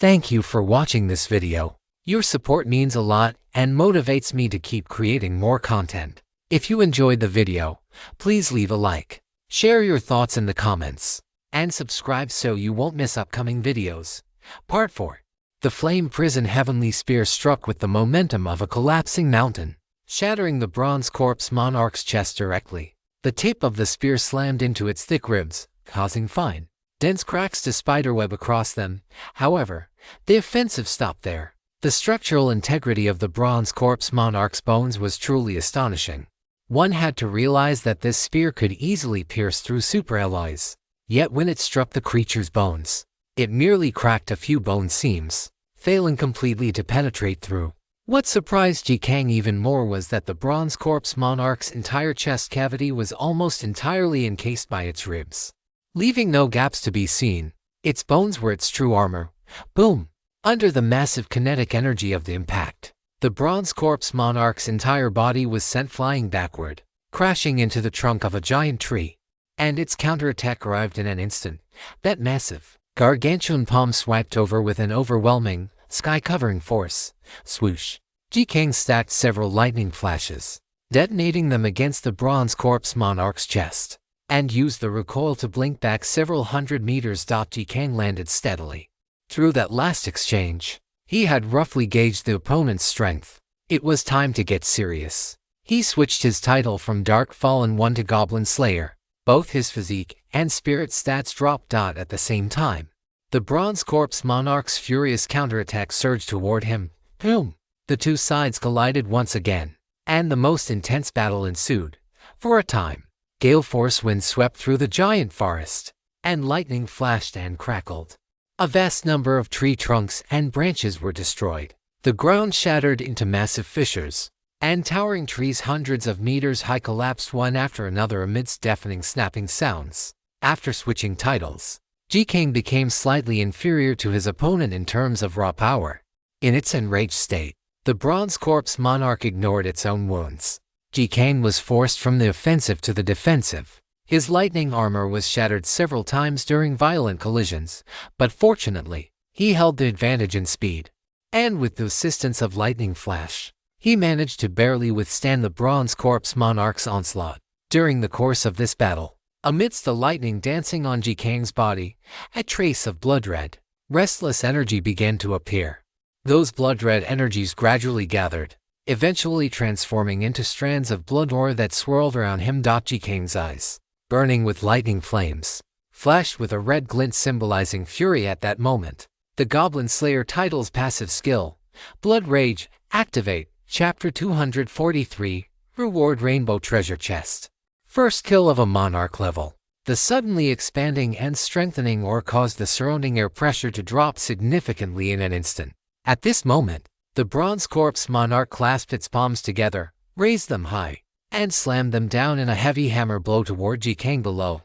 Thank you for watching this video. Your support means a lot and motivates me to keep creating more content. If you enjoyed the video, please leave a like, share your thoughts in the comments, and subscribe so you won't miss upcoming videos. Part 4. The flame prison heavenly spear struck with the momentum of a collapsing mountain, shattering the bronze corpse monarch's chest directly. The tip of the spear slammed into its thick ribs, causing fine, dense cracks to spiderweb across them. However, the offensive stopped there. The structural integrity of the bronze corpse monarch's bones was truly astonishing. One had to realize that this spear could easily pierce through superalloys. Yet when it struck the creature's bones, it merely cracked a few bone seams, failing completely to penetrate through. What surprised Ji Kang even more was that the bronze corpse monarch's entire chest cavity was almost entirely encased by its ribs, leaving no gaps to be seen. Its bones were its true armor. Boom! Under the massive kinetic energy of the impact, the bronze corpse monarch's entire body was sent flying backward, crashing into the trunk of a giant tree. And its counterattack arrived in an instant. That massive, gargantuan palm swiped over with an overwhelming, sky-covering force. Swoosh! Ji Kang stacked several lightning flashes, detonating them against the bronze corpse monarch's chest, and used the recoil to blink back several hundred meters. Ji Kang landed steadily. Through that last exchange, he had roughly gauged the opponent's strength. It was time to get serious. He switched his title from Dark Fallen One to Goblin Slayer. Both his physique and spirit stats dropped at the same time. The bronze corpse monarch's furious counterattack surged toward him. Boom! The two sides collided once again, and the most intense battle ensued. For a time, gale force winds swept through the giant forest, and lightning flashed and crackled. A vast number of tree trunks and branches were destroyed. The ground shattered into massive fissures, and towering trees hundreds of meters high collapsed one after another amidst deafening snapping sounds. After switching titles, Ji Kang became slightly inferior to his opponent in terms of raw power. In its enraged state, the bronze corpse monarch ignored its own wounds. Ji Kang was forced from the offensive to the defensive. His lightning armor was shattered several times during violent collisions, but fortunately, he held the advantage in speed. And with the assistance of lightning flash, he managed to barely withstand the bronze corpse monarch's onslaught. During the course of this battle, amidst the lightning dancing on Ji Kang's body, a trace of blood-red, restless energy began to appear. Those blood-red energies gradually gathered, eventually transforming into strands of blood ore that swirled around him. Ji Kang's eyes, burning with lightning flames, flashed with a red glint symbolizing fury at that moment. The Goblin Slayer title's passive skill, Blood Rage, activate. Chapter 243, Reward Rainbow Treasure Chest. First kill of a monarch level. The suddenly expanding and strengthening ore caused the surrounding air pressure to drop significantly in an instant. At this moment, the bronze corpse monarch clasped its palms together, raised them high, and slammed them down in a heavy hammer blow toward Ji Kang below.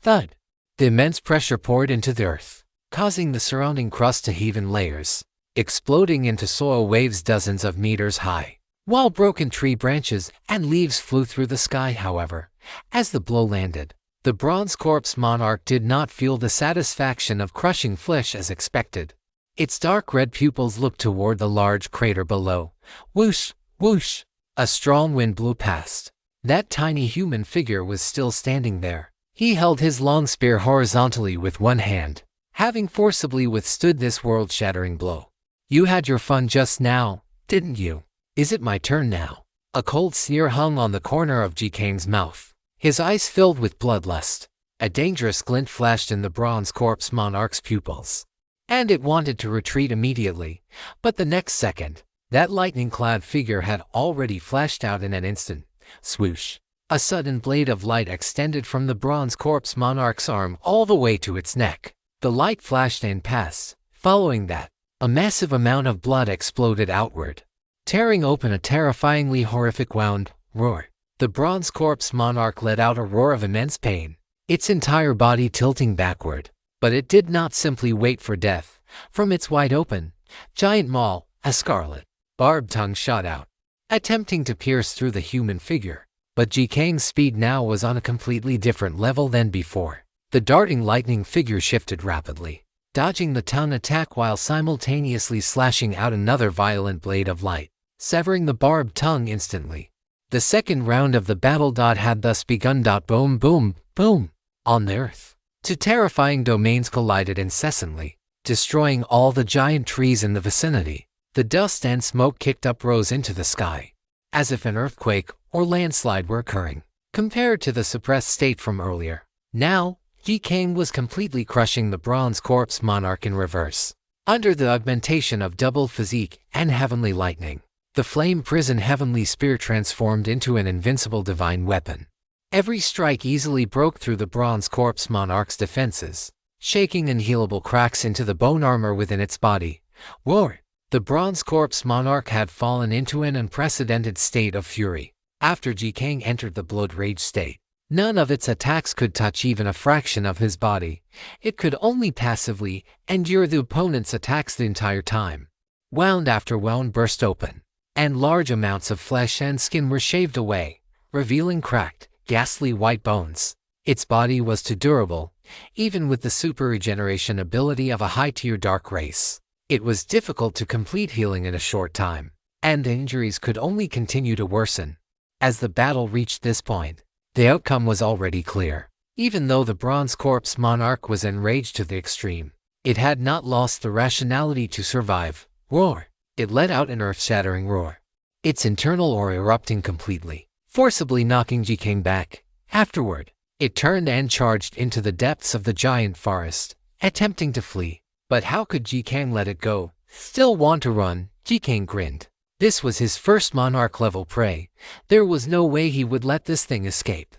Thud! The immense pressure poured into the earth, causing the surrounding crust to heave in layers, exploding into soil waves dozens of meters high, while broken tree branches and leaves flew through the sky. However, as the blow landed, the bronze corpse monarch did not feel the satisfaction of crushing flesh as expected. Its dark red pupils looked toward the large crater below. Whoosh! Whoosh! A strong wind blew past. That tiny human figure was still standing there. He held his long spear horizontally with one hand, having forcibly withstood this world-shattering blow. You had your fun just now, didn't you? Is it my turn now? A cold sneer hung on the corner of Ji Kang's mouth. His eyes filled with bloodlust. A dangerous glint flashed in the bronze corpse monarch's pupils, and it wanted to retreat immediately. But the next second, that lightning-clad figure had already flashed out in an instant. Swoosh! A sudden blade of light extended from the bronze corpse monarch's arm all the way to its neck. The light flashed and passed. Following that, a massive amount of blood exploded outward, tearing open a terrifyingly horrific wound. Roar! The bronze corpse monarch let out a roar of immense pain, its entire body tilting backward. But it did not simply wait for death. From its wide-open, giant maw, a scarlet, barbed tongue shot out, attempting to pierce through the human figure. But Ji Kang's speed now was on a completely different level than before. The darting lightning figure shifted rapidly, dodging the tongue attack while simultaneously slashing out another violent blade of light, severing the barbed tongue instantly. The second round of the battle had thus begun. Boom, boom, boom. On the earth, two terrifying domains collided incessantly, destroying all the giant trees in the vicinity. The dust and smoke kicked up rose into the sky, as if an earthquake or landslide were occurring. Compared to the suppressed state from earlier, now, Ji-Kang was completely crushing the Bronze Corpse Monarch in reverse. Under the augmentation of double physique and heavenly lightning, the Flame Prison Heavenly Spear transformed into an invincible divine weapon. Every strike easily broke through the Bronze Corpse Monarch's defenses, shaking unhealable cracks into the bone armor within its body. Roar! The Bronze Corpse Monarch had fallen into an unprecedented state of fury. After Ji-Kang entered the Blood Rage state, none of its attacks could touch even a fraction of his body. It could only passively endure the opponent's attacks the entire time. Wound after wound burst open, and large amounts of flesh and skin were shaved away, revealing cracked, ghastly white bones. Its body was too durable, even with the super regeneration ability of a high-tier dark race. It was difficult to complete healing in a short time, and the injuries could only continue to worsen. As the battle reached this point, the outcome was already clear. Even though the Bronze Corpse Monarch was enraged to the extreme, it had not lost the rationality to survive. Roar! It let out an earth-shattering roar, its internal aura erupting completely, forcibly knocking Ji-Kang back. Afterward, it turned and charged into the depths of the giant forest, attempting to flee. But how could Ji-Kang let it go? Still want to run? Ji-Kang grinned. This was his first monarch-level prey. There was no way he would let this thing escape.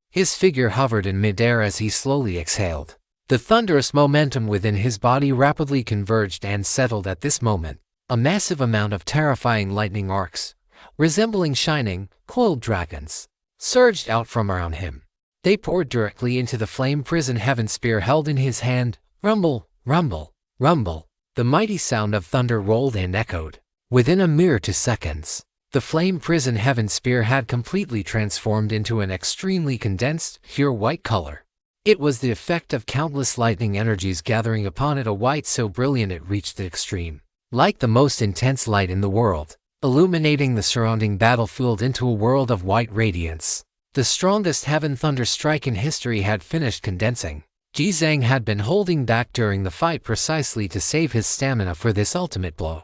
His figure hovered in midair as he slowly exhaled. The thunderous momentum within his body rapidly converged and settled at this moment. A massive amount of terrifying lightning arcs, resembling shining, coiled dragons, surged out from around him. They poured directly into the Flame Prison Heaven Spear held in his hand. Rumble, rumble, rumble. The mighty sound of thunder rolled and echoed. Within a mere 2 seconds, the Flame Prison Heaven Spear had completely transformed into an extremely condensed, pure white color. It was the effect of countless lightning energies gathering upon it, a white so brilliant it reached the extreme, like the most intense light in the world, illuminating the surrounding battlefield into a world of white radiance. The strongest heaven thunder strike in history had finished condensing. Ji-Kang had been holding back during the fight precisely to save his stamina for this ultimate blow.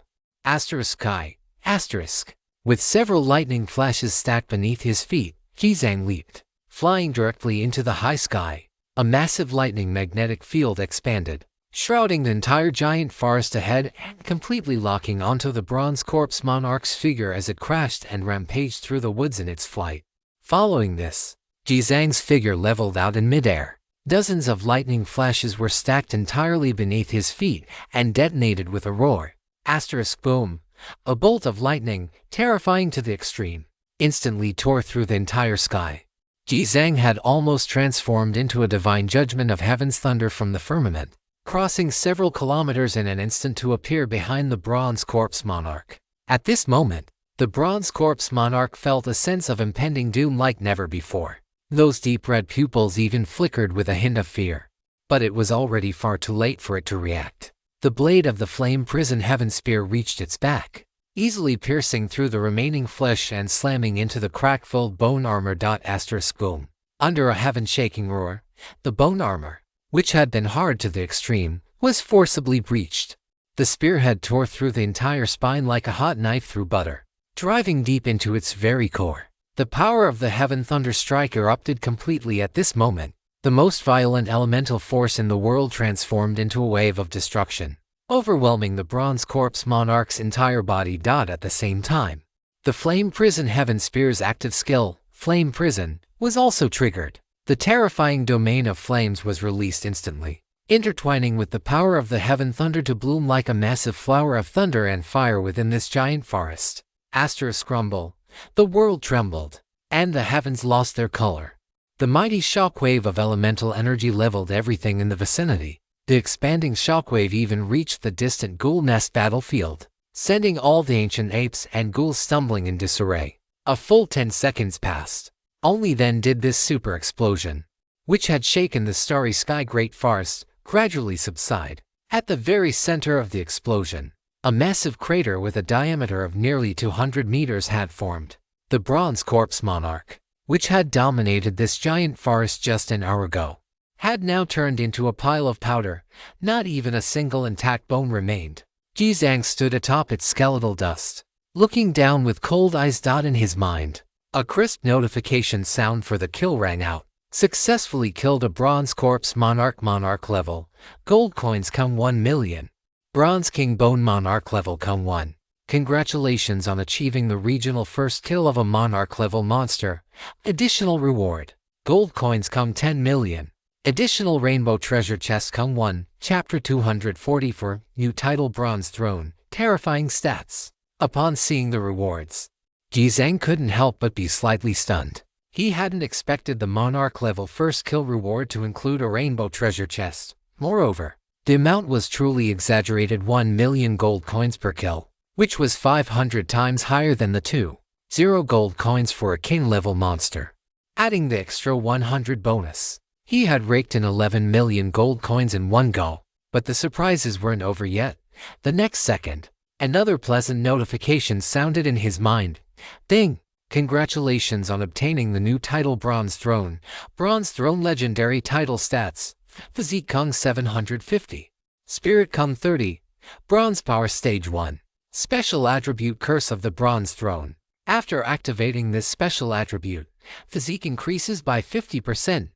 With several lightning flashes stacked beneath his feet, Ji-Kang leaped, flying directly into the high sky. A massive lightning magnetic field expanded, shrouding the entire giant forest ahead and completely locking onto the Bronze Corpse Monarch's figure as it crashed and rampaged through the woods in its flight. Following this, Ji-Kang's figure leveled out in midair. Dozens of lightning flashes were stacked entirely beneath his feet and detonated with a roar. Boom! A bolt of lightning, terrifying to the extreme, instantly tore through the entire sky. Ji-Kang had almost transformed into a divine judgment of heaven's thunder from the firmament, crossing several kilometers in an instant to appear behind the Bronze Corpse Monarch. At this moment, the Bronze Corpse Monarch felt a sense of impending doom like never before. Those deep red pupils even flickered with a hint of fear. But it was already far too late for it to react. The blade of the Flame Prison Heaven Spear reached its back, easily piercing through the remaining flesh and slamming into the crack-filled bone armor. Boom! Under a heaven-shaking roar, the bone armor, which had been hard to the extreme, was forcibly breached. The spearhead tore through the entire spine like a hot knife through butter, driving deep into its very core. The power of the Heaven Thunder Strike erupted completely at this moment. The most violent elemental force in the world transformed into a wave of destruction, overwhelming the Bronze Corpse Monarch's entire body. At the same time, the Flame Prison Heaven Spear's active skill, Flame Prison, was also triggered. The terrifying domain of flames was released instantly, intertwining with the power of the Heaven Thunder to bloom like a massive flower of thunder and fire within this giant forest. Rumble. The world trembled, and the heavens lost their color. The mighty shockwave of elemental energy leveled everything in the vicinity. The expanding shockwave even reached the distant ghoul nest battlefield, sending all the ancient apes and ghouls stumbling in disarray. A full 10 seconds passed. Only then did this super explosion, which had shaken the starry sky great forest, gradually subside. At the very center of the explosion, a massive crater with a diameter of nearly 200 meters had formed. The bronze corpse monarch, which had dominated this giant forest just an hour ago, had now turned into a pile of powder. Not even a single intact bone remained. Jizang stood atop its skeletal dust, looking down with cold eyes. In his mind, a crisp notification sound for the kill rang out. Successfully killed a bronze corpse monarch. Monarch level. Gold coins come 1 million. Bronze king bone monarch level come 1. Congratulations on achieving the regional first kill of a monarch level monster. Additional reward. Gold coins come 10 million. Additional rainbow treasure chest come 1. Chapter 244. New title Bronze Throne. Terrifying stats. Upon seeing the rewards, Jizang couldn't help but be slightly stunned. He hadn't expected the monarch level first kill reward to include a rainbow treasure chest. Moreover, the amount was truly exaggerated: 1 million gold coins per kill, which was 500 times higher than the 2,000 gold coins for a king level monster. Adding the extra 100 bonus, he had raked in 11 million gold coins in one go. But the surprises weren't over yet. The next second, another pleasant notification sounded in his mind. Ding! Congratulations on obtaining the new title Bronze Throne. Bronze Throne legendary title stats. Physique Kung 750. Spirit Kung 30. Bronze Power Stage 1. Special Attribute Curse of the Bronze Throne. After activating this special attribute, physique increases by 50%.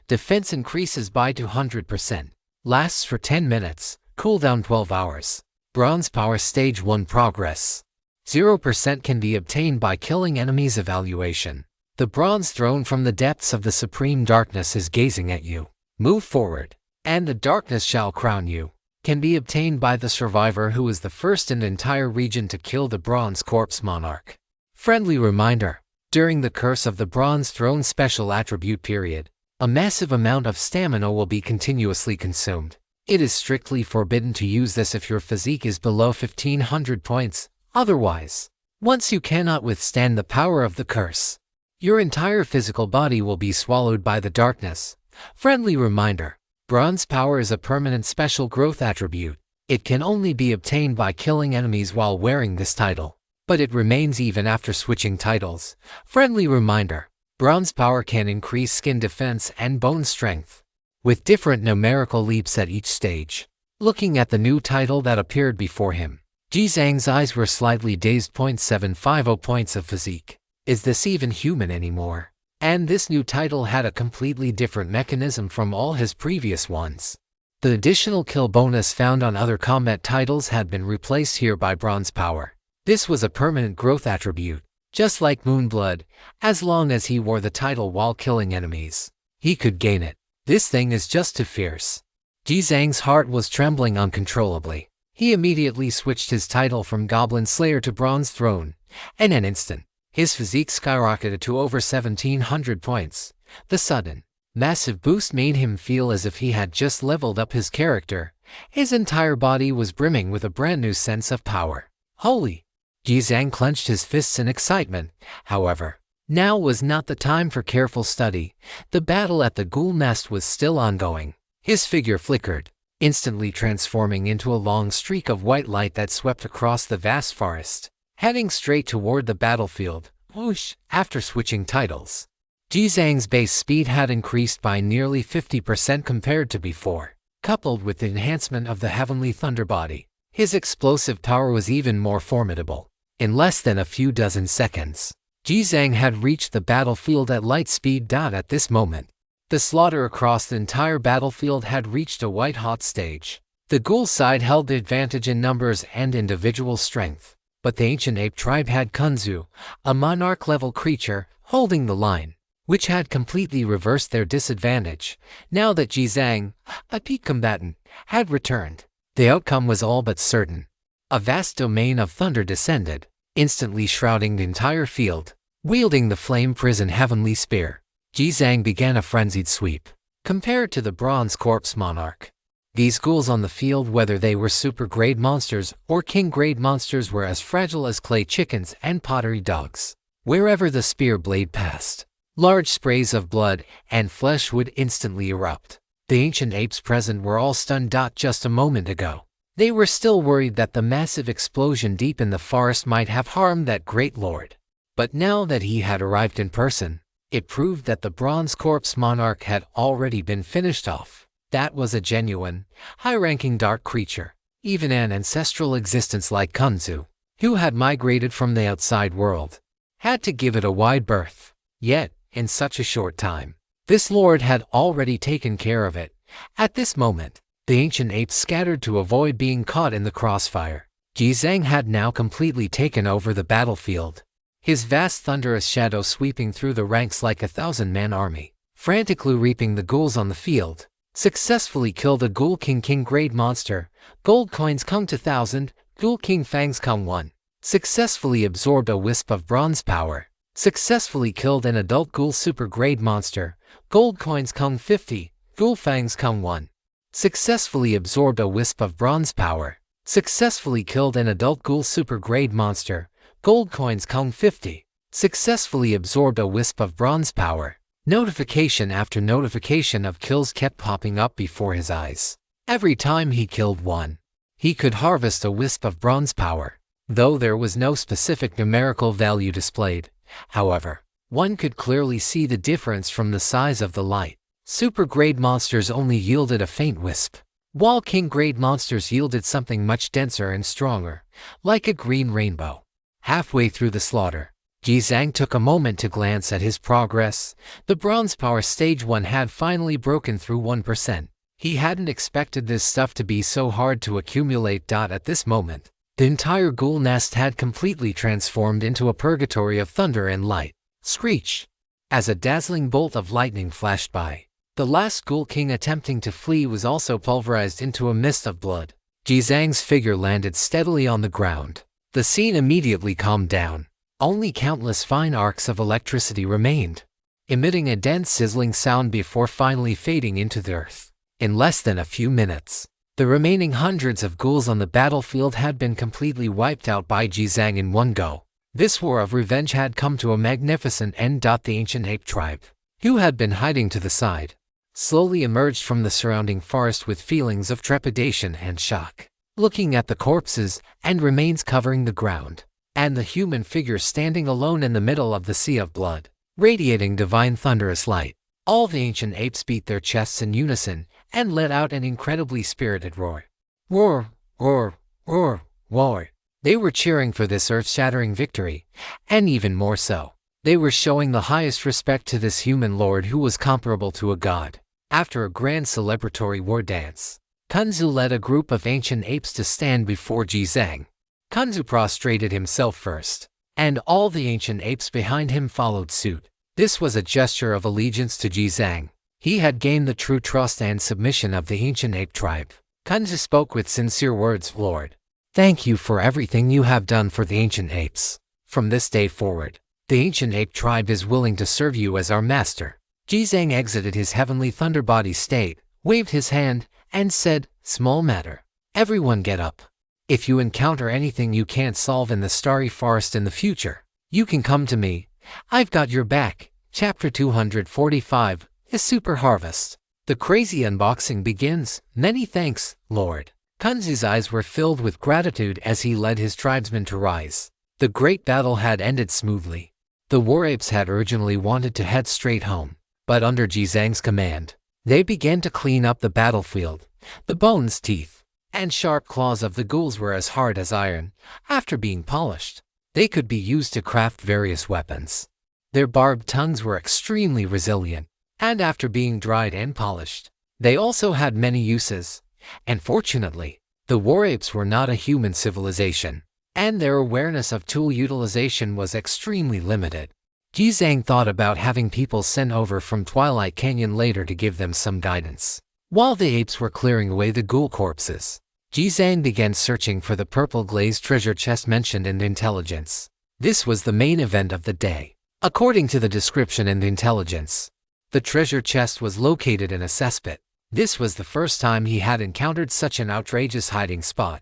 Defense increases by 200%. Lasts for 10 minutes. Cooldown 12 hours. Bronze Power Stage 1 Progress. 0% can be obtained by killing enemies. Evaluation. The Bronze Throne from the depths of the supreme darkness is gazing at you. Move forward, and the darkness shall crown you. Can be obtained by the survivor who is the first in the entire region to kill the Bronze Corpse Monarch. Friendly reminder: during the Curse of the Bronze Throne special attribute period, a massive amount of stamina will be continuously consumed. It is strictly forbidden to use this if your physique is below 1500 points. Otherwise, once you cannot withstand the power of the curse, your entire physical body will be swallowed by the darkness. Friendly reminder: Bronze Power is a permanent special growth attribute. It can only be obtained by killing enemies while wearing this title, but it remains even after switching titles. Friendly reminder: Bronze Power can increase skin defense and bone strength, with different numerical leaps at each stage. Looking at the new title that appeared before him, Jizang's eyes were slightly dazed. 750 points of physique. Is this even human anymore? And this new title had a completely different mechanism from all his previous ones. The additional kill bonus found on other combat titles had been replaced here by Bronze Power. This was a permanent growth attribute, just like Moonblood. As long as he wore the title while killing enemies, he could gain it. This thing is just too fierce. Jizang's heart was trembling uncontrollably. He immediately switched his title from Goblin Slayer to Bronze Throne. In an instant, his physique skyrocketed to over 1700 points. The sudden, massive boost made him feel as if he had just leveled up his character. His entire body was brimming with a brand new sense of power. Holy! Jizang clenched his fists in excitement. However, now was not the time for careful study. The battle at the ghoul nest was still ongoing. His figure flickered, instantly transforming into a long streak of white light that swept across the vast forest, heading straight toward the battlefield. Whoosh! After switching titles, Jizang's base speed had increased by nearly 50% compared to before. Coupled with the enhancement of the Heavenly Thunder Body, his explosive power was even more formidable. In less than a few dozen seconds, Jizang had reached the battlefield at light speed. At this moment, the slaughter across the entire battlefield had reached a white-hot stage. The ghoul side held the advantage in numbers and individual strength, but the ancient ape tribe had Kunzu, a monarch-level creature, holding the line, which had completely reversed their disadvantage. Now that Jizang, a peak combatant, had returned, the outcome was all but certain. A vast domain of thunder descended, instantly shrouding the entire field. Wielding the Flame Prison Heavenly Spear, Jizang began a frenzied sweep. Compared to the Bronze Corpse Monarch, these ghouls on the field, whether they were super-grade monsters or king-grade monsters, were as fragile as clay chickens and pottery dogs. Wherever the spear blade passed, large sprays of blood and flesh would instantly erupt. The ancient apes present were all stunned. Just a moment ago, they were still worried that the massive explosion deep in the forest might have harmed that great lord. But now that he had arrived in person, it proved that the bronze corpse monarch had already been finished off. That was a genuine, high-ranking dark creature, even an ancestral existence like Kunzu, who had migrated from the outside world, had to give it a wide berth. Yet, in such a short time, this lord had already taken care of it. At this moment, the ancient apes scattered to avoid being caught in the crossfire. Jizang had now completely taken over the battlefield, his vast thunderous shadow sweeping through the ranks like a 1,000-man army, frantically reaping the ghouls on the field. Successfully killed a Ghoul King grade monster, gold coins Kung 2,000, Ghoul King Fangs Kung 1. Successfully absorbed a wisp of bronze power. Successfully killed an adult Ghoul super grade monster, gold coins Kung 50, Ghoul Fangs Kung 1. Successfully absorbed a wisp of bronze power. Successfully killed an adult Ghoul super grade monster, gold coins Kung 50. Successfully absorbed a wisp of bronze power. Notification after notification of kills kept popping up before his eyes. Every time he killed one, he could harvest a wisp of bronze power. Though there was no specific numerical value displayed, however, one could clearly see the difference from the size of the light. Super-grade monsters only yielded a faint wisp, while king-grade monsters yielded something much denser and stronger, like a green rainbow. Halfway through the slaughter, Jizang took a moment to glance at his progress. The bronze power stage 1 had finally broken through 1%. He hadn't expected this stuff to be so hard to accumulate. At this moment, the entire ghoul nest had completely transformed into a purgatory of thunder and light. Screech! As a dazzling bolt of lightning flashed by, the last Ghoul King attempting to flee was also pulverized into a mist of blood. Jizang's figure landed steadily on the ground. The scene immediately calmed down. Only countless fine arcs of electricity remained, emitting a dense sizzling sound before finally fading into the earth. In less than a few minutes, the remaining hundreds of ghouls on the battlefield had been completely wiped out by Jizang in one go. This war of revenge had come to a magnificent end. The ancient ape tribe, who had been hiding to the side, slowly emerged from the surrounding forest with feelings of trepidation and shock, looking at the corpses and remains covering the ground, and the human figure standing alone in the middle of the sea of blood, radiating divine thunderous light. All the ancient apes beat their chests in unison and let out an incredibly spirited roar. Roar, roar, roar, roar. They were cheering for this earth-shattering victory, and even more so, they were showing the highest respect to this human lord who was comparable to a god. After a grand celebratory war dance, Kunzu led a group of ancient apes to stand before Jizang. Kunzu prostrated himself first, and all the ancient apes behind him followed suit. This was a gesture of allegiance to Jizang. He had gained the true trust and submission of the ancient ape tribe. Kunzu spoke with sincere words. Lord, thank you for everything you have done for the ancient apes. From this day forward, the ancient ape tribe is willing to serve you as our master. Jizang exited his heavenly thunder body state, waved his hand, and said, small matter. Everyone get up. If you encounter anything you can't solve in the starry forest in the future, you can come to me. I've got your back. Chapter 245, A Super Harvest. The crazy unboxing begins. Many thanks, Lord. Kunzu's eyes were filled with gratitude as he led his tribesmen to rise. The great battle had ended smoothly. The war apes had urgently wanted to head straight home, but under Jizang's command, they began to clean up the battlefield. The bones, teeth, and sharp claws of the ghouls were as hard as iron. After being polished, they could be used to craft various weapons. Their barbed tongues were extremely resilient, and after being dried and polished, they also had many uses. And fortunately, the war apes were not a human civilization, and their awareness of tool utilization was extremely limited. Jizang thought about having people sent over from Twilight Canyon later to give them some guidance. While the apes were clearing away the ghoul corpses, Jizang began searching for the purple glazed treasure chest mentioned in the intelligence. This was the main event of the day. According to the description in the intelligence, the treasure chest was located in a cesspit. This was the first time he had encountered such an outrageous hiding spot.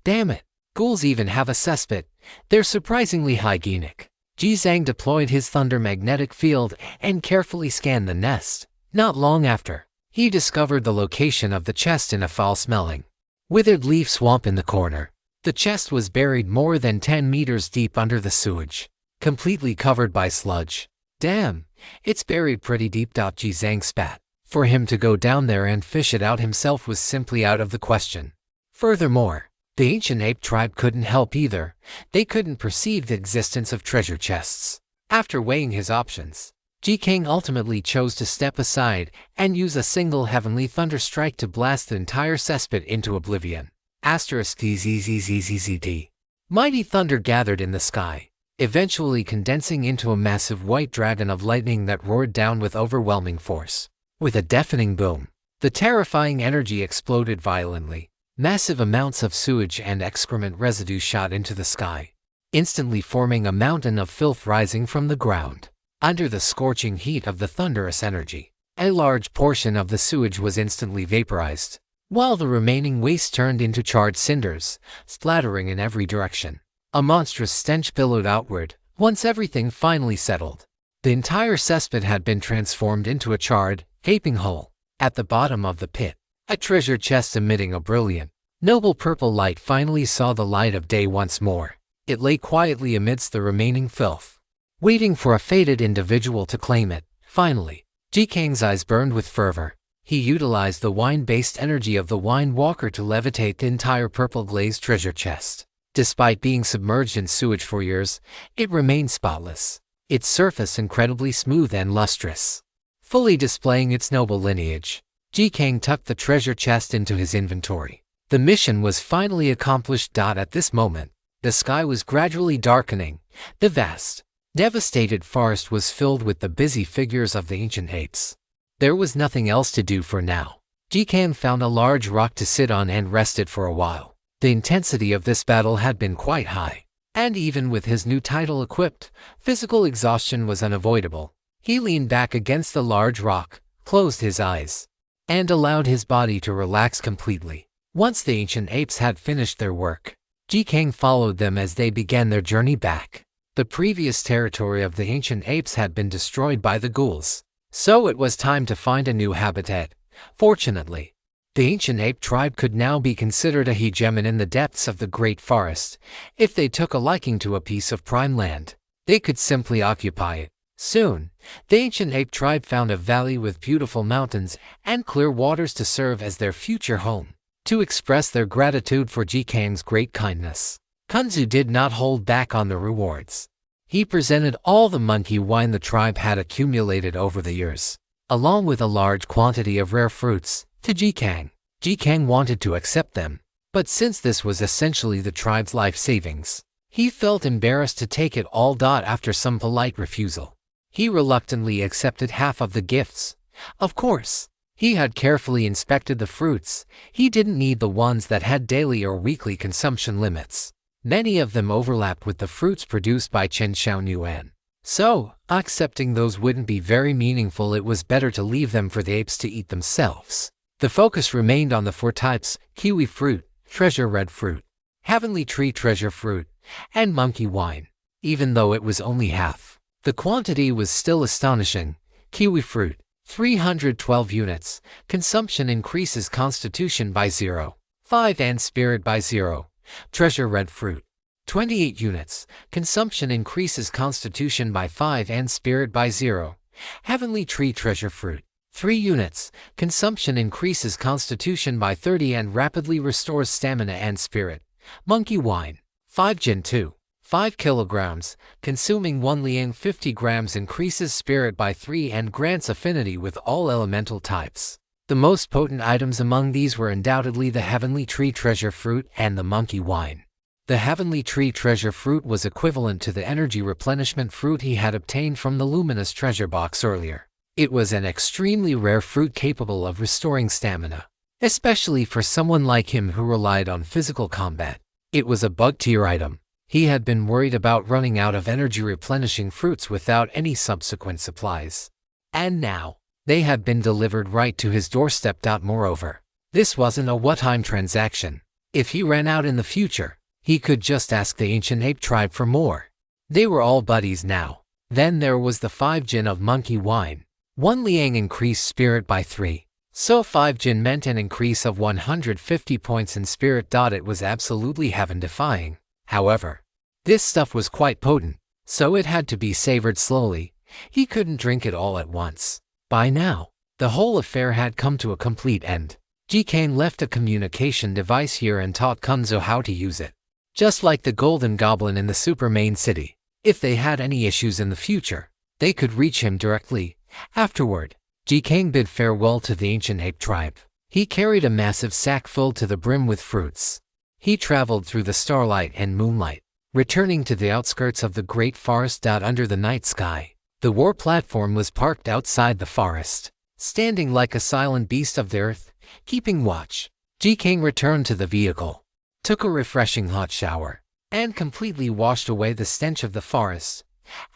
Damn it, ghouls even have a cesspit. They're surprisingly hygienic. Jizang deployed his thunder magnetic field and carefully scanned the nest. Not long after, he discovered the location of the chest in a foul-smelling, withered leaf swamp in the corner. The chest was buried more than 10 meters deep under the sewage, completely covered by sludge. Damn, it's buried pretty deep. Ji Zhang spat. For him to go down there and fish it out himself was simply out of the question. Furthermore, the ancient ape tribe couldn't help either. They couldn't perceive the existence of treasure chests. After weighing his options, Ji King ultimately chose to step aside and use a single heavenly thunderstrike to blast the entire cesspit into oblivion. ******. Mighty thunder gathered in the sky, eventually condensing into a massive white dragon of lightning that roared down with overwhelming force. With a deafening boom, the terrifying energy exploded violently. Massive amounts of sewage and excrement residue shot into the sky, instantly forming a mountain of filth rising from the ground. Under the scorching heat of the thunderous energy, a large portion of the sewage was instantly vaporized, while the remaining waste turned into charred cinders, splattering in every direction. A monstrous stench billowed outward. Once everything finally settled, the entire cesspit had been transformed into a charred, gaping hole. At the bottom of the pit, a treasure chest emitting a brilliant, noble purple light finally saw the light of day once more. It lay quietly amidst the remaining filth, waiting for a fated individual to claim it. Finally, Ji Kang's eyes burned with fervor. He utilized the wine-based energy of the wine walker to levitate the entire purple-glazed treasure chest. Despite being submerged in sewage for years, it remained spotless, its surface incredibly smooth and lustrous, fully displaying its noble lineage. Ji Kang tucked the treasure chest into his inventory. The mission was finally accomplished. At this moment, the sky was gradually darkening. The vast, devastated forest was filled with the busy figures of the ancient apes. There was nothing else to do for now. Ji Kang found a large rock to sit on and rested for a while. The intensity of this battle had been quite high, and even with his new title equipped, physical exhaustion was unavoidable. He leaned back against the large rock, closed his eyes, and allowed his body to relax completely. Once the ancient apes had finished their work, Ji Kang followed them as they began their journey back. The previous territory of the ancient apes had been destroyed by the ghouls, so it was time to find a new habitat. Fortunately, the ancient ape tribe could now be considered a hegemon in the depths of the great forest. If they took a liking to a piece of prime land, they could simply occupy it. Soon, the ancient ape tribe found a valley with beautiful mountains and clear waters to serve as their future home. To express their gratitude for Ji Kang's great kindness, Kunzu did not hold back on the rewards. He presented all the monkey wine the tribe had accumulated over the years, along with a large quantity of rare fruits, to Ji Kang. Ji Kang wanted to accept them, but since this was essentially the tribe's life savings, he felt embarrassed to take it all. After some polite refusal, he reluctantly accepted half of the gifts. Of course, he had carefully inspected the fruits. He didn't need the ones that had daily or weekly consumption limits. Many of them overlapped with the fruits produced by Chen Xiaonuan. So, accepting those wouldn't be very meaningful. It was better to leave them for the apes to eat themselves. The focus remained on the 4 types: kiwi fruit, treasure red fruit, heavenly tree treasure fruit, and monkey wine. Even though it was only half, the quantity was still astonishing. Kiwi fruit, 312 units. Consumption increases constitution by 0.5 and spirit by 0. Treasure red fruit, 28 units. Consumption increases constitution by 5 and spirit by 0. Heavenly tree treasure fruit, 3 units. Consumption increases constitution by 30 and rapidly restores stamina and spirit. Monkey wine, 5 Jin 2. 5 kilograms. Consuming 1 liang 50 grams increases spirit by 3 and grants affinity with all elemental types. The most potent items among these were undoubtedly the heavenly tree treasure fruit and the monkey wine. The heavenly tree treasure fruit was equivalent to the energy replenishment fruit he had obtained from the luminous treasure box earlier. It was an extremely rare fruit capable of restoring stamina, especially for someone like him who relied on physical combat. It was a bug-tier item. He had been worried about running out of energy replenishing fruits without any subsequent supplies. And now, they had been delivered right to his doorstep. Moreover, this wasn't a one-time transaction. If he ran out in the future, he could just ask the ancient ape tribe for more. They were all buddies now. Then there was the 5 Jin of monkey wine. 1 liang increased spirit by 3. So 5 Jin meant an increase of 150 points in spirit. It was absolutely heaven-defying. However, this stuff was quite potent, so it had to be savored slowly. He couldn't drink it all at once. By now, the whole affair had come to a complete end. Jikane left a communication device here and taught Kunzo how to use it. Just like the Golden Goblin in the super main city, if they had any issues in the future, they could reach him directly. Afterward, Jikane bid farewell to the ancient ape tribe. He carried a massive sack filled to the brim with fruits. He traveled through the starlight and moonlight, returning to the outskirts of the great forest. Under the night sky, the war platform was parked outside the forest, standing like a silent beast of the earth, keeping watch. Jikane returned to the vehicle, took a refreshing hot shower, and completely washed away the stench of the forest.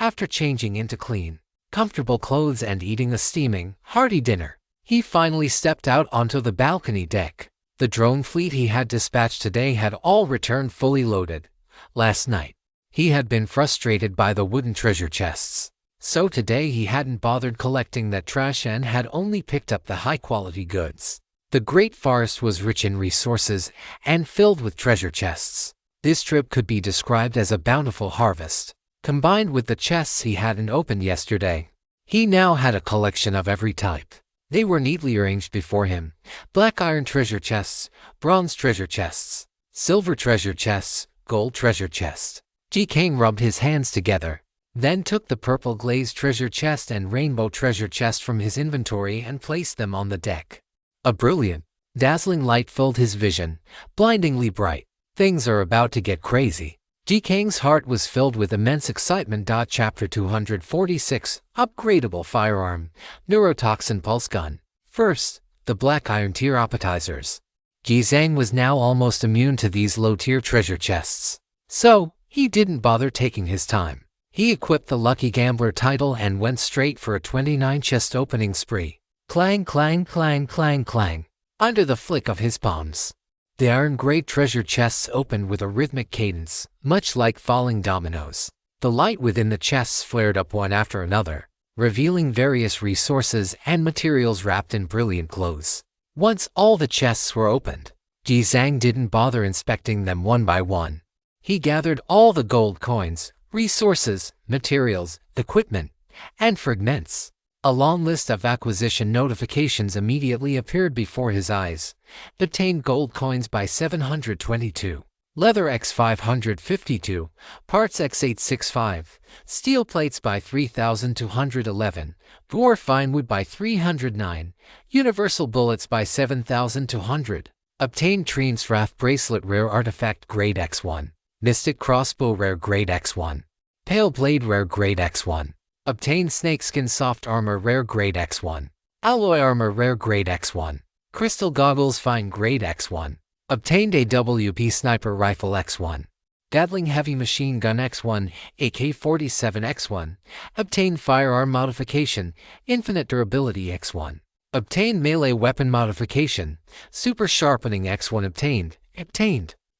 After changing into clean, comfortable clothes and eating a steaming, hearty dinner, he finally stepped out onto the balcony deck. The drone fleet he had dispatched today had all returned fully loaded. Last night, he had been frustrated by the wooden treasure chests, so today he hadn't bothered collecting that trash and had only picked up the high-quality goods. The great forest was rich in resources and filled with treasure chests. This trip could be described as a bountiful harvest. Combined with the chests he hadn't opened yesterday, he now had a collection of every type. They were neatly arranged before him: black iron treasure chests, bronze treasure chests, silver treasure chests, gold treasure chests. Jikane rubbed his hands together, then took the purple glazed treasure chest and rainbow treasure chest from his inventory and placed them on the deck. A brilliant, dazzling light filled his vision, blindingly bright. Things are about to get crazy. Jikane's heart was filled with immense excitement. Chapter 246, Upgradable Firearm, Neurotoxin Pulse Gun. First, the Black Iron Tier Appetizers. Jizang was now almost immune to these low-tier treasure chests, so he didn't bother taking his time. He equipped the Lucky Gambler title and went straight for a 29 chest opening spree. Clang, clang, clang, clang, clang. Under the flick of his palms, the iron-grade treasure chests opened with a rhythmic cadence, much like falling dominoes. The light within the chests flared up one after another, revealing various resources and materials wrapped in brilliant glows. Once all the chests were opened, Jizang didn't bother inspecting them one by one. He gathered all the gold coins, resources, materials, equipment, and fragments. A long list of acquisition notifications immediately appeared before his eyes. Obtained gold coins by 722, leather x 552, parts x 865, steel plates by 3211, dwarf fine wood by 309, universal bullets by 7200. Obtained Trinsrath bracelet rare artifact grade x1, mystic crossbow rare grade x1, pale blade rare grade x1. Obtained snakeskin soft armor rare grade x1, alloy armor rare grade x1, crystal goggles fine grade x1. Obtained AWP sniper rifle x1, Gatling heavy machine gun x1, AK-47 x1. Obtained firearm modification, infinite durability x1. Obtained melee weapon modification, super sharpening x1.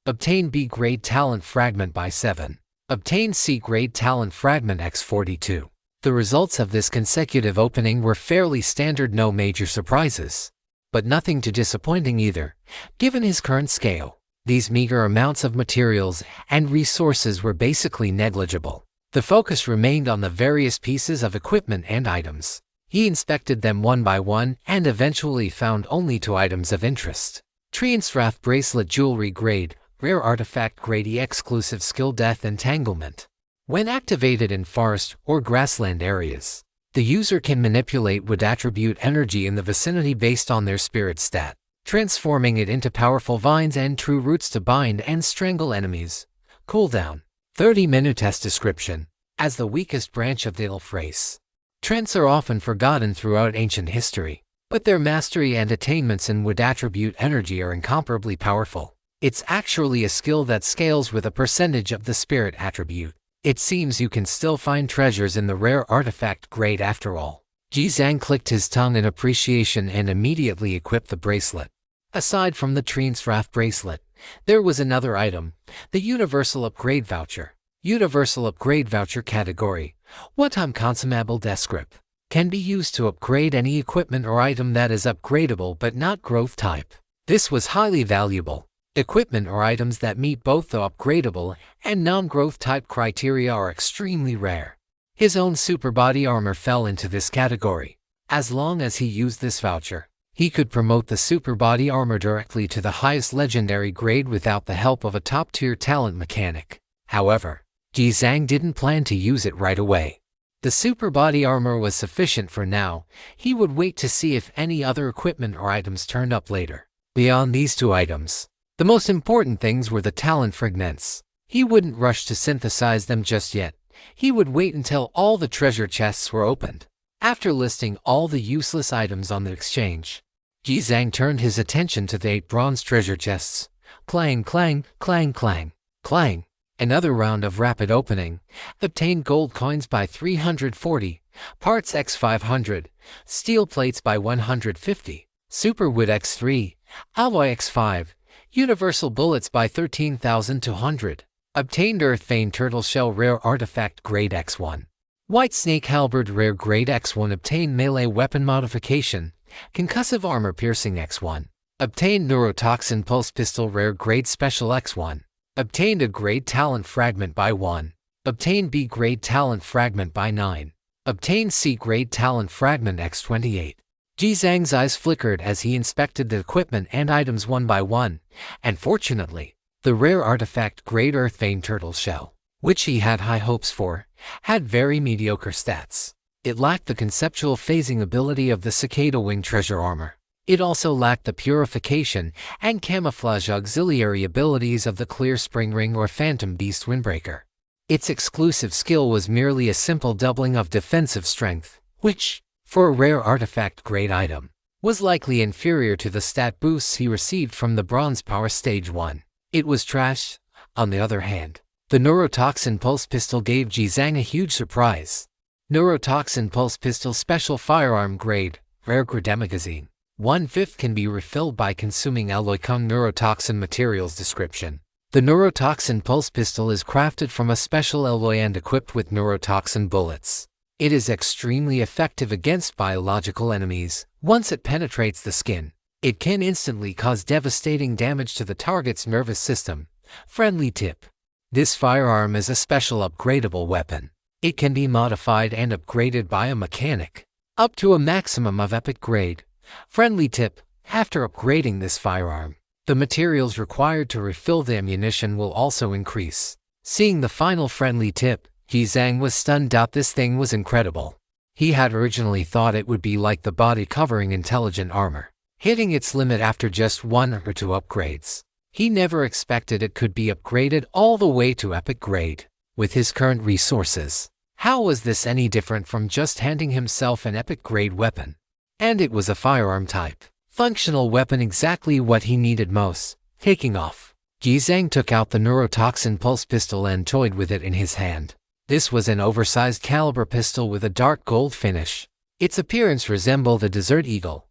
Obtained B grade talent fragment by 7. Obtained C grade talent fragment x42. The results of this consecutive opening were fairly standard, no major surprises. But nothing too disappointing either, given his current scale. These meager amounts of materials and resources were basically negligible. The focus remained on the various pieces of equipment and items. He inspected them one by one and eventually found only 2 items of interest. Trinsrath bracelet jewelry grade, rare artifact grade E exclusive skill death entanglement. When activated in forest or grassland areas, the user can manipulate wood attribute energy in the vicinity based on their spirit stat, transforming it into powerful vines and true roots to bind and strangle enemies. Cooldown: 30-minute. Test description: as the weakest branch of the elf race, Trents are often forgotten throughout ancient history, but their mastery and attainments in wood attribute energy are incomparably powerful. It's actually a skill that scales with a percentage of the spirit attribute. It seems you can still find treasures in the rare artifact grade after all. Jizang clicked his tongue in appreciation and immediately equipped the bracelet. Aside from the Trinsrath bracelet, there was another item, the Universal Upgrade Voucher. Universal Upgrade Voucher category: one-time consumable descript. Can be used to upgrade any equipment or item that is upgradable but not growth type. This was highly valuable. Equipment or items that meet both the upgradable and non-growth type criteria are extremely rare. His own super body armor fell into this category. As long as he used this voucher, he could promote the super body armor directly to the highest legendary grade without the help of a top-tier talent mechanic. However, Ji Zhang didn't plan to use it right away. The super body armor was sufficient for now. He would wait to see if any other equipment or items turned up later. Beyond these two items, the most important things were the talent fragments. He wouldn't rush to synthesize them just yet. He would wait until all the treasure chests were opened. After listing all the useless items on the exchange, Ji Zhang turned his attention to the 8 bronze treasure chests. Clang, clang, clang, clang, clang. Another round of rapid opening. Obtained gold coins by 340, parts x 500, steel plates by 150, super wood x 3, alloy x 5, universal bullets by 13,200. Obtained earth vein turtle shell rare artifact grade x1. White snake halberd rare grade x1. Obtained melee weapon modification, concussive armor piercing x1. Obtained neurotoxin pulse pistol rare grade special x1. Obtained a grade talent fragment by 1. Obtained B grade talent fragment by 9. Obtained C grade talent fragment x28. Ji Zhang's eyes flickered as he inspected the equipment and items one by one, and fortunately, the rare artifact grade earth vein turtle shell, which he had high hopes for, had very mediocre stats. It lacked the conceptual phasing ability of the cicada wing treasure armor. It also lacked the purification and camouflage auxiliary abilities of the clear spring ring or phantom beast windbreaker. Its exclusive skill was merely a simple doubling of defensive strength, which, for a rare artifact grade item, was likely inferior to the stat boosts he received from the bronze power stage 1. It was trash. On the other hand, the neurotoxin pulse pistol gave Ji Zhang a huge surprise. Neurotoxin pulse pistol special firearm grade, rare magazine. 1/5 can be refilled by consuming alloy cum neurotoxin materials description. The neurotoxin pulse pistol is crafted from a special alloy and equipped with neurotoxin bullets. It is extremely effective against biological enemies. Once it penetrates the skin, it can instantly cause devastating damage to the target's nervous system. Friendly tip: this firearm is a special upgradable weapon. It can be modified and upgraded by a mechanic, up to a maximum of epic grade. Friendly tip: after upgrading this firearm, the materials required to refill the ammunition will also increase. Seeing the final friendly tip, Ji Zhang was stunned. This thing was incredible. He had originally thought it would be like the body covering intelligent armor, hitting its limit after just 1 or 2 upgrades. He never expected it could be upgraded all the way to epic grade. With his current resources, how was this any different from just handing himself an epic grade weapon? And it was a firearm type. Functional weapon, exactly what he needed most. Taking off, Ji Zhang took out the neurotoxin pulse pistol and toyed with it in his hand. This was an oversized caliber pistol with a dark gold finish. Its appearance resembled a desert eagle,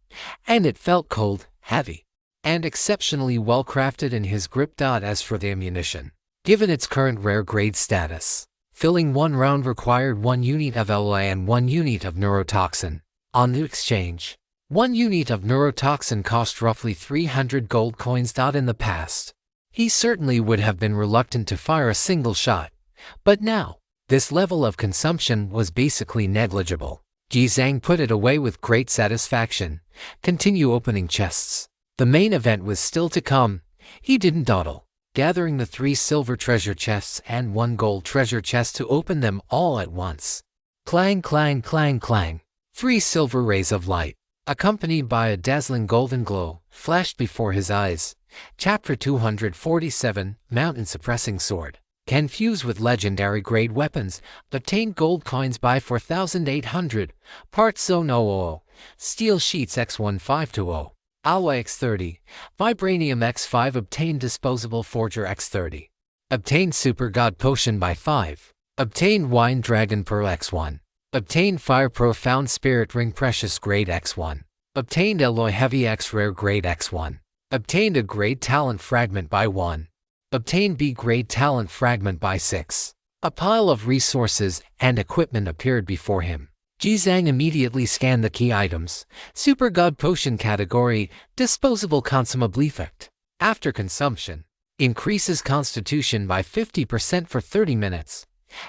and it felt cold, heavy, and exceptionally well crafted in his grip. As for the ammunition, given its current rare grade status, filling 1 round required 1 unit of alloy and 1 unit of neurotoxin. On the exchange, 1 unit of neurotoxin cost roughly 300 gold coins. In the past, he certainly would have been reluctant to fire a single shot, but now, this level of consumption was basically negligible. Ji Zhang put it away with great satisfaction. Continue opening chests. The main event was still to come. He didn't dawdle, gathering the 3 silver treasure chests and 1 gold treasure chest to open them all at once. Clang, clang, clang, clang. 3 silver rays of light, accompanied by a dazzling golden glow, flashed before his eyes. Chapter 247, Mountain Suppressing Sword. Can fuse with legendary grade weapons. Obtain gold coins by 4,800. Parts Zone 000. Steel sheets X1520. Alloy X30. Vibranium X5. Obtain disposable forger X30. Obtain Super God Potion by 5. Obtain Wine Dragon Pearl X1. Obtained Fire Profound Spirit Ring Precious Grade X1. Obtained Alloy Heavy X Rare Grade X1. Obtained a Grade Talent Fragment by 1. Obtained B Grade Talent Fragment by 6. A pile of resources and equipment appeared before him. Jizang immediately scanned the key items. Super God Potion category, disposable consumable effect. After consumption, increases constitution by 50% for 30 minutes.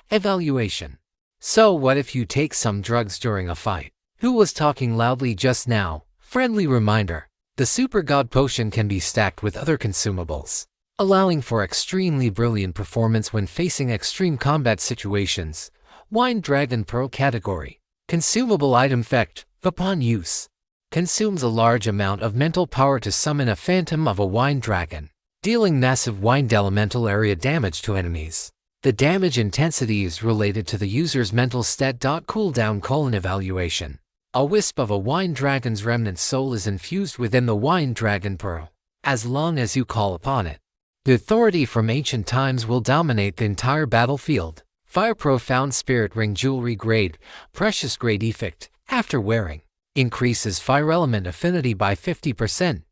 Evaluation. So what if you take some drugs during a fight? Who was talking loudly just now? Friendly reminder. The Super God Potion can be stacked with other consumables, allowing for extremely brilliant performance when facing extreme combat situations. Wine Dragon Pearl category. Consumable item effect, upon use, consumes a large amount of mental power to summon a phantom of a wine dragon, dealing massive wind elemental area damage to enemies. The damage intensity is related to the user's mental stat. Cooldown : evaluation. A wisp of a wine dragon's remnant soul is infused within the wine dragon pearl. As long as you call upon it, the authority from ancient times will dominate the entire battlefield. Fire Profound Spirit Ring Jewelry Grade, Precious Grade Effect. After wearing, increases fire element affinity by 50%.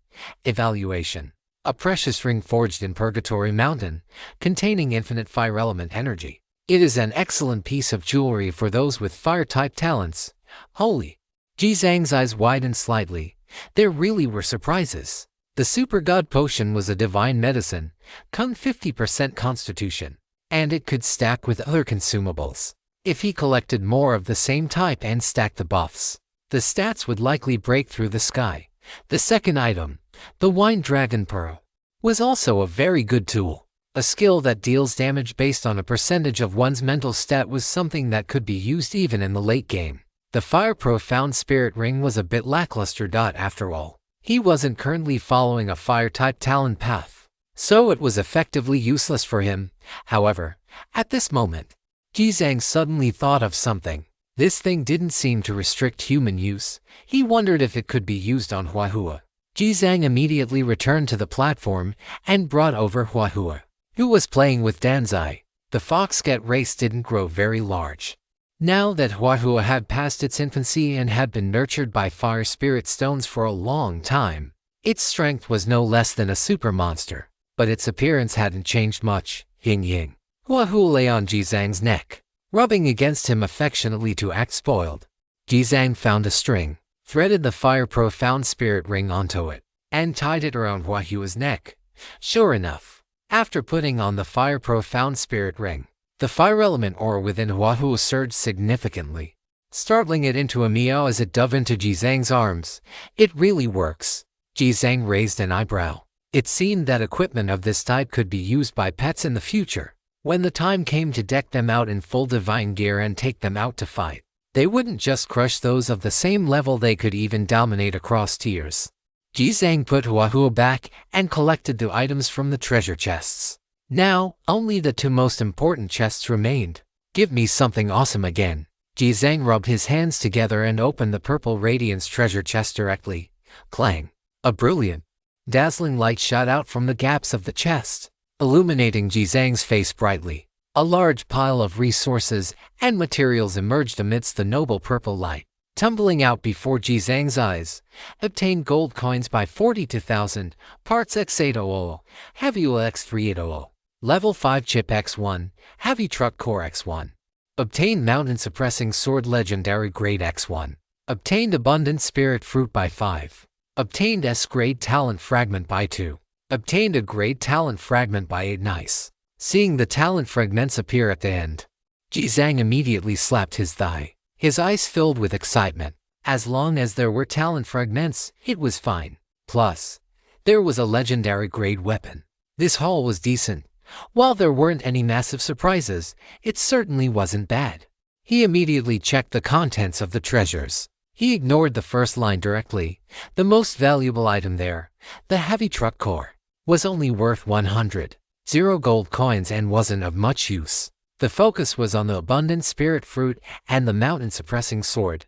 Evaluation. A precious ring forged in Purgatory Mountain, containing infinite fire element energy. It is an excellent piece of jewelry for those with fire-type talents. Holy! Jizang's eyes widened slightly. There really were surprises. The Super God Potion was a divine medicine, con 50% constitution, and it could stack with other consumables. If he collected more of the same type and stacked the buffs, the stats would likely break through the sky. The second item, the Wine Dragon Pearl, was also a very good tool. A skill that deals damage based on a percentage of one's mental stat was something that could be used even in the late game. The Fire Profound Spirit Ring was a bit lackluster. After all, he wasn't currently following a fire-type talent path, so it was effectively useless for him. However, at this moment, Jizang suddenly thought of something. This thing didn't seem to restrict human use. He wondered if it could be used on Huahua. Jizang immediately returned to the platform and brought over Huahua, who was playing with Danzai. The Foxcat race didn't grow very large. Now that Huahua had passed its infancy and had been nurtured by fire spirit stones for a long time, its strength was no less than a super monster, but its appearance hadn't changed much. Ying. Huahua lay on Jizang's neck, rubbing against him affectionately to act spoiled. Jizang found a string, threaded the Fire Profound Spirit Ring onto it, and tied it around Huahua's neck. Sure enough, after putting on the Fire Profound Spirit Ring, the fire element aura within Huahua surged significantly, startling it into a meow as it dove into Jizang's arms. It really works. Jizang raised an eyebrow. It seemed that equipment of this type could be used by pets in the future. When the time came to deck them out in full divine gear and take them out to fight, they wouldn't just crush those of the same level, they could even dominate across tiers. Jizang put Huahua back and collected the items from the treasure chests. Now, only the two most important chests remained. Give me something awesome again. Jizang rubbed his hands together and opened the Purple Radiance treasure chest directly. Clang! A brilliant, dazzling light shot out from the gaps of the chest, illuminating Jizang's face brightly. A large pile of resources and materials emerged amidst the noble purple light, tumbling out before Jizang's eyes. Obtained gold coins by 42,000, parts X800, Heavy X380, Level 5 Chip X1, Heavy Truck Core X1. Obtained Mountain Suppressing Sword Legendary Grade X1. Obtained Abundant Spirit Fruit by 5. Obtained S-Grade Talent Fragment by 2. Obtained a Grade Talent Fragment by 8. Nice. Seeing the talent fragments appear at the end, Jizang immediately slapped his thigh. His eyes filled with excitement. As long as there were talent fragments, it was fine. Plus, there was a legendary grade weapon. This haul was decent. While there weren't any massive surprises, it certainly wasn't bad. He immediately checked the contents of the treasures. He ignored the first line directly. The most valuable item there, the Heavy Truck Core, was only worth 100 gold coins and wasn't of much use. The focus was on the Abundant Spirit Fruit and the Mountain Suppressing Sword.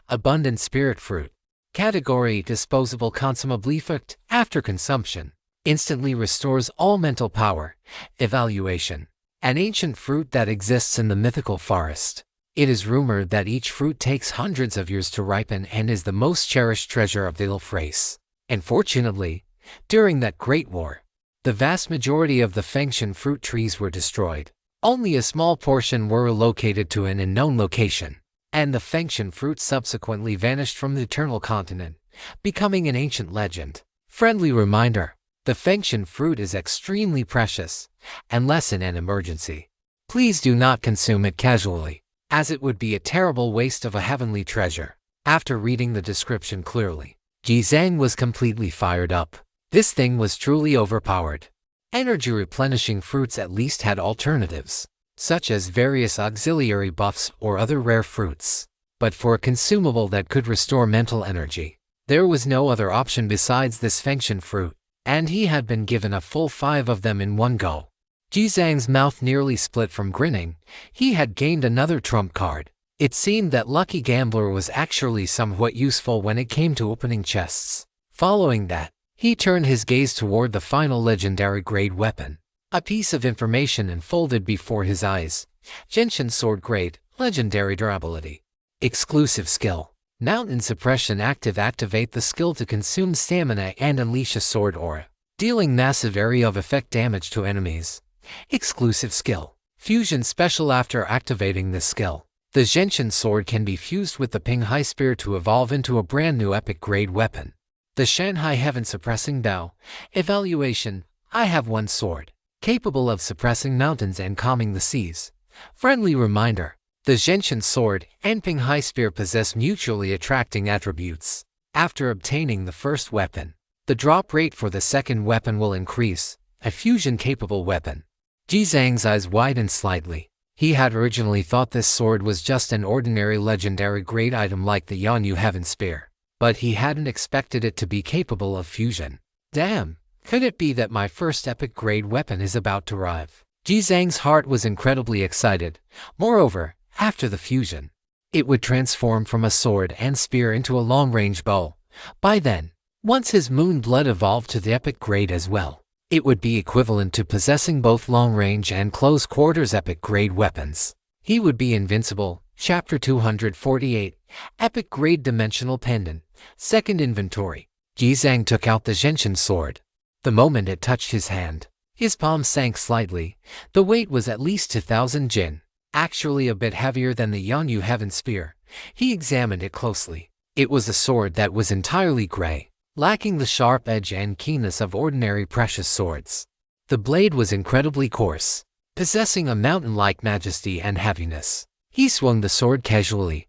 Abundant Spirit Fruit. Category: Disposable Consumable Effect. After consumption, instantly restores all mental power. Evaluation. An ancient fruit that exists in the mythical forest. It is rumored that each fruit takes hundreds of years to ripen and is the most cherished treasure of the elf race. Unfortunately, during that Great War, the vast majority of the Fengshan fruit trees were destroyed. Only a small portion were relocated to an unknown location, and the Fengshen fruit subsequently vanished from the Eternal Continent, becoming an ancient legend. Friendly reminder: the Fengshen fruit is extremely precious, unless in an emergency. Please do not consume it casually, as it would be a terrible waste of a heavenly treasure. After reading the description clearly, Ji Zhang was completely fired up. This thing was truly overpowered. Energy replenishing fruits at least had alternatives, such as various auxiliary buffs or other rare fruits. But for a consumable that could restore mental energy, there was no other option besides this Fengshen fruit, and he had been given a full 5 of them in one go. Ji Zhang's mouth nearly split from grinning. He had gained another trump card. It seemed that Lucky Gambler was actually somewhat useful when it came to opening chests. Following that, he turned his gaze toward the final legendary grade weapon. A piece of information unfolded before his eyes. Genshin Sword Grade, Legendary Durability. Exclusive skill. Mountain Suppression activate the skill to consume stamina and unleash a sword aura, dealing massive area of effect damage to enemies. Exclusive skill. Fusion special. After activating this skill, the Genshin sword can be fused with the Ping Hai Spear to evolve into a brand new epic grade weapon. The Shanghai Heaven Suppressing Dao. Evaluation: I have one sword, capable of suppressing mountains and calming the seas. Friendly reminder: the Genshin sword and Ping Hai Spear possess mutually attracting attributes. After obtaining the first weapon, the drop rate for the second weapon will increase. A fusion-capable weapon. Ji Zhang's eyes widened slightly. He had originally thought this sword was just an ordinary legendary grade item like the Yanyu Heaven Spear, but he hadn't expected it to be capable of fusion. Damn, could it be that my first epic grade weapon is about to arrive? Ji Zhang's heart was incredibly excited. Moreover, after the fusion, it would transform from a sword and spear into a long-range bow. By then, once his moon blood evolved to the epic grade as well, it would be equivalent to possessing both long-range and close-quarters epic grade weapons. He would be invincible. Chapter 248, Epic Grade Dimensional Pendant. Second inventory. Ji Zhang took out the Genshin sword. The moment it touched his hand, his palm sank slightly. The weight was at least 2,000 jin, actually a bit heavier than the Yanyu Heaven Spear. He examined it closely. It was a sword that was entirely gray, lacking the sharp edge and keenness of ordinary precious swords. The blade was incredibly coarse, possessing a mountain-like majesty and heaviness. He swung the sword casually.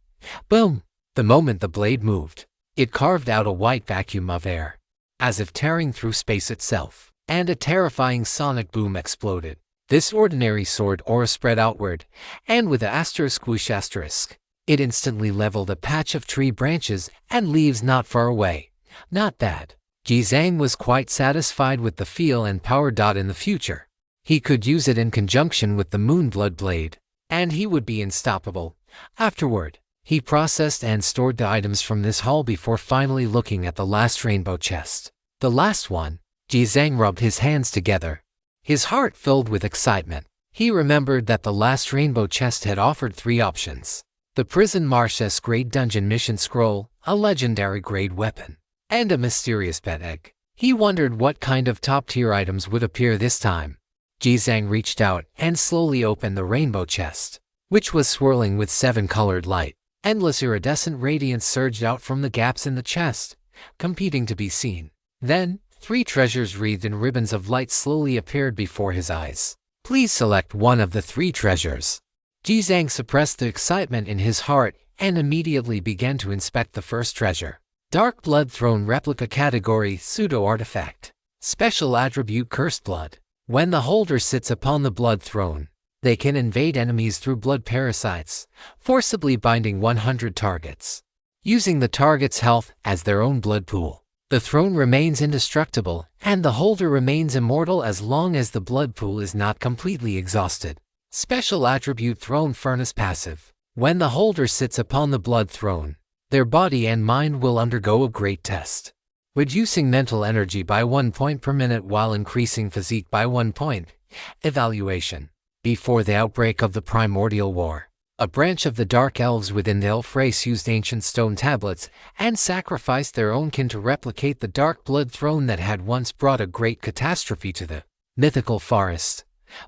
Boom! The moment the blade moved, it carved out a white vacuum of air, as if tearing through space itself, and a terrifying sonic boom exploded. This ordinary sword aura spread outward, and with ***, it instantly leveled a patch of tree branches and leaves not far away. Not bad. Ji Zhang was quite satisfied with the feel and power. In the future, he could use it in conjunction with the Moonblood Blade, and he would be unstoppable. Afterward, he processed and stored the items from this haul before finally looking at the last rainbow chest. The last one. Ji Zhang rubbed his hands together, his heart filled with excitement. He remembered that the last rainbow chest had offered 3 options: the Prison Marsh's Grade Dungeon Mission Scroll, a legendary grade weapon, and a mysterious pet egg. He wondered what kind of top-tier items would appear this time. Ji Zhang reached out and slowly opened the rainbow chest, which was swirling with 7-colored light. Endless iridescent radiance surged out from the gaps in the chest, competing to be seen. Then, 3 treasures wreathed in ribbons of light slowly appeared before his eyes. Please select one of the 3 treasures. Ji Zhang suppressed the excitement in his heart and immediately began to inspect the first treasure. Dark Blood Throne Replica Category Pseudo Artifact. Special Attribute Cursed Blood. When the holder sits upon the Blood Throne, they can invade enemies through blood parasites, forcibly binding 100 targets, using the target's health as their own blood pool. The throne remains indestructible, and the holder remains immortal as long as the blood pool is not completely exhausted. Special Attribute Throne Furnace Passive. When the holder sits upon the Blood Throne, their body and mind will undergo a great test, reducing mental energy by 1 point per minute while increasing physique by 1 point. Evaluation. Before the outbreak of the Primordial War, a branch of the Dark Elves within the Elf race used ancient stone tablets and sacrificed their own kin to replicate the Dark Blood Throne that had once brought a great catastrophe to the mythical forest.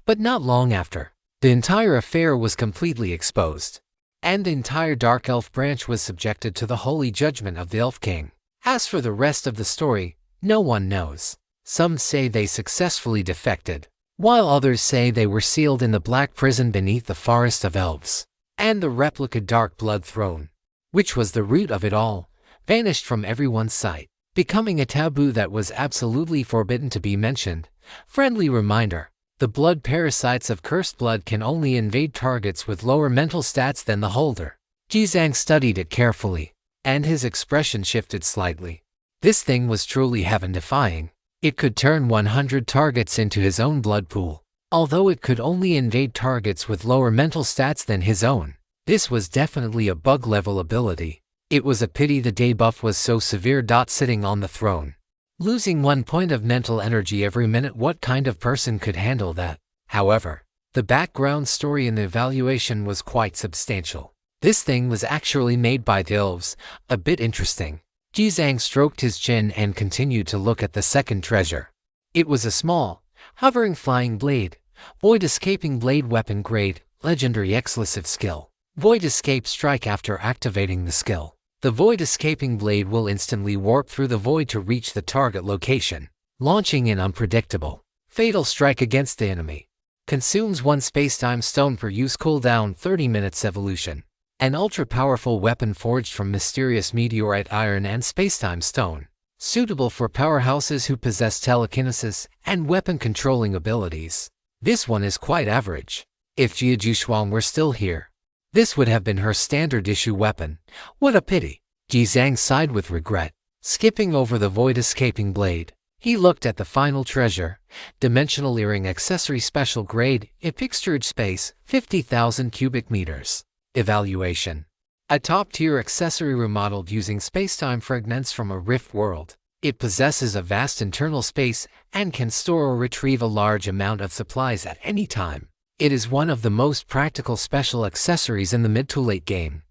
But not long after, the entire affair was completely exposed. and the entire Dark Elf branch was subjected to the holy judgment of the Elf King. As for the rest of the story, no one knows. Some say they successfully defected, while others say they were sealed in the black prison beneath the Forest of Elves. And the replica Dark Blood Throne, which was the root of it all, vanished from everyone's sight, becoming a taboo that was absolutely forbidden to be mentioned. Friendly reminder: the blood parasites of cursed blood can only invade targets with lower mental stats than the holder. Jizang studied it carefully, and his expression shifted slightly. This thing was truly heaven-defying. It could turn 100 targets into his own blood pool. Although it could only invade targets with lower mental stats than his own, this was definitely a bug-level ability. It was a pity the debuff was so severe. Sitting on the throne, losing 1 point of mental energy every minute, what kind of person could handle that? However, the background story in the evaluation was quite substantial. This thing was actually made by the elves, a bit interesting. Jizang stroked his chin and continued to look at the second treasure. It was a small, hovering flying blade, void escaping blade, weapon grade, legendary exclusive skill. Void escape strike. After activating the skill, the void escaping blade will instantly warp through the void to reach the target location, launching an unpredictable, fatal strike against the enemy. Consumes 1 spacetime stone per use. Cooldown 30 minutes. Evolution: an ultra-powerful weapon forged from mysterious meteorite iron and spacetime stone, suitable for powerhouses who possess telekinesis and weapon-controlling abilities. This one is quite average. If Jia Jushuang were still here, this would have been her standard-issue weapon. What a pity. Jizang sighed with regret. Skipping over the void-escaping blade, he looked at the final treasure, Dimensional Earring Accessory Special Grade, Epic Storage Space, 50,000 cubic meters. Evaluation: a top-tier accessory remodeled using spacetime fragments from a rift world. It possesses a vast internal space and can store or retrieve a large amount of supplies at any time. It is one of the most practical special accessories in the mid to late game.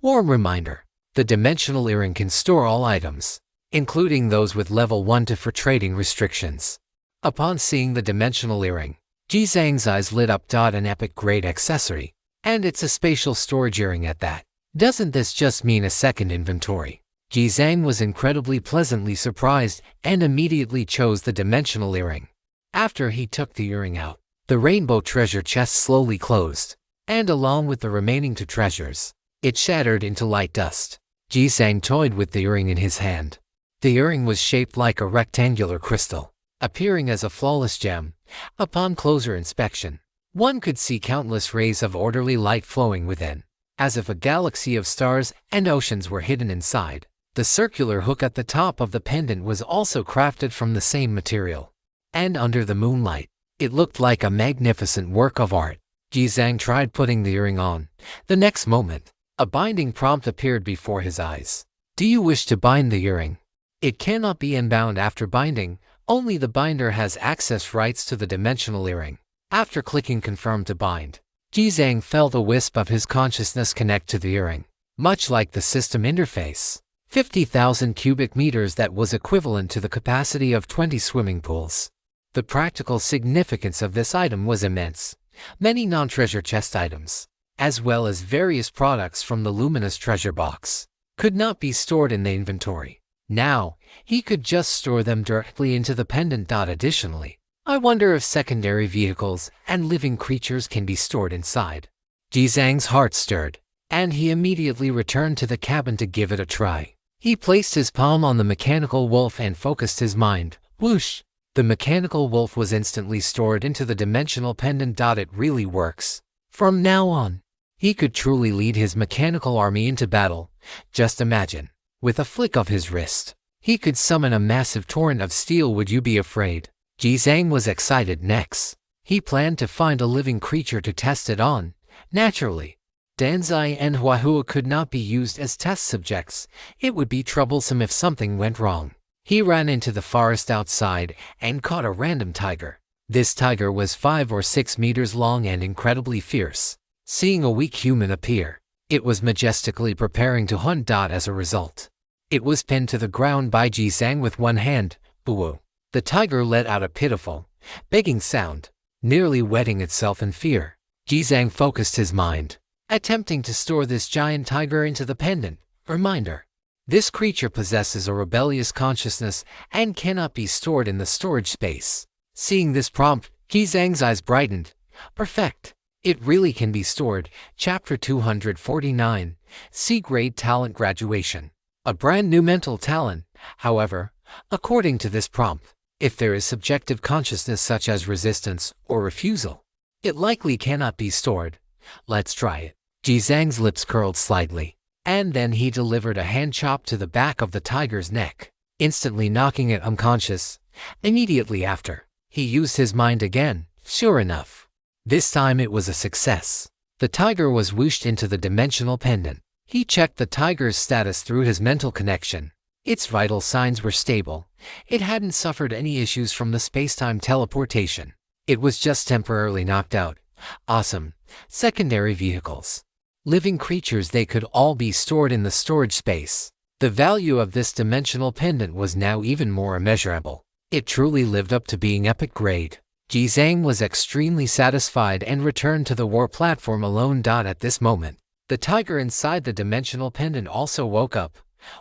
Warm reminder: the Dimensional Earring can store all items, including those with level 1 to for trading restrictions. Upon seeing the Dimensional Earring, Jizang's eyes lit up. An epic grade accessory, and it's a spatial storage earring at that. Doesn't this just mean a second inventory? Jizang was incredibly pleasantly surprised and immediately chose the Dimensional Earring. After he took the earring out, the rainbow treasure chest slowly closed, and along with the remaining 2 treasures, it shattered into light dust. Jizang toyed with the earring in his hand. The earring was shaped like a rectangular crystal, appearing as a flawless gem. Upon closer inspection, one could see countless rays of orderly light flowing within, as if a galaxy of stars and oceans were hidden inside. The circular hook at the top of the pendant was also crafted from the same material, and under the moonlight, it looked like a magnificent work of art. Jizang tried putting the earring on. The next moment, a binding prompt appeared before his eyes. Do you wish to bind the earring? It cannot be unbound after binding. Only the binder has access rights to the Dimensional Earring. After clicking confirm to bind, Jizang felt a wisp of his consciousness connect to the earring. Much like the system interface, 50,000 cubic meters, that was equivalent to the capacity of 20 swimming pools. The practical significance of this item was immense. Many non-treasure chest items, as well as various products from the luminous treasure box, could not be stored in the inventory. Now, he could just store them directly into the pendant. Additionally, I wonder if secondary vehicles and living creatures can be stored inside. Jizang's heart stirred, and he immediately returned to the cabin to give it a try. He placed his palm on the mechanical wolf and focused his mind. Whoosh! The mechanical wolf was instantly stored into the dimensional pendant. It really works. From now on, he could truly lead his mechanical army into battle. Just imagine, with a flick of his wrist, he could summon a massive torrent of steel. Would you be afraid? Jizang was excited. Next, he planned to find a living creature to test it on. Naturally, Danzai and Huahua could not be used as test subjects. It would be troublesome if something went wrong. He ran into the forest outside and caught a random tiger. This tiger was 5 or 6 meters long and incredibly fierce. Seeing a weak human appear, it was majestically preparing to hunt. As a result, it was pinned to the ground by Jizang with one hand. Boo! The tiger let out a pitiful, begging sound, nearly wetting itself in fear. Jizang focused his mind. attempting to store this giant tiger into the pendant. Reminder: this creature possesses a rebellious consciousness and cannot be stored in the storage space. Seeing this prompt, Jizang's eyes brightened. Perfect. It really can be stored. Chapter 249, C-Grade Talent Graduation. A brand new mental talent, however, according to this prompt, if there is subjective consciousness such as resistance or refusal, it likely cannot be stored. Let's try it. Jizang's lips curled slightly, and then he delivered a hand chop to the back of the tiger's neck, instantly knocking it unconscious. Immediately after, he used his mind again. Sure enough, this time it was a success. The tiger was whooshed into the dimensional pendant. He checked the tiger's status through his mental connection. Its vital signs were stable. It hadn't suffered any issues from the space-time teleportation. It was just temporarily knocked out. Awesome. Secondary vehicles. Living creatures, they could all be stored in the storage space. The value of this dimensional pendant was now even more immeasurable. It truly lived up to being epic grade. Jizang was extremely satisfied and returned to the war platform alone. At this moment, the tiger inside the dimensional pendant also woke up.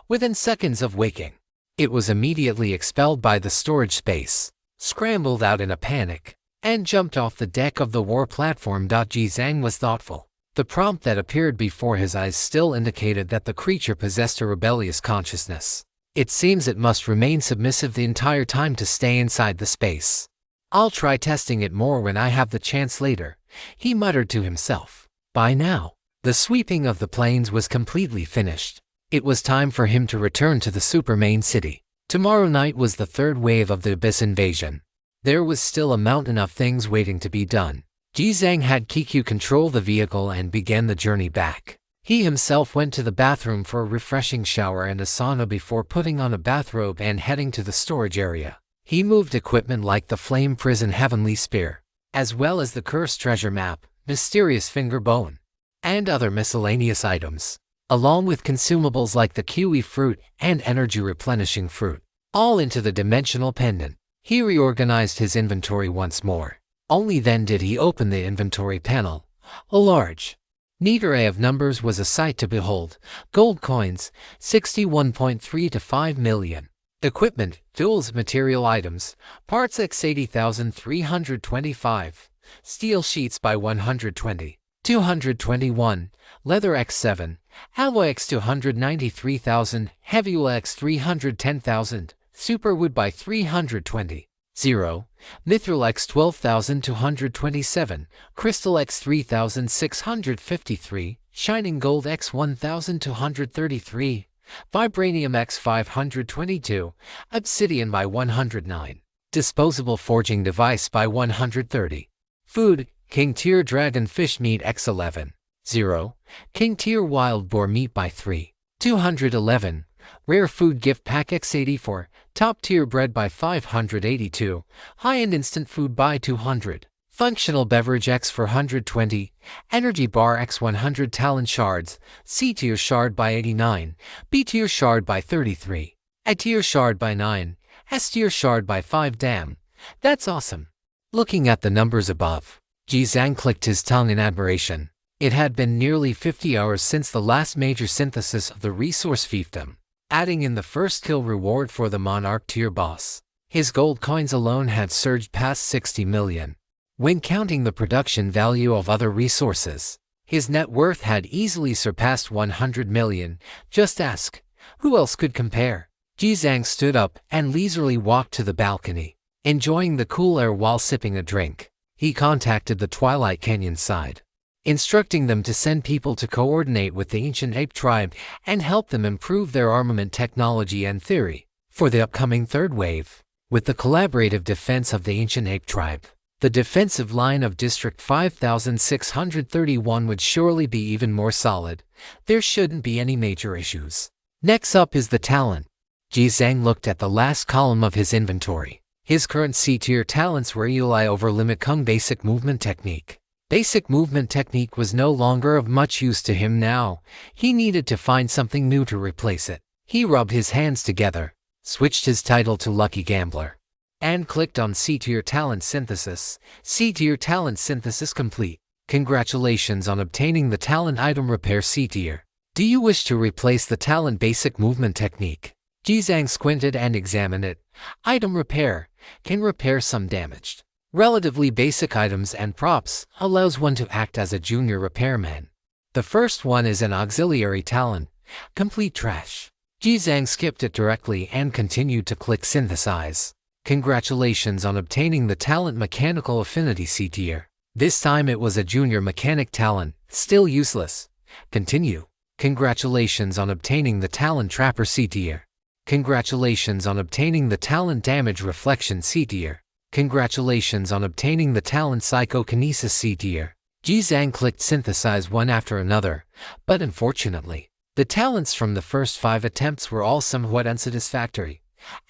Within seconds of waking, it was immediately expelled by the storage space, scrambled out in a panic, and jumped off the deck of the war platform. Jizang was thoughtful. The prompt that appeared before his eyes still indicated that the creature possessed a rebellious consciousness. It seems it must remain submissive the entire time to stay inside the space. I'll try testing it more when I have the chance later, he muttered to himself. By now, the sweeping of the plains was completely finished. It was time for him to return to the super main city. Tomorrow night was the third wave of the Abyss invasion. There was still a mountain of things waiting to be done. Jizang had Kiku control the vehicle and began the journey back. He himself went to the bathroom for a refreshing shower and a sauna before putting on a bathrobe and heading to the storage area. He moved equipment like the Flame Prison Heavenly Spear, as well as the Cursed Treasure Map, Mysterious Finger Bone, and other miscellaneous items, along with consumables like the kiwi fruit and energy replenishing fruit, all into the dimensional pendant. He reorganized his inventory once more. Only then did he open the inventory panel. A large, neat array of numbers was a sight to behold. Gold coins, 61.3 to 5 million. Equipment, tools, material items, parts X 80,325. Steel sheets by 120. 221. Leather X 7. Alloy X 293,000. Heavy wool X 310,000. Superwood by 320. 0. Mithril X 12,227. Crystal X 3,653. Shining Gold X 1,233. Vibranium X 522, Obsidian by 109, Disposable Forging Device by 130. Food, King Tier Dragon Fish Meat X 11, 0. King Tier Wild Boar Meat by 3, 211. Rare Food Gift Pack X 84, Top Tier Bread by 582, High-End Instant Food by 200. Functional Beverage X 420, Energy Bar X 100. Talent Shards, C Tier Shard by 89, B Tier Shard by 33, A Tier Shard by 9, S Tier Shard by 5. Damn, that's awesome. Looking at the numbers above, Jizang clicked his tongue in admiration. It had been nearly 50 hours since the last major synthesis of the resource fiefdom, adding in the first kill reward for the Monarch tier boss. His gold coins alone had surged past 60 million. When counting the production value of other resources, his net worth had easily surpassed 100 million. Just ask, who else could compare? Jizang stood up and leisurely walked to the balcony, enjoying the cool air while sipping a drink. He contacted the Twilight Canyon side, instructing them to send people to coordinate with the ancient ape tribe and help them improve their armament technology and theory for the upcoming third wave. With the collaborative defense of the ancient ape tribe, the defensive line of District 5631 would surely be even more solid. There shouldn't be any major issues. Next up is the talent. Jizang looked at the last column of his inventory. His current C-tier talents were Eli over Limit Kung Basic Movement Technique. Basic Movement Technique was no longer of much use to him now. He needed to find something new to replace it. He rubbed his hands together, switched his title to Lucky Gambler, and clicked on C-Tier Talent Synthesis. C-Tier Talent Synthesis complete. Congratulations on obtaining the talent Item Repair C tier. Do you wish to replace the talent Basic Movement Technique? Jizang squinted and examined it. Item Repair can repair some damaged, relatively basic items and props, allows one to act as a junior repairman. The first one is an auxiliary talent, Complete Trash. Jizang skipped it directly and continued to click Synthesize. Congratulations on obtaining the talent Mechanical Affinity C tier. This time it was a junior mechanic talent, still useless. Continue. Congratulations on obtaining the talent Trapper C tier. Congratulations on obtaining the talent Damage Reflection C tier. Congratulations on obtaining the talent Psychokinesis C tier. Jizang clicked Synthesize one after another, but unfortunately, the talents from the first 5 attempts were all somewhat unsatisfactory.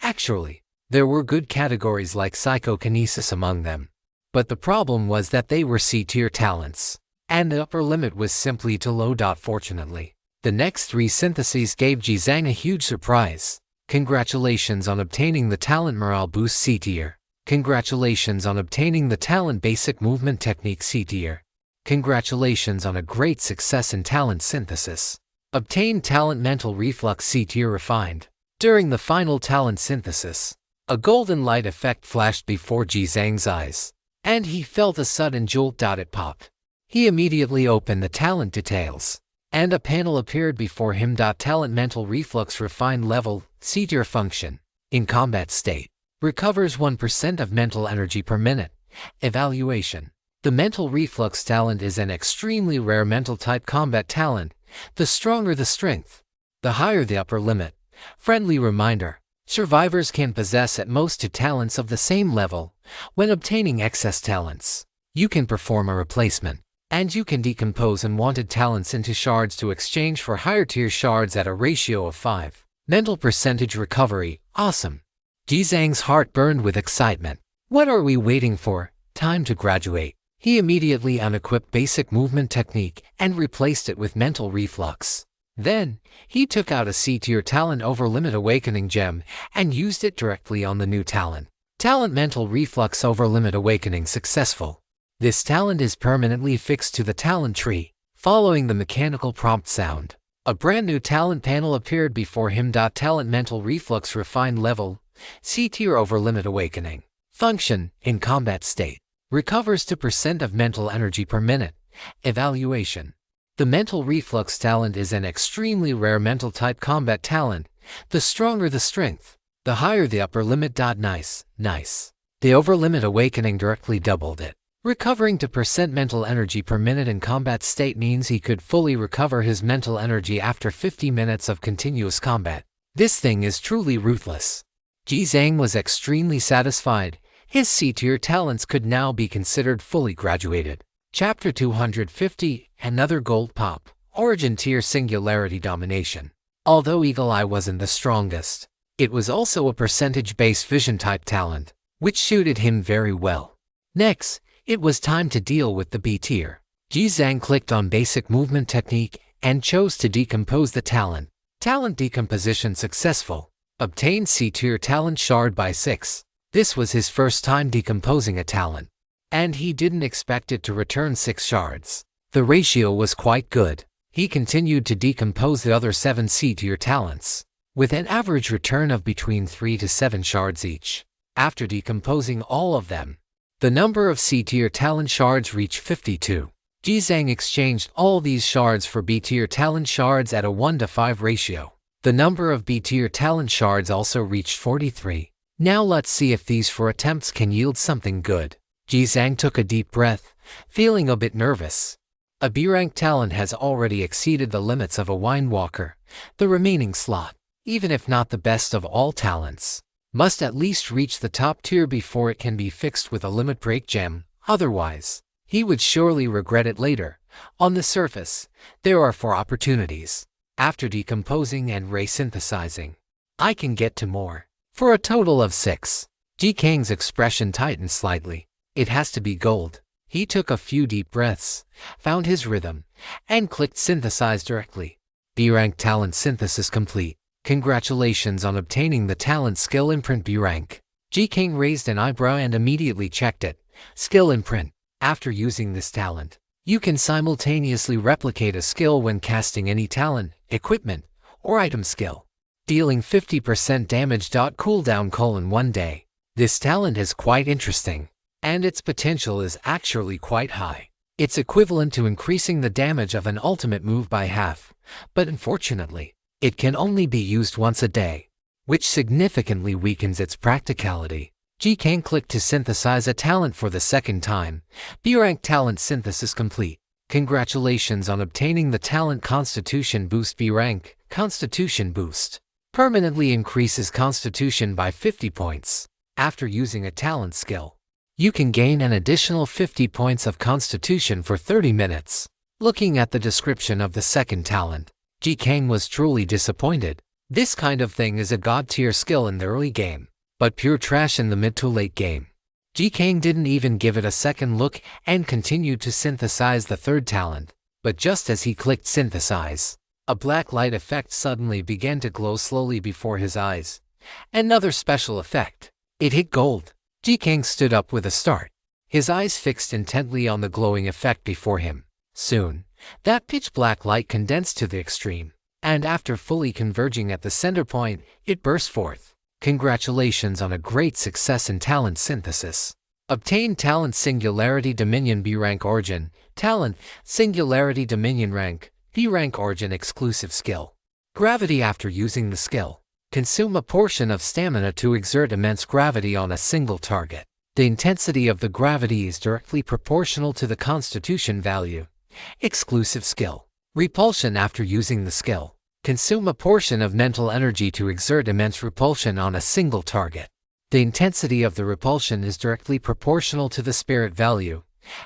Actually, there were good categories like Psychokinesis among them. But the problem was that they were C-tier talents, and the upper limit was simply too low. Fortunately, the next 3 syntheses gave Jizang a huge surprise. Congratulations on obtaining the talent Morale Boost C tier. Congratulations on obtaining the talent Basic Movement Technique C tier. Congratulations on a great success in talent synthesis. Obtain talent Mental Reflux C tier Refined. During the final talent synthesis, a golden light effect flashed before Jizang's eyes, and he felt a sudden jolt. It popped. He immediately opened the talent details, and a panel appeared before him. Talent Mental Reflux Refined Level C tier Function. In combat state, recovers 1% of mental energy per minute. Evaluation. The Mental Reflux talent is an extremely rare mental type combat talent. The stronger the strength, the higher the upper limit. Friendly reminder. Survivors can possess at most 2 talents of the same level. When obtaining excess talents, you can perform a replacement, and you can decompose unwanted talents into shards to exchange for higher tier shards at a ratio of 5. Mental percentage recovery. Awesome. Jizang's heart burned with excitement. What are we waiting for? Time to graduate. He immediately unequipped Basic Movement Technique and replaced it with Mental Reflux. Then, he took out a C-tier talent Overlimit Awakening gem and used it directly on the new talent. Talent Mental Reflux Overlimit Awakening successful. This talent is permanently fixed to the talent tree. Following the mechanical prompt sound, a brand new talent panel appeared before him. Talent Mental Reflux Refined Level C-tier Overlimit Awakening. Function. In combat state, recovers 2% of mental energy per minute. Evaluation. The Mental Reflux talent is an extremely rare mental type combat talent. The stronger the strength, the higher the upper limit. Nice. The Overlimit Awakening directly doubled it. Recovering 2% mental energy per minute in combat state means he could fully recover his mental energy after 50 minutes of continuous combat. This thing is truly ruthless. Jizang was extremely satisfied. His C-tier talents could now be considered fully graduated. Chapter 250, Another Gold Pop. Origin Tier Singularity Domination. Although Eagle Eye wasn't the strongest, it was also a percentage-based vision type talent, which suited him very well. Next, it was time to deal with the B tier. Jizang clicked on Basic Movement Technique and chose to decompose the talent. Talent decomposition successful. Obtained C-tier talent shard by 6. This was his first time decomposing a talent, and he didn't expect it to return 6 shards. The ratio was quite good. He continued to decompose the other 7 C-tier talents, with an average return of between 3 to 7 shards each. After decomposing all of them, the number of C-tier talent shards reached 52. Jizang exchanged all these shards for B-tier talent shards at a 1:5 ratio. The number of B-tier talent shards also reached 43. Now let's see if these 4 attempts can yield something good. Jizang took a deep breath, feeling a bit nervous. A B-rank talent has already exceeded the limits of a Windwalker. The remaining slot, even if not the best of all talents, must at least reach the top tier before it can be fixed with a limit break gem. Otherwise, he would surely regret it later. On the surface, there are 4 opportunities. After decomposing and resynthesizing, I can get to more. For a total of 6. Jizang's expression tightened slightly. It has to be gold. He took a few deep breaths, found his rhythm, and clicked Synthesize directly. B-rank talent synthesis complete. Congratulations on obtaining the talent Skill Imprint B-rank. Jizang raised an eyebrow and immediately checked it. Skill Imprint. After using this talent, You can simultaneously replicate a skill when casting any talent, equipment, or item skill, dealing 50% damage. Cooldown: 1 day. This talent is quite interesting, and its potential is actually quite high. It's equivalent to increasing the damage of an ultimate move by half, but unfortunately, it can only be used once a day, which significantly weakens its practicality. G-Kang clicked to synthesize a talent for the second time. B-rank talent synthesis complete. Congratulations on obtaining the talent Constitution Boost. B-rank, Constitution Boost. Permanently increases Constitution by 50 points. After using a talent skill, you can gain an additional 50 points of Constitution for 30 minutes. Looking at the description of the second talent, G-Kang was truly disappointed. This kind of thing is a god-tier skill in the early game, but pure trash in the mid to late game. G-Kang didn't even give it a second look and continued to synthesize the third talent. But just as he clicked synthesize, a black light effect suddenly began to glow slowly before his eyes. Another special effect. It hit gold. G-Kang stood up with a start, his eyes fixed intently on the glowing effect before him. Soon, that pitch black light condensed to the extreme, and after fully converging at the center point, it burst forth. Congratulations on a great success in talent synthesis. Obtain talent Singularity Dominion. B-rank origin. Talent Singularity Dominion rank. B-rank origin exclusive skill. Gravity. After using the skill, consume a portion of stamina to exert immense gravity on a single target. The intensity of the gravity is directly proportional to the Constitution value. Exclusive skill. Repulsion. After using the skill, consume a portion of mental energy to exert immense repulsion on a single target. The intensity of the repulsion is directly proportional to the spirit value.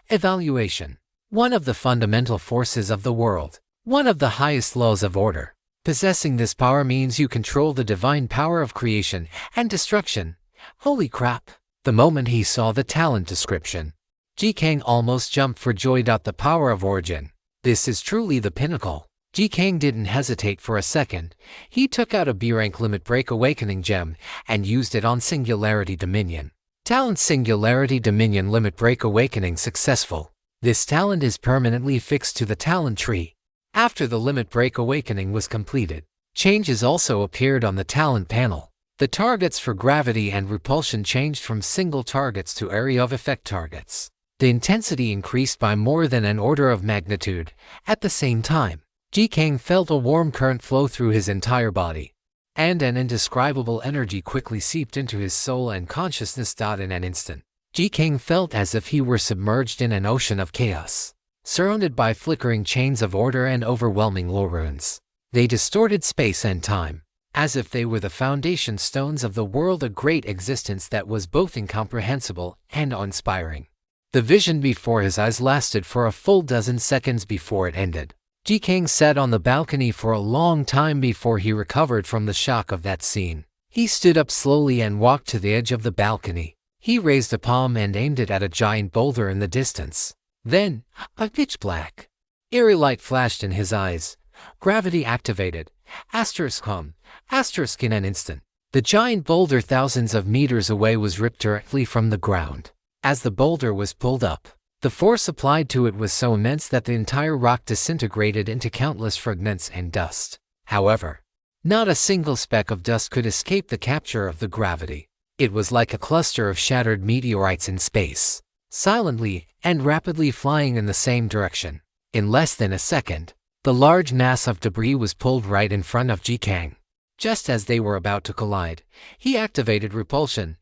Evaluation. One of the fundamental forces of the world. One of the highest laws of order. Possessing this power means you control the divine power of creation and destruction. Holy crap! The moment he saw the talent description, G-Kang almost jumped for joy. The power of origin. This is truly the pinnacle. G-Kang didn't hesitate for a second. He took out a B-rank Limit Break Awakening gem and used it on Singularity Dominion. Talent Singularity Dominion Limit Break Awakening successful. This talent is permanently fixed to the talent tree. After the Limit Break Awakening was completed, changes also appeared on the talent panel. The targets for gravity and repulsion changed from single targets to area of effect targets. The intensity increased by more than an order of magnitude. At the same time, G-Kang felt a warm current flow through his entire body, and an indescribable energy quickly seeped into his soul and consciousness. In an instant, G-Kang felt as if he were submerged in an ocean of chaos, surrounded by flickering chains of order and overwhelming law runes. They distorted space and time, as if they were the foundation stones of the world, a great existence that was both incomprehensible and awe-inspiring. The vision before his eyes lasted for a full dozen seconds before it ended. G-Kang sat on the balcony for a long time before he recovered from the shock of that scene. He stood up slowly and walked to the edge of the balcony. He raised a palm and aimed it at a giant boulder in the distance. Then, a pitch black, eerie light flashed in his eyes. Gravity activated. In an instant, the giant boulder thousands of meters away was ripped directly from the ground. As the boulder was pulled up, the force applied to it was so immense that the entire rock disintegrated into countless fragments and dust. However, not a single speck of dust could escape the capture of the gravity. It was like a cluster of shattered meteorites in space, silently and rapidly flying in the same direction. In less than a second, the large mass of debris was pulled right in front of G-Kang. Just as they were about to collide, he activated repulsion.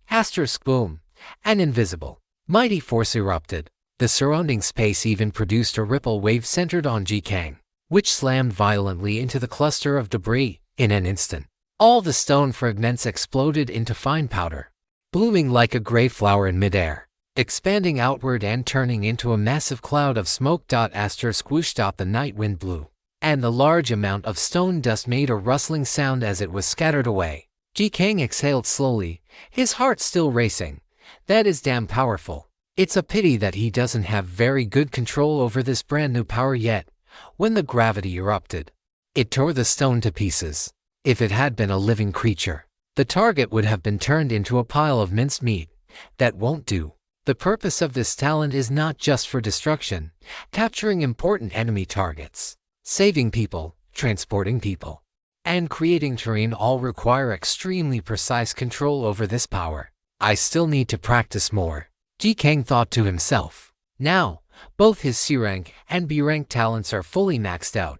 Boom! An invisible, mighty force erupted. The surrounding space even produced a ripple wave centered on G-Kang, which slammed violently into the cluster of debris. In an instant, all the stone fragments exploded into fine powder, blooming like a gray flower in midair, expanding outward and turning into a massive cloud of smoke. Squish. The night wind blew, and the large amount of stone dust made a rustling sound as it was scattered away. G-Kang exhaled slowly, his heart still racing. That is damn powerful. It's a pity that he doesn't have very good control over this brand new power yet. When the gravity erupted, it tore the stone to pieces. If it had been a living creature, the target would have been turned into a pile of minced meat. That won't do. The purpose of this talent is not just for destruction, capturing important enemy targets, saving people, transporting people, and creating terrain all require extremely precise control over this power. I still need to practice more, Ji Kang thought to himself. Now, both his C rank and B rank talents are fully maxed out.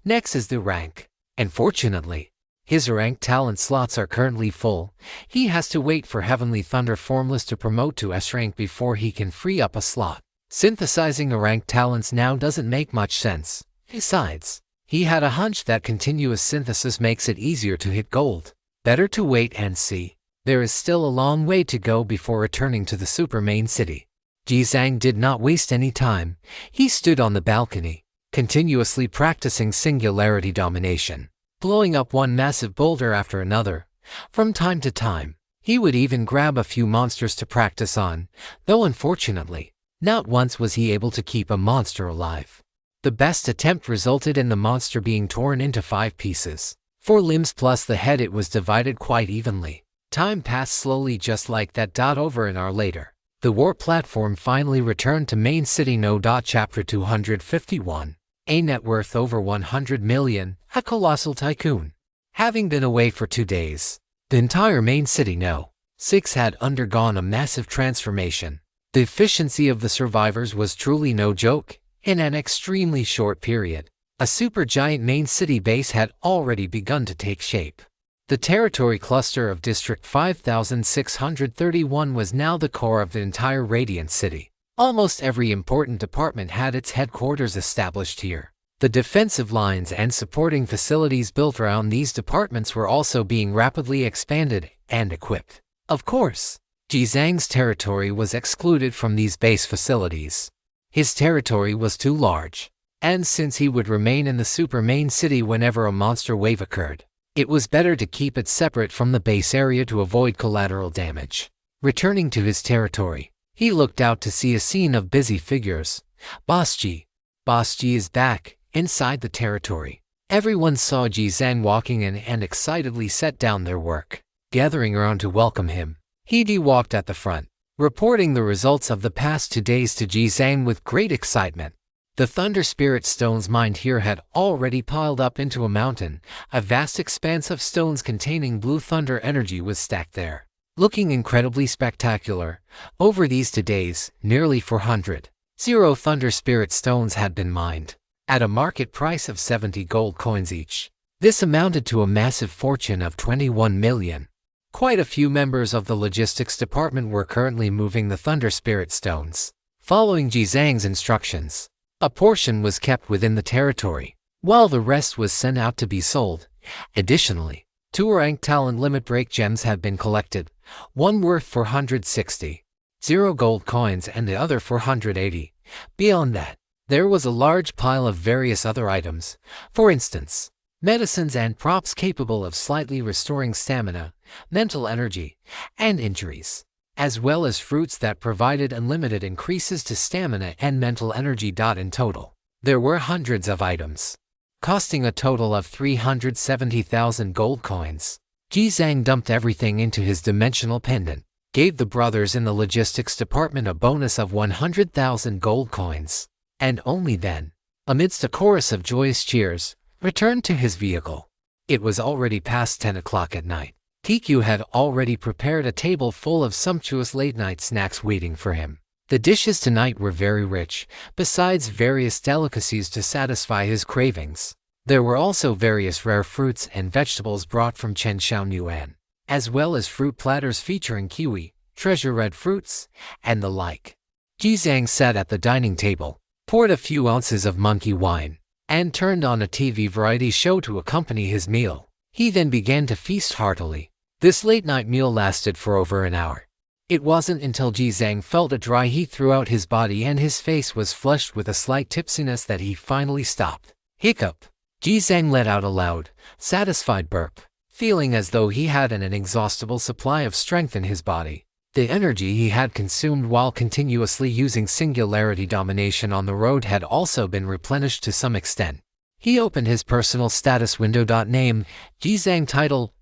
Next is the rank. Unfortunately, his rank talent slots are currently full. He has to wait for Heavenly Thunder Formless to promote to S rank before he can free up a slot. Synthesizing a rank talents now doesn't make much sense. Besides, he had a hunch that continuous synthesis makes it easier to hit gold. Better to wait and see. There is still a long way to go before returning to the super main city. Ji Zhang did not waste any time. He stood on the balcony, continuously practicing singularity domination, blowing up one massive boulder after another. From time to time, he would even grab a few monsters to practice on, though unfortunately, not once was he able to keep a monster alive. The best attempt resulted in the monster being torn into 5 pieces. 4 limbs plus the head. It was divided quite evenly. Time passed slowly just like that. Over an hour later, the war platform finally returned to main city. No. Chapter 251. A net worth over 100 million, a colossal tycoon. Having been away for 2 days, the entire main city No. 6 had undergone a massive transformation. The efficiency of the survivors was truly no joke. In an extremely short period, a supergiant main city base had already begun to take shape. The territory cluster of District 5631 was now the core of the entire Radiant City. Almost every important department had its headquarters established here. The defensive lines and supporting facilities built around these departments were also being rapidly expanded and equipped. Of course, Ji Zhang's territory was excluded from these base facilities. His territory was too large, and since he would remain in the super main city whenever a monster wave occurred, it was better to keep it separate from the base area to avoid collateral damage. Returning to his territory, he looked out to see a scene of busy figures. Boss Ji is back, inside the territory. Everyone saw Ji Zhang walking in and excitedly set down their work, gathering around to welcome him. Ji walked at the front, reporting the results of the past 2 days to Ji Zhang with great excitement. The Thunder Spirit stones mined here had already piled up into a mountain. A vast expanse of stones containing blue thunder energy was stacked there, looking incredibly spectacular. Over these 2 days, nearly 400 Thunder Spirit stones had been mined, at a market price of 70 gold coins each. This amounted to a massive fortune of 21 million. Quite a few members of the logistics department were currently moving the Thunder Spirit stones. Following Ji Zhang's instructions, a portion was kept within the territory, while the rest was sent out to be sold. Additionally, 2 rank talent limit break gems had been collected, one worth 460 gold coins and the other 480. Beyond that, there was a large pile of various other items, for instance, medicines and props capable of slightly restoring stamina, mental energy, and injuries, as well as fruits that provided unlimited increases to stamina and mental energy. In total, there were hundreds of items, costing a total of 370,000 gold coins. Ji Zhang dumped everything into his dimensional pendant, gave the brothers in the logistics department a bonus of 100,000 gold coins, and only then, amidst a chorus of joyous cheers, returned to his vehicle. It was already past 10 o'clock at night. TQ had already prepared a table full of sumptuous late-night snacks waiting for him. The dishes tonight were very rich, besides various delicacies to satisfy his cravings. There were also various rare fruits and vegetables brought from Chenshaon Yuan, as well as fruit platters featuring kiwi, treasure red fruits, and the like. Ji Zhang sat at the dining table, poured a few ounces of monkey wine, and turned on a TV variety show to accompany his meal. He then began to feast heartily. This late-night meal lasted for over an hour. It wasn't until Ji Zhang felt a dry heat throughout his body and his face was flushed with a slight tipsiness that he finally stopped. Hiccup. Ji Zhang let out a loud, satisfied burp, feeling as though he had an inexhaustible supply of strength in his body. The energy he had consumed while continuously using singularity domination on the road had also been replenished to some extent. He opened his personal status window. Name, Ji Zhang. Title,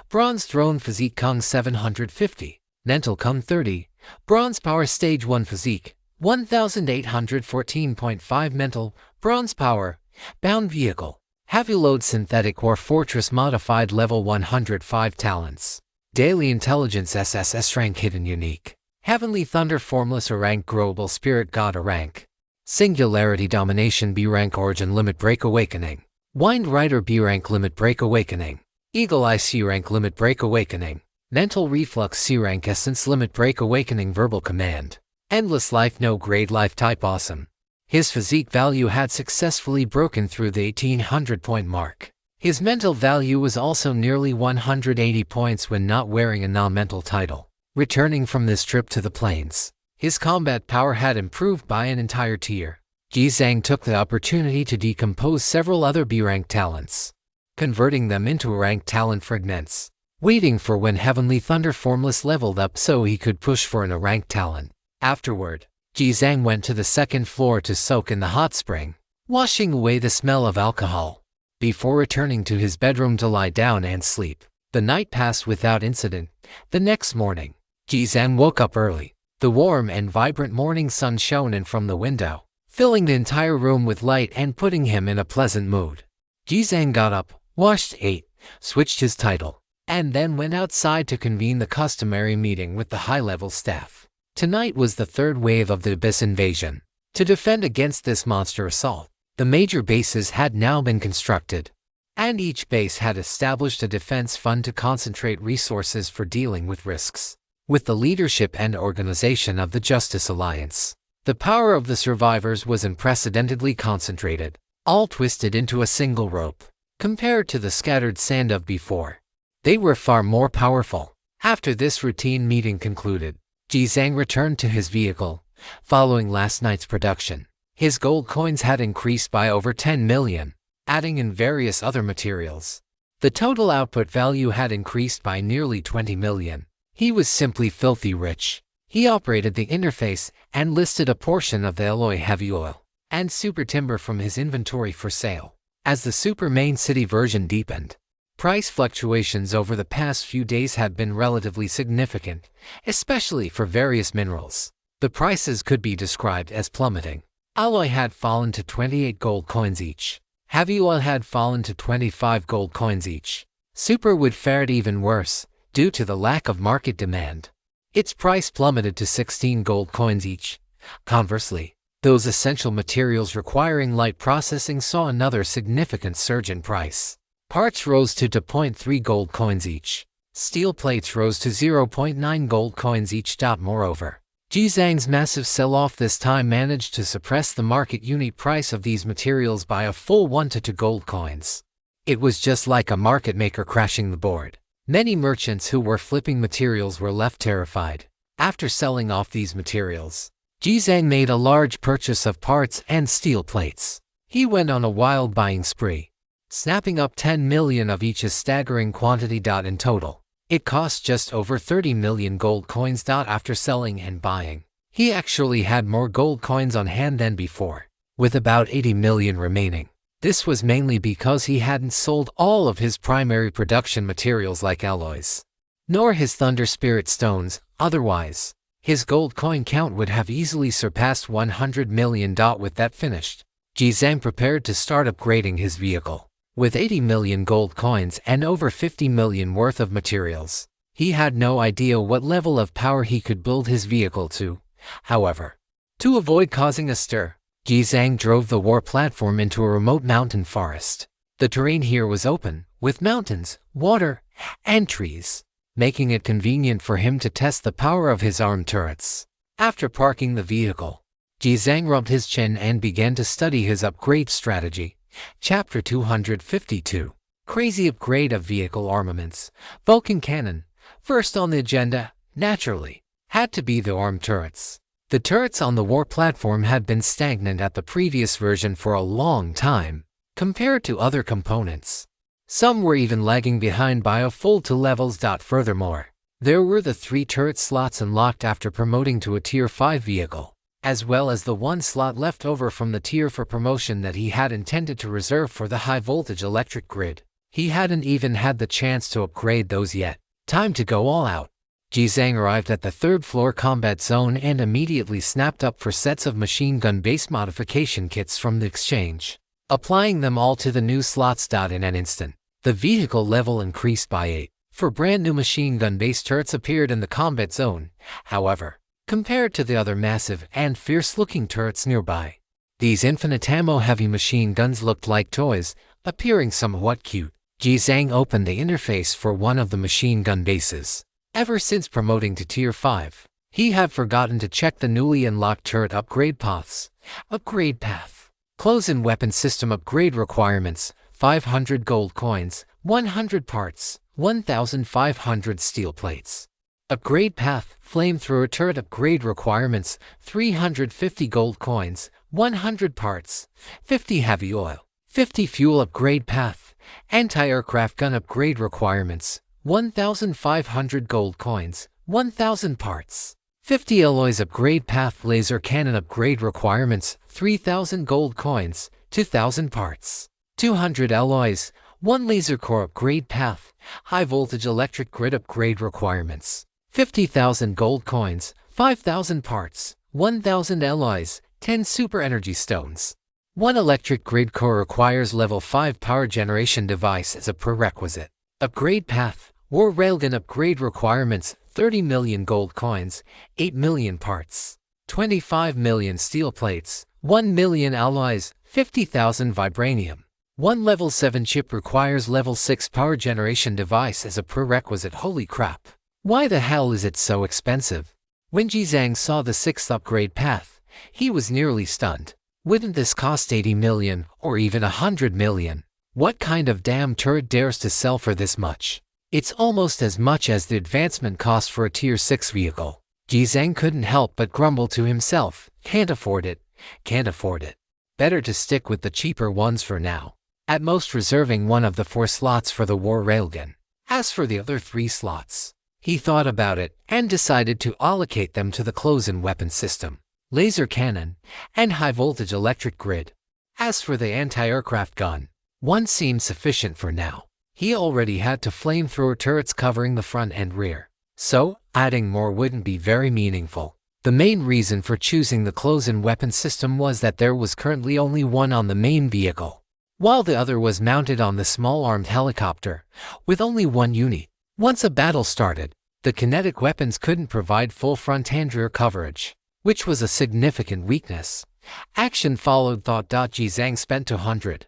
Bronze Throne. Physique Kung 750, Mental Kung 30, Bronze Power Stage 1 Physique, 1814.5 Mental, Bronze Power, Bound Vehicle, Heavy Load Synthetic or Fortress Modified Level 105 Talents, Daily Intelligence SSS Rank Hidden Unique, Heavenly Thunder Formless A Rank Global Spirit God A Rank, Singularity Domination B Rank Origin Limit Break Awakening, Wind Rider B Rank Limit Break Awakening, Eagle Eye C Rank Limit Break Awakening, Mental Reflux C Rank Essence Limit Break Awakening Verbal Command, Endless Life No Grade Life Type Awesome. His physique value had successfully broken through the 1800-point mark. His mental value was also nearly 180 points when not wearing a non-mental title. Returning from this trip to the plains, his combat power had improved by an entire tier. Jizang took the opportunity to decompose several other B-rank talents, converting them into rank talent fragments, waiting for when Heavenly Thunder Formless leveled up so he could push for an A-rank talent. Afterward, Jizang went to the second floor to soak in the hot spring, washing away the smell of alcohol. Before returning to his bedroom to lie down and sleep, the night passed without incident. The next morning, Jizang woke up early. The warm and vibrant morning sun shone in from the window, filling the entire room with light and putting him in a pleasant mood. Jizang got up, washed, ate, switched his title, and then went outside to convene the customary meeting with the high-level staff. Tonight was the third wave of the Abyss invasion. To defend against this monster assault, the major bases had now been constructed, and each base had established a defense fund to concentrate resources for dealing with risks. With the leadership and organization of the Justice Alliance, the power of the survivors was unprecedentedly concentrated, all twisted into a single rope. Compared to the scattered sand of before, they were far more powerful. After this routine meeting concluded, Jizang returned to his vehicle. Following last night's production, his gold coins had increased by over 10 million, adding in various other materials. The total output value had increased by nearly 20 million. He was simply filthy rich. He operated the interface and listed a portion of the alloy heavy oil and super timber from his inventory for sale. As the super main city version deepened, price fluctuations over the past few days had been relatively significant, especially for various minerals. The prices could be described as plummeting. Alloy had fallen to 28 gold coins each. Heavy oil had fallen to 25 gold coins each. Super would fared even worse, due to the lack of market demand. Its price plummeted to 16 gold coins each. Conversely, those essential materials requiring light processing saw another significant surge in price. Parts rose to 2.3 gold coins each. Steel plates rose to 0.9 gold coins each. Moreover, Jizang's massive sell-off this time managed to suppress the market unit price of these materials by a full 1 to 2 gold coins. It was just like a market maker crashing the board. Many merchants who were flipping materials were left terrified. After selling off these materials, Jizang made a large purchase of parts and steel plates. He went on a wild buying spree, snapping up 10 million of each, a staggering quantity. In total, it cost just over 30 million gold coins. After selling and buying, he actually had more gold coins on hand than before, with about 80 million remaining. This was mainly because he hadn't sold all of his primary production materials like alloys, nor his Thunder Spirit stones. Otherwise, his gold coin count would have easily surpassed 100 million. With that finished, Jizang prepared to start upgrading his vehicle. With 80 million gold coins and over 50 million worth of materials, he had no idea what level of power he could build his vehicle to. However, to avoid causing a stir, Jizang drove the war platform into a remote mountain forest. The terrain here was open, with mountains, water, and trees, making it convenient for him to test the power of his armed turrets. After parking the vehicle, Jizang rubbed his chin and began to study his upgrade strategy. Chapter 252. Crazy Upgrade of Vehicle Armaments. Vulcan Cannon. First on the agenda, naturally, had to be the armed turrets. The turrets on the war platform had been stagnant at the previous version for a long time, compared to other components. Some were even lagging behind by a full 2 levels. Furthermore, there were the 3 turret slots unlocked after promoting to a Tier 5 vehicle, as well as the 1 slot left over from the tier for promotion that he had intended to reserve for the high-voltage electric grid. He hadn't even had the chance to upgrade those yet. Time to go all out. Ji Zhang arrived at the third-floor combat zone and immediately snapped up for sets of machine gun-based modification kits from the exchange, applying them all to the new slots. In an instant, the vehicle level increased by 8. For brand new machine gun-based turrets appeared in the combat zone, however, compared to the other massive and fierce-looking turrets nearby. These infinite ammo-heavy machine guns looked like toys, appearing somewhat cute. Ji Zhang opened the interface for one of the machine gun bases. Ever since promoting to Tier 5, he had forgotten to check the newly unlocked turret upgrade paths. Upgrade path. Close-in weapon system upgrade requirements: 500 gold coins, 100 parts, 1,500 steel plates. Upgrade path. Flamethrower turret upgrade requirements: 350 gold coins, 100 parts, 50 heavy oil, 50 fuel. Upgrade path. Anti-aircraft gun upgrade requirements: 1,500 gold coins, 1,000 parts, 50 alloys. Upgrade path. Laser cannon upgrade requirements: 3,000 gold coins, 2,000 parts, 200 alloys, 1 laser core. Upgrade path. High voltage electric grid upgrade requirements: 50,000 gold coins, 5,000 parts, 1,000 alloys, 10 super energy stones. 1 electric grid core requires level 5 power generation device as a prerequisite. Upgrade path. War railgun upgrade requirements: 30 million gold coins, 8 million parts, 25 million steel plates, 1 million alloys, 50,000 vibranium. 1 level 7 chip requires level 6 power generation device as a prerequisite. Holy crap! Why the hell is it so expensive? When Ji Zhang saw the 6th upgrade path, he was nearly stunned. Wouldn't this cost 80 million or even 100 million? What kind of damn turret dares to sell for this much? It's almost as much as the advancement cost for a Tier 6 vehicle. Ji Zhang couldn't help but grumble to himself. Can't afford it. Can't afford it. Better to stick with the cheaper ones for now. At most reserving one of the 4 slots for the war railgun. As for the other 3 slots, he thought about it and decided to allocate them to the close-in weapon system, laser cannon, and high-voltage electric grid. As for the anti-aircraft gun, one seemed sufficient for now. He already had 2 flamethrower turrets covering the front and rear, so adding more wouldn't be very meaningful. The main reason for choosing the close-in weapon system was that there was currently only one on the main vehicle, while the other was mounted on the small armed helicopter, with only 1 unit. Once a battle started, the kinetic weapons couldn't provide full front and rear coverage, which was a significant weakness. Action followed. Ji Zhang spent 200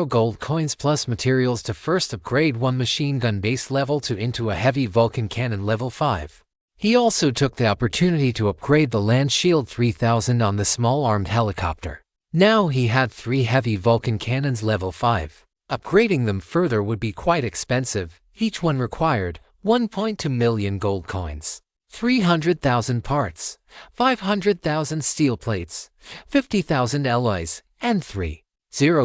gold coins plus materials to first upgrade 1 machine gun base level 2 into a heavy Vulcan cannon level 5. He also took the opportunity to upgrade the land shield 3000 on the small armed helicopter. Now he had 3 heavy Vulcan cannons level 5. Upgrading them further would be quite expensive. Each one required 1.2 million gold coins, 300,000 parts, 500,000 steel plates, 50,000 alloys, and 30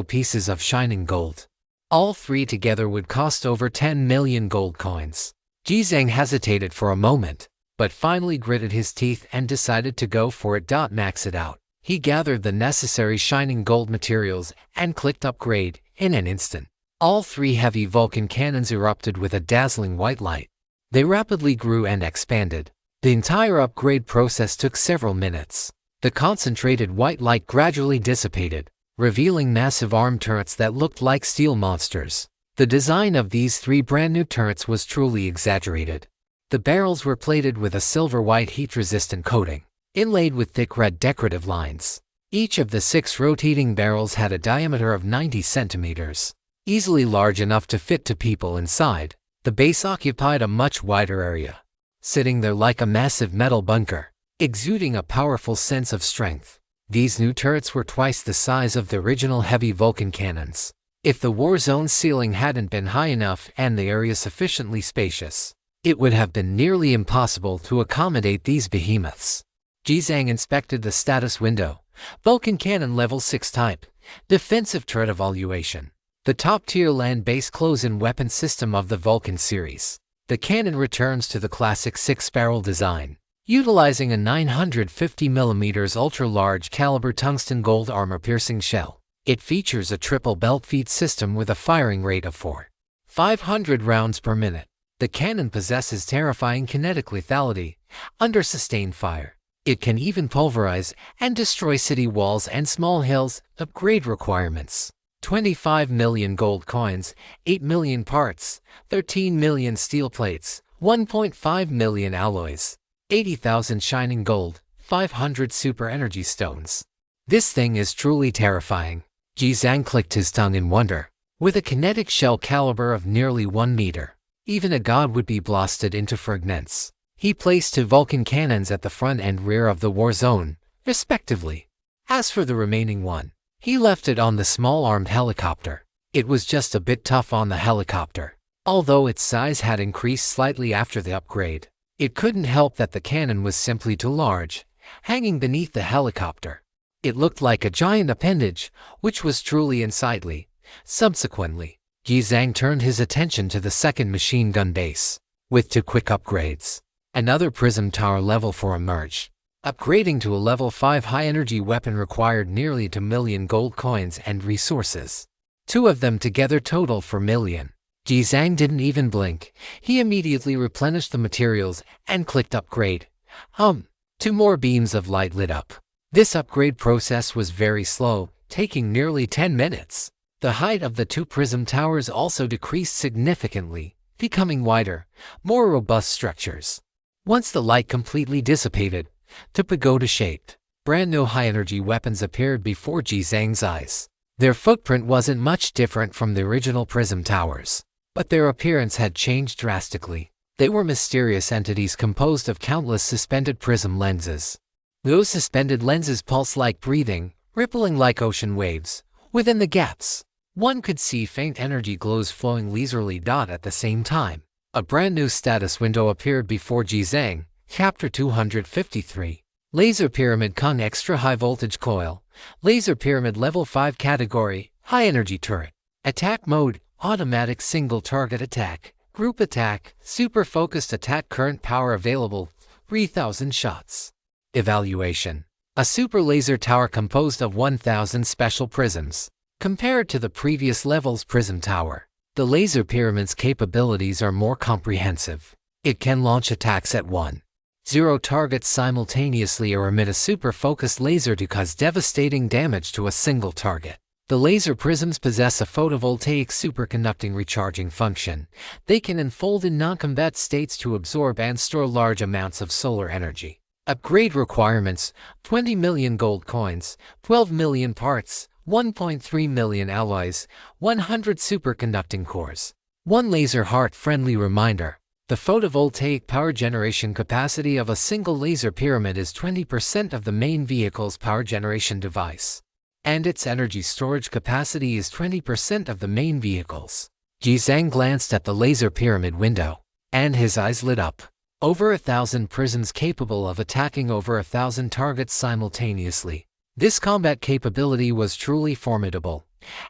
pieces of shining gold. All 3 together would cost over 10 million gold coins. Ji Zhang hesitated for a moment, but finally gritted his teeth and decided to go for it. Max it out. He gathered the necessary shining gold materials and clicked upgrade. In an instant, all 3 heavy Vulcan cannons erupted with a dazzling white light. They rapidly grew and expanded. The entire upgrade process took several minutes. The concentrated white light gradually dissipated, revealing massive armed turrets that looked like steel monsters. The design of these 3 brand new turrets was truly exaggerated. The barrels were plated with a silver-white heat-resistant coating, inlaid with thick red decorative lines. Each of the 6 rotating barrels had a diameter of 90 centimeters, easily large enough to fit 2 people inside. The base occupied a much wider area, sitting there like a massive metal bunker, exuding a powerful sense of strength. These new turrets were twice the size of the original heavy Vulcan cannons. If the war zone's ceiling hadn't been high enough and the area sufficiently spacious, it would have been nearly impossible to accommodate these behemoths. Ji Zhang inspected the status window. Vulcan cannon level 6 type, defensive turret evaluation. The top-tier land-based close-in weapon system of the Vulcan series. The cannon returns to the classic 6-barrel design, utilizing a 950mm ultra-large caliber tungsten gold armor-piercing shell. It features a triple belt feed system with a firing rate of 500 rounds per minute. The cannon possesses terrifying kinetic lethality under sustained fire. It can even pulverize and destroy city walls and small hills. Upgrade requirements: 25 million gold coins, 8 million parts, 13 million steel plates, 1.5 million alloys, 80,000 shining gold, 500 super energy stones. This thing is truly terrifying. Ji Zhang clicked his tongue in wonder. With a kinetic shell caliber of nearly 1 meter, even a god would be blasted into fragments. He placed 2 Vulcan cannons at the front and rear of the war zone, respectively. As for the remaining one, he left it on the small armed helicopter. It was just a bit tough on the helicopter. Although its size had increased slightly after the upgrade, it couldn't help that the cannon was simply too large, hanging beneath the helicopter. It looked like a giant appendage, which was truly unsightly. Subsequently, Ji Zhang turned his attention to the second machine gun base, with 2 quick upgrades. Another prism tower level 4 emerged. Upgrading to a level 5 high-energy weapon required nearly 2 million gold coins and resources. 2 of them together total 4 million. Ji Zhang didn't even blink. He immediately replenished the materials and clicked upgrade. 2 more beams of light lit up. This upgrade process was very slow, taking nearly 10 minutes. The height of the 2 prism towers also decreased significantly, becoming wider, more robust structures. Once the light completely dissipated, 2 pagoda-shaped, brand-new high-energy weapons appeared before Ji Zhang's eyes. Their footprint wasn't much different from the original prism towers, but their appearance had changed drastically. They were mysterious entities composed of countless suspended prism lenses. Those suspended lenses pulse like breathing, rippling like ocean waves. Within the gaps, one could see faint energy glows flowing leisurely. At the same time, a brand new status window appeared before Ji Zhang. Chapter 253. Laser Pyramid Kung Extra High Voltage Coil. Laser Pyramid Level 5 Category. High Energy Turret. Attack Mode: Automatic Single Target Attack. Group Attack. Super Focused Attack. Current power available: 3,000 shots. Evaluation: a super laser tower composed of 1,000 special prisms. Compared to the previous level's prism tower, the laser pyramid's capabilities are more comprehensive. It can launch attacks at 1-0 targets simultaneously or emit a super-focused laser to cause devastating damage to a single target. The laser prisms possess a photovoltaic superconducting recharging function. They can unfold in non-combat states to absorb and store large amounts of solar energy. Upgrade requirements: 20 million gold coins, 12 million parts, 1.3 million alloys, 100 superconducting cores. 1 laser heart-friendly reminder: the photovoltaic power generation capacity of a single laser pyramid is 20% of the main vehicle's power generation device, and its energy storage capacity is 20% of the main vehicle's. Ji Zhang glanced at the laser pyramid window, and his eyes lit up. Over 1,000 prisms capable of attacking over 1,000 targets simultaneously. This combat capability was truly formidable,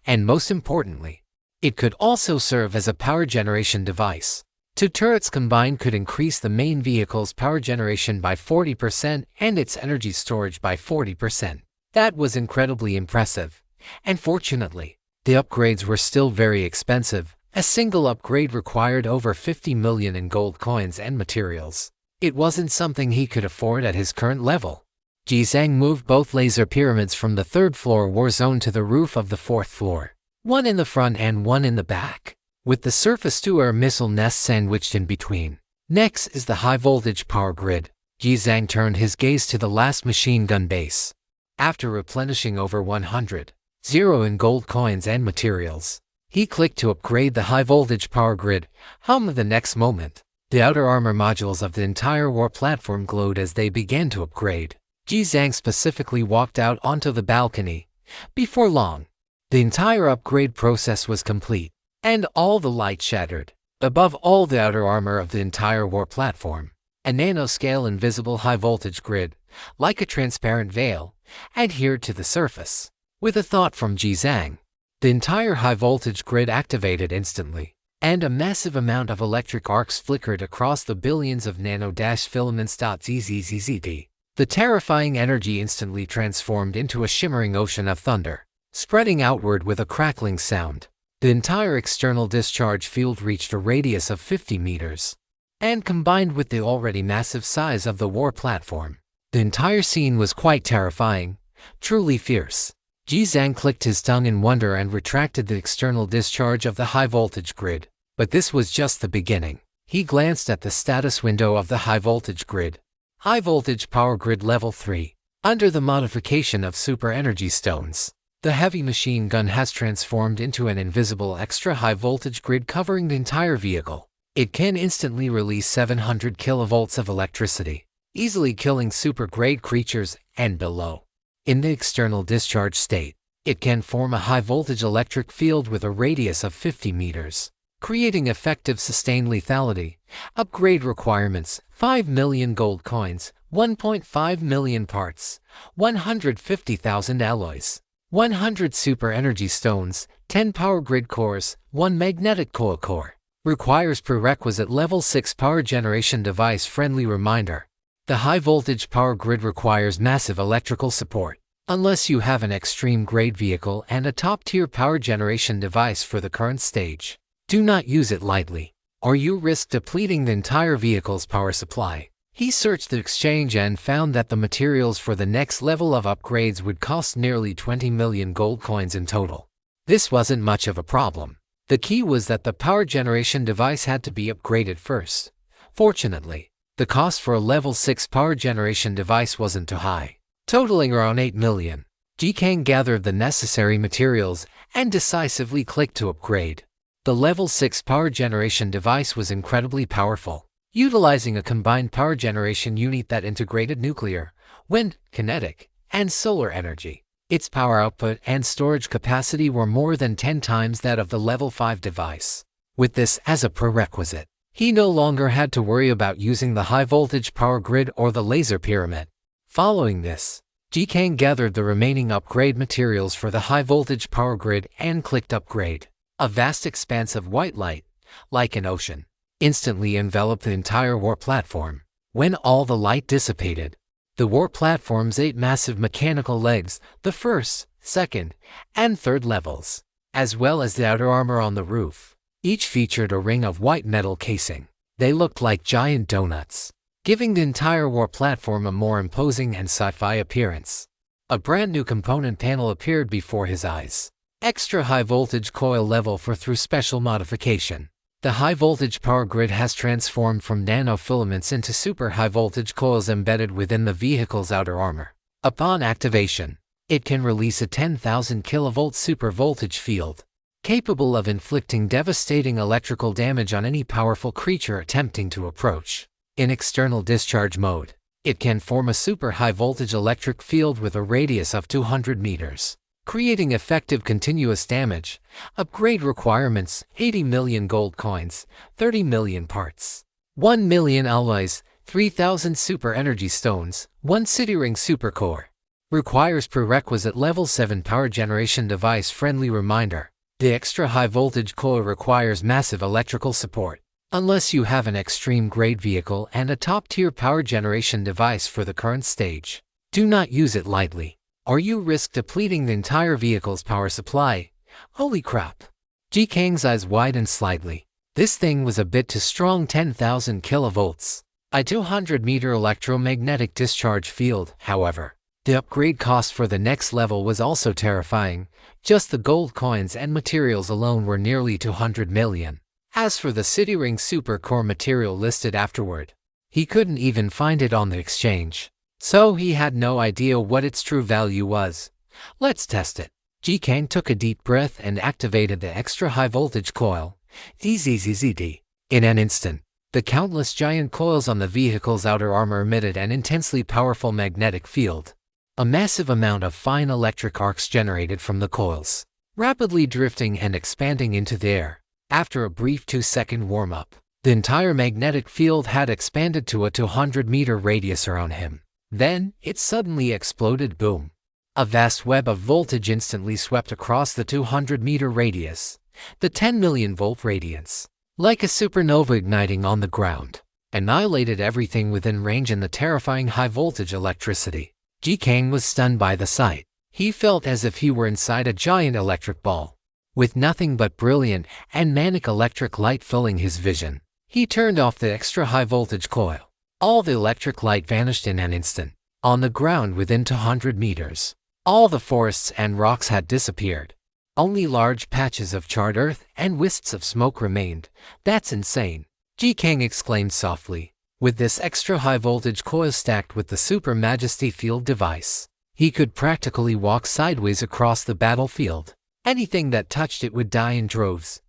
and most importantly, it could also serve as a power generation device. 2 turrets combined could increase the main vehicle's power generation by 40% and its energy storage by 40%. That was incredibly impressive, and fortunately, the upgrades were still very expensive. A single upgrade required over 50 million in gold coins and materials. It wasn't something he could afford at his current level. Ji Zhang moved both laser pyramids from the 3rd floor war zone to the roof of the 4th floor, one in the front and one in the back, with the surface-to-air missile nest sandwiched in between. Next is the high-voltage power grid. Ji Zhang turned his gaze to the last machine gun base. After replenishing over 100 in gold coins and materials, he clicked to upgrade the high-voltage power grid. The next moment, the outer armor modules of the entire war platform glowed as they began to upgrade. Ji Zhang specifically walked out onto the balcony. Before long, the entire upgrade process was complete, and all the light shattered. Above all the outer armor of the entire war platform, a nanoscale invisible high-voltage grid, like a transparent veil, adhered to the surface. With a thought from Ji Zhang, the entire high-voltage grid activated instantly, and a massive amount of electric arcs flickered across the billions of nano-filaments. Zzz. The terrifying energy instantly transformed into a shimmering ocean of thunder, spreading outward with a crackling sound. The entire external discharge field reached a radius of 50 meters. And combined with the already massive size of the war platform, the entire scene was quite terrifying, truly fierce. Ji Zhang clicked his tongue in wonder and retracted the external discharge of the high-voltage grid. But this was just the beginning. He glanced at the status window of the high-voltage grid. High-voltage power grid level 3. Under the modification of super energy stones, the heavy machine gun has transformed into an invisible extra high-voltage grid covering the entire vehicle. It can instantly release 700 kilovolts of electricity, easily killing super-grade creatures and below. In the external discharge state, it can form a high-voltage electric field with a radius of 50 meters, creating effective sustained lethality. Upgrade requirements: 5 million gold coins, 1.5 million parts, 150,000 alloys, 100 super energy stones, 10 power grid cores, 1 magnetic coil core. Requires prerequisite level 6 power generation device. Friendly reminder: the high voltage power grid requires massive electrical support. Unless you have an extreme grade vehicle and a top tier power generation device for the current stage, do not use it lightly, or you risk depleting the entire vehicle's power supply. He searched the exchange and found that the materials for the next level of upgrades would cost nearly 20 million gold coins in total. This wasn't much of a problem. The key was that the power generation device had to be upgraded first. Fortunately, the cost for a level 6 power generation device wasn't too high, totaling around 8 million. Ji Kang gathered the necessary materials and decisively clicked to upgrade. The level 6 power generation device was incredibly powerful, utilizing a combined power generation unit that integrated nuclear, wind, kinetic, and solar energy. Its power output and storage capacity were more than 10 times that of the level 5 device. With this as a prerequisite, he no longer had to worry about using the high-voltage power grid or the laser pyramid. Following this, Ji Kang gathered the remaining upgrade materials for the high-voltage power grid and clicked upgrade. A vast expanse of white light, like an ocean, instantly enveloped the entire war platform. When all the light dissipated, the war platform's 8 massive mechanical legs, the first, second, and third levels, as well as the outer armor on the roof, each featured a ring of white metal casing. They looked like giant donuts, giving the entire war platform a more imposing and sci-fi appearance. A brand new component panel appeared before his eyes. Extra high voltage coil level 4 through special modification. The high voltage power grid has transformed from nanofilaments into super high voltage coils embedded within the vehicle's outer armor. Upon activation, it can release a 10,000 kilovolt super voltage field, capable of inflicting devastating electrical damage on any powerful creature attempting to approach. In external discharge mode, it can form a super high voltage electric field with a radius of 200 meters. Creating effective continuous damage. Upgrade requirements: 80 million gold coins, 30 million parts, 1 million alloys, 3,000 super energy stones, 1 city ring super core. Requires prerequisite level 7 power generation device. Friendly reminder: the extra high voltage coil requires massive electrical support. Unless you have an extreme grade vehicle and a top tier power generation device for the current stage, do not use it lightly, or you risk depleting the entire vehicle's power supply. Holy crap! Ji Kang's eyes widened slightly. This thing was a bit too strong. 10,000 kilovolts. A 200-meter electromagnetic discharge field. However, the upgrade cost for the next level was also terrifying. Just the gold coins and materials alone were nearly 200 million. As for the city ring super core material listed afterward, he couldn't even find it on the exchange, so he had no idea what its true value was. Let's test it. Ji Kang took a deep breath and activated the extra high voltage coil. ZZZZD. In an instant, the countless giant coils on the vehicle's outer armor emitted an intensely powerful magnetic field. A massive amount of fine electric arcs generated from the coils, rapidly drifting and expanding into the air. After a brief 2-second warm-up, the entire magnetic field had expanded to a 200-meter radius around him. Then, it suddenly exploded. Boom! A vast web of voltage instantly swept across the 200-meter radius, the 10 million volt radiance, like a supernova igniting on the ground, annihilated everything within range in the terrifying high-voltage electricity. Ji Kang was stunned by the sight. He felt as if he were inside a giant electric ball. With nothing but brilliant and manic electric light filling his vision, he turned off the extra high voltage coil. All the electric light vanished in an instant. On the ground within 200 meters, all the forests and rocks had disappeared. Only large patches of charred earth and wisps of smoke remained. That's insane, Ji Kang exclaimed softly. With this extra high voltage coil stacked with the Super Majesty field device, he could practically walk sideways across the battlefield. Anything that touched it would die in droves.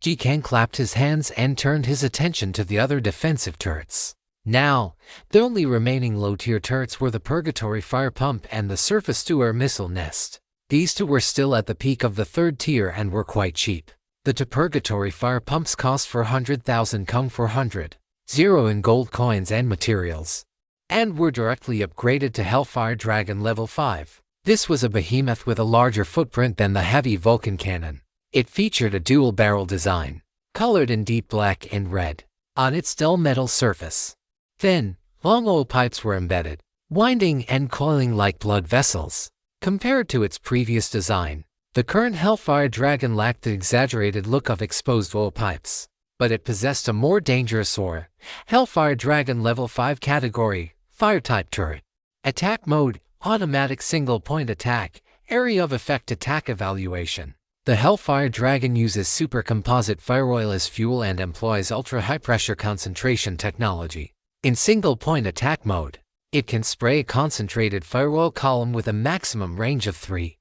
Ji Kang clapped his hands and turned his attention to the other defensive turrets. Now, the only remaining low-tier turrets were the Purgatory Fire Pump and the Surface-to-Air Missile Nest. These two were still at the peak of the third tier and were quite cheap. The two Purgatory Fire Pumps cost 400,000 Kung 400, 0 in gold coins and materials, and were directly upgraded to Hellfire Dragon Level 5. This was a behemoth with a larger footprint than the heavy Vulcan cannon. It featured a dual-barrel design, colored in deep black and red. On its dull metal surface, thin, long oil pipes were embedded, winding and coiling like blood vessels. Compared to its previous design, the current Hellfire Dragon lacked the exaggerated look of exposed oil pipes, but it possessed a more dangerous aura. Hellfire Dragon Level 5 category, Fire-type turret. Attack mode, automatic single-point attack, area of effect attack evaluation. The Hellfire Dragon uses super composite fire oil as fuel and employs ultra-high-pressure concentration technology. In single-point attack mode, it can spray a concentrated fire oil column with a maximum range of 30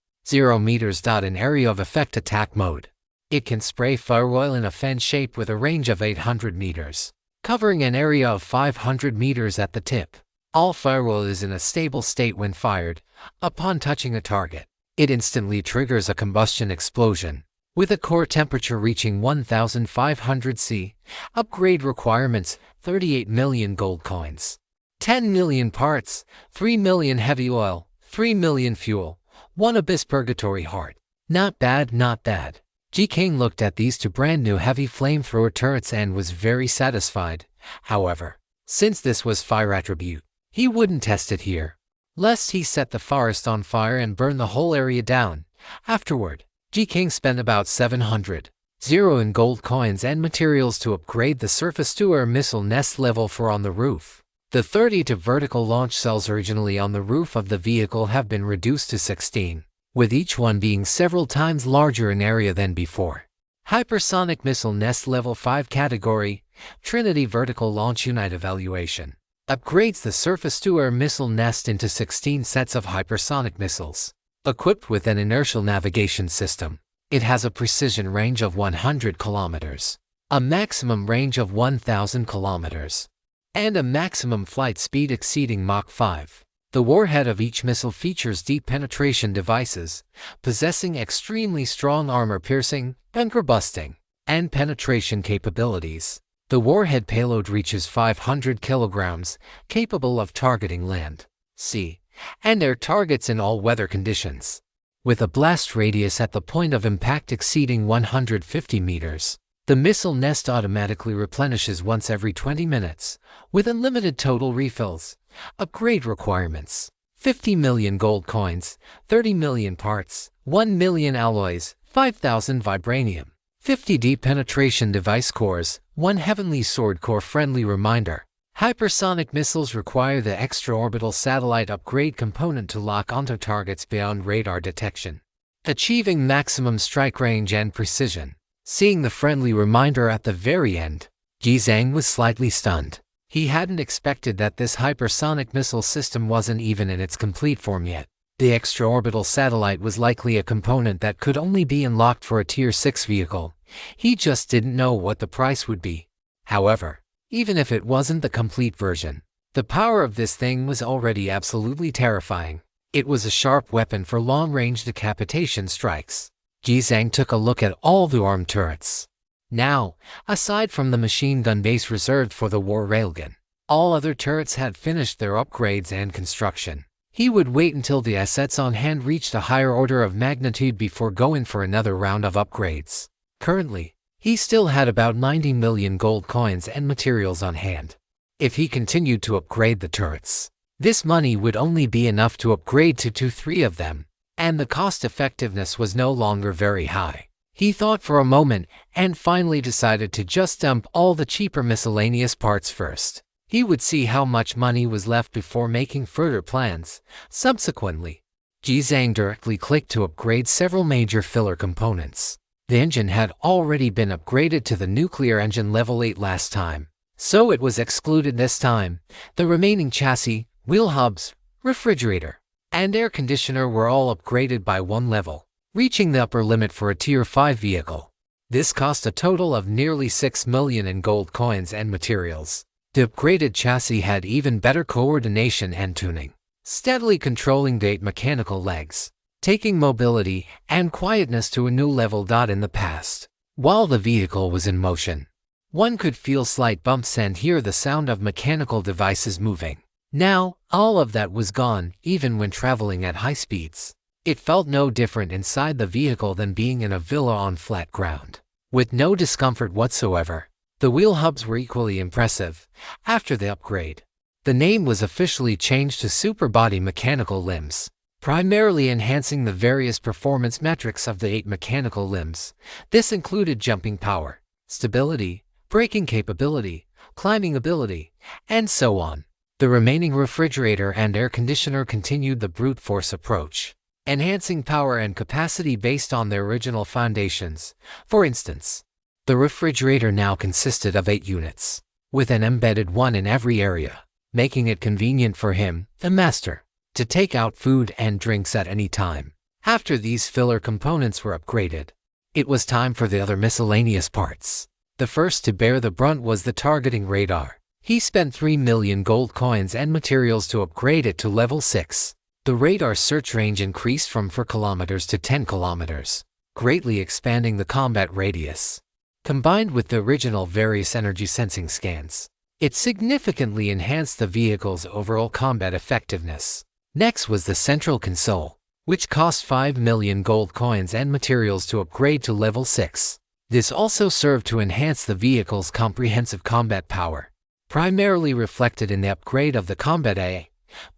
meters. In area of effect attack mode, it can spray fire oil in a fan shape with a range of 800 meters, covering an area of 500 meters at the tip. All fire oil is in a stable state when fired. Upon touching a target, it instantly triggers a combustion explosion, with a core temperature reaching 1500 C. Upgrade requirements: 38 million gold coins, 10 million parts, 3 million heavy oil, 3 million fuel, 1 abyss purgatory heart. Not bad, not bad. Ji Kang looked at these two brand new heavy flamethrower turrets and was very satisfied. However, since this was fire attribute, he wouldn't test it here, lest he set the forest on fire and burn the whole area down. Afterward, Ji Kang spent about 700 in gold coins and materials to upgrade the Surface-to-Air Missile Nest Level 4 on the roof. The 32 vertical launch cells originally on the roof of the vehicle have been reduced to 16, with each one being several times larger in area than before. Hypersonic Missile Nest Level 5 category, Trinity Vertical Launch Unit Evaluation. Upgrades the Surface-to-Air Missile Nest into 16 sets of hypersonic missiles. Equipped with an inertial navigation system, it has a precision range of 100 kilometers, a maximum range of 1,000 kilometers, and a maximum flight speed exceeding Mach 5. The warhead of each missile features deep penetration devices, possessing extremely strong armor-piercing, bunker-busting, and penetration capabilities. The warhead payload reaches 500 kilograms, capable of targeting land, sea, and air targets in all weather conditions. With a blast radius at the point of impact exceeding 150 meters, the missile nest automatically replenishes once every 20 minutes, with unlimited total refills. Upgrade requirements: 50 million gold coins, 30 million parts, 1 million alloys, 5,000 vibranium, 50 deep penetration device cores, 1 heavenly sword core. Friendly reminder: hypersonic missiles require the extraorbital satellite upgrade component to lock onto targets beyond radar detection, achieving maximum strike range and precision. Seeing the friendly reminder at the very end, Ji Kang was slightly stunned. He hadn't expected that this hypersonic missile system wasn't even in its complete form yet. The extraorbital satellite was likely a component that could only be unlocked for a Tier 6 vehicle. He just didn't know what the price would be. However, even if it wasn't the complete version, the power of this thing was already absolutely terrifying. It was a sharp weapon for long-range decapitation strikes. Ji Kang took a look at all the armed turrets. Now, aside from the machine gun base reserved for the war railgun, all other turrets had finished their upgrades and construction. He would wait until the assets on hand reached a higher order of magnitude before going for another round of upgrades. Currently, he still had about 90 million gold coins and materials on hand. If he continued to upgrade the turrets, this money would only be enough to upgrade to 2-3 of them. and the cost effectiveness was no longer very high. He thought for a moment and finally decided to just dump all the cheaper miscellaneous parts first. He would see how much money was left before making further plans. Subsequently, Jizang directly clicked to upgrade several major filler components. The engine had already been upgraded to the nuclear engine level 8 last time, so it was excluded this time. The remaining chassis, wheel hubs, refrigerator, and air conditioner were all upgraded by one level, reaching the upper limit for a Tier 5 vehicle. This cost a total of nearly 6 million in gold coins and materials. The upgraded chassis had even better coordination and tuning, steadily controlling the 8 mechanical legs, taking mobility and quietness to a new level. In the past, while the vehicle was in motion, one could feel slight bumps and hear the sound of mechanical devices moving. Now, all of that was gone, even when traveling at high speeds. It felt no different inside the vehicle than being in a villa on flat ground, with no discomfort whatsoever. The wheel hubs were equally impressive. After the upgrade, the name was officially changed to Super Body Mechanical Limbs, primarily enhancing the various performance metrics of the 8 mechanical limbs. This included jumping power, stability, braking capability, climbing ability, and so on. The remaining refrigerator and air conditioner continued the brute force approach, enhancing power and capacity based on their original foundations. For instance, the refrigerator now consisted of 8 units, with an embedded one in every area, making it convenient for him, the master, to take out food and drinks at any time. After these filler components were upgraded, it was time for the other miscellaneous parts. The first to bear the brunt was the targeting radar. He spent 3 million gold coins and materials to upgrade it to level 6. The radar's search range increased from 4 kilometers to 10 kilometers, greatly expanding the combat radius. Combined with the original various energy sensing scans, it significantly enhanced the vehicle's overall combat effectiveness. Next was the central console, which cost 5 million gold coins and materials to upgrade to level 6. This also served to enhance the vehicle's comprehensive combat power, primarily reflected in the upgrade of the combat AI.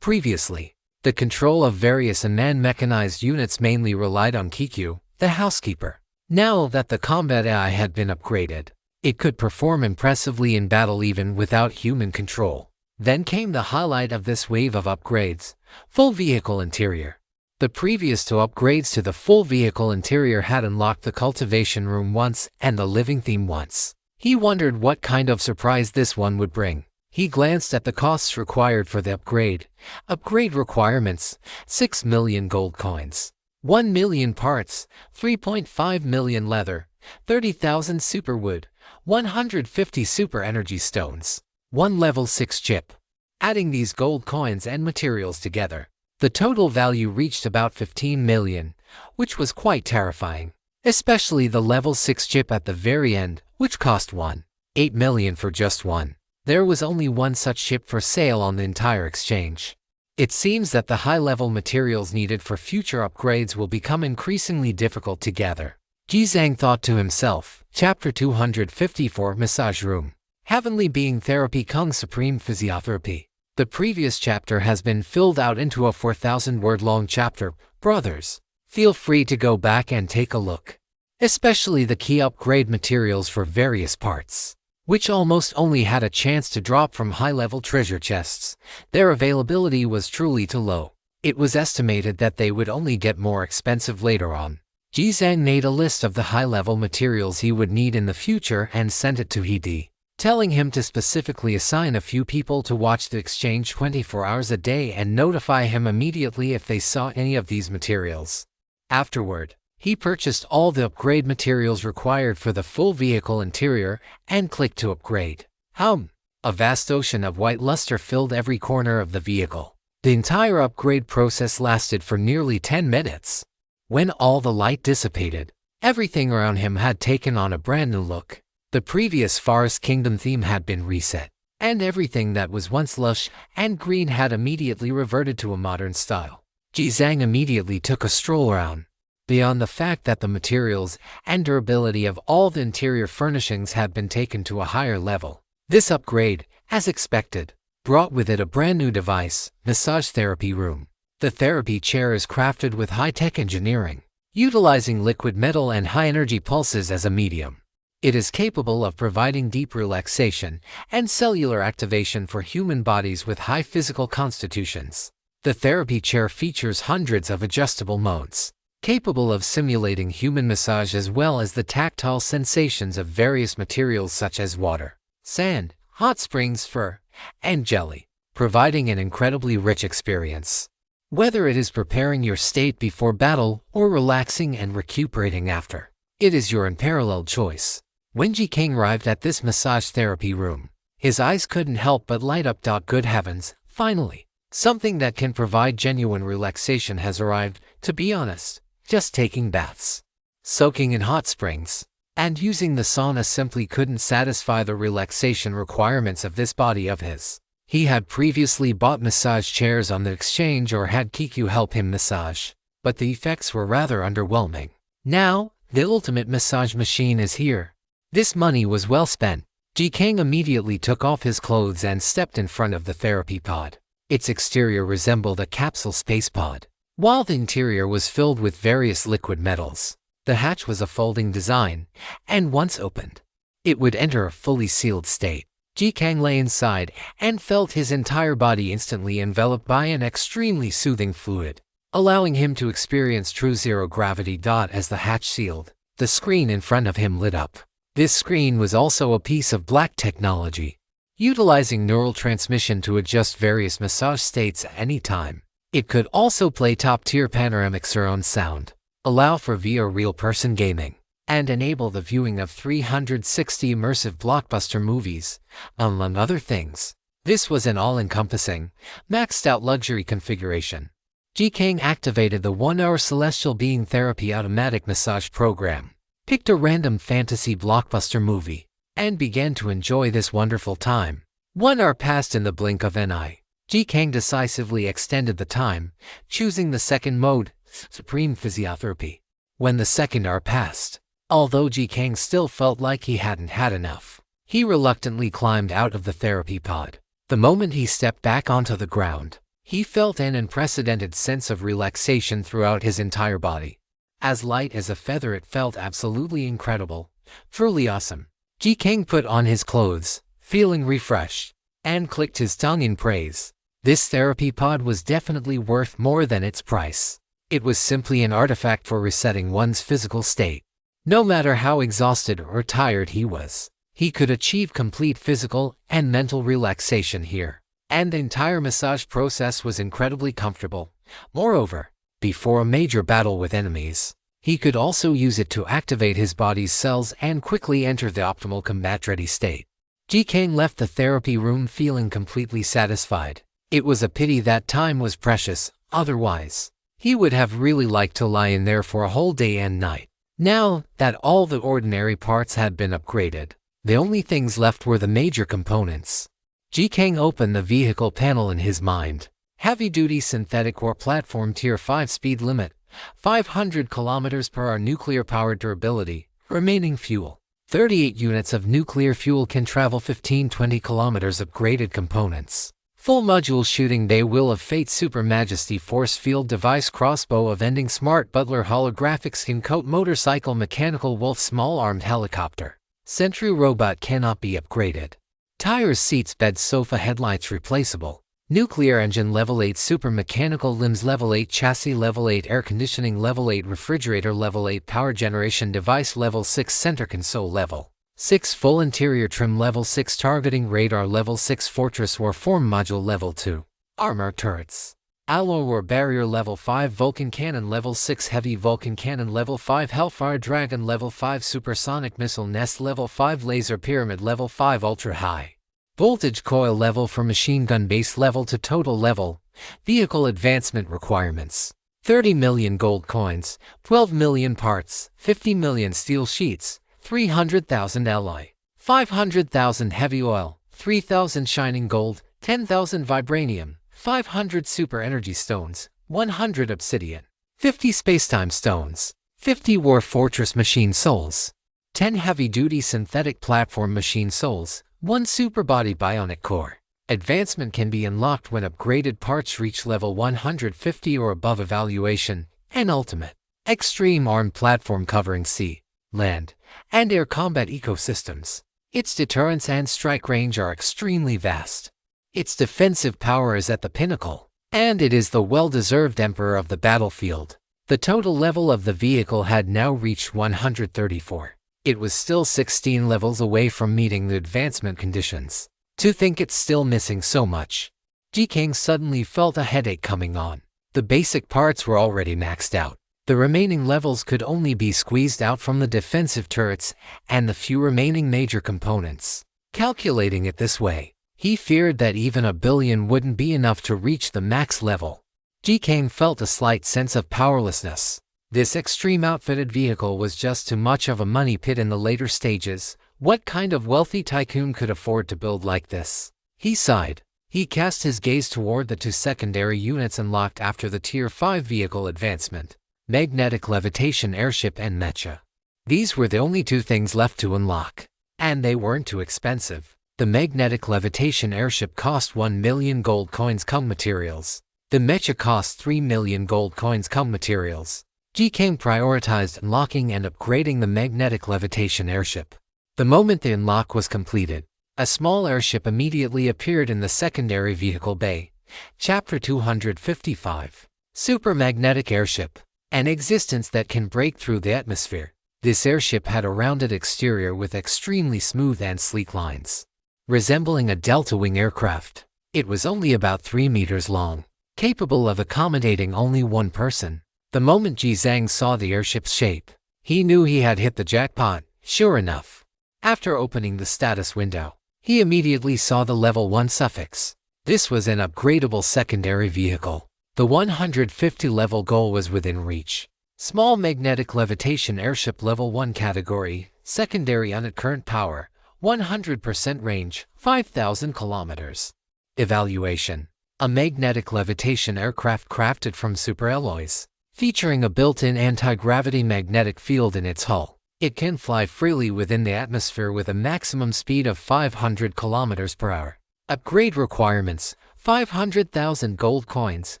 Previously, the control of various unmanned mechanized units mainly relied on Kiku, the housekeeper. Now that the combat AI had been upgraded, it could perform impressively in battle even without human control. Then came the highlight of this wave of upgrades: full vehicle interior. The previous 2 upgrades to the full vehicle interior had unlocked the cultivation room once and the living theme once. He wondered what kind of surprise this one would bring. He glanced at the costs required for the upgrade. Upgrade requirements: 6 million gold coins, 1 million parts, 3.5 million leather, 30,000 superwood, 150 super energy stones, 1 level 6 chip. Adding these gold coins and materials together, the total value reached about 15 million, which was quite terrifying, especially the level 6 chip at the very end, which cost 1.8 million for just one. There was only one such chip for sale on the entire exchange. It seems that the high-level materials needed for future upgrades will become increasingly difficult to gather. Jizang thought to himself. Chapter 254, Massage Room. Heavenly Being Therapy Kung Supreme Physiotherapy. The previous chapter has been filled out into a 4,000-word-long chapter. Brothers, feel free to go back and take a look, especially the key upgrade materials for various parts, which almost only had a chance to drop from high-level treasure chests. Their availability was truly too low. It was estimated that they would only get more expensive later on. Jizang made a list of the high-level materials he would need in the future and sent it to Hidi, telling him to specifically assign a few people to watch the exchange 24 hours a day and notify him immediately if they saw any of these materials. Afterward, he purchased all the upgrade materials required for the full vehicle interior and clicked to upgrade. A vast ocean of white luster filled every corner of the vehicle. The entire upgrade process lasted for nearly 10 minutes. When all the light dissipated, everything around him had taken on a brand new look. The previous Forest Kingdom theme had been reset, and everything that was once lush and green had immediately reverted to a modern style. Jizang immediately took a stroll around. Beyond the fact that the materials and durability of all the interior furnishings had been taken to a higher level, this upgrade, as expected, brought with it a brand new device, Massage Therapy Room. The therapy chair is crafted with high-tech engineering, utilizing liquid metal and high-energy pulses as a medium. It is capable of providing deep relaxation and cellular activation for human bodies with high physical constitutions. The therapy chair features hundreds of adjustable modes, capable of simulating human massage as well as the tactile sensations of various materials such as water, sand, hot springs, fur, and jelly, providing an incredibly rich experience. Whether it is preparing your state before battle or relaxing and recuperating after, it is your unparalleled choice. When Ji Kang arrived at this massage therapy room, his eyes couldn't help but light up. Good heavens, finally, something that can provide genuine relaxation has arrived. To be honest, just taking baths, soaking in hot springs, and using the sauna simply couldn't satisfy the relaxation requirements of this body of his. He had previously bought massage chairs on the exchange or had Kiku help him massage, but the effects were rather underwhelming. Now, the ultimate massage machine is here. This money was well spent. Ji Kang immediately took off his clothes and stepped in front of the therapy pod. Its exterior resembled a capsule space pod, while the interior was filled with various liquid metals. The hatch was a folding design, and once opened, it would enter a fully sealed state. Ji Kang lay inside and felt his entire body instantly enveloped by an extremely soothing fluid, allowing him to experience true zero gravity. As the hatch sealed, the screen in front of him lit up. This screen was also a piece of black technology, utilizing neural transmission to adjust various massage states at any time. It could also play top-tier panoramic surround sound, allow for VR real-person gaming, and enable the viewing of 360 immersive blockbuster movies, among other things. This was an all-encompassing, maxed-out luxury configuration. Ji Kang activated the 1-hour Celestial Being Therapy automatic massage program, picked a random fantasy blockbuster movie, and began to enjoy this wonderful time. 1 hour passed in the blink of an eye. Ji Kang decisively extended the time, choosing the second mode, Supreme Physiotherapy. When the second hour passed, although Ji Kang still felt like he hadn't had enough, he reluctantly climbed out of the therapy pod. The moment he stepped back onto the ground, he felt an unprecedented sense of relaxation throughout his entire body. As light as a feather, it felt absolutely incredible, truly awesome. Ji Kang put on his clothes, feeling refreshed, and clicked his tongue in praise. This therapy pod was definitely worth more than its price. It was simply an artifact for resetting one's physical state. No matter how exhausted or tired he was, he could achieve complete physical and mental relaxation here. And the entire massage process was incredibly comfortable. Moreover, before a major battle with enemies, he could also use it to activate his body's cells and quickly enter the optimal combat-ready state. Ji Kang left the therapy room feeling completely satisfied. It was a pity that time was precious, otherwise, he would have really liked to lie in there for a whole day and night. Now that all the ordinary parts had been upgraded, the only things left were the major components. Ji Kang opened the vehicle panel in his mind. Heavy-duty synthetic or platform tier 5 speed limit, 500 km/h nuclear-powered durability, remaining fuel. 38 units of nuclear fuel can travel 15-20 km. Upgraded components. Full module shooting bay, Will of Fate, Super Majesty force field device, crossbow of ending, smart butler, holographic skin coat, motorcycle, mechanical wolf, small armed helicopter. Sentry robot cannot be upgraded. Tires, seats, bed, sofa, headlights replaceable. Nuclear engine level 8, super mechanical limbs level 8, chassis level 8, air conditioning level 8, refrigerator level 8, power generation device level 6, center console level 6, full interior trim level 6, targeting radar level 6, fortress war form module level 2, armor turrets, alloy war barrier level 5, Vulcan cannon level 6, heavy Vulcan cannon level 5, Hellfire Dragon level 5, supersonic missile nest level 5, laser pyramid level 5, ultra high voltage coil level for machine gun base level to total level. Vehicle advancement requirements: 30 million gold coins, 12 million parts, 50 million steel sheets, 300,000 alloy, 500,000 heavy oil, 3,000 shining gold, 10,000 vibranium, 500 super energy stones, 100 obsidian, 50 spacetime stones, 50 war fortress machine souls, 10 heavy-duty synthetic platform machine souls, 1 super body bionic core, Advancement can be unlocked when upgraded parts reach level 150 or above. Evaluation and Ultimate. Extreme armed platform covering sea, land, and air combat ecosystems. Its deterrence and strike range are extremely vast. Its defensive power is at the pinnacle, and it is the well-deserved emperor of the battlefield. The total level of the vehicle had now reached 134. It was still 16 levels away from meeting the advancement conditions. To think it's still missing so much. G-King suddenly felt a headache coming on. The basic parts were already maxed out. The remaining levels could only be squeezed out from the defensive turrets and the few remaining major components. Calculating it this way, he feared that even 1 billion wouldn't be enough to reach the max level. G-King felt a slight sense of powerlessness. This extreme outfitted vehicle was just too much of a money pit in the later stages. What kind of wealthy tycoon could afford to build like this? He sighed. He cast his gaze toward the 2 secondary units unlocked after the Tier 5 vehicle advancement: magnetic levitation airship and mecha. These were the only 2 things left to unlock. And they weren't too expensive. The magnetic levitation airship cost 1 million gold coins cum materials. The mecha cost 3 million gold coins cum materials. G-King prioritized unlocking and upgrading the magnetic levitation airship. The moment the unlock was completed, a small airship immediately appeared in the secondary vehicle bay. Chapter 255. Super Magnetic Airship. An existence that can break through the atmosphere. This airship had a rounded exterior with extremely smooth and sleek lines, resembling a delta-wing aircraft. It was only about 3 meters long, capable of accommodating only 1 person. The moment Ji Zhang saw the airship's shape, he knew he had hit the jackpot. Sure enough, after opening the status window, he immediately saw the level 1 suffix. This was an upgradable secondary vehicle. The 150 level goal was within reach. Small magnetic levitation airship level 1 category, secondary unit current power, 100% range, 5,000 kilometers. Evaluation. A magnetic levitation aircraft crafted from superalloys, featuring a built-in anti-gravity magnetic field in its hull. It can fly freely within the atmosphere with a maximum speed of 500 kilometers per hour. Upgrade requirements: 500,000 gold coins,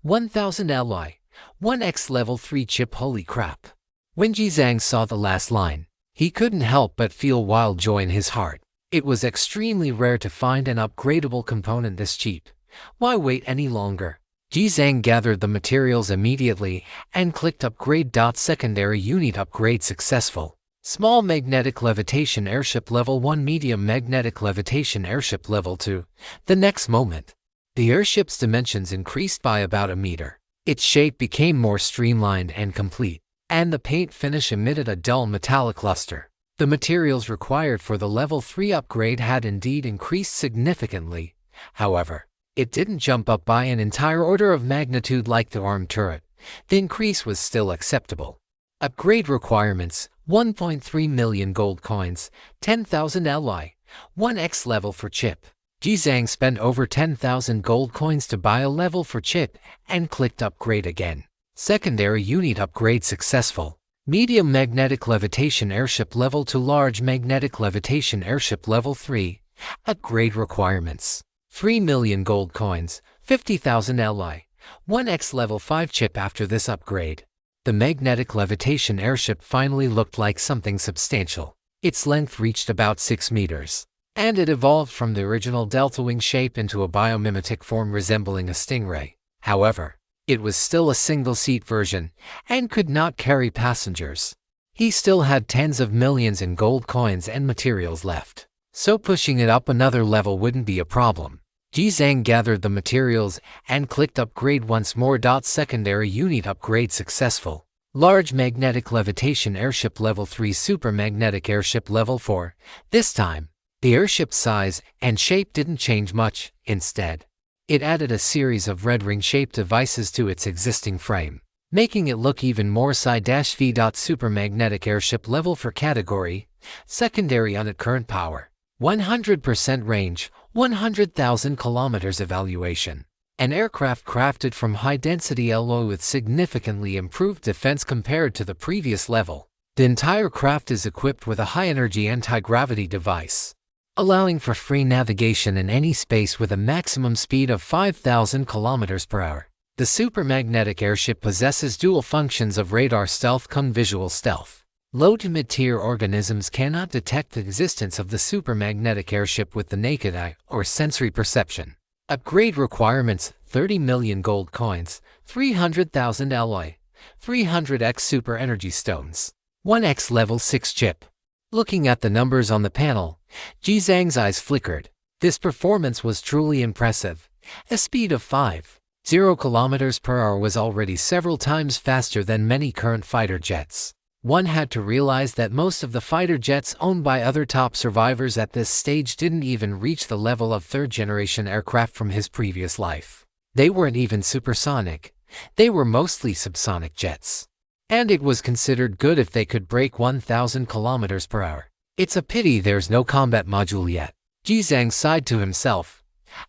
1,000 alloy, 1x level 3 chip. Holy crap. When Ji Zhang saw the last line, he couldn't help but feel wild joy in his heart. It was extremely rare to find an upgradable component this cheap. Why wait any longer? Ji Zhang gathered the materials immediately and clicked upgrade. Secondary unit upgrade successful. Small magnetic levitation airship level 1, medium magnetic levitation airship level 2. The next moment, the airship's dimensions increased by about 1 meter. Its shape became more streamlined and complete, and the paint finish emitted a dull metallic luster. The materials required for the level 3 upgrade had indeed increased significantly. However, it didn't jump up by an entire order of magnitude like the armed turret. The increase was still acceptable. Upgrade requirements: 1.3 million gold coins, 10,000 alloy, 1x level for chip. Ji Zhang spent over 10,000 gold coins to buy a level for chip and clicked upgrade again. Secondary unit upgrade successful. Medium magnetic levitation airship level 2, large magnetic levitation airship level 3. Upgrade requirements: 3 million gold coins, 50,000 alloy, 1x level 5 chip. After this upgrade, the magnetic levitation airship finally looked like something substantial. Its length reached about 6 meters, and it evolved from the original delta-wing shape into a biomimetic form resembling a stingray. However, it was still a single-seat version and could not carry passengers. He still had tens of millions in gold coins and materials left, so pushing it up another level wouldn't be a problem. Ji Zhang gathered the materials and clicked upgrade once more. Secondary unit upgrade successful. Large magnetic levitation airship level 3, super magnetic airship level 4. This time, the airship's size and shape didn't change much. Instead, it added a series of red ring-shaped devices to its existing frame, making it look even more sci-fi. Super magnetic airship level 4 category, secondary unit current power, 100% range, 100,000 kilometers. Evaluation. An aircraft crafted from high-density alloy with significantly improved defense compared to the previous level. The entire craft is equipped with a high-energy anti-gravity device. allowing for free navigation in any space with a maximum speed of 5,000 kilometers per hour. The supermagnetic airship possesses dual functions of radar stealth cum visual stealth. Low to mid-tier organisms cannot detect the existence of the supermagnetic airship with the naked eye or sensory perception. Upgrade requirements: 30 million gold coins, 300,000 alloy, 300x super energy stones, 1x level 6 chip. Looking at the numbers on the panel, Ji Zhang's eyes flickered. This performance was truly impressive. A speed of 5.0 kilometers per hour was already several times faster than many current fighter jets. One had to realize that most of the fighter jets owned by other top survivors at this stage didn't even reach the level of third-generation aircraft from his previous life. They weren't even supersonic. They were mostly subsonic jets. And it was considered good if they could break 1,000 kilometers per hour. It's a pity there's no combat module yet. Ji Zhang sighed to himself.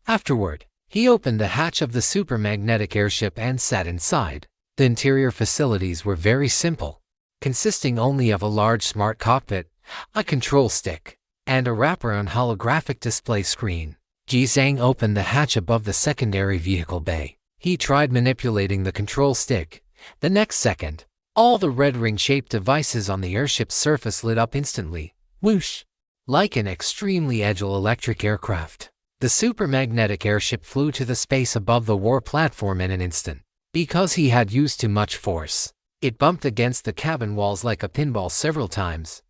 Afterward, he opened the hatch of the supermagnetic airship and sat inside. The interior facilities were very simple, consisting only of a large smart cockpit, a control stick, and a wraparound holographic display screen. Ji Zhang opened the hatch above the secondary vehicle bay. He tried manipulating the control stick. The next second, all the red ring-shaped devices on the airship's surface lit up instantly. Whoosh! Like an extremely agile electric aircraft, the supermagnetic airship flew to the space above the war platform in an instant. Because he had used too much force, it bumped against the cabin walls like a pinball several times.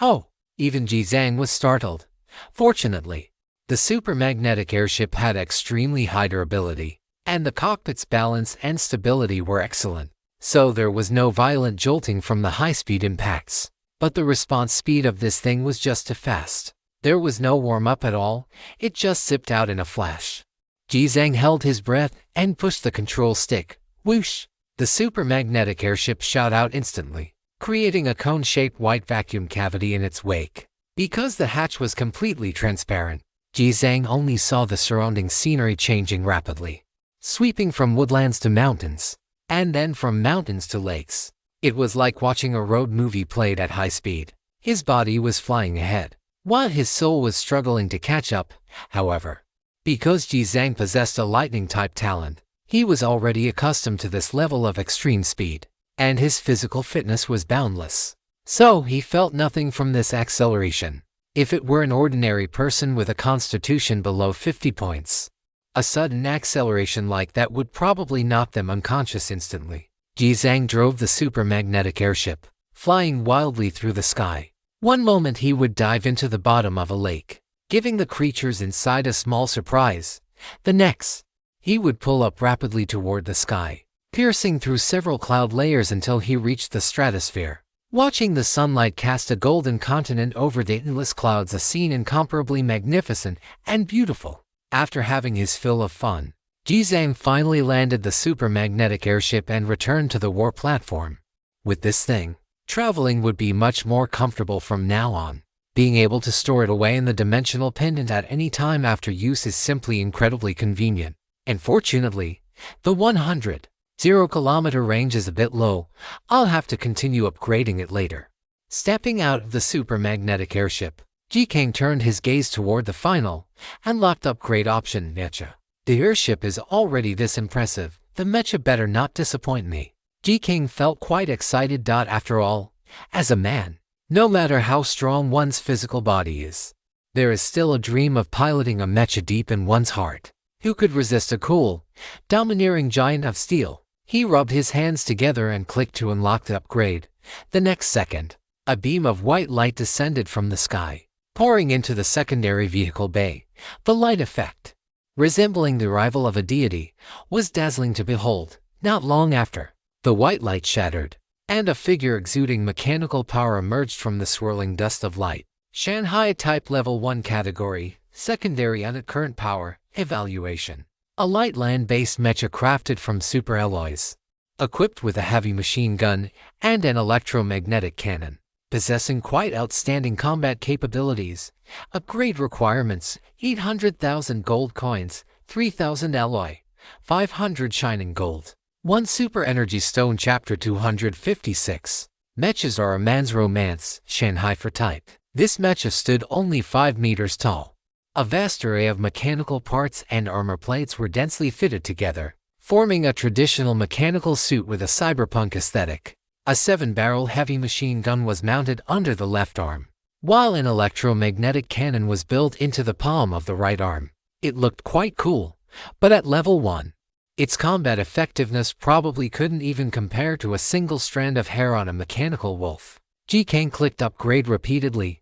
Oh! Even Ji Zhang was startled. Fortunately, the supermagnetic airship had extremely high durability, and the cockpit's balance and stability were excellent, so there was no violent jolting from the high-speed impacts. But the response speed of this thing was just too fast. There was no warm-up at all, it just zipped out in a flash. Ji Zhang held his breath and pushed the control stick. Whoosh! The supermagnetic airship shot out instantly, creating a cone-shaped white vacuum cavity in its wake. Because the hatch was completely transparent, Ji Zhang only saw the surrounding scenery changing rapidly, sweeping from woodlands to mountains, and then from mountains to lakes. It was like watching a road movie played at high speed. His body was flying ahead, while his soul was struggling to catch up. However, because Ji Zhang possessed a lightning-type talent, he was already accustomed to this level of extreme speed, and his physical fitness was boundless. So he felt nothing from this acceleration. If it were an ordinary person with a constitution below 50 points, a sudden acceleration like that would probably knock them unconscious instantly. Ji Zhang drove the supermagnetic airship, flying wildly through the sky. One moment he would dive into the bottom of a lake, giving the creatures inside a small surprise. The next, he would pull up rapidly toward the sky, piercing through several cloud layers until he reached the stratosphere. Watching the sunlight cast a golden continent over the endless clouds, a scene incomparably magnificent and beautiful. After having his fill of fun, Ji Zhang finally landed the supermagnetic airship and returned to the war platform. With this thing, traveling would be much more comfortable from now on. Being able to store it away in the dimensional pendant at any time after use is simply incredibly convenient. Unfortunately, the 100-kilometer range is a bit low. I'll have to continue upgrading it later. Stepping out of the supermagnetic airship, Ji Zhang turned his gaze toward the final, unlocked upgrade option, Mecha. The airship is already this impressive, the Mecha better not disappoint me. Ji Zhang felt quite excited. After all, as a man, no matter how strong one's physical body is, there is still a dream of piloting a Mecha deep in one's heart. Who could resist a cool, domineering giant of steel? He rubbed his hands together and clicked to unlock the upgrade. The next second, a beam of white light descended from the sky, pouring into the secondary vehicle bay. The light effect, resembling the arrival of a deity, was dazzling to behold. Not long after, the white light shattered, and a figure exuding mechanical power emerged from the swirling dust of light. Shanghai Type Level 1 Category, Secondary Unit Current Power, Evaluation. A light land-based mecha crafted from super alloys, equipped with a heavy machine gun and an electromagnetic cannon, possessing quite outstanding combat capabilities. Upgrade requirements: 800,000 gold coins, 3,000 alloy, 500 shining gold, 1 super energy stone. Chapter 256. Mechas are a man's romance. Shanghai for type. This mecha stood only 5 meters tall. A vast array of mechanical parts and armor plates were densely fitted together, forming a traditional mechanical suit with a cyberpunk aesthetic. A 7-barrel heavy machine gun was mounted under the left arm, while an electromagnetic cannon was built into the palm of the right arm. It looked quite cool, but at level 1, its combat effectiveness probably couldn't even compare to a single strand of hair on a mechanical wolf. G-Kang clicked upgrade repeatedly.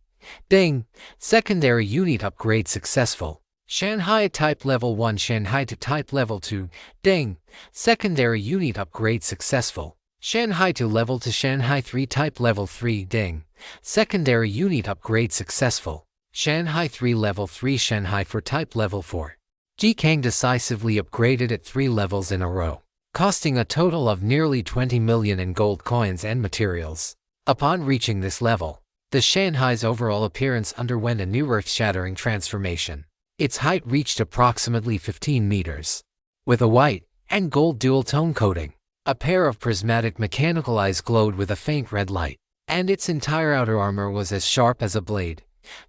Ding! Secondary unit upgrade successful. Shanghai type level 1, Shanghai to type level 2. Ding! Secondary unit upgrade successful. Shanghai to level 2, Shanghai 3 type level 3. Ding! Secondary unit upgrade successful. Shanghai 3 level 3, Shanghai 4 type level 4. G-Kang decisively upgraded at 3 levels in a row, costing a total of nearly 20 million in gold coins and materials. Upon reaching this level, the Shanghai's overall appearance underwent a new earth-shattering transformation. Its height reached approximately 15 meters. With a white and gold dual-tone coating, a pair of prismatic mechanical eyes glowed with a faint red light, and its entire outer armor was as sharp as a blade.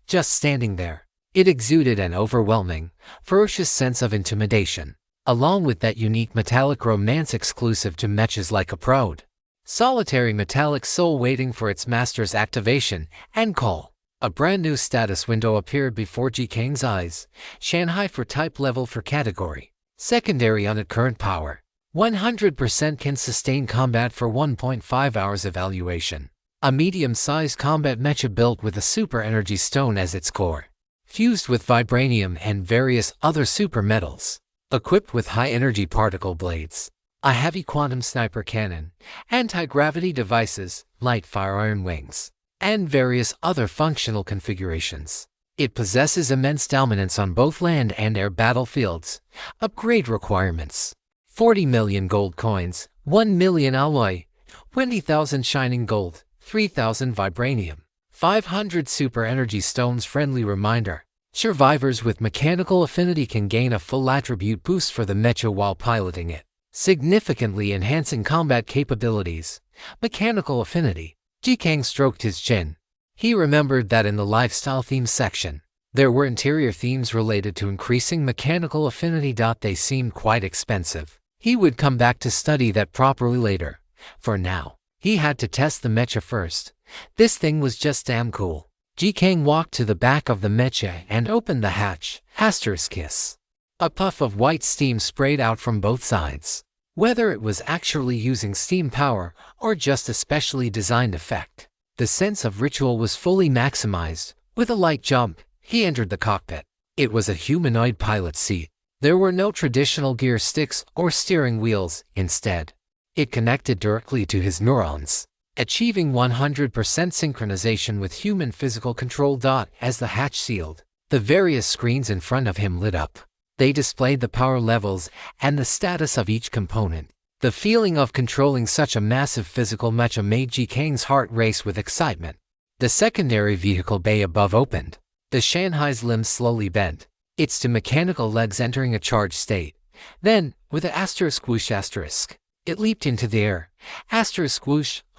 Just standing there, it exuded an overwhelming, ferocious sense of intimidation, along with that unique metallic romance exclusive to mechas like a prode. Solitary metallic soul waiting for its master's activation and call. A brand new status window appeared before G-Kang's eyes. Shanghai for type level for category. Secondary unit current power. 100% can sustain combat for 1.5 hours evaluation. A medium-sized combat mecha built with a super energy stone as its core, fused with vibranium and various other super metals, equipped with high-energy particle blades, a heavy quantum sniper cannon, anti-gravity devices, light fire iron wings, and various other functional configurations. It possesses immense dominance on both land and air battlefields. Upgrade requirements: 40 million gold coins, 1 million alloy, 20,000 shining gold, 3,000 vibranium, 500 super energy stones. Friendly reminder: survivors with mechanical affinity can gain a full attribute boost for the mecha while piloting it, significantly enhancing combat capabilities. Mechanical affinity. G-Kang stroked his chin. He remembered that in the lifestyle themes section, there were interior themes related to increasing mechanical affinity. They seemed quite expensive. He would come back to study that properly later. For now, he had to test the mecha first. This thing was just damn cool. G-Kang walked to the back of the mecha and opened the hatch. Kiss. A puff of white steam sprayed out from both sides. Whether it was actually using steam power or just a specially designed effect, the sense of ritual was fully maximized. With a light jump, he entered the cockpit. It was a humanoid pilot seat. There were no traditional gear sticks or steering wheels. Instead, it connected directly to his neurons, achieving 100% synchronization with human physical control. As the hatch sealed, the various screens in front of him lit up. They displayed the power levels and the status of each component. The feeling of controlling such a massive physical mecha made G-Kang's heart race with excitement. The secondary vehicle bay above opened. The Shanghai's limbs slowly bent, its two mechanical legs entering a charged state. Then, with an ***, it leaped into the air. ***,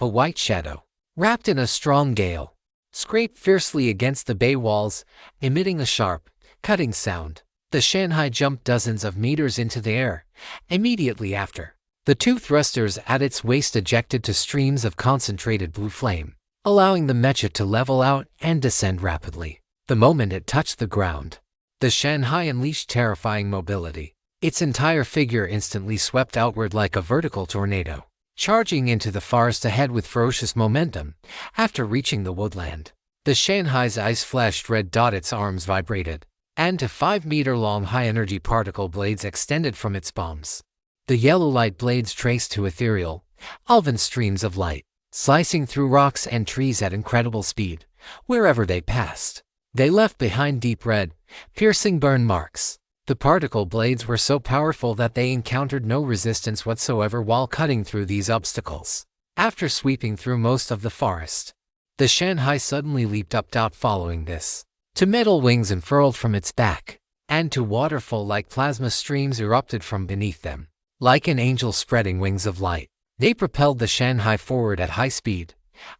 a white shadow, wrapped in a strong gale, scraped fiercely against the bay walls, emitting a sharp, cutting sound. The Shanghai jumped dozens of meters into the air. Immediately after, the two thrusters at its waist ejected to streams of concentrated blue flame, allowing the mecha to level out and descend rapidly. The moment it touched the ground, the Shanghai unleashed terrifying mobility. Its entire figure instantly swept outward like a vertical tornado, charging into the forest ahead with ferocious momentum. After reaching the woodland, the Shanghai's eyes flashed red. Its arms vibrated, and to 5-meter-long high-energy particle blades extended from its palms. The yellow light blades traced to ethereal, elven streams of light, slicing through rocks and trees at incredible speed. Wherever they passed, they left behind deep red, piercing burn marks. The particle blades were so powerful that they encountered no resistance whatsoever while cutting through these obstacles. After sweeping through most of the forest, the Shanghai suddenly leaped up. Following this, two metal wings unfurled from its back, and two waterfall-like plasma streams erupted from beneath them. Like an angel spreading wings of light, they propelled the Shanghai forward at high speed.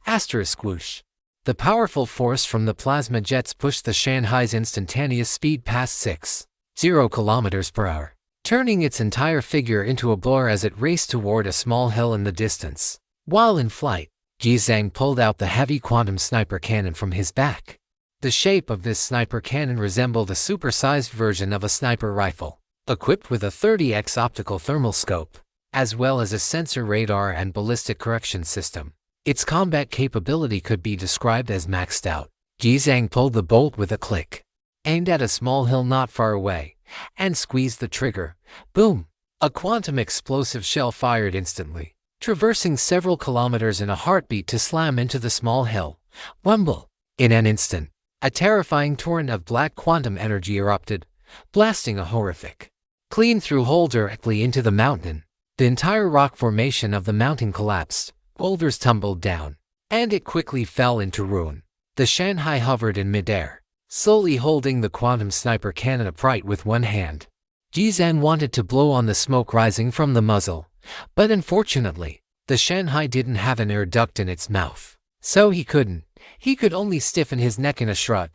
***. The powerful force from the plasma jets pushed the Shanhai's instantaneous speed past 60 kilometers per hour, turning its entire figure into a blur as it raced toward a small hill in the distance. While in flight, Jizang pulled out the heavy quantum sniper cannon from his back. The shape of this sniper cannon resembled a supersized version of a sniper rifle, equipped with a 30x optical thermal scope, as well as a sensor radar and ballistic correction system. Its combat capability could be described as maxed out. Jizang pulled the bolt with a click, aimed at a small hill not far away, and squeezed the trigger. Boom! A quantum explosive shell fired instantly, traversing several kilometers in a heartbeat to slam into the small hill. Wumble! In an instant, a terrifying torrent of black quantum energy erupted, blasting a horrific, clean-through hole directly into the mountain. The entire rock formation of the mountain collapsed, boulders tumbled down, and it quickly fell into ruin. The Shanhai hovered in midair, slowly holding the quantum sniper cannon upright with one hand. Jizang wanted to blow on the smoke rising from the muzzle, but unfortunately, the Shanhai didn't have an air duct in its mouth, so he couldn't. He could only stiffen his neck in a shrug.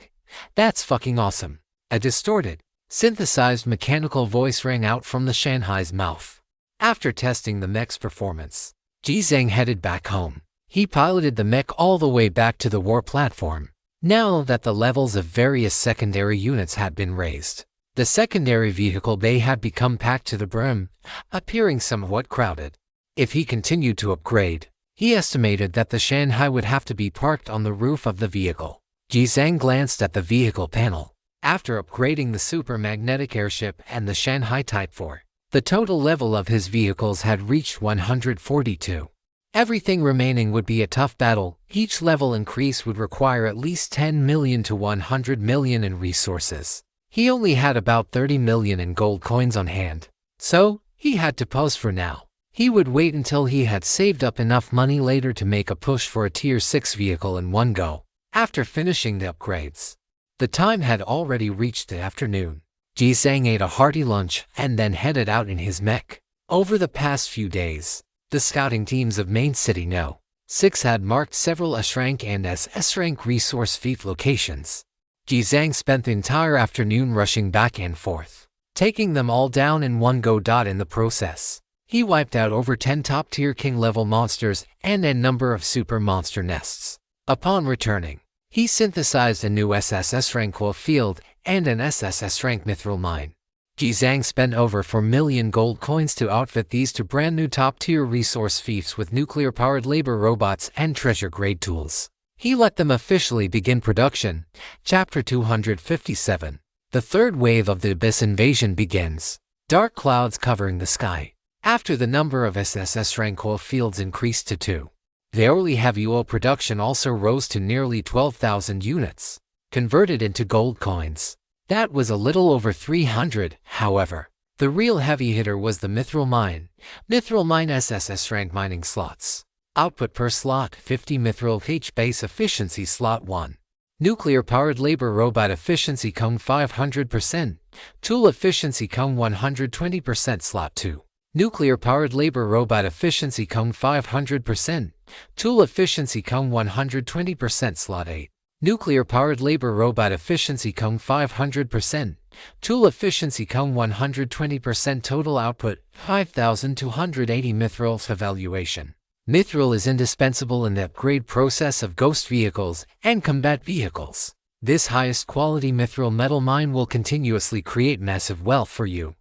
That's fucking awesome. A distorted, synthesized mechanical voice rang out from the Shanhai's mouth. After testing the mech's performance, Jizang headed back home. He piloted the mech all the way back to the war platform. Now that the levels of various secondary units had been raised, the secondary vehicle bay had become packed to the brim, appearing somewhat crowded. If he continued to upgrade, he estimated that the Shanhai would have to be parked on the roof of the vehicle. Jizang glanced at the vehicle panel. After upgrading the super magnetic airship and the Shanhai Type 4, the total level of his vehicles had reached 142. Everything remaining would be a tough battle. Each level increase would require at least 10 million to 100 million in resources. He only had about 30 million in gold coins on hand, so he had to pause for now. He would wait until he had saved up enough money later to make a push for a Tier 6 vehicle in one go. After finishing the upgrades, the time had already reached the afternoon. Jizang ate a hearty lunch and then headed out in his mech. Over the past few days, the scouting teams of Main City No. 6 had marked several S-Rank and SS-Rank resource fief locations. Jizang spent the entire afternoon rushing back and forth, taking them all down in one go. In the process, he wiped out over 10 top-tier king-level monsters and a number of super monster nests. Upon returning, he synthesized a new SSS rank oil field and an SSS rank mithril mine. Jizang spent over 4 million gold coins to outfit these two brand new top-tier resource fiefs with nuclear-powered labor robots and treasure-grade tools. He let them officially begin production. Chapter 257. The third wave of the Abyss invasion begins. Dark clouds covering the sky. After the number of SSS rank oil fields increased to 2, the hourly heavy oil production also rose to nearly 12,000 units, converted into gold coins. That was a little over 300, however. The real heavy hitter was the mithril mine. Mithril mine SSS rank mining slots. Output per slot 50 mithril H base efficiency slot 1. Nuclear powered labor robot efficiency come 500%. Tool efficiency come 120% slot 2. Nuclear powered labor robot efficiency come 500%. Tool efficiency come 120% slot 8. Nuclear powered labor robot efficiency come 500%. Tool efficiency come 120%. Total output 5,280 mithrils. Evaluation. Mithril is indispensable in the upgrade process of ghost vehicles and combat vehicles. This highest quality mithril metal mine will continuously create massive wealth for you.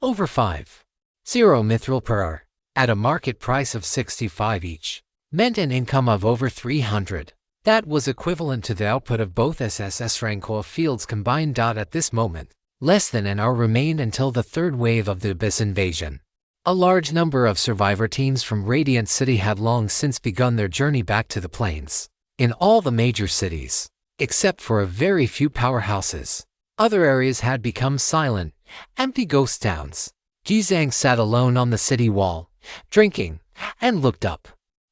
Over 5.0 mithril per hour, at a market price of 65 each, meant an income of over 300. That was equivalent to the output of both SSS rank oil fields combined. At this moment, less than an hour remained until the third wave of the Abyss invasion. A large number of survivor teams from Radiant City had long since begun their journey back to the plains. In all the major cities, except for a very few powerhouses, other areas had become silent, empty ghost towns. Jizang sat alone on the city wall, drinking, and looked up.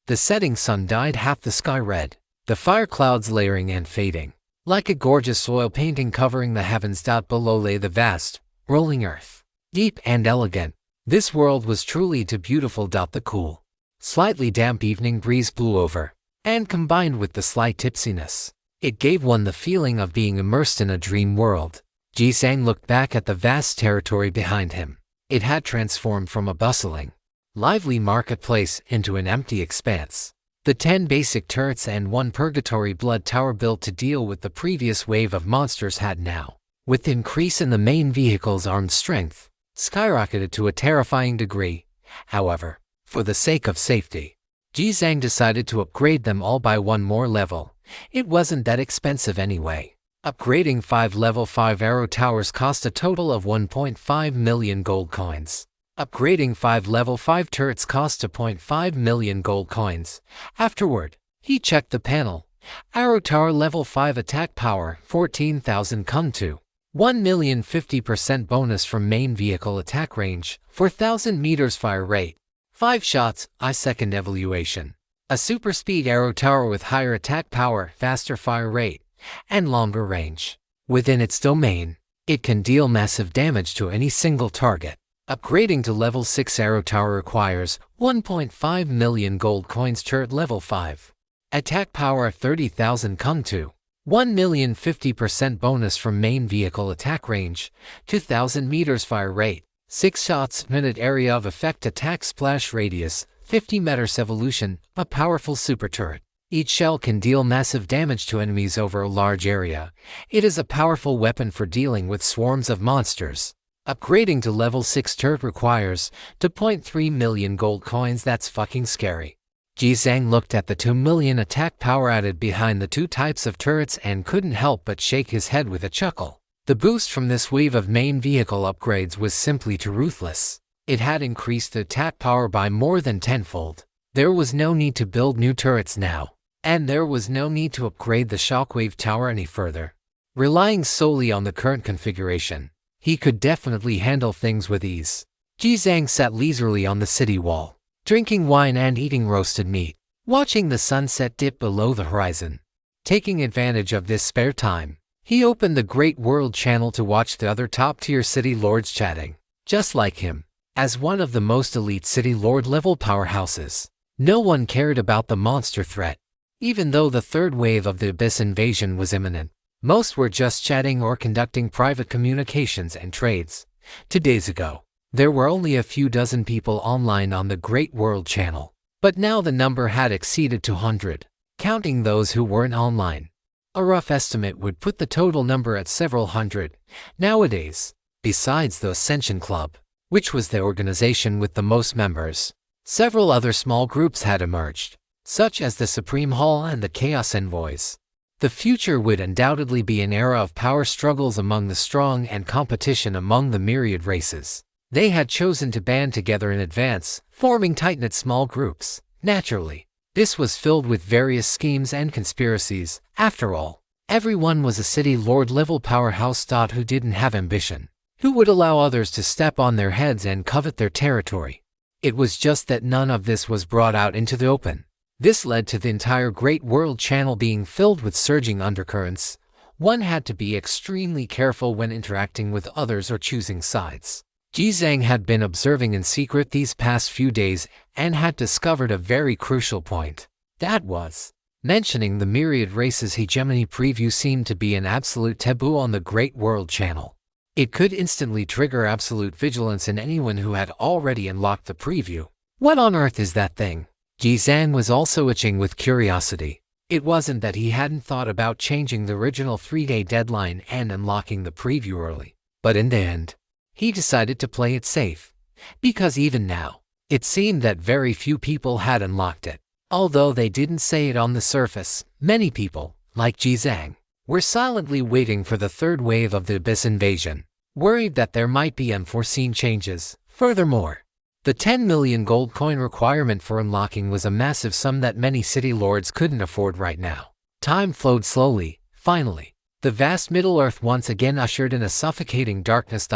The setting sun dyed half the sky red, the fire clouds layering and fading, like a gorgeous oil painting covering the heavens. Below lay the vast, rolling earth, deep and elegant. This world was truly too beautiful. The cool, slightly damp evening breeze blew over, and combined with the slight tipsiness, it gave one the feeling of being immersed in a dream world. Ji-sang looked back at the vast territory behind him. It had transformed from a bustling, lively marketplace into an empty expanse. The 10 basic turrets and 1 purgatory blood tower built to deal with the previous wave of monsters had now, with the increase in the main vehicle's armed strength, skyrocketed to a terrifying degree. However, for the sake of safety, Ji-sang decided to upgrade them all by 1 more level. It wasn't that expensive anyway. Upgrading 5 level 5 arrow towers cost a total of 1.5 million gold coins. Upgrading 5 level 5 turrets cost 2.5 million gold coins. Afterward, he checked the panel. Arrow tower level 5 attack power 14,000 kuntu. 1,000,000 50% bonus from main vehicle attack range, 4,000 meters fire rate. 5 shots, second evaluation. A super speed arrow tower with higher attack power, faster fire rate, and longer range. Within its domain, it can deal massive damage to any single target. Upgrading to level 6 arrow tower requires 1.5 million gold coins. Turret level 5. Attack power 30,000 kuntu. 1,000,000 50% bonus from main vehicle attack range, 2,000 meters fire rate, 6 shots minute area of effect attack splash radius, 50 meters evolution, a powerful super turret. Each shell can deal massive damage to enemies over a large area. It is a powerful weapon for dealing with swarms of monsters. Upgrading to level 6 turret requires 2.3 million gold coins. That's fucking scary. Ji-sang looked at the 2 million attack power added behind the 2 types of turrets and couldn't help but shake his head with a chuckle. The boost from this wave of main vehicle upgrades was simply too ruthless. It had increased the attack power by more than tenfold. There was no need to build new turrets now, and there was no need to upgrade the shockwave tower any further. Relying solely on the current configuration, he could definitely handle things with ease. Ji-sang sat leisurely on the city wall, drinking wine and eating roasted meat, watching the sunset dip below the horizon. Taking advantage of this spare time, he opened the Great World channel to watch the other top-tier city lords chatting. Just like him, as one of the most elite city lord level powerhouses, no one cared about the monster threat. Even though the 3rd wave of the Abyss invasion was imminent, most were just chatting or conducting private communications and trades. 2 days ago, there were only a few dozen people online on the Great World channel, but now the number had exceeded 200, counting those who weren't online. A rough estimate would put the total number at several hundred. Nowadays, besides the Ascension Club, which was the organization with the most members, several other small groups had emerged, such as the Supreme Hall and the Chaos Envoys. The future would undoubtedly be an era of power struggles among the strong and competition among the myriad races. They had chosen to band together in advance, forming tight-knit small groups. Naturally, this was filled with various schemes and conspiracies. After all, everyone was a city lord level powerhouse who didn't have ambition, who would allow others to step on their heads and covet their territory. It was just that none of this was brought out into the open. This led to the entire Great World channel being filled with surging undercurrents. One had to be extremely careful when interacting with others or choosing sides. Ji-sang had been observing in secret these past few days and had discovered a very crucial point. That was, mentioning the myriad races hegemony preview seemed to be an absolute taboo on the Great World channel. It could instantly trigger absolute vigilance in anyone who had already unlocked the preview. What on earth is that thing? Ji-sang was also itching with curiosity. It wasn't that he hadn't thought about changing the original 3-day deadline and unlocking the preview early, but in the end, he decided to play it safe, because even now, it seemed that very few people had unlocked it. Although they didn't say it on the surface, many people, like Ji-sang, were silently waiting for the 3rd wave of the Abyss invasion, worried that there might be unforeseen changes. Furthermore, the 10 million gold coin requirement for unlocking was a massive sum that many city lords couldn't afford right now. Time flowed slowly. Finally, the vast Middle-earth once again ushered in a suffocating darkness.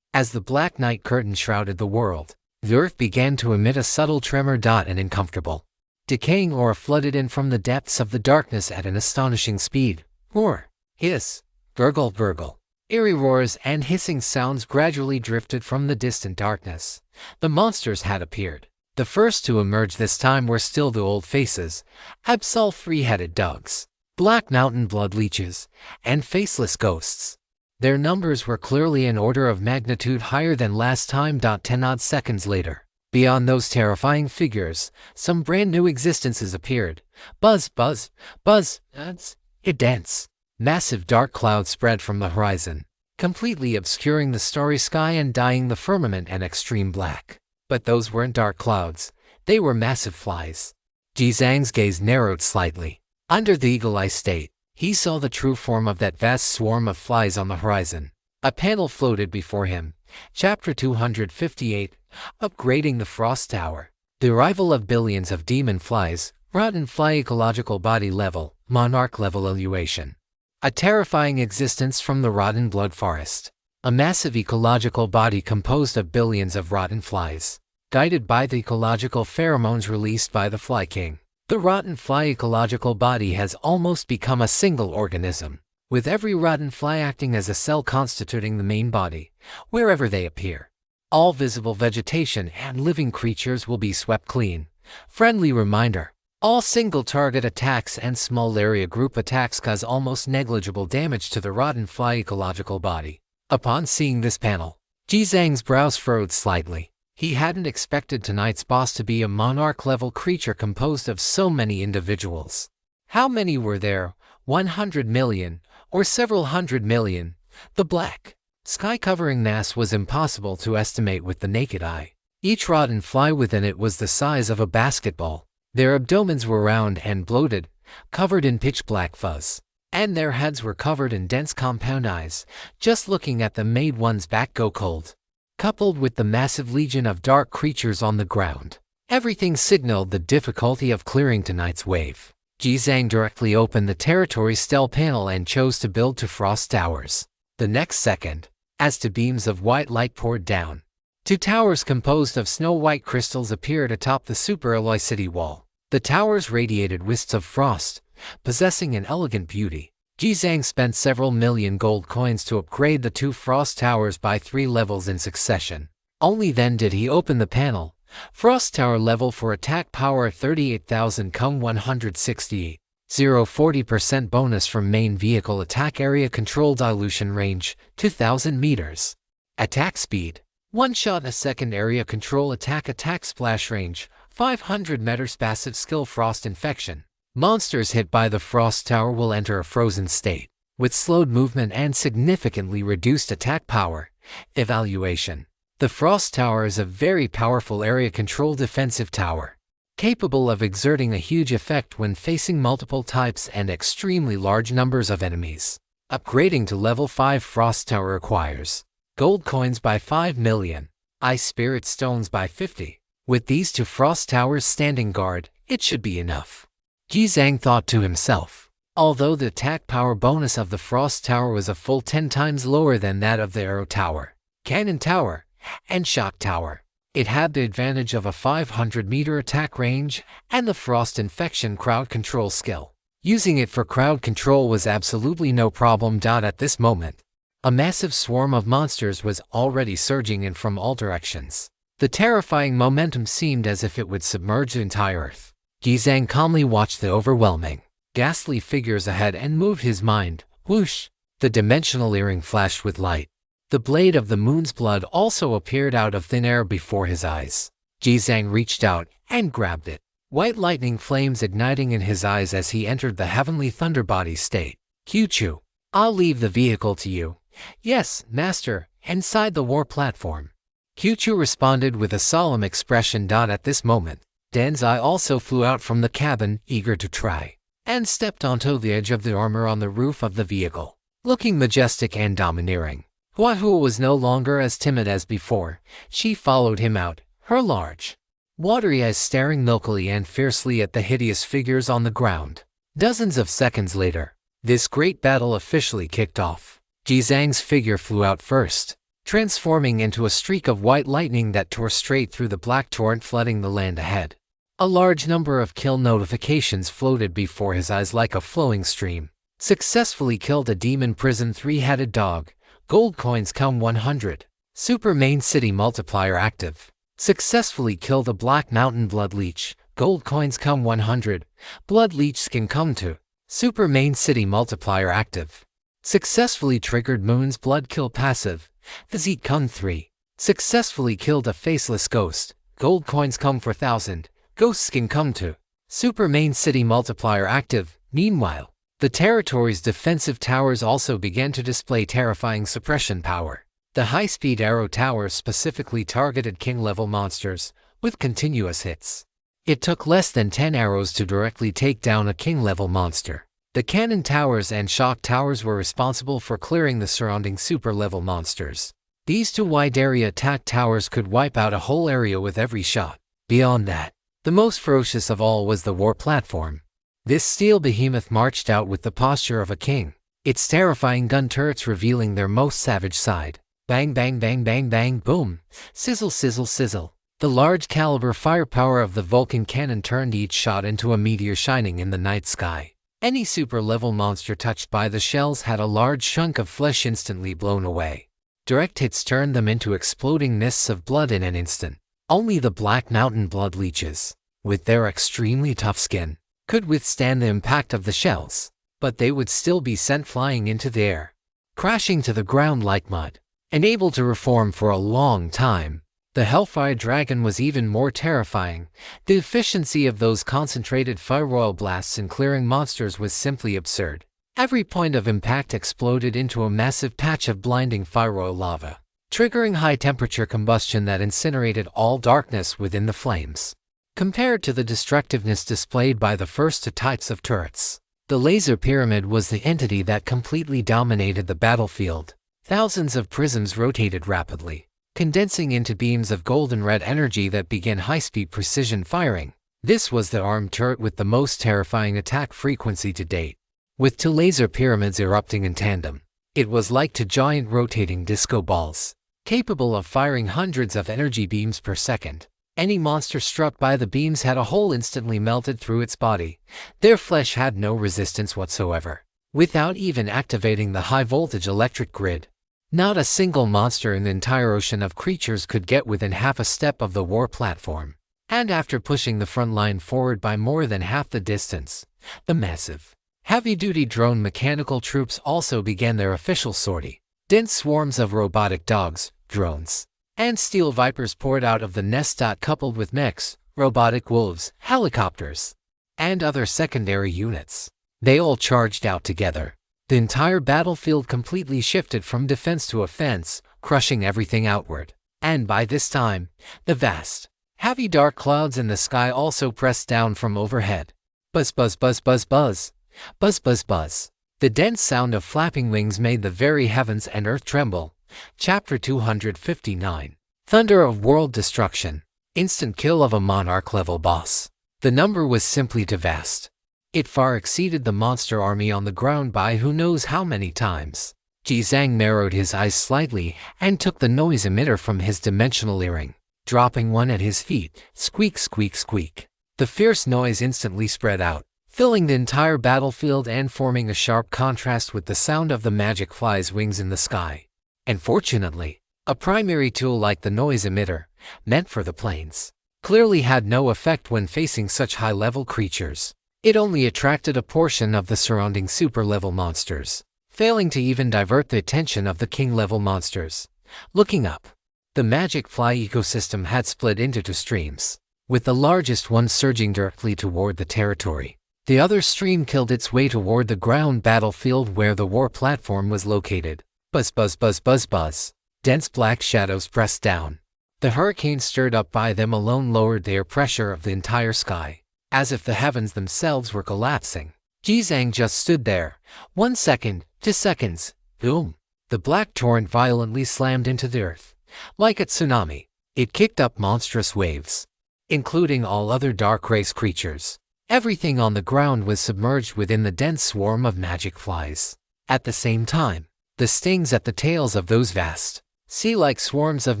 As the black night curtain shrouded the world, the earth began to emit a subtle tremor. An uncomfortable, decaying aura flooded in from the depths of the darkness at an astonishing speed. Roar, hiss, gurgle, gurgle. Eerie roars and hissing sounds gradually drifted from the distant darkness. The monsters had appeared. The first to emerge this time were still the old faces, Absol three-headed dogs, Black Mountain blood leeches, and faceless ghosts. Their numbers were clearly an order of magnitude higher than last time. 10 odd seconds later, beyond those terrifying figures, some brand new existences appeared. Buzz, buzz, buzz, a dense, massive dark cloud spread from the horizon, completely obscuring the starry sky and dyeing the firmament an extreme black. But those weren't dark clouds, they were massive flies. Jizang's gaze narrowed slightly. Under the eagle-eye state, he saw the true form of that vast swarm of flies on the horizon. A panel floated before him. Chapter 258, Upgrading the Frost Tower. The arrival of billions of demon flies, rotten fly ecological body level, monarch level evaluation. A terrifying existence from the rotten blood forest. A massive ecological body composed of billions of rotten flies, guided by the ecological pheromones released by the Fly King. The rotten fly ecological body has almost become a single organism, with every rotten fly acting as a cell constituting the main body, wherever they appear. All visible vegetation and living creatures will be swept clean. Friendly reminder: all single target attacks and small area group attacks cause almost negligible damage to the rotten fly ecological body. Upon seeing this panel, Jizang's brows furrowed slightly. He hadn't expected tonight's boss to be a monarch-level creature composed of so many individuals. How many were there? 100 million, or several hundred million? The black, sky-covering mass was impossible to estimate with the naked eye. Each rotten fly within it was the size of a basketball. Their abdomens were round and bloated, covered in pitch-black fuzz, and their heads were covered in dense compound eyes. Just looking at them made one's back go cold. Coupled with the massive legion of dark creatures on the ground, everything signaled the difficulty of clearing tonight's wave. Jizang directly opened the territory stele panel and chose to build to frost towers. The next second, as two beams of white light poured down, two towers composed of snow-white crystals appeared atop the super-alloy city wall. The towers radiated wisps of frost, possessing an elegant beauty. Jizang spent several million gold coins to upgrade the two frost towers by 3 levels in succession. Only then did he open the panel. Frost tower level for attack power 38,000 cum 168. 40% bonus from main vehicle attack area control dilution range 2,000 meters. Attack speed 1 shot a second area control attack splash range 500 meters. Passive skill frost infection. Monsters hit by the frost tower will enter a frozen state, with slowed movement and significantly reduced attack power. Evaluation: the frost tower is a very powerful area control defensive tower, capable of exerting a huge effect when facing multiple types and extremely large numbers of enemies. Upgrading to level 5 frost tower requires gold coins by 5 million, ice spirit stones by 50. With these two frost towers standing guard, it should be enough. Jizang thought to himself. Although the attack power bonus of the Frost Tower was a full 10 times lower than that of the Arrow Tower, Cannon Tower, and Shock Tower, it had the advantage of a 500-meter attack range and the Frost Infection crowd control skill. Using it for crowd control was absolutely no problem. At this moment, a massive swarm of monsters was already surging in from all directions. The terrifying momentum seemed as if it would submerge the entire Earth. Jizang calmly watched the overwhelming, ghastly figures ahead and moved his mind. Whoosh! The dimensional earring flashed with light. The blade of the moon's blood also appeared out of thin air before his eyes. Jizang reached out and grabbed it. White lightning flames igniting in his eyes as he entered the heavenly thunderbody state. Q-Chu, I'll leave the vehicle to you. Yes, master, inside the war platform. Q-Chu responded with a solemn expression. At this moment, Danzai also flew out from the cabin, eager to try, and stepped onto the edge of the armor on the roof of the vehicle, looking majestic and domineering. Huahua was no longer as timid as before. She followed him out, her large, watery eyes staring milkily and fiercely at the hideous figures on the ground. Dozens of seconds later, this great battle officially kicked off. Jizang's figure flew out first, transforming into a streak of white lightning that tore straight through the black torrent flooding the land ahead. A large number of kill notifications floated before his eyes like a flowing stream. Successfully killed a demon prison 3-headed dog. Gold coins cum 100. Super main city multiplier active. Successfully killed a Black Mountain Blood Leech. Gold coins come 100. Blood Leech skin come 2. Super Main City Multiplier active. Successfully triggered Moon's Blood Kill passive. Physique come 3. Successfully killed a Faceless Ghost. Gold coins come 4000. Ghost skin come 2. Super Main City Multiplier active. Meanwhile, the territory's defensive towers also began to display terrifying suppression power. The high-speed arrow towers specifically targeted king-level monsters, with continuous hits. It took less than 10 arrows to directly take down a king-level monster. The cannon towers and shock towers were responsible for clearing the surrounding super-level monsters. These two wide-area attack towers could wipe out a whole area with every shot. Beyond that, the most ferocious of all was the war platform. This steel behemoth marched out with the posture of a king, its terrifying gun turrets revealing their most savage side. Bang bang bang bang bang boom, sizzle sizzle sizzle. The large caliber firepower of the Vulcan cannon turned each shot into a meteor shining in the night sky. Any super level monster touched by the shells had a large chunk of flesh instantly blown away. Direct hits turned them into exploding mists of blood in an instant. Only the Black Mountain Blood Leeches, with their extremely tough skin, could withstand the impact of the shells, but they would still be sent flying into the air, crashing to the ground like mud. Unable to reform for a long time, the Hellfire Dragon was even more terrifying. The efficiency of those concentrated fireoil blasts in clearing monsters was simply absurd. Every point of impact exploded into a massive patch of blinding fireoil lava, triggering high-temperature combustion that incinerated all darkness within the flames. Compared to the destructiveness displayed by the first two types of turrets, the Laser Pyramid was the entity that completely dominated the battlefield. Thousands of prisms rotated rapidly, condensing into beams of golden red energy that began high-speed precision firing. This was the armed turret with the most terrifying attack frequency to date. With two laser pyramids erupting in tandem, it was like two giant rotating disco balls, capable of firing hundreds of energy beams per second. Any monster struck by the beams had a hole instantly melted through its body. Their flesh had no resistance whatsoever. Without even activating the high-voltage electric grid, not a single monster in the entire ocean of creatures could get within half a step of the war platform. And after pushing the front line forward by more than half the distance, the massive, heavy-duty drone mechanical troops also began their official sortie. Dense swarms of robotic dogs, drones, and steel vipers poured out of the nest. Coupled with mechs, robotic wolves, helicopters, and other secondary units, they all charged out together. The entire battlefield completely shifted from defense to offense, crushing everything outward. And by this time, the vast, heavy dark clouds in the sky also pressed down from overhead. Buzz buzz buzz buzz buzz. Buzz buzz buzz. The dense sound of flapping wings made the very heavens and earth tremble. Chapter 259. Thunder of World Destruction. Instant kill of a monarch-level boss. The number was simply too vast. It far exceeded the monster army on the ground by who knows how many times. Jizang narrowed his eyes slightly and took the noise emitter from his dimensional earring, dropping one at his feet. Squeak, squeak, squeak. The fierce noise instantly spread out, filling the entire battlefield and forming a sharp contrast with the sound of the magic fly's wings in the sky. Unfortunately, a primary tool like the noise emitter, meant for the planes, clearly had no effect when facing such high-level creatures. It only attracted a portion of the surrounding super-level monsters, failing to even divert the attention of the king-level monsters. Looking up, the magic fly ecosystem had split into two streams, with the largest one surging directly toward the territory. The other stream killed its way toward the ground battlefield where the war platform was located. Buzz buzz buzz buzz buzz. Dense black shadows pressed down. The hurricane stirred up by them alone lowered the air pressure of the entire sky, as if the heavens themselves were collapsing. Jizang just stood there. 1 second, 2 seconds, boom. The black torrent violently slammed into the earth. Like a tsunami, it kicked up monstrous waves, including all other dark race creatures. Everything on the ground was submerged within the dense swarm of magic flies. At the same time, the stings at the tails of those vast, sea-like swarms of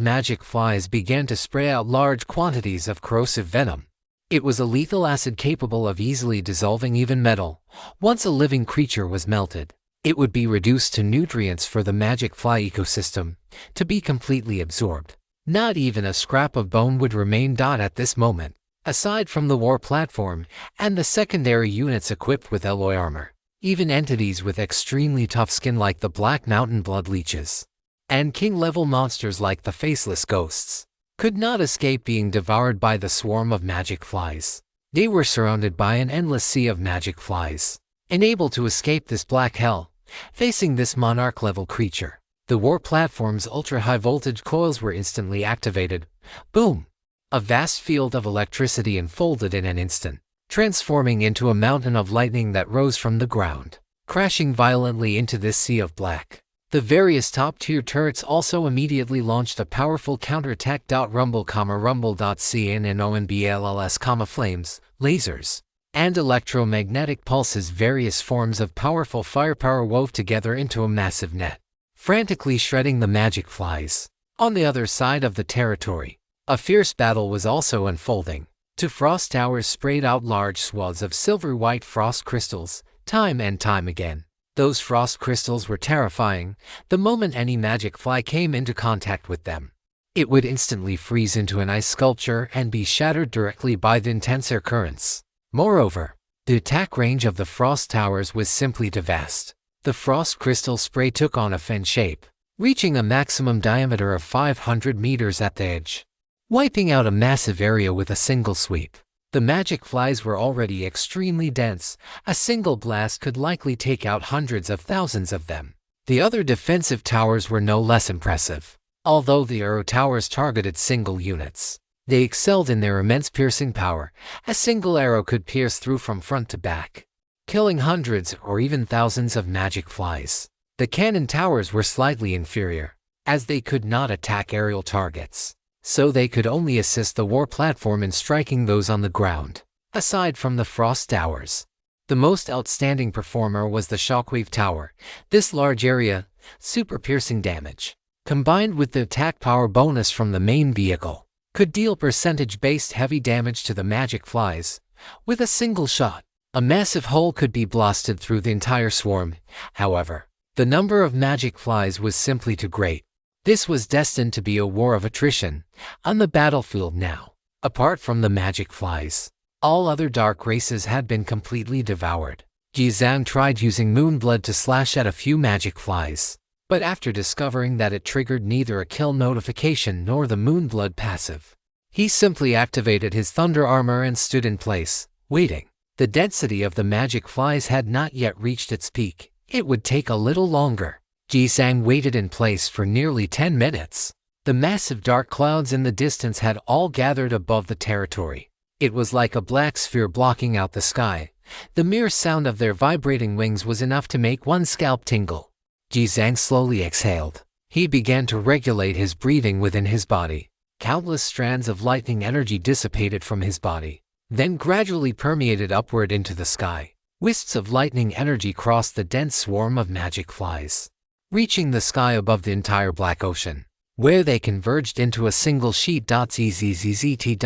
magic flies began to spray out large quantities of corrosive venom. It was a lethal acid capable of easily dissolving even metal. Once a living creature was melted, it would be reduced to nutrients for the magic fly ecosystem, to be completely absorbed. Not even a scrap of bone would remain. At this moment, aside from the war platform and the secondary units equipped with alloy armor, even entities with extremely tough skin like the Black Mountain blood leeches and king-level monsters like the faceless ghosts could not escape being devoured by the swarm of magic flies. They were surrounded by an endless sea of magic flies, unable to escape this black hell. Facing this monarch-level creature, the war platform's ultra-high voltage coils were instantly activated. Boom! A vast field of electricity unfolded in an instant, transforming into a mountain of lightning that rose from the ground, crashing violently into this sea of black. The various top-tier turrets also immediately launched a powerful counterattack. Rumble, rumble.cnnonblls, flames, lasers, and electromagnetic pulses. Various forms of powerful firepower wove together into a massive net, frantically shredding the magic flies. On the other side of the territory, a fierce battle was also unfolding. Two frost towers sprayed out large swaths of silver-white frost crystals, time and time again. Those frost crystals were terrifying. The moment any magic fly came into contact with them, it would instantly freeze into an ice sculpture and be shattered directly by the intense air currents. Moreover, the attack range of the frost towers was simply too vast. The frost crystal spray took on a fan shape, reaching a maximum diameter of 500 meters at the edge, wiping out a massive area with a single sweep. The magic flies were already extremely dense. A single blast could likely take out hundreds of thousands of them. The other defensive towers were no less impressive. Although the arrow towers targeted single units, they excelled in their immense piercing power. A single arrow could pierce through from front to back, killing hundreds or even thousands of magic flies. The cannon towers were slightly inferior, as they could not attack aerial targets, so they could only assist the war platform in striking those on the ground. Aside from the frost towers, the most outstanding performer was the shockwave tower. This large area, super piercing damage, combined with the attack power bonus from the main vehicle, could deal percentage-based heavy damage to the magic flies. With a single shot, a massive hole could be blasted through the entire swarm. However, the number of magic flies was simply too great. This was destined to be a war of attrition on the battlefield now. Apart from the magic flies, all other dark races had been completely devoured. Jizang tried using Moonblood to slash at a few magic flies, but after discovering that it triggered neither a kill notification nor the Moonblood passive, he simply activated his Thunder Armor and stood in place, waiting. The density of the magic flies had not yet reached its peak. It would take a little longer. Jizang waited in place for nearly 10 minutes. The massive dark clouds in the distance had all gathered above the territory. It was like a black sphere blocking out the sky. The mere sound of their vibrating wings was enough to make one's scalp tingle. Jizang slowly exhaled. He began to regulate his breathing within his body. Countless strands of lightning energy dissipated from his body, then gradually permeated upward into the sky. Wisps of lightning energy crossed the dense swarm of magic flies, reaching the sky above the entire Black Ocean, where they converged into a single sheet. Zzzt.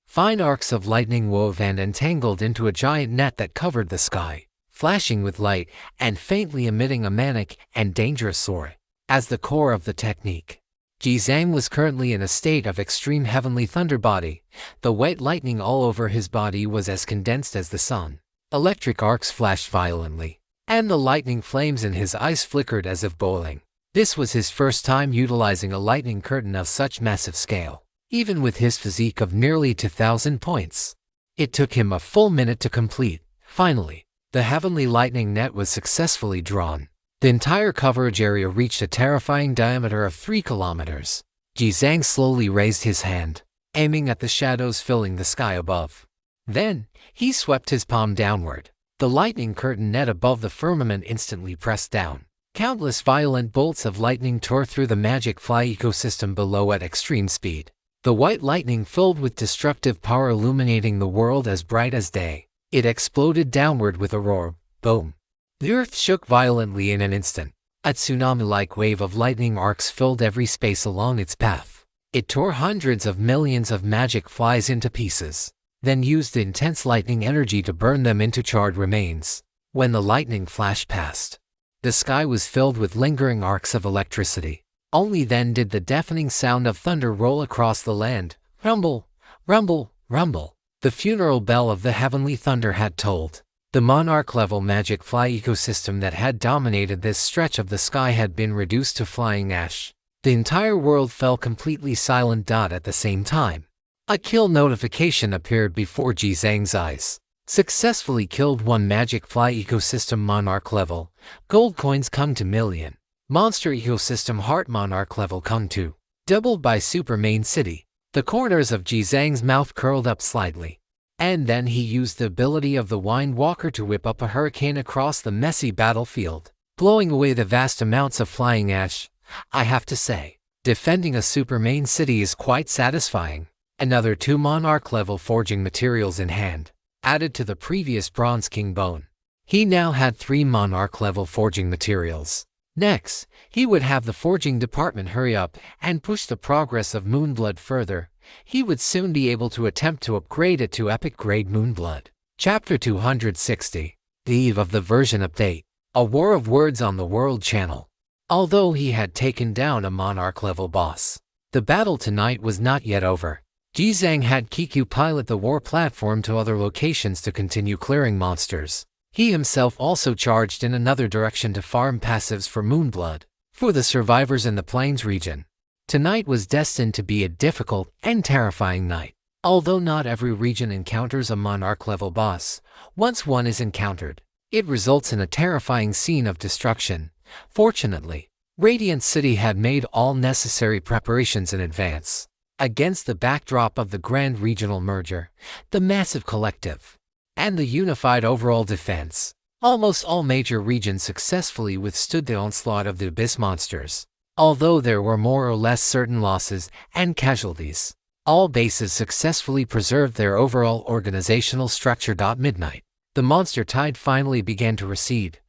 Fine arcs of lightning wove and entangled into a giant net that covered the sky, flashing with light and faintly emitting a manic and dangerous roar. As the core of the technique, Jizang was currently in a state of extreme heavenly thunder body. The white lightning all over his body was as condensed as the sun. Electric arcs flashed violently, and the lightning flames in his eyes flickered as if boiling. This was his first time utilizing a lightning curtain of such massive scale, even with his physique of nearly 2,000 points. It took him a full minute to complete. Finally, the heavenly lightning net was successfully drawn. The entire coverage area reached a terrifying diameter of 3 kilometers. Jizang slowly raised his hand, aiming at the shadows filling the sky above. Then, he swept his palm downward. The lightning curtain net above the firmament instantly pressed down. Countless violent bolts of lightning tore through the magic fly ecosystem below at extreme speed. The white lightning filled with destructive power illuminating the world as bright as day. It exploded downward with a roar. Boom! The earth shook violently in an instant. A tsunami-like wave of lightning arcs filled every space along its path. It tore hundreds of millions of magic flies into pieces, then used the intense lightning energy to burn them into charred remains. When the lightning flashed past, the sky was filled with lingering arcs of electricity. Only then did the deafening sound of thunder roll across the land. Rumble, rumble, rumble. The funeral bell of the heavenly thunder had tolled. The monarch-level magic fly ecosystem that had dominated this stretch of the sky had been reduced to flying ash. The entire world fell completely silent. At the same time, a kill notification appeared before Ji Zhang's eyes. Successfully killed one magic fly ecosystem monarch level. Gold coins come to million. Monster ecosystem heart monarch level come to. Doubled by super main city. The corners of Ji Zhang's mouth curled up slightly. And then he used the ability of the Wind Walker to whip up a hurricane across the messy battlefield, blowing away the vast amounts of flying ash. I have to say, defending a super main city is quite satisfying. Another 2 monarch-level forging materials in hand, added to the previous Bronze King bone. He now had 3 monarch-level forging materials. Next, he would have the forging department hurry up and push the progress of Moonblood further. He would soon be able to attempt to upgrade it to Epic Grade Moonblood. Chapter 260. The eve of the version update. A war of words on the World Channel. Although he had taken down a monarch-level boss, the battle tonight was not yet over. Ji Zhang had Kiku pilot the war platform to other locations to continue clearing monsters. He himself also charged in another direction to farm passives for Moonblood, for the survivors in the Plains region. Tonight was destined to be a difficult and terrifying night. Although not every region encounters a monarch-level boss, once one is encountered, it results in a terrifying scene of destruction. Fortunately, Radiant City had made all necessary preparations in advance. Against the backdrop of the grand regional merger, the massive collective, and the unified overall defense, almost all major regions successfully withstood the onslaught of the Abyss monsters. Although there were more or less certain losses and casualties, all bases successfully preserved their overall organizational structure. Midnight, the monster tide finally began to recede.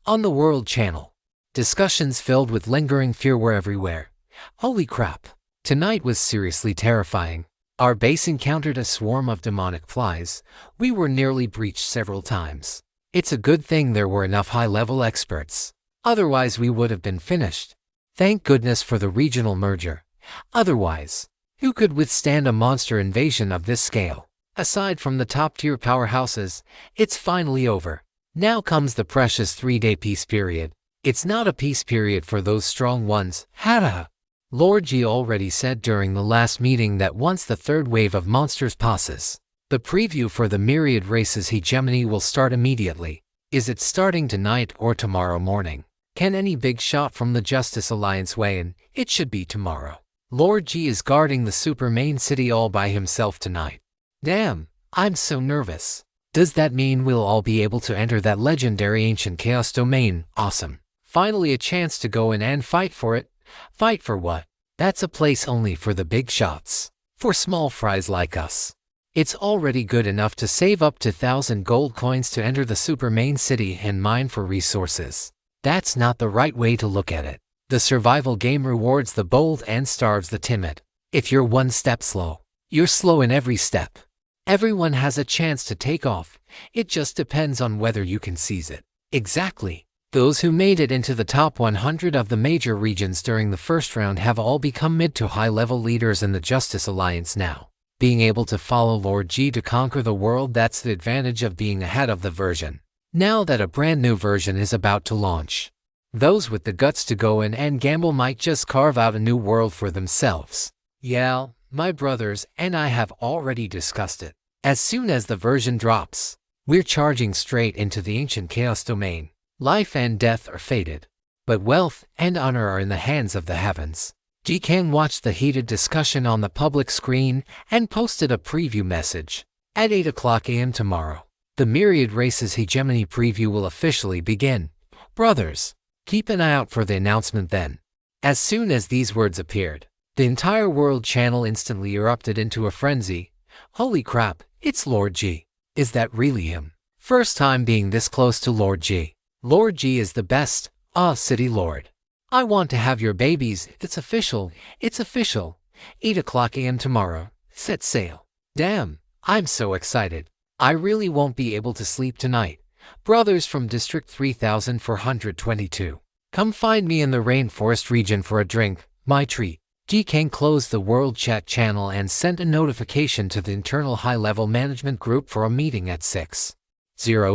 On the World Channel, discussions filled with lingering fear were everywhere. Holy crap! Tonight was seriously terrifying. Our base encountered a swarm of demonic flies. We were nearly breached several times. It's a good thing there were enough high-level experts. Otherwise we would have been finished. Thank goodness for the regional merger. Otherwise, who could withstand a monster invasion of this scale? Aside from the top-tier powerhouses, it's finally over. Now comes the precious 3-day peace period. It's not a peace period for those strong ones. Hada! Lord Ji already said during the last meeting that once the 3rd wave of monsters passes, the preview for the myriad races hegemony will start immediately. Is it starting tonight or tomorrow morning? Can any big shot from the Justice Alliance weigh in? It should be tomorrow. Lord Ji is guarding the super main city all by himself tonight. Damn, I'm so nervous. Does that mean we'll all be able to enter that legendary ancient chaos domain? Awesome. Finally a chance to go in and fight for it. Fight for what? That's a place only for the big shots. For small fries like us. It's already good enough to save up to 1,000 gold coins to enter the super main city and mine for resources. That's not the right way to look at it. The survival game rewards the bold and starves the timid. If you're one step slow, you're slow in every step. Everyone has a chance to take off. It just depends on whether you can seize it. Exactly. Those who made it into the top 100 of the major regions during the first round have all become mid to high-level leaders in the Justice Alliance now. Being able to follow Lord Ji to conquer the world, that's the advantage of being ahead of the version. Now that a brand new version is about to launch, those with the guts to go in and gamble might just carve out a new world for themselves. Yeah, my brothers and I have already discussed it. As soon as the version drops, we're charging straight into the ancient chaos domain. Life and death are fated, but wealth and honor are in the hands of the heavens. Ji Kang watched the heated discussion on the public screen and posted a preview message. At 8 a.m. tomorrow, the Myriad Races Hegemony preview will officially begin. Brothers, keep an eye out for the announcement then. As soon as these words appeared, the entire World Channel instantly erupted into a frenzy. Holy crap, it's Lord Ji. Is that really him? First time being this close to Lord Ji. Lord Ji is the best. City Lord. I want to have your babies. It's official. It's official. 8 a.m. tomorrow. Set sail. Damn, I'm so excited. I really won't be able to sleep tonight. Brothers from District 3422. Come find me in the rainforest region for a drink. My treat. Ji Kang closed the World Chat channel and sent a notification to the internal high-level management group for a meeting at 6:00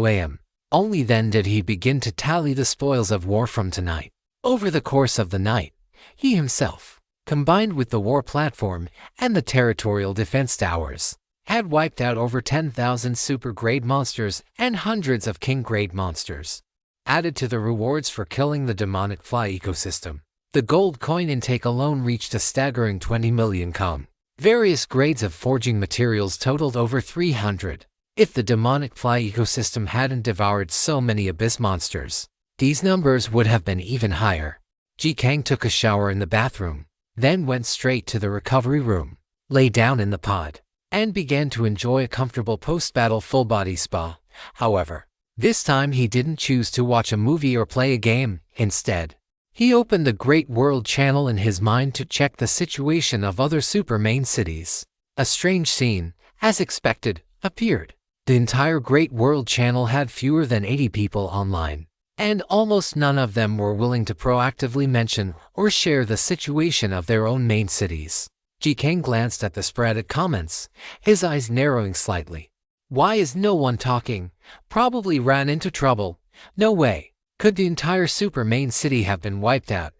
a.m. Only then did he begin to tally the spoils of war from tonight. Over the course of the night, he himself, combined with the war platform and the territorial defense towers, had wiped out over 10,000 super-grade monsters and hundreds of king-grade monsters. Added to the rewards for killing the demonic fly ecosystem, the gold coin intake alone reached a staggering 20 million com. Various grades of forging materials totaled over 300. If the demonic fly ecosystem hadn't devoured so many abyss monsters, these numbers would have been even higher. Ji Kang took a shower in the bathroom, then went straight to the recovery room, lay down in the pod, and began to enjoy a comfortable post-battle full-body spa. However, this time he didn't choose to watch a movie or play a game. Instead, he opened the Great World channel in his mind to check the situation of other super main cities. A strange scene, as expected, appeared. The entire Great World channel had fewer than 80 people online, and almost none of them were willing to proactively mention or share the situation of their own main cities. Ji Kang glanced at the sporadic comments, his eyes narrowing slightly. Why is no one talking? Probably ran into trouble. No way. Could the entire super main city have been wiped out?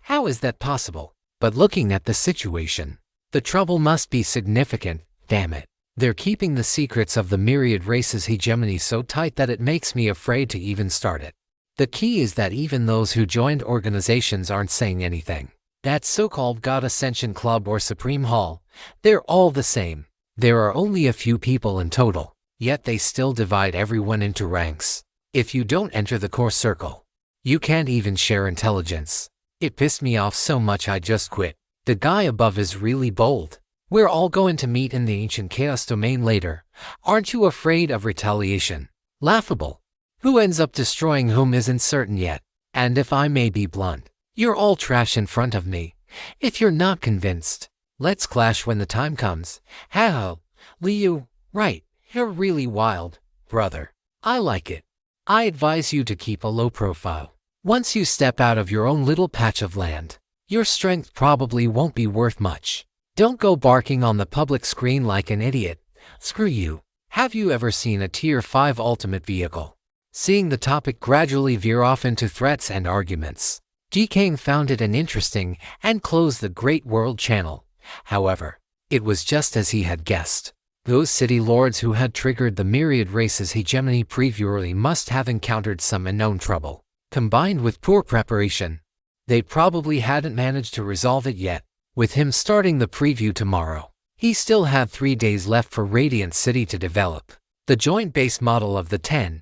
How is that possible? But looking at the situation, the trouble must be significant. Damn it. They're keeping the secrets of the myriad races hegemony so tight that it makes me afraid to even start it. The key is that even those who joined organizations aren't saying anything. That so-called God Ascension Club or Supreme Hall, they're all the same. There are only a few people in total, yet they still divide everyone into ranks. If you don't enter the core circle, you can't even share intelligence. It pissed me off so much I just quit. The guy above is really bold. We're all going to meet in the ancient chaos domain later. Aren't you afraid of retaliation? Laughable. Who ends up destroying whom isn't certain yet. And if I may be blunt, you're all trash in front of me. If you're not convinced, let's clash when the time comes. Ha-ho. Liu, right, you're really wild, brother. I like it. I advise you to keep a low profile. Once you step out of your own little patch of land, your strength probably won't be worth much. Don't go barking on the public screen like an idiot. Screw you. Have you ever seen a Tier 5 ultimate vehicle? Seeing the topic gradually veer off into threats and arguments, Ji Kang found it interesting and closed the Great World channel. However, it was just as he had guessed. Those city lords who had triggered the myriad races hegemony previously must have encountered some unknown trouble. Combined with poor preparation, they probably hadn't managed to resolve it yet. With him starting the preview tomorrow, he still had 3 days left for Radiant City to develop. The joint base model of the 10-0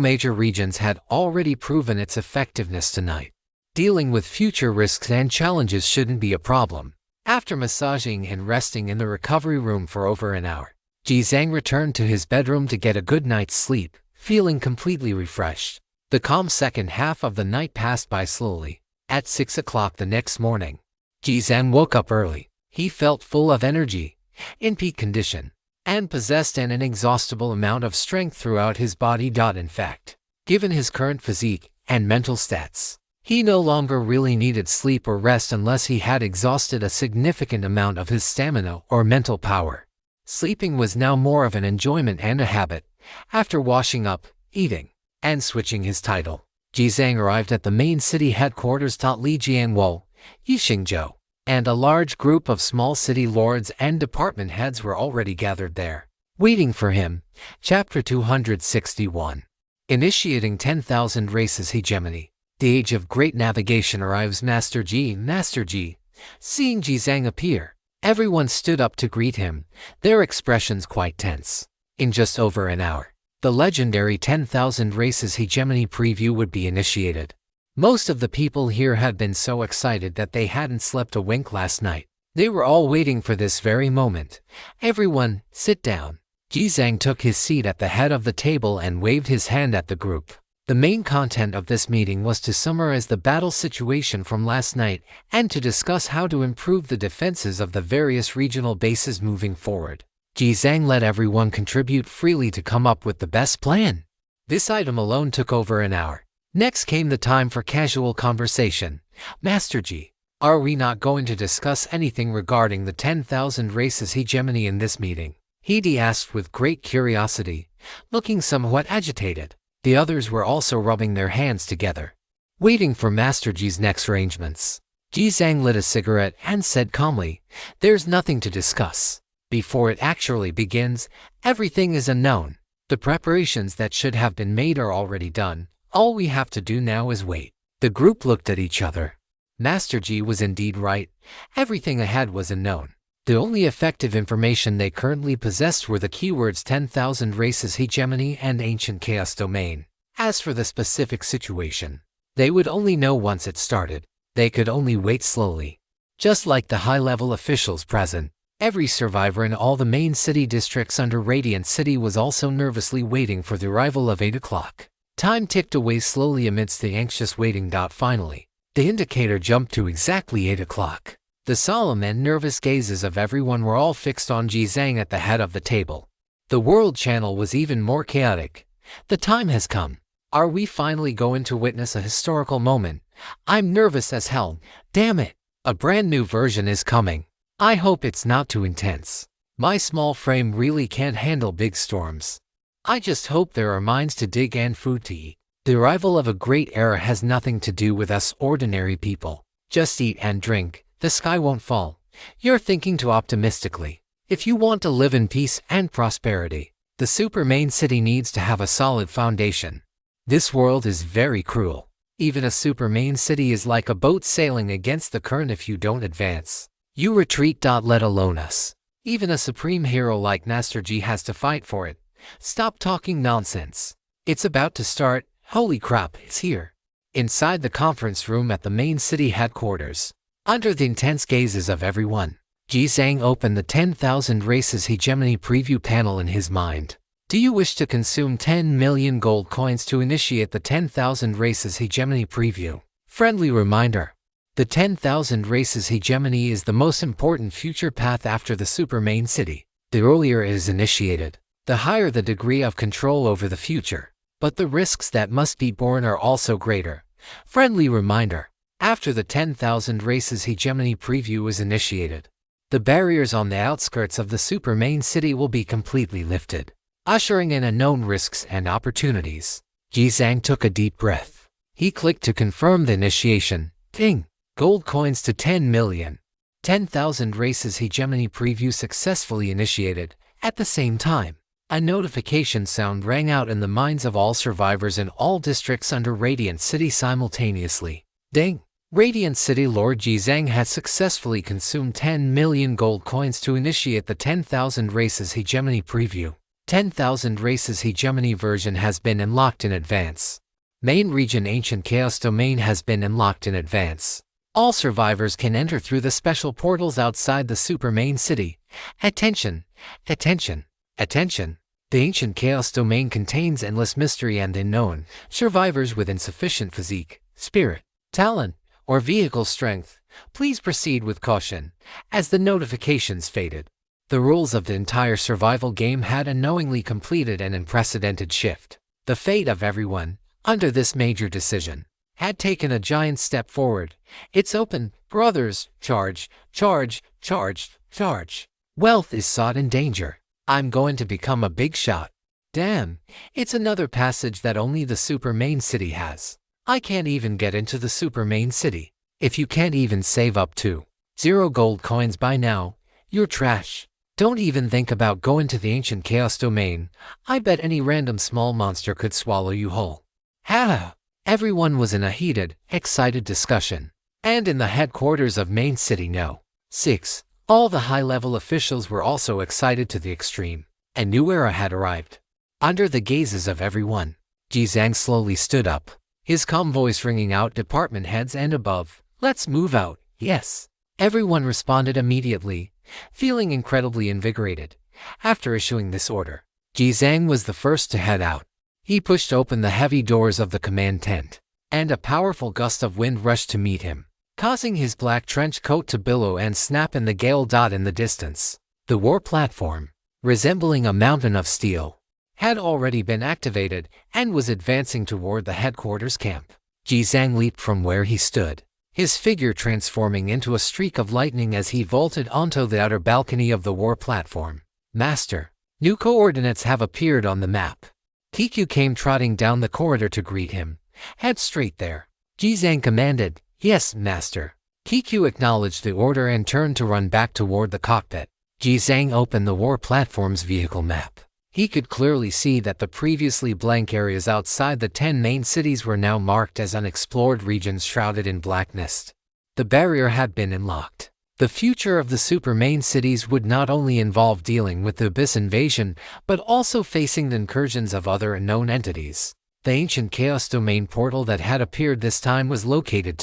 major regions had already proven its effectiveness tonight. Dealing with future risks and challenges shouldn't be a problem. After massaging and resting in the recovery room for over an hour, Ji Zhang returned to his bedroom to get a good night's sleep, feeling completely refreshed. The calm second half of the night passed by slowly. At 6 o'clock the next morning, Ji Zhang woke up early. He felt full of energy, in peak condition, and possessed an inexhaustible amount of strength throughout his body. In fact, given his current physique and mental stats, he no longer really needed sleep or rest unless he had exhausted a significant amount of his stamina or mental power. Sleeping was now more of an enjoyment and a habit. After washing up, eating, and switching his title, Ji Zhang arrived at the main city headquarters Li Jianwo, Yixingzhou, and a large group of small city lords and department heads were already gathered there, waiting for him. Chapter 261. Initiating 10,000 Races Hegemony. The age of great navigation arrives. Master Ji. Seeing Ji Zhang appear, everyone stood up to greet him, their expressions quite tense. In just over an hour, the legendary 10,000 Races Hegemony preview would be initiated. Most of the people here had been so excited that they hadn't slept a wink last night. They were all waiting for this very moment. Everyone, sit down. Ji Zhang took his seat at the head of the table and waved his hand at the group. The main content of this meeting was to summarize the battle situation from last night and to discuss how to improve the defenses of the various regional bases moving forward. Ji Zhang let everyone contribute freely to come up with the best plan. This item alone took over an hour. Next came the time for casual conversation. Master Ji, Are we not going to discuss anything regarding the 10,000 races hegemony in this meeting? Hidi asked with great curiosity, looking somewhat agitated. The others were also rubbing their hands together, waiting for Master Ji's next arrangements. Ji Zhang lit a cigarette and said calmly, "There's nothing to discuss. Before it actually begins, everything is unknown. The preparations that should have been made are already done. All we have to do now is wait." The group looked at each other. Master Ji was indeed right. Everything ahead was unknown. The only effective information they currently possessed were the keywords 10,000 races hegemony and ancient chaos domain. As for the specific situation, they would only know once it started. They could only wait slowly. Just like the high-level officials present, every survivor in all the main city districts under Radiant City was also nervously waiting for the arrival of 8 o'clock. Time ticked away slowly amidst the anxious waiting. Finally, the indicator jumped to exactly 8 o'clock. The solemn and nervous gazes of everyone were all fixed on Ji Zhang at the head of the table. The world channel was even more chaotic. "The time has come. Are we finally going to witness a historical moment? I'm nervous as hell. Damn it. A brand new version is coming. I hope it's not too intense. My small frame really can't handle big storms. I just hope there are mines to dig and food to eat. The arrival of a great era has nothing to do with us ordinary people. Just eat and drink. The sky won't fall." You're thinking too optimistically. If you want to live in peace and prosperity, the super main city needs to have a solid foundation. This world is very cruel. Even a super main city is like a boat sailing against the current. If you don't advance, you retreat. Let alone us. Even a supreme hero like Master Ji has to fight for it. Stop talking nonsense. It's about to start. Holy crap, it's here. Inside the conference room at the main city headquarters, under the intense gazes of everyone, Ji Zhang opened the 10,000 races hegemony preview panel in his mind. Do you wish to consume 10 million gold coins to initiate the 10,000 races hegemony preview? Friendly reminder. The 10,000 races hegemony is the most important future path after the super main city. The earlier it is initiated, the higher the degree of control over the future. But the risks that must be borne are also greater. Friendly reminder. After the 10,000 races hegemony preview is initiated, the barriers on the outskirts of the super main city will be completely lifted, ushering in unknown risks and opportunities. Ji Zhang took a deep breath. He clicked to confirm the initiation. Ding! Gold coins to 10 million. 10,000 races hegemony preview successfully initiated. At the same time, a notification sound rang out in the minds of all survivors in all districts under Radiant City simultaneously. Ding! Radiant City Lord Ji Zhang has successfully consumed 10 million gold coins to initiate the 10,000 races hegemony preview. 10,000 races hegemony version has been unlocked in advance. Main region ancient chaos domain has been unlocked in advance. All survivors can enter through the special portals outside the super main city. Attention! Attention! Attention! The ancient chaos domain contains endless mystery and unknown. Survivors with insufficient physique, spirit, talent, or vehicle strength, please proceed with caution. As the notifications faded, the rules of the entire survival game had unknowingly completed an unprecedented shift. The fate of everyone, under this major decision, had taken a giant step forward. It's open, brothers, charge, charge, charge, charge. Wealth is sought in danger. I'm going to become a big shot. Damn, it's another passage that only the super main city has. I can't even get into the super main city. If you can't even save up to 0 gold coins by now, you're trash. Don't even think about going to the ancient chaos domain. I bet any random small monster could swallow you whole. Ha! Everyone was in a heated, excited discussion. And in the headquarters of main city No. 6, all the high-level officials were also excited to the extreme. A new era had arrived. Under the gazes of everyone, Ji Zhang slowly stood up, his calm voice ringing out department heads and above. Let's move out. Yes. Everyone responded immediately, feeling incredibly invigorated. After issuing this order, Ji Zhang was the first to head out. He pushed open the heavy doors of the command tent, and a powerful gust of wind rushed to meet him, causing his black trench coat to billow and snap in the gale. In the distance, the war platform, resembling a mountain of steel, had already been activated and was advancing toward the headquarters camp. Ji Zhang leaped from where he stood, his figure transforming into a streak of lightning as he vaulted onto the outer balcony of the war platform. "Master, new coordinates have appeared on the map." Kiku came trotting down the corridor to greet him. "Head straight there," Jizang commanded. "Yes, Master." Kiku acknowledged the order and turned to run back toward the cockpit. Jizang opened the war platform's vehicle map. He could clearly see that the previously blank areas outside the 10 main cities were now marked as unexplored regions shrouded in blackness. The barrier had been unlocked. The future of the super main cities would not only involve dealing with the Abyss invasion, but also facing the incursions of other unknown entities. The ancient Chaos Domain portal that had appeared this time was located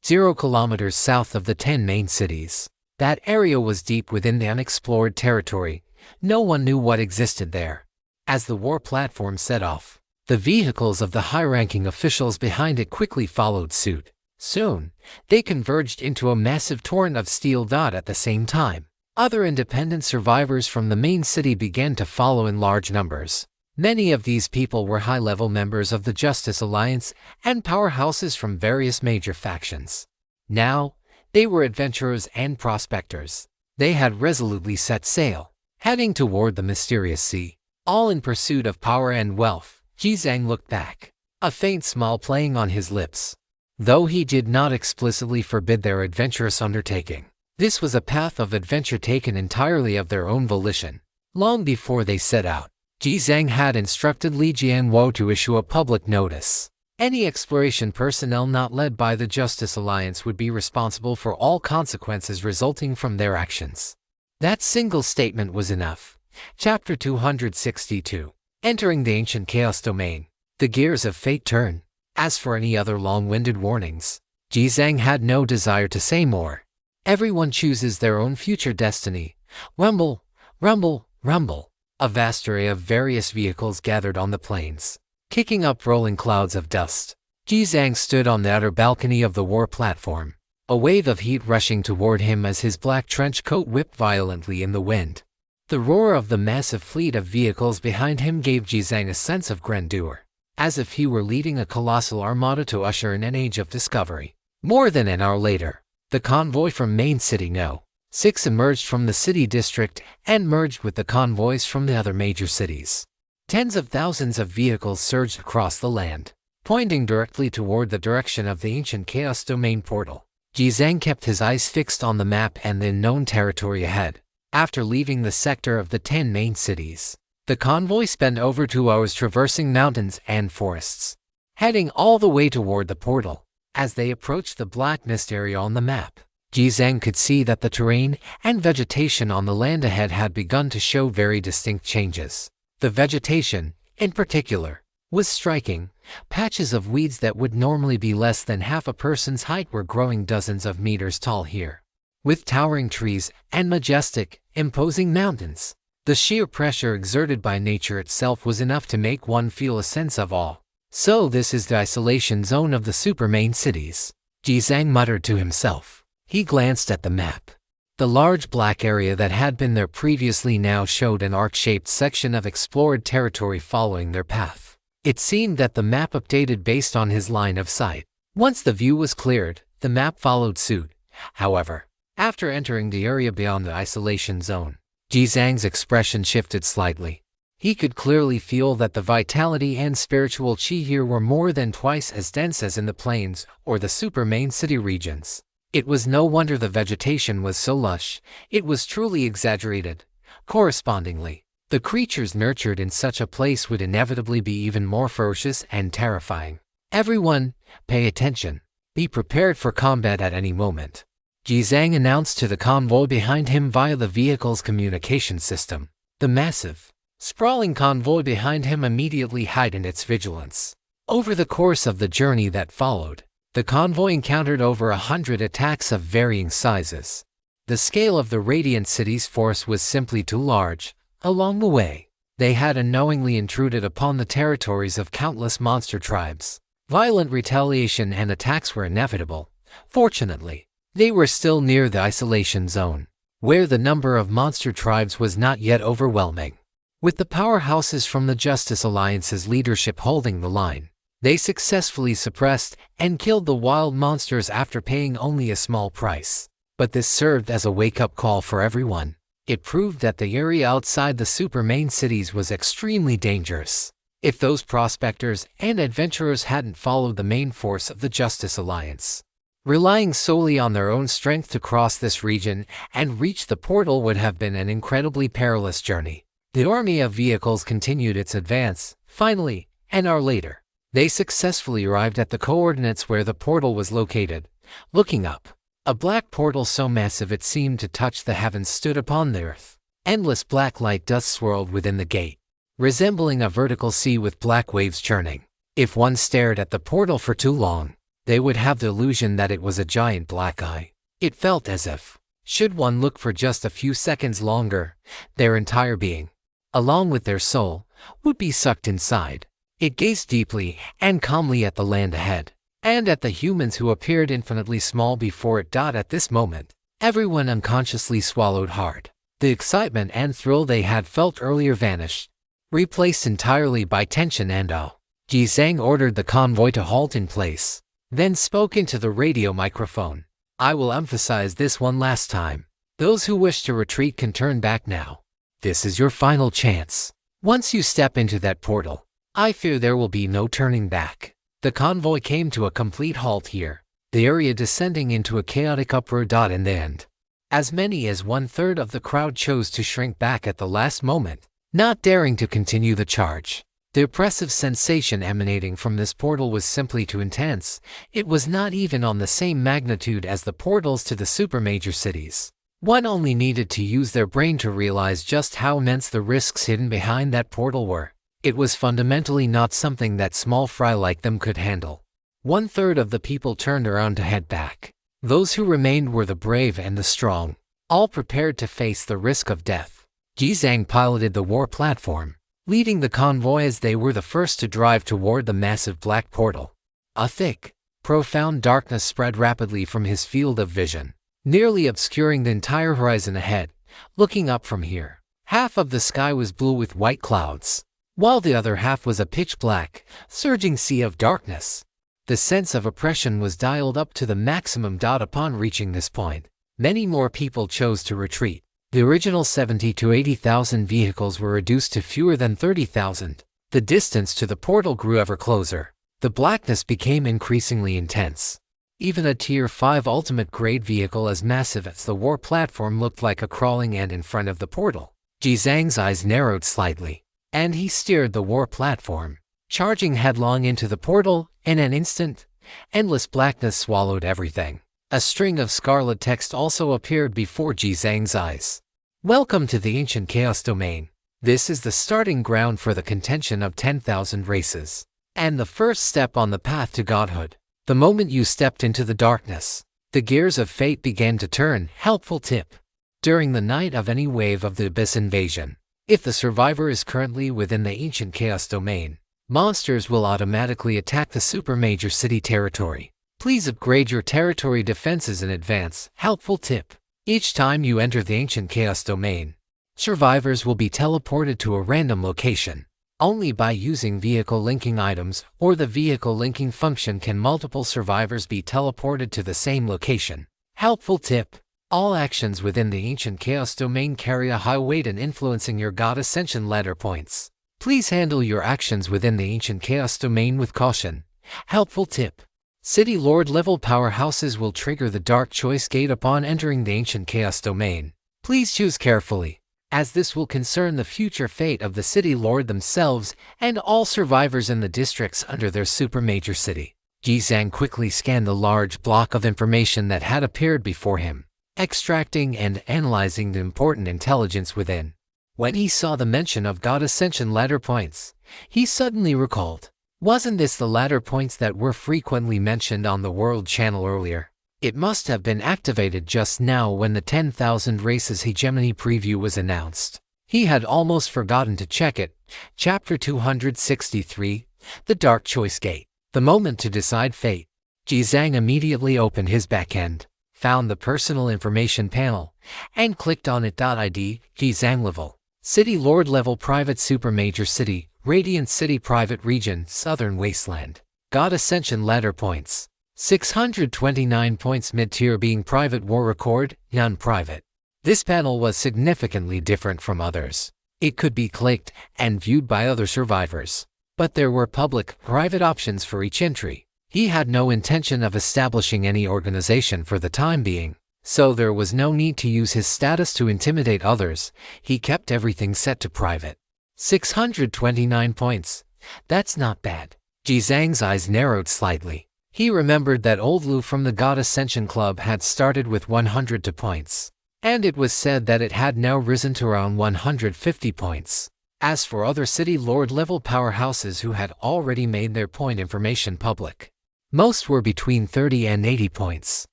0 kilometers south of the 10 main cities. That area was deep within the unexplored territory. No one knew what existed there. As the war platform set off, the vehicles of the high-ranking officials behind it quickly followed suit. Soon, they converged into a massive torrent of steel dot at the same time. Other independent survivors from the main city began to follow in large numbers. Many of these people were high-level members of the Justice Alliance and powerhouses from various major factions. Now, they were adventurers and prospectors. They had resolutely set sail, heading toward the mysterious sea, all in pursuit of power and wealth. Jizang looked back, a faint smile playing on his lips. Though he did not explicitly forbid their adventurous undertaking, this was a path of adventure taken entirely of their own volition. Long before they set out, Jizang had instructed Li Jianwo to issue a public notice. Any exploration personnel not led by the Justice Alliance would be responsible for all consequences resulting from their actions. That single statement was enough. Chapter 262. Entering the Ancient Chaos Domain. The gears of fate turn. As for any other long-winded warnings, Jizang had no desire to say more. Everyone chooses their own future destiny. Rumble, rumble, rumble. A vast array of various vehicles gathered on the plains, kicking up rolling clouds of dust. Jizang stood on the outer balcony of the war platform, a wave of heat rushing toward him as his black trench coat whipped violently in the wind. The roar of the massive fleet of vehicles behind him gave Jizang a sense of grandeur, as if he were leading a colossal armada to usher in an age of discovery. More than an hour later, the convoy from Main City No. 6 emerged from the city district and merged with the convoys from the other major cities. Tens of thousands of vehicles surged across the land, pointing directly toward the direction of the ancient Chaos Domain portal. Jizang kept his eyes fixed on the map and the unknown territory ahead. After leaving the sector of the 10 main cities, the convoy spent over 2 hours traversing mountains and forests, heading all the way toward the portal. As they approached the black mist area on the map, Jizang could see that the terrain and vegetation on the land ahead had begun to show very distinct changes. The vegetation, in particular, was striking. Patches of weeds that would normally be less than half a person's height were growing dozens of meters tall here. With towering trees and majestic, imposing mountains, the sheer pressure exerted by nature itself was enough to make one feel a sense of awe. So this is the isolation zone of the super main cities, Jizang muttered to himself. He glanced at the map. The large black area that had been there previously now showed an arc-shaped section of explored territory following their path. It seemed that the map updated based on his line of sight. Once the view was cleared, the map followed suit. However, after entering the area beyond the isolation zone, Jizang's expression shifted slightly. He could clearly feel that the vitality and spiritual qi here were more than twice as dense as in the plains or the super main city regions. It was no wonder the vegetation was so lush. It was truly exaggerated. Correspondingly, the creatures nurtured in such a place would inevitably be even more ferocious and terrifying. Everyone, pay attention. Be prepared for combat at any moment, Jizang announced to the convoy behind him via the vehicle's communication system. The massive, sprawling convoy behind him immediately heightened its vigilance. Over the course of the journey that followed, the convoy encountered over 100 attacks of varying sizes. The scale of the Radiant City's force was simply too large. Along the way, they had unknowingly intruded upon the territories of countless monster tribes. Violent retaliation and attacks were inevitable. Fortunately, they were still near the isolation zone, where the number of monster tribes was not yet overwhelming. With the powerhouses from the Justice Alliance's leadership holding the line, They successfully suppressed and killed the wild monsters after paying only a small price. But this served as a wake-up call for everyone. It proved that the area outside the super main cities was extremely dangerous. If those prospectors and adventurers hadn't followed the main force of the Justice Alliance, relying solely on their own strength to cross this region and reach the portal would have been an incredibly perilous journey. The army of vehicles continued its advance. Finally, an hour later, they successfully arrived at the coordinates where the portal was located. Looking up, a black portal so massive it seemed to touch the heavens stood upon the earth. Endless black light dust swirled within the gate, resembling a vertical sea with black waves churning. If one stared at the portal for too long, they would have the illusion that it was a giant black eye. It felt as if, should one look for just a few seconds longer, their entire being, along with their soul, would be sucked inside. It gazed deeply and calmly at the land ahead, and at the humans who appeared infinitely small before it. At this moment, everyone unconsciously swallowed hard. The excitement and thrill they had felt earlier vanished, replaced entirely by tension and awe. Ji Zhang ordered the convoy to halt in place, then spoke into the radio microphone. "I will emphasize this one last time. Those who wish to retreat can turn back now. This is your final chance. Once you step into that portal, I fear there will be no turning back." The convoy came to a complete halt here, the area descending into a chaotic uproar. In the end, as many as 1/3 of the crowd chose to shrink back at the last moment, not daring to continue the charge. The oppressive sensation emanating from this portal was simply too intense. It was not even on the same magnitude as the portals to the supermajor cities. One only needed to use their brain to realize just how immense the risks hidden behind that portal were. It was fundamentally not something that small fry like them could handle. 1/3 of the people turned around to head back. Those who remained were the brave and the strong, all prepared to face the risk of death. Ji Zhang piloted the war platform, leading the convoy as they were the first to drive toward the massive black portal. A thick, profound darkness spread rapidly from his field of vision, nearly obscuring the entire horizon ahead. Looking up from here, half of the sky was blue with white clouds, while the other half was a pitch-black, surging sea of darkness. The sense of oppression was dialed up to the maximum. Upon reaching this point, many more people chose to retreat. The original 70,000 to 80,000 vehicles were reduced to fewer than 30,000. The distance to the portal grew ever closer. The blackness became increasingly intense. Even a Tier 5 ultimate-grade vehicle as massive as the war platform looked like a crawling ant in front of the portal. Ji Zhang's eyes narrowed slightly, and he steered the war platform, charging headlong into the portal. In an instant, endless blackness swallowed everything. A string of scarlet text also appeared before Ji Zhang's eyes. "Welcome to the ancient Chaos Domain. This is the starting ground for the contention of 10,000 races, and the first step on the path to godhood. The moment you stepped into the darkness, the gears of fate began to turn." Helpful tip. During the night of any wave of the Abyss invasion, if the survivor is currently within the ancient Chaos Domain, monsters will automatically attack the supermajor city territory. Please upgrade your territory defenses in advance. Helpful tip. Each time you enter the ancient Chaos Domain, survivors will be teleported to a random location. Only by using vehicle linking items or the vehicle linking function can multiple survivors be teleported to the same location. Helpful tip. All actions within the ancient Chaos Domain carry a high weight in influencing your God Ascension ladder points. Please handle your actions within the ancient Chaos Domain with caution. Helpful tip. City Lord level powerhouses will trigger the Dark Choice Gate upon entering the ancient Chaos Domain. Please choose carefully, as this will concern the future fate of the City Lord themselves and all survivors in the districts under their supermajor city. Ji Zhang quickly scanned the large block of information that had appeared before him, extracting and analyzing the important intelligence within. When he saw the mention of God Ascension ladder points, he suddenly recalled, wasn't this the ladder points that were frequently mentioned on the World Channel earlier? It must have been activated just now when the 10,000 Races Hegemony preview was announced. He had almost forgotten to check it. Chapter 263, The Dark Choice Gate. The moment to decide fate. Ji Zhang immediately opened his backend, found the personal information panel, and clicked on it. ID, Ji Zhang level. City Lord level private supermajor city, Radiant City private region, Southern Wasteland. God Ascension Ladder Points. 629 points. Mid-tier being Private War Record, none private. This panel was significantly different from others. It could be clicked and viewed by other survivors, but there were public-private options for each entry. He had no intention of establishing any organization for the time being, so there was no need to use his status to intimidate others. He kept everything set to private. 629 points. That's not bad. Ji Zhang's eyes narrowed slightly. He remembered that old Lu from the God Ascension Club had started with 102 points, and it was said that it had now risen to around 150 points. As for other City Lord level powerhouses who had already made their point information public, most were between 30 and 80 points.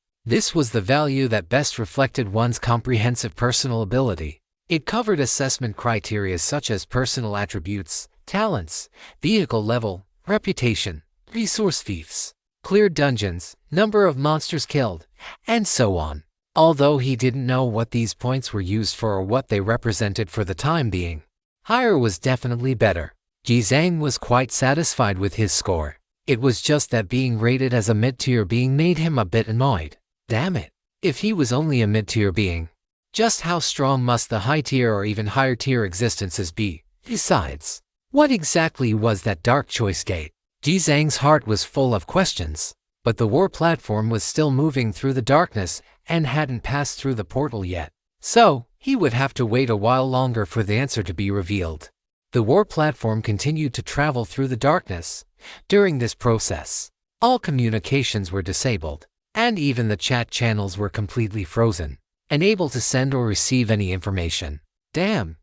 This was the value that best reflected one's comprehensive personal ability. It covered assessment criteria such as personal attributes, talents, vehicle level, reputation, resource fiefs, cleared dungeons, number of monsters killed, and so on. Although he didn't know what these points were used for or what they represented for the time being, higher was definitely better. Ji Zhang was quite satisfied with his score. It was just that being rated as a mid-tier being made him a bit annoyed. Damn it. If he was only a mid-tier being, just how strong must the high-tier or even higher-tier existences be? Besides, what exactly was that dark choice gate? Ji Zhang's heart was full of questions, but the war platform was still moving through the darkness and hadn't passed through the portal yet. So, he would have to wait a while longer for the answer to be revealed. The war platform continued to travel through the darkness. During this process, all communications were disabled, and even the chat channels were completely frozen, unable to send or receive any information. Damn,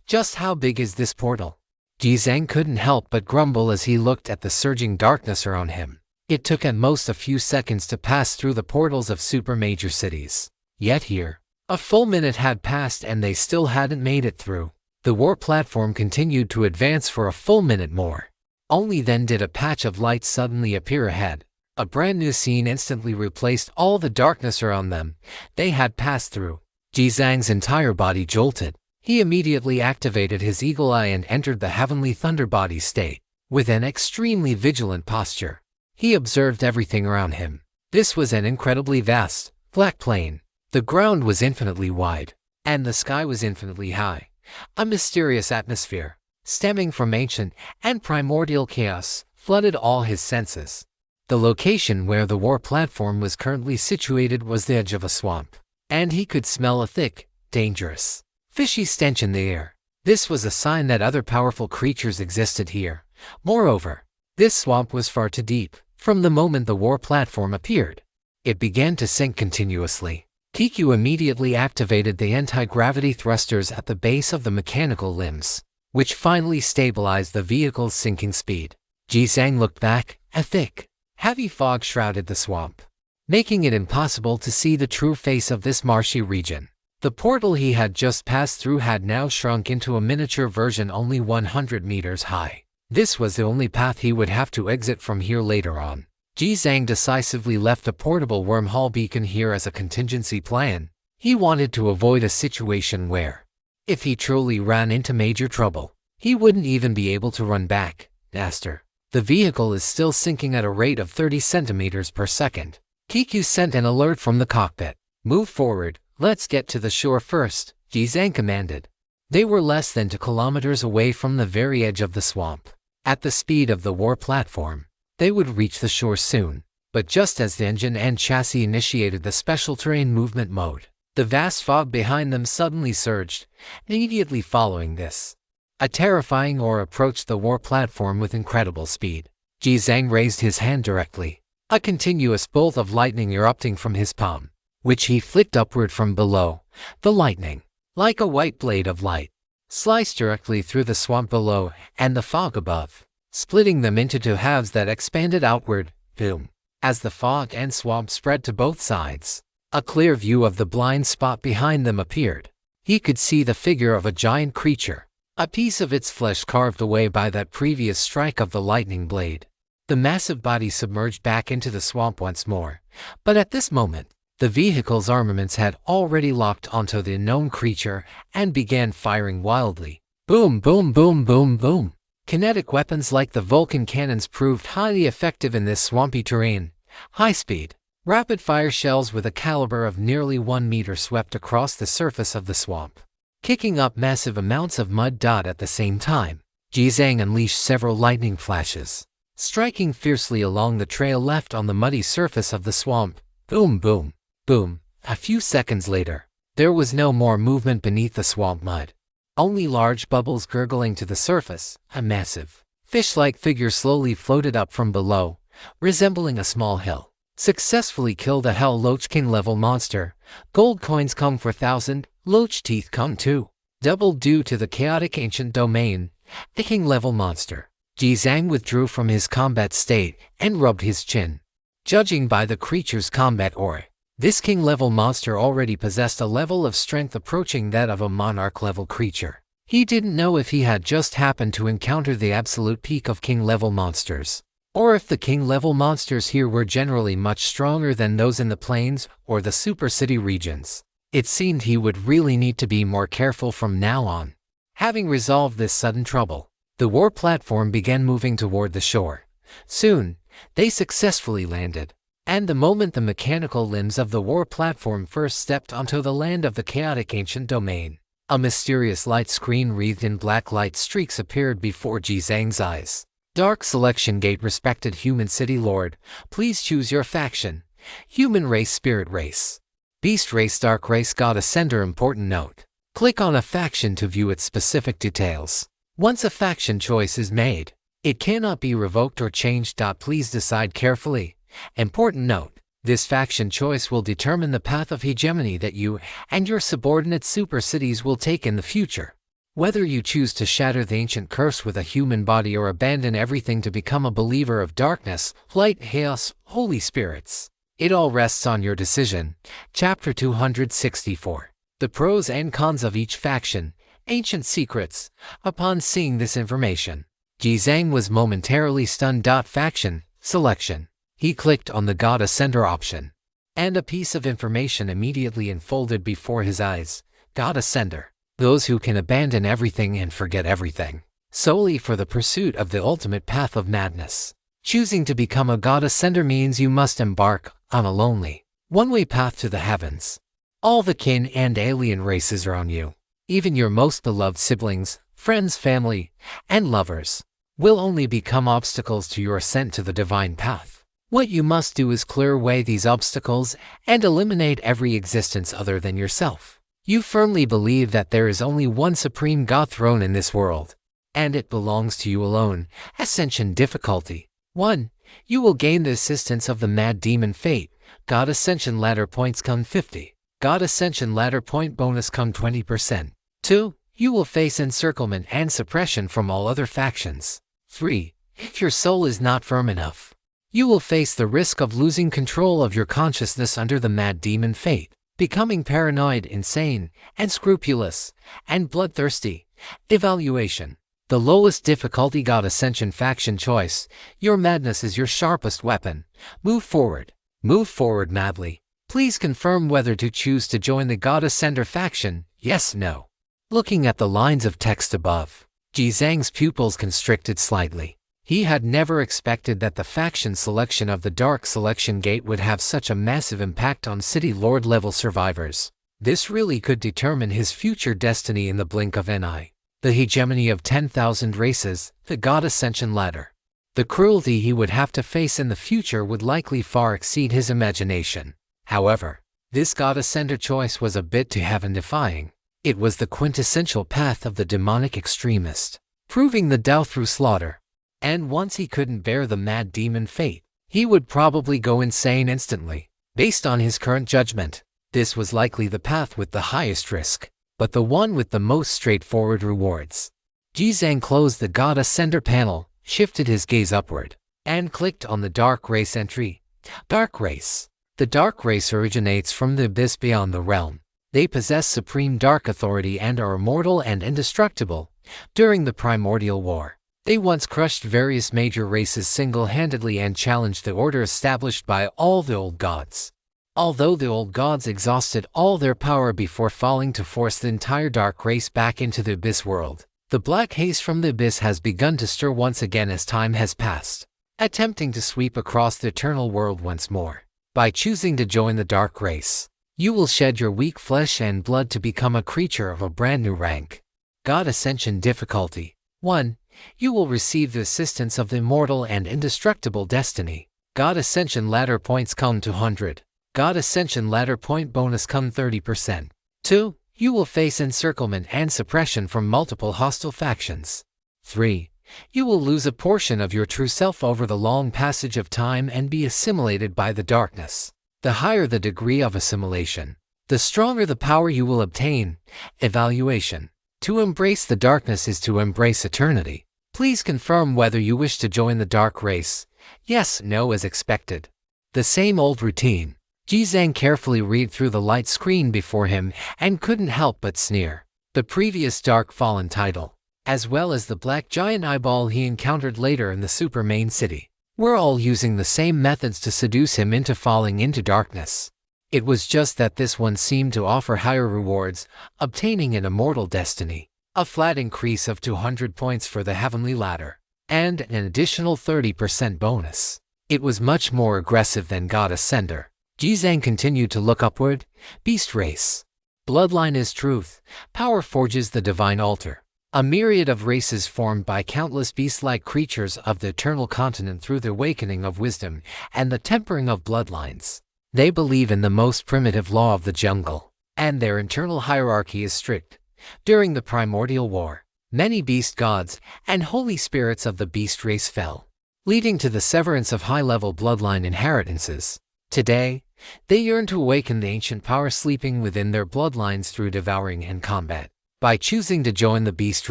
just how big is this portal? Ji Zhang couldn't help but grumble as he looked at the surging darkness around him. It took at most a few seconds to pass through the portals of super major cities. Yet here, a full minute had passed and they still hadn't made it through. The war platform continued to advance for a full minute more. Only then did a patch of light suddenly appear ahead. A brand new scene instantly replaced all the darkness around them. They had passed through. Ji Zhang's entire body jolted. He immediately activated his eagle eye and entered the heavenly thunder body state. With an extremely vigilant posture, he observed everything around him. This was an incredibly vast, flat plain. The ground was infinitely wide, and the sky was infinitely high. A mysterious atmosphere, stemming from ancient and primordial chaos, flooded all his senses. The location where the war platform was currently situated was the edge of a swamp, and he could smell a thick, dangerous, fishy stench in the air. This was a sign that other powerful creatures existed here. Moreover, this swamp was far too deep. From the moment the war platform appeared, it began to sink continuously. Kiku immediately activated the anti-gravity thrusters at the base of the mechanical limbs, which finally stabilized the vehicle's sinking speed. Ji Zhang looked back. A thick, heavy fog shrouded the swamp, making it impossible to see the true face of this marshy region. The portal he had just passed through had now shrunk into a miniature version only 100 meters high. This was the only path he would have to exit from here later on. Ji Zhang decisively left a portable wormhole beacon here as a contingency plan. He wanted to avoid a situation where, if he truly ran into major trouble, he wouldn't even be able to run back. Master, the vehicle is still sinking at a rate of 30 centimeters per second. Kiku sent an alert from the cockpit. Move forward, let's get to the shore first, Ji Zhang commanded. They were less than 2 kilometers away from the very edge of the swamp. At the speed of the war platform, they would reach the shore soon. But just as the engine and chassis initiated the special terrain movement mode, the vast fog behind them suddenly surged. Immediately following this, a terrifying aura approached the war platform with incredible speed. Ji Zhang raised his hand directly, a continuous bolt of lightning erupting from his palm, which he flicked upward from below. The lightning, like a white blade of light, sliced directly through the swamp below and the fog above, splitting them into 2 halves that expanded outward. Boom! As the fog and swamp spread to both sides, a clear view of the blind spot behind them appeared. He could see the figure of a giant creature, a piece of its flesh carved away by that previous strike of the lightning blade. The massive body submerged back into the swamp once more, but at this moment, the vehicle's armaments had already locked onto the unknown creature and began firing wildly. Boom, boom, boom, boom, boom. Kinetic weapons like the Vulcan cannons proved highly effective in this swampy terrain. High-speed, rapid-fire shells with a caliber of nearly 1 meter swept across the surface of the swamp, kicking up massive amounts of mud. At the same time, Jizang unleashed several lightning flashes, striking fiercely along the trail left on the muddy surface of the swamp. Boom, boom, boom. A few seconds later, there was no more movement beneath the swamp mud. Only large bubbles gurgling to the surface. A massive, fish-like figure slowly floated up from below, resembling a small hill. Successfully killed a Hell Loach King-level monster. Gold coins come for 1,000, Loach teeth come too. Doubled due to the chaotic ancient domain. The King-level monster. Jizang withdrew from his combat state and rubbed his chin. Judging by the creature's combat aura, this King-level monster already possessed a level of strength approaching that of a Monarch-level creature. He didn't know if he had just happened to encounter the absolute peak of King-level monsters, or if the King-level monsters here were generally much stronger than those in the plains or the Super City regions. It seemed he would really need to be more careful from now on. Having resolved this sudden trouble, the war platform began moving toward the shore. Soon, they successfully landed. And the moment the mechanical limbs of the war platform first stepped onto the land of the chaotic ancient domain, a mysterious light screen wreathed in black light streaks appeared before Jizang's eyes. Dark Selection Gate. Respected Human City Lord, please choose your faction. Human race, Spirit race, Beast race, Dark race, God Ascender. Important note: click on a faction to view its specific details. Once a faction choice is made, it cannot be revoked or changed. Please decide carefully. Important note: this faction choice will determine the path of hegemony that you and your subordinate super cities will take in the future. Whether you choose to shatter the ancient curse with a human body or abandon everything to become a believer of darkness, light, chaos, holy spirits, it all rests on your decision. Chapter 264. The pros and cons of each faction. Ancient secrets. Upon seeing this information, Jizang was momentarily stunned. Faction selection. He clicked on the God Ascender option, and a piece of information immediately unfolded before his eyes. God Ascender. Those who can abandon everything and forget everything, solely for the pursuit of the ultimate path of madness. Choosing to become a God Ascender means you must embark on a lonely, one-way path to the heavens. All the kin and alien races are on you. Even your most beloved siblings, friends, family, and lovers will only become obstacles to your ascent to the divine path. What you must do is clear away these obstacles and eliminate every existence other than yourself. You firmly believe that there is only one supreme God throne in this world, and it belongs to you alone. Ascension difficulty 1. You will gain the assistance of the Mad Demon Fate. God Ascension ladder points come 50. God Ascension ladder point bonus come 20%. 2. You will face encirclement and suppression from all other factions. 3. If your soul is not firm enough, you will face the risk of losing control of your consciousness under the Mad Demon Fate, becoming paranoid, insane, unscrupulous, and bloodthirsty. Evaluation. The lowest difficulty God Ascension faction choice. Your madness is your sharpest weapon. Move forward. Move forward madly. Please confirm whether to choose to join the God Ascender faction. Yes, no. Looking at the lines of text above, Jizang's pupils constricted slightly. He had never expected that the faction selection of the Dark Selection Gate would have such a massive impact on City Lord level survivors. This really could determine his future destiny in the blink of an eye. The hegemony of 10,000 races, the God Ascension ladder. The cruelty he would have to face in the future would likely far exceed his imagination. However, this God Ascender choice was a bit too heaven-defying. It was the quintessential path of the demonic extremist, proving the Tao through slaughter. And once he couldn't bear the Mad Demon Fate, he would probably go insane instantly. Based on his current judgment, this was likely the path with the highest risk, but the one with the most straightforward rewards. Jizang closed the God Ascender panel, shifted his gaze upward, and clicked on the Dark Race entry. Dark Race. The Dark Race originates from the abyss beyond the realm. They possess supreme dark authority and are immortal and indestructible. During the Primordial War, they once crushed various major races single-handedly and challenged the order established by all the old gods. Although the old gods exhausted all their power before falling to force the entire Dark Race back into the Abyss world, The black haze from the abyss has begun to stir once again as time has passed, attempting to sweep across the eternal world once more. By choosing to join the dark race, you will shed your weak flesh and blood to become a creature of a brand new rank. God Ascension Difficulty 1. You will receive the assistance of the immortal and indestructible destiny. God Ascension Ladder Points come 200. God Ascension Ladder Point Bonus come 30%. 2. You will face encirclement and suppression from multiple hostile factions. 3. You will lose a portion of your true self over the long passage of time and be assimilated by the darkness. The higher the degree of assimilation, the stronger the power you will obtain. Evaluation. To embrace the darkness is to embrace eternity. Please confirm whether you wish to join the dark race. Yes, no as expected. The same old routine. Jizang carefully read through the light screen before him and couldn't help but sneer. The previous Dark Fallen title, as well as the black giant eyeball he encountered later in the super main city, were all using the same methods to seduce him into falling into darkness. It was just that this one seemed to offer higher rewards, obtaining an immortal destiny, a flat increase of 200 points for the heavenly ladder, and an additional 30% bonus. It was much more aggressive than God Ascender. Jizang continued to look upward. Beast Race. Bloodline is truth. Power forges the divine altar. A myriad of races formed by countless beast-like creatures of the eternal continent through the awakening of wisdom and the tempering of bloodlines. They believe in the most primitive law of the jungle, and their internal hierarchy is strict. During the primordial war, many beast gods and holy spirits of the beast race fell, leading to the severance of high-level bloodline inheritances. Today, they yearn to awaken the ancient power sleeping within their bloodlines through devouring and combat. By choosing to join the beast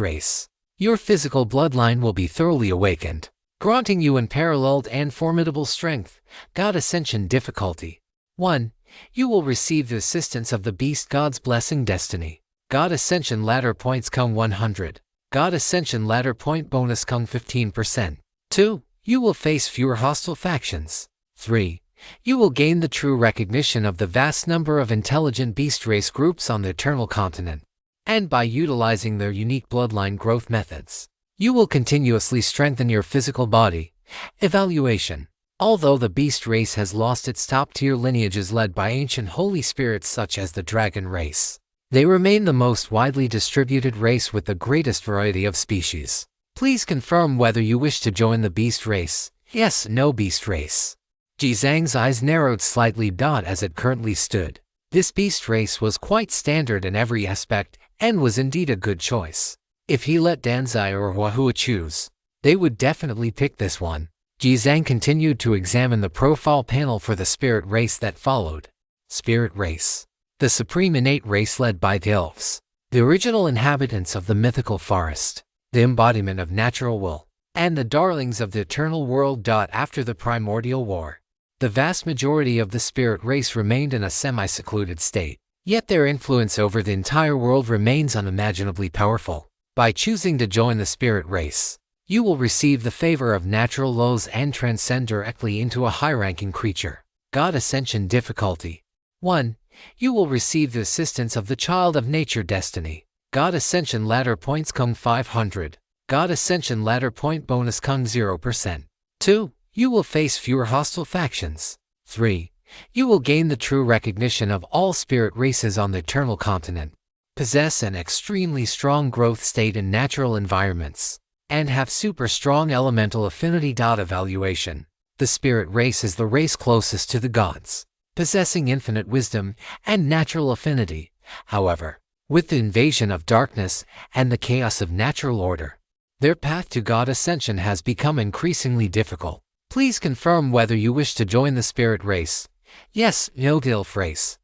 race, your physical bloodline will be thoroughly awakened, granting you unparalleled and formidable strength. God Ascension Difficulty 1. You will receive the assistance of the beast god's blessing destiny. God Ascension Ladder Points come 100. God Ascension Ladder Point Bonus come 15%. 2. You will face fewer hostile factions. 3. You will gain the true recognition of the vast number of intelligent beast race groups on the Eternal Continent, and by utilizing their unique bloodline growth methods, you will continuously strengthen your physical body. Evaluation. Although the beast race has lost its top-tier lineages led by ancient holy spirits such as the dragon race, they remain the most widely distributed race with the greatest variety of species. Please confirm whether you wish to join the beast race. Yes, no beast race. Jizang's eyes narrowed slightly. As it currently stood, this beast race was quite standard in every aspect and was indeed a good choice. If he let Danzai or Wahua choose, they would definitely pick this one. Jizang continued to examine the profile panel for the spirit race that followed. Spirit race. The supreme innate race led by the elves, the original inhabitants of the mythical forest, the embodiment of natural will, and the darlings of the eternal world. After the primordial war, the vast majority of the spirit race remained in a semi-secluded state, yet their influence over the entire world remains unimaginably powerful. By choosing to join the spirit race, you will receive the favor of natural laws and transcend directly into a high-ranking creature. God Ascension Difficulty 1. You will receive the assistance of the Child of Nature destiny. God Ascension Ladder Points come 500. God Ascension Ladder Point Bonus come 0%. 2. You will face fewer hostile factions. 3. You will gain the true recognition of all spirit races on the Eternal Continent, possess an extremely strong growth state in natural environments, and have super strong elemental affinity. Evaluation. The spirit race is the race closest to the gods, possessing infinite wisdom and natural affinity. However, with the invasion of darkness and the chaos of natural order, their path to God Ascension has become increasingly difficult. Please confirm whether you wish to join the spirit race. Yes, no Gilf race.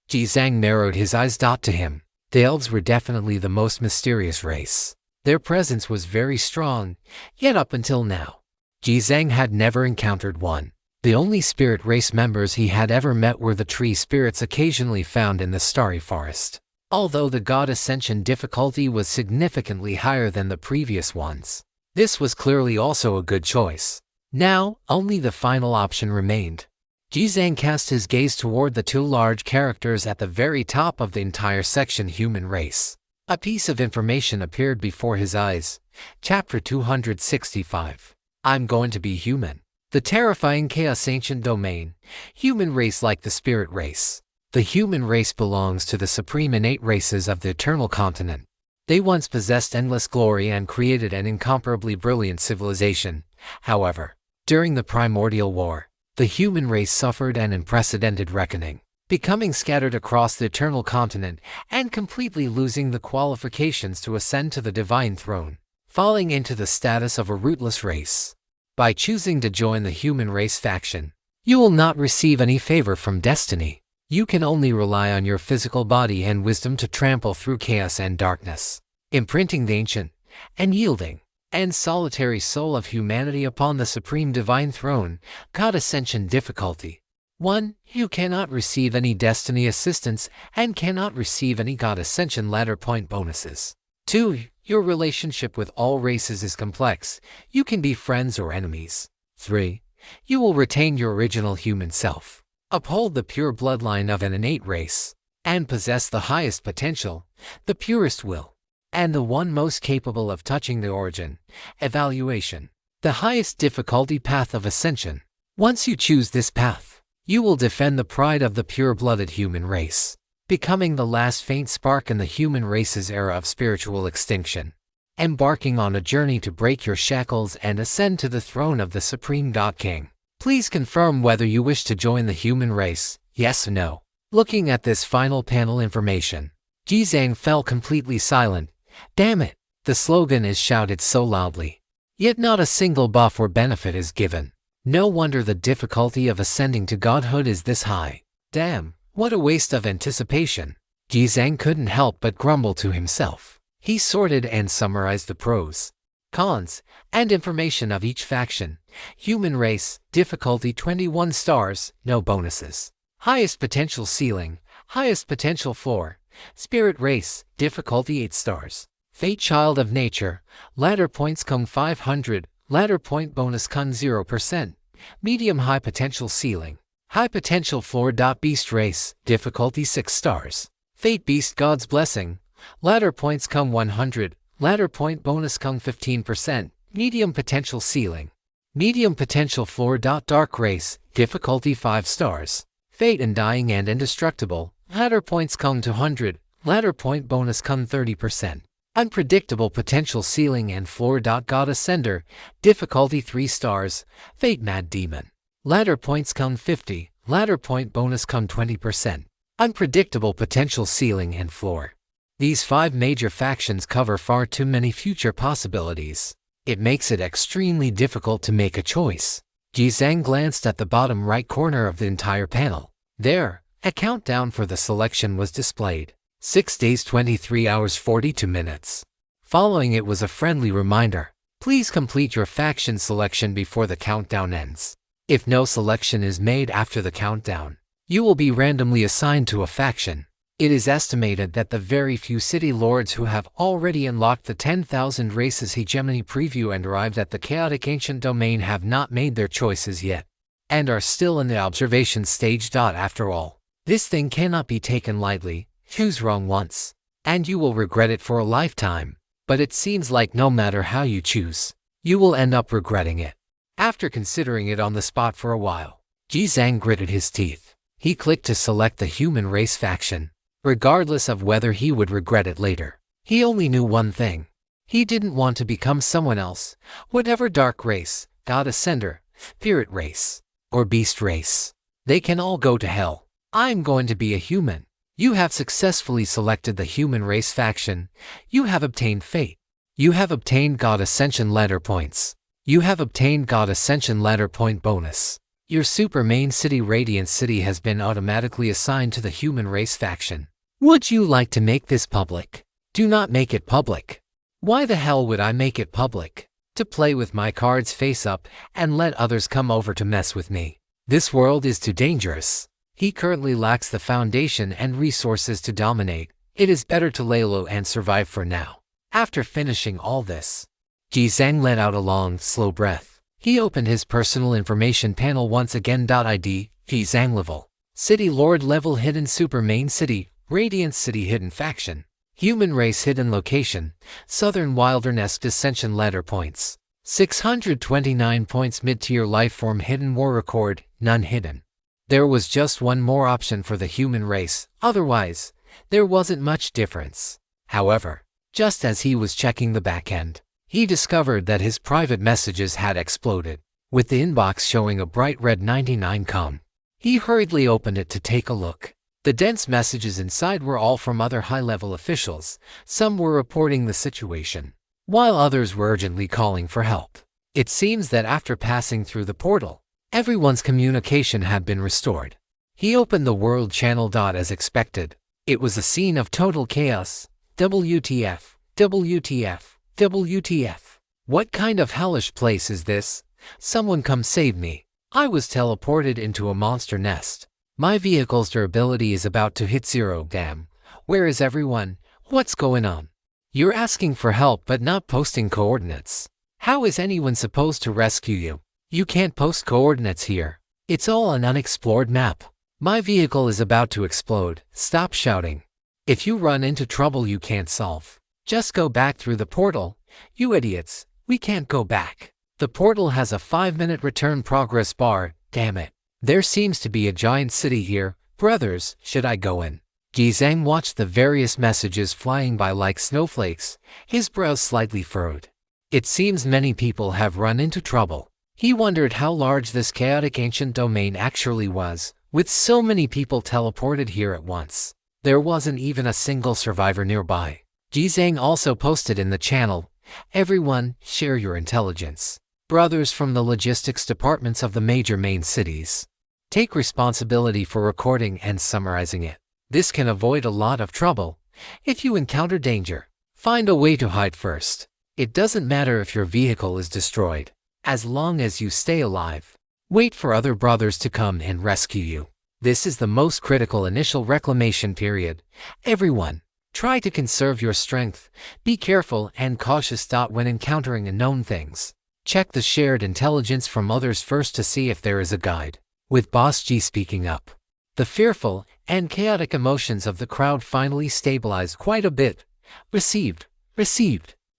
Jizang narrowed his eyes. To him, the elves were definitely the most mysterious race. Their presence was very strong, yet up until now, Jizang had never encountered one. The only spirit race members he had ever met were the tree spirits occasionally found in the starry forest. Although the God Ascension difficulty was significantly higher than the previous ones, this was clearly also a good choice. Now, only the final option remained. Jizang cast his gaze toward the two large characters at the very top of the entire section: human race. A piece of information appeared before his eyes. Chapter 265. I'm going to be human. The terrifying chaos ancient domain. Human race like the spirit race. The human race belongs to the supreme innate races of the eternal continent. They once possessed endless glory and created an incomparably brilliant civilization. However, during the primordial war, the human race suffered an unprecedented reckoning, becoming scattered across the eternal continent and completely losing the qualifications to ascend to the divine throne, falling into the status of a rootless race. By choosing to join the human race faction, you will not receive any favor from destiny. You can only rely on your physical body and wisdom to trample through chaos and darkness, imprinting the ancient, and yielding, and solitary soul of humanity upon the supreme divine throne. God Ascension difficulty. 1. You cannot receive any destiny assistance and cannot receive any God Ascension ladder point bonuses. 2. Your relationship with all races is complex. You can be friends or enemies. 3. You will retain your original human self, uphold the pure bloodline of an innate race, and possess the highest potential, the purest will, and the one most capable of touching the origin, evaluation, the highest difficulty path of ascension. Once you choose this path, you will defend the pride of the pure-blooded human race, becoming the last faint spark in the human race's era of spiritual extinction, embarking on a journey to break your shackles and ascend to the throne of the Supreme God King. Please confirm whether you wish to join the human race, yes or no. Looking at this final panel information, Jizang fell completely silent. Damn it, the slogan is shouted so loudly, yet not a single buff or benefit is given. No wonder the difficulty of ascending to godhood is this high. Damn, what a waste of anticipation. Jizang couldn't help but grumble to himself. He sorted and summarized the pros, cons, and information of each faction. Human race, difficulty 21 stars, no bonuses. Highest potential ceiling, highest potential floor. Spirit race, difficulty 8 stars. Fate child of nature, ladder points Kung 500, ladder point bonus Kung 0%. Medium high potential ceiling, high potential floor. Beast race, difficulty 6 stars. Fate beast God's blessing, ladder points Kung 100, ladder point bonus Kung 15%. Medium potential ceiling, medium potential floor. Dark race, difficulty 5 stars. Fate undying and indestructible, ladder points Kung 200, ladder point bonus Kung 30%. Unpredictable potential ceiling and floor. God Ascender, difficulty 3 stars. Fate mad demon, ladder points Kung 50, ladder point bonus Kung 20%. Unpredictable potential ceiling and floor. These 5 major factions cover far too many future possibilities. It makes it extremely difficult to make a choice. Jizang glanced at the bottom right corner of the entire panel. There, a countdown for the selection was displayed. 6 days 23 hours 42 minutes. Following it was a friendly reminder. Please complete your faction selection before the countdown ends. If no selection is made after the countdown, you will be randomly assigned to a faction. It is estimated that the very few city lords who have already unlocked the 10,000 races hegemony preview and arrived at the chaotic ancient domain have not made their choices yet, and are still in the observation stage. After all, this thing cannot be taken lightly. Choose wrong once, and you will regret it for a lifetime. But it seems like no matter how you choose, you will end up regretting it. After considering it on the spot for a while, Jizang gritted his teeth. He clicked to select the human race faction, regardless of whether he would regret it later. He only knew one thing. He didn't want to become someone else, whatever dark race, God Ascender, spirit race, or beast race. They can all go to hell. I'm going to be a human. You have successfully selected the human race faction. You have obtained fate. You have obtained God Ascension ladder points. You have obtained God Ascension ladder point bonus. Your super main city Radiant City has been automatically assigned to the human race faction. Would you like to make this public? Do not make it public. Why the hell would I make it public? To play with my cards face up and let others come over to mess with me. This world is too dangerous. He currently lacks the foundation and resources to dominate. It is better to lay low and survive for now. After finishing all this, Jizang let out a long, slow breath. He opened his personal information panel once again. ID, Jizang level. City Lord level hidden super main city, Radiant City hidden faction. Human race hidden location, Southern Wilderness dissension ladder points. 629 points mid-tier lifeform hidden war record, none hidden. There was just one more option for the human race, otherwise, there wasn't much difference. However, just as he was checking the back end, he discovered that his private messages had exploded, with the inbox showing a bright red 99 com. He hurriedly opened it to take a look. The dense messages inside were all from other high-level officials. Some were reporting the situation, while others were urgently calling for help. It seems that after passing through the portal, everyone's communication had been restored. He opened the world channel. As expected, it was a scene of total chaos. WTF, WTF, WTF. What kind of hellish place is this? Someone come save me. I was teleported into a monster nest. My vehicle's durability is about to hit zero. Damn. Where is everyone? What's going on? You're asking for help but not posting coordinates. How is anyone supposed to rescue you? You can't post coordinates here. It's all an unexplored map. My vehicle is about to explode. Stop shouting. If you run into trouble you can't solve, just go back through the portal. You idiots, we can't go back. The portal has a 5-minute return progress bar. Damn it. There seems to be a giant city here. Brothers, should I go in? Jizang watched the various messages flying by like snowflakes, his brows slightly furrowed. It seems many people have run into trouble. He wondered how large this chaotic ancient domain actually was, with so many people teleported here at once. There wasn't even a single survivor nearby. Jizang also posted in the channel, "Everyone, share your intelligence. Brothers from the logistics departments of the major main cities. Take responsibility for recording and summarizing it. This can avoid a lot of trouble. If you encounter danger, find a way to hide first. It doesn't matter if your vehicle is destroyed, as long as you stay alive. Wait for other brothers to come and rescue you. This is the most critical initial reclamation period. Everyone, try to conserve your strength. Be careful and cautious. When encountering unknown things, check the shared intelligence from others first to see if there is a guide." With Boss G speaking up, the fearful and chaotic emotions of the crowd finally stabilized quite a bit. Received.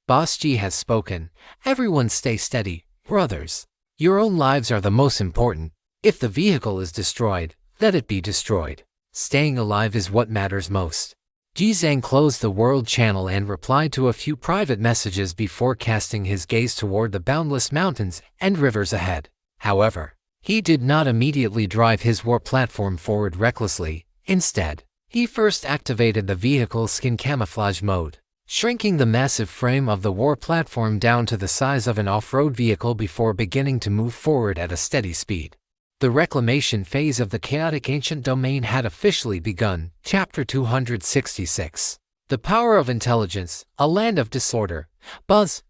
Boss G has spoken. Everyone stay steady, brothers. Your own lives are the most important. If the vehicle is destroyed, let it be destroyed. Staying alive is what matters most. Jizang closed the world channel and replied to a few private messages before casting his gaze toward the boundless mountains and rivers ahead. However, he did not immediately drive his war platform forward recklessly. Instead, he first activated the vehicle's skin camouflage mode, shrinking the massive frame of the war platform down to the size of an off-road vehicle before beginning to move forward at a steady speed. The reclamation phase of the chaotic ancient domain had officially begun. Chapter 266. The Power of Intelligence, a Land of Disorder. Buzz.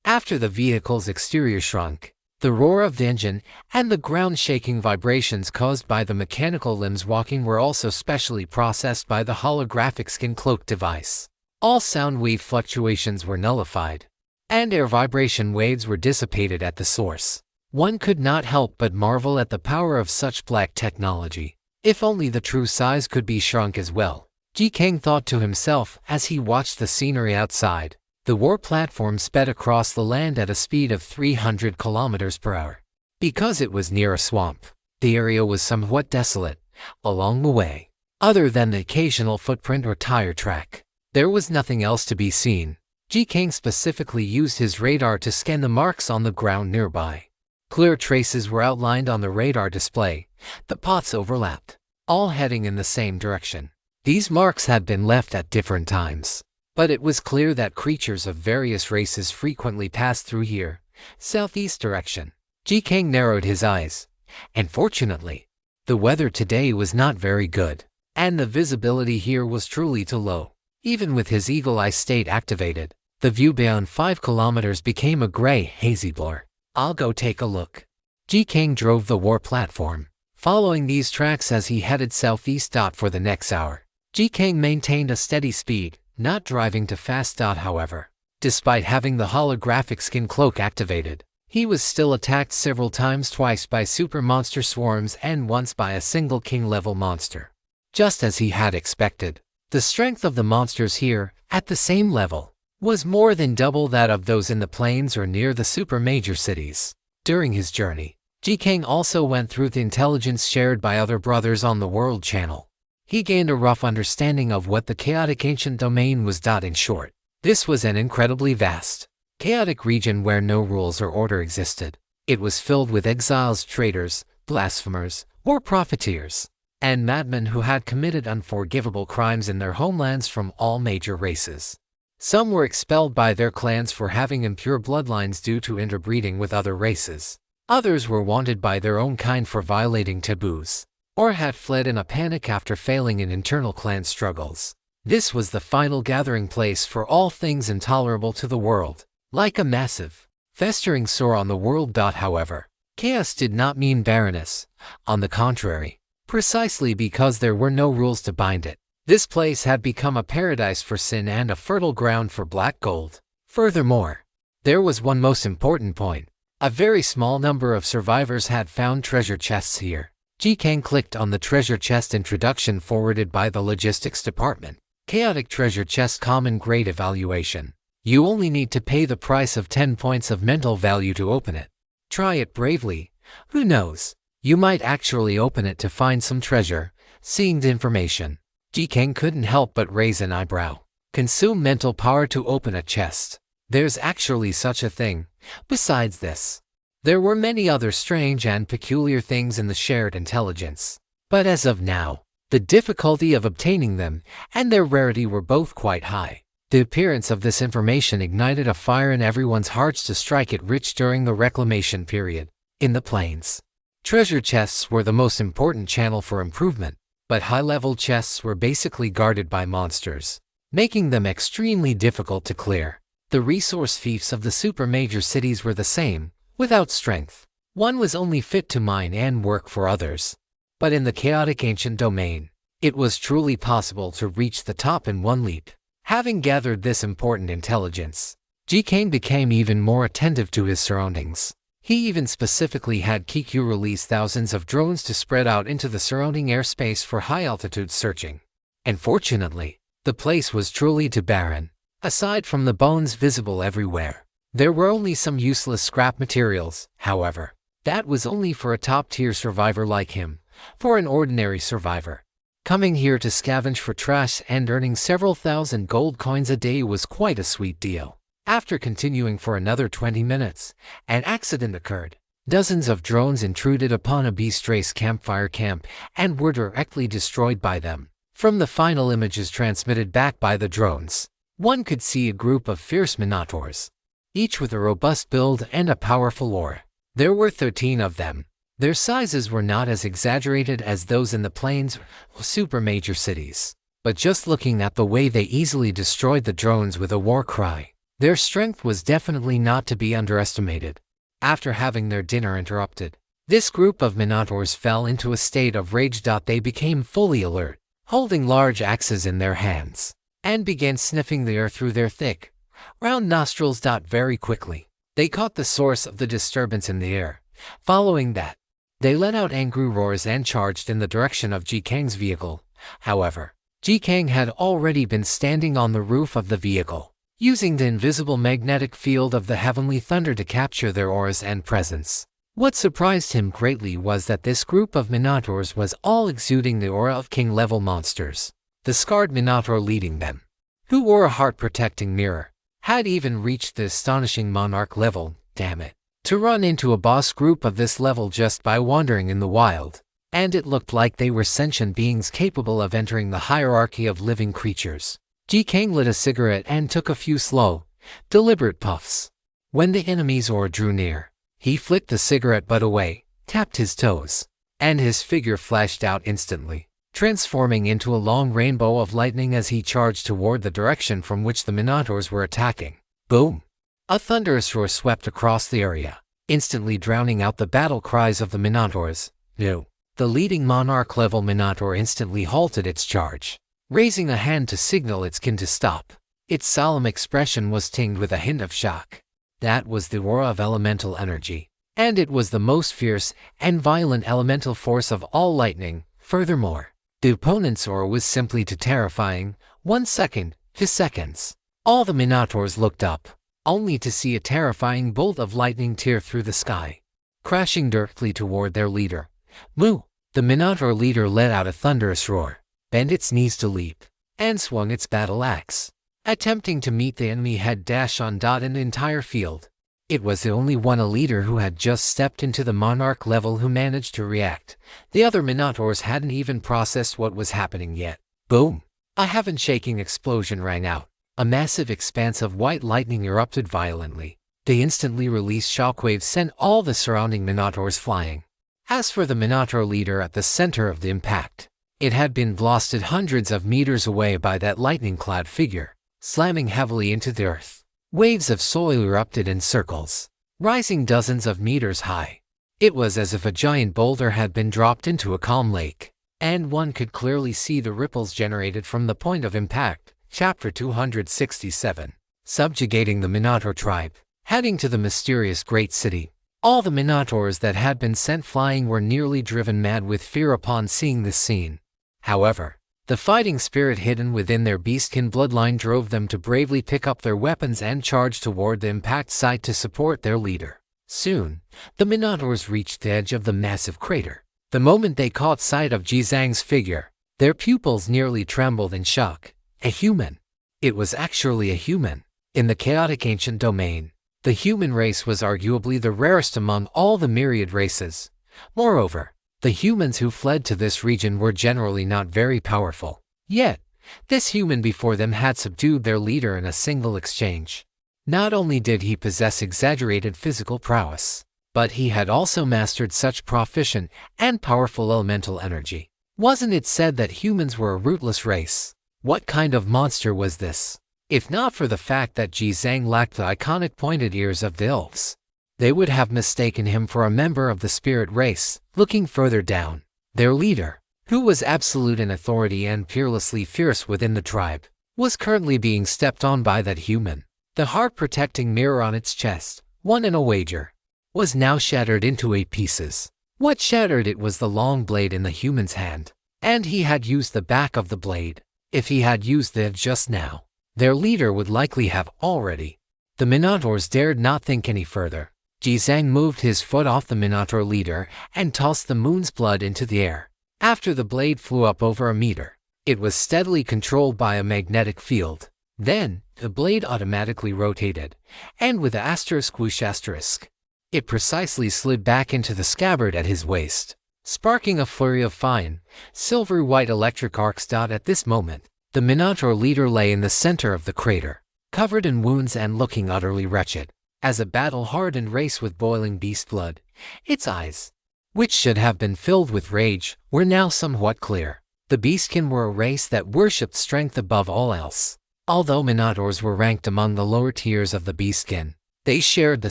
After the vehicle's exterior shrunk, the roar of the engine and the ground-shaking vibrations caused by the mechanical limbs walking were also specially processed by the holographic skin cloak device. All sound wave fluctuations were nullified, and air vibration waves were dissipated at the source. One could not help but marvel at the power of such black technology. If only the true size could be shrunk as well, Ji Kang thought to himself as he watched the scenery outside. The war platform sped across the land at a speed of 300 kilometers per hour. Because it was near a swamp, the area was somewhat desolate. Along the way, other than the occasional footprint or tire track, there was nothing else to be seen. Ji Kang specifically used his radar to scan the marks on the ground nearby. Clear traces were outlined on the radar display. The paths overlapped, all heading in the same direction. These marks had been left at different times, but it was clear that creatures of various races frequently passed through here. Southeast direction. Ji Kang narrowed his eyes. And fortunately, the weather today was not very good, and the visibility here was truly too low. Even with his eagle eye state activated, the view beyond 5 kilometers became a gray, hazy blur. I'll go take a look. Ji Kang drove the war platform, following these tracks as he headed southeast. For the next hour, Ji Kang maintained a steady speed, not driving too fast. However, despite having the holographic skin cloak activated, he was still attacked several times, twice by super monster swarms and once by a single king-level monster. Just as he had expected, The strength of the monsters here, at the same level, was more than double that of those in the plains or near the super major cities. During his journey, Ji-Kang also went through the intelligence shared by other brothers on the World Channel. He gained a rough understanding of what the chaotic ancient domain was. In short, this was an incredibly vast, chaotic region where no rules or order existed. It was filled with exiles, traitors, blasphemers, war profiteers, and madmen who had committed unforgivable crimes in their homelands from all major races. Some were expelled by their clans for having impure bloodlines due to interbreeding with other races. Others were wanted by their own kind for violating taboos, or had fled in a panic after failing in internal clan struggles. This was the final gathering place for all things intolerable to the world, like a massive, festering sore on the world. However, chaos did not mean barrenness. On the contrary, precisely because there were no rules to bind it, this place had become a paradise for sin and a fertile ground for black gold. Furthermore, there was one most important point. A very small number of survivors had found treasure chests here. Ji-Kang clicked on the treasure chest introduction forwarded by the logistics department. Chaotic treasure chest common grade evaluation. You only need to pay the price of 10 points of mental value to open it. Try it bravely. Who knows? You might actually open it to find some treasure. Seeing the information, Ji-Kang couldn't help but raise an eyebrow. Consume mental power to open a chest. There's actually such a thing. Besides this, there were many other strange and peculiar things in the shared intelligence. But as of now, the difficulty of obtaining them and their rarity were both quite high. The appearance of this information ignited a fire in everyone's hearts to strike it rich during the reclamation period. In the plains, treasure chests were the most important channel for improvement, but high-level chests were basically guarded by monsters, making them extremely difficult to clear. The resource fiefs of the super major cities were the same, without strength. One was only fit to mine and work for others. But in the chaotic ancient domain, it was truly possible to reach the top in one leap. Having gathered this important intelligence, Ji-Kang became even more attentive to his surroundings. He even specifically had Kikyu release thousands of drones to spread out into the surrounding airspace for high-altitude searching. Unfortunately, the place was truly too barren. Aside from the bones visible everywhere, there were only some useless scrap materials. However, that was only for a top-tier survivor like him. For an ordinary survivor, coming here to scavenge for trash and earning several thousand gold coins a day was quite a sweet deal. After continuing for another 20 minutes, an accident occurred. Dozens of drones intruded upon a beast race campfire camp and were directly destroyed by them. From the final images transmitted back by the drones, one could see a group of fierce minotaurs, each with a robust build and a powerful aura. There were 13 of them. Their sizes were not as exaggerated as those in the plains or super major cities, but just looking at the way they easily destroyed the drones with a war cry, their strength was definitely not to be underestimated. After having their dinner interrupted, this group of minotaurs fell into a state of rage. They became fully alert, holding large axes in their hands, and began sniffing the air through their thick, round nostrils. Very quickly, they caught the source of the disturbance in the air. Following that, they let out angry roars and charged in the direction of Ji-Kang's vehicle. However, Ji-Kang had already been standing on the roof of the vehicle, using the invisible magnetic field of the heavenly thunder to capture their auras and presence. What surprised him greatly was that this group of minotaurs was all exuding the aura of king-level monsters. The scarred minotaur leading them, who wore a heart-protecting mirror, had even reached the astonishing monarch level. Damn it. To run into a boss group of this level just by wandering in the wild, and it looked like they were sentient beings capable of entering the hierarchy of living creatures. Ji-Kang lit a cigarette and took a few slow, deliberate puffs. When the enemy's aura drew near, he flicked the cigarette butt away, tapped his toes, and his figure flashed out instantly, transforming into a long rainbow of lightning as he charged toward the direction from which the minotaurs were attacking. Boom! A thunderous roar swept across the area, instantly drowning out the battle cries of the minotaurs. No. The leading monarch-level minotaur instantly halted its charge, raising a hand to signal its kin to stop. Its solemn expression was tinged with a hint of shock. That was the aura of elemental energy, and it was the most fierce and violent elemental force of all lightning. Furthermore, The opponent's aura was simply too terrifying. 1 second, 2 seconds. All the Minotaurs looked up, only to see a terrifying bolt of lightning tear through the sky, crashing directly toward their leader. Moo! The Minotaur leader let out a thunderous roar, bent its knees to leap, and swung its battle axe, attempting to meet the enemy head dash on in the entire field. It was the only one a leader who had just stepped into the monarch level who managed to react. The other Minotaurs hadn't even processed what was happening yet. Boom! A heaven-shaking explosion rang out. A massive expanse of white lightning erupted violently. The instantly released shockwaves sent all the surrounding Minotaurs flying. As for the Minotaur leader at the center of the impact, it had been blasted hundreds of meters away by that lightning-clad figure, slamming heavily into the earth. Waves of soil erupted in circles, rising dozens of meters high. It was as if a giant boulder had been dropped into a calm lake, and one could clearly see the ripples generated from the point of impact. Chapter 267. Subjugating the Minotaur tribe. Heading to the mysterious great city, all the Minotaurs that had been sent flying were nearly driven mad with fear upon seeing this scene. However, the fighting spirit hidden within their beastkin bloodline drove them to bravely pick up their weapons and charge toward the impact site to support their leader. Soon, the Minotaurs reached the edge of the massive crater. The moment they caught sight of Jizang's figure, their pupils nearly trembled in shock. A human. It was actually a human. In the chaotic ancient domain, the human race was arguably the rarest among all the myriad races. Moreover, the humans who fled to this region were generally not very powerful. Yet, this human before them had subdued their leader in a single exchange. Not only did he possess exaggerated physical prowess, but he had also mastered such proficient and powerful elemental energy. Wasn't it said that humans were a rootless race? What kind of monster was this? If not for the fact that Jizang lacked the iconic pointed ears of the elves, they would have mistaken him for a member of the spirit race. Looking further down, their leader, who was absolute in authority and fearlessly fierce within the tribe, was currently being stepped on by that human. The heart-protecting mirror on its chest, won in a wager, was now shattered into 8 pieces. What shattered it was the long blade in the human's hand, and he had used the back of the blade. If he had used it just now, their leader would likely have already. The Minotaurs dared not think any further. Jizang moved his foot off the Minotaur leader and tossed the moon's blood into the air. After the blade flew up over a meter, it was steadily controlled by a magnetic field. Then, the blade automatically rotated, and with a ***, it precisely slid back into the scabbard at his waist, sparking a flurry of fine, silvery white electric arcs. At this moment, the Minotaur leader lay in the center of the crater, covered in wounds and looking utterly wretched. As a battle-hardened race with boiling beast blood, its eyes, which should have been filled with rage, were now somewhat clear. The Beastkin were a race that worshipped strength above all else. Although Minotaurs were ranked among the lower tiers of the Beastkin, they shared the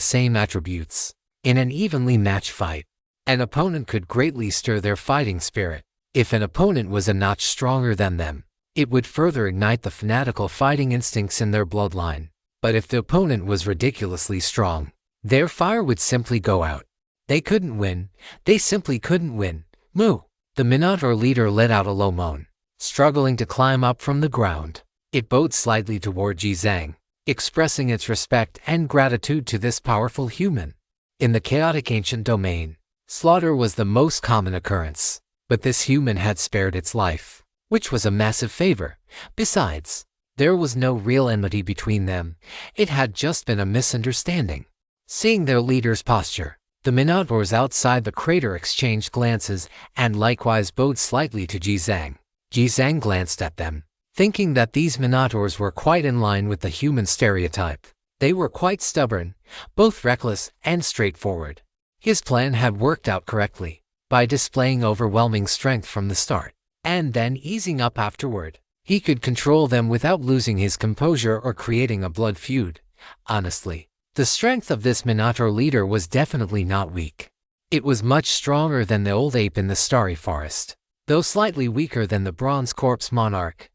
same attributes. In an evenly matched fight, an opponent could greatly stir their fighting spirit. If an opponent was a notch stronger than them, it would further ignite the fanatical fighting instincts in their bloodline. But if the opponent was ridiculously strong, their fire would simply go out. They couldn't win. They simply couldn't win. Moo! The Minotaur leader let out a low moan. Struggling to climb up from the ground, it bowed slightly toward Jizang, expressing its respect and gratitude to this powerful human. In the chaotic ancient domain, slaughter was the most common occurrence, but this human had spared its life, which was a massive favor. Besides, there was no real enmity between them. It had just been a misunderstanding. Seeing their leader's posture, the Minotaurs outside the crater exchanged glances and likewise bowed slightly to Jizang. Jizang glanced at them, thinking that these Minotaurs were quite in line with the human stereotype. They were quite stubborn, both reckless and straightforward. His plan had worked out correctly, by displaying overwhelming strength from the start, and then easing up afterward. He could control them without losing his composure or creating a blood feud. Honestly, the strength of this Minotaur leader was definitely not weak. It was much stronger than the old ape in the starry forest, though slightly weaker than the bronze corpse monarch.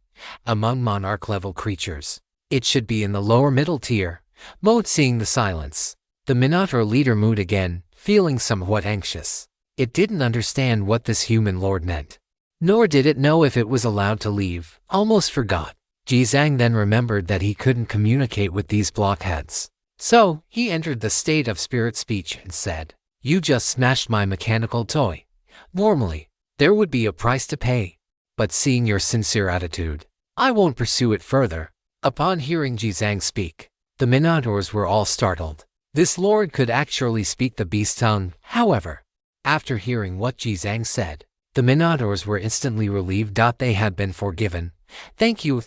Among monarch-level creatures, it should be in the lower middle tier. Seeing the silence, the Minotaur leader moved again, feeling somewhat anxious. It didn't understand what this human lord meant. nor did it know if it was allowed to leave. Almost forgot. Jizang then remembered that he couldn't communicate with these blockheads. So, he entered the state of spirit speech and said, "You just smashed my mechanical toy. Normally, there would be a price to pay. But seeing your sincere attitude, I won't pursue it further." Upon hearing Jizang speak, the Minotaurs were all startled. This lord could actually speak the beast tongue. However, after hearing what Jizang said, the Minotaurs were instantly relieved that they had been forgiven. Thank you,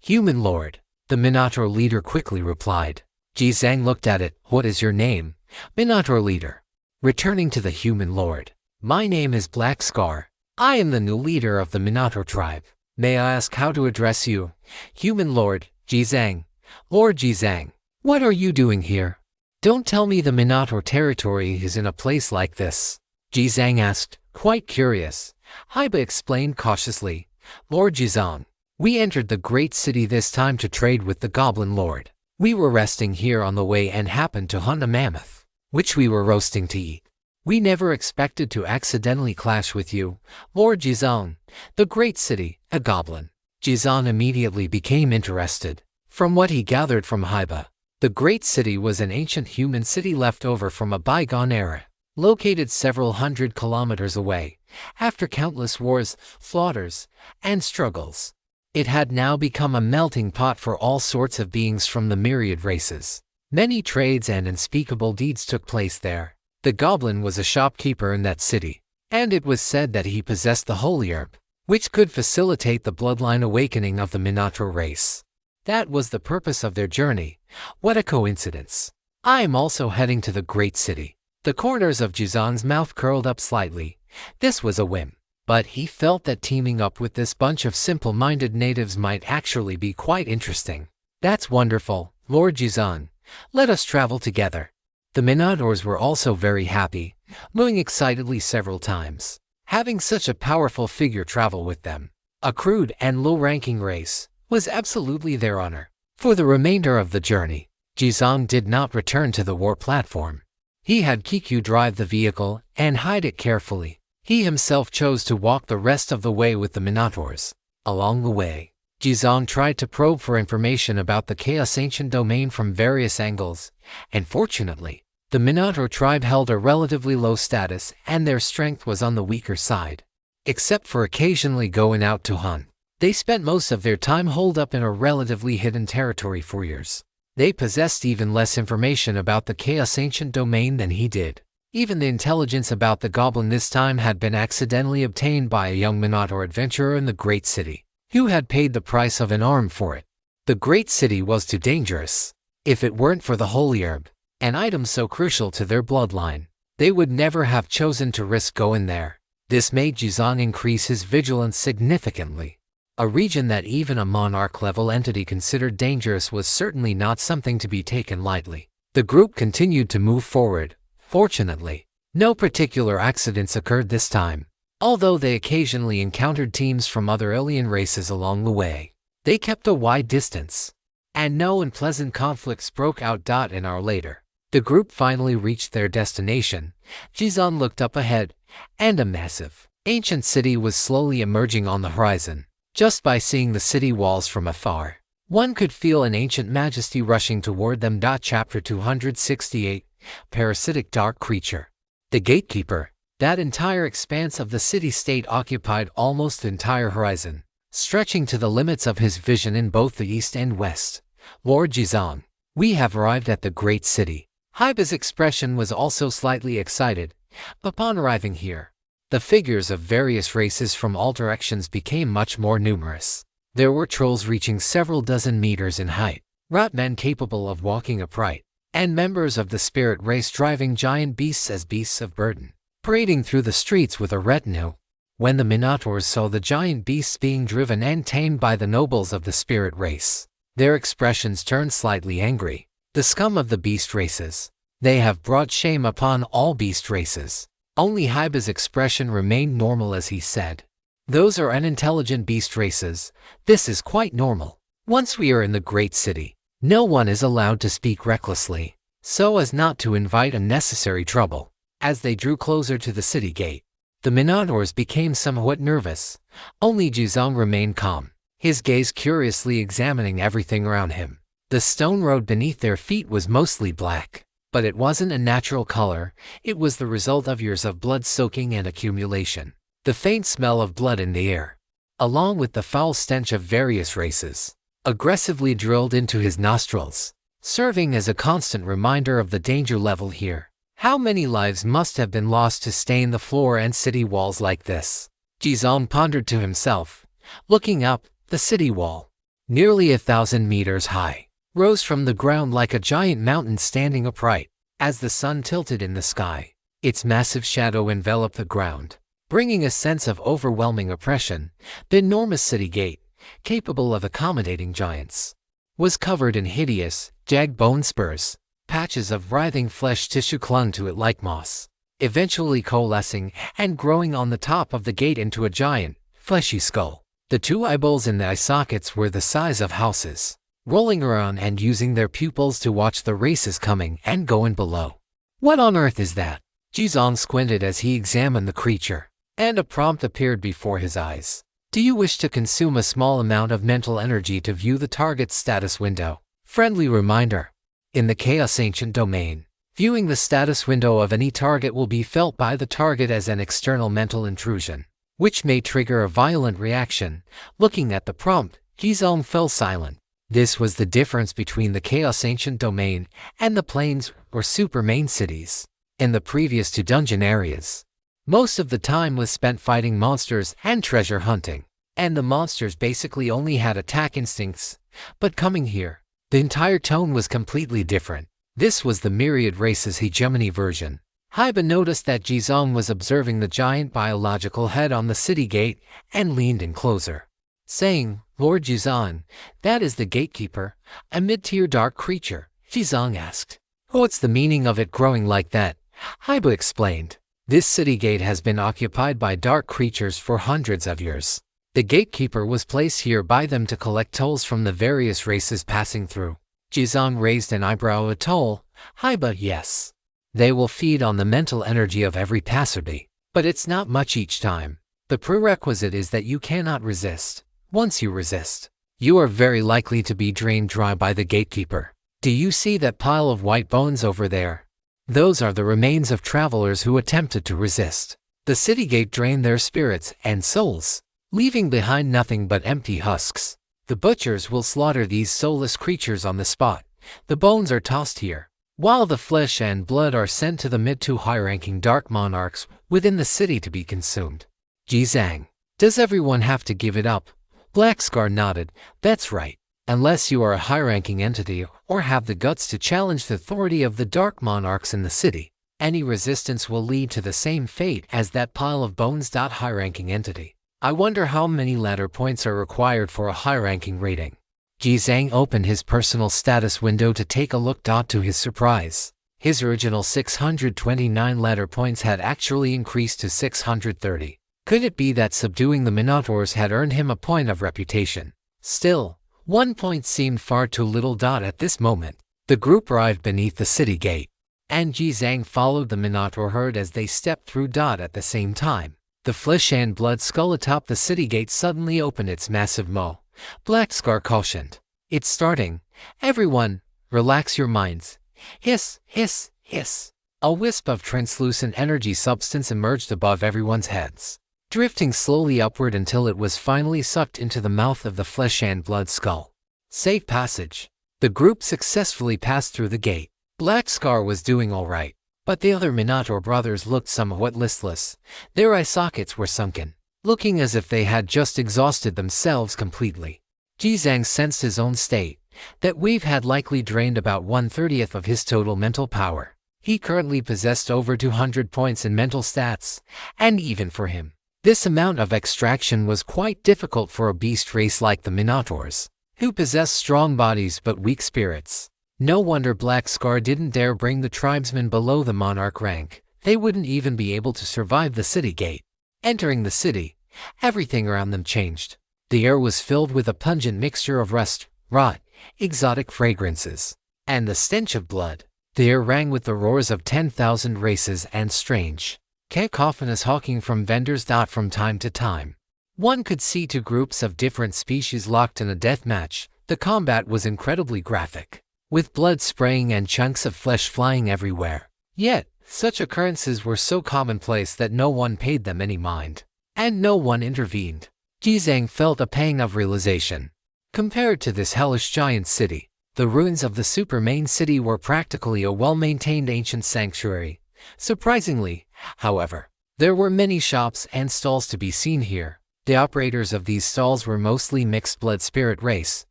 human lord," the Minotaur leader quickly replied. Jizang looked at it. "What is your name, Minotaur leader?" Returning to the human lord, "My name is Black Scar. I am the new leader of the Minotaur tribe. May I ask how to address you?" "Human lord, Jizang." "Lord Jizang, what are you doing here? Don't tell me the Minotaur territory is in a place like this," Jizang asked, quite curious. Haiba explained cautiously, "Lord Jizang, we entered the great city this time to trade with the Goblin Lord. We were resting here on the way and happened to hunt a mammoth, which we were roasting to eat. We never expected to accidentally clash with you, Lord Jizang, the great city, a goblin." Jizang immediately became interested. From what he gathered from Haiba, the great city was an ancient human city left over from a bygone era, located several hundred kilometers away. After countless wars, slaughters, and struggles, it had now become a melting pot for all sorts of beings from the myriad races. Many trades and unspeakable deeds took place there. The goblin was a shopkeeper in that city, and it was said that he possessed the holy herb, which could facilitate the bloodline awakening of the Minotaur race. That was the purpose of their journey. What a coincidence. I am also heading to the great city. The corners of Jizang's mouth curled up slightly. This was a whim, but he felt that teaming up with this bunch of simple-minded natives might actually be quite interesting. "That's wonderful, Lord Jizang. Let us travel together." The Minotaurs were also very happy, mooing excitedly several times. Having such a powerful figure travel with them, a crude and low-ranking race, was absolutely their honor. For the remainder of the journey, Jizang did not return to the war platform. He had Kiku drive the vehicle and hide it carefully. He himself chose to walk the rest of the way with the Minotaurs. Along the way, Jizang tried to probe for information about the Chaos Ancient Domain from various angles, and fortunately, the Minotaur tribe held a relatively low status and their strength was on the weaker side. Except for occasionally going out to hunt, they spent most of their time holed up in a relatively hidden territory for years. They possessed even less information about the Chaos Ancient Domain than he did. Even the intelligence about the goblin this time had been accidentally obtained by a young Minotaur adventurer in the great city, who had paid the price of an arm for it. The great city was too dangerous. If it weren't for the holy herb, an item so crucial to their bloodline, they would never have chosen to risk going there. This made Jizang increase his vigilance significantly. A region that even a monarch-level entity considered dangerous was certainly not something to be taken lightly. The group continued to move forward. Fortunately, no particular accidents occurred this time. Although they occasionally encountered teams from other alien races along the way, they kept a wide distance, and no unpleasant conflicts broke out. An hour later, the group finally reached their destination. Jizang looked up ahead, and a massive, ancient city was slowly emerging on the horizon. Just by seeing the city walls from afar, one could feel an ancient majesty rushing toward them. Chapter 268, Parasitic Dark Creature. The Gatekeeper. That entire expanse of the city-state occupied almost the entire horizon, stretching to the limits of his vision in both the east and west. "Lord Jizang, we have arrived at the great city." Haiba's expression was also slightly excited. Upon arriving here, the figures of various races from all directions became much more numerous. There were trolls reaching several dozen meters in height, rat men capable of walking upright, and members of the spirit race driving giant beasts as beasts of burden, parading through the streets with a retinue. When the Minotaurs saw the giant beasts being driven and tamed by the nobles of the spirit race, their expressions turned slightly angry. "The scum of the beast races. They have brought shame upon all beast races." Only Haiba's expression remained normal as he said, "Those are unintelligent beast races. This is quite normal. Once we are in the great city, no one is allowed to speak recklessly, so as not to invite unnecessary trouble." As they drew closer to the city gate, The Minotaurs became somewhat nervous. Only Jizong remained calm, his gaze curiously examining everything around him. The stone road beneath their feet was mostly black, but it wasn't a natural color. It was the result of years of blood soaking and accumulation. The faint smell of blood in the air, along with the foul stench of various races, aggressively drilled into his nostrils, serving as a constant reminder of the danger level here. How many lives must have been lost to stain the floor and city walls like this? Jizong pondered to himself. Looking up, the city wall, nearly 1,000 meters high, rose from the ground like a giant mountain standing upright. As the sun tilted in the sky, its massive shadow enveloped the ground, bringing a sense of overwhelming oppression. The enormous city gate, capable of accommodating giants, was covered in hideous, jagged bone spurs. Patches of writhing flesh tissue clung to it like moss, eventually coalescing and growing on the top of the gate into a giant, fleshy skull. The two eyeballs in the eye sockets were the size of houses, rolling around and using their pupils to watch the races coming and going below. What on earth is that? Jizong squinted as he examined the creature, and a prompt appeared before his eyes. Do you wish to consume a small amount of mental energy to view the target's status window? Friendly reminder. In the Chaos Ancient domain, viewing the status window of any target will be felt by the target as an external mental intrusion, which may trigger a violent reaction. Looking at the prompt, Jizong fell silent. This was the difference between the Chaos Ancient domain and the plains or super main cities. In the previous two dungeon areas, most of the time was spent fighting monsters and treasure hunting, and the monsters basically only had attack instincts. But coming here, the entire tone was completely different. This was the myriad races hegemony version. Haiba noticed that Jizong was observing the giant biological head on the city gate and leaned in closer, saying, Lord Jizong, that is the gatekeeper, a mid-tier dark creature. Jizong asked, what's the meaning of it growing like that? Haiba explained, this city gate has been occupied by dark creatures for hundreds of years. The gatekeeper was placed here by them to collect tolls from the various races passing through. Jizong raised an eyebrow. A toll? Haiba, yes. They will feed on the mental energy of every passerby, but it's not much each time. The prerequisite is that you cannot resist. Once you resist, you are very likely to be drained dry by the gatekeeper. Do you see that pile of white bones over there? Those are the remains of travelers who attempted to resist. The city gate drained their spirits and souls, leaving behind nothing but empty husks. The butchers will slaughter these soulless creatures on the spot. The bones are tossed here, while the flesh and blood are sent to the mid to high-ranking dark monarchs within the city to be consumed. Jizang, does everyone have to give it up? Black Scar nodded. That's right. Unless you are a high-ranking entity or have the guts to challenge the authority of the dark monarchs in the city, any resistance will lead to the same fate as that pile of bones. High-ranking entity. I wonder how many ladder points are required for a high-ranking rating. Jizang opened his personal status window to take a look. To his surprise, his original 629 ladder points had actually increased to 630. Could it be that subduing the Minotaurs had earned him a point of reputation? Still, 1 point seemed far too little. At this moment, the group arrived beneath the city gate, and Jizang followed the Minotaur herd as they stepped through. At the same time, the flesh and blood skull atop the city gate suddenly opened its massive maw. Black Scar cautioned, it's starting. Everyone, relax your minds. Hiss, hiss, hiss. A wisp of translucent energy substance emerged above everyone's heads, drifting slowly upward until it was finally sucked into the mouth of the flesh and blood skull. Safe passage. The group successfully passed through the gate. Black Scar was doing all right, but the other Minotaur brothers looked somewhat listless. Their eye sockets were sunken, looking as if they had just exhausted themselves completely. Jizang sensed his own state. That wave had likely drained about 1/30 of his total mental power. He currently possessed over 200 points in mental stats, and even for him, this amount of extraction was quite difficult for a beast race like the Minotaurs, who possess strong bodies but weak spirits. No wonder Black Scar didn't dare bring the tribesmen below the monarch rank. They wouldn't even be able to survive the city gate. Entering the city, everything around them changed. The air was filled with a pungent mixture of rust, rot, exotic fragrances, and the stench of blood. The air rang with the roars of 10,000 races and strange, cacophonous hawking from vendors. From time to time, one could see two groups of different species locked in a death match. The combat was incredibly graphic, with blood spraying and chunks of flesh flying everywhere. Yet, such occurrences were so commonplace that no one paid them any mind, and no one intervened. Jizang felt a pang of realization. Compared to this hellish giant city, the ruins of the super main city were practically a well-maintained ancient sanctuary. Surprisingly, however, there were many shops and stalls to be seen here. The operators of these stalls were mostly mixed-blood spirit race.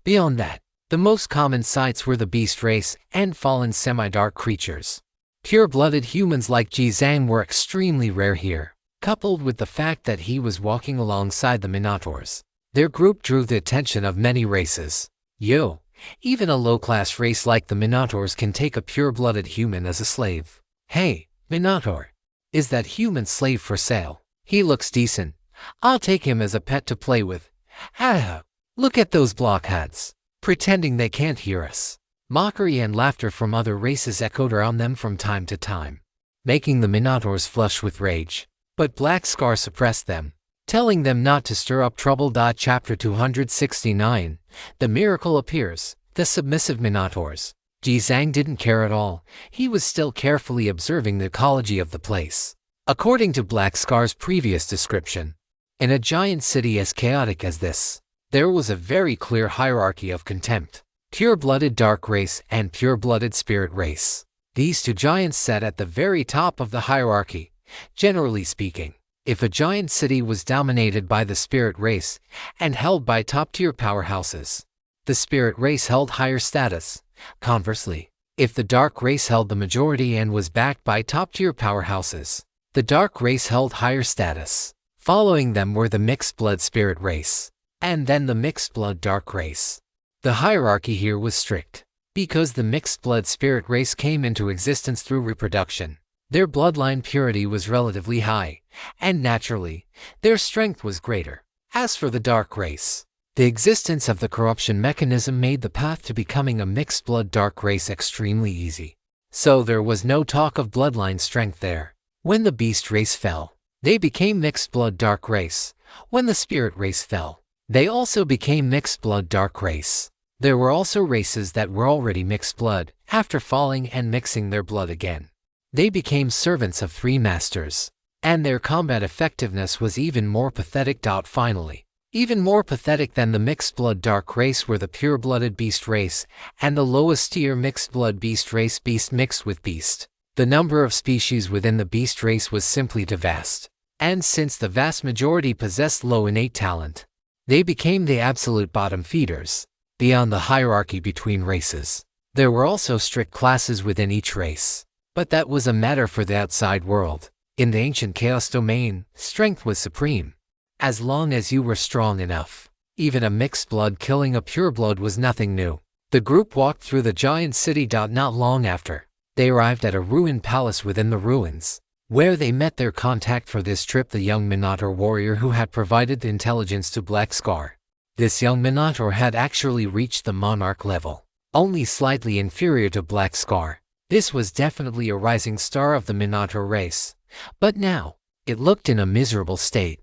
Beyond that, the most common sights were the beast race and fallen semi-dark creatures. Pure-blooded humans like Jizang were extremely rare here, coupled with the fact that he was walking alongside the Minotaurs. Their group drew the attention of many races. Even a low-class race like the Minotaurs can take a pure-blooded human as a slave. Hey, Minotaur, is that human slave for sale? He looks decent. I'll take him as a pet to play with. Look at those blockheads, pretending they can't hear us. Mockery and laughter from other races echoed around them from time to time, making the Minotaurs flush with rage. But Black Scar suppressed them, telling them not to stir up trouble. Chapter 269, The Miracle Appears. The Submissive Minotaurs. Jizang didn't care at all. He was still carefully observing the ecology of the place. According to Black Scar's previous description, in a giant city as chaotic as this, there was a very clear hierarchy of contempt. Pure-blooded dark race and pure-blooded spirit race. These two giants sat at the very top of the hierarchy. Generally speaking, if a giant city was dominated by the spirit race and held by top-tier powerhouses, the spirit race held higher status. Conversely, if the dark race held the majority and was backed by top-tier powerhouses, the dark race held higher status. Following them were the mixed-blood spirit race, and then the mixed-blood dark race. The hierarchy here was strict, because the mixed-blood spirit race came into existence through reproduction. Their bloodline purity was relatively high, and naturally, their strength was greater. As for the dark race, the existence of the corruption mechanism made the path to becoming a mixed-blood dark race extremely easy. So there was no talk of bloodline strength there. When the beast race fell, they became mixed-blood dark race. When the spirit race fell, they also became mixed-blood dark race. There were also races that were already mixed blood. After falling and mixing their blood again, they became servants of three masters, and their combat effectiveness was even more pathetic. Finally, even more pathetic than the mixed-blood dark race were the pure-blooded beast race and the lowest-tier mixed-blood beast race, beast mixed with beast. The number of species within the beast race was simply too vast, and since the vast majority possessed low innate talent, they became the absolute bottom feeders. Beyond the hierarchy between races, there were also strict classes within each race. But that was a matter for the outside world. In the ancient chaos domain, strength was supreme. As long as you were strong enough, even a mixed blood killing a pure blood was nothing new. The group walked through the giant city. Not long after, they arrived at a ruined palace within the ruins, where they met their contact for this trip, the young Minotaur warrior who had provided the intelligence to Black Scar. This young Minotaur had actually reached the monarch level, only slightly inferior to Black Scar. This was definitely a rising star of the Minotaur race, but now, it looked in a miserable state.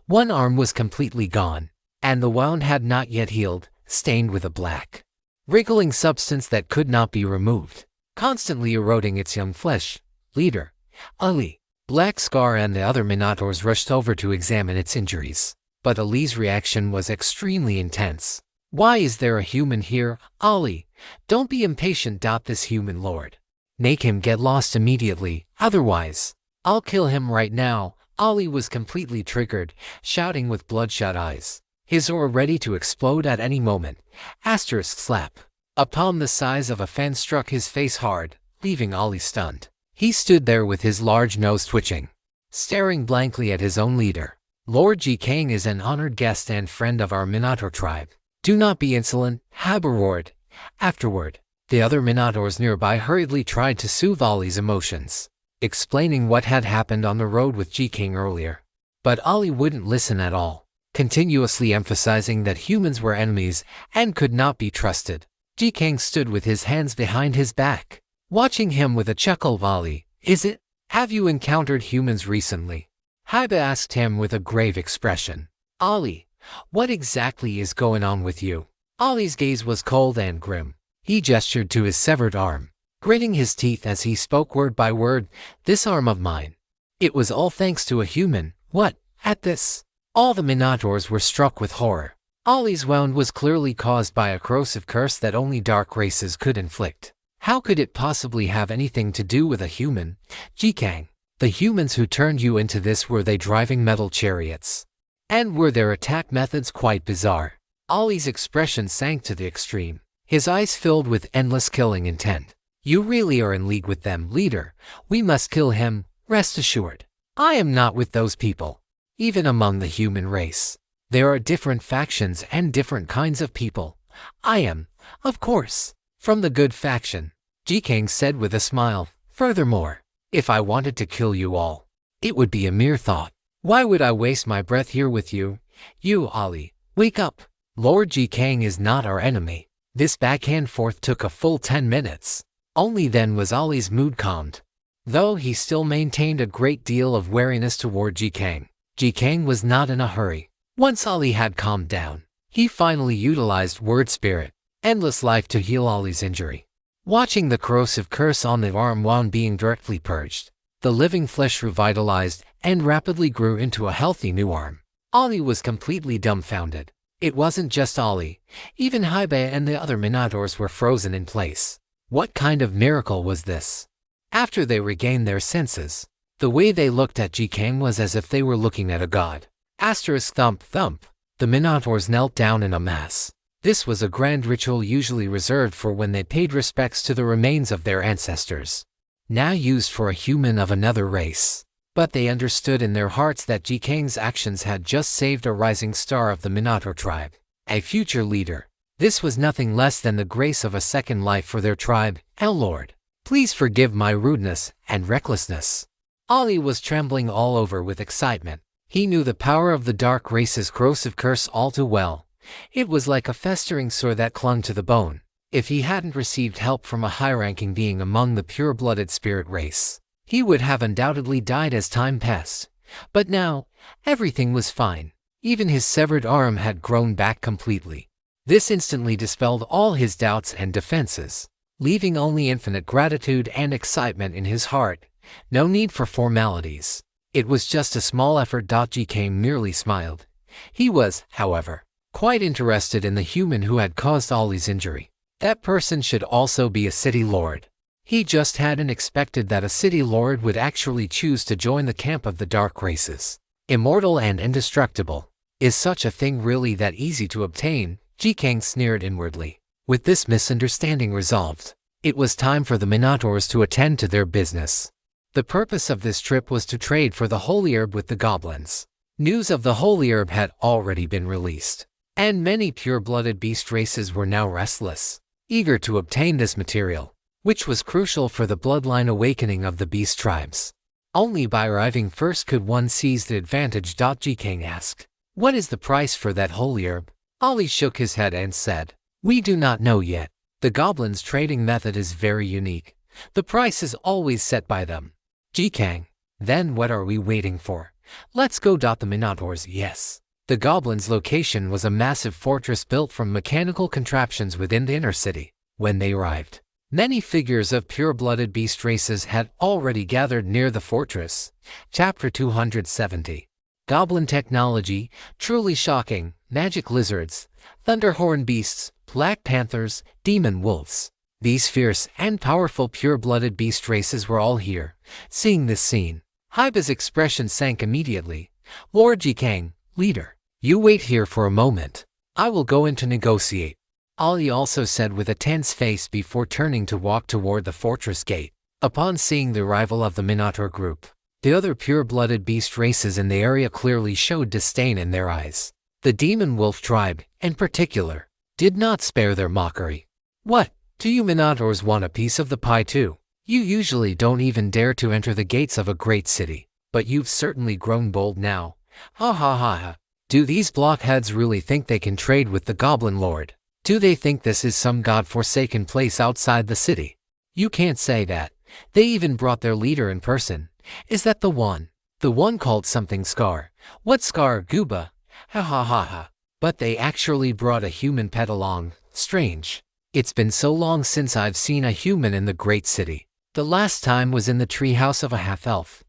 One arm was completely gone, and the wound had not yet healed, stained with a black, wriggling substance that could not be removed, constantly eroding its young flesh. Leader, Ali, Black Scar and the other Minotaurs rushed over to examine its injuries, but Ali's reaction was extremely intense. Why is there a human here, Ali? Don't be impatient. This human lord. Make him get lost immediately, otherwise, I'll kill him right now. Ali was completely triggered, shouting with bloodshot eyes, his aura ready to explode at any moment. Slap. A palm the size of a fan struck his face hard, leaving Ali stunned. He stood there with his large nose twitching, staring blankly at his own leader. Lord Ji Kang is an honored guest and friend of our Minotaur tribe. Do not be insolent, Haba roared. Afterward, the other Minotaurs nearby hurriedly tried to soothe Ali's emotions, explaining what had happened on the road with Ji Kang earlier. But Ali wouldn't listen at all, continuously emphasizing that humans were enemies and could not be trusted. Ji Kang stood with his hands behind his back, watching him with a chuckle. Ali, is it? Have you encountered humans recently? Hyba asked him with a grave expression. Ollie, what exactly is going on with you? Ollie's gaze was cold and grim. He gestured to his severed arm, gritting his teeth as he spoke word by word, "This arm of mine. It was all thanks to a human." What? At this, all the Minotaurs were struck with horror. Ollie's wound was clearly caused by a corrosive curse that only dark races could inflict. How could it possibly have anything to do with a human? Jikang, the humans who turned you into this, were they driving metal chariots? And were their attack methods quite bizarre? Ollie's expression sank to the extreme, his eyes filled with endless killing intent. You really are in league with them, leader. We must kill him, rest assured. I am not with those people. Even among the human race, there are different factions and different kinds of people. I am, of course, from the good faction, Jikang said with a smile. Furthermore, if I wanted to kill you all, it would be a mere thought. Why would I waste my breath here with you? You, Ollie, wake up. Lord Jikang is not our enemy. This back and forth took a full 10 minutes. Only then was Ollie's mood calmed, though he still maintained a great deal of wariness toward Jikang. Jikang was not in a hurry. Once Ollie had calmed down, he finally utilized word spirit, endless life, to heal Ollie's injury. Watching the corrosive curse on the arm wound being directly purged, the living flesh revitalized and rapidly grew into a healthy new arm. Ollie was completely dumbfounded. It wasn't just Ollie. Even Hybe and the other Minotaurs were frozen in place. What kind of miracle was this? After they regained their senses, the way they looked at Jikang was as if they were looking at a god. Asterisk thump thump. The Minotaurs knelt down in a mass. This was a grand ritual usually reserved for when they paid respects to the remains of their ancestors, now used for a human of another race. But they understood in their hearts that Jikang's actions had just saved a rising star of the Minotaur tribe, a future leader. This was nothing less than the grace of a second life for their tribe. "El Lord, please forgive my rudeness and recklessness." Ollie was trembling all over with excitement. He knew the power of the dark race's corrosive curse all too well. It was like a festering sore that clung to the bone. If he hadn't received help from a high-ranking being among the pure-blooded spirit race, he would have undoubtedly died as time passed. But now, everything was fine. Even his severed arm had grown back completely. This instantly dispelled all his doubts and defenses, leaving only infinite gratitude and excitement in his heart. No need for formalities. It was just a small effort. Jikang merely smiled. He was, however, quite interested in the human who had caused Ollie's injury. That person should also be a city lord. He just hadn't expected that a city lord would actually choose to join the camp of the dark races. Immortal and indestructible. Is such a thing really that easy to obtain? Jikang sneered inwardly. With this misunderstanding resolved, it was time for the Minotaurs to attend to their business. The purpose of this trip was to trade for the holy herb with the goblins. News of the holy herb had already been released, and many pure-blooded beast races were now restless, eager to obtain this material, which was crucial for the bloodline awakening of the beast tribes. Only by arriving first could one seize the advantage. Jikang asked, "What is the price for that holy herb?" Ollie shook his head and said, "We do not know yet. The goblins' trading method is very unique. The price is always set by them." Jikang, then what are we waiting for? Let's go. The Minotaurs, yes. The goblins' location was a massive fortress built from mechanical contraptions within the inner city. When they arrived, many figures of pure-blooded beast races had already gathered near the fortress. Chapter 270. Goblin technology, truly shocking. Magic lizards, thunderhorn beasts, black panthers, demon wolves. These fierce and powerful pure-blooded beast races were all here. Seeing this scene, Hyba's expression sank immediately. "Lord Jikang, leader, you wait here for a moment. I will go in to negotiate," Ollie also said with a tense face before turning to walk toward the fortress gate. Upon seeing the arrival of the Minotaur group, the other pure-blooded beast races in the area clearly showed disdain in their eyes. The demon wolf tribe, in particular, did not spare their mockery. "What? Do you Minotaurs want a piece of the pie too? You usually don't even dare to enter the gates of a great city, but you've certainly grown bold now. Ha ha ha ha. Do these blockheads really think they can trade with the Goblin Lord? Do they think this is some god-forsaken place outside the city? You can't say that. They even brought their leader in person. Is that the one? The one called something Scar. What Scar, Gooba? Ha ha ha ha. But they actually brought a human pet along. Strange. It's been so long since I've seen a human in the great city. The last time was in the treehouse of a half-elf.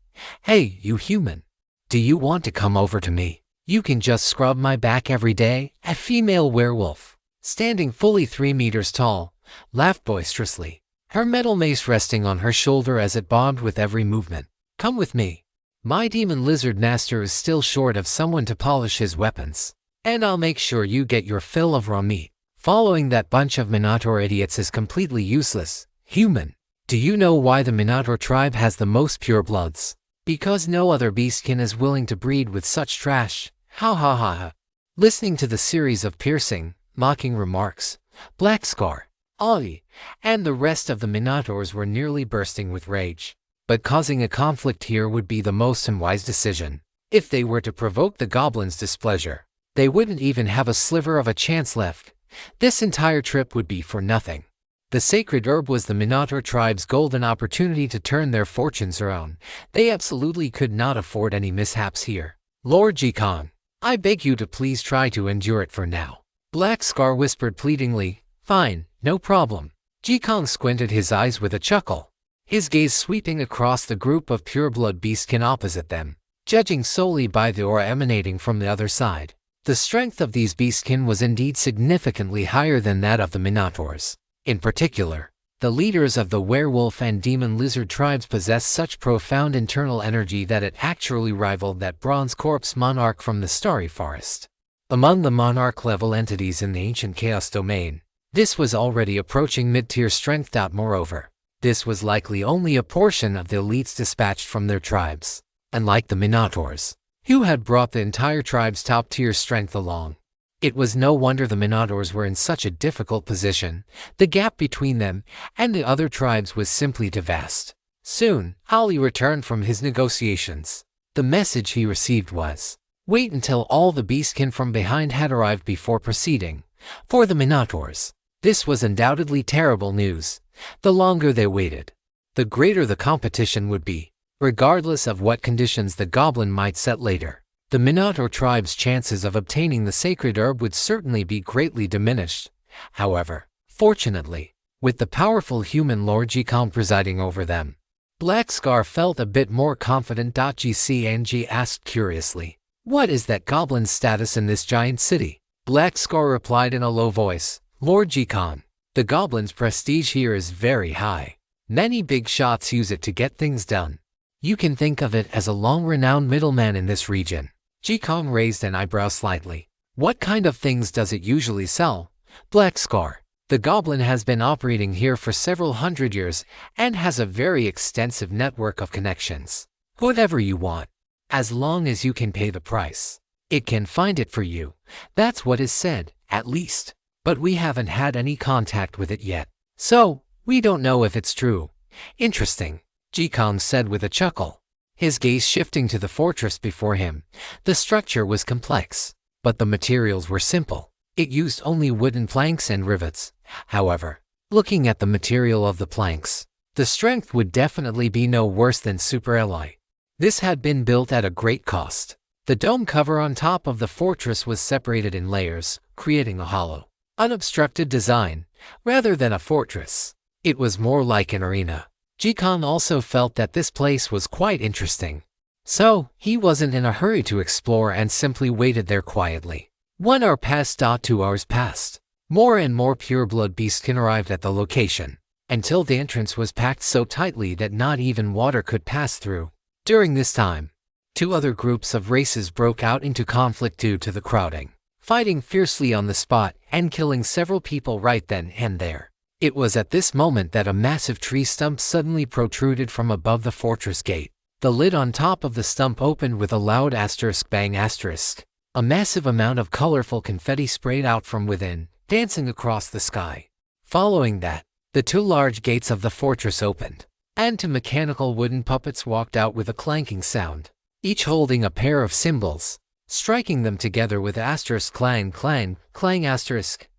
Hey, you human. Do you want to come over to me? You can just scrub my back every day. A female werewolf, standing fully 3 meters tall, laughed boisterously, her metal mace resting on her shoulder as it bobbed with every movement. Come with me. My demon lizard master is still short of someone to polish his weapons, and I'll make sure you get your fill of raw meat. Following that bunch of Minotaur idiots is completely useless. Human. Do you know why the Minotaur tribe has the most pure bloods? Because no other beastkin is willing to breed with such trash. Ha ha ha ha. Listening to the series of piercing, mocking remarks, Black Scar, Ollie, and the rest of the Minotaurs were nearly bursting with rage. But causing a conflict here would be the most unwise decision. If they were to provoke the goblins' displeasure, they wouldn't even have a sliver of a chance left. This entire trip would be for nothing. The sacred herb was the Minotaur tribe's golden opportunity to turn their fortunes around. They absolutely could not afford any mishaps here. Lord Jikong, I beg you to please try to endure it for now. Black Scar whispered pleadingly. Fine, no problem. Jikong squinted his eyes with a chuckle, his gaze sweeping across the group of pureblood beastkin opposite them, judging solely by the aura emanating from the other side. The strength of these beastkin was indeed significantly higher than that of the Minotaurs. In particular, the leaders of the werewolf and demon lizard tribes possessed such profound internal energy that it actually rivaled that bronze corpse monarch from the Starry Forest. Among the monarch-level entities in the ancient Chaos domain, this was already approaching mid-tier strength. Moreover, this was likely only a portion of the elites dispatched from their tribes, unlike the Minotaurs, who had brought the entire tribe's top-tier strength along. It was no wonder the Minotaurs were in such a difficult position. The gap between them and the other tribes was simply too vast. Soon, Ali returned from his negotiations. The message he received was, wait until all the beastkin from behind had arrived before proceeding. For the Minotaurs, this was undoubtedly terrible news. The longer they waited, the greater the competition would be. Regardless of what conditions the goblin might set later, the Minotaur tribe's chances of obtaining the sacred herb would certainly be greatly diminished. However, fortunately, with the powerful human Lord Jikong presiding over them, Black Scar felt a bit more confident. GCNG asked curiously, what is that goblin's status in this giant city? Black Scar replied in a low voice, Lord Jikong, the goblin's prestige here is very high. Many big shots use it to get things done. You can think of it as a long-renowned middleman in this region. Jikong raised an eyebrow slightly. What kind of things does it usually sell? Black Scar, the goblin has been operating here for several hundred years and has a very extensive network of connections. Whatever you want, as long as you can pay the price, it can find it for you. That's what is said, at least. But we haven't had any contact with it yet, so we don't know if it's true. Interesting, Jikong said with a chuckle, his gaze shifting to the fortress before him. The structure was complex, but the materials were simple. It used only wooden planks and rivets. However, looking at the material of the planks, the strength would definitely be no worse than super alloy. This had been built at a great cost. The dome cover on top of the fortress was separated in layers, creating a hollow, unobstructed design. Rather than a fortress, it was more like an arena. Jikong also felt that this place was quite interesting, so he wasn't in a hurry to explore and simply waited there quietly. 1 hour passed. 2 hours passed. More and more pureblood beastkin arrived at the location, until the entrance was packed so tightly that not even water could pass through. During this time, 2 other groups of races broke out into conflict due to the crowding, fighting fiercely on the spot and killing several people right then and there. It was at this moment that a massive tree stump suddenly protruded from above the fortress gate. The lid on top of the stump opened with a loud asterisk bang asterisk. A massive amount of colorful confetti sprayed out from within, dancing across the sky. Following that, the 2 large gates of the fortress opened, and 2 mechanical wooden puppets walked out with a clanking sound, each holding a pair of cymbals, striking them together with asterisk clang clang clang asterisk.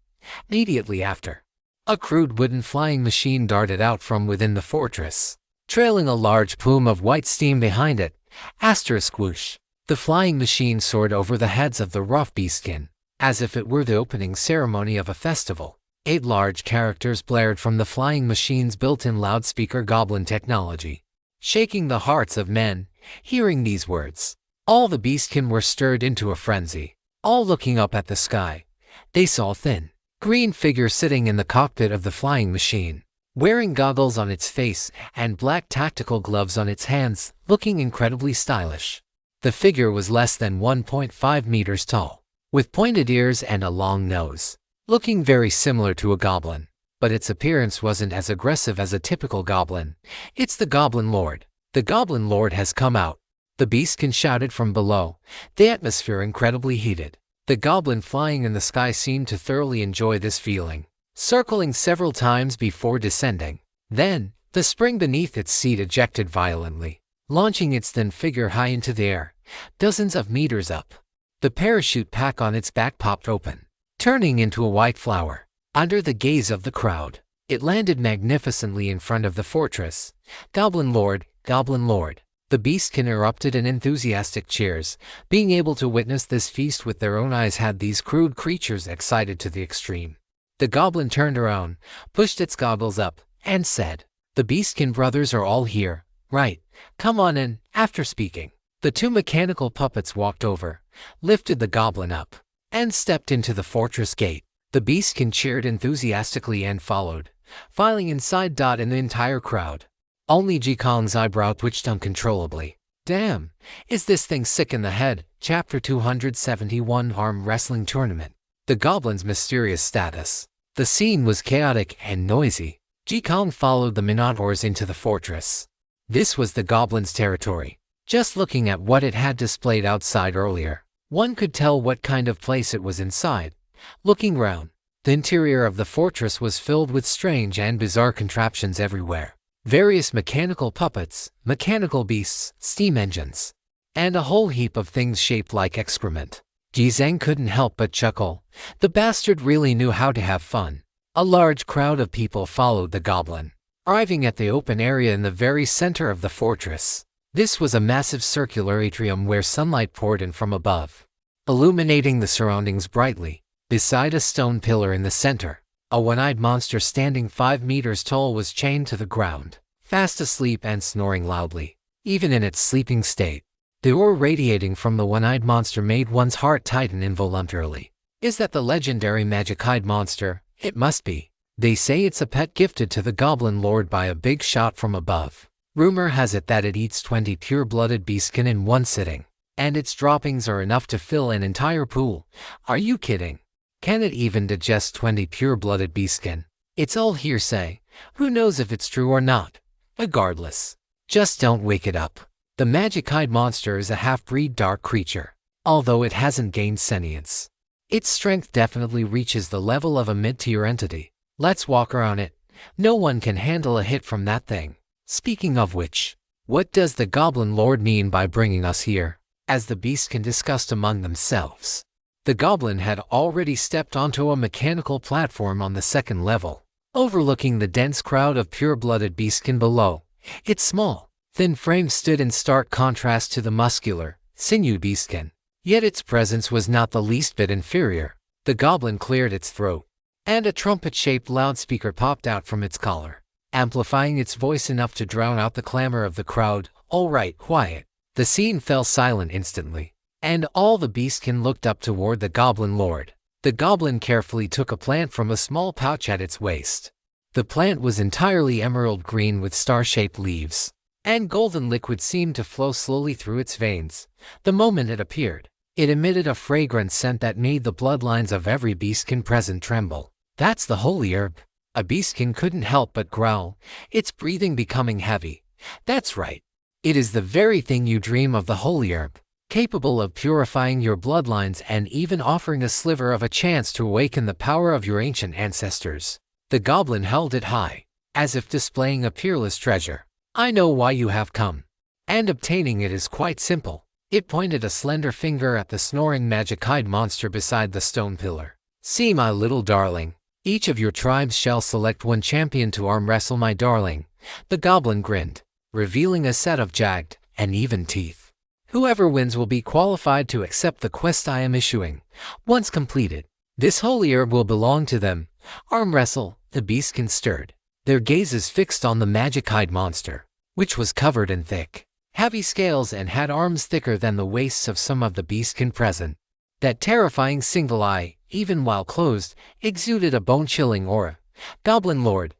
Immediately after, a crude wooden flying machine darted out from within the fortress. trailing a large plume of white steam behind it. Asterisk whoosh. The flying machine soared over the heads of the rough beastkin, as if it were the opening ceremony of a festival. 8 large characters blared from the flying machine's built-in loudspeaker goblin technology, shaking the hearts of men. Hearing these words, all the beastkin were stirred into a frenzy. All looking up at the sky, they saw a thin, green figure sitting in the cockpit of the flying machine, wearing goggles on its face and black tactical gloves on its hands, looking incredibly stylish. The figure was less than 1.5 meters tall, with pointed ears and a long nose, looking very similar to a goblin. But its appearance wasn't as aggressive as a typical goblin. It's the Goblin Lord. The Goblin Lord has come out. The beastkin shouted from below, the atmosphere incredibly heated. The goblin flying in the sky seemed to thoroughly enjoy this feeling, circling several times before descending. Then, the spring beneath its seat ejected violently, launching its thin figure high into the air, dozens of meters up. The parachute pack on its back popped open, turning into a white flower. Under the gaze of the crowd, it landed magnificently in front of the fortress. Goblin Lord, Goblin Lord. The beastkin erupted in enthusiastic cheers. Being able to witness this feast with their own eyes had these crude creatures excited to the extreme. The goblin turned around, pushed its goggles up, and said, "The beastkin brothers are all here, right? Come on in." After speaking, the 2 mechanical puppets walked over, lifted the goblin up, and stepped into the fortress gate. The beastkin cheered enthusiastically and followed, filing inside. In the entire crowd, only Jikong's eyebrow twitched uncontrollably. Damn, is this thing sick in the head? Chapter 271 Arm Wrestling Tournament. The goblin's mysterious status. The scene was chaotic and noisy. Jikong followed the Minotaurs into the fortress. This was the goblin's territory. Just looking at what it had displayed outside earlier, one could tell what kind of place it was inside. Looking round, the interior of the fortress was filled with strange and bizarre contraptions everywhere. Various mechanical puppets, mechanical beasts, steam engines, and a whole heap of things shaped like excrement. Jizang couldn't help but chuckle. The bastard really knew how to have fun. A large crowd of people followed the goblin, arriving at the open area in the very center of the fortress. This was a massive circular atrium where sunlight poured in from above, illuminating the surroundings brightly. Beside a stone pillar in the center, a one-eyed monster standing 5 meters tall was chained to the ground, fast asleep and snoring loudly. Even in its sleeping state, the aura radiating from the one-eyed monster made one's heart tighten involuntarily. Is that the legendary magic-eyed monster? It must be. They say it's a pet gifted to the Goblin Lord by a big shot from above. Rumor has it that it eats 20 pure-blooded beastkin in one sitting, and its droppings are enough to fill an entire pool. Are you kidding? Can it even digest 20 pure-blooded beastkin? It's all hearsay. Who knows if it's true or not? Regardless, just don't wake it up. The magic-eyed monster is a half-breed dark creature. Although it hasn't gained sentience, its strength definitely reaches the level of a mid-tier entity. Let's walk around it. No one can handle a hit from that thing. Speaking of which, what does the Goblin Lord mean by bringing us here? As the beastkin discussed among themselves, the goblin had already stepped onto a mechanical platform on the 2nd level, overlooking the dense crowd of pure-blooded beastkin below. Its small, thin frame stood in stark contrast to the muscular, sinew beastkin, yet its presence was not the least bit inferior. The goblin cleared its throat, and a trumpet-shaped loudspeaker popped out from its collar, amplifying its voice enough to drown out the clamor of the crowd. "All right, quiet." The scene fell silent instantly, and all the beastkin looked up toward the Goblin Lord. The goblin carefully took a plant from a small pouch at its waist. The plant was entirely emerald green with star-shaped leaves, and golden liquid seemed to flow slowly through its veins. The moment it appeared, it emitted a fragrant scent that made the bloodlines of every beastkin present tremble. "That's the holy herb." A beastkin couldn't help but growl, its breathing becoming heavy. "That's right. It is the very thing you dream of, the holy herb, capable of purifying your bloodlines and even offering a sliver of a chance to awaken the power of your ancient ancestors." The goblin held it high, as if displaying a peerless treasure. "I know why you have come, and obtaining it is quite simple." It pointed a slender finger at the snoring magic-eyed monster beside the stone pillar. "See, my little darling, each of your tribes shall select one champion to arm wrestle my darling." The goblin grinned, revealing a set of jagged and even teeth. Whoever wins will be qualified to accept the quest I am issuing. Once completed, this holy herb will belong to them. Arm wrestle, the beastkin stirred, their gazes fixed on the magic-eyed monster, which was covered in thick, heavy scales and had arms thicker than the waists of some of the beastkin present. That terrifying single eye, even while closed, exuded a bone-chilling aura. Goblin Lord,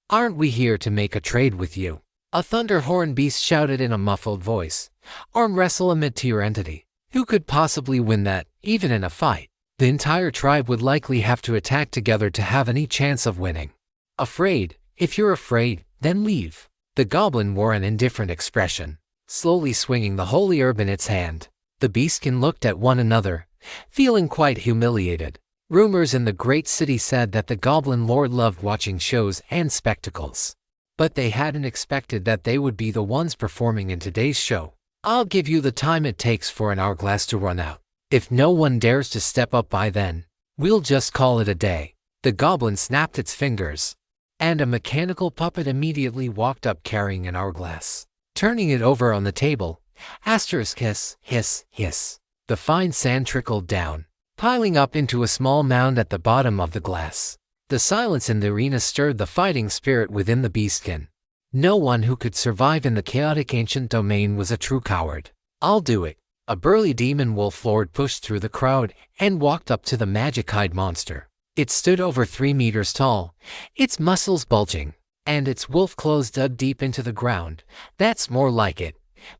aren't we here to make a trade with you? A thunderhorn beast shouted in a muffled voice. Arm wrestle amid to your entity. Who could possibly win that, even in a fight? The entire tribe would likely have to attack together to have any chance of winning. Afraid? If you're afraid, then leave. The goblin wore an indifferent expression, slowly swinging the holy herb in its hand. The beastkin looked at one another, feeling quite humiliated. Rumors in the great city said that the Goblin Lord loved watching shows and spectacles, but they hadn't expected that they would be the ones performing in today's show. I'll give you the time it takes for an hourglass to run out. If no one dares to step up by then, we'll just call it a day. The goblin snapped its fingers, and a mechanical puppet immediately walked up carrying an hourglass. Turning it over on the table, asterisk hiss, hiss, hiss. The fine sand trickled down, piling up into a small mound at the bottom of the glass. The silence in the arena stirred the fighting spirit within the beastkin. No one who could survive in the chaotic ancient domain was a true coward. I'll do it. A burly demon wolf lord pushed through the crowd and walked up to the magic-eyed monster. It stood over 3 meters tall, its muscles bulging, and its wolf claws dug deep into the ground. That's more like it.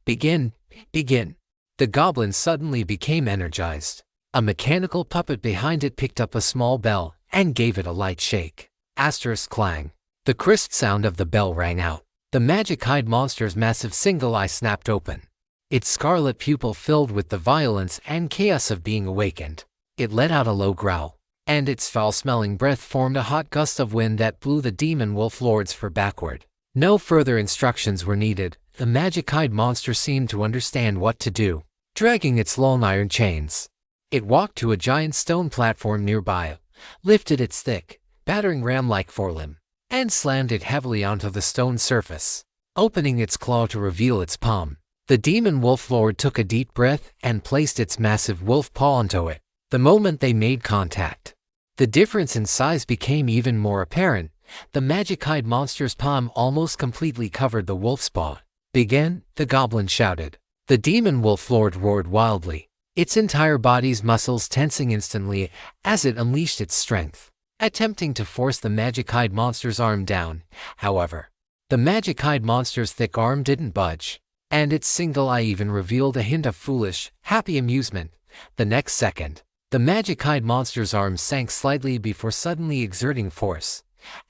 Begin. The goblin suddenly became energized. A mechanical puppet behind it picked up a small bell and gave it a light shake. Asterisk clang. The crisp sound of the bell rang out. The magic-eyed monster's massive single eye snapped open, its scarlet pupil filled with the violence and chaos of being awakened. It let out a low growl, and its foul-smelling breath formed a hot gust of wind that blew the demon wolf lords far backward. No further instructions were needed. The magic-eyed monster seemed to understand what to do. Dragging its long iron chains, it walked to a giant stone platform nearby, lifted its thick, battering ram-like forelimb, and slammed it heavily onto the stone surface, opening its claw to reveal its palm. The demon wolf lord took a deep breath and placed its massive wolf paw onto it. The moment they made contact, the difference in size became even more apparent. The magic-eyed monster's palm almost completely covered the wolf's paw. Begin, the goblin shouted. The demon wolf lord roared wildly, its entire body's muscles tensing instantly as it unleashed its strength, attempting to force the magic-eyed monster's arm down. However, the magic-eyed monster's thick arm didn't budge, and its single eye even revealed a hint of foolish, happy amusement. The next second, the magic-eyed monster's arm sank slightly before suddenly exerting force.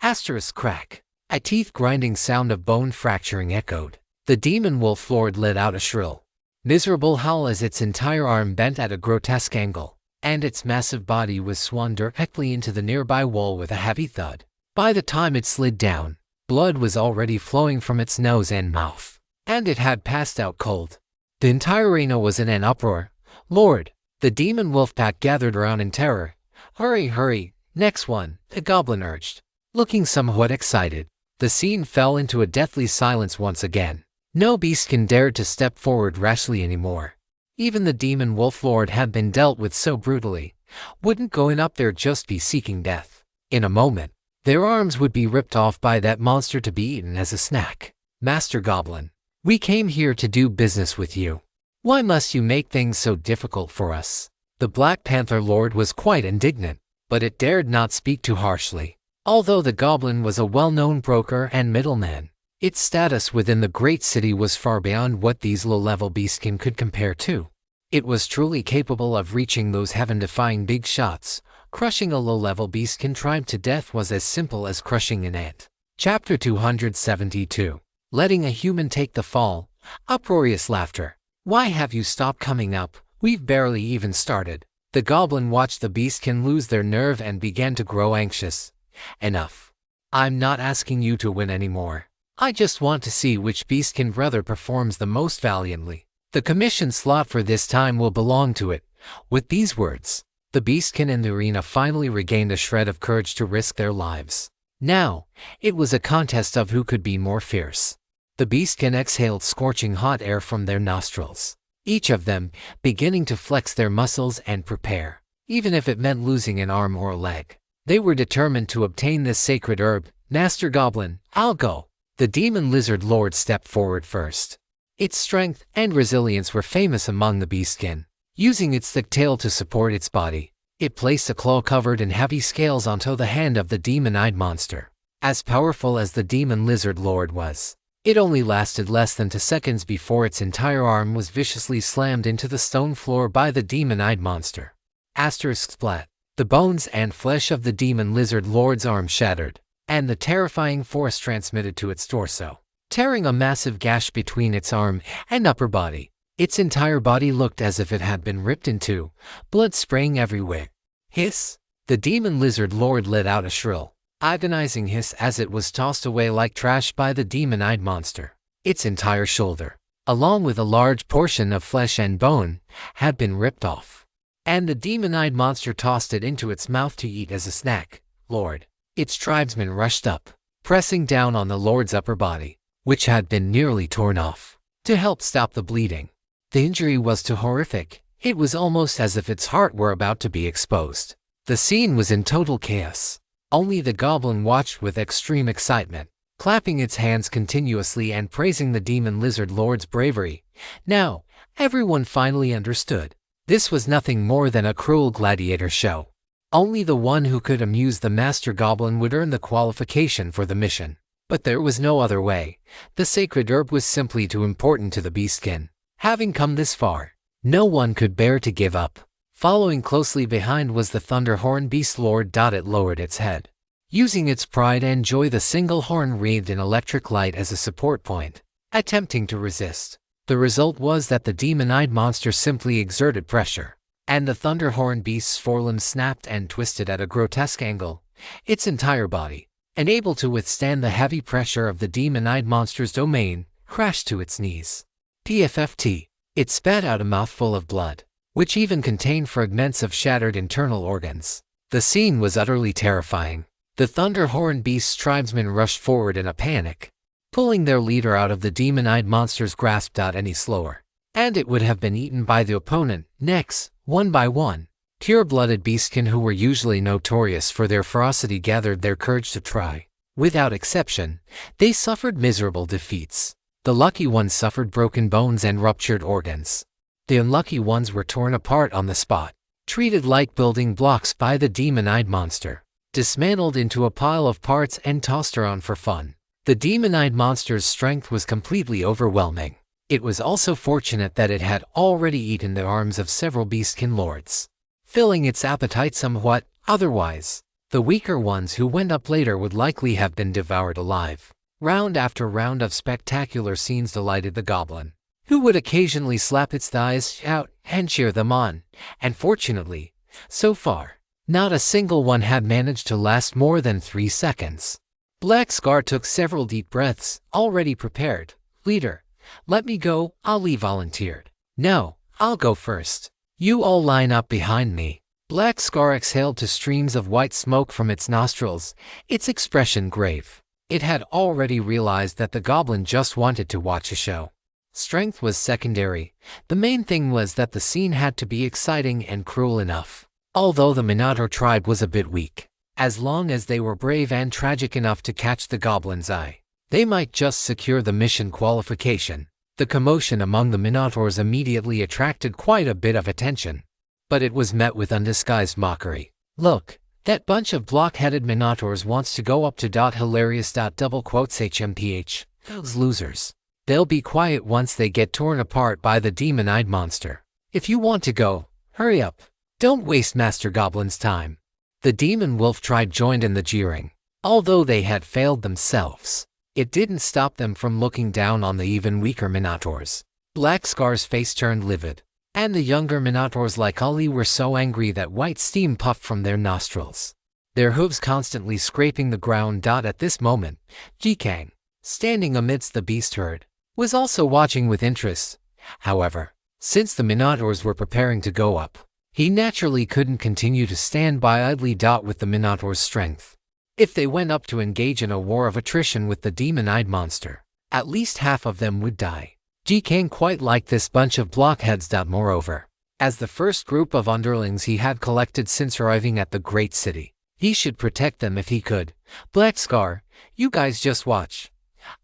Asterisk crack. A teeth-grinding sound of bone fracturing echoed. The demon wolf lord let out a shrill, miserable howl as its entire arm bent at a grotesque angle, and its massive body was swung directly into the nearby wall with a heavy thud. By the time it slid down, blood was already flowing from its nose and mouth, and it had passed out cold. The entire arena was in an uproar. Lord, the demon wolf pack gathered around in terror. Hurry, next one, the goblin urged, looking somewhat excited. The scene fell into a deathly silence once again. No beastkin dared to step forward rashly anymore. Even the demon wolf lord had been dealt with so brutally. Wouldn't going up there just be seeking death? In a moment, their arms would be ripped off by that monster to be eaten as a snack. Master Goblin, we came here to do business with you. Why must you make things so difficult for us? The Black Panther Lord was quite indignant, but it dared not speak too harshly. Although the goblin was a well-known broker and middleman, its status within the great city was far beyond what these low-level beastkin could compare to. It was truly capable of reaching those heaven-defying big shots. Crushing a low-level beastkin tribe to death was as simple as crushing an ant. Chapter 272. Letting a human take the fall. Uproarious laughter. Why have you stopped coming up? We've barely even started. The goblin watched the beastkin lose their nerve and began to grow anxious. Enough. I'm not asking you to win anymore. I just want to see which beastkin brother performs the most valiantly. The commission slot for this time will belong to it. With these words, the beastkin in the arena finally regained a shred of courage to risk their lives. Now, it was a contest of who could be more fierce. The beastkin exhaled scorching hot air from their nostrils, each of them beginning to flex their muscles and prepare, even if it meant losing an arm or a leg. They were determined to obtain this sacred herb. Master Goblin, I'll go. The demon lizard lord stepped forward first. Its strength and resilience were famous among the beastkin. Using its thick tail to support its body, it placed a claw covered in heavy scales onto the hand of the demon-eyed monster. As powerful as the demon lizard lord was, it only lasted less than 2 seconds before its entire arm was viciously slammed into the stone floor by the demon-eyed monster. Asterisk splat. The bones and flesh of the demon lizard lord's arm shattered, and the terrifying force transmitted to its torso, tearing a massive gash between its arm and upper body. Its entire body looked as if it had been ripped in two, blood spraying everywhere. Hiss! The demon lizard lord let out a shrill, agonizing hiss as it was tossed away like trash by the demon-eyed monster. Its entire shoulder, along with a large portion of flesh and bone, had been ripped off, and the demon-eyed monster tossed it into its mouth to eat as a snack. Lord! Its tribesmen rushed up, pressing down on the lord's upper body, which had been nearly torn off, to help stop the bleeding. The injury was too horrific. It was almost as if its heart were about to be exposed. The scene was in total chaos. Only the goblin watched with extreme excitement, clapping its hands continuously and praising the demon lizard lord's bravery. Now, everyone finally understood. This was nothing more than a cruel gladiator show. Only the one who could amuse the master goblin would earn the qualification for the mission. But there was no other way. The sacred herb was simply too important to the beastkin. Having come this far, no one could bear to give up. Following closely behind was the Thunderhorn Beast Lord. It lowered its head, using its pride and joy. The single horn wreathed in electric light as a support point, attempting to resist. The result was that the demon-eyed monster simply exerted pressure, and the Thunderhorn Beast's forelimbs snapped and twisted at a grotesque angle. Its entire body, unable to withstand the heavy pressure of the demon-eyed monster's domain, crashed to its knees. PFFT. It spat out a mouthful of blood, which even contained fragments of shattered internal organs. The scene was utterly terrifying. The Thunderhorn Beast's tribesmen rushed forward in a panic, pulling their leader out of the demon-eyed monster's grasp. Any slower, and it would have been eaten by the opponent. Next, one by one, pure-blooded beastkin who were usually notorious for their ferocity gathered their courage to try. Without exception, they suffered miserable defeats. The lucky ones suffered broken bones and ruptured organs. The unlucky ones were torn apart on the spot, treated like building blocks by the demon-eyed monster, dismantled into a pile of parts and tossed around for fun. The demon-eyed monster's strength was completely overwhelming. It was also fortunate that it had already eaten the arms of several beastkin lords, filling its appetite somewhat. Otherwise, the weaker ones who went up later would likely have been devoured alive. Round after round of spectacular scenes delighted the goblin, who would occasionally slap its thighs, shout, and cheer them on. And fortunately, so far, not a single one had managed to last more than 3 seconds. Black Scar took several deep breaths, already prepared. Leader, let me go. Ali volunteered. No, I'll go first. You all line up behind me. Black Scar exhaled two streams of white smoke from its nostrils, its expression grave. It had already realized that the goblin just wanted to watch a show. Strength was secondary. The main thing was that the scene had to be exciting and cruel enough. Although the Minotaur tribe was a bit weak, as long as they were brave and tragic enough to catch the goblin's eye, they might just secure the mission qualification. The commotion among the Minotaurs immediately attracted quite a bit of attention, but it was met with undisguised mockery. Look, that bunch of block-headed Minotaurs wants to go up to hilarious double quotes HMPH. Those losers. They'll be quiet once they get torn apart by the demon-eyed monster. If you want to go, hurry up. Don't waste Master Goblin's time. The Demon Wolf tribe joined in the jeering. Although they had failed themselves, it didn't stop them from looking down on the even weaker Minotaurs. Black Scar's face turned livid, and the younger Minotaurs like Ali were so angry that white steam puffed from their nostrils, their hooves constantly scraping the ground. At this moment, Jikang, standing amidst the beast herd, was also watching with interest. However, since the Minotaurs were preparing to go up, he naturally couldn't continue to stand by idly. With the Minotaur's strength, if they went up to engage in a war of attrition with the demon-eyed monster, at least half of them would die. Ji-Kang quite liked this bunch of blockheads. Moreover, as the first group of underlings he had collected since arriving at the great city, he should protect them if he could. Black Scar, you guys just watch.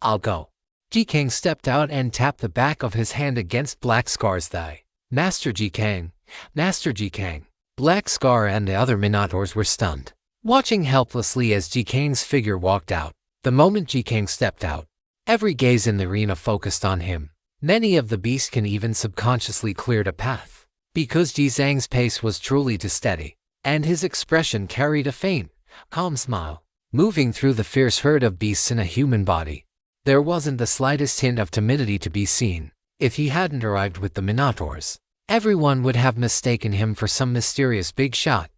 I'll go. Ji-Kang stepped out and tapped the back of his hand against Black Scar's thigh. Master Ji-Kang, Master Ji-Kang. Black Scar and the other Minotaurs were stunned, watching helplessly as Ji-Kang's figure walked out. The moment Ji-Kang stepped out, every gaze in the arena focused on him. Many of the beastkin even subconsciously cleared a path, because Ji-Zhang's pace was truly too steady, and his expression carried a faint, calm smile. Moving through the fierce herd of beasts in a human body, there wasn't the slightest hint of timidity to be seen. If he hadn't arrived with the Minotaurs, everyone would have mistaken him for some mysterious big shot,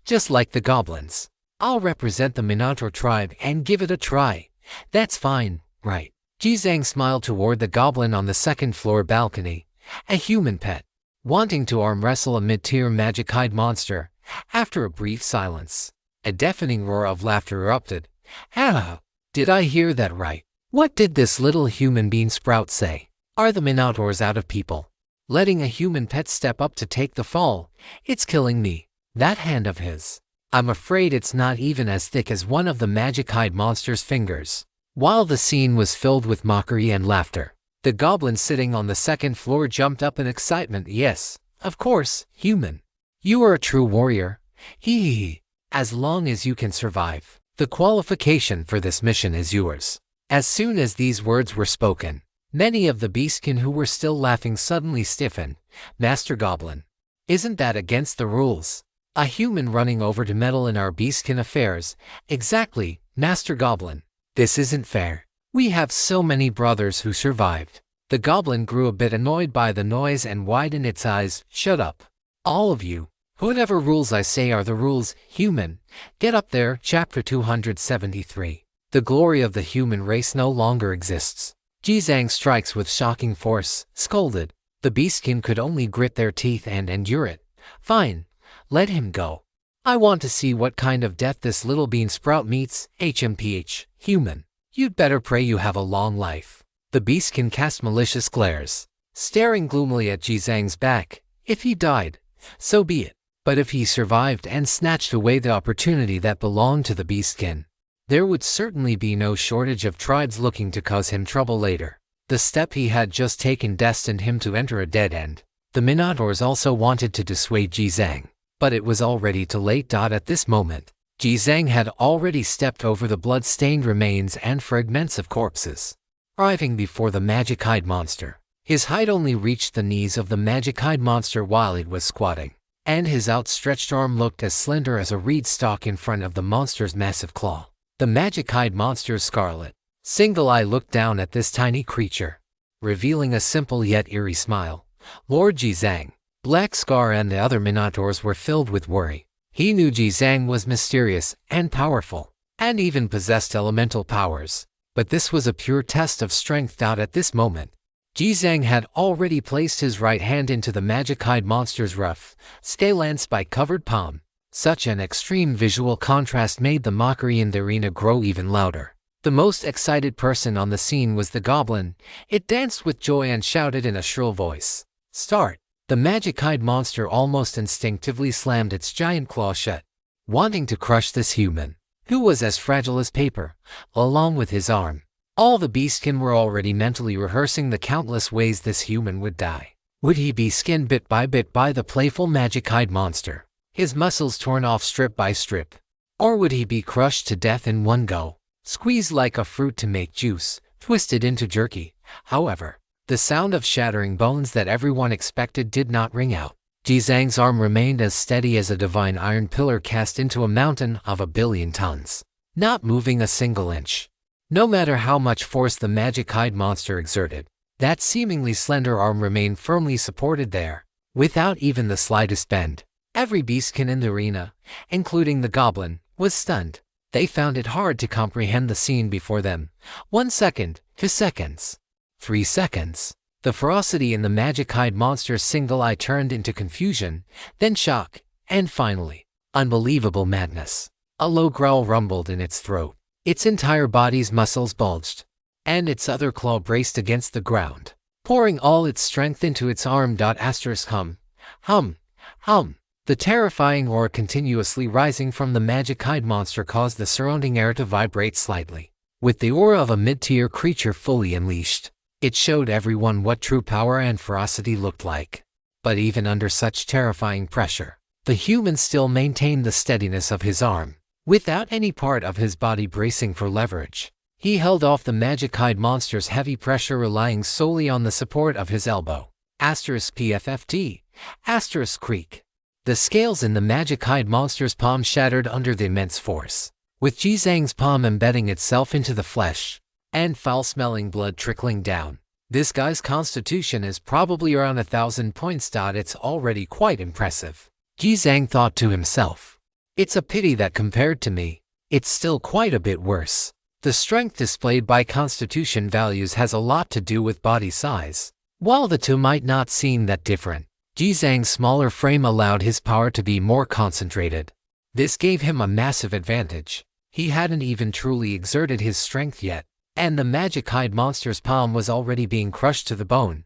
just like the goblins. I'll represent the Minotaur tribe and give it a try. That's fine, right? Ji-Zhang smiled toward the goblin on the second-floor balcony, a human pet, wanting to arm wrestle a mid-tier magic-eyed monster. After a brief silence, a deafening roar of laughter erupted. Ah, did I hear that right? What did this little human bean sprout say? Are the Minotaurs out of people? Letting a human pet step up to take the fall? It's killing me. That hand of his. I'm afraid it's not even as thick as one of the magic-eyed monster's fingers. While the scene was filled with mockery and laughter, the goblin sitting on the second floor jumped up in excitement. Yes, of course, human. You are a true warrior. Hee. As long as you can survive, the qualification for this mission is yours. As soon as these words were spoken, many of the beastkin who were still laughing suddenly stiffened. Master Goblin, isn't that against the rules? A human running over to meddle in our beastkin affairs? Exactly, Master Goblin. This isn't fair. We have so many brothers who survived. The goblin grew a bit annoyed by the noise and widened its eyes. Shut up. All of you. Whatever rules I say are the rules, human. Get up there. Chapter 273. The glory of the human race no longer exists. Ji-Zhang strikes with shocking force, scolded. The beastkin could only grit their teeth and endure it. Fine. Let him go. I want to see what kind of death this little bean sprout meets. HMPH, human. You'd better pray you have a long life. The beastkin cast malicious glares, staring gloomily at Ji-Zhang's back. If he died, so be it. But if he survived and snatched away the opportunity that belonged to the beastkin, there would certainly be no shortage of tribes looking to cause him trouble later. The step he had just taken destined him to enter a dead end. The Minotaurs also wanted to dissuade Ji-Zhang, but it was already too late. At this moment, Ji-Zhang had already stepped over the blood-stained remains and fragments of corpses, arriving before the magic-eyed monster. His height only reached the knees of the magic-eyed monster while it was squatting, and his outstretched arm looked as slender as a reed stalk in front of the monster's massive claw. The magic-eyed monster's scarlet, single eye looked down at this tiny creature, revealing a simple yet eerie smile. Lord Ji-Zhang, Black Scar and the other Minotaurs were filled with worry. He knew Ji-Zhang was mysterious and powerful, and even possessed elemental powers. But this was a pure test of strength. At this moment, Ji-Zhang had already placed his right hand into the magic-eyed monster's rough, scale-and-spike-covered palm. Such an extreme visual contrast made the mockery in the arena grow even louder. The most excited person on the scene was the goblin. It danced with joy and shouted in a shrill voice, "Start!" The magic-eyed monster almost instinctively slammed its giant claw shut, wanting to crush this human, who was as fragile as paper, along with his arm. All the beastkin were already mentally rehearsing the countless ways this human would die. Would he be skinned bit by the playful magic-eyed monster, his muscles torn off strip by strip? Or would he be crushed to death in one go, squeezed like a fruit to make juice, twisted into jerky? However, the sound of shattering bones that everyone expected did not ring out. Ji-Zhang's arm remained as steady as a divine iron pillar cast into a mountain of 1 billion tons, not moving a single inch. No matter how much force the magic-eyed monster exerted, that seemingly slender arm remained firmly supported there, without even the slightest bend. Every beastkin in the arena, including the goblin, was stunned. They found it hard to comprehend the scene before them. 1 second, 2 seconds, 3 seconds. The ferocity in the magic-eyed monster's single eye turned into confusion, then shock, and finally, unbelievable madness. A low growl rumbled in its throat. Its entire body's muscles bulged. and its other claw braced against the ground, pouring all its strength into its arm. Hum, hum, hum. The terrifying roar continuously rising from the magic-eyed monster caused the surrounding air to vibrate slightly. With the aura of a mid-tier creature fully unleashed, it showed everyone what true power and ferocity looked like. But even under such terrifying pressure, the human still maintained the steadiness of his arm. Without any part of his body bracing for leverage, he held off the magic-eyed monster's heavy pressure, relying solely on the support of his elbow. *PFFT *Creak. The scales in the magic-eyed monster's palm shattered under the immense force, with Jizang's palm embedding itself into the flesh, and foul-smelling blood trickling down. This guy's constitution is probably around 1,000 points. It's already quite impressive, Jizang thought to himself. It's a pity that compared to me, it's still quite a bit worse. The strength displayed by constitution values has a lot to do with body size. While the two might not seem that different, Jizang's smaller frame allowed his power to be more concentrated. This gave him a massive advantage. He hadn't even truly exerted his strength yet, and the magic-eyed monster's palm was already being crushed to the bone.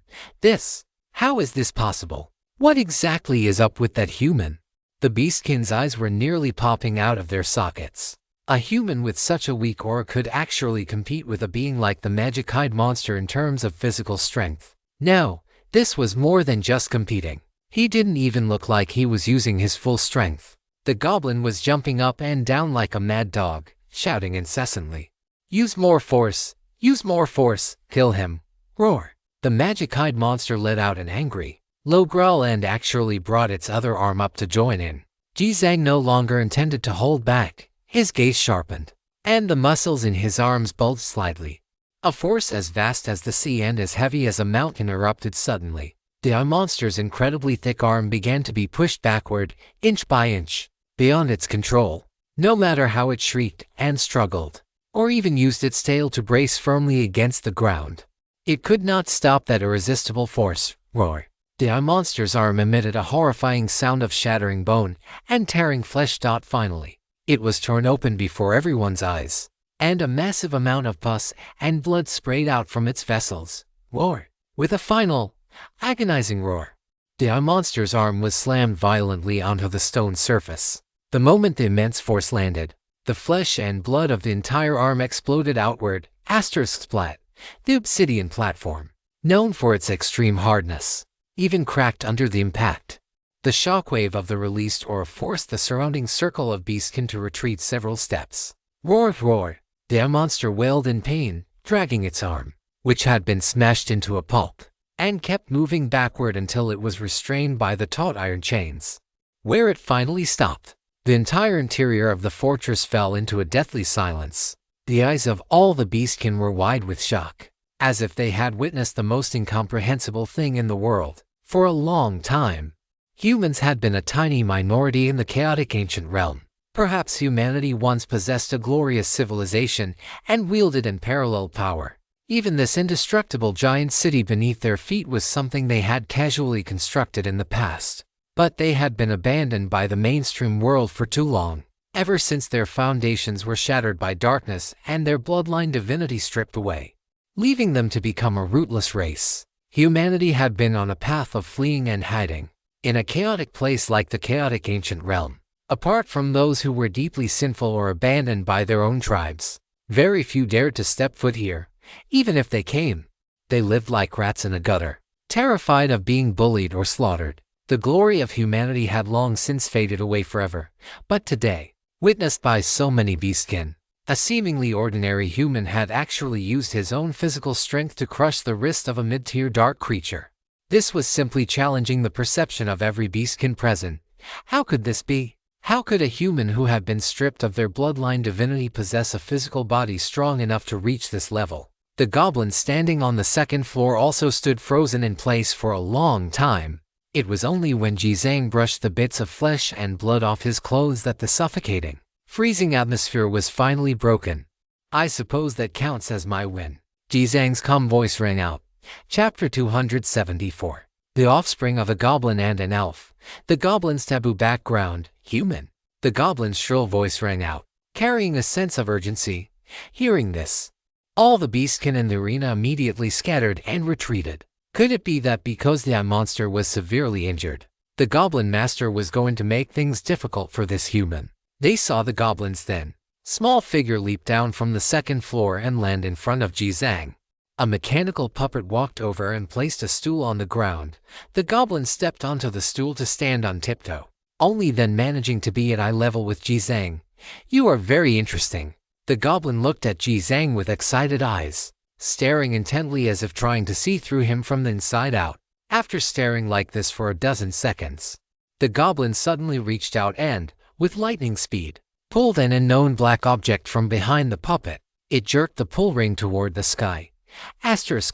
How is this possible? What exactly is up with that human? The beastkin's eyes were nearly popping out of their sockets. A human with such a weak aura could actually compete with a being like the magic-eyed monster in terms of physical strength. No, this was more than just competing. He didn't even look like he was using his full strength. The goblin was jumping up and down like a mad dog, shouting incessantly. Use more force! Use more force! Kill him! Roar! The magic-eyed monster let out an angry, low growl and actually brought its other arm up to join in. Jizang no longer intended to hold back. His gaze sharpened, and the muscles in his arms bulged slightly. A force as vast as the sea and as heavy as a mountain erupted suddenly. The monster's incredibly thick arm began to be pushed backward, inch by inch, beyond its control. No matter how it shrieked and struggled, or even used its tail to brace firmly against the ground, it could not stop that irresistible force. Roar. The monster's arm emitted a horrifying sound of shattering bone and tearing flesh. Finally, it was torn open before everyone's eyes, and a massive amount of pus and blood sprayed out from its vessels. Roar. With a final, agonizing roar, the monster's arm was slammed violently onto the stone surface. The moment the immense force landed, the flesh and blood of the entire arm exploded outward. Splat. The obsidian platform, known for its extreme hardness, even cracked under the impact. The shockwave of the released aura forced the surrounding circle of beastkin to retreat several steps. Roar, roar. The monster wailed in pain, dragging its arm, which had been smashed into a pulp, and kept moving backward until it was restrained by the taut iron chains. Where it finally stopped, the entire interior of the fortress fell into a deathly silence. The eyes of all the beastkin were wide with shock, as if they had witnessed the most incomprehensible thing in the world. For a long time, humans had been a tiny minority in the chaotic ancient realm. Perhaps humanity once possessed a glorious civilization and wielded unparalleled power. Even this indestructible giant city beneath their feet was something they had casually constructed in the past. But they had been abandoned by the mainstream world for too long, ever since their foundations were shattered by darkness and their bloodline divinity stripped away, leaving them to become a rootless race. Humanity had been on a path of fleeing and hiding, in a chaotic place like the chaotic ancient realm. Apart from those who were deeply sinful or abandoned by their own tribes, very few dared to step foot here. Even if they came, they lived like rats in a gutter, terrified of being bullied or slaughtered. The glory of humanity had long since faded away forever. But today, witnessed by so many beastkin, a seemingly ordinary human had actually used his own physical strength to crush the wrist of a mid-tier dark creature. This was simply challenging the perception of every beastkin present. How could this be? How could a human who had been stripped of their bloodline divinity possess a physical body strong enough to reach this level? The goblin standing on the second floor also stood frozen in place for a long time. It was only when Jizang brushed the bits of flesh and blood off his clothes that the suffocating, freezing atmosphere was finally broken. I suppose that counts as my win. Jizang's calm voice rang out. Chapter 274. The offspring of a goblin and an elf. The goblin's taboo background, human. The goblin's shrill voice rang out, carrying a sense of urgency. Hearing this, All the beastkin in the arena immediately scattered and retreated. Could it be that because the monster was severely injured, the Goblin Master was going to make things difficult for this human? They saw the goblin's thin, small figure leap down from the second floor and land in front of Jizang. A mechanical puppet walked over and placed a stool on the ground. The goblin stepped onto the stool to stand on tiptoe, only then managing to be at eye level with Jizang. "You are very interesting." The goblin looked at Jizang with excited eyes, staring intently as if trying to see through him from the inside out. After staring like this for a dozen seconds, the goblin suddenly reached out and, with lightning speed, pulled an unknown black object from behind the puppet. It jerked the pull ring toward the sky.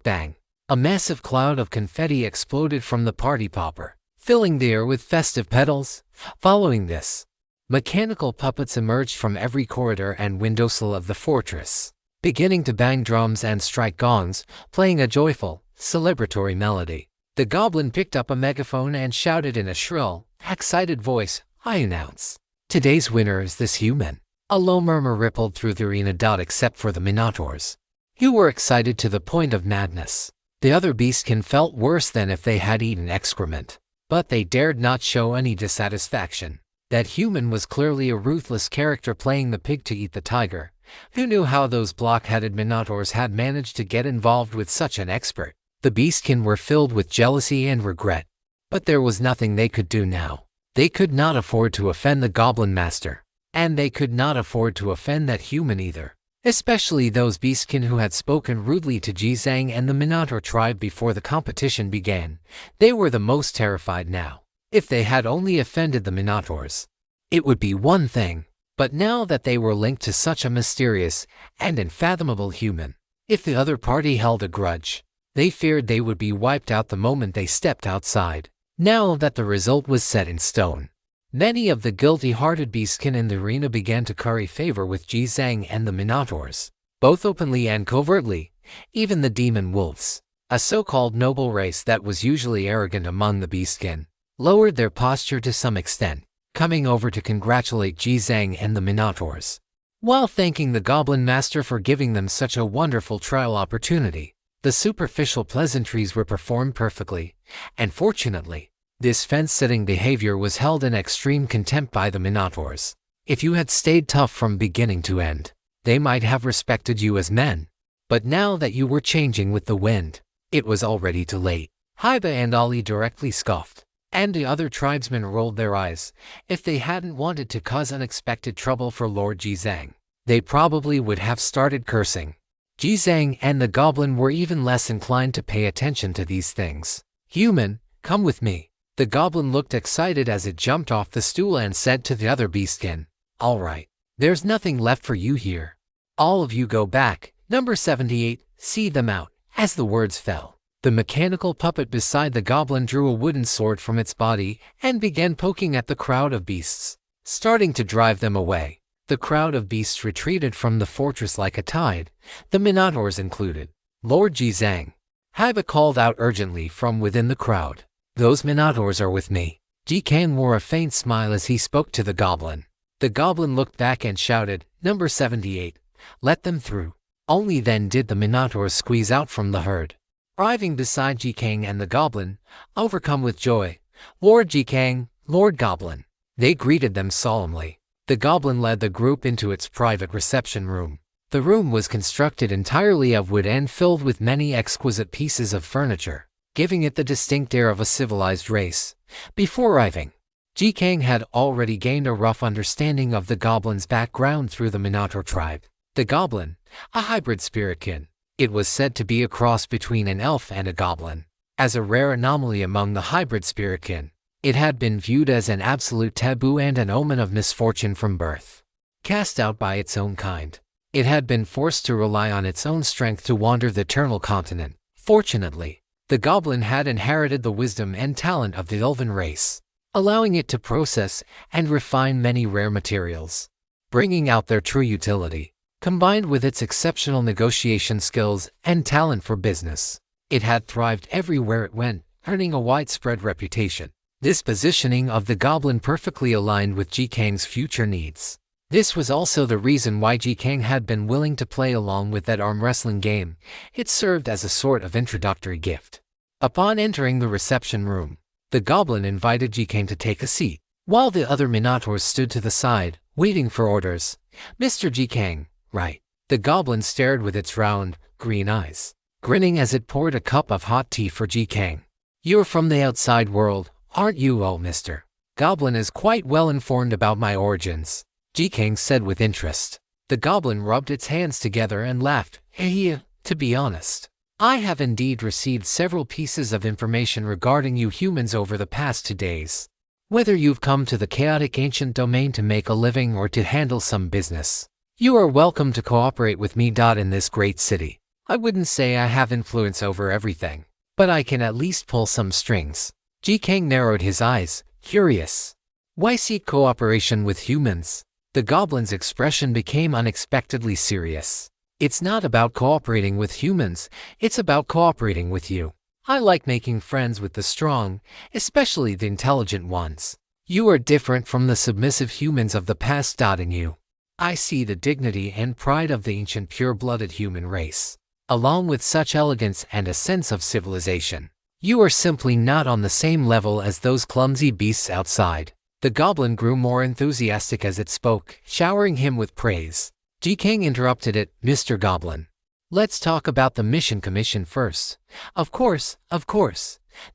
Bang! A massive cloud of confetti exploded from the party popper, filling the air with festive petals. Following this, mechanical puppets emerged from every corridor and windowsill of the fortress, beginning to bang drums and strike gongs, playing a joyful, celebratory melody. The goblin picked up a megaphone and shouted in a shrill, excited voice, "I announce, today's winner is this human." A low murmur rippled through the arena. Except for the Minotaurs, who were excited to the point of madness. The other beastkin felt worse than if they had eaten excrement, but they dared not show any dissatisfaction. That human was clearly a ruthless character playing the pig to eat the tiger. Who knew how those block-headed Minotaurs had managed to get involved with such an expert? The beastkin were filled with jealousy and regret, but there was nothing they could do now. They could not afford to offend the Goblin Master, and they could not afford to offend that human either. Especially those beastkin who had spoken rudely to Jizang and the Minotaur tribe before the competition began. They were the most terrified now. If they had only offended the Minotaurs, it would be one thing, but now that they were linked to such a mysterious and unfathomable human, if the other party held a grudge, they feared they would be wiped out the moment they stepped outside. Now that the result was set in stone, many of the guilty-hearted beastkin in the arena began to curry favor with Jizang and the Minotaurs, both openly and covertly. Even the demon wolves, a so-called noble race that was usually arrogant among the beastkin, lowered their posture to some extent, coming over to congratulate Jizang and the Minotaurs, while thanking the Goblin Master for giving them such a wonderful trial opportunity. The superficial pleasantries were performed perfectly, and fortunately, this fence-sitting behavior was held in extreme contempt by the Minotaurs. If you had stayed tough from beginning to end, they might have respected you as men. But now that you were changing with the wind, it was already too late. Haiba and Ali directly scoffed, and the other tribesmen rolled their eyes. If they hadn't wanted to cause unexpected trouble for Lord Jizang, they probably would have started cursing. Jizang and the goblin were even less inclined to pay attention to these things. "Human, come with me." The goblin looked excited as it jumped off the stool and said to the other beastkin, "All right, there's nothing left for you here. All of you go back. Number 78, see them out." As the words fell, the mechanical puppet beside the goblin drew a wooden sword from its body and began poking at the crowd of beasts, starting to drive them away. The crowd of beasts retreated from the fortress like a tide, the Minotaurs included. "Lord Jizang," Haiba called out urgently from within the crowd. "Those Minotaurs are with me." Jizang wore a faint smile as he spoke to the goblin. The goblin looked back and shouted, "Number 78, let them through." Only then did the Minotaurs squeeze out from the herd, arriving beside Jizang and the goblin, overcome with joy. "Lord Jizang, Lord Goblin." They greeted them solemnly. The goblin led the group into its private reception room. The room was constructed entirely of wood and filled with many exquisite pieces of furniture, giving it the distinct air of a civilized race. Before arriving, Jizang had already gained a rough understanding of the goblin's background through the Minotaur tribe. The goblin, a hybrid spiritkin, it was said to be a cross between an elf and a goblin. As a rare anomaly among the hybrid spiritkin, it had been viewed as an absolute taboo and an omen of misfortune from birth. Cast out by its own kind, it had been forced to rely on its own strength to wander the eternal continent. Fortunately, the goblin had inherited the wisdom and talent of the elven race, allowing it to process and refine many rare materials, bringing out their true utility. Combined with its exceptional negotiation skills and talent for business, it had thrived everywhere it went, earning a widespread reputation. This positioning of the goblin perfectly aligned with Jizang's future needs. This was also the reason why Ji Kang had been willing to play along with that arm wrestling game. It served as a sort of introductory gift. Upon entering the reception room, the goblin invited Ji Kang to take a seat, while the other Minotaurs stood to the side, waiting for orders. Mr. Ji Kang, right? The goblin stared with its round, green eyes, grinning as it poured a cup of hot tea for Ji Kang. You're from the outside world, aren't you? Oh, Mr. Goblin is quite well informed about my origins, Ji Kang said with interest. The goblin rubbed its hands together and laughed. To be honest, I have indeed received several pieces of information regarding you humans over the past 2 days. Whether you've come to the chaotic ancient domain to make a living or to handle some business, you are welcome to cooperate with me. In this great city, I wouldn't say I have influence over everything, but I can at least pull some strings. Ji Kang narrowed his eyes, curious. Why seek cooperation with humans? The goblin's expression became unexpectedly serious. It's not about cooperating with humans, it's about cooperating with you. I like making friends with the strong, especially the intelligent ones. You are different from the submissive humans of the past. In you, I see the dignity and pride of the ancient pure-blooded human race, along with such elegance and a sense of civilization. You are simply not on the same level as those clumsy beasts outside. The goblin grew more enthusiastic as it spoke, showering him with praise. Ji Kang interrupted it. Mr. Goblin, let's talk about the mission commission first. Of course.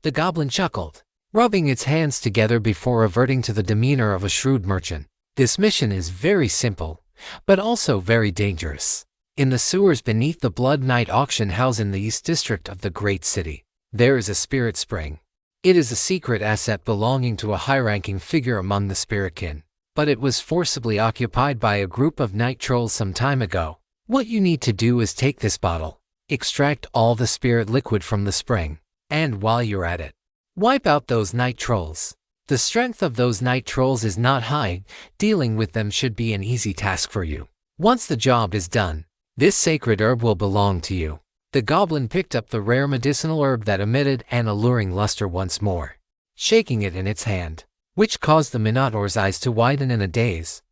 The goblin chuckled, rubbing its hands together before reverting to the demeanor of a shrewd merchant. This mission is very simple, but also very dangerous. In the sewers beneath the Blood Knight auction house in the East District of the great city, there is a spirit spring. It is a secret asset belonging to a high-ranking figure among the spiritkin, but it was forcibly occupied by a group of night trolls some time ago. What you need to do is take this bottle, extract all the spirit liquid from the spring, and while you're at it, wipe out those night trolls. The strength of those night trolls is not high. Dealing with them should be an easy task for you. Once the job is done, this sacred herb will belong to you. The goblin picked up the rare medicinal herb that emitted an alluring luster once more, shaking it in its hand, which caused the Minotaur's eyes to widen in a daze.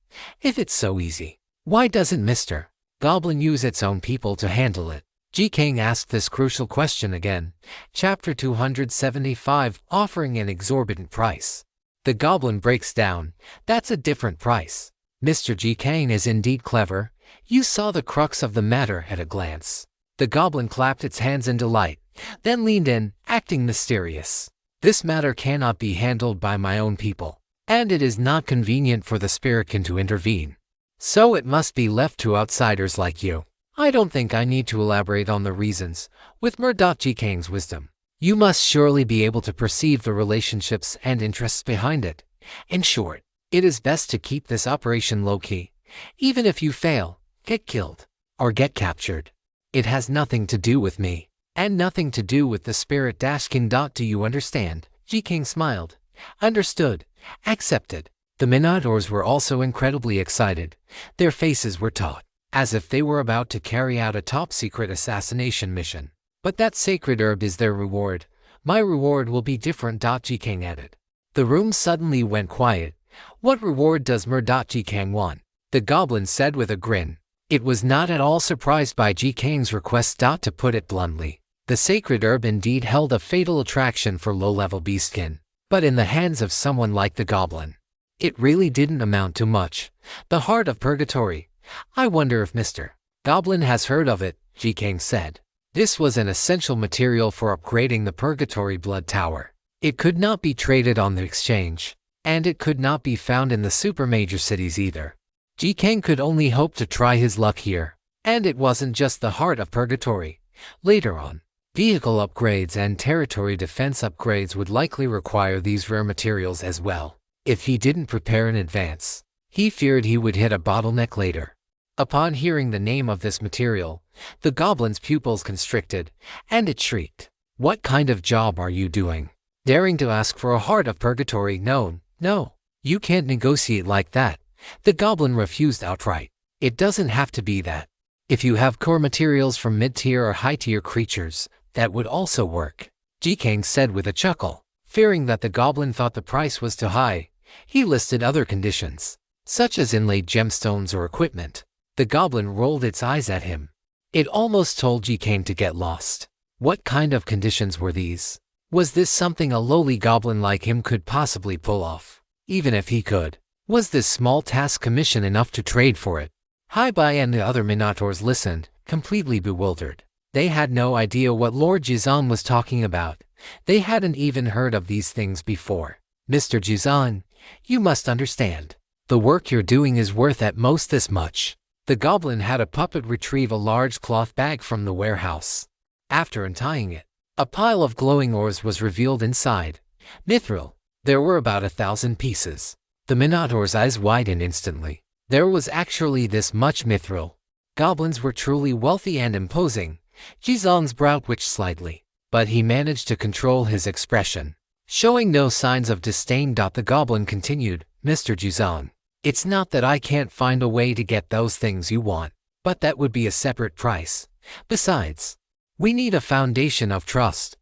If it's so easy, why doesn't Mr. Goblin use its own people to handle it? Ji Kang asked this crucial question again. Chapter 275, offering an exorbitant price. The goblin breaks down. That's a different price. Mr. Ji Kang is indeed clever. You saw the crux of the matter at a glance. The goblin clapped its hands in delight, then leaned in, acting mysterious. This matter cannot be handled by my own people, and it is not convenient for the spiritkin to intervene. So it must be left to outsiders like you. I don't think I need to elaborate on the reasons. With Ji Kang's wisdom, you must surely be able to perceive the relationships and interests behind it. In short, it is best to keep this operation low-key. Even if you fail, get killed, or get captured, it has nothing to do with me, and nothing to do with the spirit-king. Do you understand? Ji Kang smiled. Understood. Accepted. The Minotaurs were also incredibly excited. Their faces were taut, as if they were about to carry out a top-secret assassination mission. But that sacred herb is their reward. My reward will be different. Ji Kang added. The room suddenly went quiet. What reward does Ji Kang want? The goblin said with a grin. It was not at all surprised by Ji Kang's request. To put it bluntly, the sacred herb indeed held a fatal attraction for low-level beastkin, but in the hands of someone like the goblin, it really didn't amount to much. The heart of purgatory. I wonder if Mr. Goblin has heard of it, Ji Kang said. This was an essential material for upgrading the Purgatory Blood Tower. It could not be traded on the exchange, and it could not be found in the super major cities either. Ji Kang could only hope to try his luck here. And it wasn't just the heart of purgatory. Later on, vehicle upgrades and territory defense upgrades would likely require these rare materials as well. If he didn't prepare in advance, he feared he would hit a bottleneck later. Upon hearing the name of this material, the goblin's pupils constricted, and it shrieked. What kind of job are you doing? Daring to ask for a heart of purgatory? No, you can't negotiate like that. The goblin refused outright. It doesn't have to be that. If you have core materials from mid-tier or high-tier creatures, that would also work, Ji Kang said with a chuckle. Fearing that the goblin thought the price was too high, he listed other conditions. such as inlaid gemstones or equipment. The goblin rolled its eyes at him. It almost told you came to get lost. What kind of conditions were these? Was this something a lowly goblin like him could possibly pull off? Even if he could, was this small task commission enough to trade for it? Haibai and the other Minotaurs listened, completely bewildered. They had no idea what Lord Jizan was talking about. They hadn't even heard of these things before. Mr. Jizan, you must understand. The work you're doing is worth at most this much. The goblin had a puppet retrieve a large cloth bag from the warehouse. After untying it, a pile of glowing ores was revealed inside. Mithril. There were about 1,000 pieces. The Minotaur's eyes widened instantly. There was actually this much mithril. Goblins were truly wealthy and imposing. Jizong's brow twitched slightly, but he managed to control his expression. Showing no signs of disdain, the goblin continued, Mr. Jizong, it's not that I can't find a way to get those things you want, but that would be a separate price. Besides, we need a foundation of trust.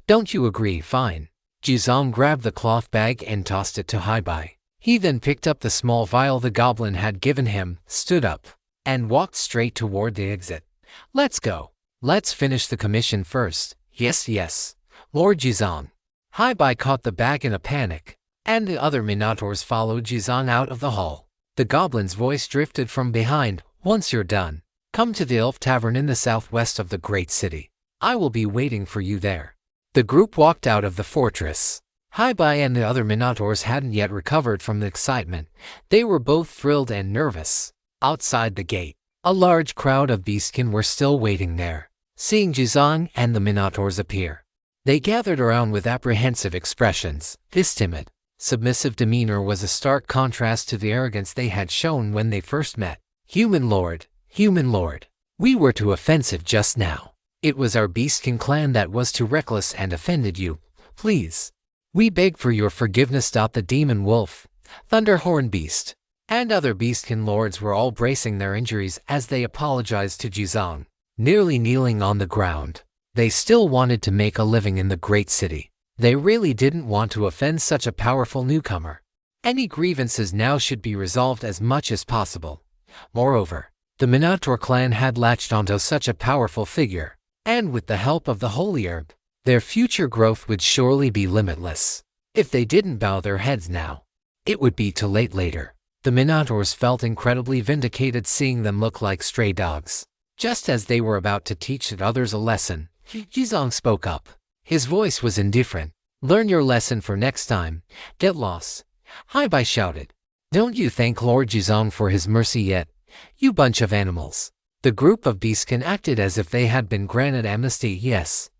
Don't you agree? Fine. Jizong grabbed the cloth bag and tossed it to Haibai. He then picked up the small vial the goblin had given him, stood up, and walked straight toward the exit. Let's go. Let's finish the commission first. Yes, yes, Lord Jizong. Haibai caught the bag in a panic, and the other Minotaurs followed Jizong out of the hall. The goblin's voice drifted from behind. Once you're done, come to the Elf Tavern in the southwest of the great city. I will be waiting for you there. The group walked out of the fortress. Haibai and the other Minotaurs hadn't yet recovered from the excitement. They were both thrilled and nervous. Outside the gate, a large crowd of beastkin were still waiting there. Seeing Jizong and the Minotaurs appear, they gathered around with apprehensive expressions. This timid, submissive demeanor was a stark contrast to the arrogance they had shown when they first met. Human Lord, we were too offensive just now. It was our beastkin clan that was too reckless and offended you. Please, we beg for your forgiveness. The demon wolf, Thunderhorn Beast, and other beastkin lords were all bracing their injuries as they apologized to Jizong, nearly kneeling on the ground. They still wanted to make a living in the great city. They really didn't want to offend such a powerful newcomer. Any grievances now should be resolved as much as possible. Moreover, the Minotaur clan had latched onto such a powerful figure, and with the help of the holy herb, their future growth would surely be limitless. If they didn't bow their heads now, it would be too late later. The Minotaurs felt incredibly vindicated seeing them look like stray dogs. Just as they were about to teach the others a lesson, Jizong spoke up. His voice was indifferent. Learn your lesson for next time. Get lost. Haibai shouted. Don't you thank Lord Jizong for his mercy yet, you bunch of animals. The group of beastkin acted as if they had been granted amnesty. Yes,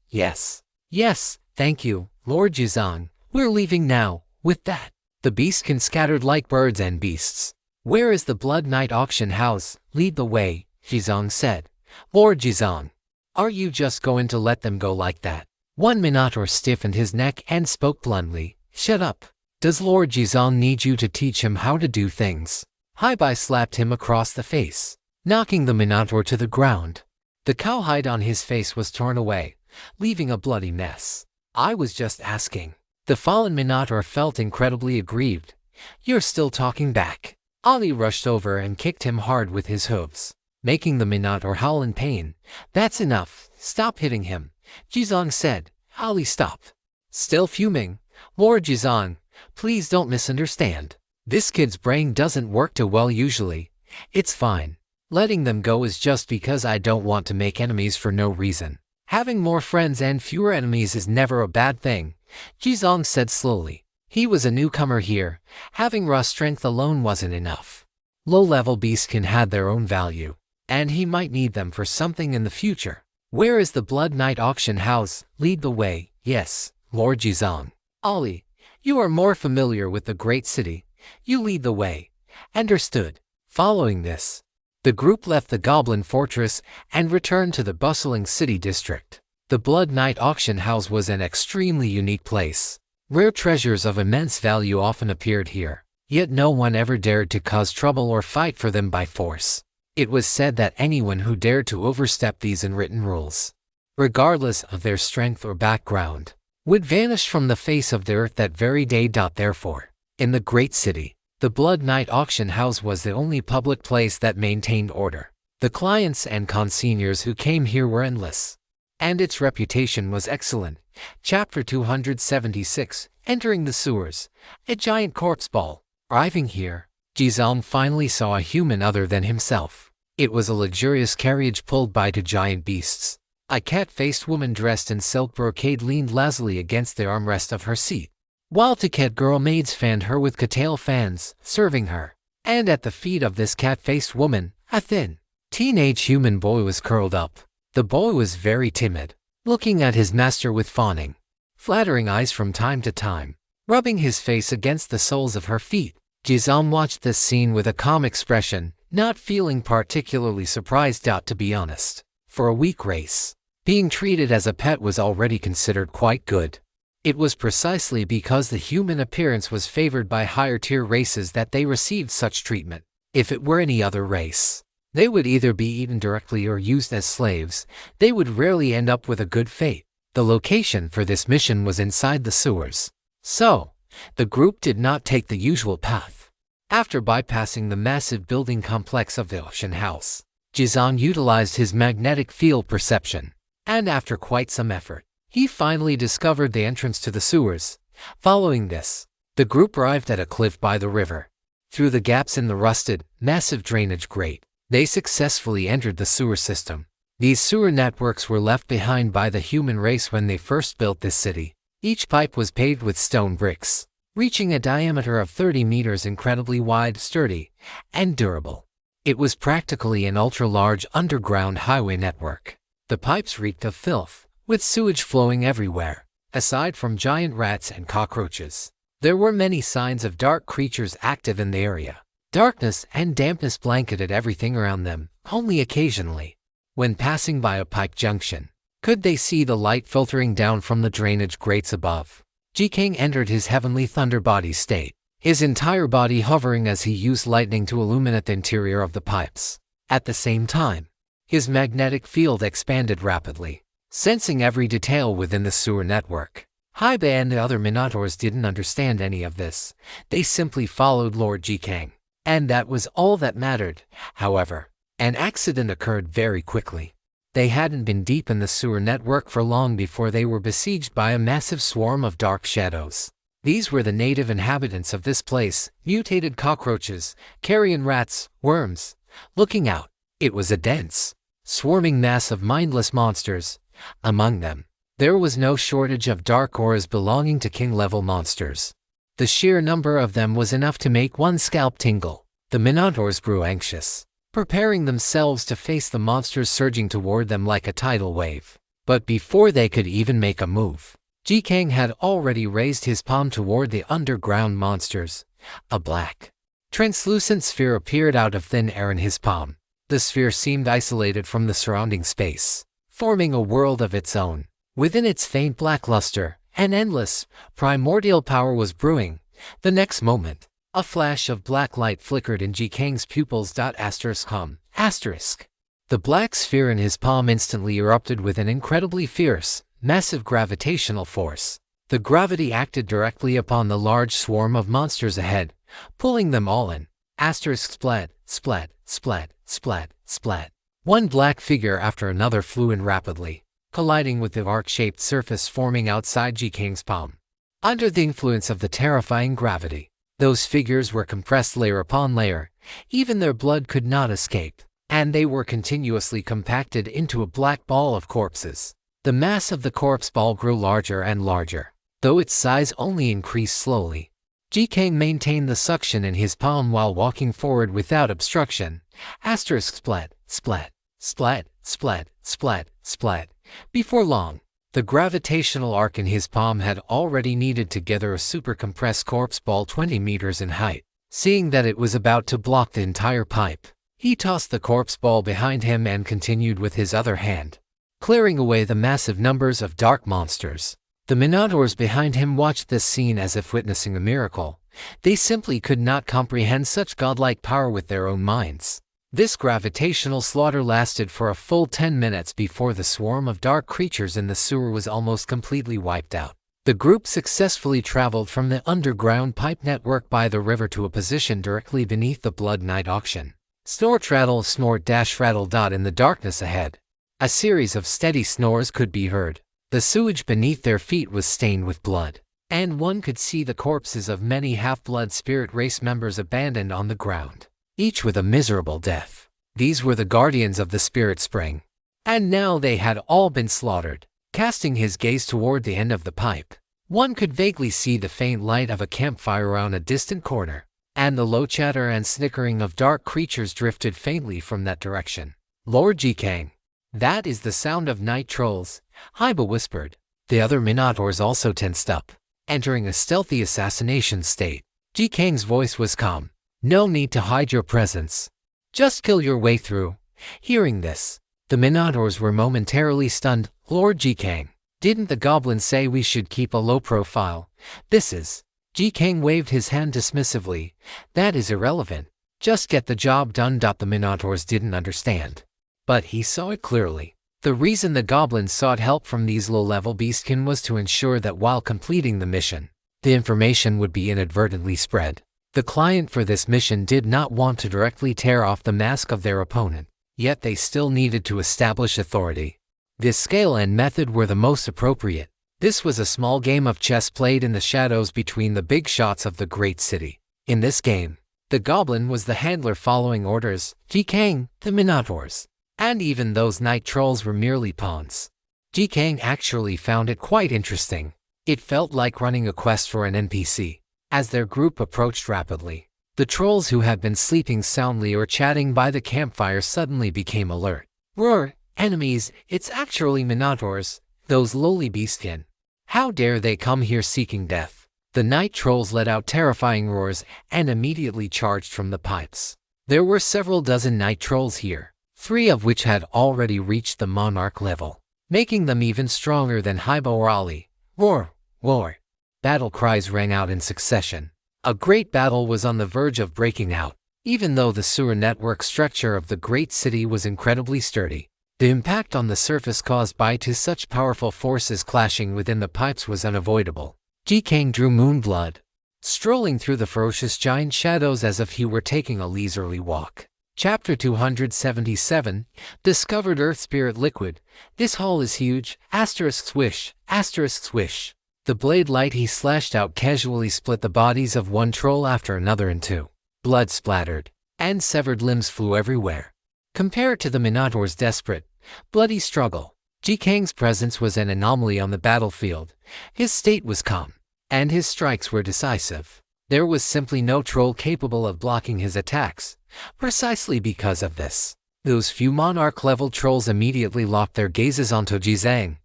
thank you, Lord Jizong. We're leaving now. With that, the beastkin scattered like birds and beasts. Where is the Blood Knight auction house? Lead the way, Jizong said. Lord Jizong, are you just going to let them go like that? One Minotaur stiffened his neck and spoke bluntly. Shut up. Does Lord Jizong need you to teach him how to do things? Haibai slapped him across the face, knocking the Minotaur to the ground. The cowhide on his face was torn away, leaving a bloody mess. I was just asking. The fallen Minotaur felt incredibly aggrieved. You're still talking back. Ali rushed over and kicked him hard with his hooves, making the Minotaur howl in pain. That's enough. Stop hitting him, Jizong said. Ali stopped. Still fuming. Lord Jizong, please don't misunderstand. This kid's brain doesn't work too well usually. It's fine. Letting them go is just because I don't want to make enemies for no reason. Having more friends and fewer enemies is never a bad thing, Jizong said slowly. He was a newcomer here. Having raw strength alone wasn't enough. Low-level beastkin had their own value, and he might need them for something in the future. Where is the Blood Knight auction house? Lead the way. Yes, Lord Jizong. Ali, you are more familiar with the great city. You lead the way. Understood. Following this, the group left the Goblin Fortress and returned to the bustling city district. The Blood Knight auction house was an extremely unique place. Rare treasures of immense value often appeared here, yet no one ever dared to cause trouble or fight for them by force. It was said that anyone who dared to overstep these unwritten rules, regardless of their strength or background, would vanish from the face of the earth that very day. Therefore, in the great city, The Blood Night auction house was the only public place that maintained order. The clients and consignors who came here were endless, and its reputation was excellent. Chapter 276, Entering the Sewers. A giant corpse ball. Arriving here, Jizang finally saw a human other than himself. It was a luxurious carriage pulled by two giant beasts. A cat-faced woman dressed in silk brocade leaned lazily against the armrest of her seat, while two cat girl maids fanned her with cattail fans, serving her. And at the feet of this cat-faced woman, a thin, teenage human boy was curled up. The boy was very timid, looking at his master with fawning, flattering eyes from time to time, rubbing his face against the soles of her feet. Jizang watched this scene with a calm expression, not feeling particularly surprised. To be honest, for a weak race, being treated as a pet was already considered quite good. It was precisely because the human appearance was favored by higher-tier races that they received such treatment. If it were any other race, they would either be eaten directly or used as slaves. They would rarely end up with a good fate. The location for this mission was inside the sewers, so the group did not take the usual path. After bypassing the massive building complex of the auction house, Jizang utilized his magnetic field perception, and after quite some effort, he finally discovered the entrance to the sewers. Following this, the group arrived at a cliff by the river. Through the gaps in the rusted, massive drainage grate, they successfully entered the sewer system. These sewer networks were left behind by the human race when they first built this city. Each pipe was paved with stone bricks, reaching a diameter of 30 meters, incredibly wide, sturdy, and durable. It was practically an ultra-large underground highway network. The pipes reeked of filth, with sewage flowing everywhere. Aside from giant rats and cockroaches, there were many signs of dark creatures active in the area. Darkness and dampness blanketed everything around them. Only occasionally, when passing by a pipe junction, could they see the light filtering down from the drainage grates above. Jikang entered his heavenly thunder body state, his entire body hovering as he used lightning to illuminate the interior of the pipes. At the same time, his magnetic field expanded rapidly, sensing every detail within the sewer network. Haibe and the other Minotaurs didn't understand any of this. They simply followed Lord Jikang, and that was all that mattered. However, an accident occurred very quickly. They hadn't been deep in the sewer network for long before they were besieged by a massive swarm of dark shadows. These were the native inhabitants of this place, mutated cockroaches, carrion rats, worms. Looking out, it was a dense, swarming mass of mindless monsters. Among them, there was no shortage of dark auras belonging to king-level monsters. The sheer number of them was enough to make one's scalp tingle. The Minotaurs grew anxious, preparing themselves to face the monsters surging toward them like a tidal wave. But before they could even make a move, Jikang had already raised his palm toward the underground monsters. A black, translucent sphere appeared out of thin air in his palm. The sphere seemed isolated from the surrounding space, forming a world of its own. Within its faint black luster, an endless, primordial power was brewing. The next moment, a flash of black light flickered in Jikang's pupils. Asterisk. The black sphere in his palm instantly erupted with an incredibly fierce, massive gravitational force. The gravity acted directly upon the large swarm of monsters ahead, pulling them all in. Asterisk. Splat, splat, splat, splat, splat. One black figure after another flew in rapidly, colliding with the arc-shaped surface forming outside Jikang's palm. Under the influence of the terrifying gravity, those figures were compressed layer upon layer. Even their blood could not escape, and they were continuously compacted into a black ball of corpses. The mass of the corpse ball grew larger and larger, though its size only increased slowly. Jikang maintained the suction in his palm while walking forward without obstruction. Asterisk. Splat, splat, splat, splat, splat, splat. Before long, the gravitational arc in his palm had already kneaded together a super-compressed corpse ball 20 meters in height. Seeing that it was about to block the entire pipe, he tossed the corpse ball behind him and continued with his other hand, clearing away the massive numbers of dark monsters. The Minotaurs behind him watched this scene as if witnessing a miracle. They simply could not comprehend such godlike power with their own minds. This gravitational slaughter lasted for a full 10 minutes before the swarm of dark creatures in the sewer was almost completely wiped out. The group successfully traveled from the underground pipe network by the river to a position directly beneath the Blood Knight auction. Snort rattle snort dash rattle dot in the darkness ahead. A series of steady snores could be heard. The sewage beneath their feet was stained with blood, and one could see the corpses of many half-blood spirit race members abandoned on the ground, each with a miserable death. These were the guardians of the spirit spring, and now they had all been slaughtered. Casting his gaze toward the end of the pipe, one could vaguely see the faint light of a campfire around a distant corner, and the low chatter and snickering of dark creatures drifted faintly from that direction. Lord Jikang. That is the sound of night trolls, Haiba whispered. The other Minotaurs also tensed up, entering a stealthy assassination state. Jikang's voice was calm. No need to hide your presence. Just kill your way through. Hearing this, the Minotaurs were momentarily stunned. Lord Jikang, didn't the goblin say we should keep a low profile? This is... Jikang waved his hand dismissively. That is irrelevant. Just get the job done. The Minotaurs didn't understand, but he saw it clearly. The reason the goblins sought help from these low-level beastkin was to ensure that while completing the mission, the information would be inadvertently spread. The client for this mission did not want to directly tear off the mask of their opponent, yet they still needed to establish authority. This scale and method were the most appropriate. This was a small game of chess played in the shadows between the big shots of the great city. In this game, the goblin was the handler following orders, Jikang, the Minotaurs, and even those night trolls were merely pawns. Jikang actually found it quite interesting. It felt like running a quest for an NPC. As their group approached rapidly, the trolls who had been sleeping soundly or chatting by the campfire suddenly became alert. Roar, enemies, it's actually Minotaurs, those lowly beastkin. How dare they come here seeking death? The night trolls let out terrifying roars and immediately charged from the pipes. There were several dozen night trolls here, 3 of which had already reached the monarch level, making them even stronger than Haiba or Ali. Roar, roar. Battle cries rang out in succession. A great battle was on the verge of breaking out. Even though the sewer network structure of the great city was incredibly sturdy, the impact on the surface caused by such powerful forces clashing within the pipes was unavoidable. Jikang drew Moonblood, strolling through the ferocious giant shadows as if he were taking a leisurely walk. Chapter 277, Discovered Earth Spirit Liquid. This hall is huge, asterisk swish, asterisk swish. The blade light he slashed out casually split the bodies of one troll after another in 2. Blood splattered, and severed limbs flew everywhere. Compared to the Minotaur's desperate, bloody struggle, Jikang's presence was an anomaly on the battlefield. His state was calm, and his strikes were decisive. There was simply no troll capable of blocking his attacks. Precisely because of this, those few monarch-level trolls immediately locked their gazes onto Jikang,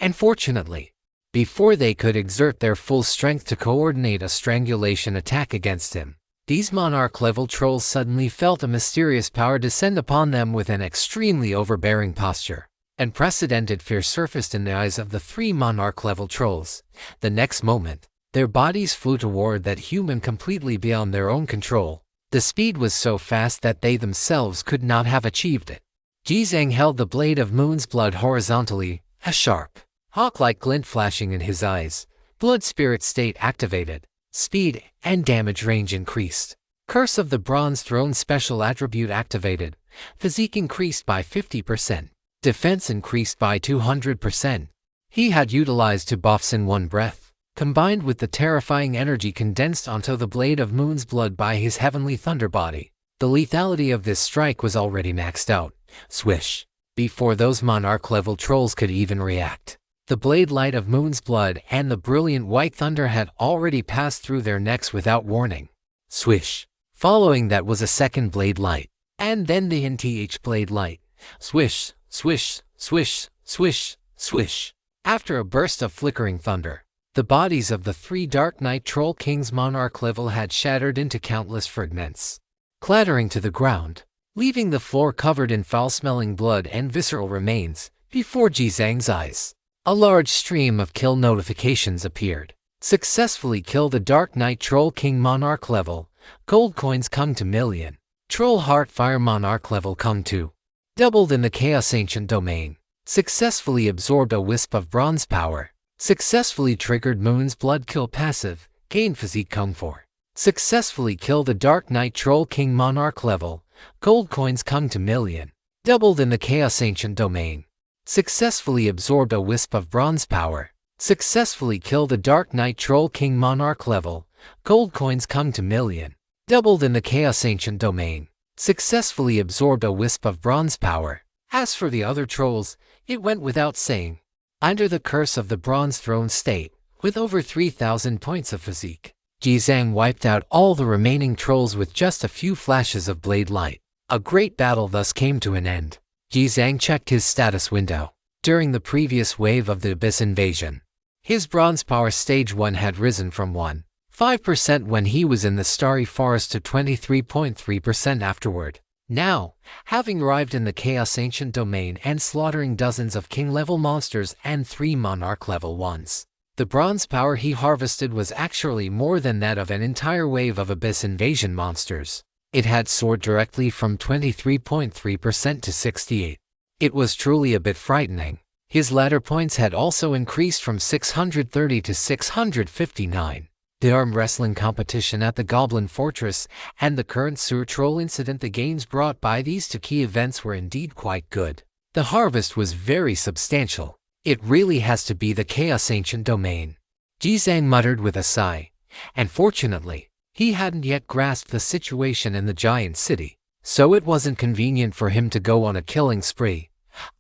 and fortunately, before they could exert their full strength to coordinate a strangulation attack against him, these monarch-level trolls suddenly felt a mysterious power descend upon them with an extremely overbearing posture. Unprecedented fear surfaced in the eyes of the 3 monarch-level trolls. The next moment, their bodies flew toward that human completely beyond their own control. The speed was so fast that they themselves could not have achieved it. Jikang held the blade of Moon's blood horizontally, a sharp, hawk-like glint flashing in his eyes. Blood spirit state activated. Speed and damage range increased. Curse of the Bronze Throne special attribute activated. Physique increased by 50%. Defense increased by 200%. He had utilized 2 buffs in one breath, combined with the terrifying energy condensed onto the blade of Moon's blood by his heavenly thunder body. The lethality of this strike was already maxed out. Swish. Before those monarch-level trolls could even react, the blade light of Moon's blood and the brilliant white thunder had already passed through their necks without warning. Swish. Following that was a second blade light, and then the nth blade light. Swish, swish, swish, swish, swish. After a burst of flickering thunder, the bodies of the 3 Dark Knight Troll Kings monarch level had shattered into countless fragments, clattering to the ground, leaving the floor covered in foul-smelling blood and visceral remains. Before Jikang's eyes, a large stream of kill notifications appeared. Successfully kill the Dark Knight Troll King monarch level. Gold coins come to million. Troll Heart Fire monarch level come to. Doubled in the Chaos Ancient domain. Successfully absorbed a wisp of bronze power. Successfully triggered Moon's Blood Kill passive, gain physique Kung 4. Successfully kill the Dark Knight Troll King Monarch level, gold coins come to million. Doubled in the Chaos Ancient domain. Successfully absorbed a wisp of bronze power. Successfully kill the Dark Knight Troll King Monarch level, gold coins come to million. Doubled in the Chaos Ancient domain. Successfully absorbed a wisp of bronze power. As for the other trolls, it went without saying. Under the curse of the Bronze Throne state, with over 3,000 points of physique, Jizang wiped out all the remaining trolls with just a few flashes of blade light. A great battle thus came to an end. Jizang checked his status window. During the previous wave of the Abyss invasion, his bronze power stage 1 had risen from 1.5% when he was in the Starry Forest to 23.3% afterward. Now, having arrived in the Chaos Ancient domain and slaughtering dozens of king-level monsters and 3 monarch-level ones, the bronze power he harvested was actually more than that of an entire wave of Abyss invasion monsters. It had soared directly from 23.3% to 68%. It was truly a bit frightening. His ladder points had also increased from 630 to 659. The arm wrestling competition at the Goblin Fortress and the current sewer troll incident, the gains brought by these two key events were indeed quite good. The harvest was very substantial. It really has to be the Chaos Ancient domain. Jizang muttered with a sigh. And fortunately, he hadn't yet grasped the situation in the giant city, so it wasn't convenient for him to go on a killing spree.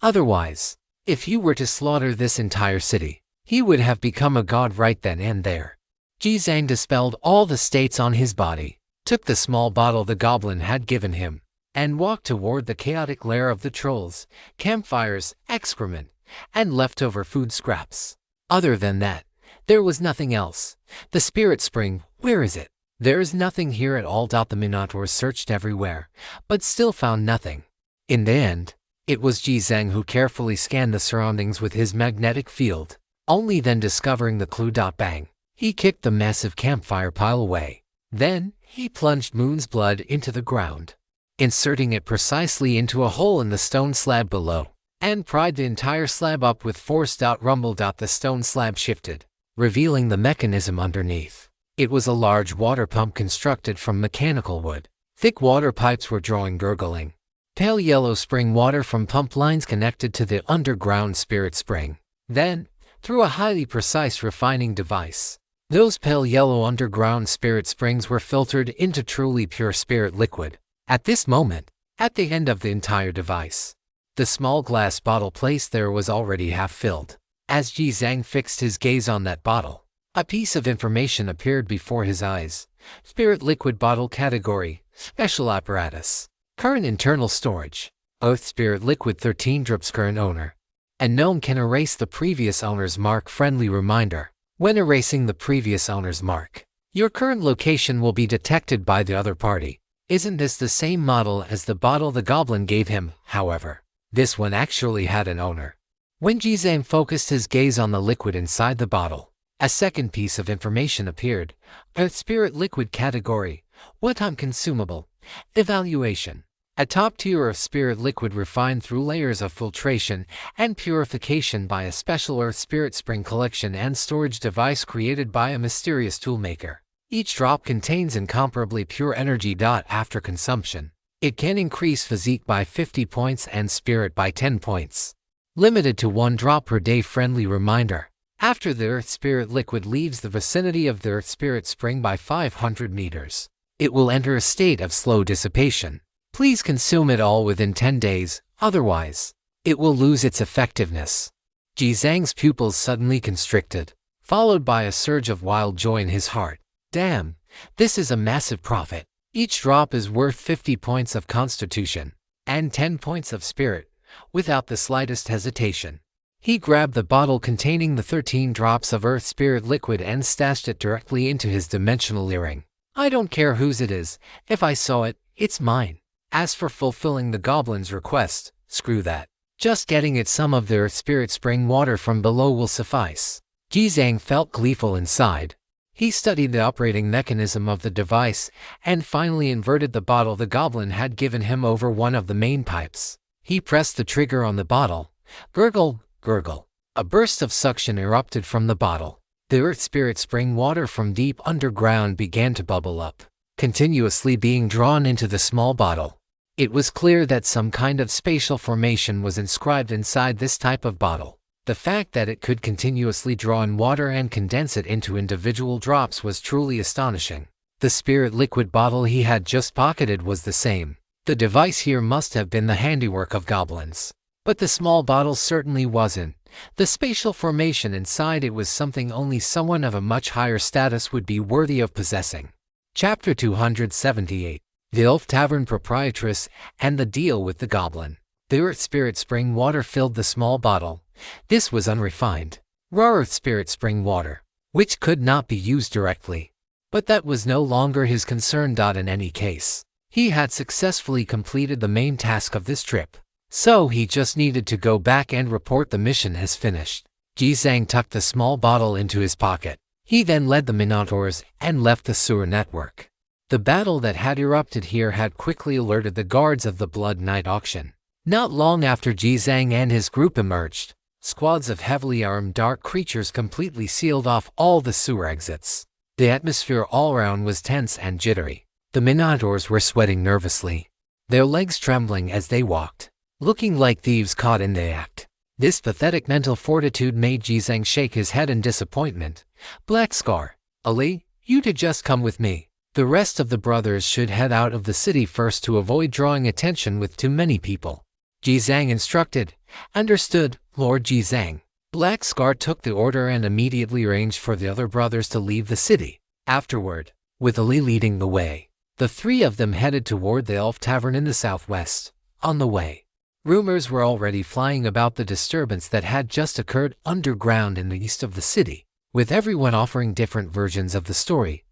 Otherwise, if he were to slaughter this entire city, he would have become a god right then and there. Jizang dispelled all the states on his body, took the small bottle the goblin had given him, and walked toward the chaotic lair of the trolls, campfires, excrement, and leftover food scraps. Other than that, there was nothing else. The spirit spring, where is it? There is nothing here at all. The Minotaurs searched everywhere, but still found nothing. In the end, it was Jizang who carefully scanned the surroundings with his magnetic field, only then discovering the clue. Bang! He kicked the massive campfire pile away. Then, he plunged Moon's blood into the ground, inserting it precisely into a hole in the stone slab below, and pried the entire slab up with force. Rumble. The stone slab shifted, revealing the mechanism underneath. It was a large water pump constructed from mechanical wood. Thick water pipes were drawing gurgling, pale yellow spring water from pump lines connected to the underground spirit spring. Then, through a highly precise refining device, those pale yellow underground spirit springs were filtered into truly pure spirit liquid. At this moment, at the end of the entire device, the small glass bottle placed there was already half filled. As Jizang fixed his gaze on that bottle, a piece of information appeared before his eyes. Spirit liquid bottle category, special apparatus. Current internal storage, Earth spirit liquid 13 drips. Current owner. And gnome can erase the previous owner's mark. Friendly reminder. When erasing the previous owner's mark, your current location will be detected by the other party. Isn't this the same model as the bottle the goblin gave him? However, this one actually had an owner. When Jizang focused his gaze on the liquid inside the bottle, a second piece of information appeared. Earth spirit liquid category, one-time consumable, evaluation. A top tier of spirit liquid refined through layers of filtration and purification by a special Earth Spirit Spring collection and storage device created by a mysterious toolmaker. Each drop contains incomparably pure energy. After consumption, it can increase physique by 50 points and spirit by 10 points. Limited to 1 drop per day. Friendly reminder. After the Earth Spirit liquid leaves the vicinity of the Earth Spirit Spring by 500 meters, it will enter a state of slow dissipation. Please consume it all within 10 days, otherwise, it will lose its effectiveness. Jizang's pupils suddenly constricted, followed by a surge of wild joy in his heart. Damn, this is a massive profit. Each drop is worth 50 points of constitution, and 10 points of spirit. Without the slightest hesitation, he grabbed the bottle containing the 13 drops of Earth Spirit liquid and stashed it directly into his dimensional earring. I don't care whose it is, if I saw it, it's mine. As for fulfilling the goblin's request, screw that. Just getting it some of the Earth Spirit Spring water from below will suffice. Jizang felt gleeful inside. He studied the operating mechanism of the device and finally inverted the bottle the goblin had given him over one of the main pipes. He pressed the trigger on the bottle. Gurgle, gurgle. A burst of suction erupted from the bottle. The earth spirit spring water from deep underground began to bubble up, continuously being drawn into the small bottle. It was clear that some kind of spatial formation was inscribed inside this type of bottle. The fact that it could continuously draw in water and condense it into individual drops was truly astonishing. The spirit liquid bottle he had just pocketed was the same. The device here must have been the handiwork of goblins. But the small bottle certainly wasn't. The spatial formation inside it was something only someone of a much higher status would be worthy of possessing. Chapter 278. The Elf Tavern Proprietress and the Deal with the Goblin. The Earth Spirit Spring Water filled the small bottle. This was unrefined, raw Earth Spirit Spring Water, which could not be used directly. But that was no longer his concern. In any case, he had successfully completed the main task of this trip. So he just needed to go back and report the mission as finished. Ji-Zhang tucked the small bottle into his pocket. He then led the Minotaurs and left the sewer network. The battle that had erupted here had quickly alerted the guards of the Blood Night auction. Not long after Ji-Zhang and his group emerged, squads of heavily armed dark creatures completely sealed off all the sewer exits. The atmosphere all around was tense and jittery. The Minotaurs were sweating nervously, their legs trembling as they walked, looking like thieves caught in the act. This pathetic mental fortitude made Ji-Zhang shake his head in disappointment. Black Scar, Ali, you two just come with me. The rest of the brothers should head out of the city first to avoid drawing attention with too many people. Ji-Zhang instructed. Understood, Lord Ji-Zhang. Black Scar took the order and immediately arranged for the other brothers to leave the city. Afterward, with Ali leading the way, the three of them headed toward the Elf Tavern in the southwest. On the way, rumors were already flying about the disturbance that had just occurred underground in the east of the city, with everyone offering different versions of the story.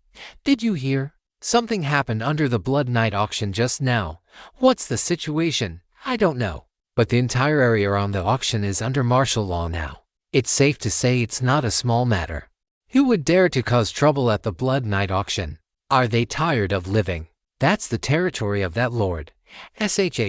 Did you hear? Something happened under the Blood Night auction just now. What's the situation? I don't know. But the entire area around the auction is under martial law now. It's safe to say it's not a small matter. Who would dare to cause trouble at the Blood Night auction? Are they tired of living? That's the territory of that lord.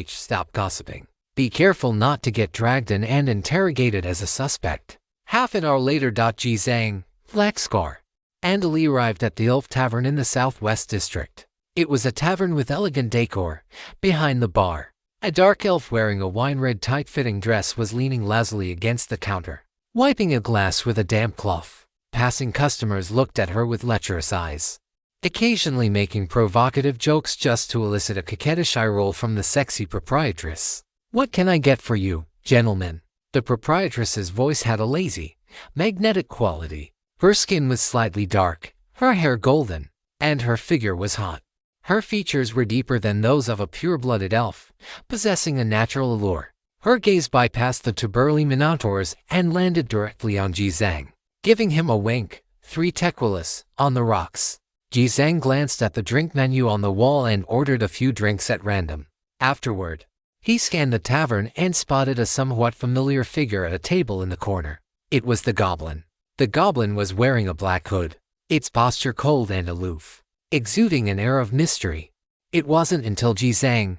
Stop gossiping. Be careful not to get dragged in and interrogated as a suspect. Half an hour later, Ji-Zhang, Black Scar, and Ali arrived at the Elf Tavern in the southwest district. It was a tavern with elegant decor. Behind the bar, a dark elf wearing a wine-red tight-fitting dress was leaning lazily against the counter, wiping a glass with a damp cloth. Passing customers looked at her with lecherous eyes, occasionally making provocative jokes just to elicit a coquettish eye roll from the sexy proprietress. What can I get for you, gentlemen? The proprietress's voice had a lazy, magnetic quality. Her skin was slightly dark, her hair golden, and her figure was hot. Her features were deeper than those of a pure-blooded elf, possessing a natural allure. Her gaze bypassed the two burly Minotaurs and landed directly on Ji-Zhang, giving him a wink. 3 tequilas, on the rocks. Ji-Zhang glanced at the drink menu on the wall and ordered a few drinks at random. Afterward, he scanned the tavern and spotted a somewhat familiar figure at a table in the corner. It was the goblin. The goblin was wearing a black hood, its posture cold and aloof, exuding an air of mystery. It wasn't until Ji-Zhang,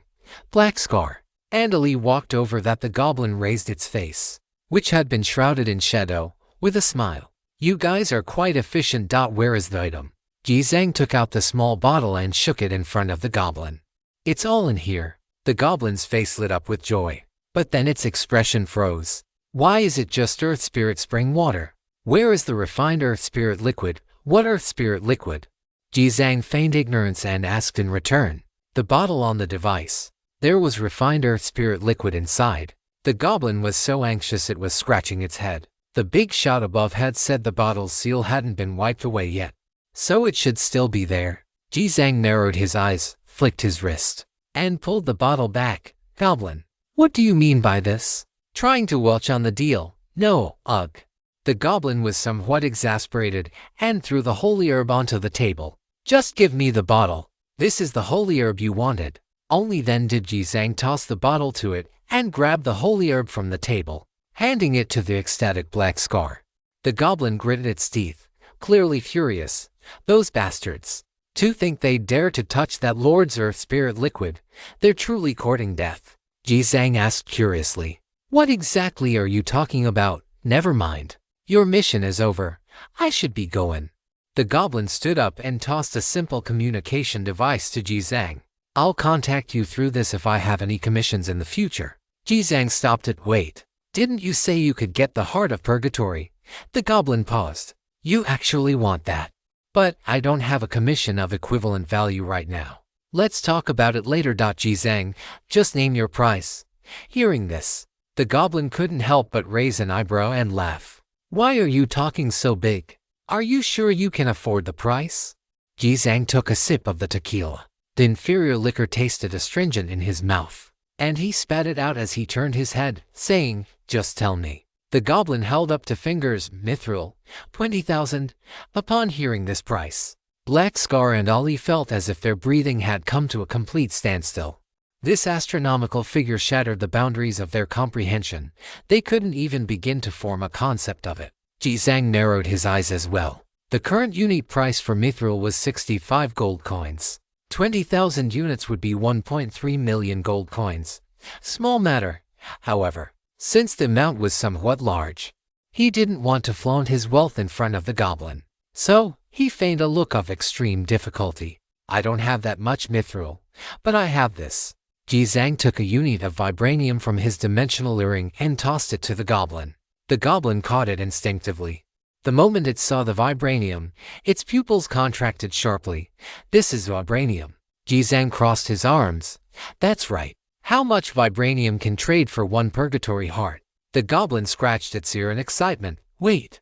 Black Scar, and Ali walked over that the goblin raised its face, which had been shrouded in shadow, with a smile. You guys are quite efficient. Where is the item? Ji-Zhang took out the small bottle and shook it in front of the goblin. It's all in here. The goblin's face lit up with joy, but then its expression froze. Why is it just Earth Spirit Spring Water? Where is the refined Earth Spirit Liquid? What Earth Spirit Liquid? Ji-Zhang feigned ignorance and asked in return. The bottle on the device. There was refined Earth Spirit Liquid inside. The goblin was so anxious it was scratching its head. The big shot above had said the bottle's seal hadn't been wiped away yet, so it should still be there. Ji-Zhang narrowed his eyes, flicked his wrist, and pulled the bottle back. Goblin, what do you mean by this? Trying to welch on the deal? No, ugh. The goblin was somewhat exasperated and threw the holy herb onto the table. Just give me the bottle. This is the holy herb you wanted. Only then did Ji-Zhang toss the bottle to it and grab the holy herb from the table, handing it to the ecstatic Black Scar. The goblin gritted its teeth, clearly furious. Those bastards. To think they dare to touch that Lord's Earth Spirit Liquid. They're truly courting death. Ji-Zhang asked curiously. What exactly are you talking about? Never mind. Your mission is over. I should be going. The goblin stood up and tossed a simple communication device to Jizang. I'll contact you through this if I have any commissions in the future. Jizang stopped it. Wait. Didn't you say you could get the Heart of Purgatory? The goblin paused. You actually want that? But I don't have a commission of equivalent value right now. Let's talk about it later. Jizang, just name your price. Hearing this, the goblin couldn't help but raise an eyebrow and laugh. Why are you talking so big? Are you sure you can afford the price? Jizang took a sip of the tequila. The inferior liquor tasted astringent in his mouth, and he spat it out as he turned his head, saying, just tell me. The goblin held up two fingers. Mithril, 20,000. Upon hearing this price, Black Scar and Ollie felt as if their breathing had come to a complete standstill. This astronomical figure shattered the boundaries of their comprehension. They couldn't even begin to form a concept of it. Jizang narrowed his eyes as well. The current unit price for Mithril was 65 gold coins. 20,000 units would be 1.3 million gold coins. Small matter, however, since the amount was somewhat large. He didn't want to flaunt his wealth in front of the goblin, so he feigned a look of extreme difficulty. I don't have that much Mithril, but I have this. Jizang took a unit of vibranium from his dimensional earring and tossed it to the goblin. The goblin caught it instinctively. The moment it saw the vibranium, its pupils contracted sharply. This is vibranium. Jizang crossed his arms. That's right. How much vibranium can trade for one purgatory heart? The goblin scratched its ear in excitement. Wait.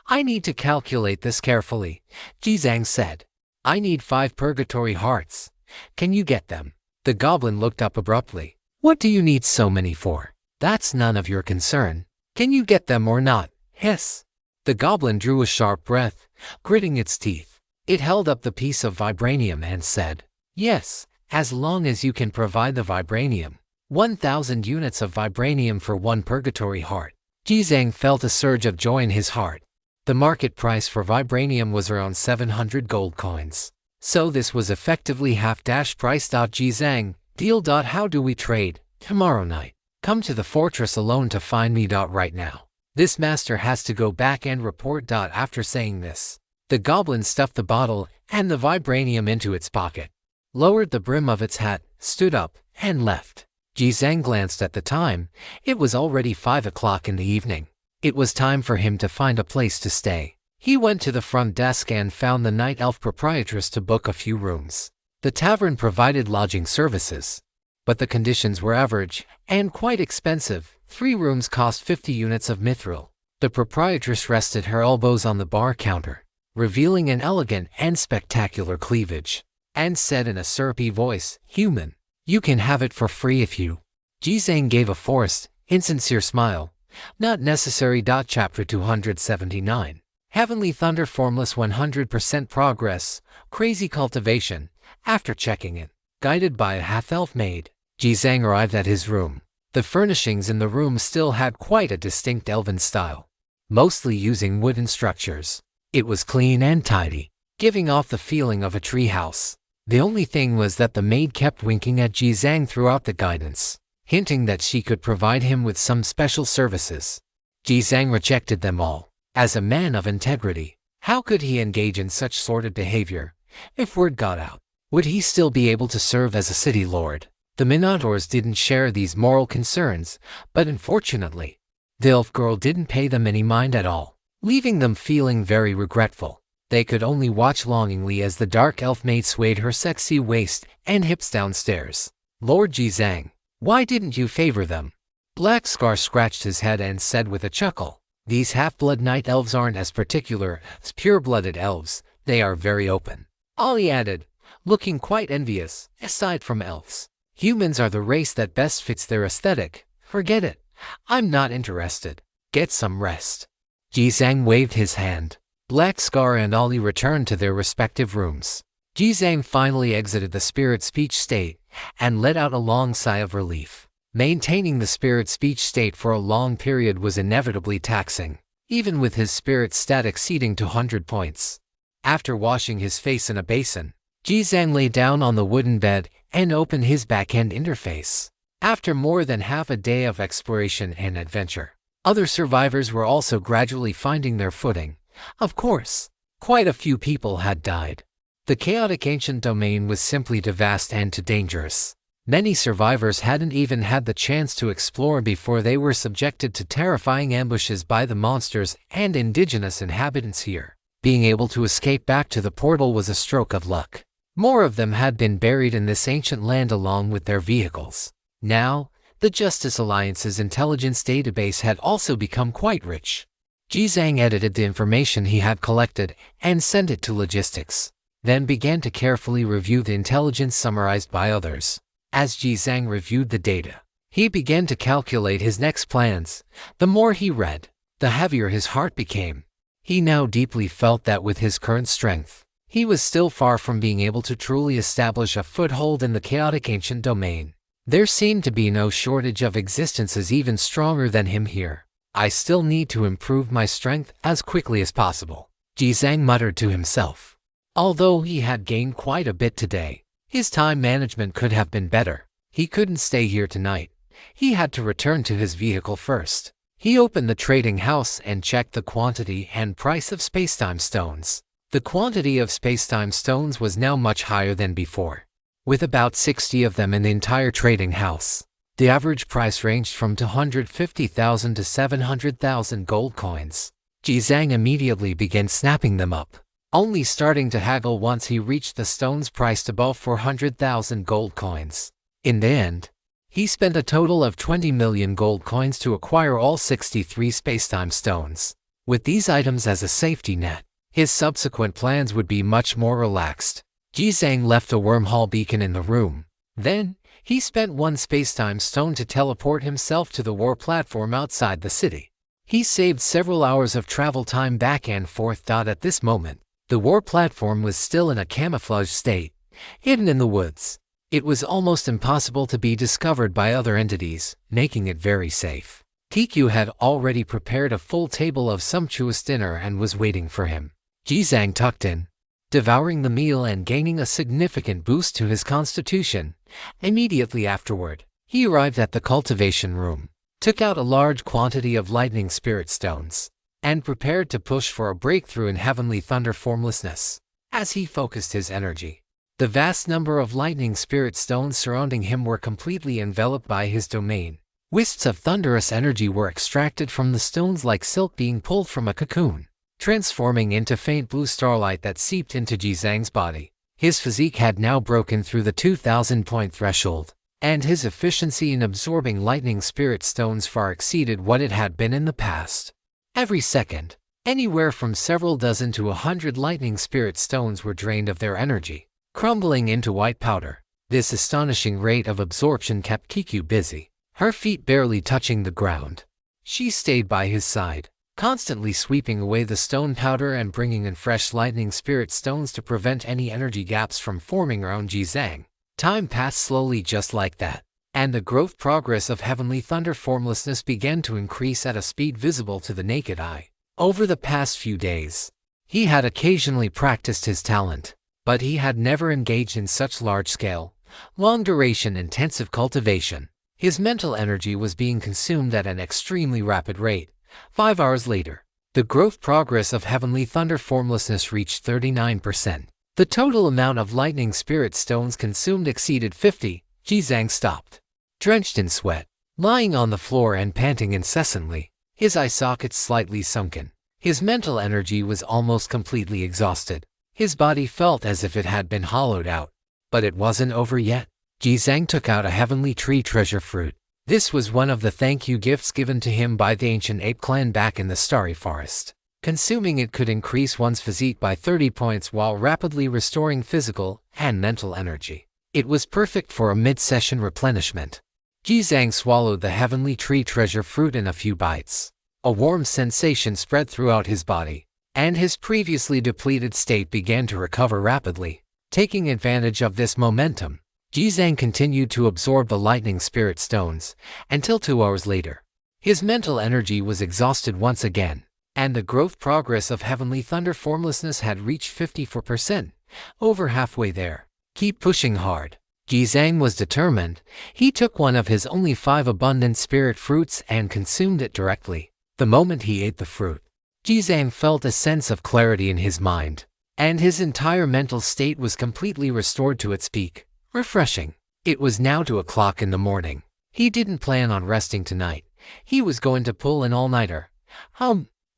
I need to calculate this carefully, Jizang said. I need 5 purgatory hearts. Can you get them? The goblin looked up abruptly. What do you need so many for? That's none of your concern. Can you get them or not? Hiss. The goblin drew a sharp breath, gritting its teeth. It held up the piece of vibranium and said, yes, as long as you can provide the vibranium. 1,000 units of vibranium for one purgatory heart. Jizang felt a surge of joy in his heart. The market price for vibranium was around 700 gold coins. So this was effectively half-price. Jizang, deal. How do we trade? Tomorrow night. Come to the fortress alone to find me. Right now. This master has to go back and report. After saying this, the goblin stuffed the bottle and the vibranium into its pocket, lowered the brim of its hat, stood up, and left. Jizang glanced at the time. It was already 5 o'clock in the evening. It was time for him to find a place to stay. He went to the front desk and found the night elf proprietress to book a few rooms. The tavern provided lodging services, but the conditions were average and quite expensive. 3 rooms cost 50 units of mithril. The proprietress rested her elbows on the bar counter, revealing an elegant and spectacular cleavage, and said in a syrupy voice, "Human, you can have it for free if you." Jizang gave a forced, insincere smile. Not necessary. Chapter 279. Heavenly Thunder Formless 100% Progress, Crazy Cultivation. After checking in, guided by a half-elf maid, Jizang arrived at his room. The furnishings in the room still had quite a distinct elven style, mostly using wooden structures. It was clean and tidy, giving off the feeling of a treehouse. The only thing was that the maid kept winking at Jizang throughout the guidance, hinting that she could provide him with some special services. Jizang rejected them all. As a man of integrity, how could he engage in such sordid behavior? If word got out, would he still be able to serve as a city lord? The Minotaurs didn't share these moral concerns, but unfortunately, the elf girl didn't pay them any mind at all, leaving them feeling very regretful. They could only watch longingly as the dark elf maid swayed her sexy waist and hips downstairs. Lord Jizang, why didn't you favor them? Black Scar scratched his head and said with a chuckle, "These half-blood night elves aren't as particular as pure-blooded elves. They are very open." Ollie added, looking quite envious. "Aside from elves, humans are the race that best fits their aesthetic. Forget it. I'm not interested. Get some rest." Jizang waved his hand. Black Scar and Ollie returned to their respective rooms. Jizang finally exited the spirit speech state and let out a long sigh of relief. Maintaining the spirit speech state for a long period was inevitably taxing, even with his spirit stat exceeding 200 points. After washing his face in a basin, Jizang lay down on the wooden bed and opened his back-end interface. After more than half a day of exploration and adventure, Other survivors were also gradually finding their footing. Of course, quite a few people had died. The chaotic ancient domain was simply too vast and too dangerous. Many survivors hadn't even had the chance to explore before they were subjected to terrifying ambushes by the monsters and indigenous inhabitants here. Being able to escape back to the portal was a stroke of luck. More of them had been buried in this ancient land along with their vehicles. Now, the Justice Alliance's intelligence database had also become quite rich. Jizang edited the information he had collected and sent it to logistics, then began to carefully review the intelligence summarized by others. As Jizang reviewed the data, he began to calculate his next plans. The more he read, the heavier his heart became. He now deeply felt that with his current strength, he was still far from being able to truly establish a foothold in the chaotic ancient domain. There seemed to be no shortage of existences even stronger than him here. I still need to improve my strength as quickly as possible, Jizang muttered to himself. Although he had gained quite a bit today, his time management could have been better. He couldn't stay here tonight. He had to return to his vehicle first. He opened the trading house and checked the quantity and price of spacetime stones. The quantity of spacetime stones was now much higher than before. With about 60 of them in the entire trading house, the average price ranged from 250,000 to 700,000 gold coins. Jizang immediately began snapping them up, only starting to haggle once he reached the stones priced above 400,000 gold coins. In the end, he spent a total of 20 million gold coins to acquire all 63 spacetime stones. With these items as a safety net, his subsequent plans would be much more relaxed. Jizang left a wormhole beacon in the room. Then, he spent one spacetime stone to teleport himself to the war platform outside the city. He saved several hours of travel time back and forth. At this moment, the war platform was still in a camouflage state, hidden in the woods. It was almost impossible to be discovered by other entities, making it very safe. Kiku had already prepared a full table of sumptuous dinner and was waiting for him. Jizang tucked in, devouring the meal and gaining a significant boost to his constitution. Immediately afterward, he arrived at the cultivation room, took out a large quantity of lightning spirit stones, and prepared to push for a breakthrough in heavenly thunder formlessness. As he focused his energy, the vast number of lightning spirit stones surrounding him were completely enveloped by his domain. Wisps of thunderous energy were extracted from the stones like silk being pulled from a cocoon, transforming into faint blue starlight that seeped into Jizang's body. His physique had now broken through the 2,000-point threshold, and his efficiency in absorbing lightning spirit stones far exceeded what it had been in the past. Every second, anywhere from several dozen to 100 lightning spirit stones were drained of their energy, crumbling into white powder. This astonishing rate of absorption kept Kiku busy, her feet barely touching the ground. She stayed by his side, constantly sweeping away the stone powder and bringing in fresh lightning spirit stones to prevent any energy gaps from forming around Jizang. Time passed slowly just like that, and the growth progress of heavenly thunder formlessness began to increase at a speed visible to the naked eye. Over the past few days, he had occasionally practiced his talent, but he had never engaged in such large-scale, long-duration intensive cultivation. His mental energy was being consumed at an extremely rapid rate. 5 hours later, the growth progress of heavenly thunder formlessness reached 39%. The total amount of lightning spirit stones consumed exceeded 50. Jizang stopped, drenched in sweat, lying on the floor and panting incessantly, his eye sockets slightly sunken. His mental energy was almost completely exhausted. His body felt as if it had been hollowed out. But it wasn't over yet. Jizang took out a heavenly tree treasure fruit. This was one of the thank you gifts given to him by the ancient ape clan back in the Starry Forest. Consuming it could increase one's physique by 30 points while rapidly restoring physical and mental energy. It was perfect for a mid-session replenishment. Jizang swallowed the heavenly tree treasure fruit in a few bites. A warm sensation spread throughout his body, and his previously depleted state began to recover rapidly. Taking advantage of this momentum, Jizang continued to absorb the lightning spirit stones until 2 hours later. His mental energy was exhausted once again, and the growth progress of heavenly thunder formlessness had reached 54%, over halfway there. Keep pushing hard. Jizang was determined. He took one of his only 5 abundant spirit fruits and consumed it directly. The moment he ate the fruit, Jizang felt a sense of clarity in his mind, and his entire mental state was completely restored to its peak. Refreshing. It was now 2 o'clock in the morning. He didn't plan on resting tonight. He was going to pull an all-nighter.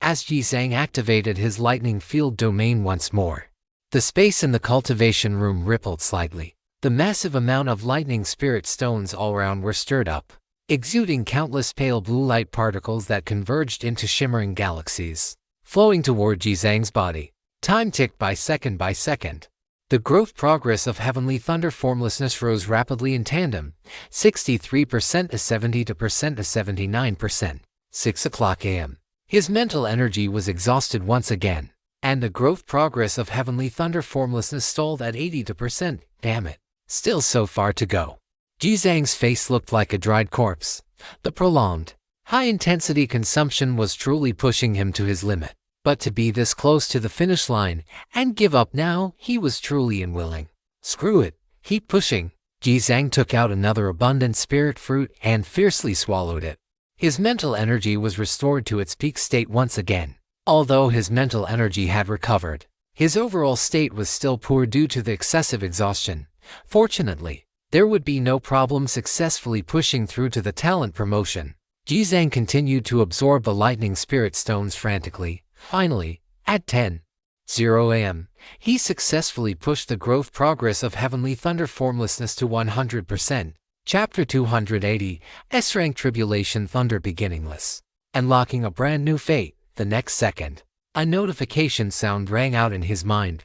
As Jizang activated his lightning field domain once more, the space in the cultivation room rippled slightly. The massive amount of lightning spirit stones all around were stirred up, exuding countless pale blue light particles that converged into shimmering galaxies, flowing toward Jizang's body. Time ticked by second by second. The growth progress of heavenly thunder formlessness rose rapidly in tandem, 63% to 72% to 79%. 6 o'clock a.m. His mental energy was exhausted once again, and the growth progress of heavenly thunder formlessness stalled at 82%. Damn it. Still so far to go. Jizang's face looked like a dried corpse. The prolonged, high-intensity consumption was truly pushing him to his limit. But to be this close to the finish line and give up now, he was truly unwilling. Screw it, keep pushing. Jizang took out another abundant spirit fruit and fiercely swallowed it. His mental energy was restored to its peak state once again. Although his mental energy had recovered, his overall state was still poor due to the excessive exhaustion. Fortunately, there would be no problem successfully pushing through to the talent promotion. Jizang continued to absorb the lightning spirit stones frantically. Finally, at 10:00 a.m., he successfully pushed the growth progress of heavenly thunder formlessness to 100%. Chapter 280, S-Rank Tribulation Thunder Beginningless. Unlocking a brand new fate. The next second, a notification sound rang out in his mind.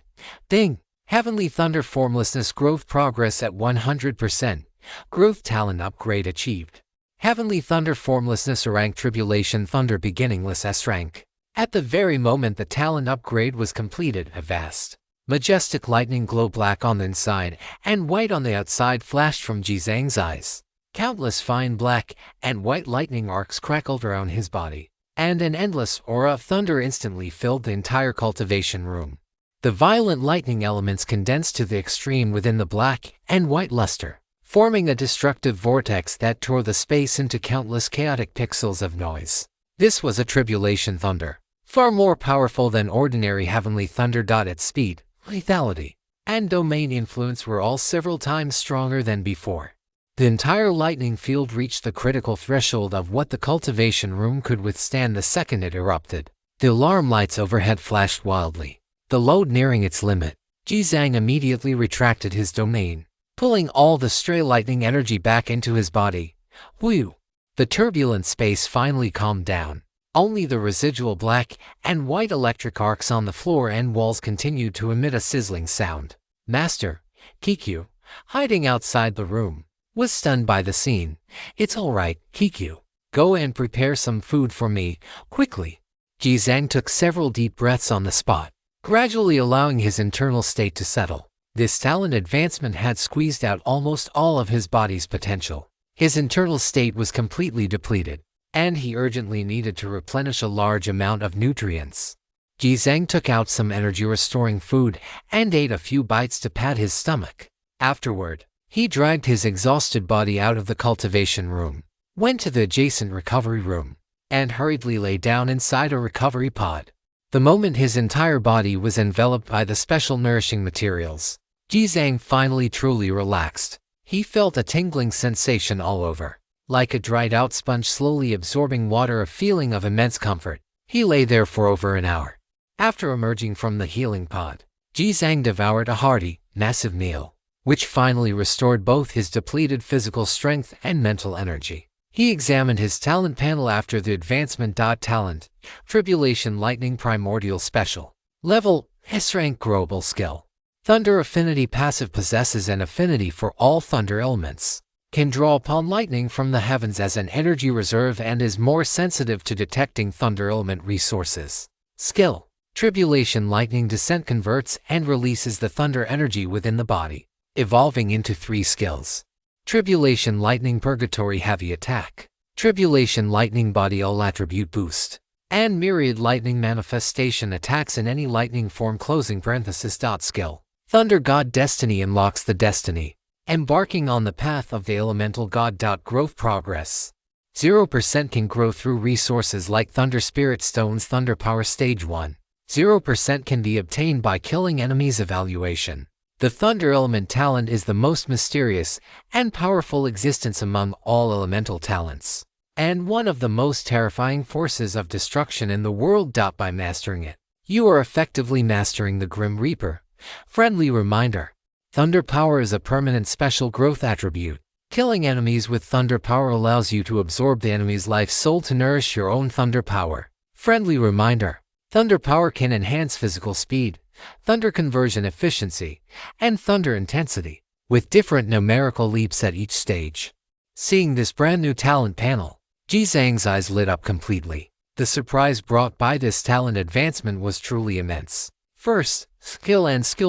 Ding! Heavenly Thunder Formlessness growth progress at 100%. Growth talent upgrade achieved. Heavenly Thunder Formlessness Rank Tribulation Thunder Beginningless S-Rank. At the very moment the talent upgrade was completed, a vast, majestic lightning glow, black on the inside and white on the outside, flashed from Jizang's eyes. Countless fine black and white lightning arcs crackled around his body, and an endless aura of thunder instantly filled the entire cultivation room. The violent lightning elements condensed to the extreme within the black and white luster, forming a destructive vortex that tore the space into countless chaotic pixels of noise. This was a tribulation thunder, far more powerful than ordinary heavenly thunder. Its speed, lethality, and domain influence were all several times stronger than before. The entire lightning field reached the critical threshold of what the cultivation room could withstand the second it erupted. The alarm lights overhead flashed wildly, the load nearing its limit. Jizang immediately retracted his domain, pulling all the stray lightning energy back into his body. Whew! The turbulent space finally calmed down. Only the residual black and white electric arcs on the floor and walls continued to emit a sizzling sound. Master, Kikyu, hiding outside the room, was stunned by the scene. It's all right, Kikyu. Go and prepare some food for me, quickly. Jizang took several deep breaths on the spot, gradually allowing his internal state to settle. This talent advancement had squeezed out almost all of his body's potential. His internal state was completely depleted, and he urgently needed to replenish a large amount of nutrients. Jizang took out some energy-restoring food and ate a few bites to pad his stomach. Afterward, he dragged his exhausted body out of the cultivation room, went to the adjacent recovery room, and hurriedly lay down inside a recovery pod. The moment his entire body was enveloped by the special nourishing materials, Jizang finally truly relaxed. He felt a tingling sensation all over, like a dried-out sponge slowly absorbing water, a feeling of immense comfort. He lay there for over an hour. After emerging from the healing pod, Jizang devoured a hearty, massive meal, which finally restored both his depleted physical strength and mental energy. He examined his talent panel after the advancement. Talent, Tribulation Lightning Primordial Special. Level, S-Rank Global Skill. Thunder Affinity passive, possesses an affinity for all thunder elements. Can draw upon lightning from the heavens as an energy reserve and is more sensitive to detecting thunder element resources. Skill, Tribulation Lightning Descent converts and releases the thunder energy within the body, evolving into 3 skills. Tribulation Lightning Purgatory Heavy Attack, Tribulation Lightning Body All Attribute Boost, and Myriad Lightning Manifestation attacks in any lightning form. Skill, Thunder God Destiny unlocks the destiny, embarking on the path of the elemental god. Growth progress. 0% can grow through resources like Thunder Spirit Stones. Thunder Power Stage 1. 0% can be obtained by killing enemies. Evaluation. The Thunder Element talent is the most mysterious and powerful existence among all elemental talents, and one of the most terrifying forces of destruction in the world. By mastering it, you are effectively mastering the Grim Reaper. Friendly reminder: Thunder Power is a permanent special growth attribute. Killing enemies with Thunder Power allows you to absorb the enemy's life soul to nourish your own Thunder Power. Friendly reminder: Thunder Power can enhance physical speed, Thunder conversion efficiency, and Thunder intensity, with different numerical leaps at each stage. Seeing this brand new talent panel, Ji-Zhang's eyes lit up completely. The surprise brought by this talent advancement was truly immense. First, skill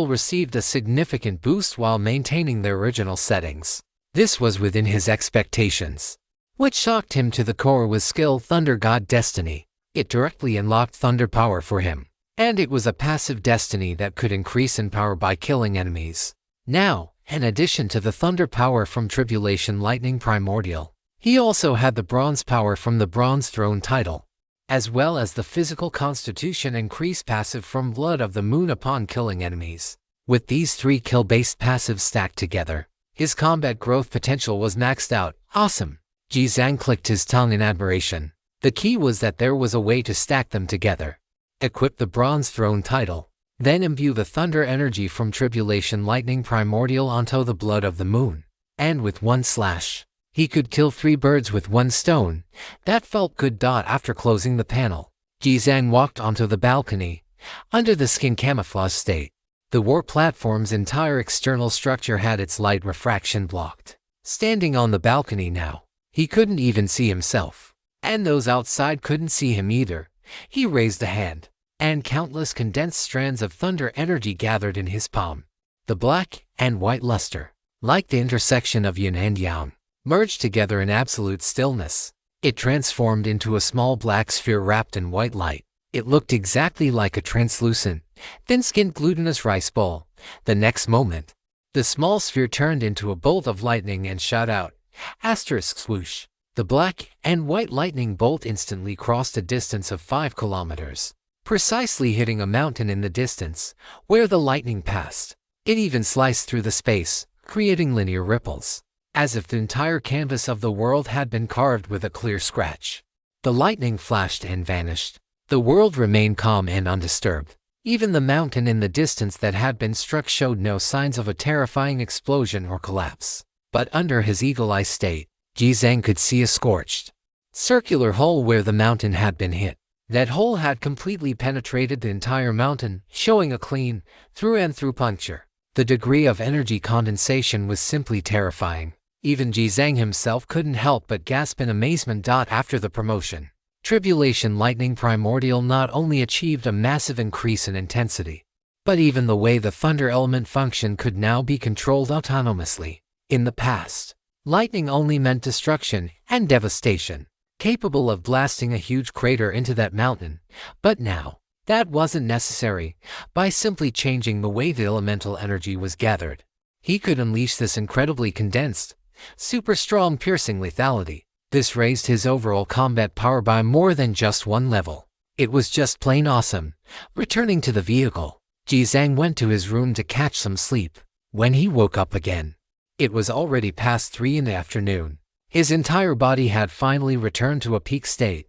received a significant boost while maintaining their original settings. This was within his expectations. What shocked him to the core was skill Thunder God Destiny. It directly unlocked Thunder Power for him, and it was a passive destiny that could increase in power by killing enemies. Now, in addition to the Thunder Power from Tribulation Lightning Primordial, he also had the Bronze Power from the Bronze Throne title, as well as the Physical Constitution increase passive from Blood of the Moon upon killing enemies. With these three kill-based passives stacked together, his combat growth potential was maxed out. Awesome! Ji-Zhang clicked his tongue in admiration. The key was that there was a way to stack them together. Equip the Bronze Throne title, then imbue the Thunder energy from Tribulation Lightning Primordial onto the Blood of the Moon, and with one slash, he could kill 3 birds with 1 stone. That felt good. After closing the panel, Ji-Zhang walked onto the balcony, under the skin camouflage state. The war platform's entire external structure had its light refraction blocked. Standing on the balcony now, he couldn't even see himself, and those outside couldn't see him either. He raised a hand, and countless condensed strands of thunder energy gathered in his palm. The black and white luster, like the intersection of yin and yang, merged together in absolute stillness. It transformed into a small black sphere wrapped in white light. It looked exactly like a translucent, thin-skinned glutinous rice ball. The next moment, the small sphere turned into a bolt of lightning and shot out. Asterisk swoosh. The black and white lightning bolt instantly crossed a distance of 5 kilometers, precisely hitting a mountain in the distance, where the lightning passed. It even sliced through the space, creating linear ripples, as if the entire canvas of the world had been carved with a clear scratch. The lightning flashed and vanished. The world remained calm and undisturbed. Even the mountain in the distance that had been struck showed no signs of a terrifying explosion or collapse. But under his eagle-eye state, Ji-Zhang could see a scorched, circular hole where the mountain had been hit. That hole had completely penetrated the entire mountain, showing a clean, through-and-through puncture. The degree of energy condensation was simply terrifying. Even Ji-Zhang himself couldn't help but gasp in amazement. After the promotion, Tribulation Lightning Primordial not only achieved a massive increase in intensity, but even the way the thunder element function could now be controlled autonomously. In the past, lightning only meant destruction and devastation, capable of blasting a huge crater into that mountain. But now, that wasn't necessary. By simply changing the way the elemental energy was gathered, he could unleash this incredibly condensed, super strong piercing lethality. This raised his overall combat power by more than just one level. It was just plain awesome. Returning to the vehicle, Ji-Zhang went to his room to catch some sleep. When he woke up again, it was already past 3 in the afternoon. His entire body had finally returned to a peak state.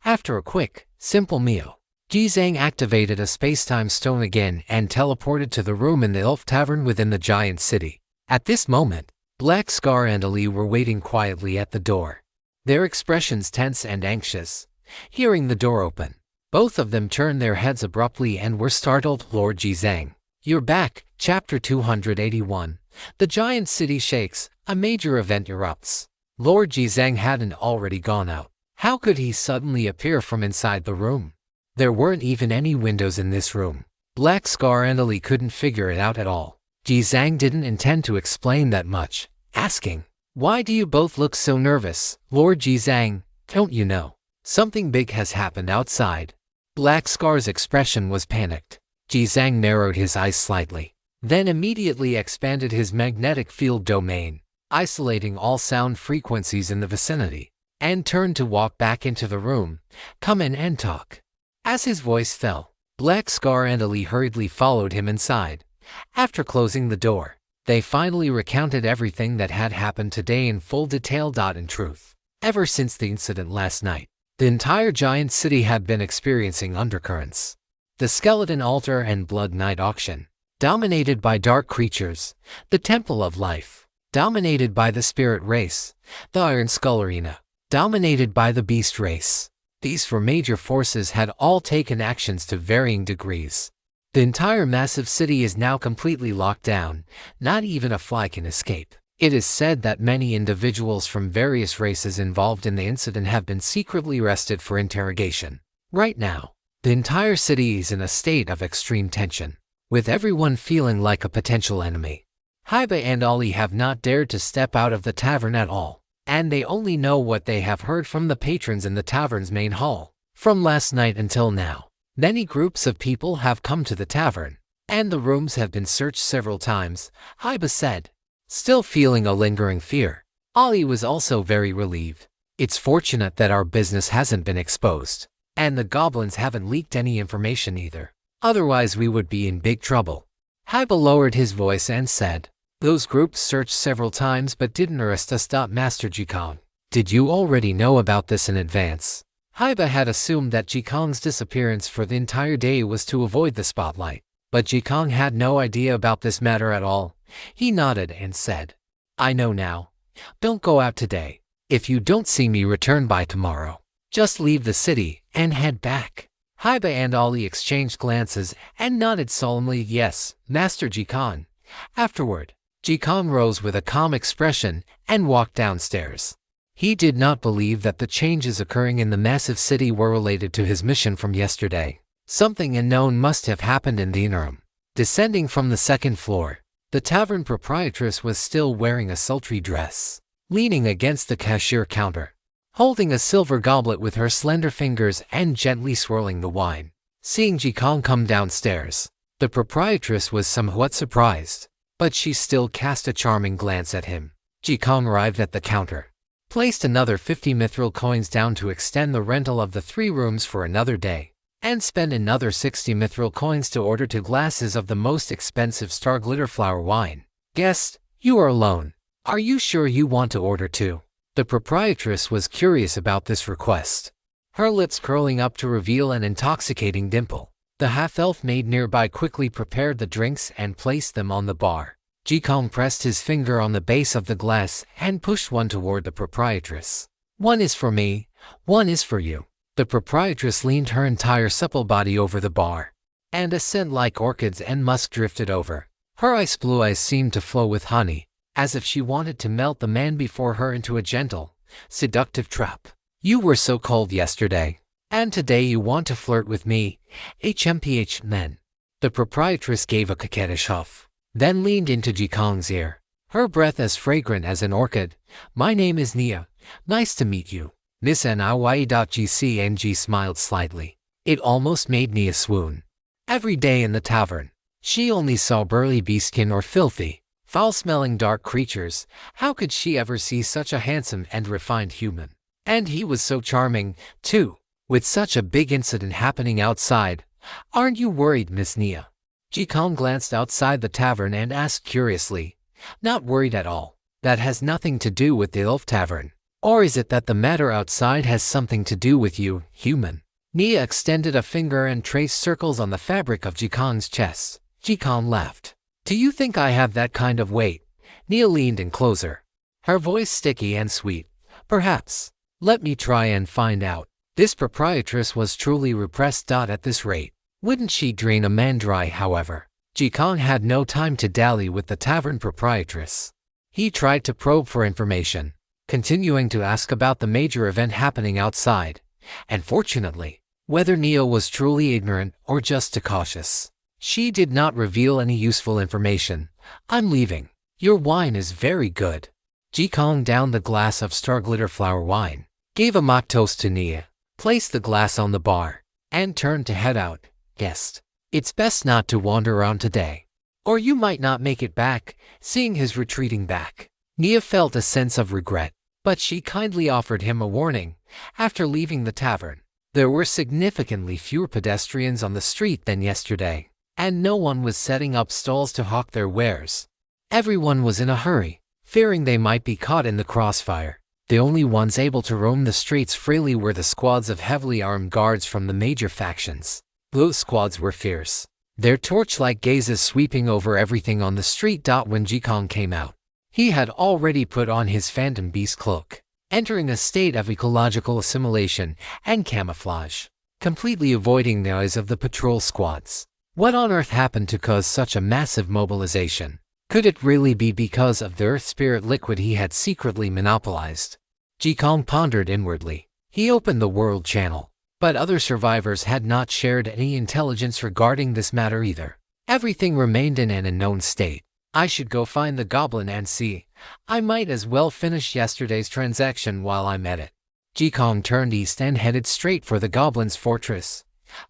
After a quick, simple meal, Ji-Zhang activated a space-time stone again and teleported to the room in the Elf Tavern within the giant city. At this moment, Black Scar and Ali were waiting quietly at the door, their expressions tense and anxious. Hearing the door open, both of them turned their heads abruptly and were startled. Lord Ji-Zhang, you're back. Chapter 281. The giant city shakes. A major event erupts. Lord Ji-Zhang hadn't already gone out. How could he suddenly appear from inside the room? There weren't even any windows in this room. Black Scar and Ali couldn't figure it out at all. Ji-Zhang didn't intend to explain that much, asking, "Why do you both look so nervous, Lord Ji-Zhang? Don't you know something big has happened outside?" Black Scar's expression was panicked. Ji-Zhang narrowed his eyes slightly, then immediately expanded his magnetic field domain, isolating all sound frequencies in the vicinity, and turned to walk back into the room. "Come in and talk." As his voice fell, Black Scar and Ali hurriedly followed him inside. After closing the door, they finally recounted everything that had happened today in full detail. In truth, ever since the incident last night, the entire giant city had been experiencing undercurrents. The skeleton altar and blood night auction, dominated by dark creatures; the temple of life, dominated by the spirit race; the Iron Skull Arena, dominated by the beast race. These four major forces had all taken actions to varying degrees. The entire massive city is now completely locked down. Not even a fly can escape. It is said that many individuals from various races involved in the incident have been secretly arrested for interrogation. Right now, the entire city is in a state of extreme tension, with everyone feeling like a potential enemy. Haiba and Ali have not dared to step out of the tavern at all, and they only know what they have heard from the patrons in the tavern's main hall. From last night until now, many groups of people have come to the tavern, and the rooms have been searched several times, Haiba said. Still feeling a lingering fear, Ali was also very relieved. "It's fortunate that our business hasn't been exposed, and the goblins haven't leaked any information either. Otherwise we would be in big trouble." Haiba lowered his voice and said, "Those groups searched several times but didn't arrest us. Master Jikong, did you already know about this in advance?" Haiba had assumed that Jikong's disappearance for the entire day was to avoid the spotlight, but Jikong had no idea about this matter at all. He nodded and said, "I know now. Don't go out today. If you don't see me return by tomorrow, just leave the city and head back." Haiba and Ali exchanged glances and nodded solemnly. "Yes, Master Jikong." Afterward, Jikong rose with a calm expression and walked downstairs. He did not believe that the changes occurring in the massive city were related to his mission from yesterday. Something unknown must have happened in the interim. Descending from the second floor, the tavern proprietress was still wearing a sultry dress, leaning against the cashier counter, holding a silver goblet with her slender fingers and gently swirling the wine. Seeing Jikong come downstairs, the proprietress was somewhat surprised, but she still cast a charming glance at him. Jikong arrived at the counter, placed another 50 mithril coins down to extend the rental of the 3 rooms for another day, and spent another 60 mithril coins to order 2 glasses of the most expensive star glitter flower wine. "Guest, you are alone. Are you sure you want to order 2? The proprietress was curious about this request, her lips curling up to reveal an intoxicating dimple. The half-elf maid nearby quickly prepared the drinks and placed them on the bar. Jikong pressed his finger on the base of the glass and pushed one toward the proprietress. "One is for me, one is for you." The proprietress leaned her entire supple body over the bar, and a scent like orchids and musk drifted over. Her blue eyes seemed to flow with honey, as if she wanted to melt the man before her into a gentle, seductive trap. "You were so cold yesterday, and today you want to flirt with me, HMPH men." The proprietress gave a coquettish huff, then leaned into Jikong's ear, her breath as fragrant as an orchid. "My name is Nia. Nice to meet you." Miss Niye.GCNG smiled slightly. It almost made Nia swoon. Every day in the tavern, she only saw burly beastkin or filthy, foul-smelling dark creatures. How could she ever see such a handsome and refined human? And he was so charming, too, with such a big incident happening outside. "Aren't you worried, Miss Nia?" Jikong glanced outside the tavern and asked curiously. "Not worried at all. That has nothing to do with the elf tavern. Or is it that the matter outside has something to do with you, human?" Nia extended a finger and traced circles on the fabric of Jikong's chest. Jikong laughed. "Do you think I have that kind of weight?" Nia leaned in closer, her voice sticky and sweet. "Perhaps. Let me try and find out." This proprietress was truly repressed. At this rate, wouldn't she drain a man dry? However, Jikong had no time to dally with the tavern proprietress. He tried to probe for information, continuing to ask about the major event happening outside, and fortunately, whether Nia was truly ignorant or just too cautious, she did not reveal any useful information. "I'm leaving. Your wine is very good." Jikong downed the glass of star glitter flower wine, gave a mock toast to Nia, placed the glass on the bar, and turned to head out. "Guest, it's best not to wander around today, or you might not make it back." Seeing his retreating back, Nia felt a sense of regret. but she kindly offered him a warning. After leaving the tavern, there were significantly fewer pedestrians on the street than yesterday, and no one was setting up stalls to hawk their wares. Everyone was in a hurry, fearing they might be caught in the crossfire. The only ones able to roam the streets freely were the squads of heavily armed guards from the major factions. Those squads were fierce, their torch-like gazes sweeping over everything on the street. When Jikong came out, he had already put on his phantom beast cloak, entering a state of ecological assimilation and camouflage, completely avoiding the eyes of the patrol squads. What on earth happened to cause such a massive mobilization? Could it really be because of the earth spirit liquid he had secretly monopolized? Jikong pondered inwardly. He opened the world channel, but other survivors had not shared any intelligence regarding this matter either. Everything remained in an unknown state. I should go find the goblin and see. I might as well finish yesterday's transaction while I'm at it. Jikong turned east and headed straight for the goblin's fortress.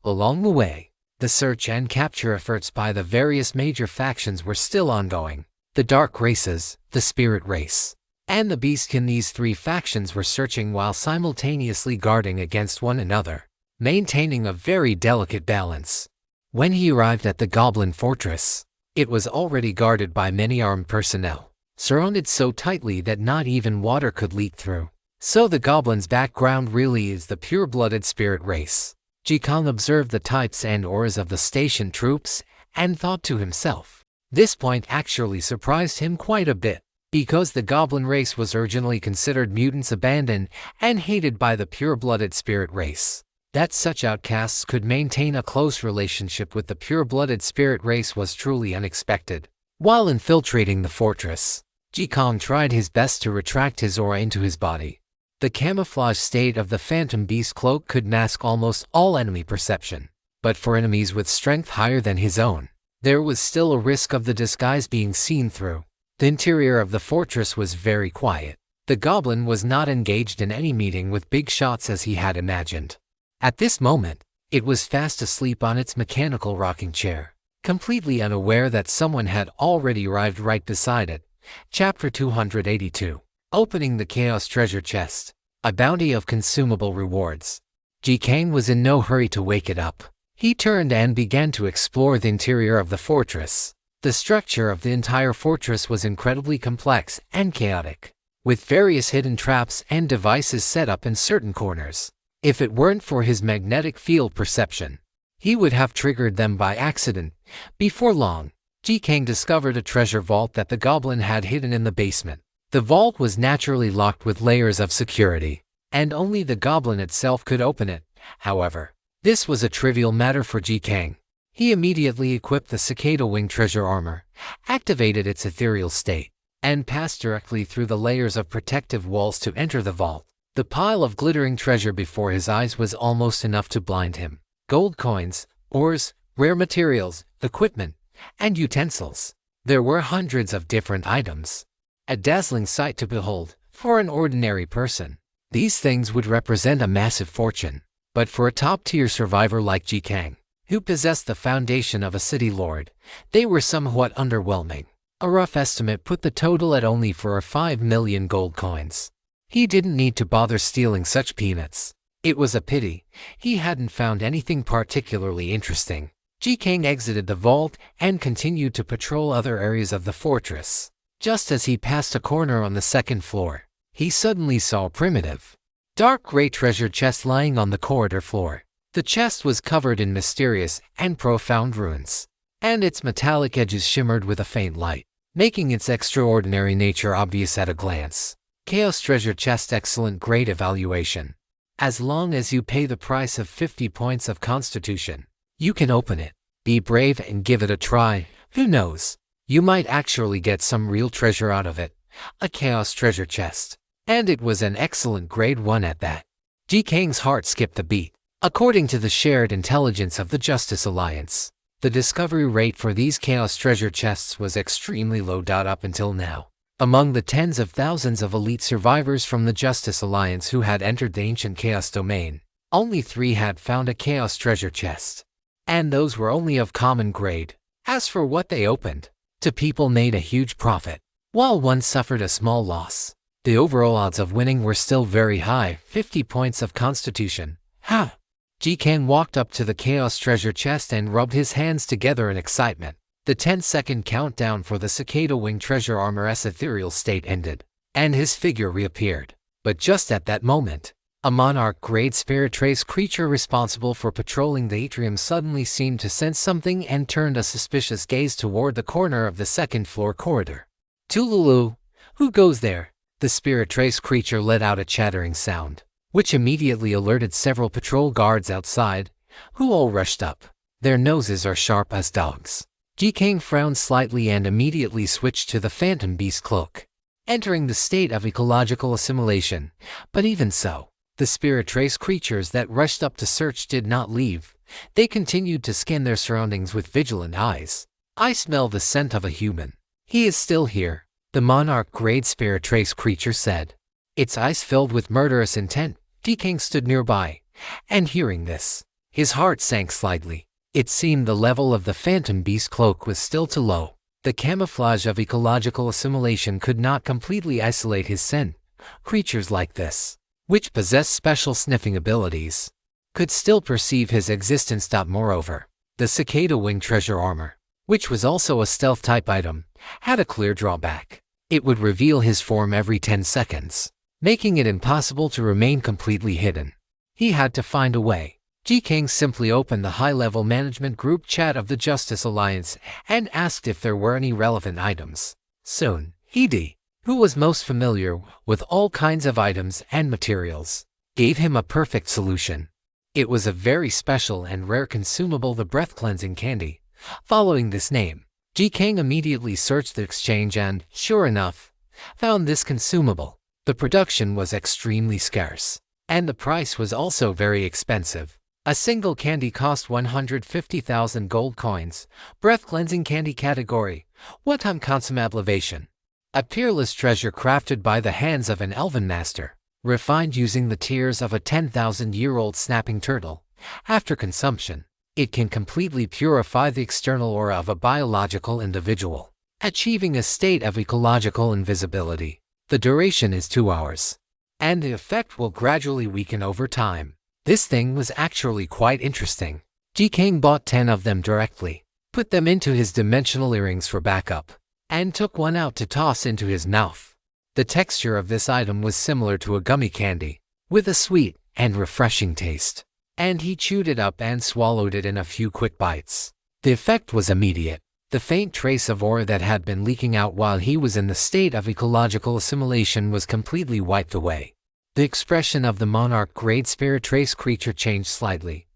Along the way, the search and capture efforts by the various major factions were still ongoing. The dark races, the spirit race, and the beastkin, these three factions were searching while simultaneously guarding against one another, maintaining a very delicate balance. When he arrived at the goblin fortress, it was already guarded by many armed personnel, surrounded so tightly that not even water could leak through. So the goblin's background really is the pure-blooded spirit race. Jikong observed the types and auras of the station troops and thought to himself. This point actually surprised him quite a bit, because the goblin race was originally considered mutants abandoned and hated by the pure-blooded spirit race. That such outcasts could maintain a close relationship with the pure-blooded spirit race was truly unexpected. While infiltrating the fortress, Jikong tried his best to retract his aura into his body. The camouflage state of the phantom beast cloak could mask almost all enemy perception, but for enemies with strength higher than his own, there was still a risk of the disguise being seen through. The interior of the fortress was very quiet. The goblin was not engaged in any meeting with big shots as he had imagined. At this moment, it was fast asleep on its mechanical rocking chair, completely unaware that someone had already arrived right beside it. Chapter 282. Opening the Chaos Treasure Chest. A bounty of consumable rewards. Jikang was in no hurry to wake it up. He turned and began to explore the interior of the fortress. The structure of the entire fortress was incredibly complex and chaotic, with various hidden traps and devices set up in certain corners. If it weren't for his magnetic field perception, he would have triggered them by accident. Before long, Jikang discovered a treasure vault that the goblin had hidden in the basement. The vault was naturally locked with layers of security, and only the goblin itself could open it. However, this was a trivial matter for Jikang. He immediately equipped the cicada wing treasure armor, activated its ethereal state, and passed directly through the layers of protective walls to enter the vault. The pile of glittering treasure before his eyes was almost enough to blind him. Gold coins, ores, rare materials, equipment, and utensils. There were hundreds of different items. A dazzling sight to behold for an ordinary person. These things would represent a massive fortune, but for a top-tier survivor like Jikang, who possessed the foundation of a city lord, they were somewhat underwhelming. A rough estimate put the total at only 5 million gold coins. He didn't need to bother stealing such peanuts. It was a pity he hadn't found anything particularly interesting. Jikang exited the vault and continued to patrol other areas of the fortress. Just as he passed a corner on the second floor, he suddenly saw a primitive, dark gray treasure chest lying on the corridor floor. The chest was covered in mysterious and profound runes, and its metallic edges shimmered with a faint light, making its extraordinary nature obvious at a glance. Chaos Treasure Chest. Excellent grade evaluation. As long as you pay the price of 50 points of constitution, you can open it. Be brave and give it a try. Who knows? You might actually get some real treasure out of it. A Chaos Treasure Chest. And it was an excellent grade 1 at that. Jikang's heart skipped a beat. According to the shared intelligence of the Justice Alliance, the discovery rate for these Chaos Treasure Chests was extremely low. Up until now, among the tens of thousands of elite survivors from the Justice Alliance who had entered the ancient Chaos domain, only 3 had found a Chaos Treasure Chest. And those were only of common grade. As for what they opened, 2 people made a huge profit, while 1 suffered a small loss. The overall odds of winning were still very high, 50 points of constitution. Ha! Jikang walked up to the Chaos treasure chest and rubbed his hands together in excitement. The 10-second countdown for the Cicada Wing treasure armor's ethereal state ended, and his figure reappeared. But just at that moment, a monarch-grade spirit trace creature responsible for patrolling the atrium suddenly seemed to sense something and turned a suspicious gaze toward the corner of the second-floor corridor. "Tululu, who goes there?" The spirit trace creature let out a chattering sound, which immediately alerted several patrol guards outside, who all rushed up. Their noses are sharp as dogs. Jikang frowned slightly and immediately switched to the Phantom Beast cloak, entering the state of ecological assimilation. But even so, the spirit trace creatures that rushed up to search did not leave. They continued to scan their surroundings with vigilant eyes. "I smell the scent of a human. He is still here," the monarch-grade spirit trace creature said, its eyes filled with murderous intent. Jikang stood nearby, and hearing this, his heart sank slightly. It seemed the level of the Phantom Beast cloak was still too low. The camouflage of ecological assimilation could not completely isolate his scent. Creatures like this, which possess special sniffing abilities, could still perceive his existence. Moreover, the Cicada Wing treasure armor, which was also a stealth-type item, had a clear drawback. It would reveal his form every 10 seconds, making it impossible to remain completely hidden. He had to find a way. Jikang simply opened the high-level management group chat of the Justice Alliance and asked if there were any relevant items. Soon, Hidi, who was most familiar with all kinds of items and materials, gave him a perfect solution. It was a very special and rare consumable, the breath-cleansing candy. Following this name, Jikang immediately searched the exchange and, sure enough, found this consumable. The production was extremely scarce, and the price was also very expensive. A single candy cost 150,000 gold coins. Breath-cleansing candy category. What-time consummation. A peerless treasure crafted by the hands of an elven master, refined using the tears of a 10,000-year-old snapping turtle. After consumption, it can completely purify the external aura of a biological individual, achieving a state of ecological invisibility. The duration is 2 hours, and the effect will gradually weaken over time. This thing was actually quite interesting. Jikang bought 10 of them directly, put them into his dimensional earrings for backup, and took one out to toss into his mouth. The texture of this item was similar to a gummy candy, with a sweet and refreshing taste, and he chewed it up and swallowed it in a few quick bites. The effect was immediate. The faint trace of aura that had been leaking out while he was in the state of ecological assimilation was completely wiped away. The expression of the monarch-grade spirit trace creature changed slightly.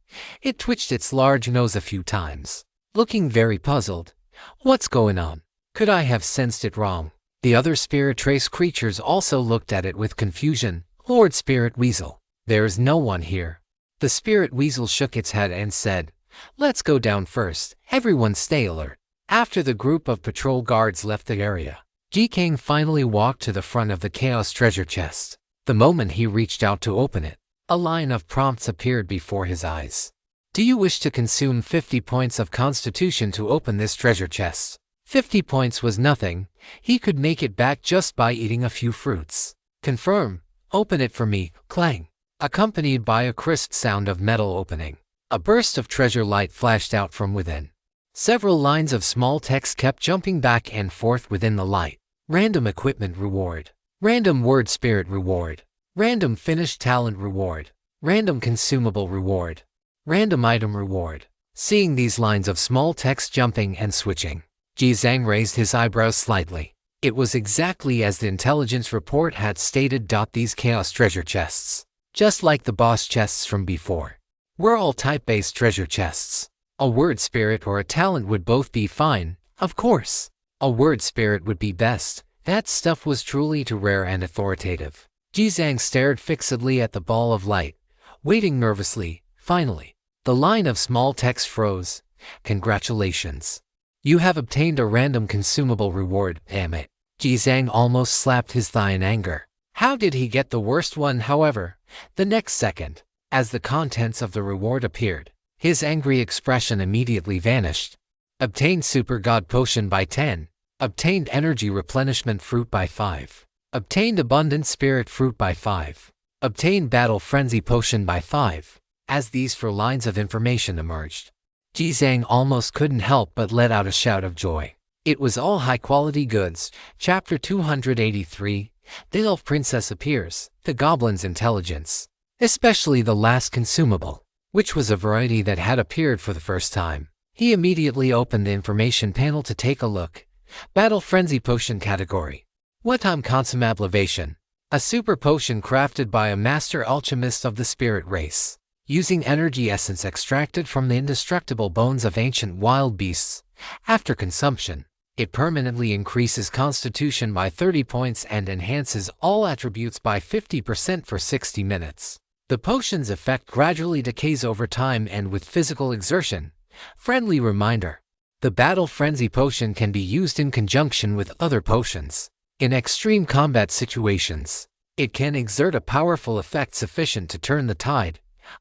It twitched its large nose a few times, looking very puzzled. "What's going on? Could I have sensed it wrong?" The other spirit trace creatures also looked at it with confusion. "Lord Spirit Weasel, there is no one here." The spirit weasel shook its head and said, "Let's go down first. Everyone stay alert." After the group of patrol guards left the area, Jikang finally walked to the front of the Chaos treasure chest. The moment he reached out to open it, a line of prompts appeared before his eyes. "Do you wish to consume 50 points of constitution to open this treasure chest?" 50 points was nothing. He could make it back just by eating a few fruits. "Confirm. Open it for me." Clang. Accompanied by a crisp sound of metal opening, a burst of treasure light flashed out from within. Several lines of small text kept jumping back and forth within the light. Random equipment reward. Random word spirit reward. Random finished talent reward. Random consumable reward. Random item reward. Seeing these lines of small text jumping and switching, Jizang raised his eyebrows slightly. It was exactly as the intelligence report had stated. These chaos treasure chests, just like the boss chests from before, were all type-based treasure chests. A word spirit or a talent would both be fine, of course. A word spirit would be best. That stuff was truly too rare and authoritative. Jizang stared fixedly at the ball of light, waiting nervously. Finally, the line of small text froze. "Congratulations. You have obtained a random consumable reward." Damn it. Jizang almost slapped his thigh in anger. How did he get the worst one? However, the next second, as the contents of the reward appeared, his angry expression immediately vanished. Obtained Super God Potion by 10. Obtained Energy Replenishment Fruit by 5. Obtained Abundant Spirit Fruit by 5. Obtained Battle Frenzy Potion by 5. As these 4 lines of information emerged, Jizang almost couldn't help but let out a shout of joy. It was all high-quality goods. Chapter 283, The Elf Princess Appears, The Goblin's Intelligence. Especially the last consumable, which was a variety that had appeared for the first time. He immediately opened the information panel to take a look. Battle Frenzy Potion category. What time consumabulation? A super potion crafted by a master alchemist of the spirit race, using energy essence extracted from the indestructible bones of ancient wild beasts. After consumption, it permanently increases constitution by 30 points and enhances all attributes by 50% for 60 minutes. The potion's effect gradually decays over time and with physical exertion. Friendly reminder: the Battle Frenzy Potion can be used in conjunction with other potions. In extreme combat situations, it can exert a powerful effect sufficient to turn the tide.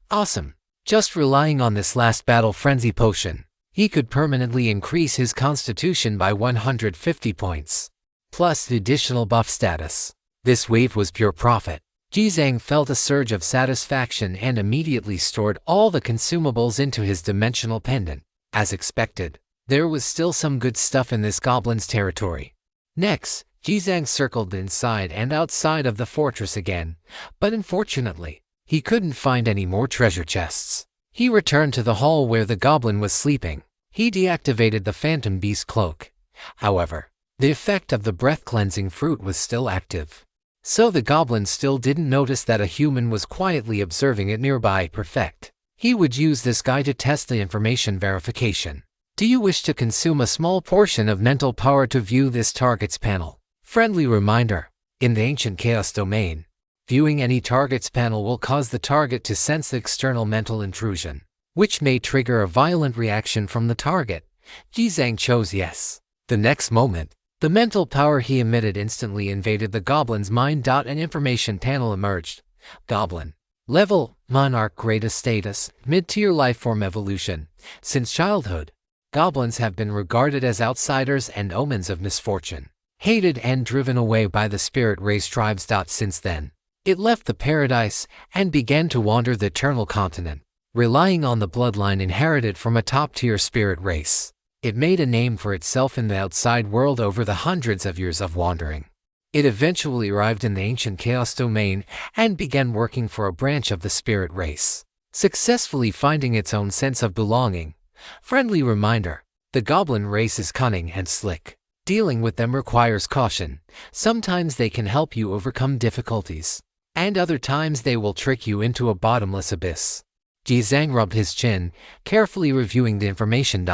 Awesome! Just relying on this last Battle Frenzy Potion, he could permanently increase his constitution by 150 points, plus the additional buff status. This wave was pure profit. Jizang felt a surge of satisfaction and immediately stored all the consumables into his dimensional pendant. As expected, there was still some good stuff in this goblin's territory. Next, Jizang circled inside and outside of the fortress again, but unfortunately, he couldn't find any more treasure chests. He returned to the hall where the goblin was sleeping. He deactivated the Phantom Beast cloak. However, the effect of the breath-cleansing fruit was still active. So the goblin still didn't notice that a human was quietly observing it nearby. Perfect. He would use this guy to test the information verification. Do you wish to consume a small portion of mental power to view this target's panel? Friendly reminder: in the ancient chaos domain, viewing any target's panel will cause the target to sense external mental intrusion, which may trigger a violent reaction from the target. Jizang chose yes. The next moment, the mental power he emitted instantly invaded the goblin's mind. An information panel emerged. Goblin. Level: Monarch Greatest Status, Mid-Tier Lifeform Evolution. Since childhood, goblins have been regarded as outsiders and omens of misfortune, hated and driven away by the spirit race tribes. Since then, it left the paradise and began to wander the eternal continent, relying on the bloodline inherited from a top-tier spirit race. It made a name for itself in the outside world over the hundreds of years of wandering. It eventually arrived in the ancient chaos domain and began working for a branch of the spirit race, successfully finding its own sense of belonging. Friendly reminder: the goblin race is cunning and slick. Dealing with them requires caution. Sometimes they can help you overcome difficulties, and other times they will trick you into a bottomless abyss. Jizang rubbed his chin, carefully reviewing the information.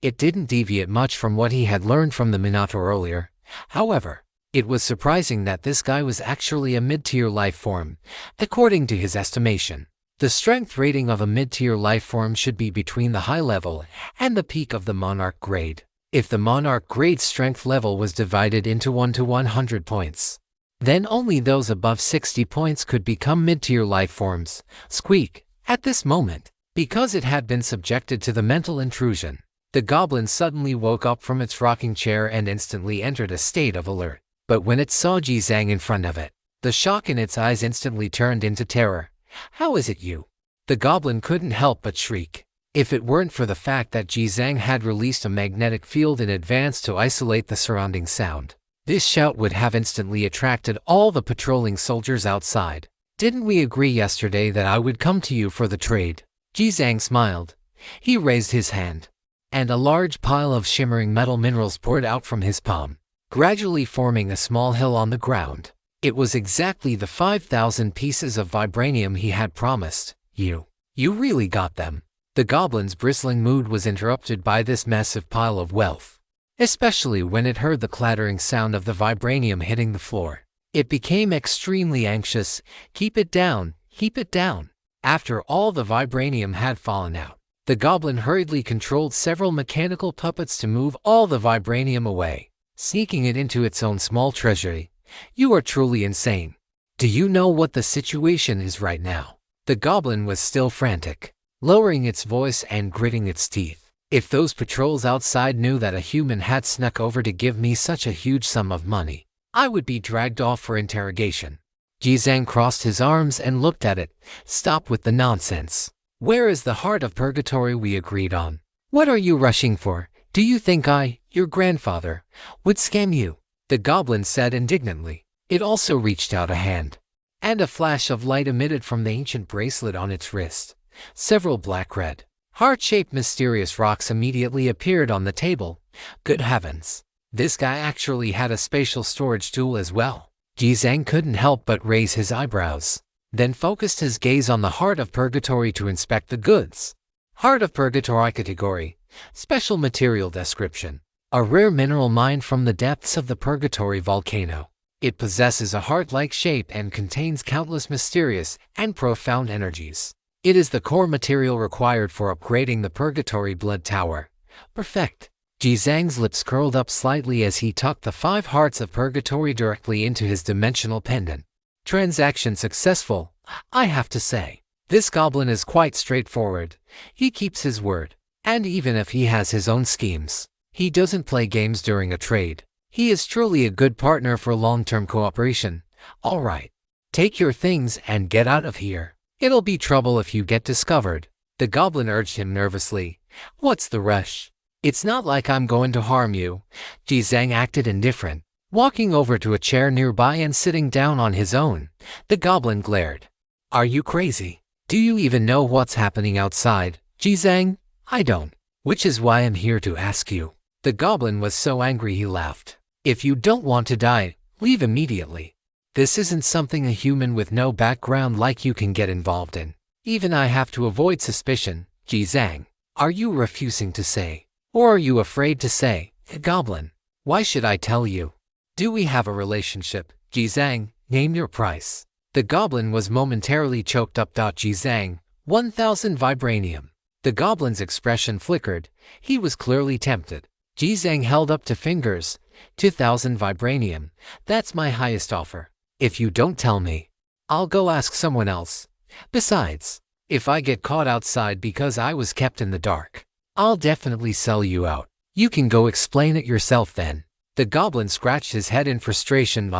It didn't deviate much from what he had learned from the Minotaur earlier. However, it was surprising that this guy was actually a mid-tier life form. According to his estimation, the strength rating of a mid-tier life form should be between the high level and the peak of the Monarch grade. If the Monarch grade strength level was divided into 1 to 100 points, then only those above 60 points could become mid-tier life forms. Squeak! At this moment, because it had been subjected to the mental intrusion, the goblin suddenly woke up from its rocking chair and instantly entered a state of alert. But when it saw Jizang in front of it, the shock in its eyes instantly turned into terror. "How is it you?" The goblin couldn't help but shriek. If it weren't for the fact that Jizang had released a magnetic field in advance to isolate the surrounding sound, this shout would have instantly attracted all the patrolling soldiers outside. "Didn't we agree yesterday that I would come to you for the trade?" Jizang smiled. He raised his hand, and a large pile of shimmering metal minerals poured out from his palm, gradually forming a small hill on the ground. It was exactly the 5,000 pieces of vibranium he had promised. You really got them." The goblin's bristling mood was interrupted by this massive pile of wealth, especially when it heard the clattering sound of the vibranium hitting the floor. It became extremely anxious. Keep it down, keep it down." After all the vibranium had fallen out, the goblin hurriedly controlled several mechanical puppets to move all the vibranium away, sneaking it into its own small treasury. "You are truly insane. Do you know what the situation is right now?" The goblin was still frantic, lowering its voice and gritting its teeth. "If those patrols outside knew that a human had snuck over to give me such a huge sum of money, I would be dragged off for interrogation. Jizang crossed his arms and looked at it. Stop with the nonsense. Where is the heart of purgatory we agreed on? What are you rushing for? Do you think I, your grandfather, would scam you? The goblin said indignantly. It also reached out a hand, and a flash of light emitted from the ancient bracelet on its wrist. Several black-red, heart-shaped mysterious rocks immediately appeared on the table. Good heavens! This guy actually had a spatial storage tool as well. Jizang couldn't help but raise his eyebrows, then focused his gaze on the Heart of Purgatory to inspect the goods. Heart of Purgatory category. Special material description. A rare mineral mined from the depths of the Purgatory volcano. It possesses a heart-like shape and contains countless mysterious and profound energies. It is the core material required for upgrading the Purgatory Blood Tower. Perfect. Jizang's lips curled up slightly as he tucked the 5 hearts of Purgatory directly into his dimensional pendant. Transaction successful, I have to say. This goblin is quite straightforward. He keeps his word. And even if he has his own schemes, he doesn't play games during a trade. He is truly a good partner for long-term cooperation. All right. Take your things and get out of here. It'll be trouble if you get discovered. The goblin urged him nervously. What's the rush? It's not like I'm going to harm you. Jizang acted indifferent, walking over to a chair nearby and sitting down on his own. The goblin glared. Are you crazy? Do you even know what's happening outside, Jizang? I don't. Which is why I'm here to ask you. The goblin was so angry he laughed. If you don't want to die, leave immediately. This isn't something a human with no background like you can get involved in. Even I have to avoid suspicion. Jizang, are you refusing to say? Or are you afraid to say? Goblin, why should I tell you? Do we have a relationship? Jizang, name your price. The goblin was momentarily choked up. Jizang, 1,000 vibranium. The goblin's expression flickered. He was clearly tempted. Jizang held up 2 fingers. 2,000 vibranium. That's my highest offer. If you don't tell me, I'll go ask someone else. Besides, if I get caught outside because I was kept in the dark, I'll definitely sell you out. You can go explain it yourself then. The goblin scratched his head in frustration.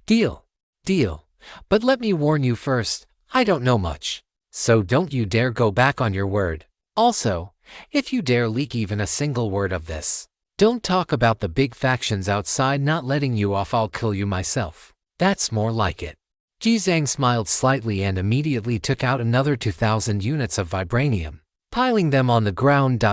Deal. Deal. But let me warn you first, I don't know much. So don't you dare go back on your word. Also, if you dare leak even a single word of this, don't talk about the big factions outside not letting you off. I'll kill you myself. That's more like it. Jizang smiled slightly and immediately took out another 2,000 units of vibranium, piling them on the ground.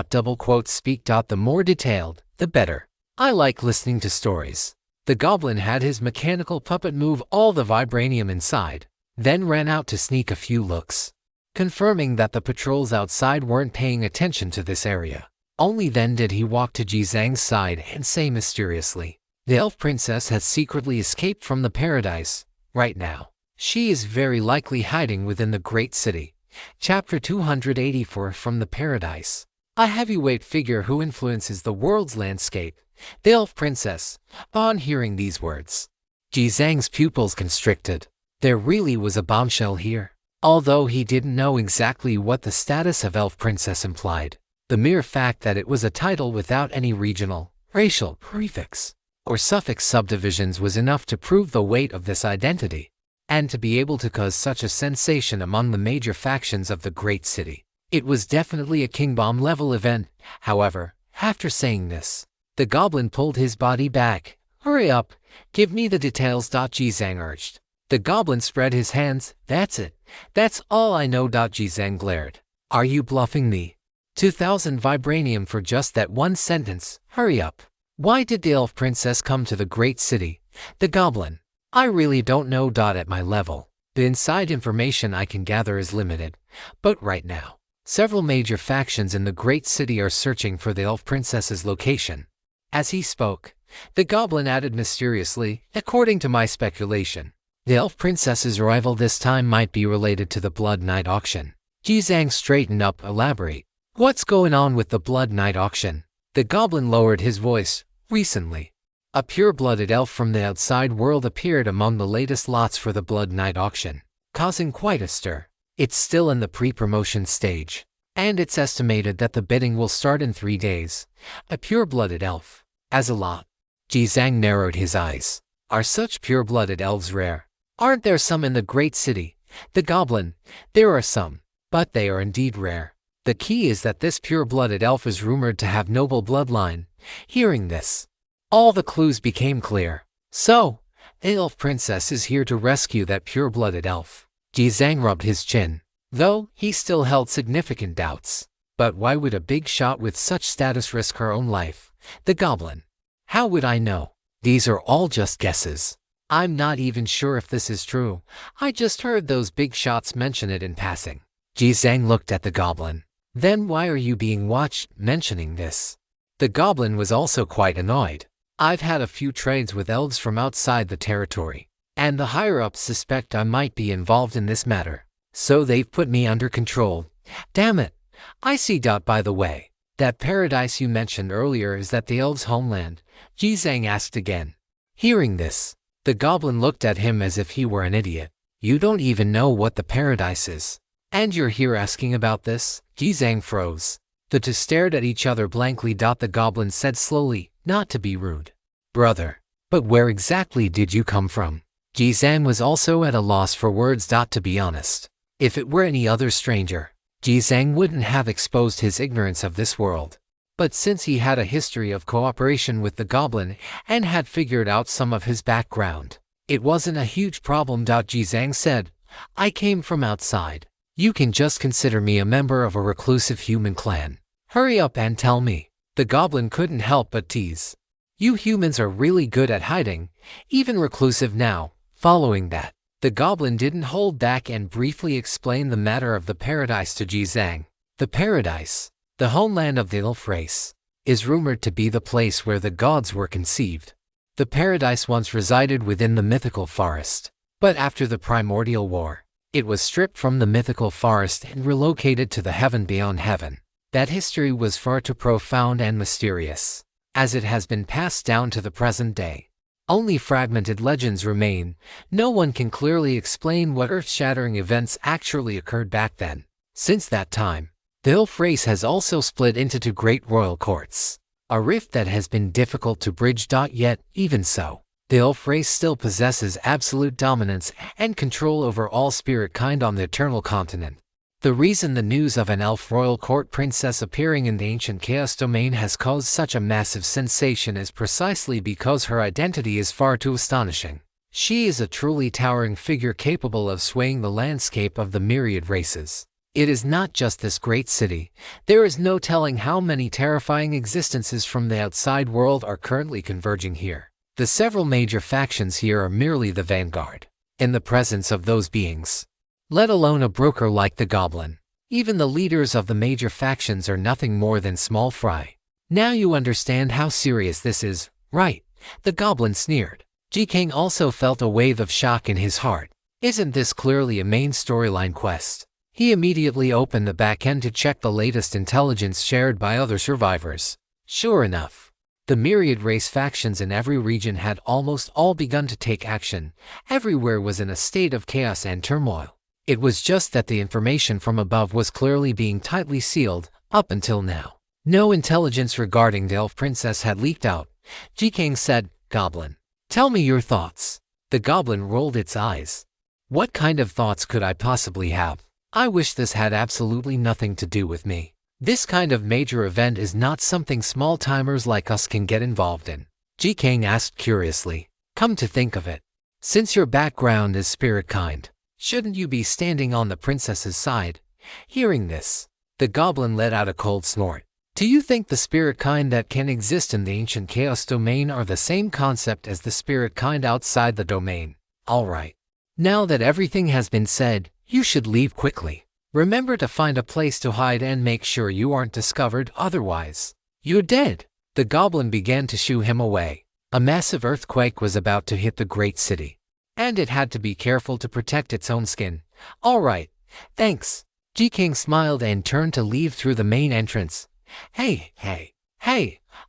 Speak. The more detailed, the better. I like listening to stories. The goblin had his mechanical puppet move all the vibranium inside, then ran out to sneak a few looks, confirming that the patrols outside weren't paying attention to this area. Only then did he walk to Jizang's side and say mysteriously, the elf princess has secretly escaped from the paradise. Right now, she is very likely hiding within the great city. Chapter 284 From the Paradise. A heavyweight figure who influences the world's landscape. The elf princess. On hearing these words, Jizang's pupils constricted. There really was a bombshell here. Although he didn't know exactly what the status of elf princess implied, the mere fact that it was a title without any regional, racial prefix, or suffix subdivisions was enough to prove the weight of this identity, and to be able to cause such a sensation among the major factions of the great city. It was definitely a King Bomb level event. However, after saying this, the goblin pulled his body back. Hurry up, give me the details. Jizang urged. The goblin spread his hands. That's it. That's all I know. Jizang glared. Are you bluffing me? 2,000 vibranium for just that one sentence. Hurry up. Why did the elf princess come to the great city? The goblin. I really don't know. At my level, the inside information I can gather is limited. But right now, several major factions in the great city are searching for the elf princess's location. As he spoke, the goblin added mysteriously, according to my speculation, the elf princess's arrival this time might be related to the Blood Night auction. Jizang straightened up. Elaborate. What's going on with the Blood Night auction? The goblin lowered his voice. Recently, a pure-blooded elf from the outside world appeared among the latest lots for the Blood Night auction, causing quite a stir. It's still in the pre-promotion stage, and it's estimated that the bidding will start in 3 days. A pure-blooded elf. As a lot. Jizang narrowed his eyes. Are such pure-blooded elves rare? Aren't there some in the great city, the Goblin? There are some, but they are indeed rare. The key is that this pure-blooded elf is rumored to have noble bloodline. Hearing this, all the clues became clear. So, the elf princess is here to rescue that pure-blooded elf. Jizang rubbed his chin, though he still held significant doubts. But why would a big shot with such status risk her own life? The Goblin. How would I know? These are all just guesses. I'm not even sure if this is true. I just heard those big shots mention it in passing. Jizang looked at the Goblin. Then why are you being watched mentioning this? The Goblin was also quite annoyed. I've had a few trades with elves from outside the territory, and the higher-ups suspect I might be involved in this matter. So they've put me under control. Damn it. I see. By the way, that paradise you mentioned earlier, is that the elves' homeland? Jizang asked again. Hearing this, the Goblin looked at him as if he were an idiot. You don't even know what the paradise is, and you're here asking about this? Jizang froze. The two stared at each other blankly. The Goblin said slowly, not to be rude. Brother, but where exactly did you come from? Jizang was also at a loss for words. To be honest, if it were any other stranger, Jizang wouldn't have exposed his ignorance of this world. But since he had a history of cooperation with the Goblin and had figured out some of his background, it wasn't a huge problem. Jizang said, I came from outside. You can just consider me a member of a reclusive human clan. Hurry up and tell me. The Goblin couldn't help but tease. You humans are really good at hiding, even reclusive now. Following that, the Goblin didn't hold back and briefly explained the matter of the paradise to Jizang. The paradise, the homeland of the elf race, is rumored to be the place where the gods were conceived. The paradise once resided within the mythical forest, but after the primordial war, it was stripped from the mythical forest and relocated to the heaven beyond heaven. That history was far too profound and mysterious, as it has been passed down to the present day. Only fragmented legends remain. No one can clearly explain what earth-shattering events actually occurred back then. Since that time, the elf race has also split into two great royal courts, a rift that has been difficult to bridge. Yet, even so, the elf race still possesses absolute dominance and control over all spirit kind on the Eternal Continent. The reason the news of an elf royal court princess appearing in the ancient chaos domain has caused such a massive sensation is precisely because her identity is far too astonishing. She is a truly towering figure capable of swaying the landscape of the myriad races. It is not just this great city. There is no telling how many terrifying existences from the outside world are currently converging here. The several major factions here are merely the vanguard in the presence of those beings, let alone a broker like the Goblin. Even the leaders of the major factions are nothing more than small fry. Now you understand how serious this is, right? The Goblin sneered. Jikang also felt a wave of shock in his heart. Isn't this clearly a main storyline quest? He immediately opened the back end to check the latest intelligence shared by other survivors. Sure enough, the myriad race factions in every region had almost all begun to take action. Everywhere was in a state of chaos and turmoil. It was just that the information from above was clearly being tightly sealed. Up until now, no intelligence regarding the elf princess had leaked out. Jikang said, Goblin, tell me your thoughts. The Goblin rolled its eyes. What kind of thoughts could I possibly have? I wish this had absolutely nothing to do with me. This kind of major event is not something small-timers like us can get involved in. Jikang asked curiously. Come to think of it, since your background is spirit kind, shouldn't you be standing on the princess's side? Hearing this, the Goblin let out a cold snort. Do you think the spirit kind that can exist in the ancient chaos domain are the same concept as the spirit kind outside the domain? Alright. Now that everything has been said, you should leave quickly. Remember to find a place to hide and make sure you aren't discovered, otherwise you're dead. The Goblin began to shoo him away. A massive earthquake was about to hit the great city, and it had to be careful to protect its own skin. Alright, thanks. Jikang smiled and turned to leave through the main entrance. Hey,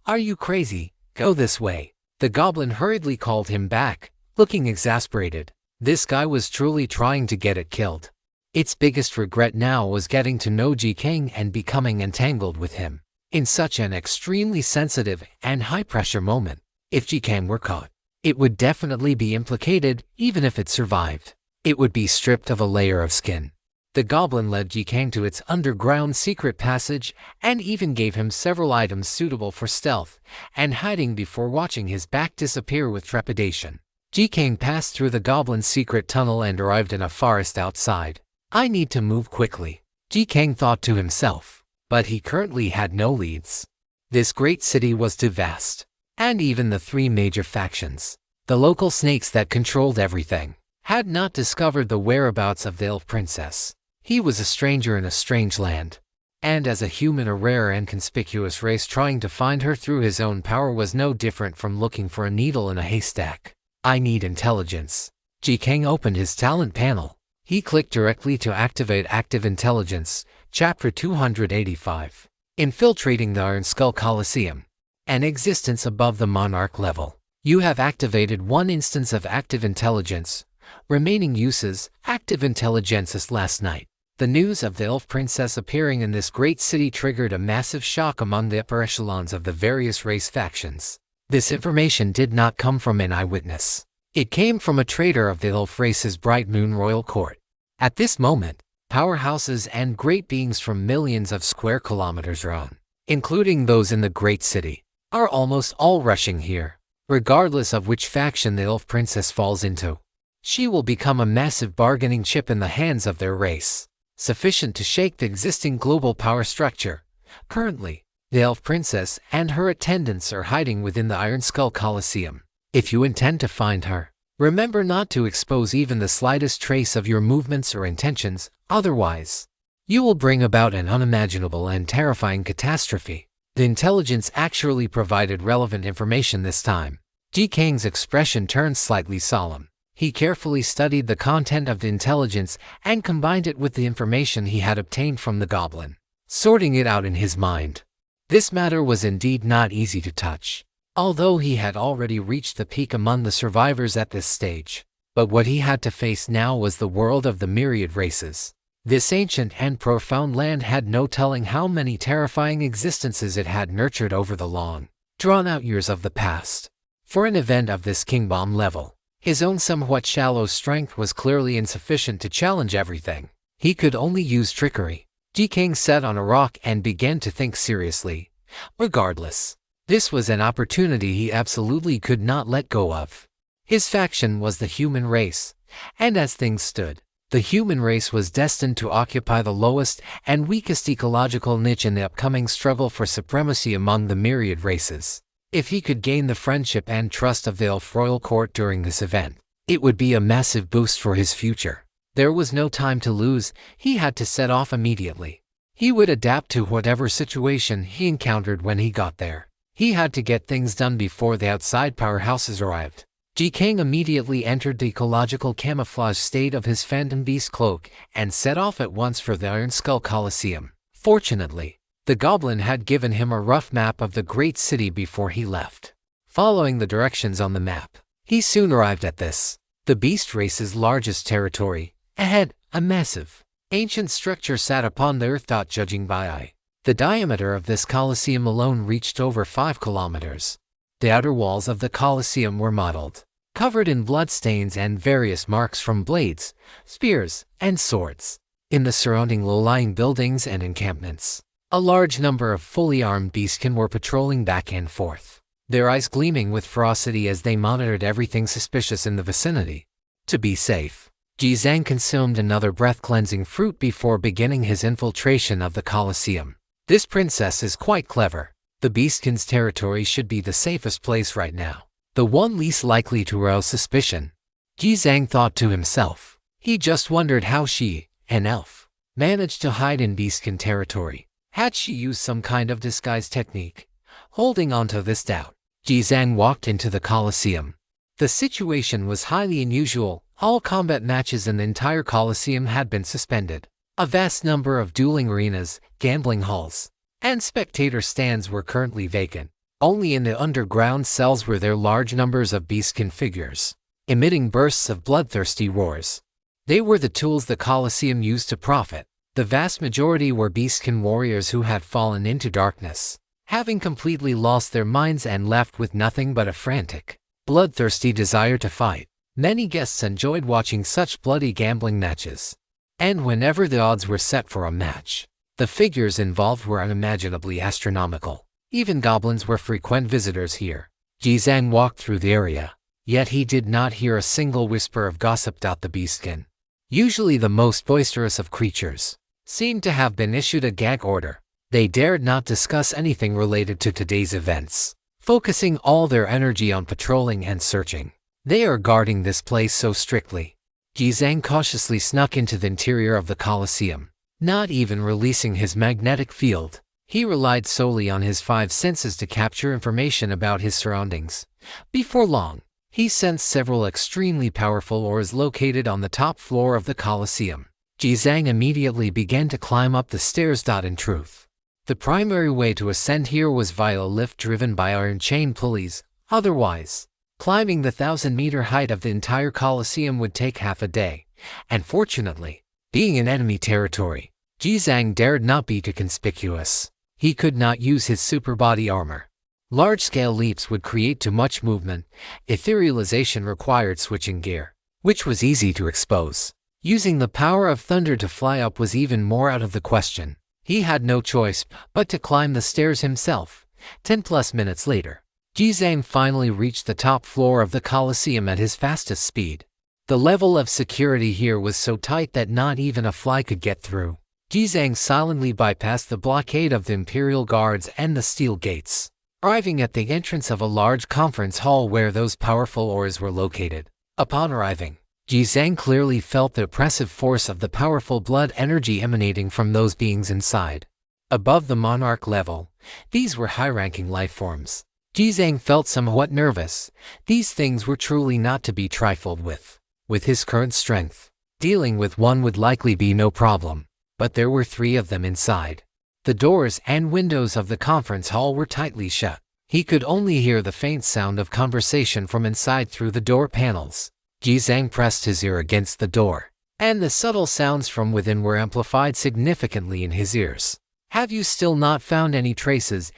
are you crazy? Go this way. The Goblin hurriedly called him back, looking exasperated. This guy was truly trying to get it killed. Its biggest regret now was getting to know Jikang and becoming entangled with him in such an extremely sensitive and high-pressure moment. If Jikang were caught, It would definitely be implicated, even if it survived. It would be stripped of a layer of skin. The goblin led Jikang to its underground secret passage and even gave him several items suitable for stealth and hiding before watching his back disappear with trepidation. Jikang passed through the goblin's secret tunnel and arrived in a forest outside. I need to move quickly, Jikang thought to himself, but he currently had no leads. This great city was too vast, and even the three major factions, the local snakes that controlled everything, had not discovered the whereabouts of the elf princess. He was a stranger in a strange land, and as a human, a rare and conspicuous race, trying to find her through his own power was no different from looking for a needle in a haystack. I need intelligence. Jikang opened his talent panel. He clicked directly to activate Active Intelligence, Chapter 285. Infiltrating the Iron Skull Coliseum. An existence above the monarch level. You have activated one instance of Active Intelligence. Remaining uses, Active Intelligence. Last night, the news of the elf princess appearing in this great city triggered a massive shock among the upper echelons of the various race factions. This information did not come from an eyewitness. It came from a trader of the elf race's Bright Moon Royal Court. At this moment, powerhouses and great beings from millions of square kilometers around, including those in the great city, are almost all rushing here. Regardless of which faction the elf princess falls into, she will become a massive bargaining chip in the hands of their race, sufficient to shake the existing global power structure. Currently, the elf princess and her attendants are hiding within the Iron Skull Coliseum. If you intend to find her, remember not to expose even the slightest trace of your movements or intentions, otherwise, you will bring about an unimaginable and terrifying catastrophe. The intelligence actually provided relevant information this time. Jikang's expression turned slightly solemn. He carefully studied the content of the intelligence and combined it with the information he had obtained from the goblin, sorting it out in his mind. This matter was indeed not easy to touch, although he had already reached the peak among the survivors at this stage. But what he had to face now was the world of the myriad races. This ancient and profound land had no telling how many terrifying existences it had nurtured over the long, drawn-out years of the past. For an event of this king bomb level, his own somewhat shallow strength was clearly insufficient to challenge everything. He could only use trickery. Jikang sat on a rock and began to think seriously. Regardless, this was an opportunity he absolutely could not let go of. His faction was the human race, and as things stood, the human race was destined to occupy the lowest and weakest ecological niche in the upcoming struggle for supremacy among the myriad races. If he could gain the friendship and trust of the elf royal court during this event, it would be a massive boost for his future. There was no time to lose. He had to set off immediately. He would adapt to whatever situation he encountered when he got there. He had to get things done before the outside powerhouses arrived. Jikang immediately entered the ecological camouflage state of his phantom beast cloak and set off at once for the Iron Skull Coliseum. Fortunately, the goblin had given him a rough map of the great city before he left. Following the directions on the map, he soon arrived at the beast race's largest territory. Ahead, a massive, ancient structure sat upon the earth. Judging by eye, the diameter of this coliseum alone reached over 5 kilometers. The outer walls of the coliseum were mottled, covered in bloodstains and various marks from blades, spears, and swords. In the surrounding low-lying buildings and encampments, a large number of fully armed beastkin were patrolling back and forth, their eyes gleaming with ferocity as they monitored everything suspicious in the vicinity. To be safe, Jizang consumed another breath-cleansing fruit before beginning his infiltration of the Colosseum. This princess is quite clever. The beastkin's territory should be the safest place right now, the one least likely to arouse suspicion. Jizang thought to himself. He just wondered how she, an elf, managed to hide in beastkin territory. Had she used some kind of disguise technique? Holding on to this doubt, Jizang walked into the Colosseum. The situation was highly unusual. All combat matches in the entire Colosseum had been suspended. A vast number of dueling arenas, gambling halls, and spectator stands were currently vacant. Only in the underground cells were there large numbers of beastkin figures, emitting bursts of bloodthirsty roars. They were the tools the Colosseum used to profit. The vast majority were beastkin warriors who had fallen into darkness, having completely lost their minds and left with nothing but a frantic, bloodthirsty desire to fight. Many guests enjoyed watching such bloody gambling matches. And whenever the odds were set for a match, the figures involved were unimaginably astronomical. Even goblins were frequent visitors here. Jizang walked through the area, yet he did not hear a single whisper of gossip. The beastkin, usually the most boisterous of creatures, seemed to have been issued a gag order. They dared not discuss anything related to today's events, focusing all their energy on patrolling and searching. They are guarding this place so strictly. Jizang cautiously snuck into the interior of the Colosseum, not even releasing his magnetic field. He relied solely on his 5 senses to capture information about his surroundings. Before long, he sensed several extremely powerful auras located on the top floor of the Colosseum. Jizang immediately began to climb up the stairs. In truth, the primary way to ascend here was via a lift driven by iron chain pulleys. Otherwise, climbing the 1,000-meter height of the entire Colosseum would take half a day. And fortunately, being in enemy territory, Jizang dared not be too conspicuous. He could not use his super body armor. Large-scale leaps would create too much movement. Etherealization required switching gear, which was easy to expose. Using the power of thunder to fly up was even more out of the question. He had no choice but to climb the stairs himself. 10+ minutes later, Jizang finally reached the top floor of the Colosseum at his fastest speed. The level of security here was so tight that not even a fly could get through. Jizang silently bypassed the blockade of the Imperial Guards and the steel gates, arriving at the entrance of a large conference hall where those powerful auras were located. Upon arriving, Jizang clearly felt the oppressive force of the powerful blood energy emanating from those beings inside. Above the monarch level, these were high-ranking life forms. Jizang felt somewhat nervous. These things were truly not to be trifled with. With his current strength, dealing with one would likely be no problem. But there were 3 of them inside. The doors and windows of the conference hall were tightly shut. He could only hear the faint sound of conversation from inside through the door panels. Jizang pressed his ear against the door, and the subtle sounds from within were amplified significantly in his ears. "Have you still not found any traces,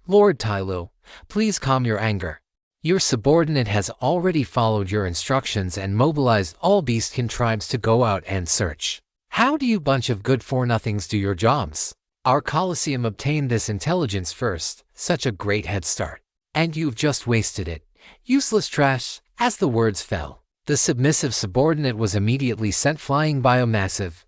Lord Tyloo? Please calm your anger. Your subordinate has already followed your instructions and mobilized all beastkin tribes to go out and search. How do you bunch of good-for-nothings do your jobs? Our Colosseum obtained this intelligence first, such a great head start. And you've just wasted it. Useless trash." As the words fell, the submissive subordinate was immediately sent flying by a massive,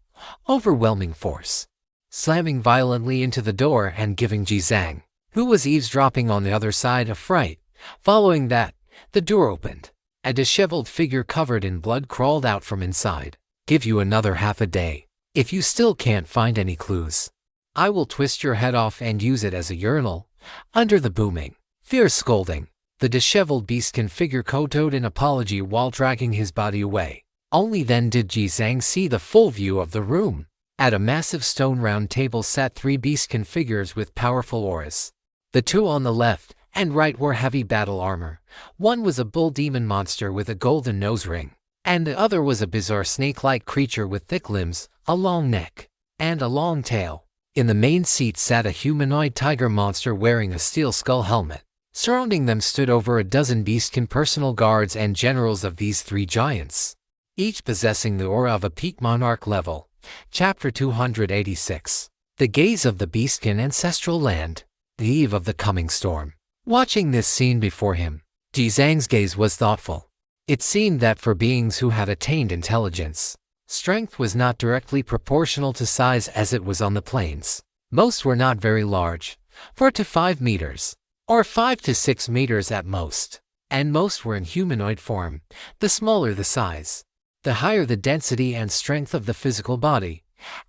overwhelming force, slamming violently into the door and giving Jizang, who was eavesdropping on the other side, a fright. Following that, the door opened. A disheveled figure covered in blood crawled out from inside. "Give you another half a day. If you still can't find any clues, I will twist your head off and use it as a urinal." Under the booming, fierce scolding, the disheveled beastkin figure kowtowed in apology while dragging his body away. Only then did Jizang see the full view of the room. At a massive stone round table sat 3 beastkin figures with powerful auras. The 2 on the left and right wore heavy battle armor. One was a bull demon monster with a golden nose ring, and the other was a bizarre snake-like creature with thick limbs, a long neck, and a long tail. In the main seat sat a humanoid tiger monster wearing a steel skull helmet. Surrounding them stood over a dozen beastkin personal guards and generals of these 3 giants, each possessing the aura of a peak monarch level. Chapter 286. The Gaze of the Beastkin Ancestral Land. The eve of the coming storm. Watching this scene before him, Jizang's gaze was thoughtful. It seemed that for beings who had attained intelligence, strength was not directly proportional to size as it was on the plains. Most were not very large, 4 to 5 meters, or 5 to 6 meters at most, and most were in humanoid form. The smaller the size, the higher the density and strength of the physical body.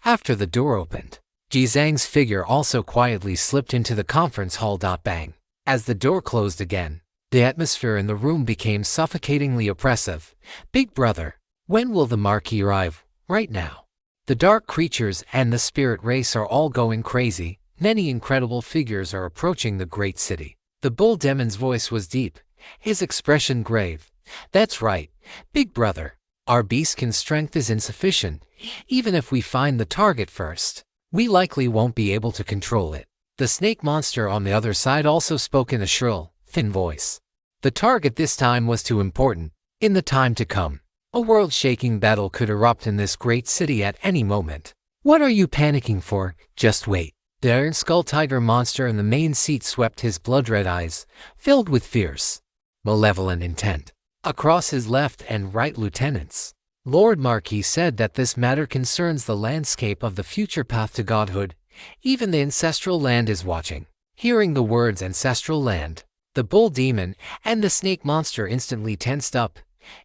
After the door opened, Jizang's figure also quietly slipped into the conference hall. Bang. As the door closed again, the atmosphere in the room became suffocatingly oppressive. "Big brother, when will the Marquis arrive?" "Right now. The dark creatures and the spirit race are all going crazy. Many incredible figures are approaching the great city." The bull demon's voice was deep, his expression grave. "That's right, big brother. Our beastkin strength is insufficient. Even if we find the target first, we likely won't be able to control it." The snake monster on the other side also spoke in a shrill, thin voice. The target this time was too important. In the time to come, a world-shaking battle could erupt in this great city at any moment. What are you panicking for? Just wait. The Iron Skull Tiger monster in the main seat swept his blood-red eyes, filled with fierce, malevolent intent, across his left and right lieutenants. Lord Marquis said that this matter concerns the landscape of the future path to godhood. Even the ancestral land is watching. Hearing the words ancestral land, the bull demon and the snake monster instantly tensed up,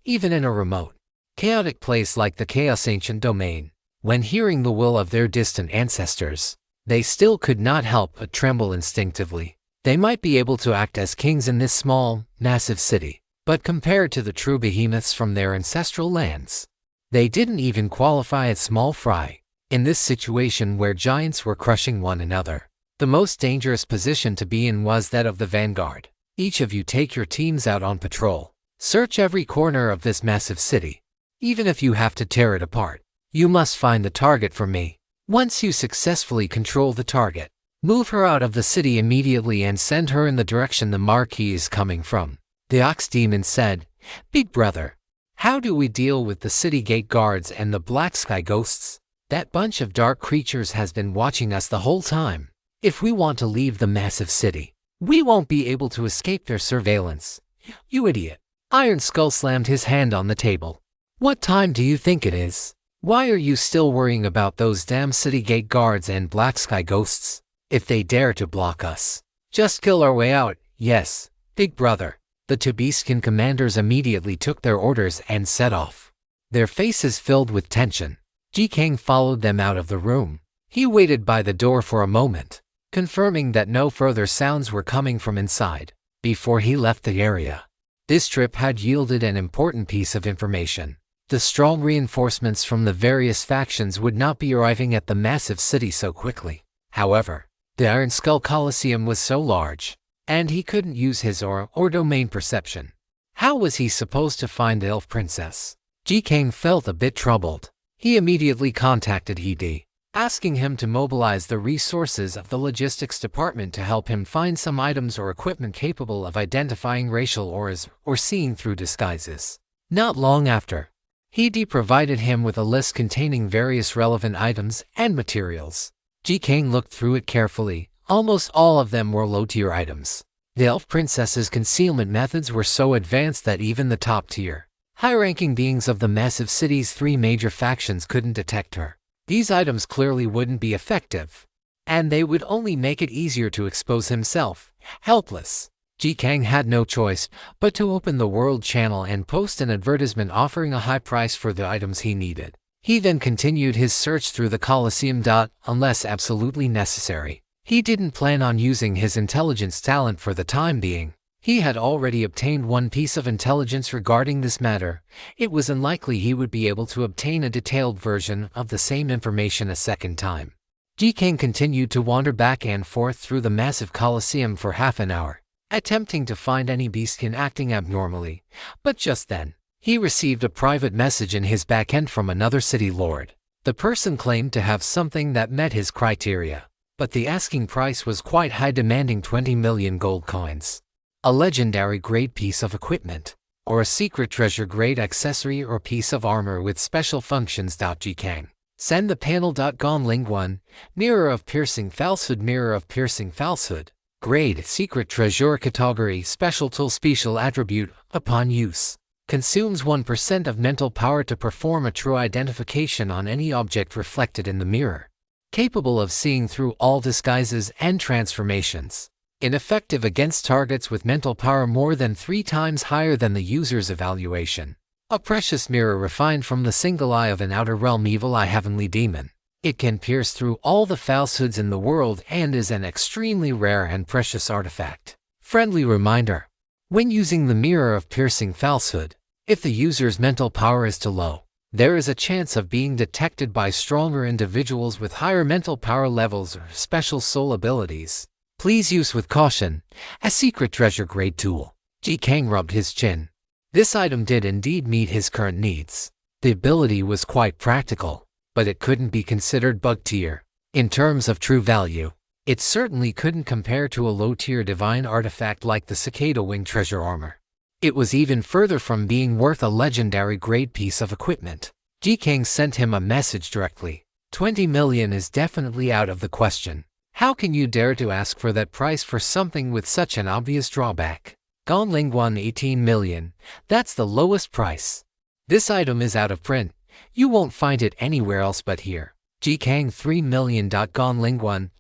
even in a remote, chaotic place like the Chaos Ancient Domain. When hearing the will of their distant ancestors, they still could not help but tremble instinctively. They might be able to act as kings in this small, massive city, but compared to the true behemoths from their ancestral lands, they didn't even qualify as small fry. In this situation where giants were crushing one another, the most dangerous position to be in was that of the vanguard. Each of you take your teams out on patrol. Search every corner of this massive city. Even if you have to tear it apart, you must find the target for me. Once you successfully control the target, move her out of the city immediately and send her in the direction the Marquis is coming from. The Ox Demon said, "Big brother, how do we deal with the city gate guards and the Black Sky Ghosts? That bunch of dark creatures has been watching us the whole time. If we want to leave the massive city, we won't be able to escape their surveillance." "You idiot." Iron Skull slammed his hand on the table. "What time do you think it is? Why are you still worrying about those damn city gate guards and Black Sky Ghosts? If they dare to block us, just kill our way out." "Yes, big brother." The two beastskin commanders immediately took their orders and set off, their faces filled with tension. Ji Kang followed them out of the room. He waited by the door for a moment, confirming that no further sounds were coming from inside, before he left the area. This trip had yielded an important piece of information. The strong reinforcements from the various factions would not be arriving at the massive city so quickly. However, the Iron Skull Coliseum was so large, and he couldn't use his aura or domain perception. How was he supposed to find the elf princess? Ji Kang felt a bit troubled. He immediately contacted Ed, asking him to mobilize the resources of the logistics department to help him find some items or equipment capable of identifying racial auras or seeing through disguises. Not long after, Ed provided him with a list containing various relevant items and materials. Ji Kang looked through it carefully. Almost all of them were low-tier items. The elf princess's concealment methods were so advanced that even the top-tier, high-ranking beings of the massive city's three major factions couldn't detect her. These items clearly wouldn't be effective, and they would only make it easier to expose himself, helpless. Ji Kang had no choice but to open the world channel and post an advertisement offering a high price for the items he needed. He then continued his search through the Coliseum. Unless absolutely necessary, he didn't plan on using his intelligence talent for the time being. He had already obtained one piece of intelligence regarding this matter. It was unlikely he would be able to obtain a detailed version of the same information a second time. Ji Kang continued to wander back and forth through the massive Coliseum for half an hour, attempting to find any beastkin acting abnormally. But just then, he received a private message in his backend from another city lord. The person claimed to have something that met his criteria, but the asking price was quite high, demanding 20 million gold coins. A legendary grade piece of equipment, or a secret treasure grade accessory or piece of armor with special functions. Ji Kang. Send the panel. Gone Ling 1, Mirror of Piercing Falsehood. Mirror of Piercing Falsehood. Grade Secret Treasure. Category Special Tool. Special Attribute. Upon use, consumes 1% of mental power to perform a true identification on any object reflected in the mirror. Capable of seeing through all disguises and transformations. Ineffective against targets with mental power more than 3 times higher than the user's evaluation. A precious mirror refined from the single eye of an outer realm evil eye heavenly demon. It can pierce through all the falsehoods in the world and is an extremely rare and precious artifact. Friendly reminder: when using the Mirror of Piercing Falsehood, if the user's mental power is too low, there is a chance of being detected by stronger individuals with higher mental power levels or special soul abilities. Please use with caution. A secret treasure grade tool. Ji Kang rubbed his chin. This item did indeed meet his current needs. The ability was quite practical, but it couldn't be considered bug tier. In terms of true value, it certainly couldn't compare to a low-tier divine artifact like the Cicada Wing Treasure Armor. It was even further from being worth a legendary grade piece of equipment. Ji Kang sent him a message directly. 20 million is definitely out of the question. How can you dare to ask for that price for something with such an obvious drawback? Gonlingguan 18 million, that's the lowest price. This item is out of print. You won't find it anywhere else but here. Ji Kang 3 million. Gonlingguan,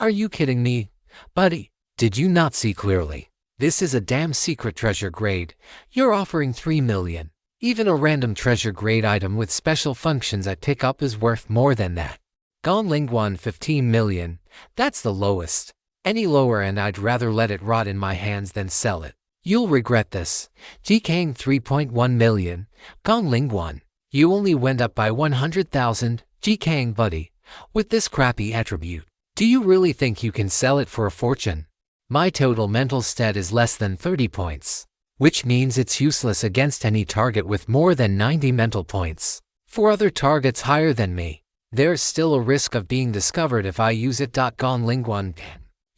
are you kidding me? Buddy, did you not see clearly? This is a damn secret treasure grade. You're offering 3 million. Even a random treasure grade item with special functions I pick up is worth more than that. Gonlingguan 15 million, that's the lowest. Any lower and I'd rather let it rot in my hands than sell it. You'll regret this. Ji Kang 3.1 million. Gonlingguan, you only went up by 100,000. Ji Kang buddy, with this crappy attribute, do you really think you can sell it for a fortune? My total mental stat is less than 30 points, which means it's useless against any target with more than 90 mental points. For other targets higher than me, there's still a risk of being discovered if I use it. Gonlingguan,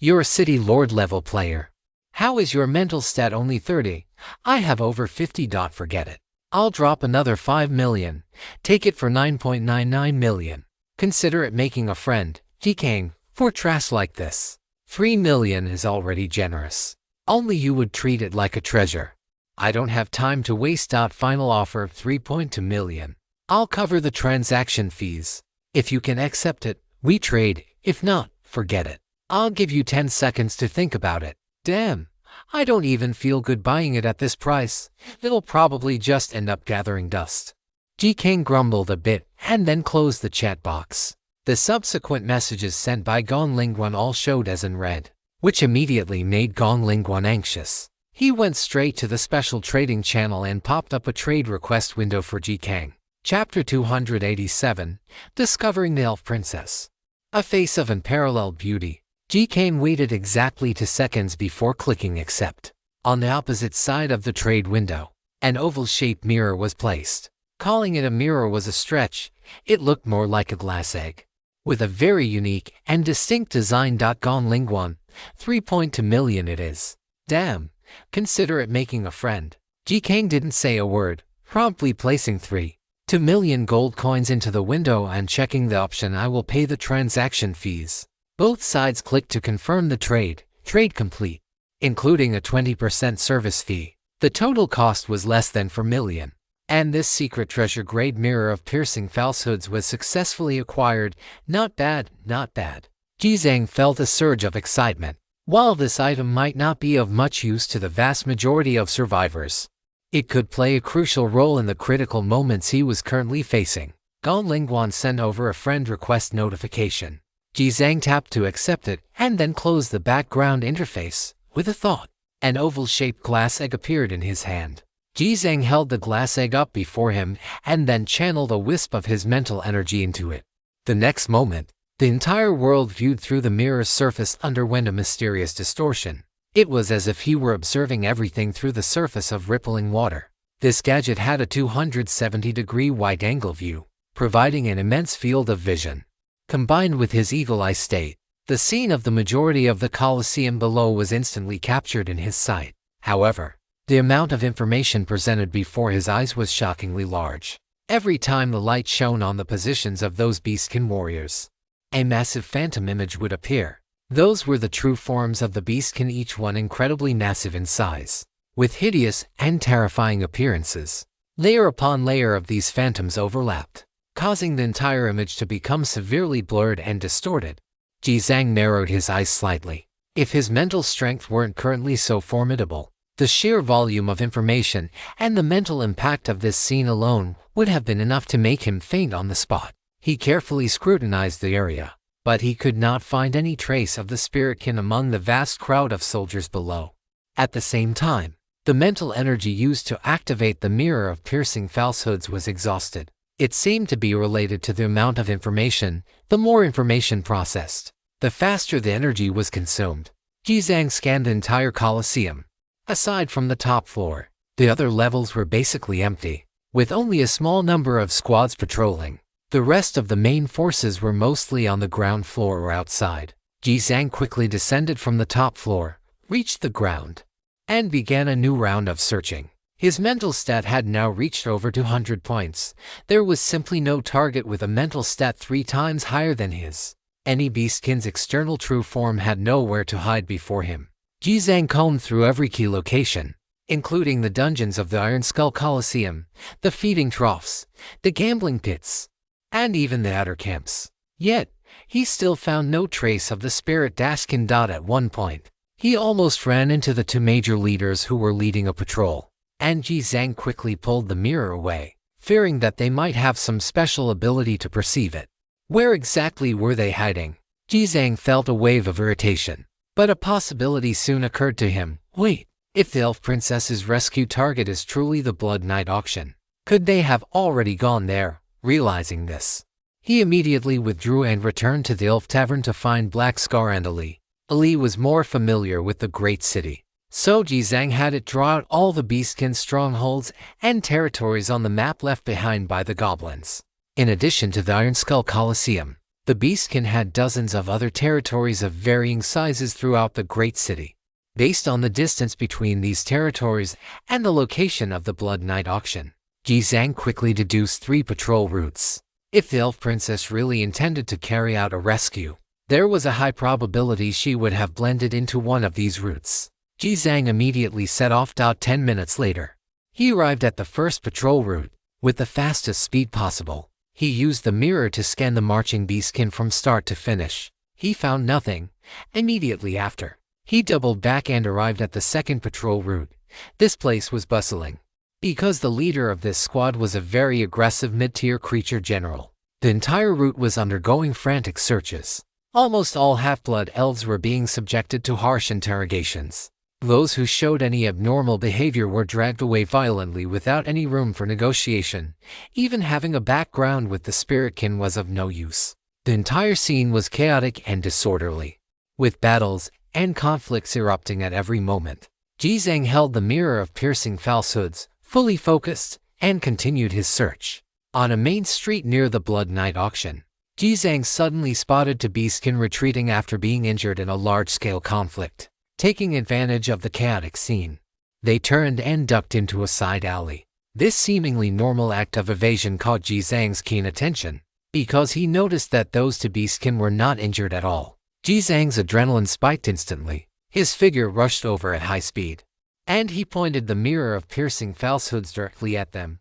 you're a city lord level player. How is your mental stat only 30? I have over 50. Forget it. I'll drop another 5 million. Take it for 9.99 million. Consider it making a friend, Ji Kang, for trash like this. 3 million is already generous. Only you would treat it like a treasure. I don't have time to waste. Final offer 3.2 million. I'll cover the transaction fees. If you can accept it, we trade. If not, forget it. I'll give you 10 seconds to think about it. Damn, I don't even feel good buying it at this price. It'll probably just end up gathering dust. Ji Kang grumbled a bit and then closed the chat box. The subsequent messages sent by Gonlingguan all showed as unread, which immediately made Gonlingguan anxious. He went straight to the special trading channel and popped up a trade request window for Ji Kang. Chapter 287, Discovering the Elf Princess. A face of unparalleled beauty, Ji Kang waited exactly 2 seconds before clicking accept. On the opposite side of the trade window, an oval-shaped mirror was placed. Calling it a mirror was a stretch. It looked more like a glass egg, with a very unique and distinct design. Gonlingguan, 3.2 million it is. Damn, consider it making a friend. Ji Kang didn't say a word, promptly placing 3.2 million gold coins into the window and checking the option I will pay the transaction fees. Both sides clicked to confirm the trade. Trade complete, including a 20% service fee. The total cost was less than 4 million. And this secret treasure grade mirror of piercing falsehoods was successfully acquired. Not bad, not bad. Ji Kang felt a surge of excitement. While this item might not be of much use to the vast majority of survivors, it could play a crucial role in the critical moments he was currently facing. Gonlingguan sent over a friend request notification. Ji Kang tapped to accept it and then closed the background interface. With a thought, an oval-shaped glass egg appeared in his hand. Ji Kang held the glass egg up before him and then channeled a wisp of his mental energy into it. The next moment, the entire world viewed through the mirror's surface underwent a mysterious distortion. It was as if he were observing everything through the surface of rippling water. This gadget had a 270-degree wide-angle view, providing an immense field of vision. Combined with his eagle-eye state, the scene of the majority of the Colosseum below was instantly captured in his sight. However, the amount of information presented before his eyes was shockingly large. Every time the light shone on the positions of those beastkin warriors, a massive phantom image would appear. Those were the true forms of the beastkin, each one incredibly massive in size, with hideous and terrifying appearances. Layer upon layer of these phantoms overlapped, causing the entire image to become severely blurred and distorted. Ji Kang narrowed his eyes slightly. If his mental strength weren't currently so formidable, the sheer volume of information and the mental impact of this scene alone would have been enough to make him faint on the spot. He carefully scrutinized the area, but he could not find any trace of the spiritkin among the vast crowd of soldiers below. At the same time, the mental energy used to activate the mirror of piercing falsehoods was exhausted. It seemed to be related to the amount of information. The more information processed, the faster the energy was consumed. Ji Kang scanned the entire Colosseum. Aside from the top floor, the other levels were basically empty, with only a small number of squads patrolling. The rest of the main forces were mostly on the ground floor or outside. Ji Kang quickly descended from the top floor, reached the ground, and began a new round of searching. His mental stat had now reached over 200 points. There was simply no target with a mental stat 3 times higher than his. Any beastkin's external true form had nowhere to hide before him. Jizang combed through every key location, including the dungeons of the Iron Skull Coliseum, the feeding troughs, the gambling pits, and even the outer camps. Yet, he still found no trace of the spirit Dashkin. At one point, he almost ran into the 2 major leaders who were leading a patrol, and Jizang quickly pulled the mirror away, fearing that they might have some special ability to perceive it. Where exactly were they hiding? Jizang felt a wave of irritation, but a possibility soon occurred to him. Wait, if the elf princess's rescue target is truly the Blood Knight auction, could they have already gone there? Realizing this, he immediately withdrew and returned to the elf tavern to find Black Scar and Ali. Ali was more familiar with the great city, so Jizang had it draw out all the beastkin strongholds and territories on the map left behind by the goblins. In addition to the Iron Skull Coliseum, the beastkin had dozens of other territories of varying sizes throughout the great city. Based on the distance between these territories and the location of the Blood Knight auction, Jizang quickly deduced 3 patrol routes. If the elf princess really intended to carry out a rescue, there was a high probability she would have blended into one of these routes. Jizang immediately set off. 10 minutes later, he arrived at the first patrol route. With the fastest speed possible, he used the mirror to scan the marching beastkin from start to finish. He found nothing. Immediately after, he doubled back and arrived at the second patrol route. This place was bustling, because the leader of this squad was a very aggressive mid-tier creature general. The entire route was undergoing frantic searches. Almost all half-blood elves were being subjected to harsh interrogations. Those who showed any abnormal behavior were dragged away violently without any room for negotiation. Even having a background with the spiritkin was of no use. The entire scene was chaotic and disorderly, with battles and conflicts erupting at every moment. Jizang held the mirror of piercing falsehoods, fully focused, and continued his search. On a main street near the Blood Knight auction, Jizang suddenly spotted 2 beastkin retreating after being injured in a large-scale conflict. Taking advantage of the chaotic scene, they turned and ducked into a side alley. This seemingly normal act of evasion caught Jizang's keen attention, because he noticed that those 2 beastkin were not injured at all. Jizang's adrenaline spiked instantly. His figure rushed over at high speed, and he pointed the mirror of piercing falsehoods directly at them.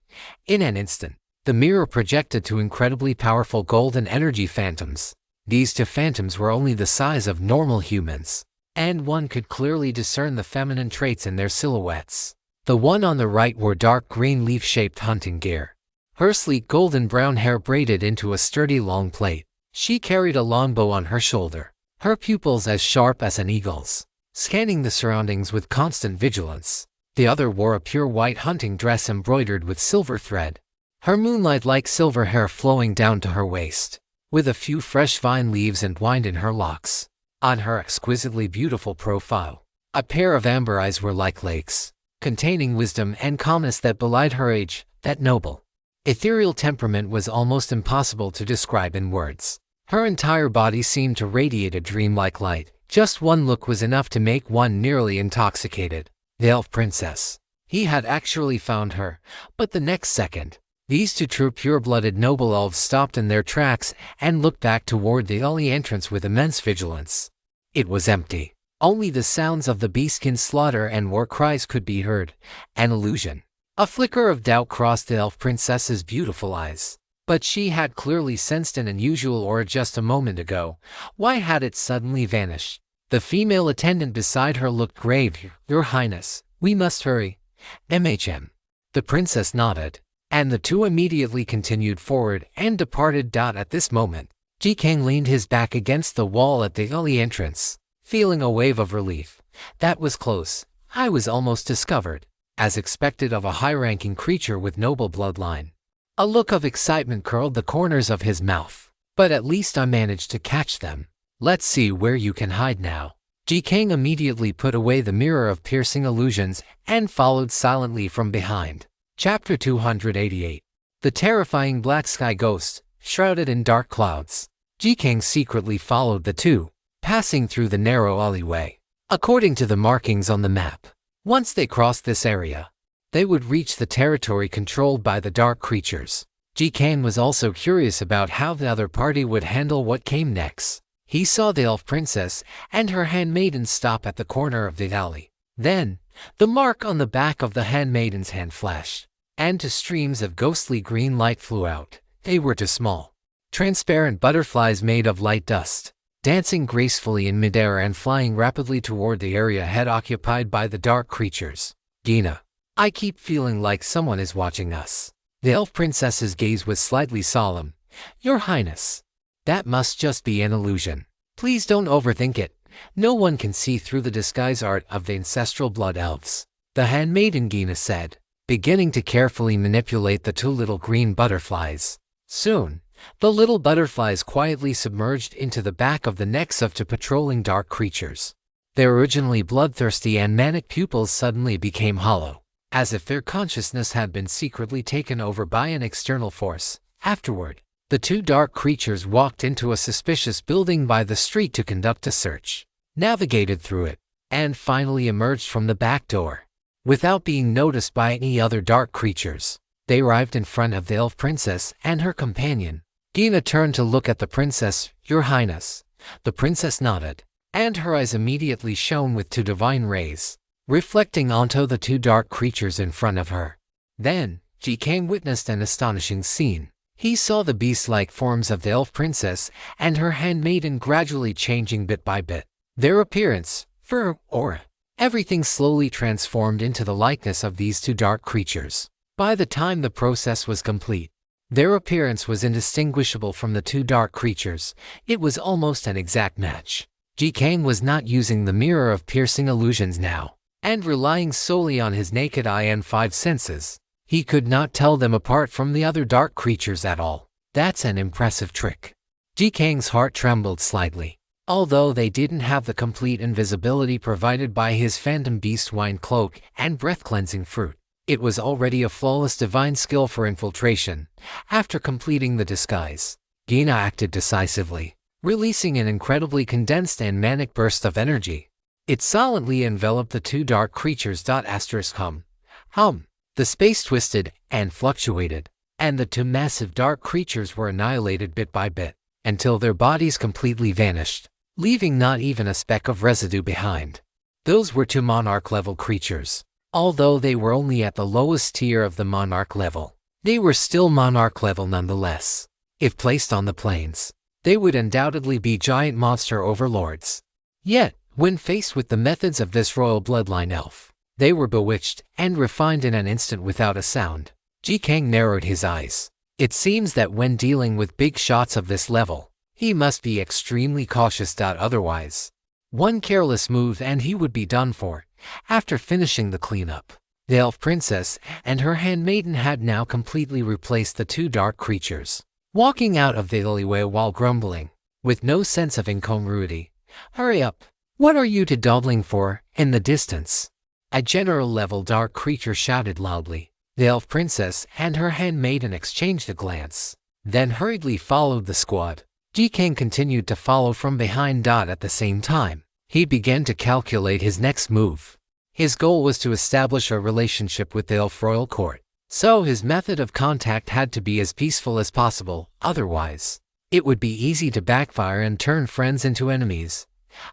In an instant, the mirror projected 2 incredibly powerful golden energy phantoms. These 2 phantoms were only the size of normal humans, and one could clearly discern the feminine traits in their silhouettes. The one on the right wore dark green leaf-shaped hunting gear, her sleek golden brown hair braided into a sturdy long plait. She carried a longbow on her shoulder, her pupils as sharp as an eagle's, scanning the surroundings with constant vigilance. The other wore a pure white hunting dress embroidered with silver thread, her moonlight-like silver hair flowing down to her waist, with a few fresh vine leaves entwined in her locks. On her exquisitely beautiful profile, a pair of amber eyes were like lakes, containing wisdom and calmness that belied her age. That noble, ethereal temperament was almost impossible to describe in words. Her entire body seemed to radiate a dreamlike light. Just one look was enough to make one nearly intoxicated. The elf princess. He had actually found her, but the next second, these 2 true pure-blooded noble elves stopped in their tracks and looked back toward the alley entrance with immense vigilance. It was empty. Only the sounds of the beastkin's slaughter and war cries could be heard. An illusion. A flicker of doubt crossed the elf princess's beautiful eyes. But she had clearly sensed an unusual aura just a moment ago. Why had it suddenly vanished? The female attendant beside her looked grave. Your Highness, we must hurry. The princess nodded, and the 2 immediately continued forward and departed. At this moment, Jikang leaned his back against the wall at the alley entrance, feeling a wave of relief. That was close. I was almost discovered, as expected of a high-ranking creature with noble bloodline. A look of excitement curled the corners of his mouth. But at least I managed to catch them. Let's see where you can hide now. Jikang immediately put away the mirror of piercing illusions and followed silently from behind. Chapter 288. The terrifying black sky ghost, shrouded in dark clouds. Jikang secretly followed the 2, passing through the narrow alleyway. According to the markings on the map, Once they crossed this area, they would reach the territory controlled by the dark creatures. Ji-Kang was also curious about how the other party would handle what came next. He saw the elf princess and her handmaiden stop at the corner of the alley. Then, the mark on the back of the handmaiden's hand flashed, and two streams of ghostly green light flew out. They were two small, transparent butterflies made of light dust, dancing gracefully in midair and flying rapidly toward the area had occupied by the dark creatures. Gina, I keep feeling like someone is watching us. The elf princess's gaze was slightly solemn. Your Highness, that must just be an illusion. Please don't overthink it. No one can see through the disguise art of the ancestral blood elves. The handmaiden Gina said, beginning to carefully manipulate the two little green butterflies. Soon, the little butterflies quietly submerged into the back of the necks of two patrolling dark creatures. Their originally bloodthirsty and manic pupils suddenly became hollow, as if their consciousness had been secretly taken over by an external force. Afterward, the two dark creatures walked into a suspicious building by the street to conduct a search, navigated through it, and finally emerged from the back door. Without being noticed by any other dark creatures, they arrived in front of the elf princess and her companion. Gina turned to look at the princess. Your Highness. The princess nodded, and her eyes immediately shone with two divine rays, reflecting onto the two dark creatures in front of her. Then, Ji-Kang witnessed an astonishing scene. He saw the beast-like forms of the elf princess and her handmaiden gradually changing bit by bit. Their appearance, fur, aura, everything slowly transformed into the likeness of these two dark creatures. By the time the process was complete, their appearance was indistinguishable from the two dark creatures. It was almost an exact match. Ji-Kang was not using the mirror of piercing illusions now, and relying solely on his naked eye and five senses. He could not tell them apart from the other dark creatures at all. That's an impressive trick. Ji-Kang's heart trembled slightly. Although they didn't have the complete invisibility provided by his phantom beast wine cloak and breath-cleansing fruit, it was already a flawless divine skill for infiltration. After completing the disguise, Gina acted decisively, releasing an incredibly condensed and manic burst of energy. It silently enveloped the two dark creatures. Hum. The space twisted and fluctuated, and the two massive dark creatures were annihilated bit by bit, until their bodies completely vanished, leaving not even a speck of residue behind. Those were two monarch-level creatures. Although they were only at the lowest tier of the monarch level, they were still monarch level nonetheless. If placed on the plains, they would undoubtedly be giant monster overlords. Yet, when faced with the methods of this royal bloodline elf, they were bewitched and refined in an instant without a sound. Ji-Kang narrowed his eyes. It seems that when dealing with big shots of this level, he must be extremely cautious. Otherwise, one careless move and he would be done for. After finishing the cleanup, the elf princess and her handmaiden had now completely replaced the two dark creatures, walking out of the alleyway while grumbling, with no sense of incongruity. Hurry up! What are you two dawdling for? In the distance, a general-level dark creature shouted loudly. The elf princess and her handmaiden exchanged a glance, then hurriedly followed the squad. Ji-Kang continued to follow from behind. At the same time, he began to calculate his next move. His goal was to establish a relationship with the elf royal court, so his method of contact had to be as peaceful as possible. Otherwise, it would be easy to backfire and turn friends into enemies.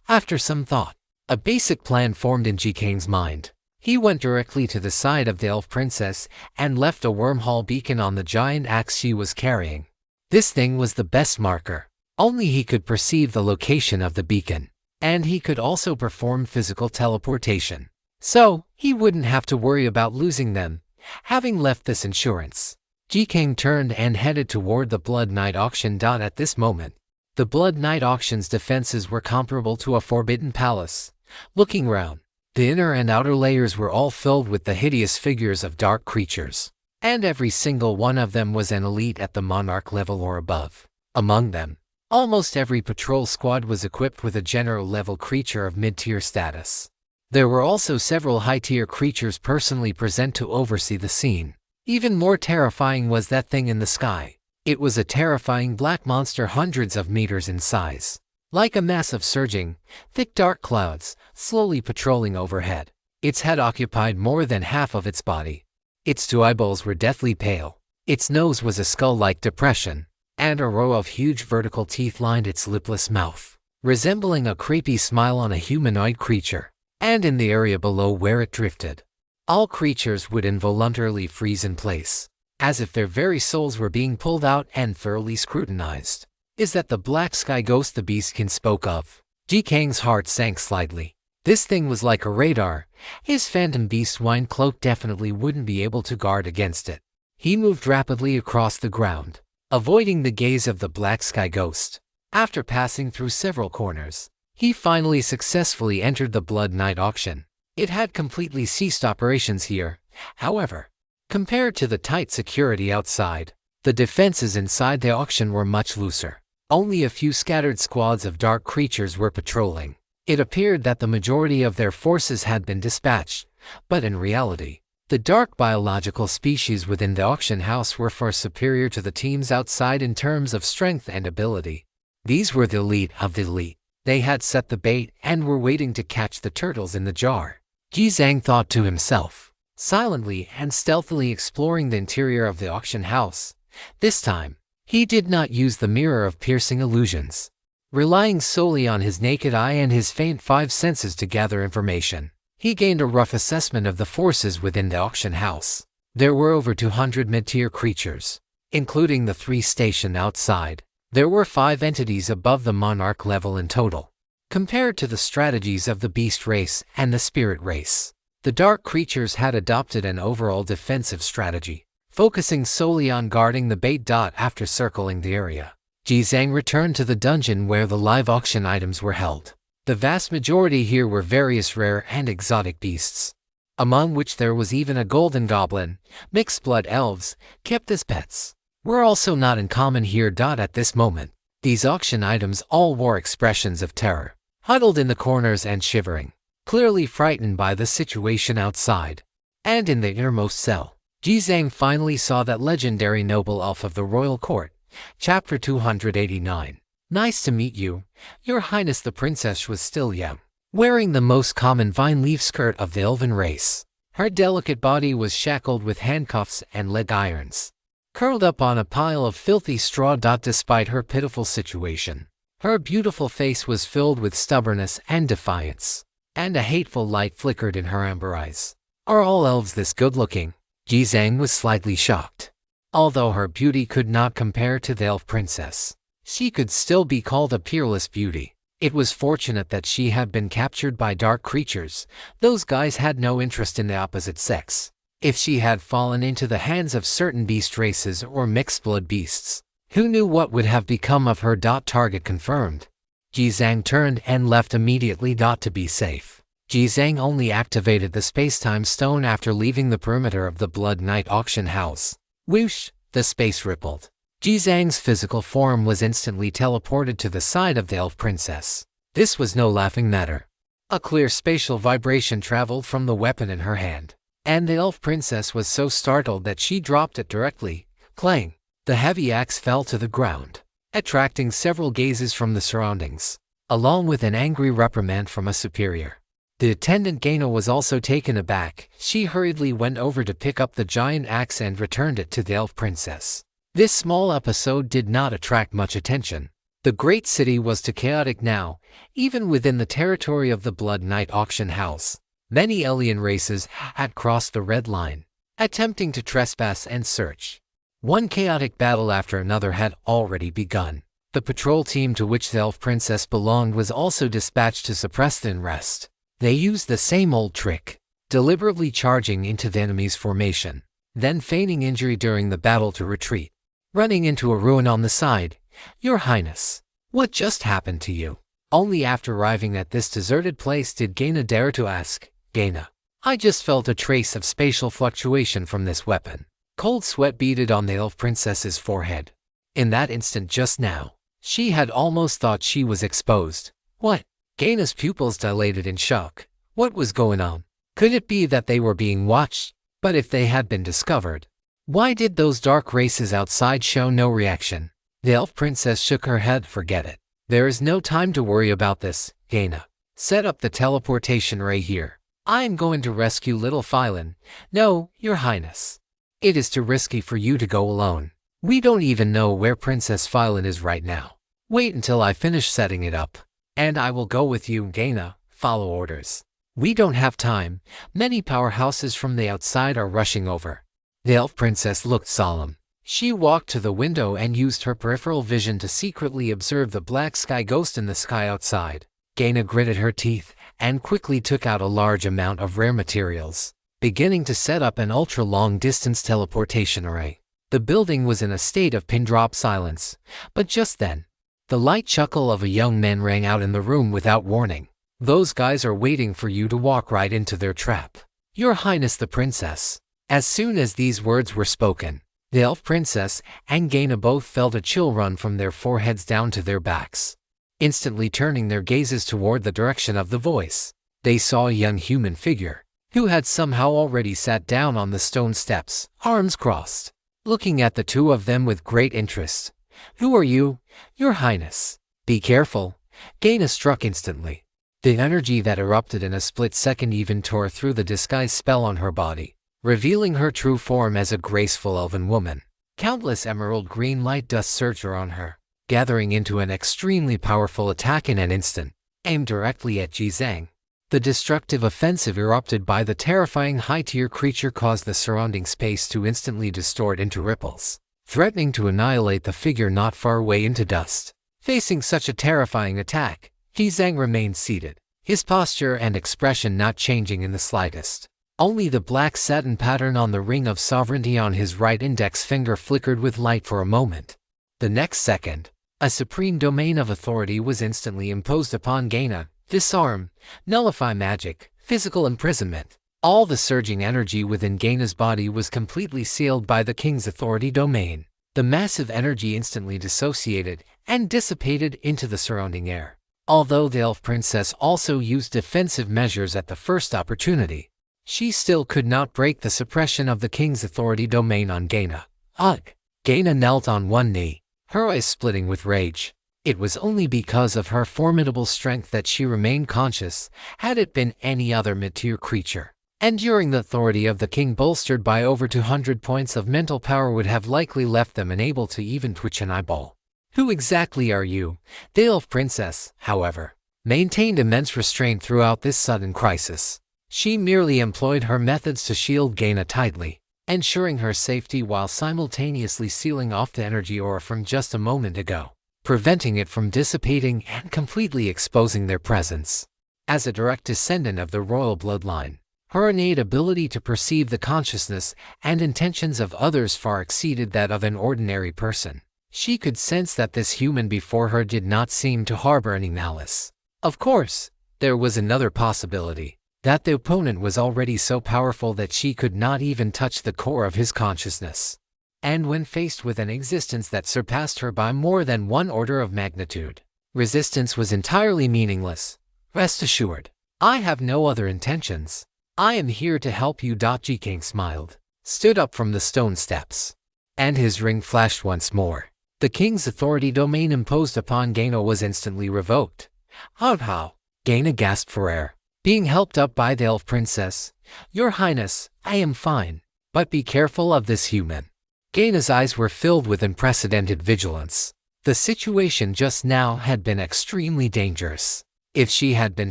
After some thought, a basic plan formed in Ji-Kang's mind. He went directly to the side of the elf princess and left a wormhole beacon on the giant axe she was carrying. This thing was the best marker. Only he could perceive the location of the beacon, and he could also perform physical teleportation. So, he wouldn't have to worry about losing them. Having left this insurance, Ji-Kang turned and headed toward the Blood Knight auction. At this moment, the Blood Knight auction's defenses were comparable to a forbidden palace. Looking round, the inner and outer layers were all filled with the hideous figures of dark creatures, and every single one of them was an elite at the monarch level or above. Among them, almost every patrol squad was equipped with a general-level creature of mid-tier status. There were also several high-tier creatures personally present to oversee the scene. Even more terrifying was that thing in the sky. It was a terrifying black monster hundreds of meters in size, like a mass of surging, thick dark clouds, slowly patrolling overhead. Its head occupied more than half of its body. Its two eyeballs were deathly pale. Its nose was a skull-like depression, and a row of huge vertical teeth lined its lipless mouth, resembling a creepy smile on a humanoid creature. And in the area below where it drifted, all creatures would involuntarily freeze in place, as if their very souls were being pulled out and thoroughly scrutinized. Is that the black sky ghost the beastkin spoke of? Ji Kang's heart sank slightly. This thing was like a radar. His phantom beast wine cloak definitely wouldn't be able to guard against it. He moved rapidly across the ground, avoiding the gaze of the black sky ghost. After passing through several corners, he finally successfully entered the Blood Night auction. It had completely ceased operations here, however. Compared to the tight security outside, the defenses inside the auction were much looser. Only a few scattered squads of dark creatures were patrolling. It appeared that the majority of their forces had been dispatched, but in reality, the dark biological species within the auction house were far superior to the teams outside in terms of strength and ability. These were the elite of the elite. They had set the bait and were waiting to catch the turtles in the jar. Ji Zhang thought to himself, silently and stealthily exploring the interior of the auction house. This time, he did not use the mirror of piercing illusions. Relying solely on his naked eye and his faint five senses to gather information, he gained a rough assessment of the forces within the auction house. There were over 200 mid-tier creatures, including the 3 stationed outside. There were 5 entities above the monarch level in total. Compared to the strategies of the beast race and the spirit race, the dark creatures had adopted an overall defensive strategy, focusing solely on guarding the bait. After circling the area, Ji Zhang returned to the dungeon where the live auction items were held. The vast majority here were various rare and exotic beasts, among which there was even a golden goblin. Mixed blood elves, kept as pets, were also not uncommon here. At this moment, these auction items all wore expressions of terror, huddled in the corners and shivering, clearly frightened by the situation outside. And in the innermost cell, Ji Zhang finally saw that legendary noble elf of the royal court. Chapter 289. Nice to meet you, Your Highness. The princess was still young, wearing the most common vine leaf skirt of the elven race. Her delicate body was shackled with handcuffs and leg irons, curled up on a pile of filthy straw. Despite her pitiful situation, her beautiful face was filled with stubbornness and defiance, and a hateful light flickered in her amber eyes. Are all elves this good-looking? Ji Zhang was slightly shocked. Although her beauty could not compare to the elf princess, she could still be called a peerless beauty. It was fortunate that she had been captured by dark creatures. Those guys had no interest in the opposite sex. If she had fallen into the hands of certain beast races or mixed blood beasts, who knew what would have become of her. Target confirmed. Ji Zhang turned and left immediately. To be safe, Ji Zhang only activated the space-time stone after leaving the perimeter of the Blood Night auction house. Whoosh! The space rippled. Ji Zhang's physical form was instantly teleported to the side of the elf princess. This was no laughing matter. A clear spatial vibration traveled from the weapon in her hand, and the elf princess was so startled that she dropped it directly. Clang! The heavy axe fell to the ground, attracting several gazes from the surroundings, along with an angry reprimand from a superior. The attendant Gaina was also taken aback. She hurriedly went over to pick up the giant axe and returned it to the elf princess. This small episode did not attract much attention. The great city was too chaotic now, even within the territory of the Blood Night auction house. Many alien races had crossed the red line, attempting to trespass and search. One chaotic battle after another had already begun. The patrol team to which the elf princess belonged was also dispatched to suppress the unrest. They used the same old trick, deliberately charging into the enemy's formation, then feigning injury during the battle to retreat, running into a ruin on the side. Your Highness, what just happened to you? Only after arriving at this deserted place did Gaina dare to ask. Gaina, I just felt a trace of spatial fluctuation from this weapon. Cold sweat beaded on the elf princess's forehead. In that instant just now, she had almost thought she was exposed. What? Gaina's pupils dilated in shock. What was going on? Could it be that they were being watched? But if they had been discovered, why did those dark races outside show no reaction? The elf princess shook her head. Forget it. There is no time to worry about this, Gaina. Set up the teleportation ray here. I am going to rescue little Phylon. No, Your Highness. It is too risky for you to go alone. We don't even know where Princess Phylon is right now. Wait until I finish setting it up. And I will go with you, Gaina. Follow orders. We don't have time. Many powerhouses from the outside are rushing over. The elf princess looked solemn. She walked to the window and used her peripheral vision to secretly observe the black sky ghost in the sky outside. Gaina gritted her teeth and quickly took out a large amount of rare materials, beginning to set up an ultra-long-distance teleportation array. The building was in a state of pin-drop silence, but just then, the light chuckle of a young man rang out in the room without warning. Those guys are waiting for you to walk right into their trap. Your Highness the Princess. As soon as these words were spoken, the elf princess and Gaina both felt a chill run from their foreheads down to their backs. Instantly turning their gazes toward the direction of the voice, they saw a young human figure, who had somehow already sat down on the stone steps, arms crossed, looking at the two of them with great interest. Who are you, Your Highness? Be careful. Gaina struck instantly. The energy that erupted in a split second even tore through the disguise spell on her body, revealing her true form as a graceful elven woman. Countless emerald green light dust surged around her, gathering into an extremely powerful attack in an instant, aimed directly at Ji Zhang. The destructive offensive erupted by the terrifying high-tier creature caused the surrounding space to instantly distort into ripples, threatening to annihilate the figure not far away into dust. Facing such a terrifying attack, Ji Zhang remained seated, his posture and expression not changing in the slightest. Only the black satin pattern on the ring of sovereignty on his right index finger flickered with light for a moment. The next second, a supreme domain of authority was instantly imposed upon Gaina. Disarm, nullify magic, physical imprisonment. All the surging energy within Gaina's body was completely sealed by the king's authority domain. The massive energy instantly dissociated and dissipated into the surrounding air. Although the elf princess also used defensive measures at the first opportunity, she still could not break the suppression of the king's authority domain on Gaina. Ugh! Gaina knelt on one knee, her eyes splitting with rage. It was only because of her formidable strength that she remained conscious. Had it been any other mid-tier creature, enduring the authority of the king bolstered by over 200 points of mental power would have likely left them unable to even twitch an eyeball. Who exactly are you? The elf princess, however, maintained immense restraint throughout this sudden crisis. She merely employed her methods to shield Gaina tightly, ensuring her safety while simultaneously sealing off the energy aura from just a moment ago, preventing it from dissipating and completely exposing their presence. As a direct descendant of the royal bloodline, her innate ability to perceive the consciousness and intentions of others far exceeded that of an ordinary person. She could sense that this human before her did not seem to harbor any malice. Of course, there was another possibility, that the opponent was already so powerful that she could not even touch the core of his consciousness. And when faced with an existence that surpassed her by more than one order of magnitude, resistance was entirely meaningless. Rest assured, I have no other intentions. I am here to help you. Ji King smiled, stood up from the stone steps, and his ring flashed once more. The king's authority domain imposed upon Gaina was instantly revoked. How? Gaina gasped for air, being helped up by the elf princess. Your Highness, I am fine, but be careful of this human. Gaina's eyes were filled with unprecedented vigilance. The situation just now had been extremely dangerous. If she had been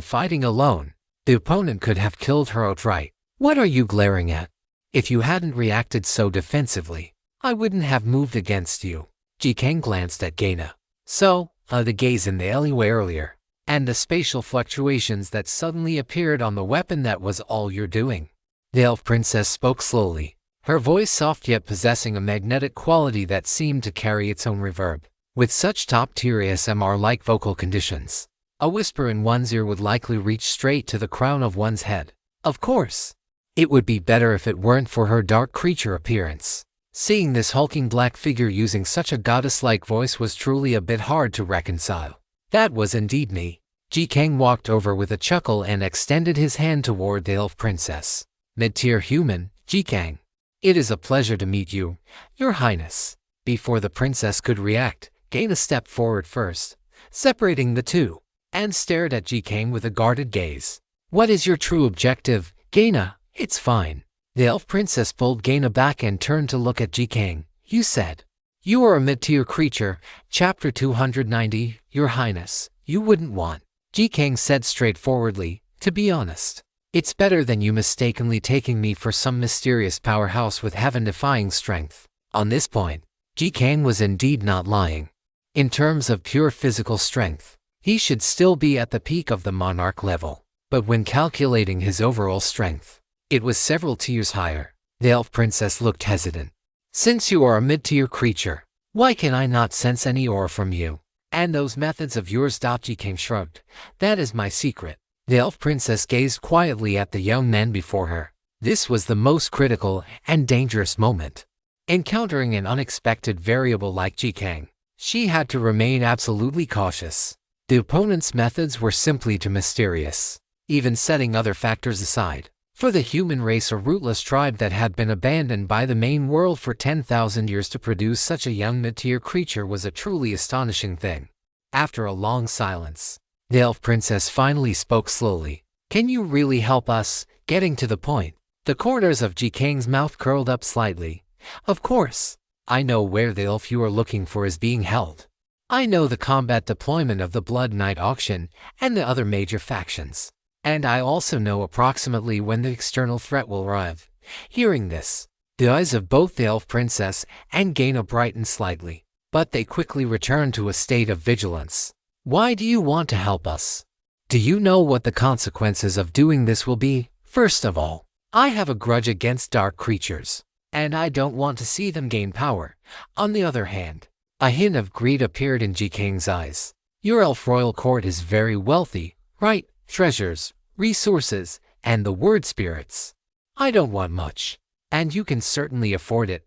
fighting alone, the opponent could have killed her outright. What are you glaring at? If you hadn't reacted so defensively, I wouldn't have moved against you. Ji Kang glanced at Gaina. So, the gaze in the alleyway earlier, and the spatial fluctuations that suddenly appeared on the weapon, that was all you're doing? The elf princess spoke slowly, her voice soft yet possessing a magnetic quality that seemed to carry its own reverb. With such top-tier ASMR-like vocal conditions, a whisper in one's ear would likely reach straight to the crown of one's head. Of course, it would be better if it weren't for her dark creature appearance. Seeing this hulking black figure using such a goddess-like voice was truly a bit hard to reconcile. That was indeed me. Ji Kang walked over with a chuckle and extended his hand toward the elf princess. Mid-tier human, Ji Kang. It is a pleasure to meet you, Your Highness. Before the princess could react, Gaina stepped forward first, separating the two, and stared at Ji Kang with a guarded gaze. What is your true objective, Gaina? It's fine. The elf princess pulled Gaina back and turned to look at Jikang. You said. You are a mid-tier creature. Chapter 290, Your Highness. You wouldn't want. Jikang said straightforwardly, to be honest. It's better than you mistakenly taking me for some mysterious powerhouse with heaven-defying strength. On this point, Jikang was indeed not lying. In terms of pure physical strength, he should still be at the peak of the monarch level. But when calculating his overall strength, it was several tiers higher. The elf princess looked hesitant. Since you are a mid-tier creature, why can I not sense any aura from you? And those methods of yours? Jikang shrugged. That is my secret. The elf princess gazed quietly at the young man before her. This was the most critical and dangerous moment. Encountering an unexpected variable like Jikang, she had to remain absolutely cautious. The opponent's methods were simply too mysterious. Even setting other factors aside, for the human race, a rootless tribe that had been abandoned by the main world for 10,000 years, to produce such a young mid-tier creature was a truly astonishing thing. After a long silence, the elf princess finally spoke slowly. Can you really help us? Getting to the point, the corners of Jikang's mouth curled up slightly. Of course. I know where the elf you are looking for is being held. I know the combat deployment of the Blood Knight auction and the other major factions. And I also know approximately when the external threat will arrive. Hearing this, the eyes of both the elf princess and Gaina brightened slightly, but they quickly returned to a state of vigilance. Why do you want to help us? Do you know what the consequences of doing this will be? First of all, I have a grudge against dark creatures, and I don't want to see them gain power. On the other hand, a hint of greed appeared in Jikang's eyes. Your elf royal court is very wealthy, right? Treasures, resources, and the word spirits. I don't want much, and you can certainly afford it.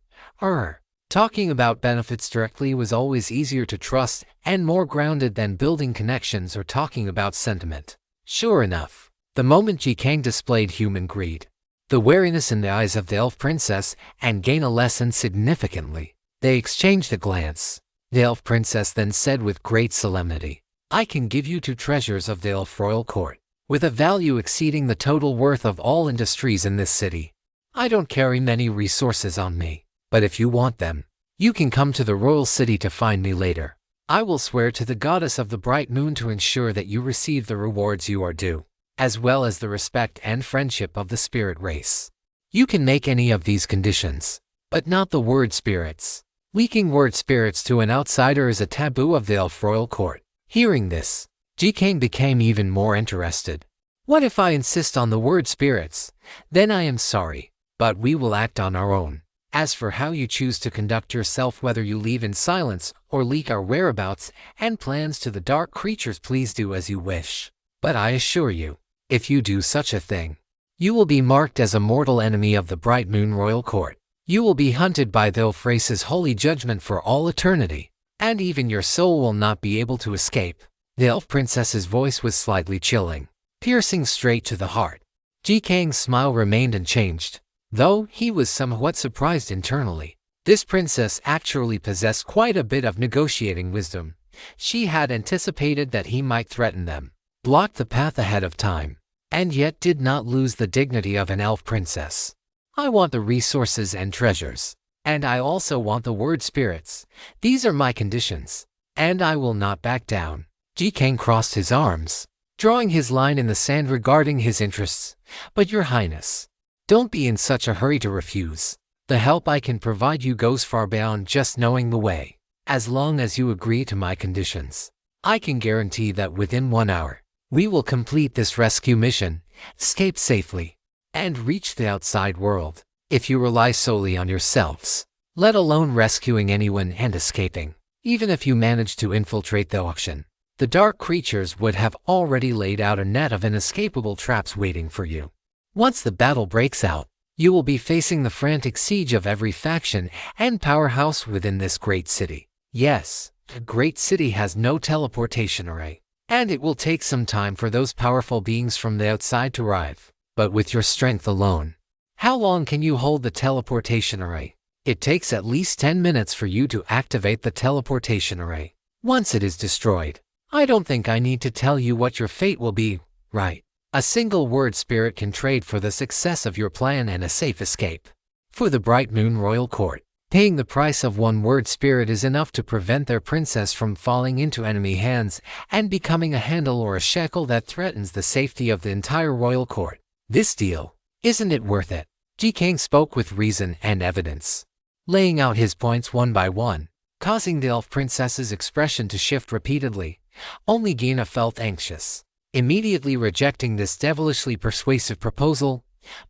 Talking about benefits directly was always easier to trust and more grounded than building connections or talking about sentiment. Sure enough, the moment Jikang displayed human greed, the wariness in the eyes of the elf princess and Gaina lessened significantly. They exchanged a glance. The elf princess then said with great solemnity, I can give you 2 treasures of the elf royal court, with a value exceeding the total worth of all industries in this city. I don't carry many resources on me, but if you want them, you can come to the royal city to find me later. I will swear to the goddess of the bright moon to ensure that you receive the rewards you are due, as well as the respect and friendship of the spirit race. You can make any of these conditions, but not the word spirits. Leaking word spirits to an outsider is a taboo of the elf royal court. Hearing this, Jikang became even more interested. What if I insist on the word spirits? Then I am sorry, but we will act on our own. As for how you choose to conduct yourself, whether you leave in silence or leak our whereabouts and plans to the dark creatures, please do as you wish. But I assure you, if you do such a thing, you will be marked as a mortal enemy of the Bright Moon Royal Court. You will be hunted by the elf race's holy judgment for all eternity, and even your soul will not be able to escape. The elf princess's voice was slightly chilling, piercing straight to the heart. Jikang's smile remained unchanged, though he was somewhat surprised internally. This princess actually possessed quite a bit of negotiating wisdom. She had anticipated that he might threaten them, blocked the path ahead of time, and yet did not lose the dignity of an elf princess. I want the resources and treasures, and I also want the word spirits. These are my conditions, and I will not back down. Jikang crossed his arms, drawing his line in the sand regarding his interests. But your highness, don't be in such a hurry to refuse. The help I can provide you goes far beyond just knowing the way. As long as you agree to my conditions, I can guarantee that within 1 hour, we will complete this rescue mission, escape safely, and reach the outside world. If you rely solely on yourselves, let alone rescuing anyone and escaping, even if you manage to infiltrate the auction, the dark creatures would have already laid out a net of inescapable traps waiting for you. Once the battle breaks out, you will be facing the frantic siege of every faction and powerhouse within this great city. Yes, a great city has no teleportation array, and it will take some time for those powerful beings from the outside to arrive. But with your strength alone, how long can you hold the teleportation array? It takes at least 10 minutes for you to activate the teleportation array. Once it is destroyed, I don't think I need to tell you what your fate will be, right? A single word spirit can trade for the success of your plan and a safe escape. For the Bright Moon Royal Court, paying the price of one word spirit is enough to prevent their princess from falling into enemy hands and becoming a handle or a shackle that threatens the safety of the entire royal court. This deal, isn't it worth it? Ji Kang spoke with reason and evidence, laying out his points one by one, causing the elf princess's expression to shift repeatedly. Only Gina felt anxious, immediately rejecting this devilishly persuasive proposal.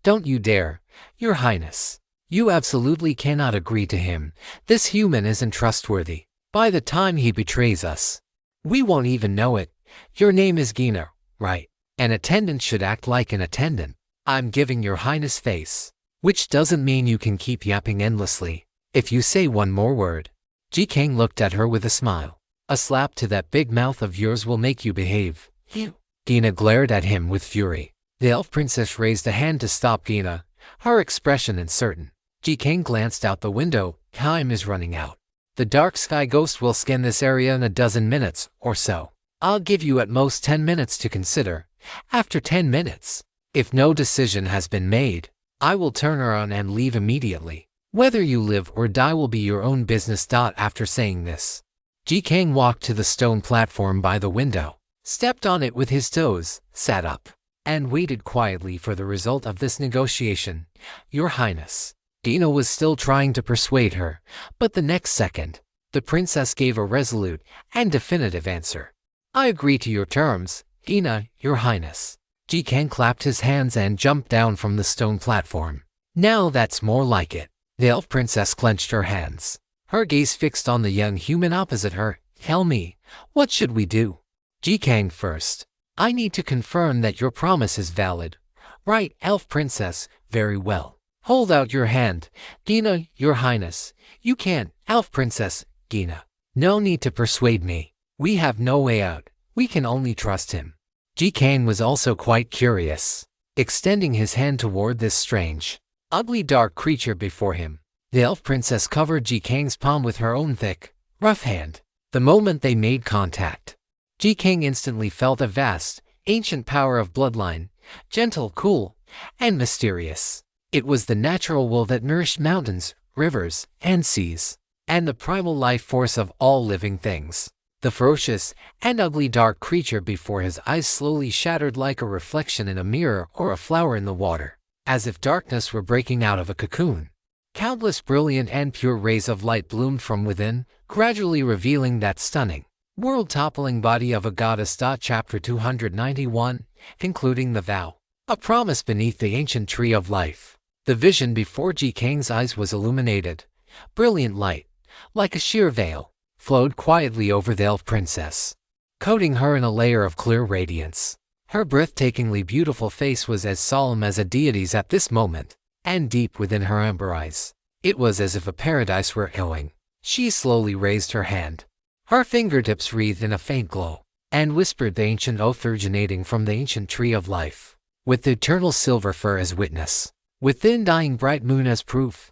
"Don't you dare, Your Highness. You absolutely cannot agree to him. This human isn't trustworthy. By the time he betrays us, we won't even know it. Your name is Gina, right? An attendant should act like an attendant. I'm giving Your Highness face. Which doesn't mean you can keep yapping endlessly. If you say one more word." Ji Kang looked at her with a smile. "A slap to that big mouth of yours will make you behave." "You." Gina glared at him with fury. The elf princess raised a hand to stop Gina, her expression uncertain. Ji Kang glanced out the window. "Time is running out. The dark sky ghost will scan this area in a dozen minutes or so. I'll give you at most 10 minutes to consider. After 10 minutes, if no decision has been made, I will turn around and leave immediately. Whether you live or die will be your own business." After saying this, Ji Kang walked to the stone platform by the window, stepped on it with his toes, sat up, and waited quietly for the result of this negotiation. "Your Highness." Gina was still trying to persuade her, but the next second, the princess gave a resolute and definitive answer. "I agree to your terms, Gina, Your Highness." Ji Kang clapped his hands and jumped down from the stone platform. "Now that's more like it." The elf princess clenched her hands, her gaze fixed on the young human opposite her. "Tell me, what should we do?" "Ji Kang first. I need to confirm that your promise is valid." "Right, elf princess. Very well. Hold out your hand." "Gina, Your Highness." "You can't." "Elf princess." "Gina, no need to persuade me. We have no way out. We can only trust him." Ji Kang was also quite curious, extending his hand toward this strange, ugly dark creature before him. The elf princess covered Ji Kang's palm with her own thick, rough hand. The moment they made contact, Ji Kang instantly felt a vast, ancient power of bloodline, gentle, cool, and mysterious. It was the natural will that nourished mountains, rivers, and seas, and the primal life force of all living things. The ferocious and ugly dark creature before his eyes slowly shattered like a reflection in a mirror or a flower in the water, as if darkness were breaking out of a cocoon. Countless brilliant and pure rays of light bloomed from within, gradually revealing that stunning, world-toppling body of a goddess. Chapter 291, concluding the vow. A promise beneath the ancient tree of life. The vision before Ji Kang's eyes was illuminated. Brilliant light, like a sheer veil, flowed quietly over the elf princess, coating her in a layer of clear radiance. Her breathtakingly beautiful face was as solemn as a deity's at this moment, and deep within her amber eyes, it was as if a paradise were echoing. She slowly raised her hand, her fingertips wreathed in a faint glow, and whispered the ancient oath originating from the ancient tree of life, with the eternal silver fir as witness, with the undying bright moon as proof.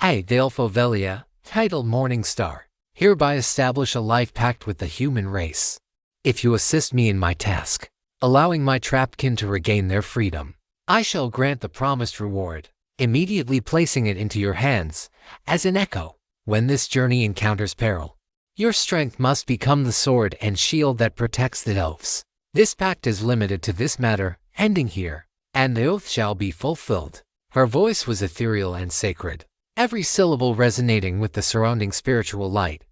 I, the elf Ovelia, titled Morning Star, hereby establish a life pact with the human race. If you assist me in my task, allowing my trapped kin to regain their freedom, I shall grant the promised reward, immediately placing it into your hands, as an echo. When this journey encounters peril, your strength must become the sword and shield that protects the elves. This pact is limited to this matter, ending here, and the oath shall be fulfilled. Her voice was ethereal and sacred, every syllable resonating with the surrounding spiritual light.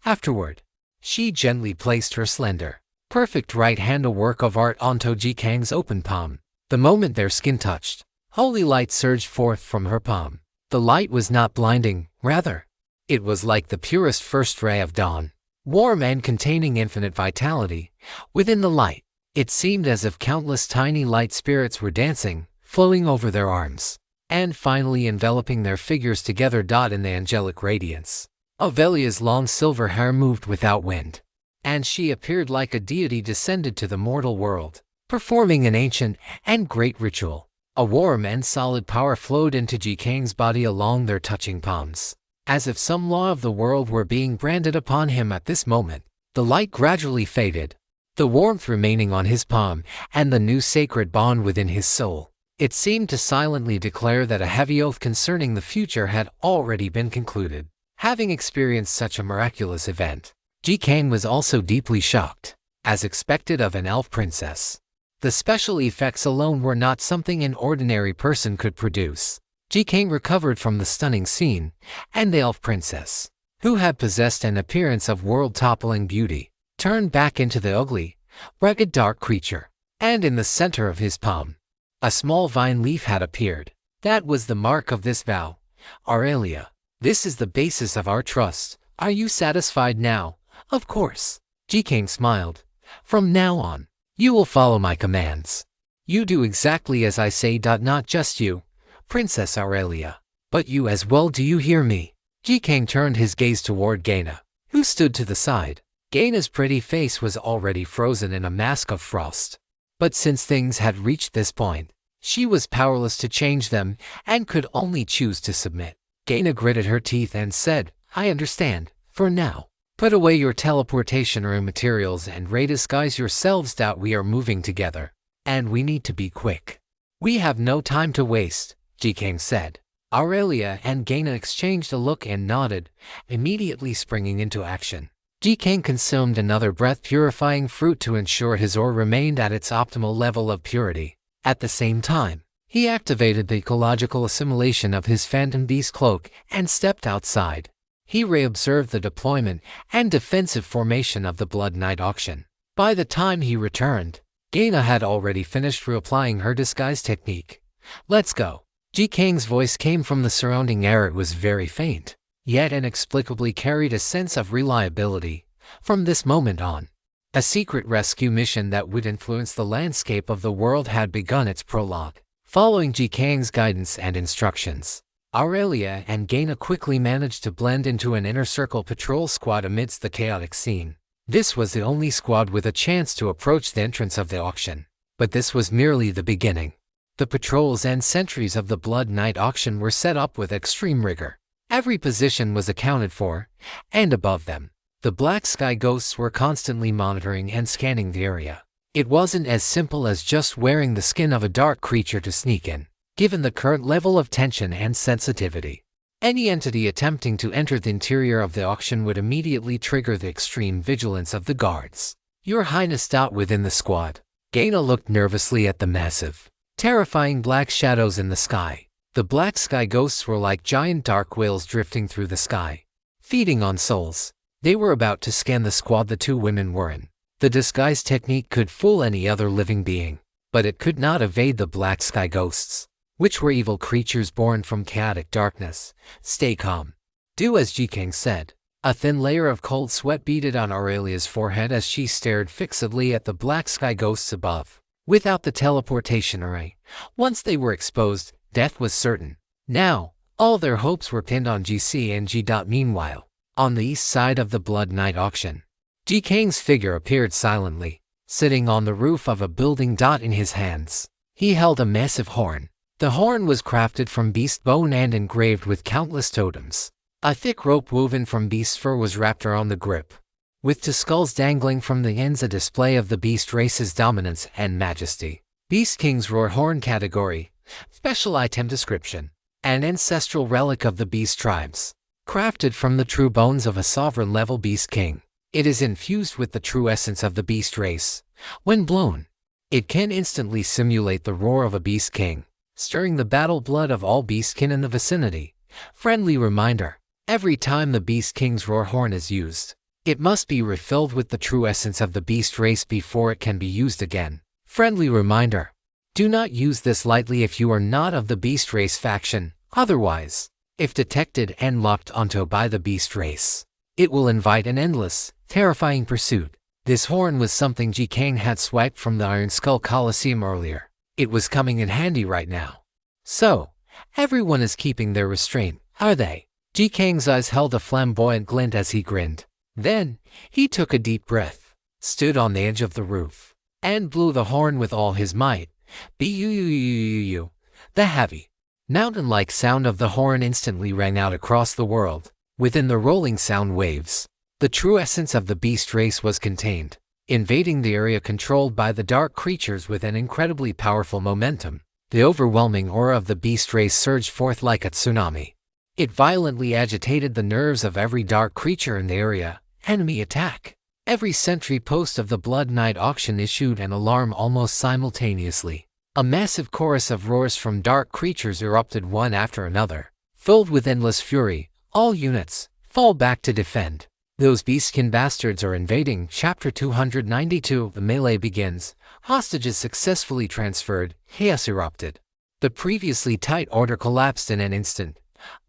Afterward, she gently placed her slender, perfect right hand, a work of art, onto Ji Kang's open palm. The moment their skin touched, holy light surged forth from her palm. The light was not blinding, rather, it was like the purest first ray of dawn, warm and containing infinite vitality. Within the light, it seemed as if countless tiny light spirits were dancing, flowing over their arms, and finally enveloping their figures together. In the angelic radiance, Ovelia's long silver hair moved without wind, and she appeared like a deity descended to the mortal world, performing an ancient and great ritual. A warm and solid power flowed into Ji Kang's body along their touching palms, as if some law of the world were being branded upon him at this moment. The light gradually faded, the warmth remaining on his palm, and the new sacred bond within his soul. It seemed to silently declare that a heavy oath concerning the future had already been concluded. Having experienced such a miraculous event, Ji-Kang was also deeply shocked, as expected of an elf princess. The special effects alone were not something an ordinary person could produce. Ji-Kang recovered from the stunning scene, and the elf princess, who had possessed an appearance of world-toppling beauty, turned back into the ugly, rugged dark creature. And in the center of his palm, a small vine leaf had appeared. That was the mark of this vow. Aurelia, this is the basis of our trust. Are you satisfied now? Of course. Ji-Kang smiled. From now on, you will follow my commands. You do exactly as I say. Not just you, Princess Aurelia, but you as well. Do you hear me? Ji-Kang turned his gaze toward Gaina, who stood to the side. Gaina's pretty face was already frozen in a mask of frost. But since things had reached this point, she was powerless to change them and could only choose to submit. Gaina gritted her teeth and said, I understand, for now. Put away your teleportation room materials and redisguise yourselves. We are moving together, and we need to be quick. We have no time to waste, Ji-Kang said. Aurelia and Gaina exchanged a look and nodded, immediately springing into action. Ji-Kang consumed another breath-purifying fruit to ensure his ore remained at its optimal level of purity. At the same time, he activated the ecological assimilation of his Phantom Beast cloak and stepped outside. He reobserved the deployment and defensive formation of the Blood Knight auction. By the time he returned, Gaina had already finished reapplying her disguise technique. Let's go. Ji-Kang's voice came from the surrounding air. It was very faint, yet inexplicably carried a sense of reliability. From this moment on, a secret rescue mission that would influence the landscape of the world had begun its prologue. Following Ji-Kang's guidance and instructions, Aurelia and Gaina quickly managed to blend into an inner circle patrol squad amidst the chaotic scene. This was the only squad with a chance to approach the entrance of the auction. But this was merely the beginning. The patrols and sentries of the Blood Knight auction were set up with extreme rigor. Every position was accounted for, and above them, the Black Sky Ghosts were constantly monitoring and scanning the area. It wasn't as simple as just wearing the skin of a dark creature to sneak in. Given the current level of tension and sensitivity, any entity attempting to enter the interior of the auction would immediately trigger the extreme vigilance of the guards. Your Highness. Within the squad, Gaina looked nervously at the massive, terrifying black shadows in the sky. The Black Sky Ghosts were like giant dark whales drifting through the sky, feeding on souls. They were about to scan the squad the two women were in. The disguise technique could fool any other living being, but it could not evade the Black Sky Ghosts, which were evil creatures born from chaotic darkness. Stay calm. Do as Ji-Kang said. A thin layer of cold sweat beaded on Aurelia's forehead as she stared fixedly at the Black Sky Ghosts above. Without the teleportation array, once they were exposed, death was certain. Now, all their hopes were pinned on GC and G. Meanwhile, on the east side of the Blood Knight auction, Ji-Kang's figure appeared silently, sitting on the roof of a building. In his hands, he held a massive horn. The horn was crafted from beast bone and engraved with countless totems. A thick rope woven from beast fur was wrapped around the grip, with two skulls dangling from the ends, a display of the beast race's dominance and majesty. Beast King's Roar Horn category, special item description, an ancestral relic of the beast tribes, crafted from the true bones of a sovereign-level beast king. It is infused with the true essence of the beast race. When blown, it can instantly simulate the roar of a beast king, stirring the battle blood of all beastkin in the vicinity. Friendly reminder: every time the Beast King's Roar Horn is used, it must be refilled with the true essence of the beast race before it can be used again. Friendly reminder: do not use this lightly if you are not of the beast race faction. Otherwise, if detected and locked onto by the beast race, it will invite an endless, terrifying pursuit. This horn was something Ji-Kang had swiped from the Iron Skull Coliseum earlier. It was coming in handy right now. So, everyone is keeping their restraint, are they? Ji-Kang's eyes held a flamboyant glint as he grinned. Then, he took a deep breath, stood on the edge of the roof, and blew the horn with all his might. B-u-u-u-u-u-u. The heavy, mountain-like sound of the horn instantly rang out across the world. Within the rolling sound waves, the true essence of the beast race was contained. invading the area controlled by the dark creatures with an incredibly powerful momentum. The overwhelming aura of the beast race surged forth like a tsunami. It violently agitated the nerves of every dark creature in the area. Enemy attack! Every sentry post of the Blood Knight auction issued an alarm almost simultaneously. A massive chorus of roars from dark creatures erupted one after another. Filled with endless fury, all units, fall back to defend. Those beastkin bastards are invading. Chapter 292. The melee begins. Hostages successfully transferred. Chaos erupted. The previously tight order collapsed in an instant.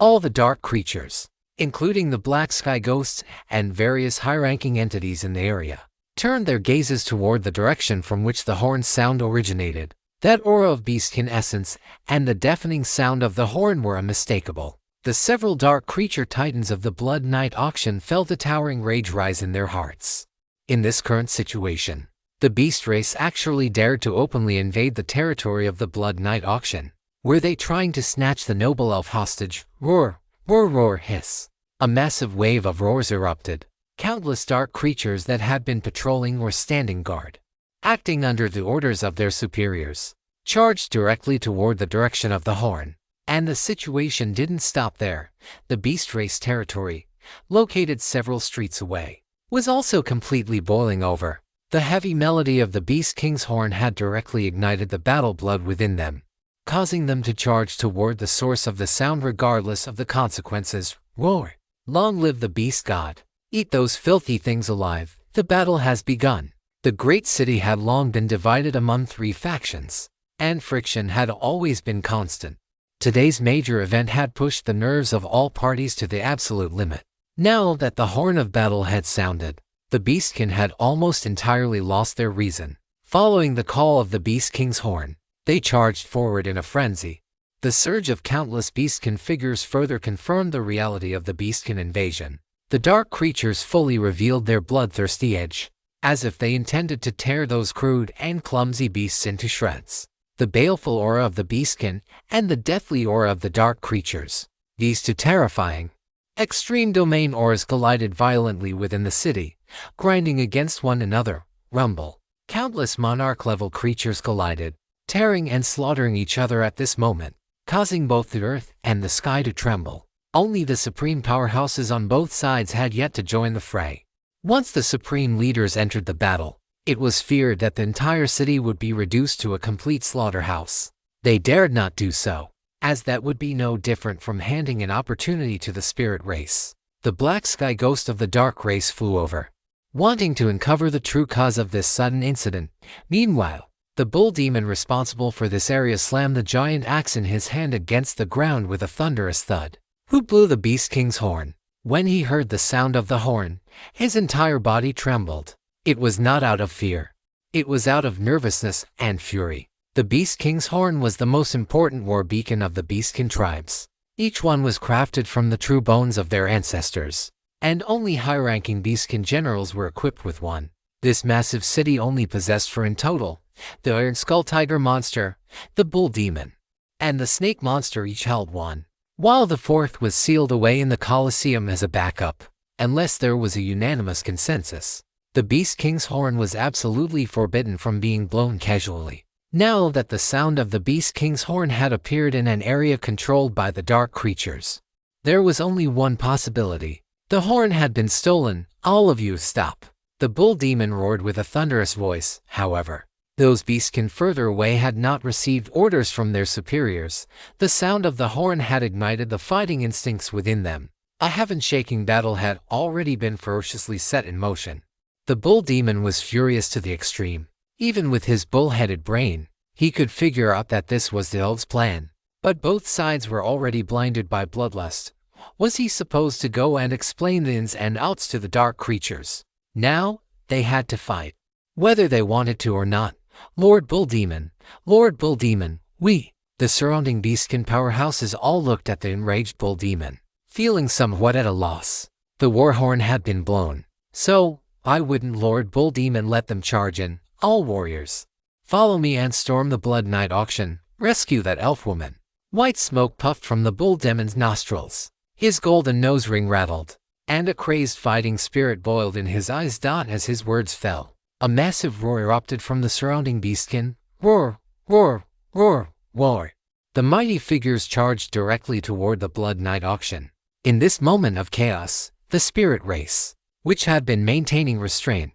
All the dark creatures, including the Black Sky Ghosts and various high-ranking entities in the area, turned their gazes toward the direction from which the horn's sound originated. That aura of beastkin essence and the deafening sound of the horn were unmistakable. The several dark creature titans of the Blood Knight auction felt a towering rage rise in their hearts. In this current situation, the beast race actually dared to openly invade the territory of the Blood Knight auction. Were they trying to snatch the noble elf hostage? Roar, roar, roar, hiss. A massive wave of roars erupted. Countless dark creatures that had been patrolling or standing guard, acting under the orders of their superiors, charged directly toward the direction of the horn. And the situation didn't stop there. The beast race territory, located several streets away, was also completely boiling over. The heavy melody of the Beast King's horn had directly ignited the battle blood within them, causing them to charge toward the source of the sound regardless of the consequences. Roar! Long live the beast god! Eat those filthy things alive! The battle has begun. The great city had long been divided among three factions, and friction had always been constant. Today's major event had pushed the nerves of all parties to the absolute limit. Now that the horn of battle had sounded, the Beastkin had almost entirely lost their reason. Following the call of the Beast King's horn, they charged forward in a frenzy. The surge of countless Beastkin figures further confirmed the reality of the Beastkin invasion. The dark creatures fully revealed their bloodthirsty edge, as if they intended to tear those crude and clumsy beasts into shreds. The baleful aura of the beastkin and the deathly aura of the dark creatures. These two terrifying, extreme domain auras collided violently within the city, grinding against one another. Rumble. Countless monarch-level creatures collided, tearing and slaughtering each other at this moment, causing both the earth and the sky to tremble. Only the supreme powerhouses on both sides had yet to join the fray. Once the supreme leaders entered the battle, it was feared that the entire city would be reduced to a complete slaughterhouse. They dared not do so, as that would be no different from handing an opportunity to the spirit race. The Black Sky Ghost of the Dark Race flew over, wanting to uncover the true cause of this sudden incident. Meanwhile, the bull demon responsible for this area slammed the giant axe in his hand against the ground with a thunderous thud. Who blew the Beast King's horn? When he heard the sound of the horn, his entire body trembled. It was not out of fear. It was out of nervousness and fury. The Beast King's horn was the most important war beacon of the Beastkin tribes. Each one was crafted from the true bones of their ancestors, and only high-ranking Beastkin generals were equipped with one. This massive city only possessed four in total: the Iron Skull Tiger monster, the Bull Demon, and the Snake monster each held one, while the fourth was sealed away in the Colosseum as a backup, unless there was a unanimous consensus. The Beast King's horn was absolutely forbidden from being blown casually. Now that the sound of the Beast King's horn had appeared in an area controlled by the dark creatures, there was only one possibility. The horn had been stolen. All of you stop! The Bull Demon roared with a thunderous voice. However, those Beastkin further away had not received orders from their superiors. The sound of the horn had ignited the fighting instincts within them. A heaven-shaking battle had already been ferociously set in motion. The Bull Demon was furious to the extreme. Even with his bull-headed brain, he could figure out that this was the elves' plan. But both sides were already blinded by bloodlust. Was he supposed to go and explain the ins and outs to the dark creatures? Now, they had to fight, whether they wanted to or not. Lord Bull Demon, we, the surrounding Beastkin powerhouses all looked at the enraged Bull Demon, feeling somewhat at a loss. The war horn had been blown, so why wouldn't Lord Bull Demon let them charge in? All warriors, follow me and storm the Blood Knight auction. Rescue that elf woman. White smoke puffed from the Bull Demon's nostrils. His golden nose ring rattled, and a crazed fighting spirit boiled in his eyes. As his words fell, A massive roar erupted from the surrounding beastkin. Roar, roar, roar, roar. The mighty figures charged directly toward the Blood Knight auction. In this moment of chaos, the spirit race, which had been maintaining restraint,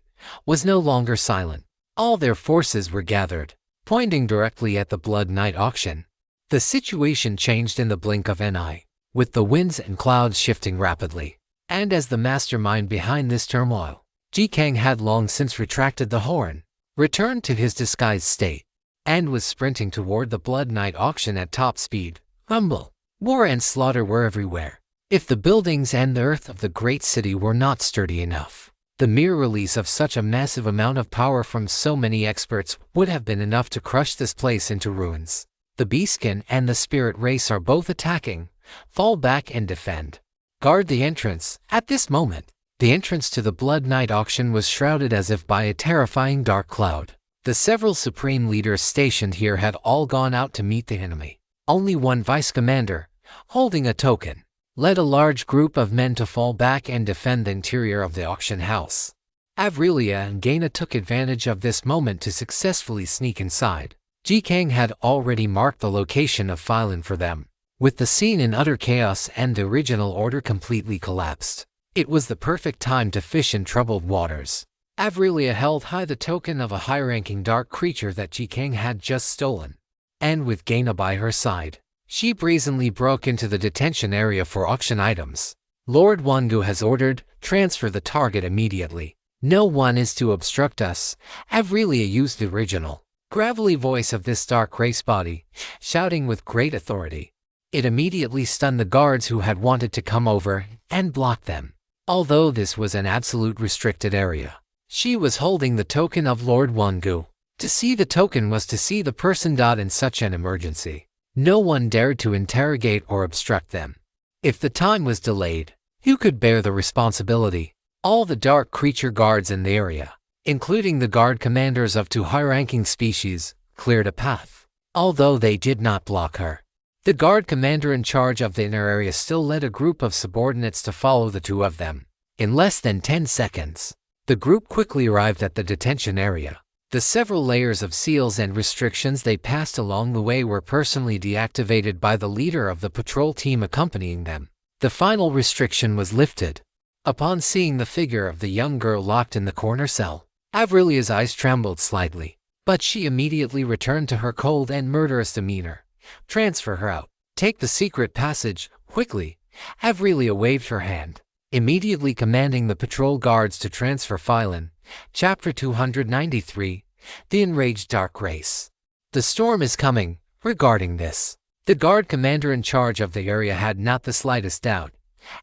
was no longer silent. All their forces were gathered, pointing directly at the Blood Knight auction. The situation changed in the blink of an eye, with the winds and clouds shifting rapidly. And as the mastermind behind this turmoil, Ji Kang had long since retracted the horn, returned to his disguised state, and was sprinting toward the Blood Knight auction at top speed. Rumble, war and slaughter were everywhere. If the buildings and the earth of the great city were not sturdy enough, the mere release of such a massive amount of power from so many experts would have been enough to crush this place into ruins. The beastkin and the spirit race are both attacking. Fall back and defend. Guard the entrance. At this moment, the entrance to the Blood Knight auction was shrouded as if by a terrifying dark cloud. The several supreme leaders stationed here had all gone out to meet the enemy. Only one vice commander, holding a token, led a large group of men to fall back and defend the interior of the auction house. Avrelia and Gaina took advantage of this moment to successfully sneak inside. Ji Kang had already marked the location of Phylon for them. With the scene in utter chaos and the original order completely collapsed, it was the perfect time to fish in troubled waters. Avrelia held high the token of a high-ranking dark creature that Ji Kang had just stolen, and with Gaina by her side, she brazenly broke into the detention area for auction items. Lord Wangu has ordered, transfer the target immediately. No one is to obstruct us. Avrelia used the original, gravelly voice of this dark race body, shouting with great authority. It immediately stunned the guards who had wanted to come over and block them. Although this was an absolute restricted area, she was holding the token of Lord Wangu. To see the token was to see the person. In such an emergency, no one dared to interrogate or obstruct them. If the time was delayed, who could bear the responsibility? All the dark creature guards in the area, including the guard commanders of two high-ranking species, cleared a path. Although they did not block her, the guard commander in charge of the inner area still led a group of subordinates to follow the two of them. In less than 10 seconds, the group quickly arrived at the detention area. The several layers of seals and restrictions they passed along the way were personally deactivated by the leader of the patrol team accompanying them. The final restriction was lifted. Upon seeing the figure of the young girl locked in the corner cell, Avrelia's eyes trembled slightly, but she immediately returned to her cold and murderous demeanor. Transfer her out. Take the secret passage, quickly. Avrelia waved her hand, immediately commanding the patrol guards to transfer Phylon. Chapter 293, The Enraged Dark Race. The storm is coming. Regarding this, the guard commander in charge of the area had not the slightest doubt.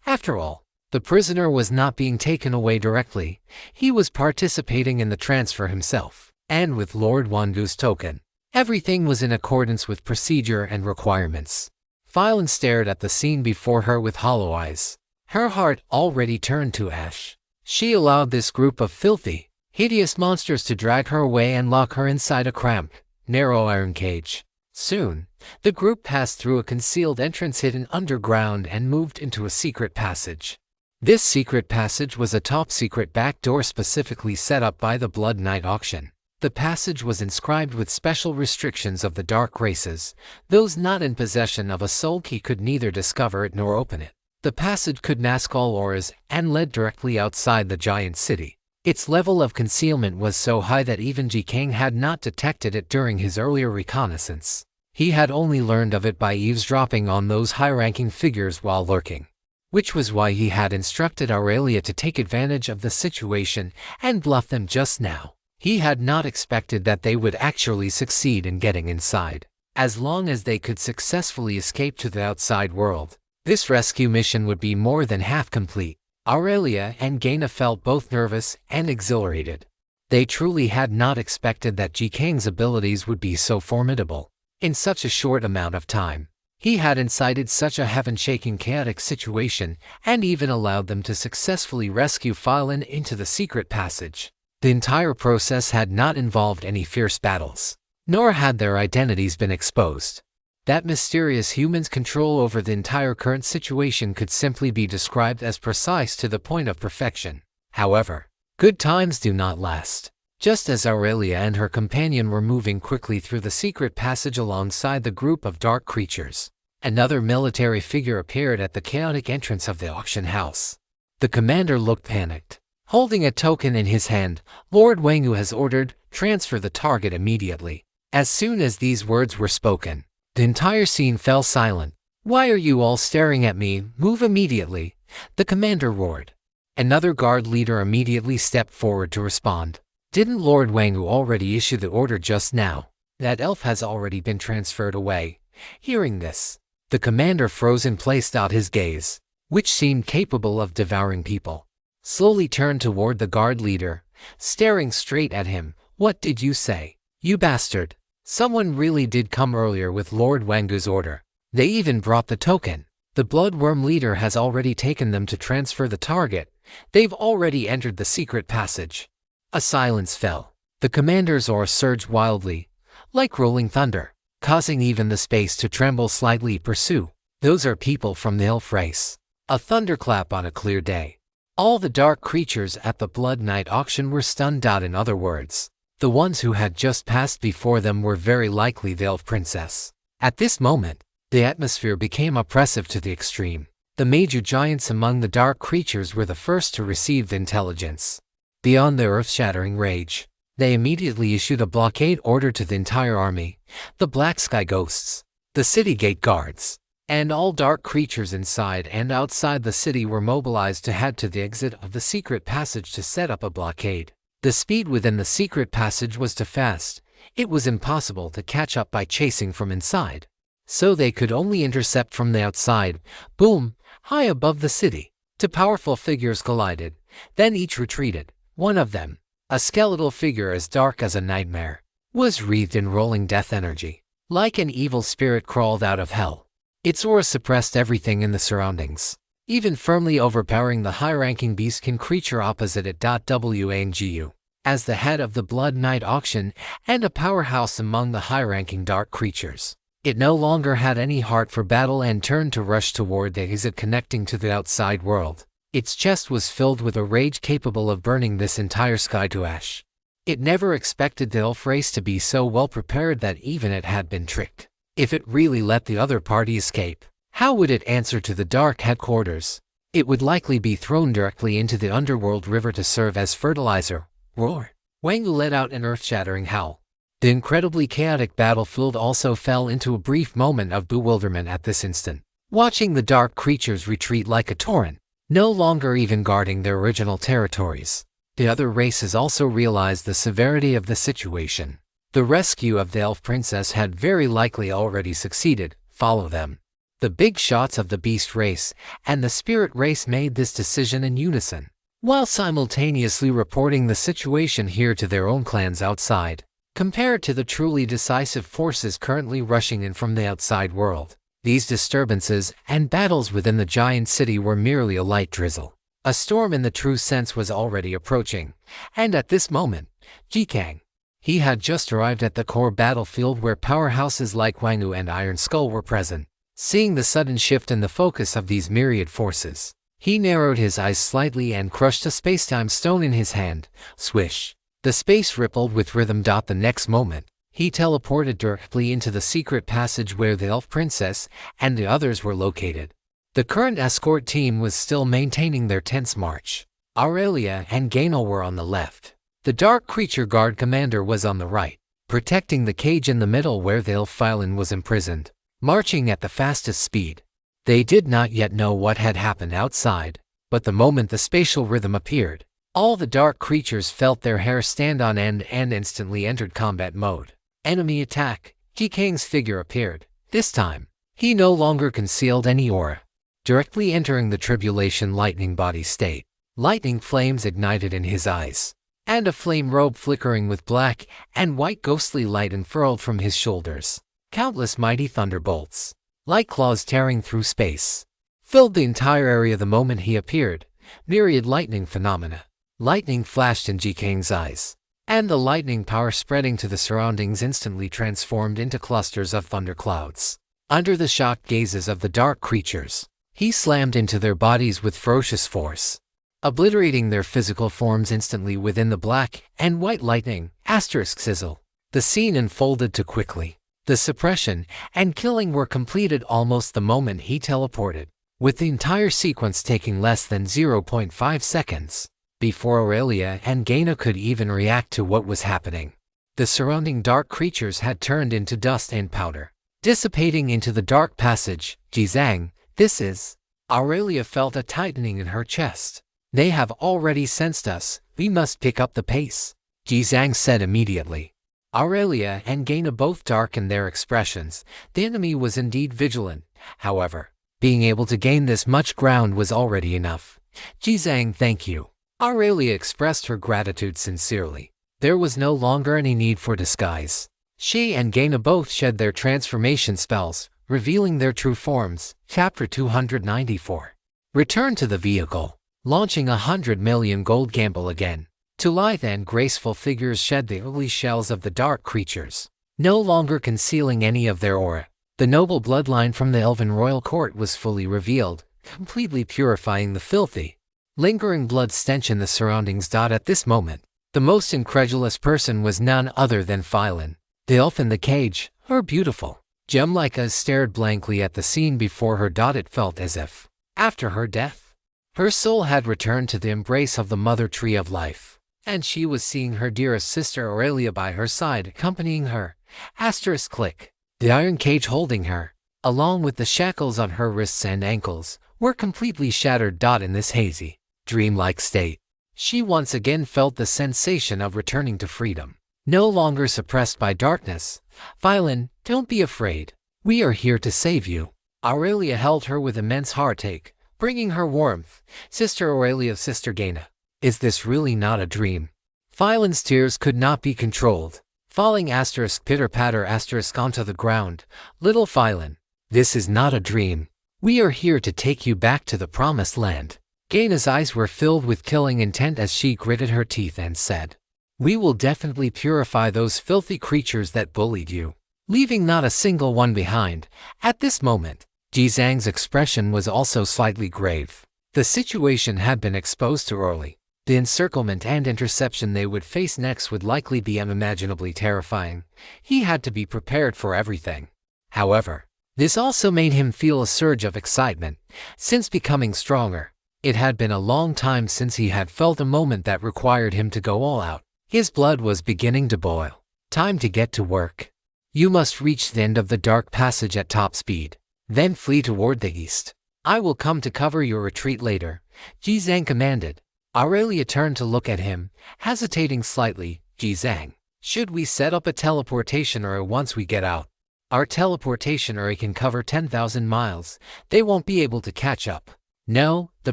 After all, the prisoner was not being taken away directly. He was participating in the transfer himself, and with Lord Wangu's token, everything was in accordance with procedure and requirements. Phylon stared at the scene before her with hollow eyes, her heart already turned to ash. She allowed this group of filthy, hideous monsters to drag her away and lock her inside a cramped, narrow iron cage. Soon, the group passed through a concealed entrance hidden underground and moved into a secret passage. This secret passage was a top-secret back door specifically set up by the Blood Knight auction. The passage was inscribed with special restrictions of the dark races. Those not in possession of a soul key could neither discover it nor open it. The passage could mask all auras and led directly outside the giant city. Its level of concealment was so high that even Ji Kang had not detected it during his earlier reconnaissance. He had only learned of it by eavesdropping on those high-ranking figures while lurking, which was why he had instructed Aurelia to take advantage of the situation and bluff them just now. He had not expected that they would actually succeed in getting inside. As long as they could successfully escape to the outside world, this rescue mission would be more than half complete. Aurelia and Gaina felt both nervous and exhilarated. They truly had not expected that Ji Kang's abilities would be so formidable. In such a short amount of time, he had incited such a heaven-shaking chaotic situation and even allowed them to successfully rescue Phylon into the secret passage. The entire process had not involved any fierce battles, nor had their identities been exposed. That mysterious human's control over the entire current situation could simply be described as precise to the point of perfection. However, good times do not last. Just as Aurelia and her companion were moving quickly through the secret passage alongside the group of dark creatures, another military figure appeared at the chaotic entrance of the auction house. The commander looked panicked. Holding a token in his hand, Lord Wangu has ordered, "Transfer the target immediately." As soon as these words were spoken, the entire scene fell silent. "Why are you all staring at me? Move immediately," the commander roared. Another guard leader immediately stepped forward to respond. "Didn't Lord Wangu already issue the order just now? That elf has already been transferred away." Hearing this, the commander froze and placed out his gaze, which seemed capable of devouring people. Slowly turned toward the guard leader, staring straight at him. "What did you say, you bastard? Someone really did come earlier with Lord Wangu's order. They even brought the token. The bloodworm leader has already taken them to transfer the target. They've already entered the secret passage." A silence fell. The commander's aura surged wildly, like rolling thunder, causing even the space to tremble slightly. "Pursue. Those are people from the elf race." A thunderclap on a clear day. All the dark creatures at the Blood Night auction were stunned. In other words, the ones who had just passed before them were very likely the elf princess. At this moment, the atmosphere became oppressive to the extreme. The major giants among the dark creatures were the first to receive the intelligence. Beyond their earth-shattering rage, they immediately issued a blockade order to the entire army, the Black Sky Ghosts, the city gate guards, and all dark creatures inside and outside the city were mobilized to head to the exit of the secret passage to set up a blockade. The speed within the secret passage was too fast. It was impossible to catch up by chasing from inside, so they could only intercept from the outside. Boom! High above the city, two powerful figures collided, then each retreated. One of them, a skeletal figure as dark as a nightmare, was wreathed in rolling death energy. Like an evil spirit crawled out of hell. Its aura suppressed everything in the surroundings, even firmly overpowering the high-ranking beastkin creature opposite it. Wangu, as the head of the Blood Night auction and a powerhouse among the high-ranking dark creatures, it no longer had any heart for battle and turned to rush toward the exit connecting to the outside world. Its chest was filled with a rage capable of burning this entire sky to ash. It never expected the elf race to be so well prepared that even it had been tricked. If it really let the other party escape, how would it answer to the dark headquarters? It would likely be thrown directly into the underworld river to serve as fertilizer. Roar! Wangu let out an earth-shattering howl. The incredibly chaotic battlefield also fell into a brief moment of bewilderment at this instant, watching the dark creatures retreat like a torrent, no longer even guarding their original territories. The other races also realized the severity of the situation. The rescue of the elf princess had very likely already succeeded. Follow them. The big shots of the beast race and the spirit race made this decision in unison, while simultaneously reporting the situation here to their own clans outside. Compared to the truly decisive forces currently rushing in from the outside world, these disturbances and battles within the giant city were merely a light drizzle. A storm in the true sense was already approaching, and at this moment, Jikang, he had just arrived at the core battlefield where powerhouses like Wangu and Iron Skull were present. Seeing the sudden shift in the focus of these myriad forces, he narrowed his eyes slightly and crushed a space-time stone in his hand. Swish! The space rippled with rhythm. The next moment, he teleported directly into the secret passage where the elf princess and the others were located. The current escort team was still maintaining their tense march. Aurelia and Gainel were on the left. The dark creature guard commander was on the right, protecting the cage in the middle where the elf Phylon was imprisoned, marching at the fastest speed. They did not yet know what had happened outside, but the moment the spatial rhythm appeared, all the dark creatures felt their hair stand on end and instantly entered combat mode. Enemy attack! Jikang's figure appeared. This time, he no longer concealed any aura, directly entering the tribulation lightning body state. Lightning flames ignited in his eyes, and a flame robe flickering with black and white ghostly light unfurled from his shoulders. Countless mighty thunderbolts, like claws tearing through space, filled the entire area the moment he appeared. Myriad lightning phenomena. Lightning flashed in Jikang's eyes, and the lightning power spreading to the surroundings instantly transformed into clusters of thunderclouds. Under the shocked gazes of the dark creatures, he slammed into their bodies with ferocious force. obliterating their physical forms instantly within the black and white lightning asterisk sizzle. The scene unfolded too quickly. The suppression and killing were completed almost the moment he teleported, with the entire sequence taking less than 0.5 seconds. Before Aurelia and Gaina could even react to what was happening, the surrounding dark creatures had turned into dust and powder, dissipating into the dark passage. Jizang, this is... Aurelia felt a tightening in her chest. They have already sensed us. We must pick up the pace, Jizang said immediately. Aurelia and Gaina both darkened their expressions. The enemy was indeed vigilant. However, being able to gain this much ground was already enough. Jizang, thank you. Aurelia expressed her gratitude sincerely. There was no longer any need for disguise. She and Gaina both shed their transformation spells, revealing their true forms. Chapter 294. Return to the vehicle. Launching 100 million gold gamble again. Two lithe and graceful figures shed the ugly shells of the dark creatures, no longer concealing any of their aura. The noble bloodline from the Elven royal court was fully revealed, completely purifying the filthy, lingering blood stench in the surroundings. At this moment, the most incredulous person was none other than Phylon, the elf in the cage. Her beautiful, gem-like eyes stared blankly at the scene before her. It felt as if, after her death, her soul had returned to the embrace of the mother tree of life, and she was seeing her dearest sister Aurelia by her side, accompanying her. Asterisk click. The iron cage holding her, along with the shackles on her wrists and ankles, were completely shattered. In this hazy, dreamlike state, she once again felt the sensation of returning to freedom, no longer suppressed by darkness. Phylon, don't be afraid. We are here to save you. Aurelia held her with immense heartache, bringing her warmth. Sister Aurelia, Sister Gaina, is this really not a dream? Phylon's tears could not be controlled, falling asterisk pitter-patter asterisk onto the ground. Little Phylon, this is not a dream. We are here to take you back to the promised land. Gaina's eyes were filled with killing intent as she gritted her teeth and said, we will definitely purify those filthy creatures that bullied you, leaving not a single one behind. At this moment, Jizang's expression was also slightly grave. The situation had been exposed too early. The encirclement and interception they would face next would likely be unimaginably terrifying. He had to be prepared for everything. However, this also made him feel a surge of excitement. Since becoming stronger, it had been a long time since he had felt a moment that required him to go all out. His blood was beginning to boil. Time to get to work. You must reach the end of the dark passage at top speed, then flee toward the east. I will come to cover your retreat later, Jizang commanded. Aurelia turned to look at him, hesitating slightly. Jizang, should we set up a teleportation array once we get out? Our teleportation array can cover 10,000 miles. They won't be able to catch up. No, the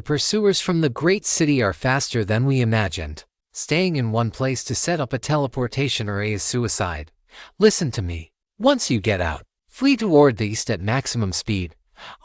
pursuers from the great city are faster than we imagined. Staying in one place to set up a teleportation array is suicide. Listen to me. Once you get out, flee toward the east at maximum speed.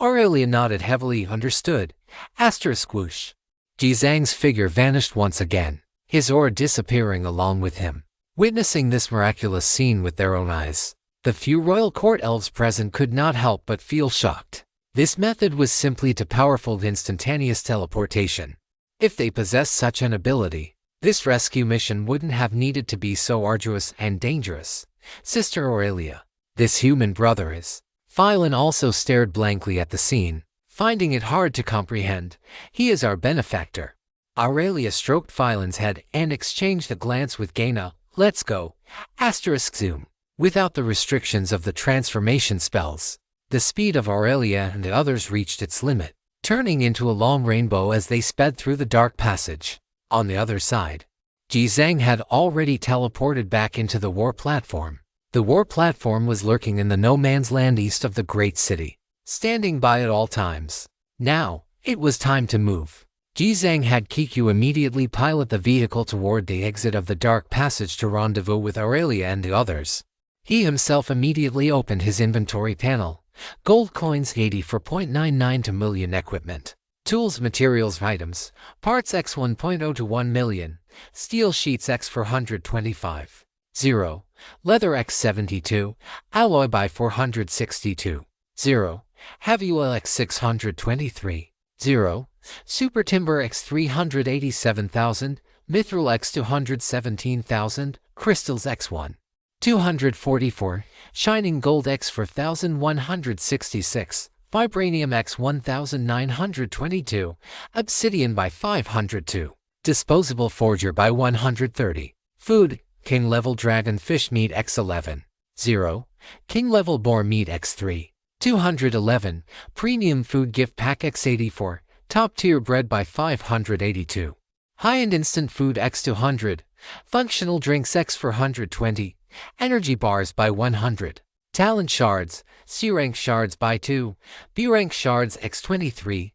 Aurelia nodded heavily. Understood. Asterisk whoosh. Jizang's figure vanished once again, his aura disappearing along with him. Witnessing this miraculous scene with their own eyes, the few royal court elves present could not help but feel shocked. This method was simply too powerful. Instantaneous teleportation. If they possessed such an ability, this rescue mission wouldn't have needed to be so arduous and dangerous. Sister Aurelia, this human brother is... Phylon also stared blankly at the scene, finding it hard to comprehend. He is our benefactor. Aurelia stroked Phylon's head and exchanged a glance with Gaina. Let's go. Asterisk zoom. Without the restrictions of the transformation spells, the speed of Aurelia and the others reached its limit, turning into a long rainbow as they sped through the dark passage. On the other side, Jizang had already teleported back into the war platform. The war platform was lurking in the no man's land east of the great city, standing by at all times. Now, it was time to move. Jizang had Kiku immediately pilot the vehicle toward the exit of the dark passage to rendezvous with Aurelia and the others. He himself immediately opened his inventory panel. Gold coins 80 for 0.99 to million. Equipment, tools, materials, items, parts X 1.0 to 1 million, steel sheets X 425. 0. Leather X 72, alloy by 462. 0. Heavy oil X 623. 0. Super Timber X 387,000, Mithril X 217,000, Crystals X1 244, Shining Gold X 4166, Vibranium X 1922, Obsidian by 502, Disposable Forger by 130, Food, King Level Dragon Fish Meat X11, 0, King Level Boar Meat X3, 211, Premium Food Gift Pack X84, Top Tier Bread by 582, High-End Instant Food X200, Functional Drinks X420, Energy Bars by 100, Talent Shards, C-Rank Shards by 2, B-Rank Shards X23,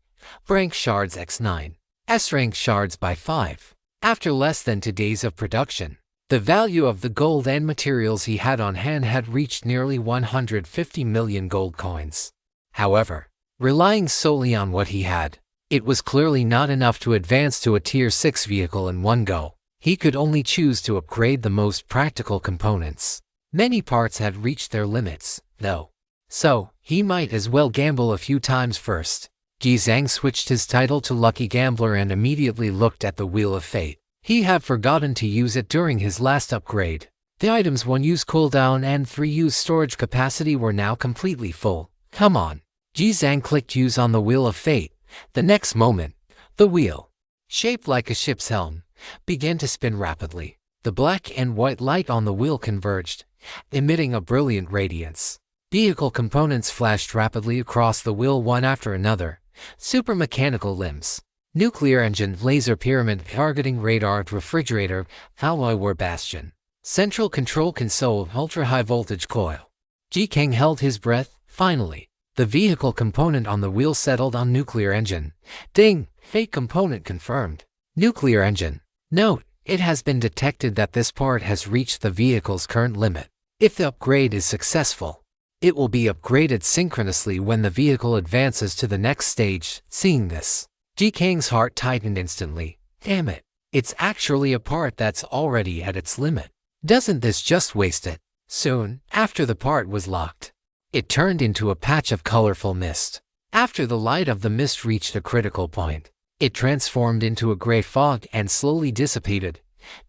Rank Shards X9, S-Rank Shards by 5. After less than 2 days of production, the value of the gold and materials he had on hand had reached nearly 150 million gold coins. However, relying solely on what he had, it was clearly not enough to advance to a Tier 6 vehicle in one go. He could only choose to upgrade the most practical components. Many parts had reached their limits, though. So, he might as well gamble a few times first. Ji Zhang switched his title to Lucky Gambler and immediately looked at the Wheel of Fate. He had forgotten to use it during his last upgrade. The item's 1-use cooldown and 3-use storage capacity were now completely full. Come on. Ji Zhang clicked use on the Wheel of Fate. The next moment, the wheel, shaped like a ship's helm, began to spin rapidly. The black and white light on the wheel converged, emitting a brilliant radiance. Vehicle components flashed rapidly across the wheel one after another. Super mechanical limbs, nuclear engine, laser pyramid, targeting radar, refrigerator, alloy war bastion, central control console, ultra-high voltage coil. Ji Kang held his breath. Finally, the vehicle component on the wheel settled on nuclear engine. Ding! Fate component confirmed. Nuclear engine. Note, it has been detected that this part has reached the vehicle's current limit. If the upgrade is successful, it will be upgraded synchronously when the vehicle advances to the next stage. Seeing this, Ji Kang's heart tightened instantly. Damn it, it's actually a part that's already at its limit. Doesn't this just waste it? Soon, after the part was locked, it turned into a patch of colorful mist. After the light of the mist reached a critical point, it transformed into a gray fog and slowly dissipated.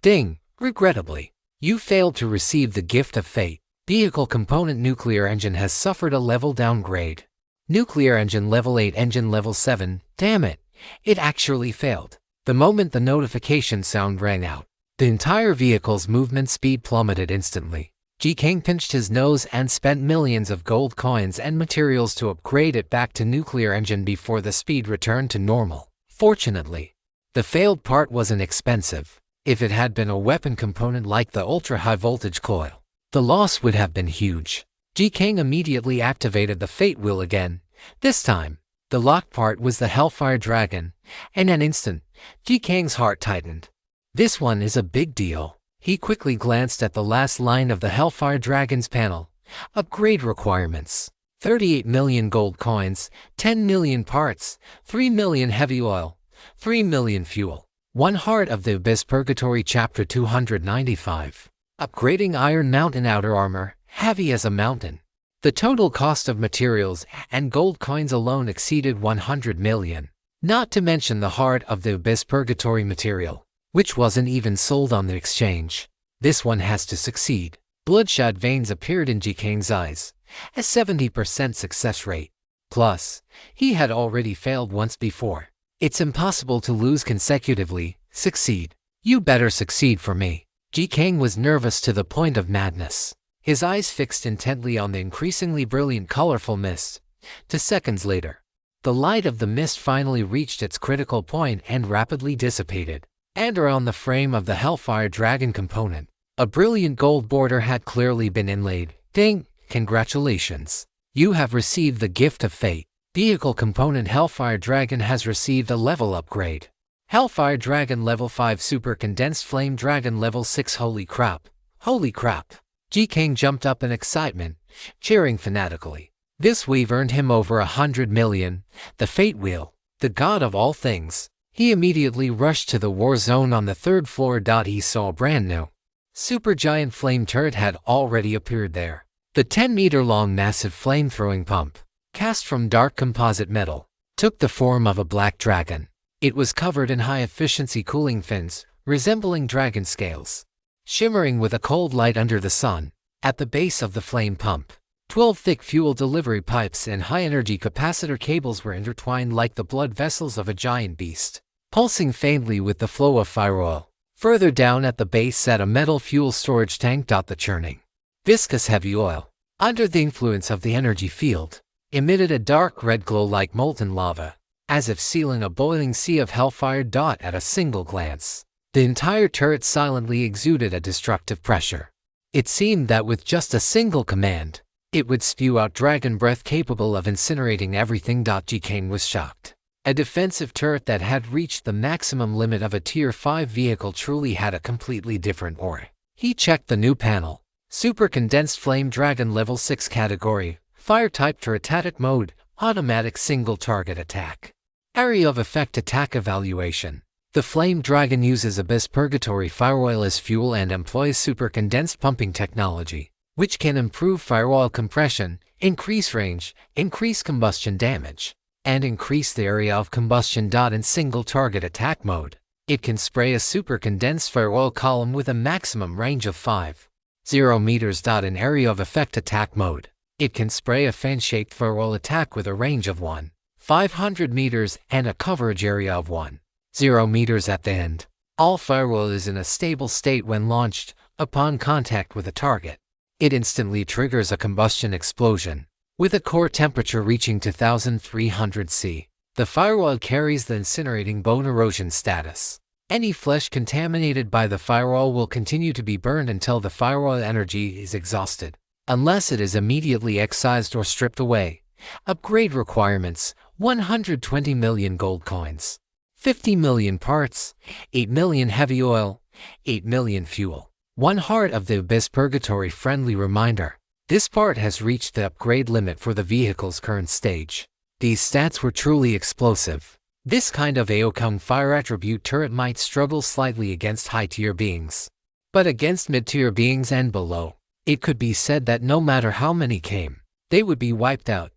Ding! Regrettably, you failed to receive the gift of fate. Vehicle component nuclear engine has suffered a level downgrade. Nuclear engine level 8, engine level 7. Damn it! It actually failed. The moment the notification sound rang out, the entire vehicle's movement speed plummeted instantly. Ji Kang pinched his nose and spent millions of gold coins and materials to upgrade it back to nuclear engine before the speed returned to normal. Fortunately, the failed part wasn't expensive. If it had been a weapon component like the ultra-high voltage coil, the loss would have been huge. Ji Kang immediately activated the Fate Wheel again. This time, the locked part was the Hellfire Dragon. In an instant, Ji Kang's heart tightened. This one is a big deal. He quickly glanced at the last line of the Hellfire Dragon's panel. Upgrade requirements: 38 million gold coins, 10 million parts, 3 million heavy oil, 3 million fuel. 1 Heart of the Abyss Purgatory Chapter 295. Upgrading Iron Mountain Outer Armor, heavy as a mountain. The total cost of materials and gold coins alone exceeded 100 million. Not to mention the Heart of the Abyss Purgatory material, which wasn't even sold on the exchange. This one has to succeed. Bloodshot veins appeared in Ji Kang's eyes. A 70% success rate. Plus, he had already failed once before. It's impossible to lose consecutively. Succeed. You better succeed for me. Ji Kang was nervous to the point of madness. His eyes fixed intently on the increasingly brilliant colorful mist. 2 seconds later, the light of the mist finally reached its critical point and rapidly dissipated. And around the frame of the Hellfire Dragon component, a brilliant gold border had clearly been inlaid. Ding! Congratulations. You have received the gift of fate. Vehicle component Hellfire Dragon has received a level upgrade. Hellfire Dragon level 5 Super Condensed Flame Dragon level 6. Holy crap. Holy crap. Ji Kang jumped up in excitement, cheering fanatically. This wave earned him over 100 million. The Fate Wheel, the god of all things. He immediately rushed to the war zone on the 3rd floor. He saw a brand new supergiant flame turret had already appeared there. The 10-meter-long massive flame-throwing pump, cast from dark composite metal, took the form of a black dragon. It was covered in high-efficiency cooling fins, resembling dragon scales, shimmering with a cold light under the sun. At the base of the flame pump, 12 thick fuel delivery pipes and high-energy capacitor cables were intertwined like the blood vessels of a giant beast, pulsing faintly with the flow of fire oil. Further down at the base sat a metal fuel storage tank. The churning, viscous heavy oil, under the influence of the energy field, emitted a dark red glow like molten lava, as if sealing a boiling sea of hellfire. At a single glance, the entire turret silently exuded a destructive pressure. It seemed that with just a single command, it would spew out dragon breath capable of incinerating everything. G-Kang was shocked. A defensive turret that had reached the maximum limit of a Tier 5 vehicle truly had a completely different aura. He checked the new panel. Super Condensed Flame Dragon Level 6 category, Fire Type Turret Attack Mode, Automatic Single Target Attack. Area of Effect Attack Evaluation. The Flame Dragon uses Abyss Purgatory fire oil as fuel and employs super condensed pumping technology, which can improve fire oil compression, increase range, increase combustion damage, and increase the area of combustion. In single target attack mode, it can spray a super condensed fire oil column with a maximum range of 5.0 meters. In area of effect attack mode, it can spray a fan-shaped fire oil attack with a range of 1,500 meters and a coverage area of 1.0 meters at the end. All fire oil is in a stable state when launched. Upon contact with a target, it instantly triggers a combustion explosion, with a core temperature reaching 2300 C. The fire oil carries the incinerating bone erosion status. Any flesh contaminated by the fire oil will continue to be burned until the fire oil energy is exhausted, unless it is immediately excised or stripped away. Upgrade requirements: 120 million gold coins, 50 million parts, 8 million heavy oil, 8 million fuel. 1 Heart of the Abyss Purgatory. Friendly reminder: this part has reached the upgrade limit for the vehicle's current stage. These stats were truly explosive. This kind of Aokung fire attribute turret might struggle slightly against high-tier beings, but against mid-tier beings and below, it could be said that no matter how many came, they would be wiped out.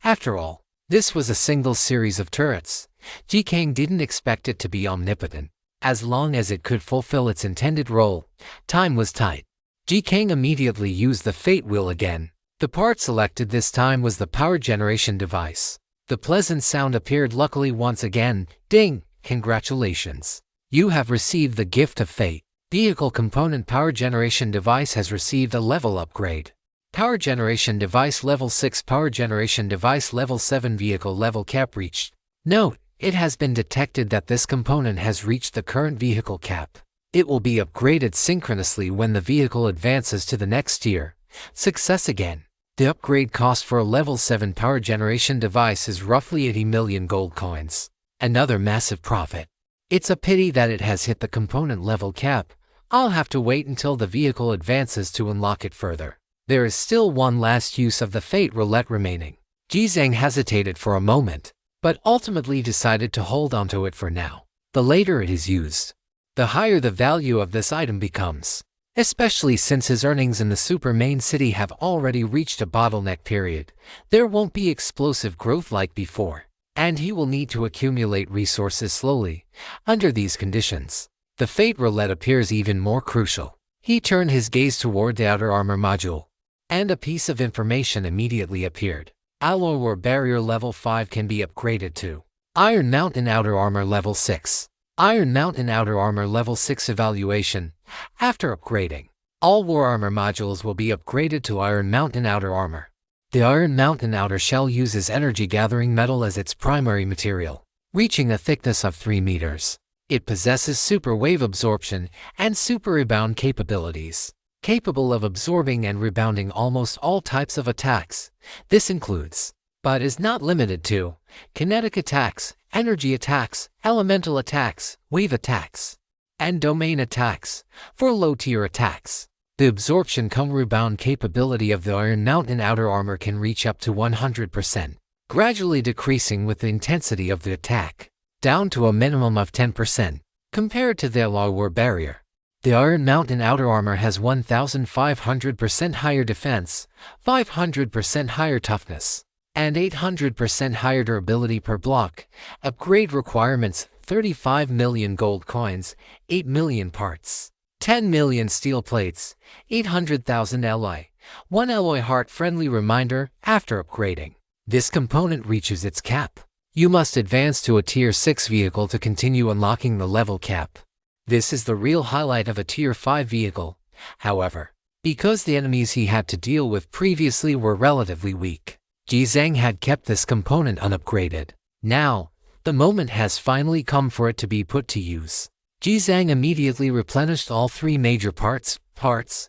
After all, this was a single series of turrets. G-Kang didn't expect it to be omnipotent. As long as it could fulfill its intended role, time was tight. G-Kang immediately used the Fate Wheel again. The part selected this time was the power generation device. The pleasant sound appeared luckily once again. Ding! Congratulations! You have received the gift of fate. Vehicle component power generation device has received a level upgrade. Power generation device level 6, power generation device level 7, vehicle level cap reached. Note: it has been detected that this component has reached the current vehicle cap. It will be upgraded synchronously when the vehicle advances to the next tier. Success again. The upgrade cost for a level 7 power generation device is roughly 80 million gold coins. Another massive profit. It's a pity that it has hit the component level cap. I'll have to wait until the vehicle advances to unlock it further. There is still one last use of the Fate Roulette remaining. Ji-Zhang hesitated for a moment, but ultimately decided to hold onto it for now. The later it is used, the higher the value of this item becomes, especially since his earnings in the super main city have already reached a bottleneck period. There won't be explosive growth like before, and he will need to accumulate resources slowly. Under these conditions, the Fate Roulette appears even more crucial. He turned his gaze toward the outer armor module, and a piece of information immediately appeared. Alloy War Barrier level 5 can be upgraded to Iron Mountain Outer Armor level 6. Iron Mountain Outer Armor level 6 evaluation. After upgrading, all War Armor modules will be upgraded to Iron Mountain Outer Armor. The Iron Mountain Outer Shell uses energy-gathering metal as its primary material, reaching a thickness of 3 meters. It possesses super wave absorption and super rebound capabilities, capable of absorbing and rebounding almost all types of attacks. This includes, but is not limited to, kinetic attacks, energy attacks, elemental attacks, wave attacks, and domain attacks. For low-tier attacks, the absorption cum rebound capability of the Iron Mountain Outer Armor can reach up to 100%, gradually decreasing with the intensity of the attack, down to a minimum of 10%, compared to the Alloy War Barrier. The Iron Mountain Outer Armor has 1,500% higher defense, 500% higher toughness, and 800% higher durability per block. Upgrade requirements: 35 million gold coins, 8 million parts, 10 million steel plates, 800,000 alloy, 1 alloy heart. Friendly reminder: after upgrading, this component reaches its cap. You must advance to a Tier 6 vehicle to continue unlocking the level cap. This is the real highlight of a Tier 5 vehicle, however, because the enemies he had to deal with previously were relatively weak. Jizang had kept this component unupgraded. Now, the moment has finally come for it to be put to use. Jizang immediately replenished all 3 major parts,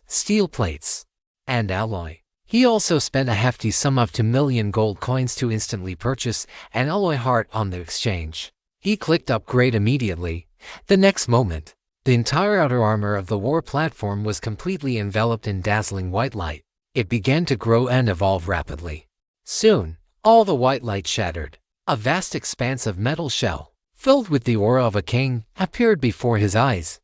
steel plates, and alloy. He also spent a hefty sum of 2 million gold coins to instantly purchase an alloy heart on the exchange. He clicked upgrade immediately. The next moment, the entire outer armor of the war platform was completely enveloped in dazzling white light. It began to grow and evolve rapidly. Soon, all the white light shattered. A vast expanse of metal shell, filled with the aura of a king, appeared before his eyes.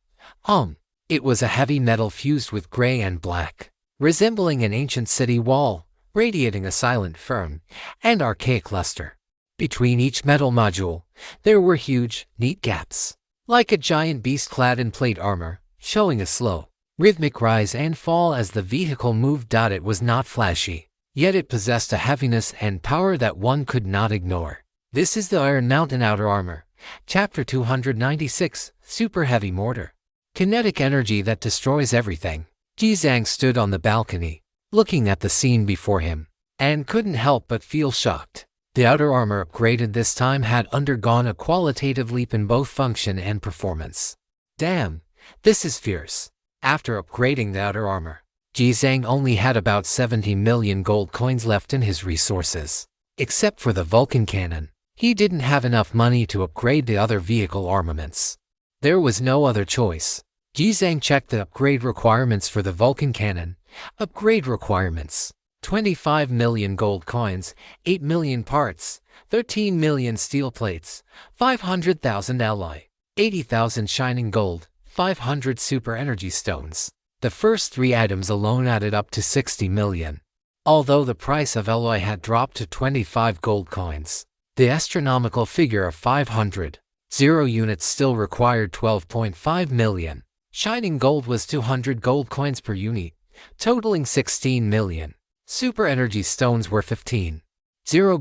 It was a heavy metal fused with gray and black, resembling an ancient city wall, radiating a silent, firm, and archaic luster. Between each metal module, there were huge, neat gaps, like a giant beast clad in plate armor, showing a slow, rhythmic rise and fall as the vehicle moved. It was not flashy, yet it possessed a heaviness and power that one could not ignore. This is the Iron Mountain Outer Armor. Chapter 296, Super Heavy Mortar. Kinetic energy that destroys everything. Jizang stood on the balcony, looking at the scene before him, and couldn't help but feel shocked. The outer armor upgraded this time had undergone a qualitative leap in both function and performance. Damn, this is fierce. After upgrading the outer armor, Jizang only had about 70 million gold coins left in his resources. Except for the Vulcan cannon, he didn't have enough money to upgrade the other vehicle armaments. There was no other choice. Jizang checked the upgrade requirements for the Vulcan cannon. Upgrade requirements: 25 million gold coins, 8 million parts, 13 million steel plates, 500,000 alloy, 80,000 shining gold, 500 super energy stones. The first 3 items alone added up to 60 million. Although the price of alloy had dropped to 25 gold coins, the astronomical figure of 500 units still required 12.5 million. Shining gold was 200 gold coins per unit, totaling 16 million. Super energy stones were 15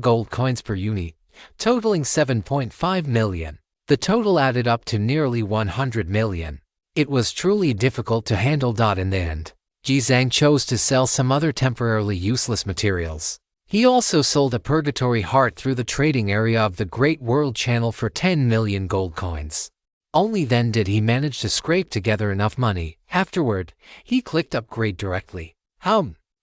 gold coins per unit, totaling 7.5 million. The total added up to nearly 100 million. It was truly difficult to handle. In the end, Jizang chose to sell some other temporarily useless materials. He also sold a purgatory heart through the trading area of the Great World Channel for 10 million gold coins. Only then did he manage to scrape together enough money. Afterward, he clicked upgrade directly.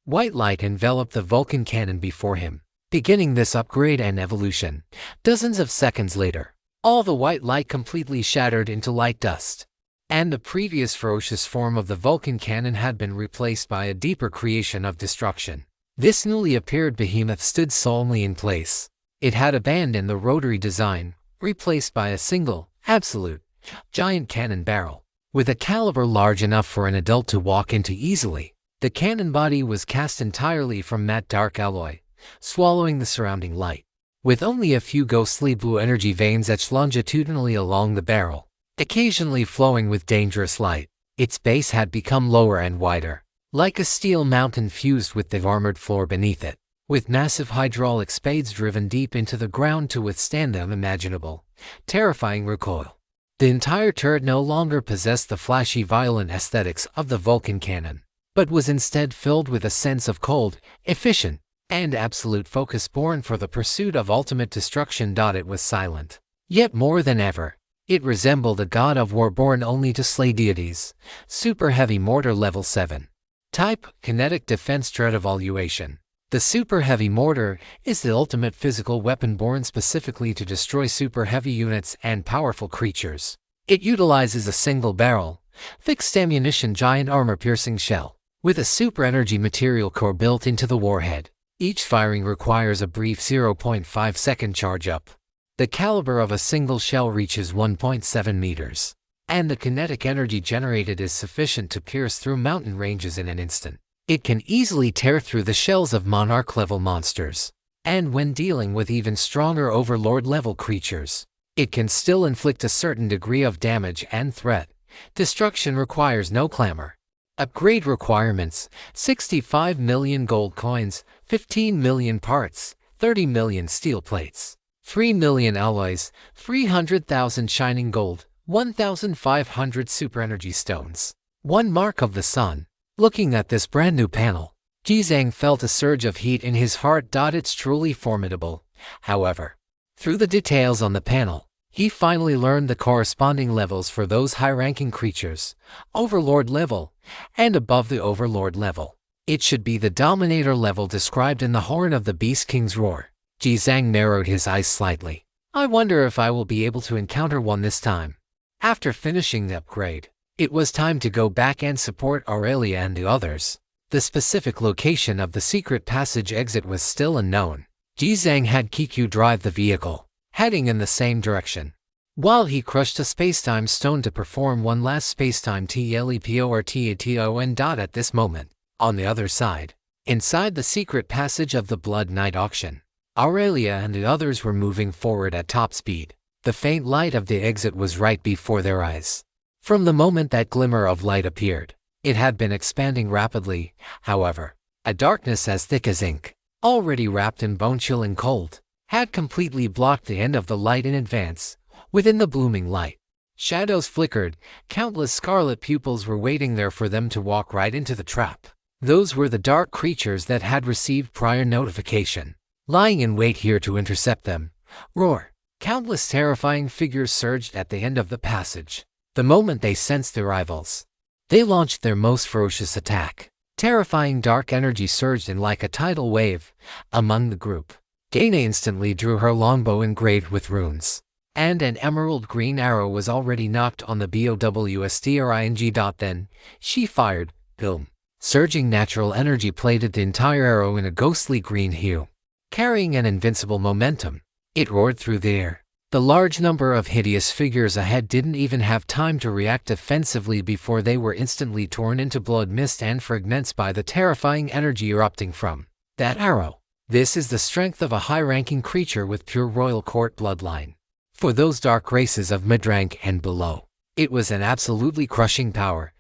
White light enveloped the Vulcan cannon before him. Beginning this upgrade and evolution, dozens of seconds later, all the white light completely shattered into light dust, and the previous ferocious form of the Vulcan cannon had been replaced by a deeper creation of destruction. This newly appeared behemoth stood solemnly in place. It had abandoned the rotary design, replaced by a single, absolute, giant cannon barrel, with a caliber large enough for an adult to walk into easily. The cannon body was cast entirely from matte dark alloy, swallowing the surrounding light, with only a few ghostly blue energy veins etched longitudinally along the barrel, occasionally flowing with dangerous light. Its base had become lower and wider, like a steel mountain fused with the armored floor beneath it, with massive hydraulic spades driven deep into the ground to withstand the unimaginable, terrifying recoil. The entire turret no longer possessed the flashy, violent aesthetics of the Vulcan cannon, but was instead filled with a sense of cold, efficient, and absolute focus born for the pursuit of ultimate destruction. It was silent. Yet more than ever, it resembled a god of war born only to slay deities. Super Heavy Mortar Level 7. Type: Kinetic Defense Threat Evaluation. The Super Heavy Mortar is the ultimate physical weapon born specifically to destroy super heavy units and powerful creatures. It utilizes a single barrel, fixed ammunition giant armor-piercing shell, with a super energy material core built into the warhead. Each firing requires a brief 0.5-second charge up. The caliber of a single shell reaches 1.7 meters, and the kinetic energy generated is sufficient to pierce through mountain ranges in an instant. It can easily tear through the shells of monarch-level monsters, And when dealing with even stronger overlord-level creatures, it can still inflict a certain degree of damage and threat. Destruction requires no clamor. Upgrade requirements: 65 million gold coins, 15 million parts, 30 million steel plates, 3 million alloys, 300,000 shining gold, 1,500 super energy stones. One mark of the sun. Looking at this brand new panel, Jizang felt a surge of heat in his heart. It's truly formidable. However, through the details on the panel, he finally learned the corresponding levels for those high-ranking creatures, Overlord level, and above the Overlord level. It should be the Dominator level described in the Horn of the Beast King's Roar. Jizang narrowed his eyes slightly. I wonder if I will be able to encounter one this time. After finishing the upgrade, it was time to go back and support Aurelia and the others. The specific location of the secret passage exit was still unknown. Jizang had Kiku drive the vehicle, heading in the same direction, while he crushed a spacetime stone to perform one last spacetime teleportation. At this moment, on the other side, inside the secret passage of the Blood Knight auction, Aurelia and the others were moving forward at top speed. The faint light of the exit was right before their eyes. From the moment that glimmer of light appeared, it had been expanding rapidly. However, a darkness as thick as ink, already wrapped in bone-chilling cold, had completely blocked the end of the light in advance. Within the blooming light, shadows flickered. Countless scarlet pupils were waiting there for them to walk right into the trap. Those were the dark creatures that had received prior notification, lying in wait here to intercept them. Roar! Countless terrifying figures surged at the end of the passage. The moment they sensed their rivals, they launched their most ferocious attack. Terrifying dark energy surged in like a tidal wave among the group. Dana instantly drew her longbow engraved with runes, and an emerald green arrow was already knocked on the bowstring. Then she fired. Boom! Surging natural energy plated the entire arrow in a ghostly green hue. Carrying an invincible momentum, it roared through the air. The large number of hideous figures ahead didn't even have time to react defensively before they were instantly torn into blood mist and fragments by the terrifying energy erupting from that arrow. This is the strength of a high-ranking creature with pure royal court bloodline. For those dark races of mid-rank and below, it was an absolutely crushing power.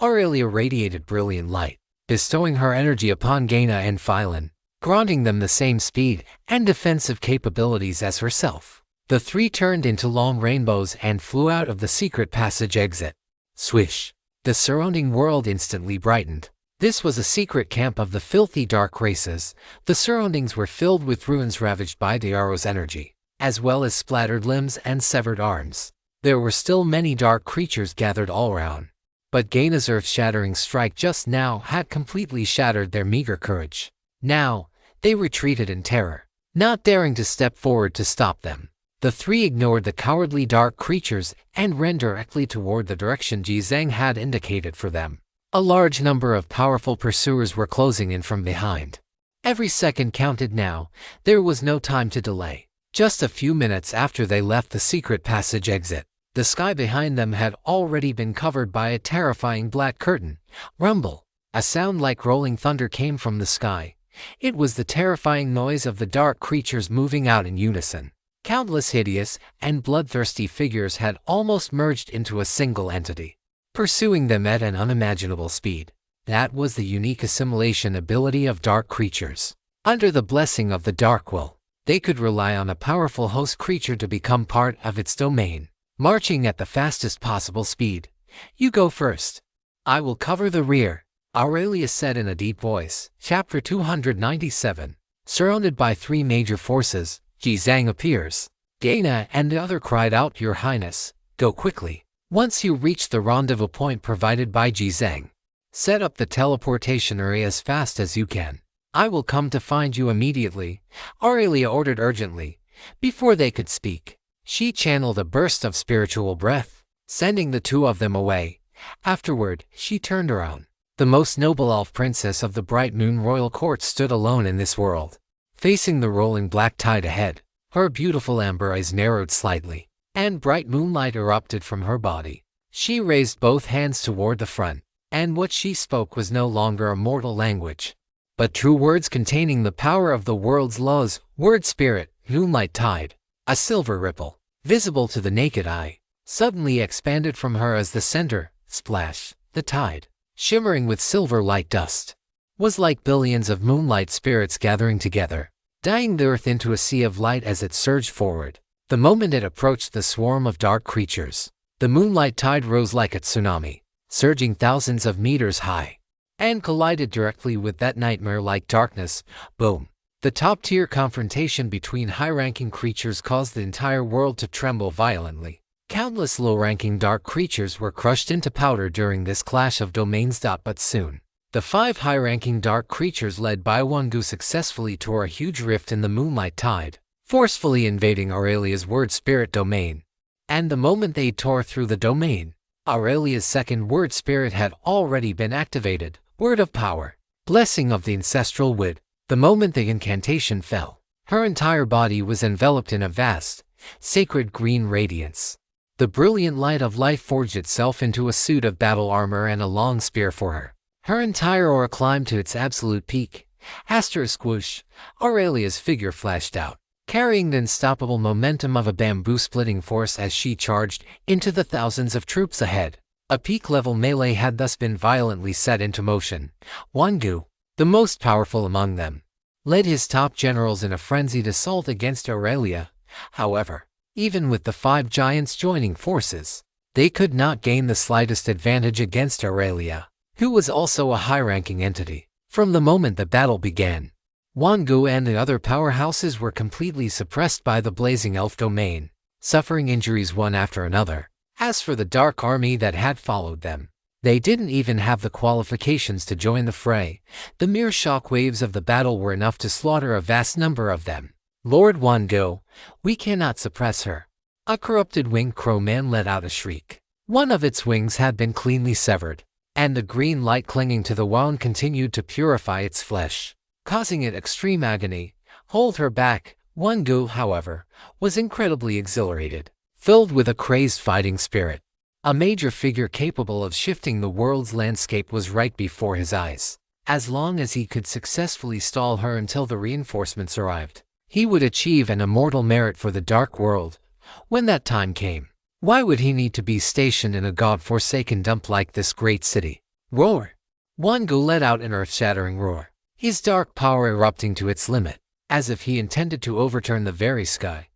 Aurelia radiated brilliant light, bestowing her energy upon Gaina and Phylon, granting them the same speed and defensive capabilities as herself. The three turned into long rainbows and flew out of the secret passage exit. Swish! The surrounding world instantly brightened. This was a secret camp of the filthy dark races. The surroundings were filled with ruins ravaged by the arrow's energy, as well as splattered limbs and severed arms. There were still many dark creatures gathered all around, but Gaina's earth-shattering strike just now had completely shattered their meager courage. Now, they retreated in terror, not daring to step forward to stop them. The three ignored the cowardly dark creatures and ran directly toward the direction Jizang had indicated for them. A large number of powerful pursuers were closing in from behind. Every second counted now. There was no time to delay. Just a few minutes after they left the secret passage exit, the sky behind them had already been covered by a terrifying black curtain. Rumble! A sound like rolling thunder came from the sky. It was the terrifying noise of the dark creatures moving out in unison. Countless hideous and bloodthirsty figures had almost merged into a single entity, pursuing them at an unimaginable speed. That was the unique assimilation ability of dark creatures. Under the blessing of the Dark Will, they could rely on a powerful host creature to become part of its domain, marching at the fastest possible speed. You go first. I will cover the rear, Aurelia said in a deep voice. Chapter 297. Surrounded by three major forces, Jizang appears. Gaina and the other cried out, Your Highness, go quickly. Once you reach the rendezvous point provided by Jizang, set up the teleportation area as fast as you can. I will come to find you immediately, Aurelia ordered urgently. Before they could speak, she channeled a burst of spiritual breath, sending the two of them away. Afterward, she turned around. The most noble elf princess of the Bright Moon Royal Court stood alone in this world, facing the rolling black tide ahead. Her beautiful amber eyes narrowed slightly, and bright moonlight erupted from her body. She raised both hands toward the front, and what she spoke was no longer a mortal language. but true words containing the power of the world's laws. Word spirit, moonlight tide. A silver ripple, visible to the naked eye, suddenly expanded from her as the center, splash, the tide, shimmering with silver light dust, was like billions of moonlight spirits gathering together, dyeing the earth into a sea of light as it surged forward. The moment it approached the swarm of dark creatures, the moonlight tide rose like a tsunami, surging thousands of meters high, and collided directly with that nightmare-like darkness. Boom! The top-tier confrontation between high-ranking creatures caused the entire world to tremble violently. Countless low-ranking dark creatures were crushed into powder during this clash of domains. But soon, the 5 high-ranking dark creatures led by Wangu successfully tore a huge rift in the moonlight tide, forcefully invading Aurelia's word spirit domain. And the moment they tore through the domain, Aurelia's second word spirit had already been activated, Word of Power, Blessing of the Ancestral Wood. The moment the incantation fell, her entire body was enveloped in a vast, sacred green radiance. The brilliant light of life forged itself into a suit of battle armor and a long spear for her. Her entire aura climbed to its absolute peak. Asterisk whoosh, Aurelia's figure flashed out, carrying the unstoppable momentum of a bamboo-splitting force as she charged into the thousands of troops ahead. A peak-level melee had thus been violently set into motion. Wangu, the most powerful among them, led his top generals in a frenzied assault against Aurelia. However, even with the 5 giants joining forces, they could not gain the slightest advantage against Aurelia, who was also a high-ranking entity. From the moment the battle began, Wangu and the other powerhouses were completely suppressed by the blazing elf domain, suffering injuries one after another. As for the dark army that had followed them, they didn't even have the qualifications to join the fray. The mere shock waves of the battle were enough to slaughter a vast number of them. Lord Wangu, we cannot suppress her. A corrupted winged crow man let out a shriek. One of its wings had been cleanly severed, and the green light clinging to the wound continued to purify its flesh, causing it extreme agony. Hold her back. Wangu, however, was incredibly exhilarated, filled with a crazed fighting spirit. A major figure capable of shifting the world's landscape was right before his eyes. As long as he could successfully stall her until the reinforcements arrived, he would achieve an immortal merit for the dark world. When that time came, why would he need to be stationed in a god-forsaken dump like this great city? Roar! Wangu let out an earth-shattering roar, his dark power erupting to its limit, as if he intended to overturn the very sky.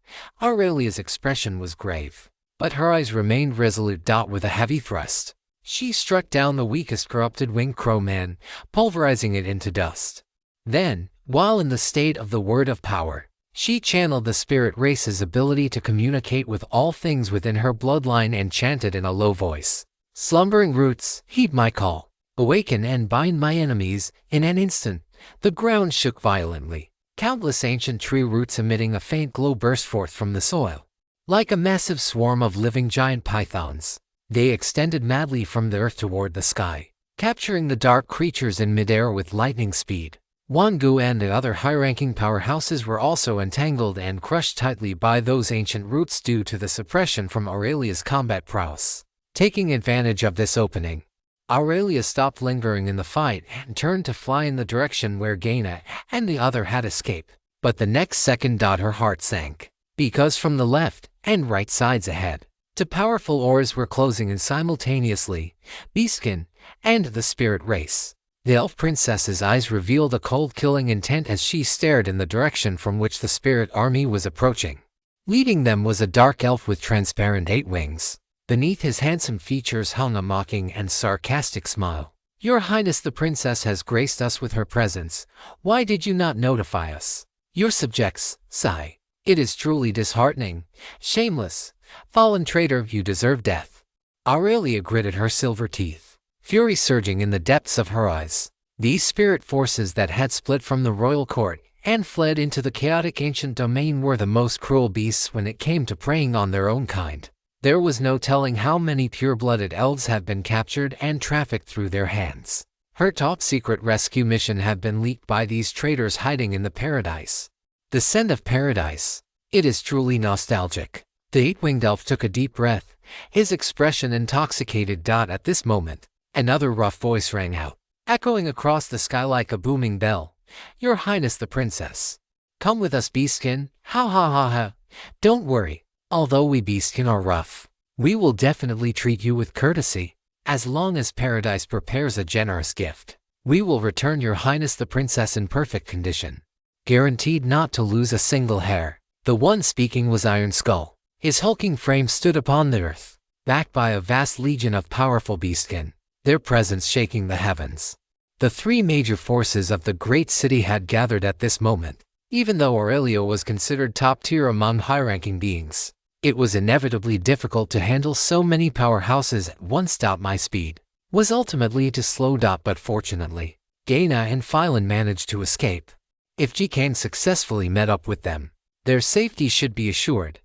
Aurelia's expression was grave, but her eyes remained resolute. With a heavy thrust, she struck down the weakest corrupted winged crow man, pulverizing it into dust. Then, while in the state of the Word of Power, she channeled the spirit race's ability to communicate with all things within her bloodline and chanted in a low voice, "Slumbering roots, heed my call. Awaken and bind my enemies." In an instant, the ground shook violently. Countless ancient tree roots emitting a faint glow burst forth from the soil. Like a massive swarm of living giant pythons, they extended madly from the earth toward the sky, capturing the dark creatures in midair with lightning speed. Wangu and the other high-ranking powerhouses were also entangled and crushed tightly by those ancient roots due to the suppression from Aurelia's combat prowess. Taking advantage of this opening, Aurelia stopped lingering in the fight and turned to fly in the direction where Gaina and the other had escaped. But the next second, her heart sank, because from the left and right sides ahead, two powerful oars were closing in simultaneously, Beastkin and the spirit race. The elf princess's eyes revealed a cold, killing intent as she stared in the direction from which the spirit army was approaching. Leading them was a dark elf with transparent 8 wings. Beneath his handsome features hung a mocking and sarcastic smile. "Your Highness, the princess has graced us with her presence. Why did you not notify us? Your subjects, sigh. It is truly disheartening. Shameless, fallen traitor, you deserve death." Aurelia gritted her silver teeth, fury surging in the depths of her eyes. These spirit forces that had split from the royal court and fled into the chaotic ancient domain were the most cruel beasts when it came to preying on their own kind. There was no telling how many pure-blooded elves had been captured and trafficked through their hands. Her top-secret rescue mission had been leaked by these traitors hiding in the paradise. The scent of paradise. It is truly nostalgic. The 8-winged elf took a deep breath, his expression intoxicated. At this moment, another rough voice rang out, echoing across the sky like a booming bell. Your Highness the Princess. Come with us, Beastkin. Ha ha ha ha. Don't worry. Although we Beastkin are rough, we will definitely treat you with courtesy. As long as Paradise prepares a generous gift, we will return Your Highness the Princess in perfect condition, guaranteed not to lose a single hair. The one speaking was Iron Skull. His hulking frame stood upon the earth, backed by a vast legion of powerful beastkin, their presence shaking the heavens. The three major forces of the great city had gathered at this moment. Even though Aurelio was considered top tier among high-ranking beings, it was inevitably difficult to handle so many powerhouses at once. My speed was ultimately too slow. But fortunately, Gaina and Phylan managed to escape. If Jikane successfully met up with them, their safety should be assured.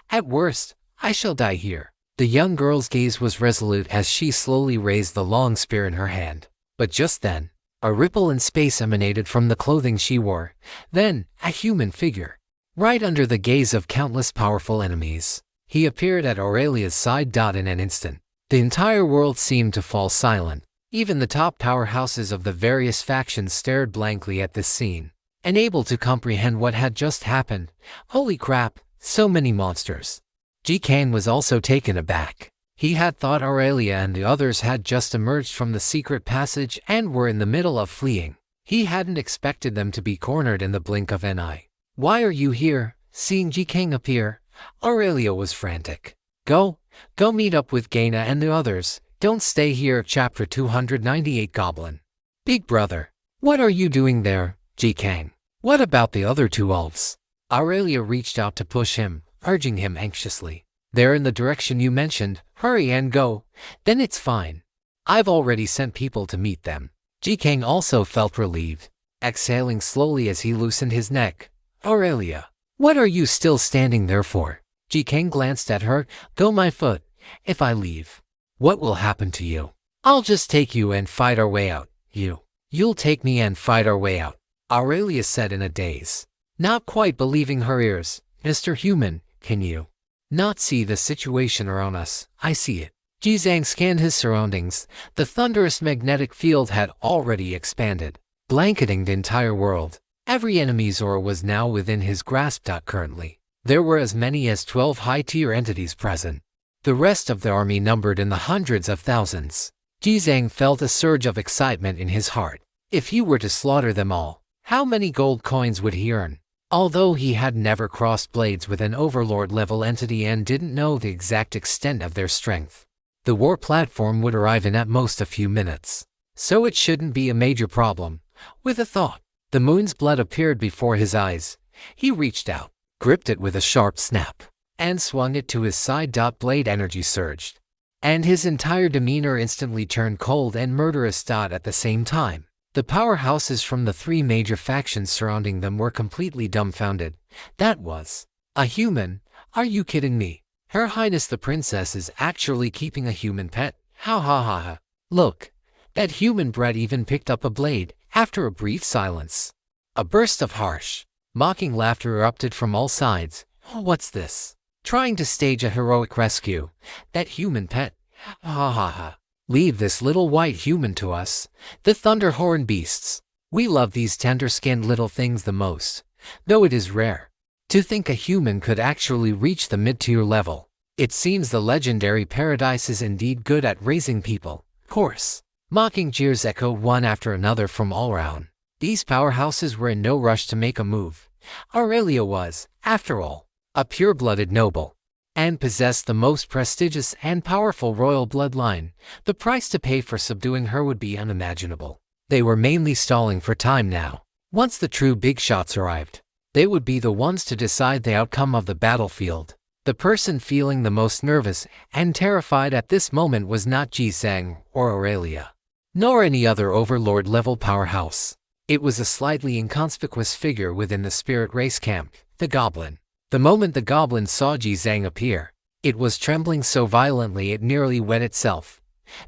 At worst, I shall die here. The young girl's gaze was resolute as she slowly raised the long spear in her hand. But just then, a ripple in space emanated from the clothing she wore. Then, a human figure, right under the gaze of countless powerful enemies. He appeared at Aurelia's side. In an instant, the entire world seemed to fall silent. Even the top powerhouses of the various factions stared blankly at this scene, unable to comprehend what had just happened. Holy crap, so many monsters. Jikane was also taken aback. He had thought Aurelia and the others had just emerged from the secret passage and were in the middle of fleeing. He hadn't expected them to be cornered in the blink of an eye. Why are you here? Seeing Jikane appear, Aurelia was frantic. Go meet up with Gaina and the others. Don't stay here. Chapter 298 Goblin. Big brother, what are you doing there, Jikane? What about the other two elves? Aurelia reached out to push him, urging him anxiously. They're in the direction you mentioned. Hurry and go. Then it's fine. I've already sent people to meet them. Jikane also felt relieved, exhaling slowly as he loosened his neck. Aurelia, what are you still standing there for? Jikane glanced at her. Go my foot. If I leave, what will happen to you? I'll just take you and fight our way out. You'll take me and fight our way out, Aurelia said in a daze, not quite believing her ears. Mr. Human, can you not see the situation around us? I see it. Jizang scanned his surroundings. The thunderous magnetic field had already expanded, blanketing the entire world. Every enemy's aura was now within his grasp. Currently, there were as many as 12 high-tier entities present. The rest of the army numbered in the hundreds of thousands. Jizang felt a surge of excitement in his heart. If he were to slaughter them all, how many gold coins would he earn? Although he had never crossed blades with an overlord-level entity and didn't know the exact extent of their strength, the war platform would arrive in at most a few minutes, so it shouldn't be a major problem. With a thought, the moon's blood appeared before his eyes. He reached out, gripped it with a sharp snap, and swung it to his side. Blade energy surged, and his entire demeanor instantly turned cold and murderous. At the same time, the powerhouses from the three major factions surrounding them were completely dumbfounded. That was a human? Are you kidding me? Her Highness the Princess is actually keeping a human pet? Ha ha ha ha. Look, that human brat even picked up a blade. After a brief silence, a burst of harsh, mocking laughter erupted from all sides. Oh, what's this? Trying to stage a heroic rescue? That human pet? Ha ha ha. Leave this little white human to us, the Thunderhorn beasts. We love these tender-skinned little things the most, though it is rare. To think a human could actually reach the mid-tier level. It seems the legendary Paradise is indeed good at raising people. Course. Mocking jeers echoed one after another from all around. These powerhouses were in no rush to make a move. Aurelia was, after all, a pure-blooded noble, and possessed the most prestigious and powerful royal bloodline. The price to pay for subduing her would be unimaginable. They were mainly stalling for time now. Once the true big shots arrived, they would be the ones to decide the outcome of the battlefield. The person feeling the most nervous and terrified at this moment was not Jizang or Aurelia, nor any other overlord-level powerhouse. It was a slightly inconspicuous figure within the spirit race camp, the goblin. The moment the goblin saw Jizang appear, it was trembling so violently it nearly wet itself.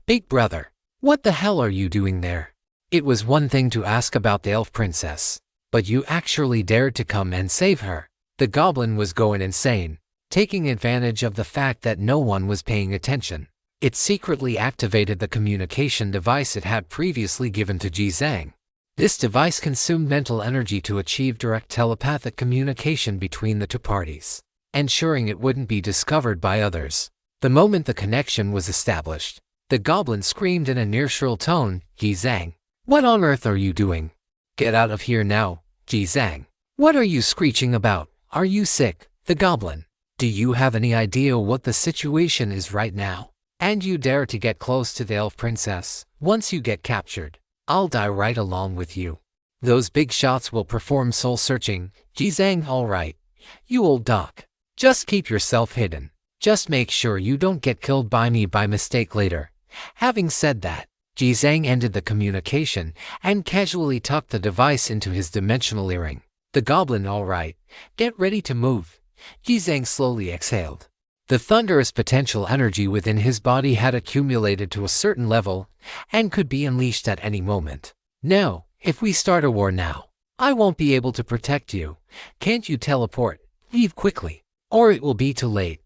Big brother, what the hell are you doing there? It was one thing to ask about the elf princess, but you actually dared to come and save her. The goblin was going insane, taking advantage of the fact that no one was paying attention. It secretly activated the communication device it had previously given to Jizang. This device consumed mental energy to achieve direct telepathic communication between the two parties, ensuring it wouldn't be discovered by others. The moment the connection was established, the goblin screamed in a near-shrill tone, "Jizang, what on earth are you doing? Get out of here now, Jizang. What are you screeching about? Are you sick, the goblin? Do you have any idea what the situation is right now? And you dare to get close to the elf princess? Once you get captured, I'll die right along with you. Those big shots will perform soul-searching, Jizang. All right, you old duck. Just keep yourself hidden. Just make sure you don't get killed by me by mistake later." Having said that, Jizang ended the communication and casually tucked the device into his dimensional earring. The goblin, "All right, get ready to move." Jizang slowly exhaled. The thunderous potential energy within his body had accumulated to a certain level and could be unleashed at any moment. "No, if we start a war now, I won't be able to protect you. Can't you teleport? Leave quickly, or it will be too late."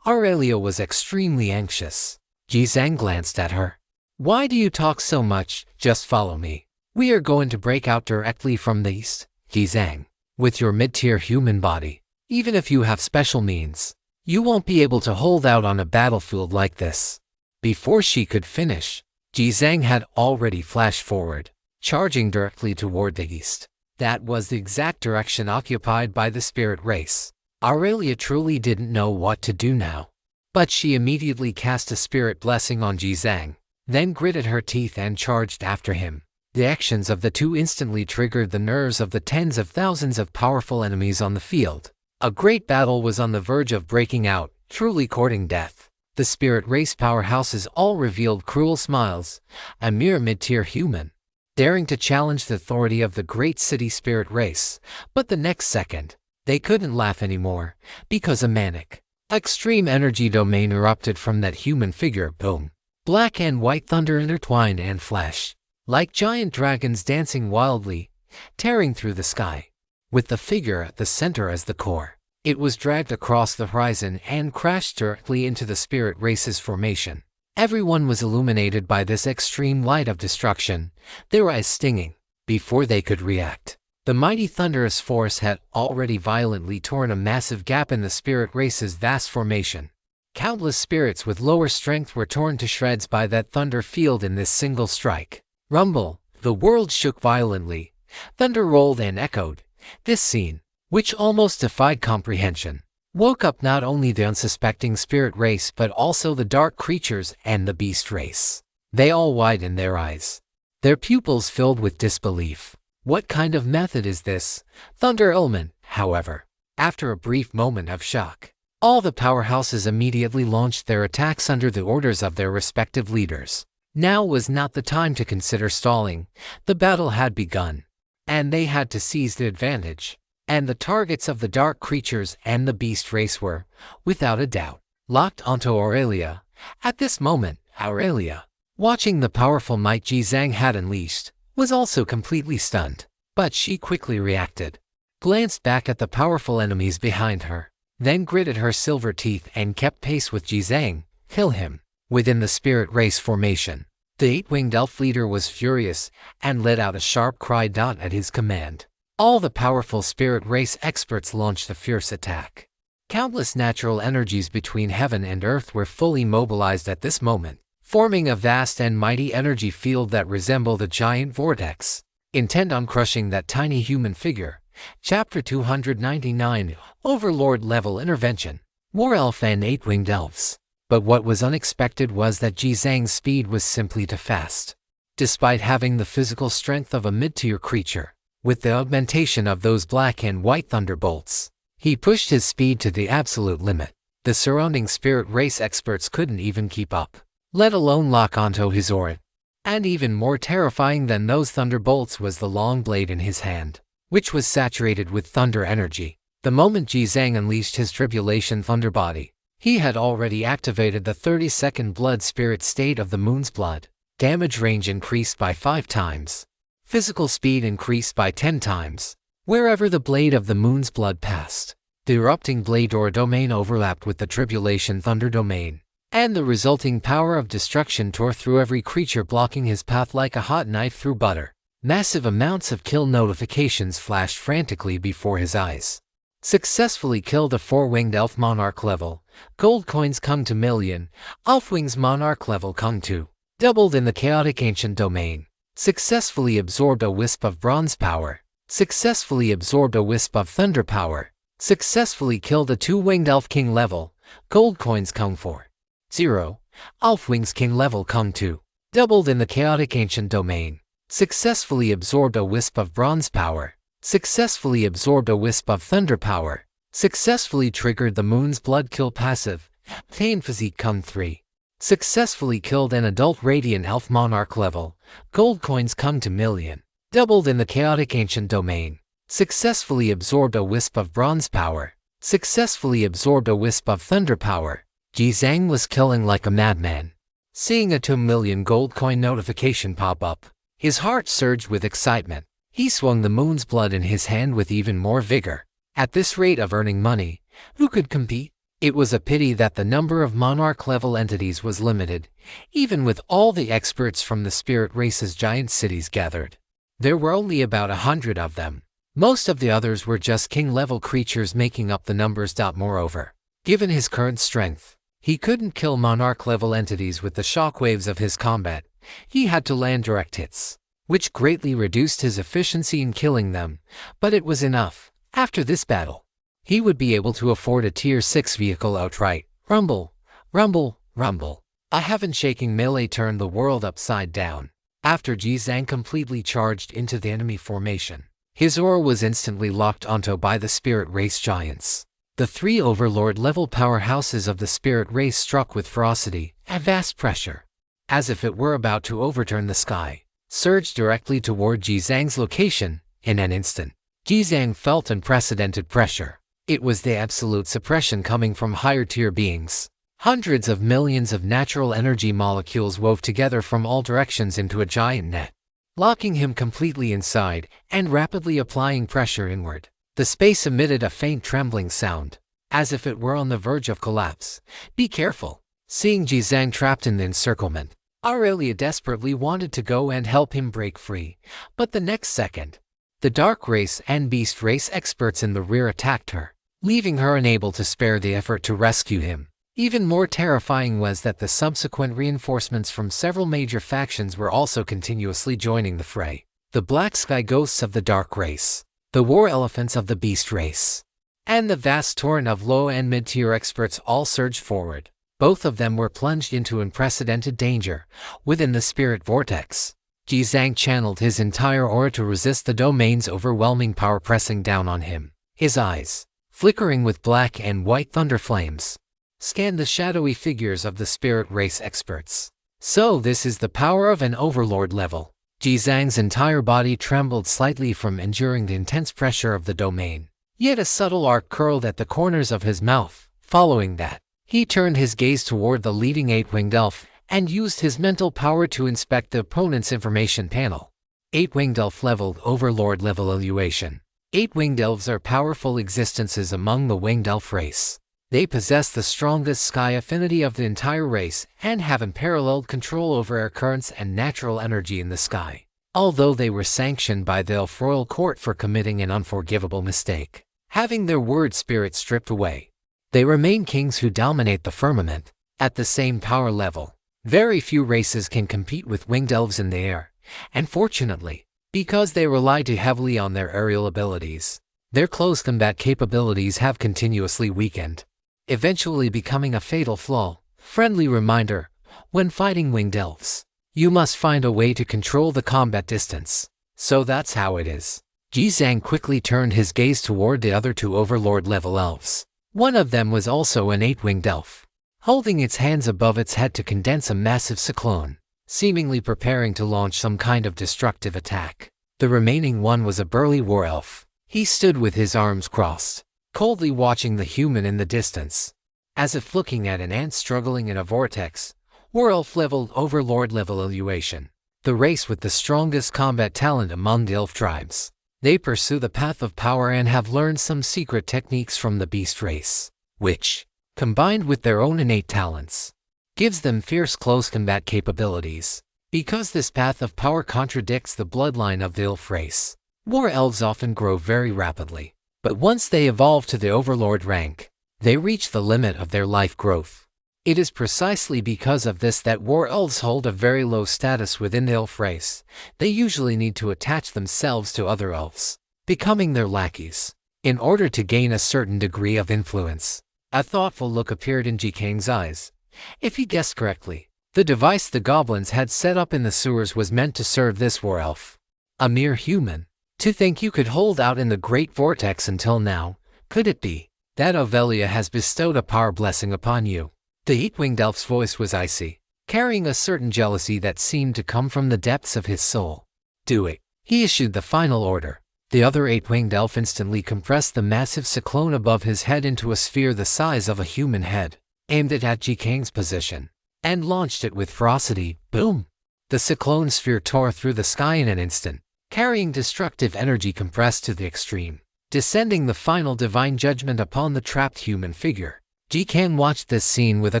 Aurelia was extremely anxious. Jizang glanced at her. "Why do you talk so much? Just follow me. We are going to break out directly from the east." "Jizang, with your mid-tier human body, even if you have special means, you won't be able to hold out on a battlefield like this." Before she could finish, Jizang had already flashed forward, charging directly toward the east. That was the exact direction occupied by the spirit race. Aurelia truly didn't know what to do now, but she immediately cast a spirit blessing on Jizang, then gritted her teeth and charged after him. The actions of the two instantly triggered the nerves of the tens of thousands of powerful enemies on the field. A great battle was on the verge of breaking out, truly courting death. The spirit race powerhouses all revealed cruel smiles. A mere mid-tier human, daring to challenge the authority of the great city spirit race. But the next second, they couldn't laugh anymore, because a manic, extreme energy domain erupted from that human figure. Boom! Black and white thunder intertwined and flashed, like giant dragons dancing wildly, tearing through the sky. With the figure at the center as the core, it was dragged across the horizon and crashed directly into the spirit race's formation. Everyone was illuminated by this extreme light of destruction, their eyes stinging. Before they could react, the mighty thunderous force had already violently torn a massive gap in the spirit race's vast formation. Countless spirits with lower strength were torn to shreds by that thunder field in this single strike. Rumble! The world shook violently. Thunder rolled and echoed. This scene, which almost defied comprehension, woke up not only the unsuspecting spirit race but also the dark creatures and the beast race. They all widened their eyes, their pupils filled with disbelief. What kind of method is this? Thunder element, however. After a brief moment of shock, all the powerhouses immediately launched their attacks under the orders of their respective leaders. Now was not the time to consider stalling. The battle had begun, and they had to seize the advantage. And the targets of the dark creatures and the beast race were, without a doubt, locked onto Aurelia. At this moment, Aurelia, watching the powerful might Jizang had unleashed, was also completely stunned. But she quickly reacted, glanced back at the powerful enemies behind her, then gritted her silver teeth and kept pace with Jizang. Kill him. Within the spirit race formation, the eight-winged elf leader was furious and let out a sharp cry. At his command, all the powerful spirit race experts launched a fierce attack. Countless natural energies between heaven and earth were fully mobilized at this moment, forming a vast and mighty energy field that resembled a giant vortex, intent on crushing that tiny human figure. Chapter 299, Overlord Level Intervention. More elf and eight-winged elves. But what was unexpected was that Jizang's speed was simply too fast. Despite having the physical strength of a mid-tier creature, with the augmentation of those black and white thunderbolts, he pushed his speed to the absolute limit. The surrounding spirit race experts couldn't even keep up, let alone lock onto his aura. And even more terrifying than those thunderbolts was the long blade in his hand, which was saturated with thunder energy. The moment Jizang unleashed his tribulation thunder body, he had already activated the 30-second blood spirit state of the moon's blood. Damage range increased by 5 times. Physical speed increased by 10 times. Wherever the blade of the moon's blood passed, the erupting blade or domain overlapped with the tribulation thunder domain, and the resulting power of destruction tore through every creature blocking his path like a hot knife through butter. Massive amounts of kill notifications flashed frantically before his eyes. Successfully killed a 4-winged elf monarch level. Gold coins come to million. Elfwings monarch level come to. Doubled in the chaotic ancient domain. Successfully absorbed a wisp of bronze power. Successfully absorbed a wisp of thunder power. Successfully killed a 2-winged elf king level. Gold coins come for 0. Elfwings king level come to. Doubled in the chaotic ancient domain. Successfully absorbed a wisp of bronze power. Successfully absorbed a wisp of thunder power. Successfully triggered the moon's blood kill passive. Pain physique come 3. Successfully killed an adult radiant elf monarch level. Gold coins come to million. Doubled in the chaotic ancient domain. Successfully absorbed a wisp of bronze power. Successfully absorbed a wisp of thunder power. Ji Zhang was killing like a madman. Seeing a 2 million gold coin notification pop up, his heart surged with excitement. He swung the moon's blood in his hand with even more vigor. At this rate of earning money, who could compete? It was a pity that the number of monarch-level entities was limited, even with all the experts from the spirit race's giant cities gathered. There were only about 100 of them. Most of the others were just king-level creatures making up the numbers. Moreover, given his current strength, he couldn't kill monarch-level entities with the shockwaves of his combat. He had to land direct hits, which greatly reduced his efficiency in killing them, but it was enough. After this battle, he would be able to afford a Tier 6 vehicle outright. Rumble, rumble, rumble. A heaven-shaking melee turned the world upside down. After Ji Zhang completely charged into the enemy formation, his aura was instantly locked onto by the spirit race giants. The 3 overlord-level powerhouses of the spirit race struck with ferocity and vast pressure, as if it were about to overturn the sky, surged directly toward Ji Zhang's location. In an instant, Ji Zhang felt unprecedented pressure. It was the absolute suppression coming from higher-tier beings. Hundreds of millions of natural energy molecules wove together from all directions into a giant net, locking him completely inside and rapidly applying pressure inward. The space emitted a faint trembling sound, as if it were on the verge of collapse. Be careful. Seeing Ji Zhang trapped in the encirclement, Aurelia desperately wanted to go and help him break free, but the next second, the Dark Race and Beast Race experts in the rear attacked her, leaving her unable to spare the effort to rescue him. Even more terrifying was that the subsequent reinforcements from several major factions were also continuously joining the fray. The Black Sky Ghosts of the Dark Race, the War Elephants of the Beast Race, and the vast torrent of low and mid-tier experts all surged forward. Both of them were plunged into unprecedented danger within the spirit vortex. Ji Zhang channeled his entire aura to resist the domain's overwhelming power pressing down on him. His eyes, flickering with black and white thunder flames, scanned the shadowy figures of the spirit race experts. So this is the power of an overlord level. Ji Zhang's entire body trembled slightly from enduring the intense pressure of the domain. Yet a subtle arc curled at the corners of his mouth. Following that, he turned his gaze toward the leading 8-winged elf and used his mental power to inspect the opponent's information panel. 8-winged elf leveled overlord level evaluation. 8-winged elves are powerful existences among the winged elf race. They possess the strongest sky affinity of the entire race and have unparalleled control over air currents and natural energy in the sky. Although they were sanctioned by the elf royal court for committing an unforgivable mistake, having their word spirit stripped away, they remain kings who dominate the firmament. At the same power level, very few races can compete with winged elves in the air, and fortunately, because they rely too heavily on their aerial abilities, their close combat capabilities have continuously weakened, eventually becoming a fatal flaw. Friendly reminder, when fighting winged elves, you must find a way to control the combat distance. So that's how it is. Ji Zhang quickly turned his gaze toward the other 2 overlord-level elves. One of them was also an 8-winged elf, holding its hands above its head to condense a massive cyclone, seemingly preparing to launch some kind of destructive attack. The remaining one was a burly war elf. He stood with his arms crossed, coldly watching the human in the distance, as if looking at an ant struggling in a vortex. War elf leveled overlord level evaluation. The race with the strongest combat talent among the elf tribes. They pursue the path of power and have learned some secret techniques from the beast race, which, combined with their own innate talents, gives them fierce close combat capabilities. Because this path of power contradicts the bloodline of the elf race. War elves often grow very rapidly, but once they evolve to the overlord rank, they reach the limit of their life growth. It is precisely because of this that war elves hold a very low status within the elf race. They usually need to attach themselves to other elves, becoming their lackeys, in order to gain a certain degree of influence. A thoughtful look appeared in Jikang's eyes. If he guessed correctly, the device the goblins had set up in the sewers was meant to serve this war elf. A mere human. To think you could hold out in the great vortex until now, could it be that Ovelia has bestowed a power blessing upon you? The eight-winged elf's voice was icy, carrying a certain jealousy that seemed to come from the depths of his soul. Do it. He issued the final order. The other eight-winged elf instantly compressed the massive cyclone above his head into a sphere the size of a human head, aimed it at Jikang's position, and launched it with ferocity. Boom! The cyclone sphere tore through the sky in an instant, carrying destructive energy compressed to the extreme, descending the final divine judgment upon the trapped human figure. Jikang watched this scene with a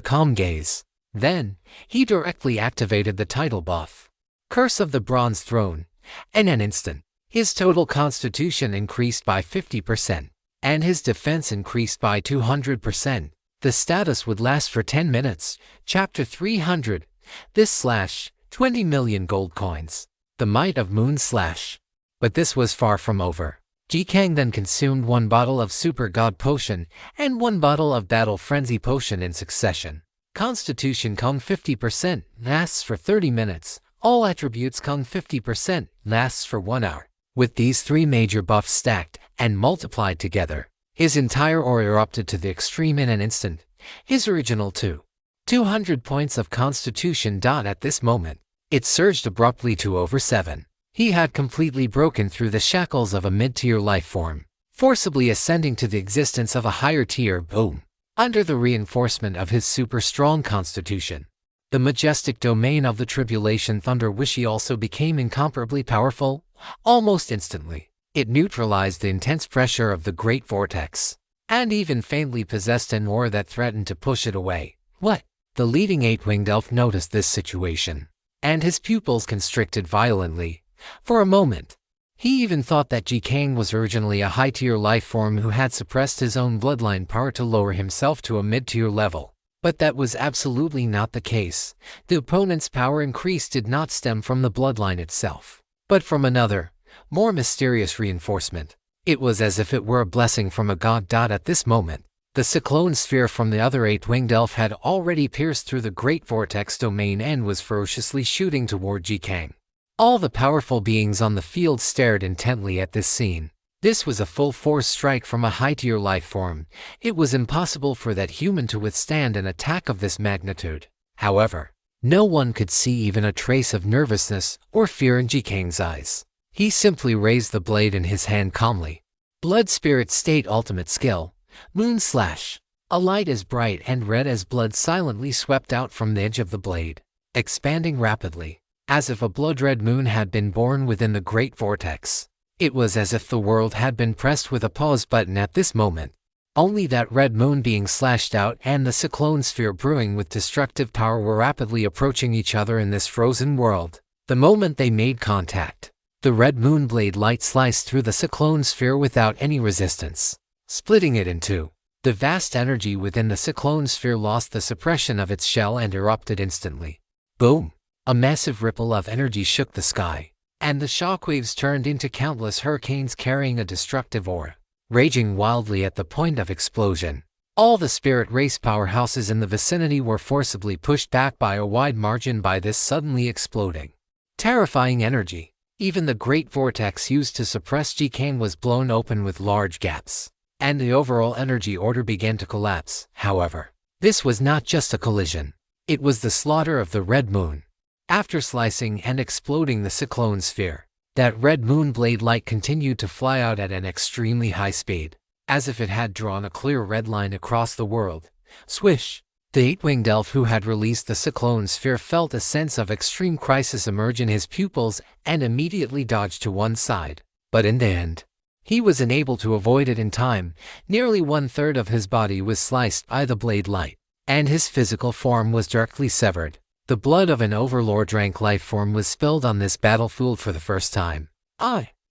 calm gaze. Then, he directly activated the title buff, Curse of the Bronze Throne. In an instant, his total constitution increased by 50%, and his defense increased by 200%. The status would last for 10 minutes. Chapter 300. This / 20 million gold coins. The might of Moon / But this was far from over. Jikang then consumed 1 bottle of Super God Potion and 1 bottle of Battle Frenzy Potion in succession. Constitution Kung 50%, lasts for 30 minutes. All attributes Kung 50%, lasts for 1 hour. With these 3 major buffs stacked and multiplied together, his entire aura erupted to the extreme in an instant. His original 200 points of constitution. At this moment, it surged abruptly to over 7. He had completely broken through the shackles of a mid-tier life form, forcibly ascending to the existence of a higher tier. Boom! Under the reinforcement of his super strong constitution, the majestic domain of the Tribulation Thunder Wishy also became incomparably powerful. Almost instantly, it neutralized the intense pressure of the Great Vortex, and even faintly possessed an aura that threatened to push it away. What? The leading eight-winged elf noticed this situation, and his pupils constricted violently. For a moment, he even thought that Jikang was originally a high-tier life form who had suppressed his own bloodline power to lower himself to a mid-tier level. But that was absolutely not the case. The opponent's power increase did not stem from the bloodline itself, but from another, more mysterious reinforcement. It was as if it were a blessing from a god. At this moment, the cyclone sphere from the other eight-winged elf had already pierced through the Great Vortex domain and was ferociously shooting toward Jikang. All the powerful beings on the field stared intently at this scene. This was a full-force strike from a high-tier life form. It was impossible for that human to withstand an attack of this magnitude. However, no one could see even a trace of nervousness or fear in Jikang's eyes. He simply raised the blade in his hand calmly. Blood Spirit State Ultimate Skill, Moon /. A light as bright and red as blood silently swept out from the edge of the blade, expanding rapidly, as if a blood-red moon had been born within the Great Vortex. It was as if the world had been pressed with a pause button at this moment. Only that red moon being slashed out and the cyclone sphere brewing with destructive power were rapidly approaching each other in this frozen world. The moment they made contact, the red moon blade light sliced through the cyclone sphere without any resistance, splitting it in two. The vast energy within the cyclone sphere lost the suppression of its shell and erupted instantly. Boom! A massive ripple of energy shook the sky, and the shockwaves turned into countless hurricanes carrying a destructive aura, raging wildly at the point of explosion. All the spirit race powerhouses in the vicinity were forcibly pushed back by a wide margin by this suddenly exploding, terrifying energy. Even the great vortex used to suppress Jikang was blown open with large gaps, and the overall energy order began to collapse. However, this was not just a collision. It was the slaughter of the red moon. After slicing and exploding the cyclone sphere, that red moon blade light continued to fly out at an extremely high speed, as if it had drawn a clear red line across the world. Swish! The eight-winged elf who had released the cyclone sphere felt a sense of extreme crisis emerge in his pupils and immediately dodged to one side. But in the end, he was unable to avoid it in time. Nearly 1/3 of his body was sliced by the blade light, and his physical form was directly severed. The blood of an overlord-rank lifeform was spilled on this battlefield for the first time.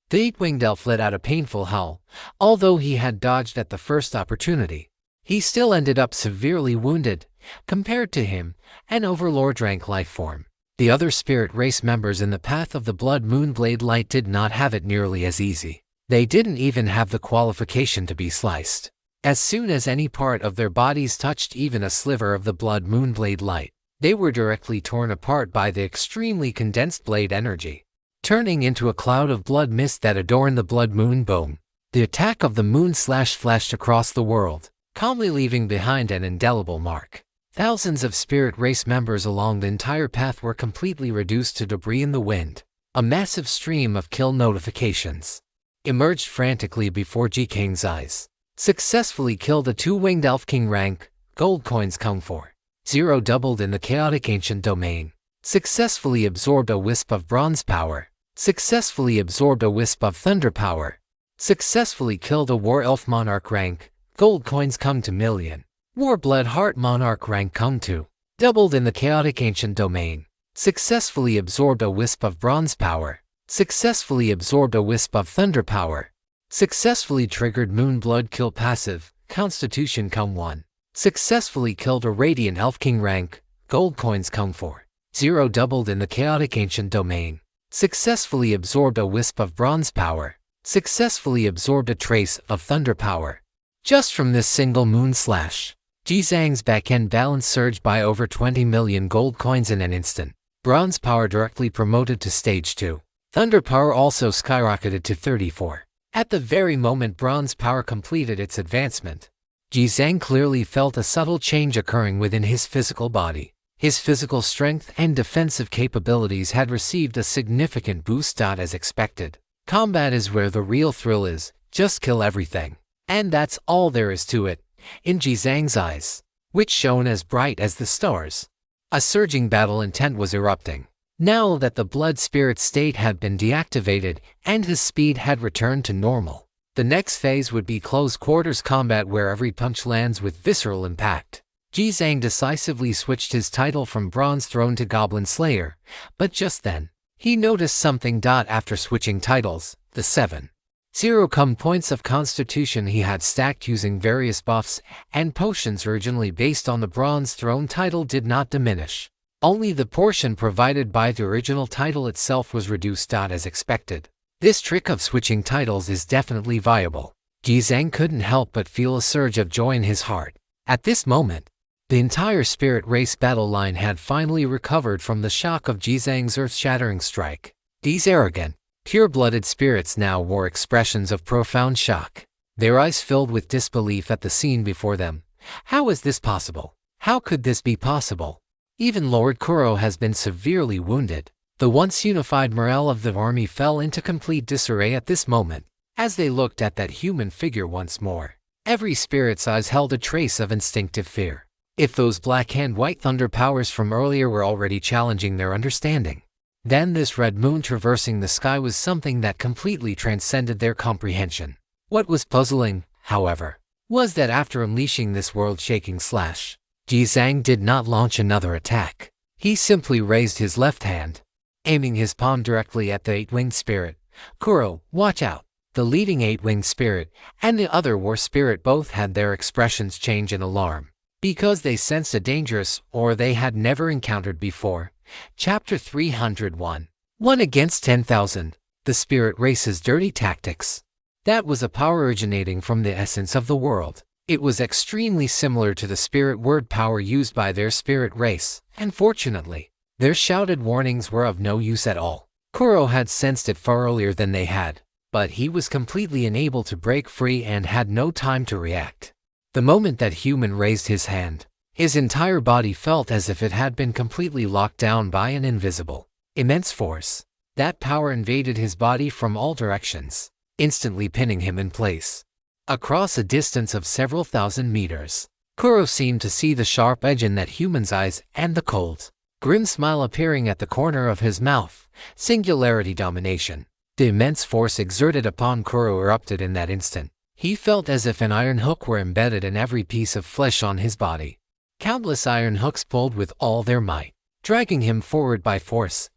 The eight-winged elf let out a painful howl. Although he had dodged at the first opportunity, he still ended up severely wounded. Compared to him, an overlord-rank lifeform, the other spirit race members in the path of the Blood Moonblade Light did not have it nearly as easy. They didn't even have the qualification to be sliced. As soon as any part of their bodies touched even a sliver of the Blood Moonblade Light, they were directly torn apart by the extremely condensed blade energy, turning into a cloud of blood mist that adorned the Blood Moon Boom. The attack of the moon flashed across the world, calmly leaving behind an indelible mark. Thousands of spirit race members along the entire path were completely reduced to debris in the wind. A massive stream of kill notifications emerged frantically before Jikang's eyes. Successfully killed a two-winged elf king rank. Gold coins come for 0 doubled in the chaotic ancient domain. Successfully absorbed a wisp of bronze power. Successfully absorbed a wisp of thunder power. Successfully killed a war elf monarch rank. Gold coins come to million. Warblood Heart Monarch rank come to doubled in the chaotic ancient domain. Successfully absorbed a wisp of bronze power. Successfully absorbed a wisp of thunder power. Successfully triggered Moonblood kill passive. Constitution come 1. Successfully killed a radiant elf king rank. Gold coins come for 0 doubled in the chaotic ancient domain. Successfully absorbed a wisp of bronze power. Successfully absorbed a trace of thunder power. Just from this single moon slash, Jizang's back-end balance surged by over 20 million gold coins in an instant. Bronze power directly promoted to stage 2. Thunder power also skyrocketed to 34. At the very moment bronze power completed its advancement, Jizang clearly felt a subtle change occurring within his physical body. His physical strength and defensive capabilities had received a significant boost. As expected, combat is where the real thrill is. Just kill everything. And that's all there is to it. In Jizang's eyes, which shone as bright as the stars, a surging battle intent was erupting. Now that the blood spirit state had been deactivated and his speed had returned to normal, the next phase would be close quarters combat where every punch lands with visceral impact. Jizang decisively switched his title from Bronze Throne to Goblin Slayer, but just then, he noticed something. After switching titles, the 7/0 points of constitution he had stacked using various buffs and potions originally based on the Bronze Throne title did not diminish. Only the portion provided by the original title itself was reduced. As expected, this trick of switching titles is definitely viable. Jizang couldn't help but feel a surge of joy in his heart. At this moment, the entire spirit race battle line had finally recovered from the shock of Jizang's earth-shattering strike. These arrogant, pure-blooded spirits now wore expressions of profound shock, their eyes filled with disbelief at the scene before them. How is this possible? How could this be possible? Even Lord Kuro has been severely wounded. The once unified morale of the army fell into complete disarray at this moment. As they looked at that human figure once more, every spirit's eyes held a trace of instinctive fear. If those black and white thunder powers from earlier were already challenging their understanding, then this red moon traversing the sky was something that completely transcended their comprehension. What was puzzling, however, was that after unleashing this world-shaking slash, Jizang did not launch another attack. He simply raised his left hand, aiming his palm directly at the eight-winged spirit. Kuro, watch out! The leading eight-winged spirit and the other war spirit both had their expressions change in alarm, because they sensed a dangerous or they had never encountered before. Chapter 301. 1 against 10,000. The spirit race's dirty tactics. That was a power originating from the essence of the world. It was extremely similar to the spirit word power used by their spirit race. Unfortunately, their shouted warnings were of no use at all. Kuro had sensed it far earlier than they had, but he was completely unable to break free and had no time to react. The moment that human raised his hand, his entire body felt as if it had been completely locked down by an invisible, immense force. That power invaded his body from all directions, instantly pinning him in place. Across a distance of several thousand meters, Kuro seemed to see the sharp edge in that human's eyes and the cold, grim smile appearing at the corner of his mouth. Singularity domination. The immense force exerted upon Kuro erupted in that instant. He felt as if an iron hook were embedded in every piece of flesh on his body. Countless iron hooks pulled with all their might. dragging him forward by force.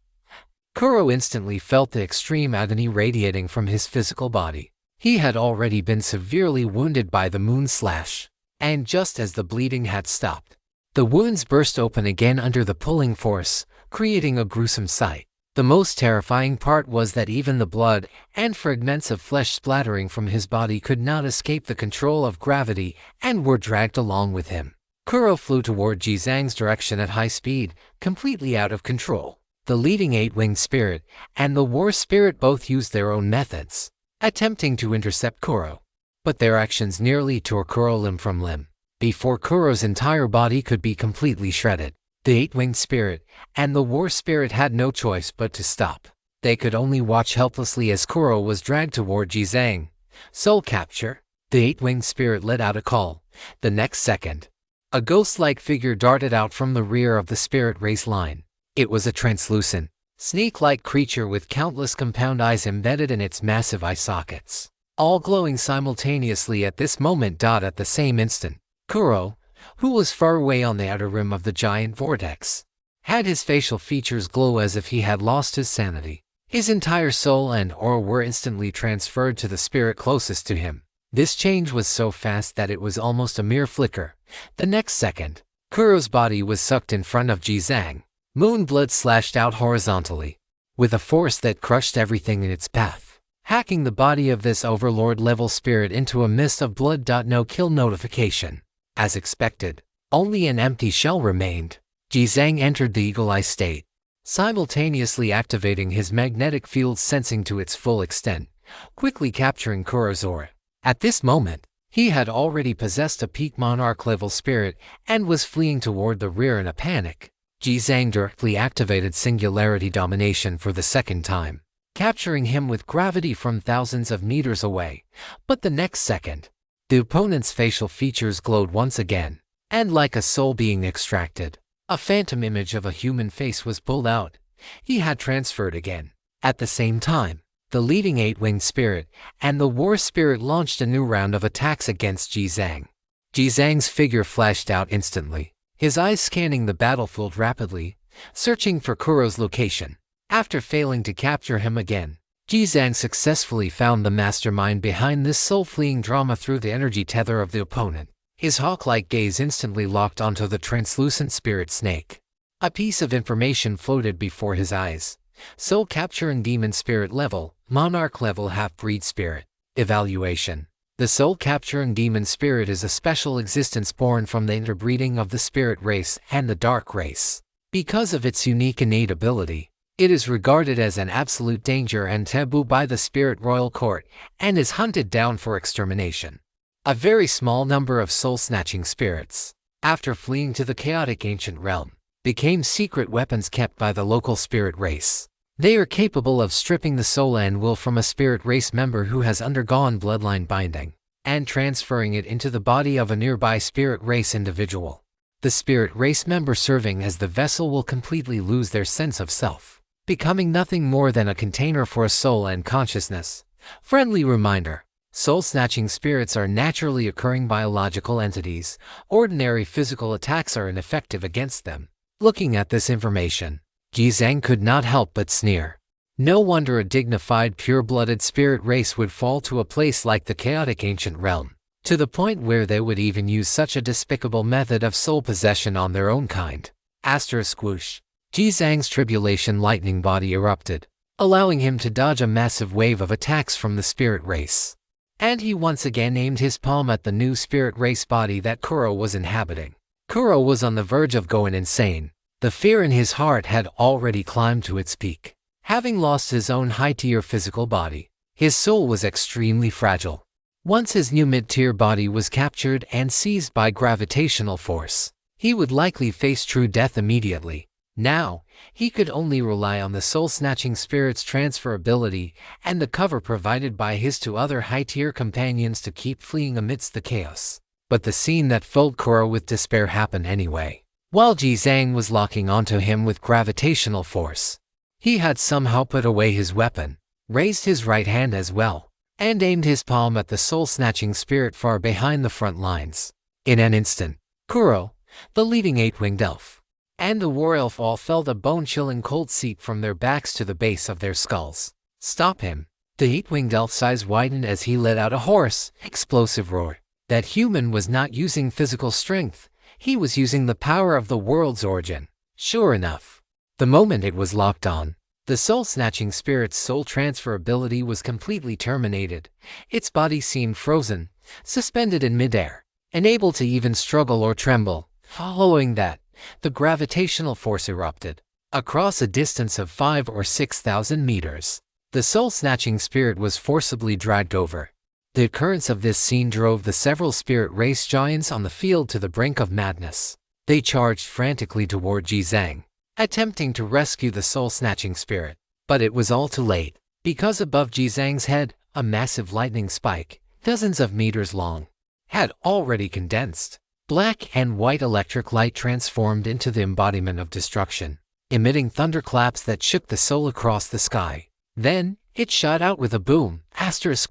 Kuro instantly felt the extreme agony radiating from his physical body. He had already been severely wounded by the moon slash, and just as the bleeding had stopped, the wounds burst open again under the pulling force, creating a gruesome sight. The most terrifying part was that even the blood and fragments of flesh splattering from his body could not escape the control of gravity and were dragged along with him. Kuro flew toward Jizang's direction at high speed, completely out of control. The leading eight-winged spirit and the war spirit both used their own methods, attempting to intercept Kuro, but their actions nearly tore Kuro limb from limb. Before Kuro's entire body could be completely shredded, the eight-winged spirit and the war spirit had no choice but to stop. They could only watch helplessly as Kuro was dragged toward Jizang. Soul capture. The eight-winged spirit let out a call. The next second, a ghost-like figure darted out from the rear of the spirit race line. It was a translucent, snake-like creature with countless compound eyes embedded in its massive eye sockets, all glowing simultaneously at this moment. At the same instant, Kuro, who was far away on the outer rim of the giant vortex, had his facial features glow as if he had lost his sanity. His entire soul and aura were instantly transferred to the spirit closest to him. This change was so fast that it was almost a mere flicker. The next second, Kuro's body was sucked in front of Jizang. Moon blood slashed out horizontally, with a force that crushed everything in its path, hacking the body of this overlord-level spirit into a mist of blood. No kill notification. As expected, only an empty shell remained. Jizang entered the eagle eye state, simultaneously activating his magnetic field sensing to its full extent, quickly capturing Kuro's aura. At this moment, he had already possessed a peak monarch-level spirit and was fleeing toward the rear in a panic. Jizang directly activated Singularity Domination for the second time, capturing him with gravity from thousands of meters away. But the next second, the opponent's facial features glowed once again, and like a soul being extracted, a phantom image of a human face was pulled out. He had transferred again. At the same time, the leading eight-winged spirit and the war spirit launched a new round of attacks against Jizang. Jizang's figure flashed out instantly, his eyes scanning the battlefield rapidly, searching for Kuro's location. After failing to capture him again, Jizang successfully found the mastermind behind this soul-fleeing drama through the energy tether of the opponent. His hawk-like gaze instantly locked onto the translucent spirit snake. A piece of information floated before his eyes. Soul capture and demon spirit level, monarch level half-breed spirit. Evaluation. The soul capture and demon spirit is a special existence born from the interbreeding of the spirit race and the dark race. Because of its unique innate ability, it is regarded as an absolute danger and taboo by the spirit royal court and is hunted down for extermination. A very small number of soul-snatching spirits, after fleeing to the chaotic ancient realm, became secret weapons kept by the local spirit race. They are capable of stripping the soul and will from a spirit race member who has undergone bloodline binding, and transferring it into the body of a nearby spirit race individual. The spirit race member serving as the vessel will completely lose their sense of self, becoming nothing more than a container for a soul and consciousness. Friendly reminder: soul-snatching spirits are naturally occurring biological entities. Ordinary physical attacks are ineffective against them. Looking at this information, Jizang could not help but sneer. No wonder a dignified pure-blooded spirit race would fall to a place like the chaotic ancient realm, to the point where they would even use such a despicable method of soul possession on their own kind. Asterisk whoosh. Jizang's tribulation lightning body erupted, allowing him to dodge a massive wave of attacks from the spirit race. And he once again aimed his palm at the new spirit race body that Kuro was inhabiting. Kuro was on the verge of going insane. The fear in his heart had already climbed to its peak. Having lost his own high-tier physical body, his soul was extremely fragile. Once his new mid-tier body was captured and seized by gravitational force, he would likely face true death immediately. Now, he could only rely on the soul-snatching spirit's transferability and the cover provided by his two other high-tier companions to keep fleeing amidst the chaos. But the scene that filled Kuro with despair happened anyway. While Jizang was locking onto him with gravitational force, he had somehow put away his weapon, raised his right hand as well, and aimed his palm at the soul-snatching spirit far behind the front lines. In an instant, Kuro, the leading eight-winged elf, and the war elf all felt a bone-chilling cold seep from their backs to the base of their skulls. "Stop him!" The eight-winged elf's eyes widened as he let out a hoarse, explosive roar. That human was not using physical strength, he was using the power of the world's origin. Sure enough, the moment it was locked on, the soul-snatching spirit's soul transfer ability was completely terminated. Its body seemed frozen, suspended in midair, unable to even struggle or tremble. Following that, the gravitational force erupted. Across a distance of 5,000 or 6,000 meters, the soul-snatching spirit was forcibly dragged over. The occurrence of this scene drove the several spirit race giants on the field to the brink of madness. They charged frantically toward Jizang, attempting to rescue the soul-snatching spirit. But it was all too late, because above Jizang's head, a massive lightning spike, dozens of meters long, had already condensed. Black and white electric light transformed into the embodiment of destruction, emitting thunderclaps that shook the soul across the sky. Then, it shot out with a boom,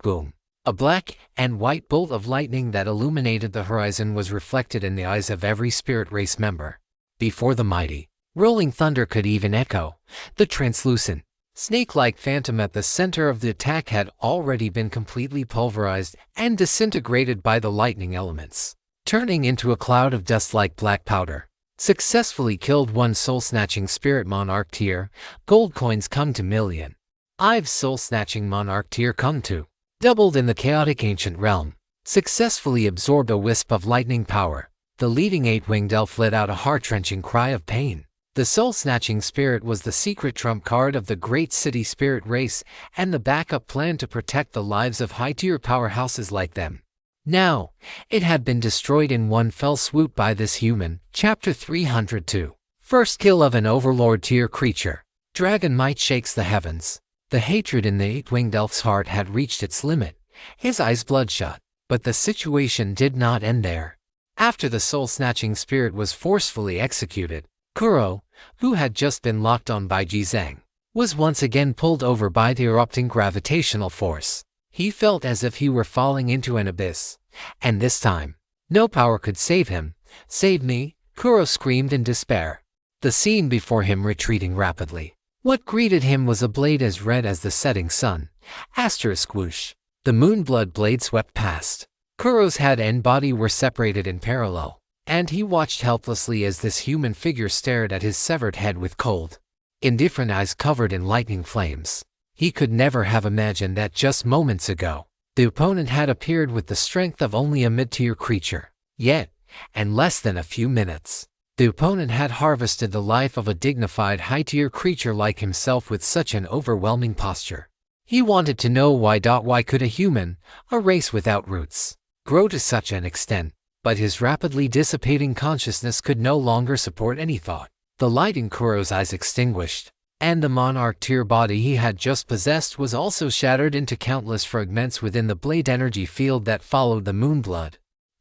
boom. A black and white bolt of lightning that illuminated the horizon was reflected in the eyes of every spirit race member. Before the mighty, rolling thunder could even echo, the translucent, snake-like phantom at the center of the attack had already been completely pulverized and disintegrated by the lightning elements, turning into a cloud of dust like black powder. Successfully killed one soul-snatching spirit monarch tier, gold coins come to million. I've soul-snatching monarch tier come to doubled in the chaotic ancient realm. Successfully absorbed a wisp of lightning power. The leading eight-winged elf let out a heart-wrenching cry of pain. The soul-snatching spirit was the secret trump card of the great city spirit race and the backup plan to protect the lives of high-tier powerhouses like them. Now, it had been destroyed in one fell swoop by this human. Chapter 302. First kill of an overlord-tier creature. Dragon might shakes the heavens. The hatred in the eight-winged elf's heart had reached its limit, his eyes bloodshot. But the situation did not end there. After the soul-snatching spirit was forcefully executed, Kuro, who had just been locked on by Jizang, was once again pulled over by the erupting gravitational force. He felt as if he were falling into an abyss, and this time, no power could save him. "Save me!" Kuro screamed in despair, the scene before him retreating rapidly. What greeted him was a blade as red as the setting sun. Whoosh. The moonblood blade swept past. Kuro's head and body were separated in parallel, and he watched helplessly as this human figure stared at his severed head with cold, indifferent eyes covered in lightning flames. He could never have imagined that just moments ago, the opponent had appeared with the strength of only a mid-tier creature. Yet, in less than a few minutes, the opponent had harvested the life of a dignified high-tier creature like himself with such an overwhelming posture. He wanted to know why could a human, a race without roots, grow to such an extent, but his rapidly dissipating consciousness could no longer support any thought. The light in Kuro's eyes extinguished, and the monarch-tier body he had just possessed was also shattered into countless fragments within the blade energy field that followed the moonblood.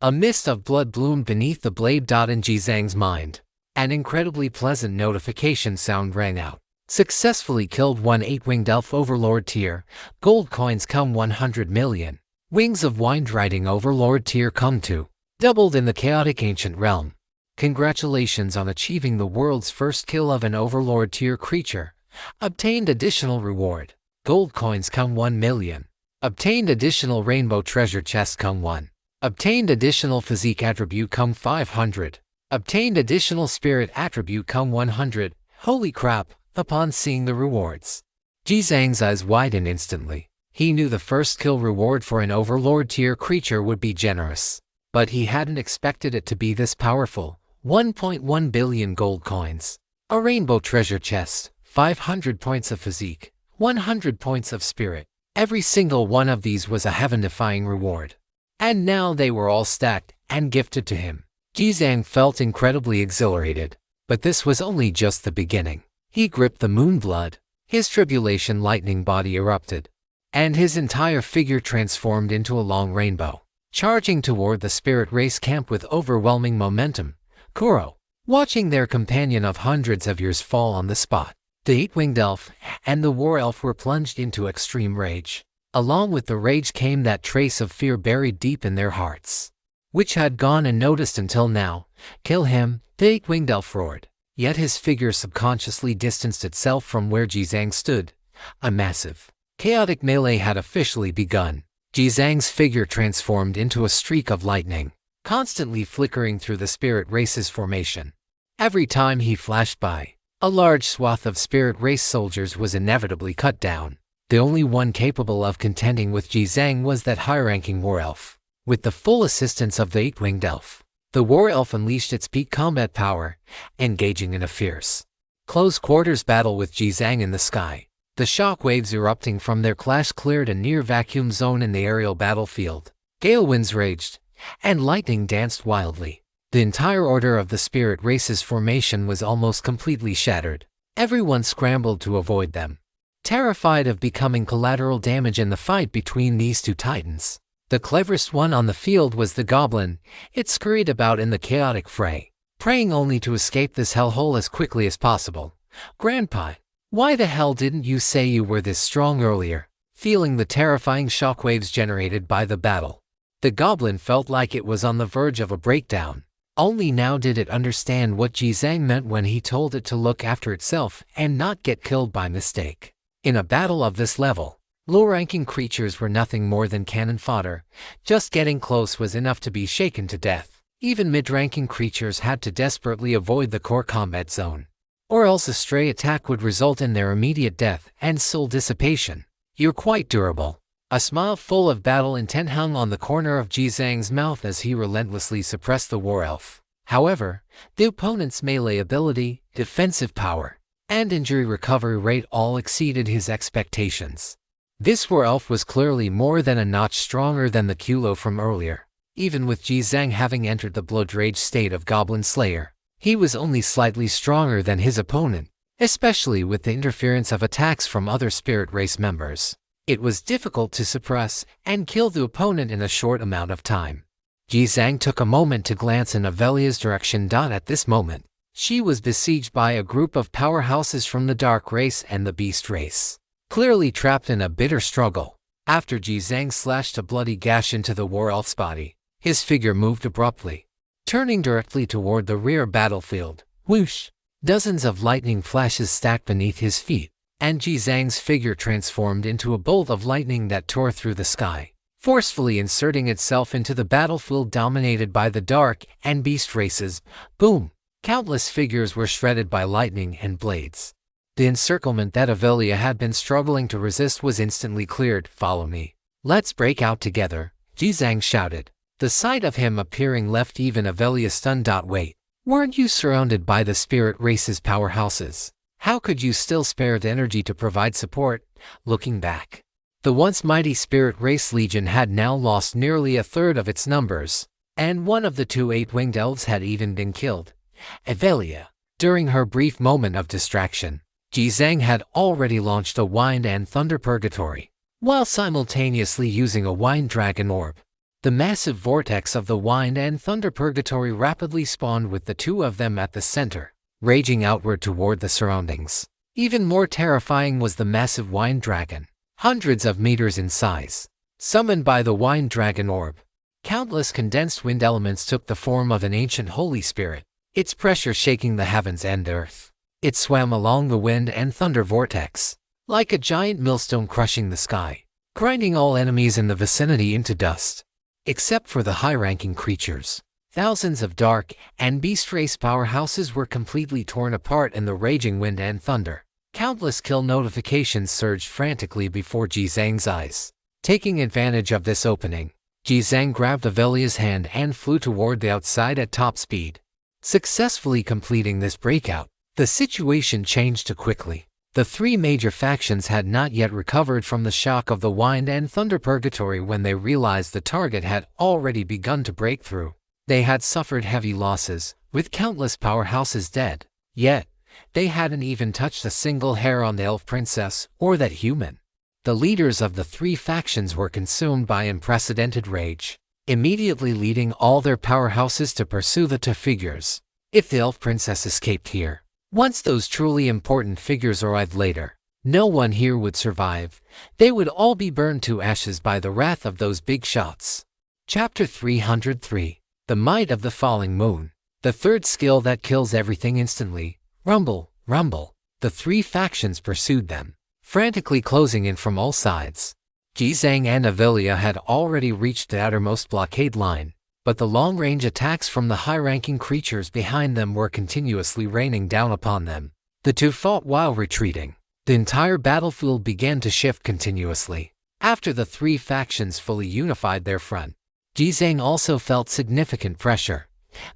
A mist of blood bloomed beneath the blade. In Jizang's mind, an incredibly pleasant notification sound rang out. Successfully killed one eight-winged elf overlord tier, gold coins come 100 million. Wings of Wind riding overlord tier come to doubled in the chaotic ancient realm. Congratulations on achieving the world's first kill of an overlord tier creature. Obtained additional reward. Gold coins come 1 million. Obtained additional rainbow treasure chest come 1. Obtained additional physique attribute come 500. Obtained additional spirit attribute come 100. Holy crap! Upon seeing the rewards, Jizang's eyes widened instantly. He knew the first kill reward for an overlord tier creature would be generous, but he hadn't expected it to be this powerful. 1.1 billion gold coins, a rainbow treasure chest, 500 points of physique, 100 points of spirit. Every single one of these was a heaven-defying reward. And now they were all stacked and gifted to him. Jizang felt incredibly exhilarated, but this was only just the beginning. He gripped the moonblood, his tribulation lightning body erupted, and his entire figure transformed into a long rainbow, charging toward the spirit race camp with overwhelming momentum. Kuro, watching their companion of hundreds of years fall on the spot. The eight-winged elf and the war elf were plunged into extreme rage. Along with the rage came that trace of fear buried deep in their hearts, which had gone unnoticed until now. "Kill him!" the eight-winged elf roared. Yet his figure subconsciously distanced itself from where Jizang stood. A massive, chaotic melee had officially begun. Jizang's figure transformed into a streak of lightning, constantly flickering through the spirit race's formation. Every time he flashed by, a large swath of spirit race soldiers was inevitably cut down. The only one capable of contending with Jizang was that high-ranking war elf. With the full assistance of the eight-winged elf, the war elf unleashed its peak combat power, engaging in a fierce, close-quarters battle with Jizang in the sky. The shockwaves erupting from their clash cleared a near-vacuum zone in the aerial battlefield. Gale winds raged, and lightning danced wildly. The entire order of the spirit race's formation was almost completely shattered. Everyone scrambled to avoid them, terrified of becoming collateral damage in the fight between these two titans. The cleverest one on the field was the goblin. It scurried about in the chaotic fray, praying only to escape this hellhole as quickly as possible. "Grandpa, why the hell didn't you say you were this strong earlier?" Feeling the terrifying shockwaves generated by the battle, the goblin felt like it was on the verge of a breakdown. Only now did it understand what Jizang meant when he told it to look after itself and not get killed by mistake. In a battle of this level, low-ranking creatures were nothing more than cannon fodder. Just getting close was enough to be shaken to death. Even mid-ranking creatures had to desperately avoid the core combat zone, or else a stray attack would result in their immediate death and soul dissipation. "You're quite durable." A smile full of battle intent hung on the corner of Jizang's mouth as he relentlessly suppressed the war elf. However, the opponent's melee ability, defensive power, and injury recovery rate all exceeded his expectations. This war elf was clearly more than a notch stronger than the Kulo from earlier. Even with Jizang having entered the blood rage state of Goblin Slayer, he was only slightly stronger than his opponent, especially with the interference of attacks from other spirit race members. It was difficult to suppress and kill the opponent in a short amount of time. Jizang took a moment to glance in Avelia's direction. At this moment, she was besieged by a group of powerhouses from the Dark Race and the Beast Race, clearly trapped in a bitter struggle. After Jizang slashed a bloody gash into the war elf's body, his figure moved abruptly, turning directly toward the rear battlefield. Whoosh! Dozens of lightning flashes stacked beneath his feet, and Jizang's figure transformed into a bolt of lightning that tore through the sky, forcefully inserting itself into the battlefield dominated by the Dark and Beast races. Boom! Countless figures were shredded by lightning and blades. The encirclement that Avelia had been struggling to resist was instantly cleared. "Follow me. Let's break out together," Jizang shouted. The sight of him appearing left even Avelia stunned. "Wait, weren't you surrounded by the spirit race's powerhouses? How could you still spare the energy to provide support?" Looking back, the once mighty spirit race legion had now lost nearly a third of its numbers, and one of the two eight-winged elves had even been killed. Avelia. During her brief moment of distraction, Jizang had already launched a Wind and Thunder Purgatory, while simultaneously using a Wind Dragon Orb. The massive vortex of the Wind and Thunder Purgatory rapidly spawned with the two of them at the center, raging outward toward the surroundings. Even more terrifying was the massive Wind Dragon, hundreds of meters in size, summoned by the Wind Dragon Orb. Countless condensed wind elements took the form of an ancient holy spirit, its pressure shaking the heavens and earth. It swam along the wind and thunder vortex, like a giant millstone crushing the sky, grinding all enemies in the vicinity into dust. Except for the high-ranking creatures, thousands of Dark and Beast race powerhouses were completely torn apart in the raging wind and thunder. Countless kill notifications surged frantically before Jizang's eyes. Taking advantage of this opening, Jizang grabbed Avelia's hand and flew toward the outside at top speed. Successfully completing this breakout, the situation changed quickly. The three major factions had not yet recovered from the shock of the Wind and Thunder Purgatory when they realized the target had already begun to break through. They had suffered heavy losses, with countless powerhouses dead. Yet, they hadn't even touched a single hair on the elf princess or that human. The leaders of the three factions were consumed by unprecedented rage, immediately leading all their powerhouses to pursue the two figures. If the elf princess escaped here, once those truly important figures arrived later, no one here would survive. They would all be burned to ashes by the wrath of those big shots. Chapter 303. The Might of the Falling Moon. The third skill that kills everything instantly. Rumble, rumble. The three factions pursued them, frantically closing in from all sides. Jizang and Avelia had already reached the outermost blockade line, but the long-range attacks from the high-ranking creatures behind them were continuously raining down upon them. The two fought while retreating. The entire battlefield began to shift continuously. After the three factions fully unified their front, Jizang also felt significant pressure.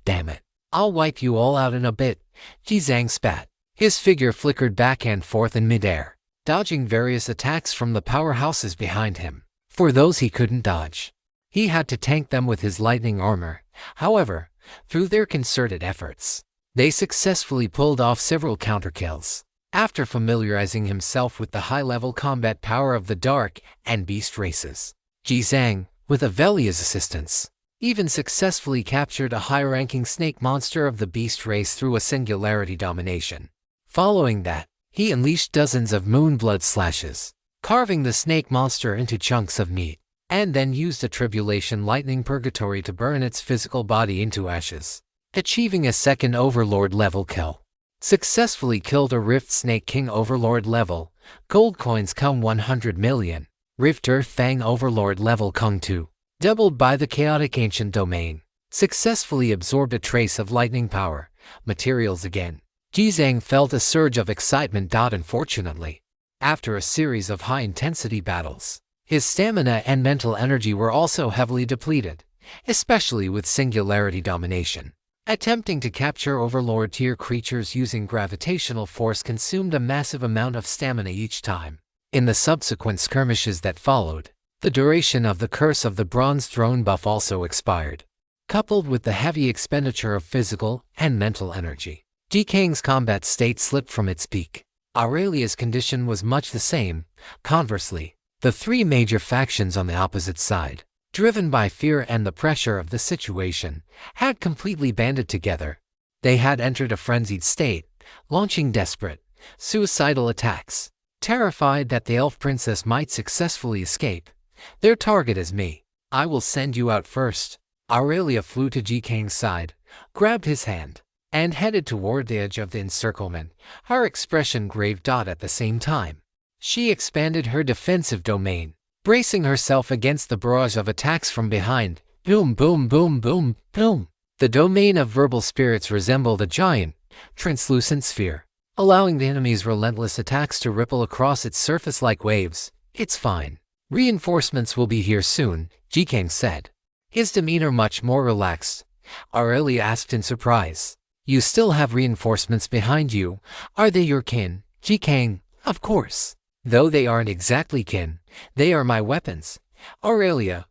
Damn it. I'll wipe you all out in a bit, Jizang spat. His figure flickered back and forth in midair, dodging various attacks from the powerhouses behind him. For those he couldn't dodge, he had to tank them with his lightning armor. However, through their concerted efforts, they successfully pulled off several counterkills. After familiarizing himself with the high-level combat power of the Dark and Beast races, Jizang, with Avelia's assistance, even successfully captured a high-ranking snake monster of the Beast race through a singularity domination. Following that, he unleashed dozens of moonblood slashes, carving the snake monster into chunks of meat, and then used a tribulation lightning purgatory to burn its physical body into ashes, achieving a second Overlord level kill. Successfully killed a Rift Snake King Overlord level, gold coins come 100 million, Rift Earth Fang Overlord level Kung 2, doubled by the Chaotic Ancient Domain, successfully absorbed a trace of lightning power, materials again. Jizang felt a surge of excitement. Unfortunately, after a series of high-intensity battles, his stamina and mental energy were also heavily depleted, especially with singularity domination. Attempting to capture Overlord-tier creatures using gravitational force consumed a massive amount of stamina each time. In the subsequent skirmishes that followed, the duration of the Curse of the Bronze Throne buff also expired. Coupled with the heavy expenditure of physical and mental energy, Jikang's combat state slipped from its peak. Aurelia's condition was much the same. Conversely, the three major factions on the opposite side, driven by fear and the pressure of the situation, had completely banded together. They had entered a frenzied state, launching desperate, suicidal attacks. Terrified that the elf princess might successfully escape, "Their target is me. I will send you out first." Aurelia flew to Jikang's side, grabbed his hand, and headed toward the edge of the encirclement, her expression grave. At the same time, she expanded her defensive domain, bracing herself against the barrage of attacks from behind. Boom, boom, boom, boom, boom. The domain of verbal spirits resembled a giant, translucent sphere, allowing the enemy's relentless attacks to ripple across its surface like waves. "It's fine. Reinforcements will be here soon," Jikang said, his demeanor much more relaxed. Aurelia asked in surprise, "You still have reinforcements behind you? Are they your kin?" Jikang, "Of course. Though they aren't exactly kin, they are my weapons." Aurelia,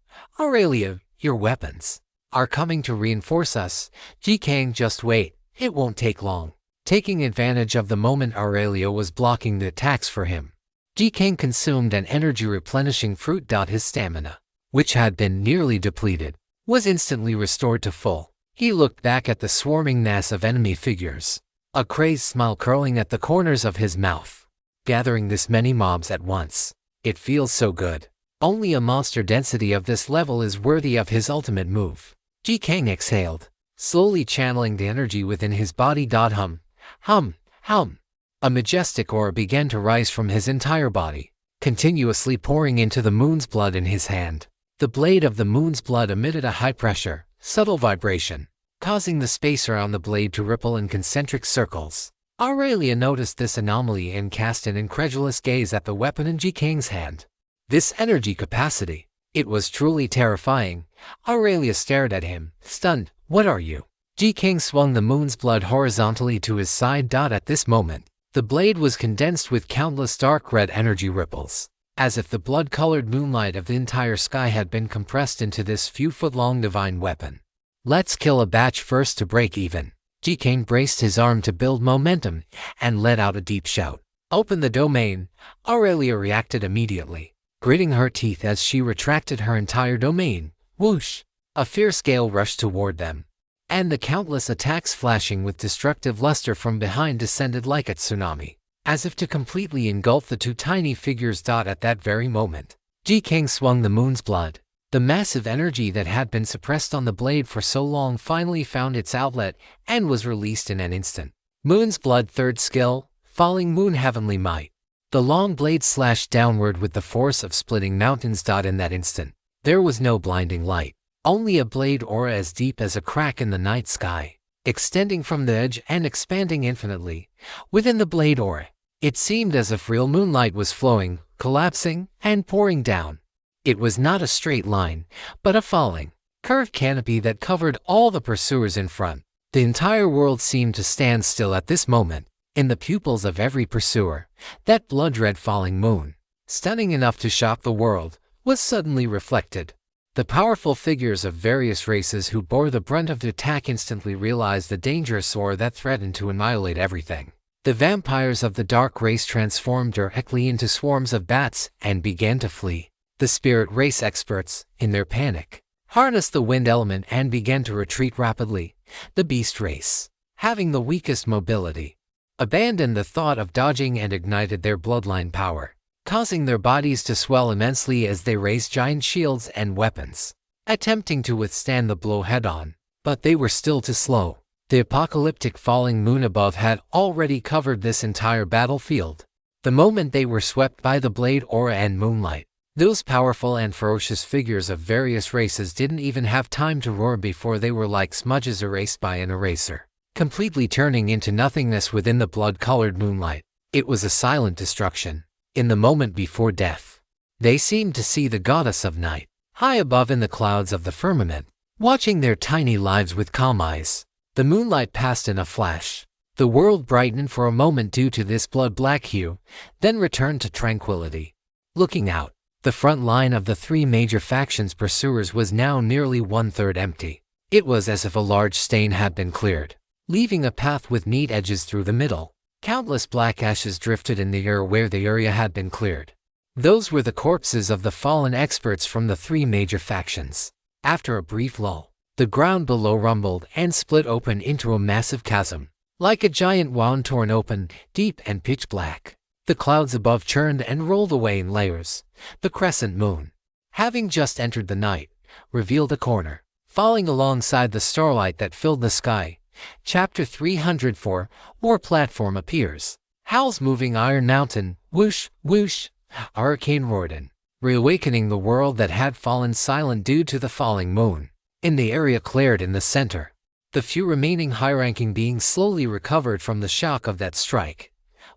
"Your weapons are coming to reinforce us." Jikang, "Just wait. It won't take long." Taking advantage of the moment Aurelia was blocking the attacks for him, Jikang consumed an energy-replenishing fruit. His stamina, which had been nearly depleted, was instantly restored to full. He looked back at the swarming mass of enemy figures, a crazed smile curling at the corners of his mouth. Gathering this many mobs at once, it feels so good. Only a monster density of this level is worthy of his ultimate move. Jikang exhaled, slowly channeling the energy within his body. Hum, hum, hum. A majestic aura began to rise from his entire body, continuously pouring into the moon's blood in his hand. The blade of the moon's blood emitted a high-pressure, subtle vibration, causing the space around the blade to ripple in concentric circles. Aurelia noticed this anomaly and cast an incredulous gaze at the weapon in Jikang's hand. This energy capacity, it was truly terrifying. Aurelia stared at him, stunned. "What are you?" Jikang swung the moon's blood horizontally to his side. At this moment, the blade was condensed with countless dark red energy ripples, as if the blood-colored moonlight of the entire sky had been compressed into this few-foot-long divine weapon. "Let's kill a batch first to break even." Jikang braced his arm to build momentum and let out a deep shout. "Open the domain." Aurelia reacted immediately, gritting her teeth as she retracted her entire domain. Whoosh! A fierce gale rushed toward them, and the countless attacks flashing with destructive luster from behind descended like a tsunami, as if to completely engulf the two tiny figures. At that very moment, Jikang swung the moon's blood. The massive energy that had been suppressed on the blade for so long finally found its outlet and was released in an instant. Moon's Blood 3rd skill, Falling Moon Heavenly Might. The long blade slashed downward with the force of splitting mountains. In that instant, there was no blinding light, only a blade aura as deep as a crack in the night sky, extending from the edge and expanding infinitely. Within the blade aura, it seemed as if real moonlight was flowing, collapsing, and pouring down. It was not a straight line, but a falling, curved canopy that covered all the pursuers in front. The entire world seemed to stand still at this moment. In the pupils of every pursuer, that blood-red falling moon, stunning enough to shock the world, was suddenly reflected. The powerful figures of various races who bore the brunt of the attack instantly realized the dangerous aura that threatened to annihilate everything. The vampires of the dark race transformed directly into swarms of bats and began to flee. The spirit race experts, in their panic, harnessed the wind element and began to retreat rapidly. The beast race, having the weakest mobility, abandoned the thought of dodging and ignited their bloodline power, causing their bodies to swell immensely as they raised giant shields and weapons, attempting to withstand the blow head-on. But they were still too slow. The apocalyptic falling moon above had already covered this entire battlefield. The moment they were swept by the blade aura and moonlight, those powerful and ferocious figures of various races didn't even have time to roar before they were like smudges erased by an eraser, completely turning into nothingness within the blood-colored moonlight. It was a silent destruction. In the moment before death, they seemed to see the goddess of night, high above in the clouds of the firmament, watching their tiny lives with calm eyes. The moonlight passed in a flash. The world brightened for a moment due to this blood-black hue, then returned to tranquility. Looking out, the front line of the 3 major factions' pursuers was now nearly 1/3 empty. It was as if a large stain had been cleared, leaving a path with neat edges through the middle. Countless black ashes drifted in the air where the area had been cleared. Those were the corpses of the fallen experts from the 3 major factions. After a brief lull, the ground below rumbled and split open into a massive chasm, like a giant wound torn open, deep and pitch black. The clouds above churned and rolled away in layers. The crescent moon, having just entered the night, revealed a corner, falling alongside the starlight that filled the sky. Chapter 304, War Platform appears. Howl's moving iron mountain, whoosh, whoosh, hurricane roared in, reawakening the world that had fallen silent due to the falling moon. In the area cleared in the center, the few remaining high-ranking beings slowly recovered from the shock of that strike.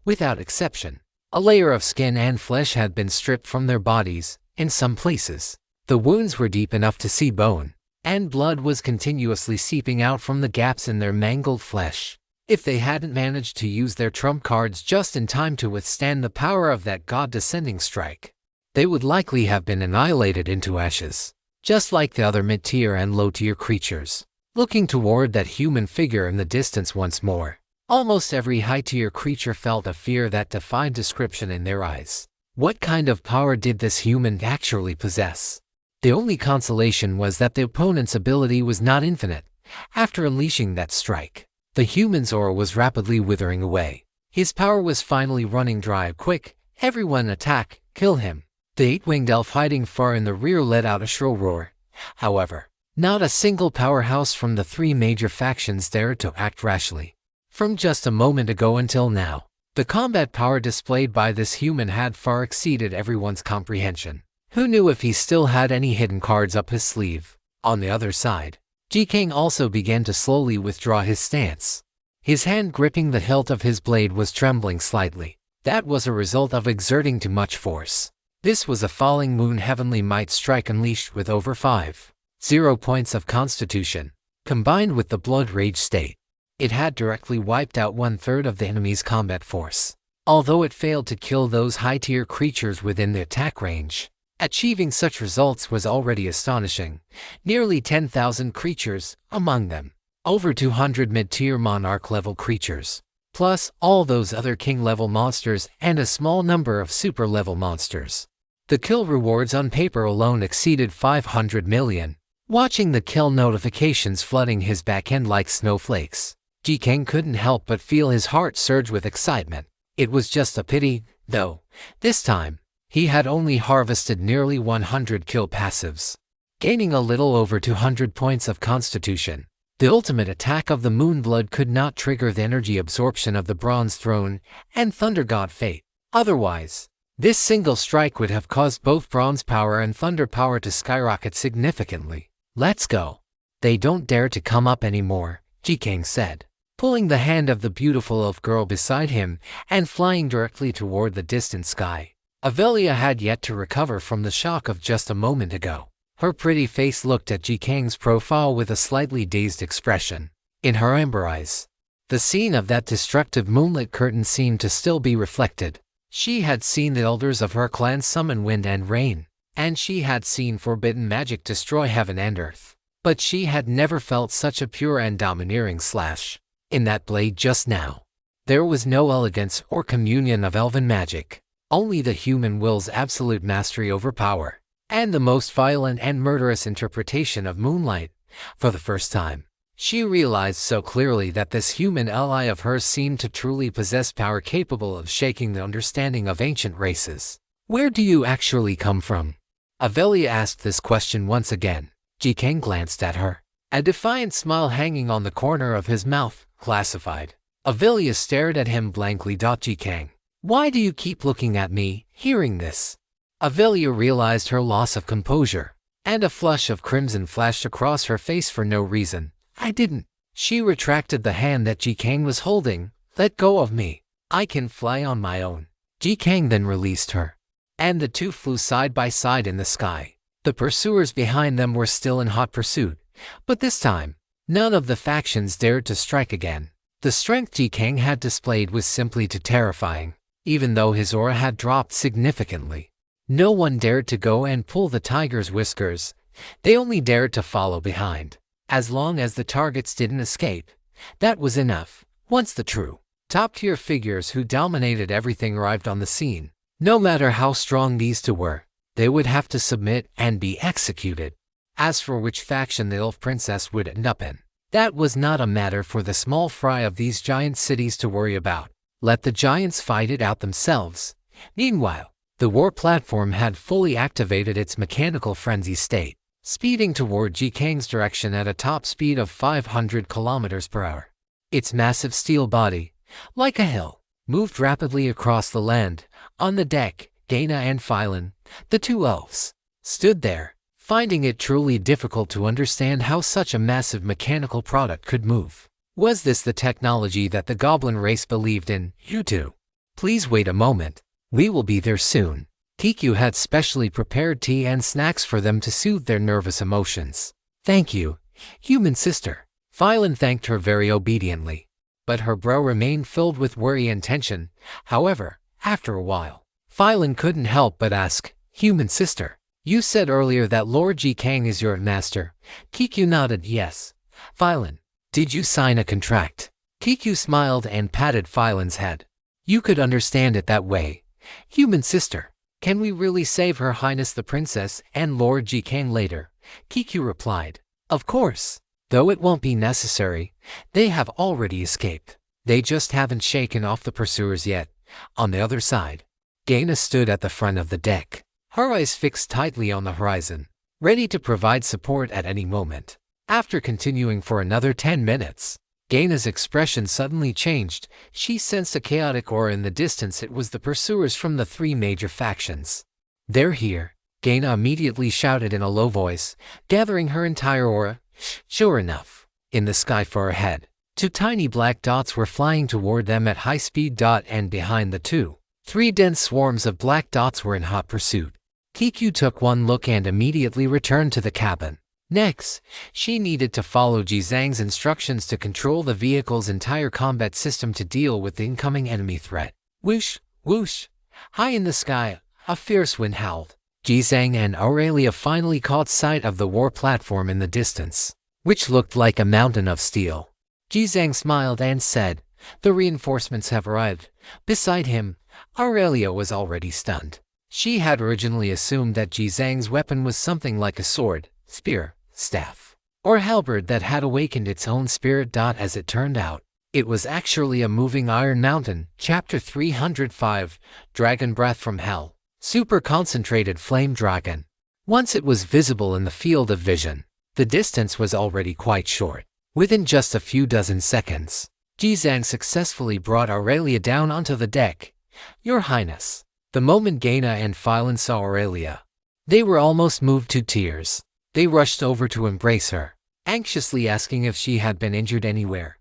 Without exception, a layer of skin and flesh had been stripped from their bodies. In some places, the wounds were deep enough to see bone, and blood was continuously seeping out from the gaps in their mangled flesh. If they hadn't managed to use their trump cards just in time to withstand the power of that god-descending strike, they would likely have been annihilated into ashes, just like the other mid-tier and low-tier creatures. Looking toward that human figure in the distance once more, almost every high-tier creature felt a fear that defied description in their eyes. What kind of power did this human actually possess? The only consolation was that the opponent's ability was not infinite. After unleashing that strike, the human's aura was rapidly withering away. His power was finally running dry. Quick, everyone attack, kill him. The 8-winged elf hiding far in the rear let out a shrill roar. However, not a single powerhouse from the 3 major factions dared to act rashly. From just a moment ago until now, the combat power displayed by this human had far exceeded everyone's comprehension. Who knew if he still had any hidden cards up his sleeve? On the other side, Ji-King also began to slowly withdraw his stance. His hand gripping the hilt of his blade was trembling slightly. That was a result of exerting too much force. This was a falling moon heavenly might strike unleashed with over 5,0 points of constitution, combined with the blood rage state. It had directly wiped out 1/3 of the enemy's combat force. Although it failed to kill those high-tier creatures within the attack range, achieving such results was already astonishing. Nearly 10,000 creatures, among them over 200 mid-tier monarch-level creatures, plus all those other king-level monsters and a small number of super-level monsters. The kill rewards on paper alone exceeded 500 million. Watching the kill notifications flooding his backend like snowflakes, Ji-King couldn't help but feel his heart surge with excitement. It was just a pity, though, this time, he had only harvested nearly 100 kill passives, gaining a little over 200 points of constitution. The ultimate attack of the Moonblood could not trigger the energy absorption of the Bronze Throne and Thunder God Fate. Otherwise, this single strike would have caused both Bronze power and Thunder power to skyrocket significantly. "Let's go. They don't dare to come up anymore," Jikang said, pulling the hand of the beautiful elf girl beside him and flying directly toward the distant sky. Avelia had yet to recover from the shock of just a moment ago. Her pretty face looked at Jikang's profile with a slightly dazed expression. In her amber eyes, the scene of that destructive moonlit curtain seemed to still be reflected. She had seen the elders of her clan summon wind and rain, and she had seen forbidden magic destroy heaven and earth. But she had never felt such a pure and domineering slash. In that blade just now, there was no elegance or communion of elven magic, only the human will's absolute mastery over power, and the most violent and murderous interpretation of moonlight. For the first time, she realized so clearly that this human ally of hers seemed to truly possess power capable of shaking the understanding of ancient races. "Where do you actually come from?" Avelia asked this question once again. Jikang glanced at her, a defiant smile hanging on the corner of his mouth. "Classified." Avelia stared at him blankly. "Jikang, why do you keep looking at me?" Hearing this, Avelia realized her loss of composure, and a flush of crimson flashed across her face for no reason. "I didn't." She retracted the hand that Jikang was holding. "Let go of me. I can fly on my own." Jikang then released her, and the two flew side by side in the sky. The pursuers behind them were still in hot pursuit, but this time, none of the factions dared to strike again. The strength Jikang had displayed was simply too terrifying, even though his aura had dropped significantly. No one dared to go and pull the tiger's whiskers. They only dared to follow behind. As long as the targets didn't escape, that was enough. Once the true, top-tier figures who dominated everything arrived on the scene, no matter how strong these two were, they would have to submit and be executed. As for which faction the elf princess would end up in, that was not a matter for the small fry of these giant cities to worry about. Let the giants fight it out themselves. Meanwhile, the war platform had fully activated its mechanical frenzy state, speeding toward Jikang's direction at a top speed of 500 kilometers per hour. Its massive steel body, like a hill, moved rapidly across the land. On the deck, Dana and Phylon, the two elves, stood there, finding it truly difficult to understand how such a massive mechanical product could move. Was this the technology that the goblin race believed in? "You two, please wait a moment. We will be there soon." Kiku had specially prepared tea and snacks for them to soothe their nervous emotions. "Thank you, human sister." Phylon thanked her very obediently, but her brow remained filled with worry and tension. However, after a while, Phylon couldn't help but ask, "Human sister, you said earlier that Lord Jikang is your master." Kiku nodded yes. "Phylon, did you sign a contract?" Kiku smiled and patted Phylon's head. "You could understand it that way. Human sister, can we really save Her Highness the Princess and Lord Jikang later?" Kiku replied, "Of course, though it won't be necessary. They have already escaped. They just haven't shaken off the pursuers yet." On the other side, Dana stood at the front of the deck, her eyes fixed tightly on the horizon, ready to provide support at any moment. After continuing for another 10 minutes, Dana's expression suddenly changed. She sensed a chaotic aura in the distance. It was the pursuers from the three major factions. "They're here," Dana immediately shouted in a low voice, gathering her entire aura. Sure enough, in the sky far ahead, two tiny black dots were flying toward them at high speed. And behind the two, three dense swarms of black dots were in hot pursuit. Kiku took one look and immediately returned to the cabin. Next, she needed to follow Jizang's instructions to control the vehicle's entire combat system to deal with the incoming enemy threat. Whoosh, whoosh. High in the sky, a fierce wind howled. Jizang and Aurelia finally caught sight of the war platform in the distance, which looked like a mountain of steel. Jizang smiled and said, "The reinforcements have arrived." Beside him, Aurelia was already stunned. She had originally assumed that Jizang's weapon was something like a sword, spear, staff, or halberd that had awakened its own spirit. As it turned out, it was actually a moving iron mountain. Chapter 305, Dragon Breath from Hell. Super concentrated flame dragon. Once it was visible in the field of vision, the distance was already quite short. Within just a few dozen seconds, Jizang successfully brought Aurelia down onto the deck. "Your Highness." The moment Gaina and Phylan saw Aurelia, they were almost moved to tears. They rushed over to embrace her, anxiously asking if she had been injured anywhere.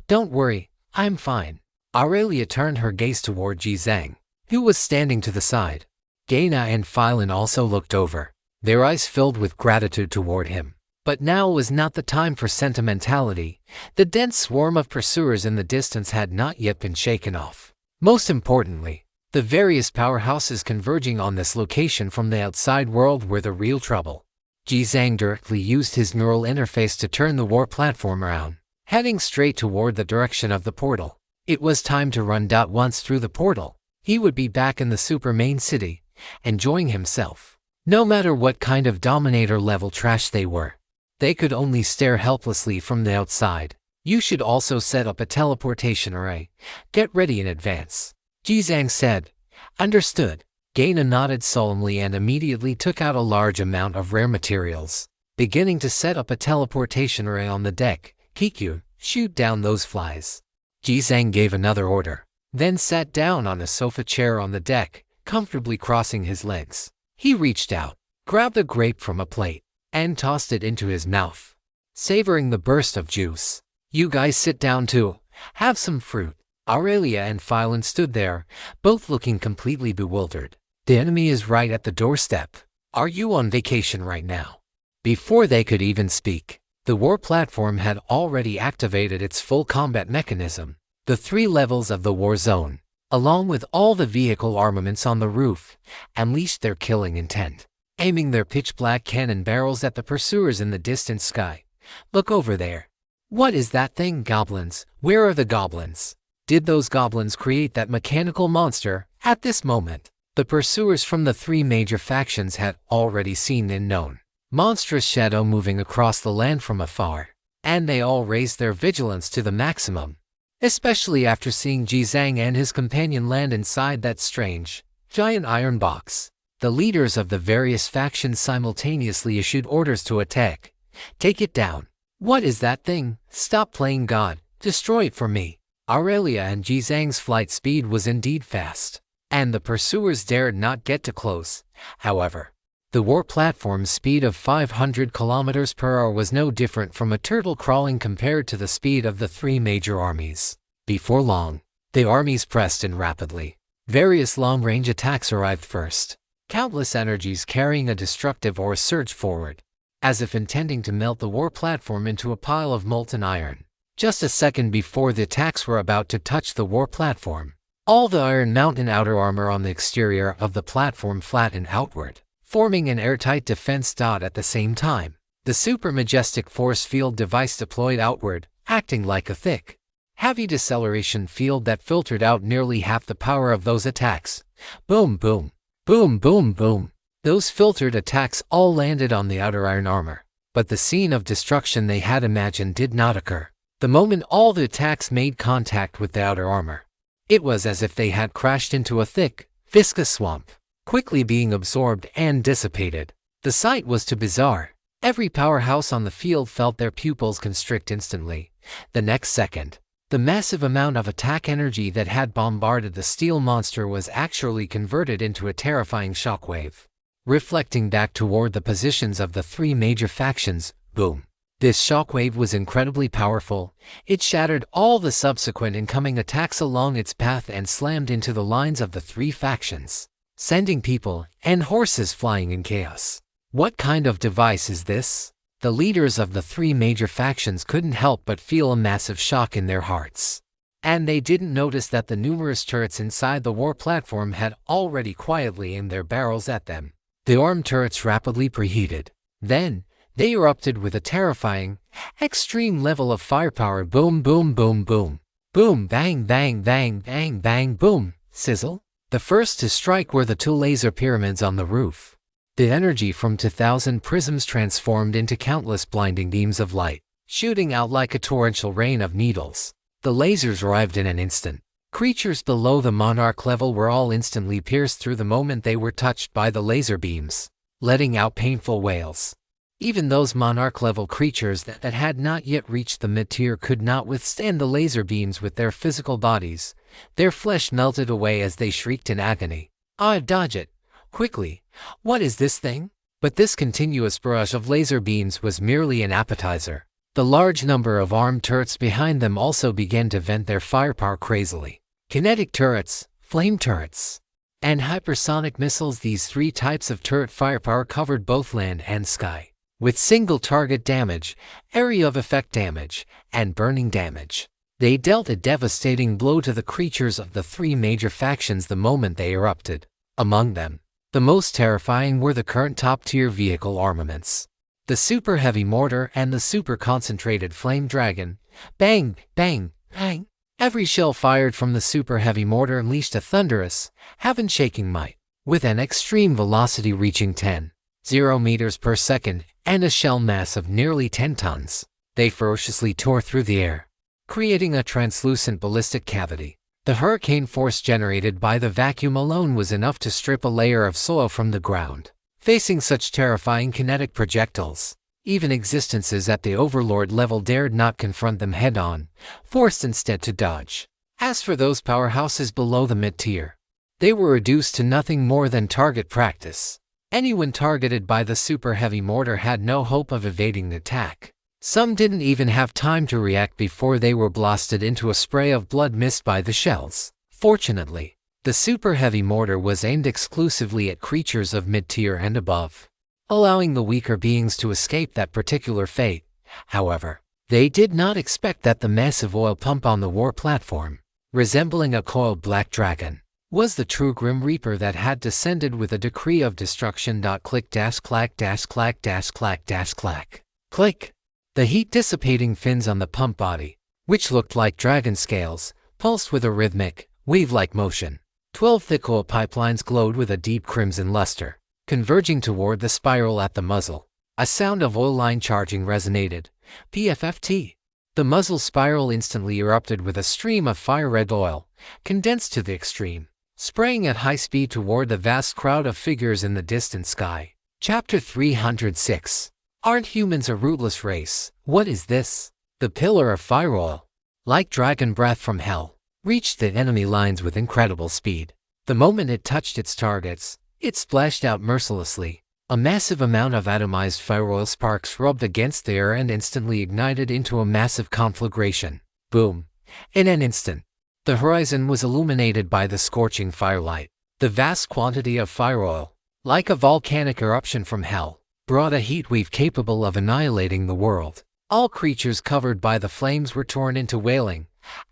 "Don't worry, I'm fine." Aurelia turned her gaze toward Jizang, who was standing to the side. Gaina and Phylan also looked over, their eyes filled with gratitude toward him. But now was not the time for sentimentality. The dense swarm of pursuers in the distance had not yet been shaken off. Most importantly, the various powerhouses converging on this location from the outside world were the real trouble. Jizang directly used his neural interface to turn the war platform around, heading straight toward the direction of the portal. It was time to run. Once through the portal, he would be back in the super main city, enjoying himself. No matter what kind of Dominator-level trash they were, they could only stare helplessly from the outside. "You should also set up a teleportation array. Get ready in advance," Jizang said. "Understood." Gaina nodded solemnly and immediately took out a large amount of rare materials, beginning to set up a teleportation array on the deck. "Kikyu, shoot down those flies." Jizang gave another order, then sat down on a sofa chair on the deck, comfortably crossing his legs. He reached out, grabbed a grape from a plate, and tossed it into his mouth, savoring the burst of juice. "You guys sit down too. Have some fruit." Aurelia and Phylan stood there, both looking completely bewildered. "The enemy is right at the doorstep. Are you on vacation right now?" Before they could even speak, the war platform had already activated its full combat mechanism. The 3 levels of the war zone, along with all the vehicle armaments on the roof, unleashed their killing intent, aiming their pitch-black cannon barrels at the pursuers in the distant sky. "Look over there. What is that thing, goblins? Where are the goblins? Did those goblins create that mechanical monster?" At this moment, the pursuers from the 3 major factions had already seen and known monstrous shadow moving across the land from afar, and they all raised their vigilance to the maximum, especially after seeing Jizang and his companion land inside that strange, giant iron box. The leaders of the various factions simultaneously issued orders to attack. "Take it down." "What is that thing? Stop playing God. Destroy it for me." Aurelia and Jizang's flight speed was indeed fast, and the pursuers dared not get too close. However, the war platform's speed of 500 kilometers per hour was no different from a turtle crawling compared to the speed of the 3 major armies. Before long, the armies pressed in rapidly. Various long-range attacks arrived first, countless energies carrying a destructive aura surged forward, as if intending to melt the war platform into a pile of molten iron. Just a second before the attacks were about to touch the war platform, all the Iron Mountain outer armor on the exterior of the platform flattened outward, forming an airtight defense. At the same time, the super majestic force field device deployed outward, acting like a thick, heavy deceleration field that filtered out nearly half the power of those attacks. Boom, boom, boom, boom, boom. Those filtered attacks all landed on the outer iron armor, but the scene of destruction they had imagined did not occur. The moment all the attacks made contact with the outer armor, it was as if they had crashed into a thick, viscous swamp, quickly being absorbed and dissipated. The sight was too bizarre. Every powerhouse on the field felt their pupils constrict instantly. The next second, the massive amount of attack energy that had bombarded the steel monster was actually converted into a terrifying shockwave, reflecting back toward the positions of the 3 major factions. Boom. This shockwave was incredibly powerful. It shattered all the subsequent incoming attacks along its path and slammed into the lines of the 3 factions, sending people and horses flying in chaos. What kind of device is this? The leaders of the 3 major factions couldn't help but feel a massive shock in their hearts. And they didn't notice that the numerous turrets inside the war platform had already quietly aimed their barrels at them. The armed turrets rapidly preheated. Then, they erupted with a terrifying, extreme level of firepower. Boom, boom, boom, boom. Boom, bang, bang, bang, bang, bang, boom, sizzle. The first to strike were the 2 laser pyramids on the roof. The energy from 2,000 prisms transformed into countless blinding beams of light, shooting out like a torrential rain of needles. The lasers arrived in an instant. Creatures below the monarch level were all instantly pierced through the moment they were touched by the laser beams, letting out painful wails. Even those monarch-level creatures that had not yet reached the mid-tier could not withstand the laser beams with their physical bodies. Their flesh melted away as they shrieked in agony. Dodge it! Quickly! What is this thing? But this continuous barrage of laser beams was merely an appetizer. The large number of armed turrets behind them also began to vent their firepower crazily. Kinetic turrets, flame turrets, and hypersonic missiles. These three types of turret firepower covered both land and sky, with single target damage, area of effect damage, and burning damage. They dealt a devastating blow to the creatures of the three major factions the moment they erupted. Among them, the most terrifying were the current top-tier vehicle armaments. The Super Heavy Mortar and the Super Concentrated Flame Dragon. Bang, bang, bang. Every shell fired from the Super Heavy Mortar unleashed a thunderous, heaven-shaking might, with an extreme velocity reaching 10.0 meters per second and a shell mass of nearly 10 tons. They ferociously tore through the air, creating a translucent ballistic cavity. The hurricane force generated by the vacuum alone was enough to strip a layer of soil from the ground. Facing such terrifying kinetic projectiles, even existences at the Overlord level dared not confront them head-on, forced instead to dodge. As for those powerhouses below the mid-tier, they were reduced to nothing more than target practice. Anyone targeted by the Super Heavy Mortar had no hope of evading the attack. Some didn't even have time to react before they were blasted into a spray of blood mist by the shells. Fortunately, the Super Heavy Mortar was aimed exclusively at creatures of mid-tier and above, allowing the weaker beings to escape that particular fate. However, they did not expect that the massive oil pump on the war platform, resembling a coiled black dragon, was the true Grim Reaper that had descended with a decree of destruction. Click dash clack dash clack dash clack dash clack. Click. The heat-dissipating fins on the pump body, which looked like dragon scales, pulsed with a rhythmic, wave-like motion. 12 thick oil pipelines glowed with a deep crimson luster, converging toward the spiral at the muzzle. A sound of oil line charging resonated. PFFT. The muzzle spiral instantly erupted with a stream of fire-red oil, condensed to the extreme, spraying at high speed toward the vast crowd of figures in the distant sky. Chapter 306. Aren't humans a rootless race? What is this? The pillar of fire oil, like dragon breath from hell, reached the enemy lines with incredible speed. The moment it touched its targets, it splashed out mercilessly. A massive amount of atomized fire oil sparks rubbed against the air and instantly ignited into a massive conflagration. Boom! In an instant, the horizon was illuminated by the scorching firelight. The vast quantity of fire oil, like a volcanic eruption from hell, brought a heat wave capable of annihilating the world. All creatures covered by the flames were torn into wailing,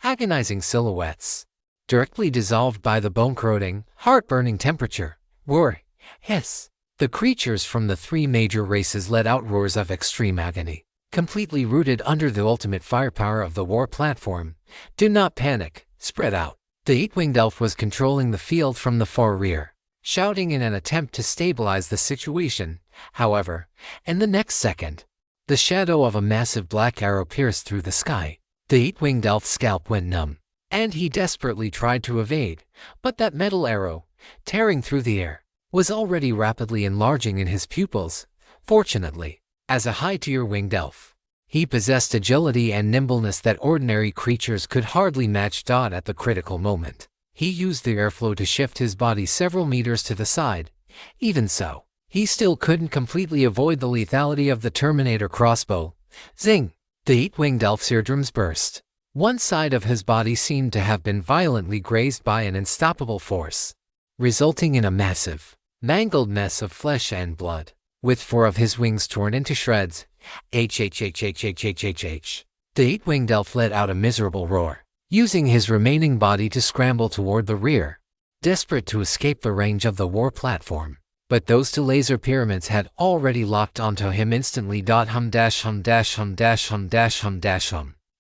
agonizing silhouettes, directly dissolved by the bone-corroding, heart-burning temperature. Roar! Hiss! The creatures from the three major races let out roars of extreme agony, completely rooted under the ultimate firepower of the war platform. Do not panic, spread out. The eight-winged elf was controlling the field from the far rear, shouting in an attempt to stabilize the situation. However, in the next second, the shadow of a massive black arrow pierced through the sky. The eight-winged elf's scalp went numb, and he desperately tried to evade, but that metal arrow, tearing through the air, was already rapidly enlarging in his pupils. Fortunately, as a high-tier winged elf, he possessed agility and nimbleness that ordinary creatures could hardly match. At the critical moment, he used the airflow to shift his body several meters to the side. Even so, he still couldn't completely avoid the lethality of the Terminator crossbow. Zing! The eight-winged elf's eardrums burst. One side of his body seemed to have been violently grazed by an unstoppable force, resulting in a massive, mangled mess of flesh and blood, with 4 of his wings torn into shreds. H. The eight-winged elf let out a miserable roar, using his remaining body to scramble toward the rear, desperate to escape the range of the war platform. But those 2 laser pyramids had already locked onto him instantly.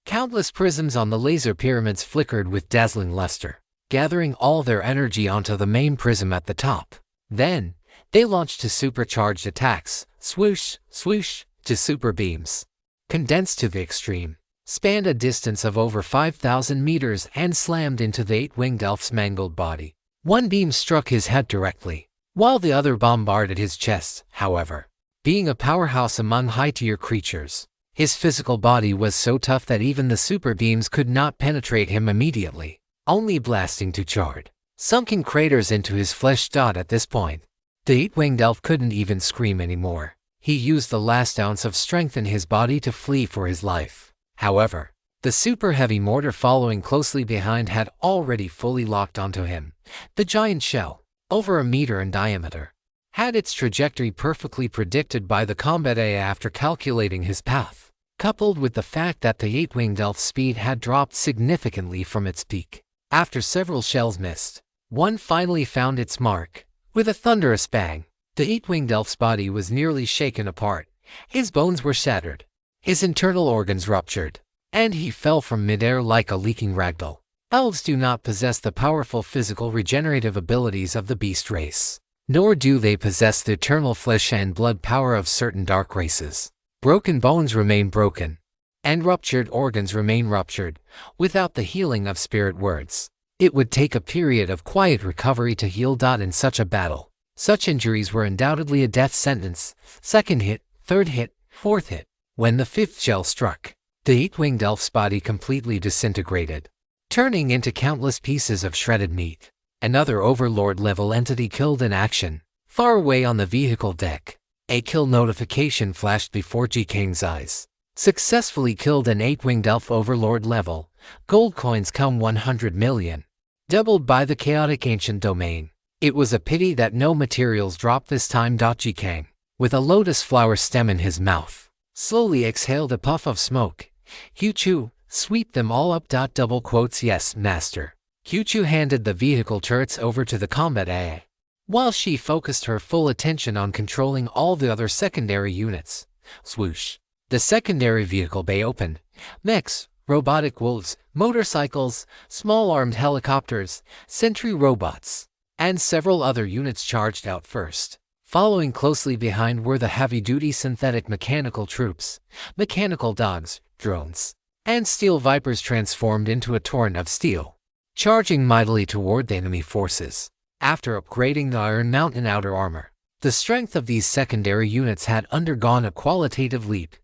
Countless prisms on the laser pyramids flickered with dazzling luster, gathering all their energy onto the main prism at the top. Then, they launched 2 supercharged attacks, swoosh, swoosh, to super beams, condensed to the extreme, spanned a distance of over 5,000 meters and slammed into the eight-winged elf's mangled body. One beam struck his head directly, while the other bombarded his chest. However, being a powerhouse among high-tier creatures. His physical body was so tough that even the super beams could not penetrate him immediately, only blasting to charred, sunken craters into his flesh. At this point, the eight-winged elf couldn't even scream anymore. He used the last ounce of strength in his body to flee for his life. However, the super-heavy mortar following closely behind had already fully locked onto him. The giant shell, over a meter in diameter, had its trajectory perfectly predicted by the combat AI after calculating his path, coupled with the fact that the eight-winged elf's speed had dropped significantly from its peak. After several shells missed, one finally found its mark. With a thunderous bang, the eight-winged elf's body was nearly shaken apart. His bones were shattered, his internal organs ruptured, and he fell from midair like a leaking ragdoll. Elves do not possess the powerful physical regenerative abilities of the beast race, nor do they possess the eternal flesh and blood power of certain dark races. Broken bones remain broken, and ruptured organs remain ruptured, without the healing of spirit words. It would take a period of quiet recovery to heal. In such a battle, such injuries were undoubtedly a death sentence. Second hit, third hit, fourth hit. When the fifth shell struck, the eight-winged elf's body completely disintegrated, turning into countless pieces of shredded meat. Another Overlord-level entity killed in action, far away on the vehicle deck. A kill notification flashed before Jikang's eyes. Successfully killed an eight-winged elf Overlord level. Gold coins come 100 million. Doubled by the chaotic ancient domain. It was a pity that no materials dropped this time. Jikang, with a lotus flower stem in his mouth, slowly exhaled a puff of smoke. Q-Chu, sweep them all up. Double quotes. Yes, master. Q-Chu handed the vehicle turrets over to the combat AI, while she focused her full attention on controlling all the other secondary units. Swoosh. The secondary vehicle bay opened. Mechs, robotic wolves, motorcycles, small armed helicopters, sentry robots, and several other units charged out first. Following closely behind were the heavy-duty synthetic mechanical troops, mechanical dogs, drones, and steel vipers transformed into a torrent of steel, charging mightily toward the enemy forces. After upgrading the Iron Mountain outer armor, the strength of these secondary units had undergone a qualitative leap.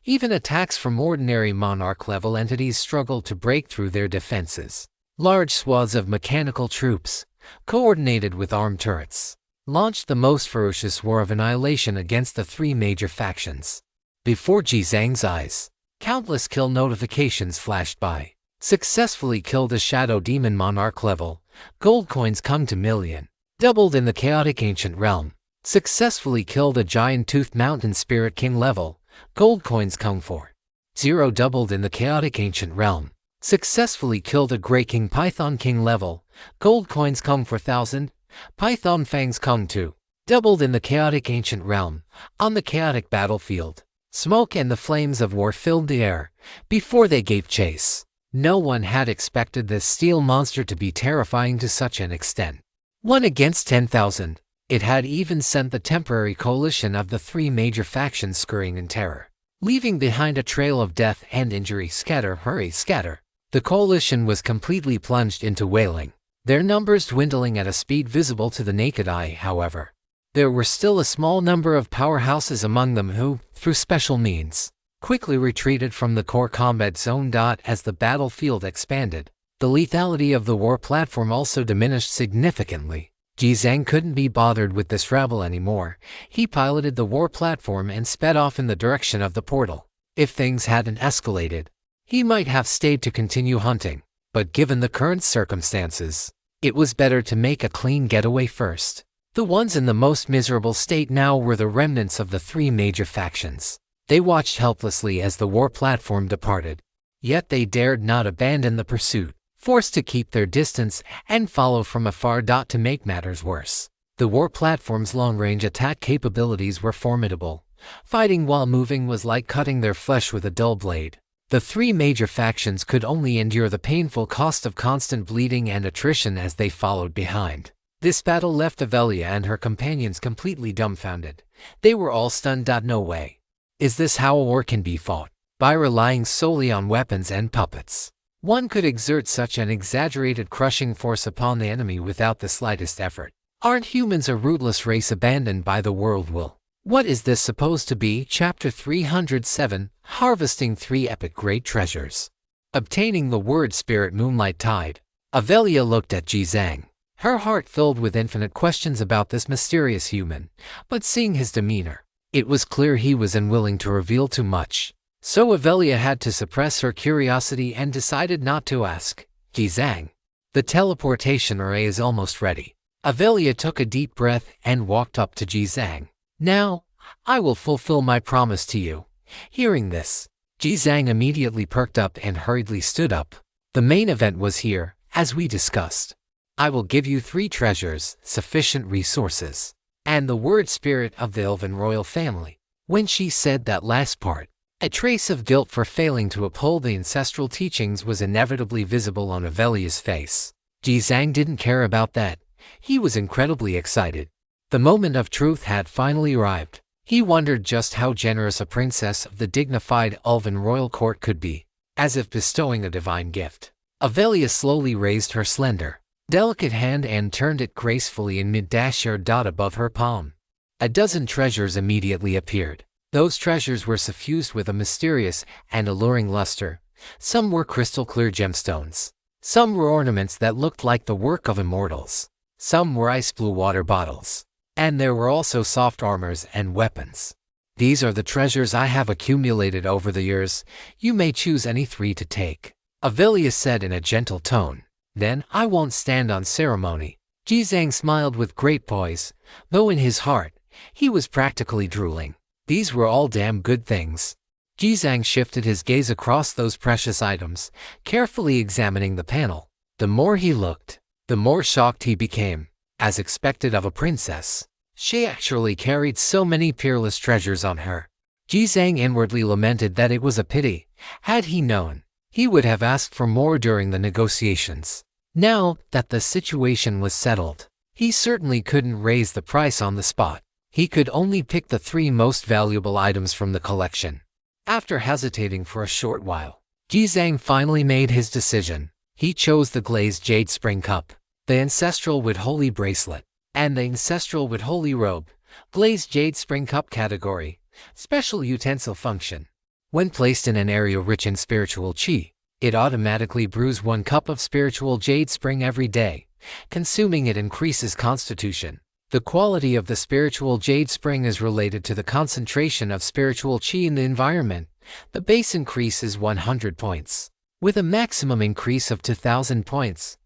Even attacks from ordinary monarch-level entities struggled to break through their defenses. Large swaths of mechanical troops, coordinated with armed turrets, launched the most ferocious war of annihilation against the three major factions. Before Ji Zhang's eyes, countless kill notifications flashed by. Successfully killed a Shadow Demon Monarch level. Gold coins come to million. Doubled in the Chaotic Ancient Realm. Successfully killed a Giant Toothed Mountain Spirit King level. Gold coins come for 0. Doubled in the Chaotic Ancient Realm. Successfully killed a Grey King Python King level. Gold coins come for 1,000. Python Fangs come to. Doubled in the Chaotic Ancient Realm. On the chaotic battlefield, smoke and the flames of war filled the air before they gave chase. No one had expected this steel monster to be terrifying to such an extent. 1 against 10,000. It had even sent the temporary coalition of the three major factions scurrying in terror, leaving behind a trail of death and injury. Scatter, hurry, scatter. The coalition was completely plunged into wailing, their numbers dwindling at a speed visible to the naked eye. However, there were still a small number of powerhouses among them who, through special means, quickly retreated from the core combat zone. As the battlefield expanded, the lethality of the war platform also diminished significantly. Ji Zhang couldn't be bothered with this rabble anymore. He piloted the war platform and sped off in the direction of the portal. If things hadn't escalated, he might have stayed to continue hunting, but given the current circumstances, it was better to make a clean getaway first. The ones in the most miserable state now were the remnants of the three major factions. They watched helplessly as the war platform departed, yet they dared not abandon the pursuit, forced to keep their distance and follow from afar. To make matters worse, the war platform's long-range attack capabilities were formidable. Fighting while moving was like cutting their flesh with a dull blade. The three major factions could only endure the painful cost of constant bleeding and attrition as they followed behind. This battle left Avelia and her companions completely dumbfounded. They were all stunned. No way. Is this how a war can be fought? By relying solely on weapons and puppets? One could exert such an exaggerated crushing force upon the enemy without the slightest effort. Aren't humans a rootless race abandoned by the world will? What is this supposed to be? Chapter 307, Harvesting 3 Epic Great Treasures. Obtaining the word Spirit Moonlight Tide. Avelia looked at Ji Zhang, her heart filled with infinite questions about this mysterious human, but seeing his demeanor, it was clear he was unwilling to reveal too much. So Avelia had to suppress her curiosity and decided not to ask. Ji Zhang, the teleportation array is almost ready. Avelia took a deep breath and walked up to Ji Zhang. Now, I will fulfill my promise to you. Hearing this, Ji Zhang immediately perked up and hurriedly stood up. The main event was here, as we discussed. I will give you 3 treasures, sufficient resources, and the word spirit of the Elven royal family. When she said that last part, a trace of guilt for failing to uphold the ancestral teachings was inevitably visible on Avelia's face. Ji Zhang didn't care about that. He was incredibly excited. The moment of truth had finally arrived. He wondered just how generous a princess of the dignified Elven royal court could be, as if bestowing a divine gift. Avelia slowly raised her slender, delicate hand and turned it gracefully in mid-dot above her palm. A dozen treasures immediately appeared. Those treasures were suffused with a mysterious and alluring luster. Some were crystal-clear gemstones. Some were ornaments that looked like the work of immortals. Some were ice-blue water bottles. And there were also soft armors and weapons. These are the treasures I have accumulated over the years. You may choose any 3 to take, Avelia said in a gentle tone. Then I won't stand on ceremony. Ji Zhang smiled with great poise, though in his heart, he was practically drooling. These were all damn good things. Ji Zhang shifted his gaze across those precious items, carefully examining the panel. The more he looked, the more shocked he became. As expected of a princess, she actually carried so many peerless treasures on her. Ji Zhang inwardly lamented that it was a pity. Had he known, he would have asked for more during the negotiations. Now that the situation was settled, he certainly couldn't raise the price on the spot. He could only pick the 3 most valuable items from the collection. After hesitating for a short while, Ji Zhang finally made his decision. He chose the glazed jade spring cup, the ancestral wood holy bracelet, and the ancestral wood holy robe. Glazed jade spring cup category, special utensil function. When placed in an area rich in spiritual chi, it automatically brews 1 cup of spiritual jade spring every day. Consuming it increases constitution. The quality of the spiritual jade spring is related to the concentration of spiritual chi in the environment. The base increase is 100 points, with a maximum increase of 2,000 points.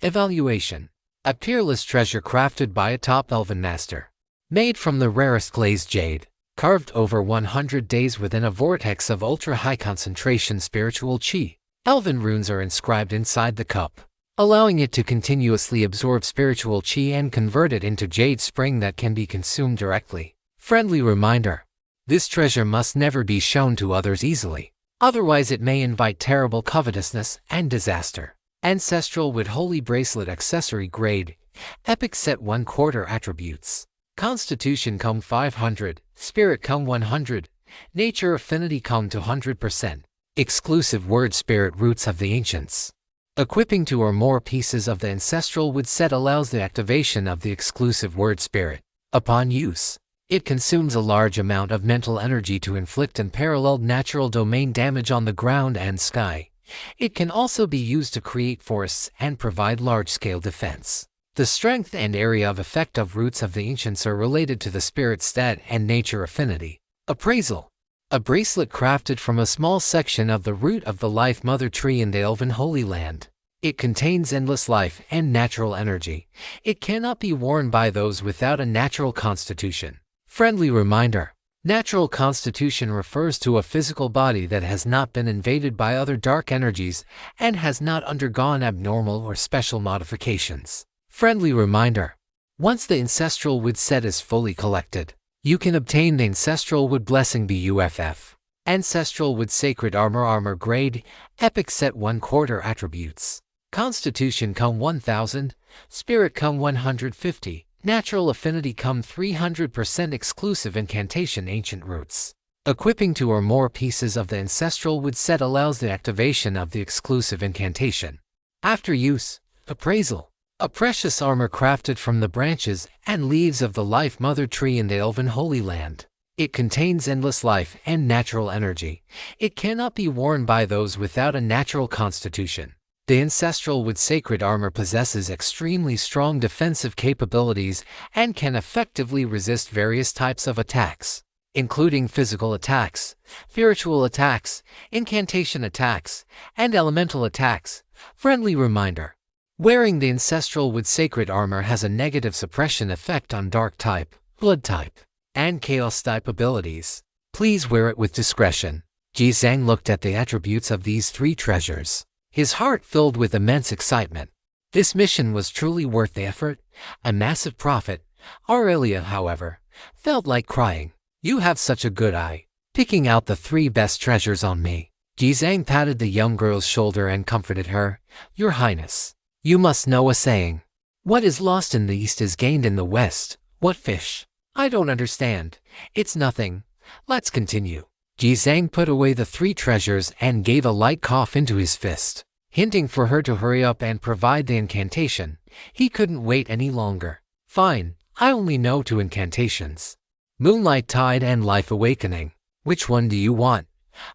Evaluation. A peerless treasure crafted by a top elven master. Made from the rarest glazed jade. Carved over 100 days within a vortex of ultra-high concentration spiritual chi. Elven runes are inscribed inside the cup, allowing it to continuously absorb spiritual chi and convert it into jade spring that can be consumed directly. Friendly reminder. This treasure must never be shown to others easily, otherwise it may invite terrible covetousness and disaster. Ancestral wood holy bracelet accessory grade, epic set 1/4 attributes. Constitution cum 500, Spirit cum 100, Nature affinity cum 200%. Exclusive word Spirit roots of the ancients. Equipping 2 or more pieces of the ancestral wood set allows the activation of the exclusive word Spirit. Upon use, it consumes a large amount of mental energy to inflict unparalleled natural domain damage on the ground and sky. It can also be used to create forests and provide large-scale defense. The strength and area of effect of roots of the ancients are related to the spirit stat and nature affinity. Appraisal. A bracelet crafted from a small section of the root of the life mother tree in the Elven Holy Land. It contains endless life and natural energy. It cannot be worn by those without a natural constitution. Friendly reminder. Natural constitution refers to a physical body that has not been invaded by other dark energies and has not undergone abnormal or special modifications. Friendly reminder. Once the ancestral wood set is fully collected, you can obtain the Ancestral Wood Blessing BUFF. Ancestral Wood Sacred Armor grade, Epic set 1/4 attributes. Constitution cum 1000, Spirit cum 150, Natural Affinity cum 300%. Exclusive incantation ancient roots. Equipping 2 or more pieces of the Ancestral Wood set allows the activation of the exclusive incantation. After use, appraisal. a precious armor crafted from the branches and leaves of the Life Mother Tree in the Elven Holy Land. It contains endless life and natural energy. It cannot be worn by those without a natural constitution. The ancestral wood sacred armor possesses extremely strong defensive capabilities and can effectively resist various types of attacks, including physical attacks, spiritual attacks, incantation attacks, and elemental attacks. Friendly reminder: wearing the ancestral wood sacred armor has a negative suppression effect on dark type, blood type, and chaos type abilities. Please wear it with discretion. Jizang looked at the attributes of these three treasures, his heart filled with immense excitement. This mission was truly worth the effort, a massive profit. Aurelia, however, felt like crying. You have such a good eye, picking out the three best treasures on me. Jizang patted the young girl's shoulder and comforted her. Your Highness, you must know a saying. What is lost in the East is gained in the West. What fish? I don't understand. It's nothing. Let's continue. Jizang put away the three treasures and gave a light cough into his fist, hinting for her to hurry up and provide the incantation. He couldn't wait any longer. Fine, I only know two incantations: Moonlight Tide and Life Awakening. Which one do you want?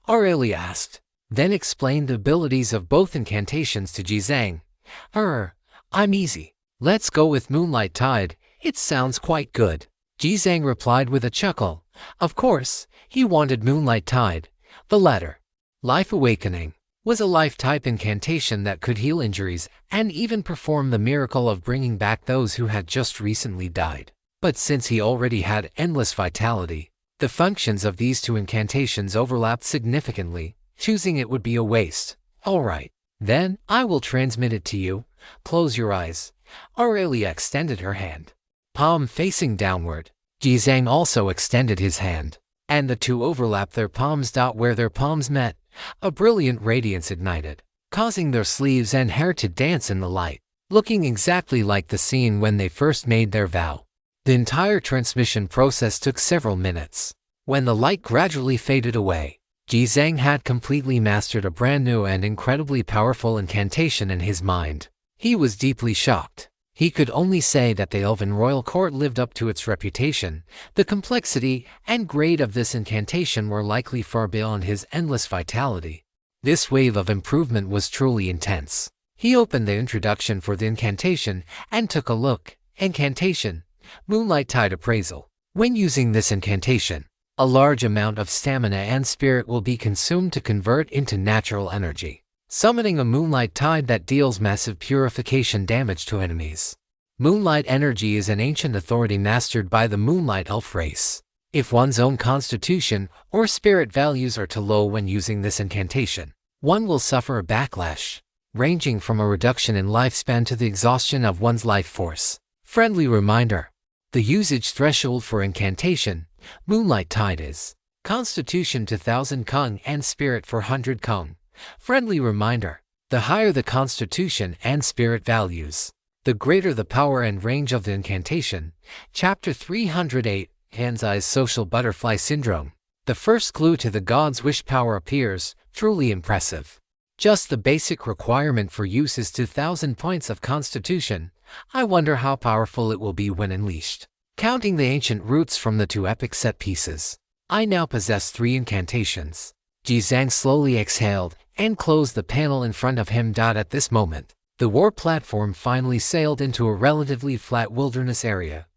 Aurelia asked, then explained the abilities of both incantations to Jizang. I'm easy. Let's go with Moonlight Tide. It sounds quite good. Jizang replied with a chuckle. Of course, he wanted Moonlight Tide. The latter, Life Awakening, was a life-type incantation that could heal injuries and even perform the miracle of bringing back those who had just recently died. But since he already had endless vitality, the functions of these two incantations overlapped significantly. Choosing it would be a waste. Alright, then I will transmit it to you. Close your eyes. Aurelia extended her hand, palm facing downward. Jizang also extended his hand, and the two overlapped their palms. Where their palms met, a brilliant radiance ignited, causing their sleeves and hair to dance in the light, looking exactly like the scene when they first made their vow. The entire transmission process took several minutes. When the light gradually faded away, Jizang had completely mastered a brand new and incredibly powerful incantation in his mind. He was deeply shocked. He could only say that the Elven Royal Court lived up to its reputation. The complexity and grade of this incantation were likely far beyond his endless vitality. This wave of improvement was truly intense. He opened the introduction for the incantation and took a look. Incantation: Moonlight Tide Appraisal. When using this incantation, a large amount of stamina and spirit will be consumed to convert into natural energy, summoning a moonlight tide that deals massive purification damage to enemies. Moonlight energy is an ancient authority mastered by the Moonlight Elf race. If one's own constitution or spirit values are too low when using this incantation, one will suffer a backlash, ranging from a reduction in lifespan to the exhaustion of one's life force. Friendly reminder: the usage threshold for incantation Moonlight Tide is Constitution 2000 Kung and Spirit 400 Kung. Friendly reminder: the higher the constitution and spirit values, the greater the power and range of the incantation. Chapter 308, Hanzai's Social Butterfly Syndrome. The first clue to the god's wish power appears. Truly impressive. Just the basic requirement for use is 2000 points of constitution. I wonder how powerful it will be when unleashed. Counting the ancient roots from the two epic set pieces, I now possess 3 incantations. Jizang slowly exhaled and closed the panel in front of him. At this moment, the war platform finally sailed into a relatively flat wilderness area.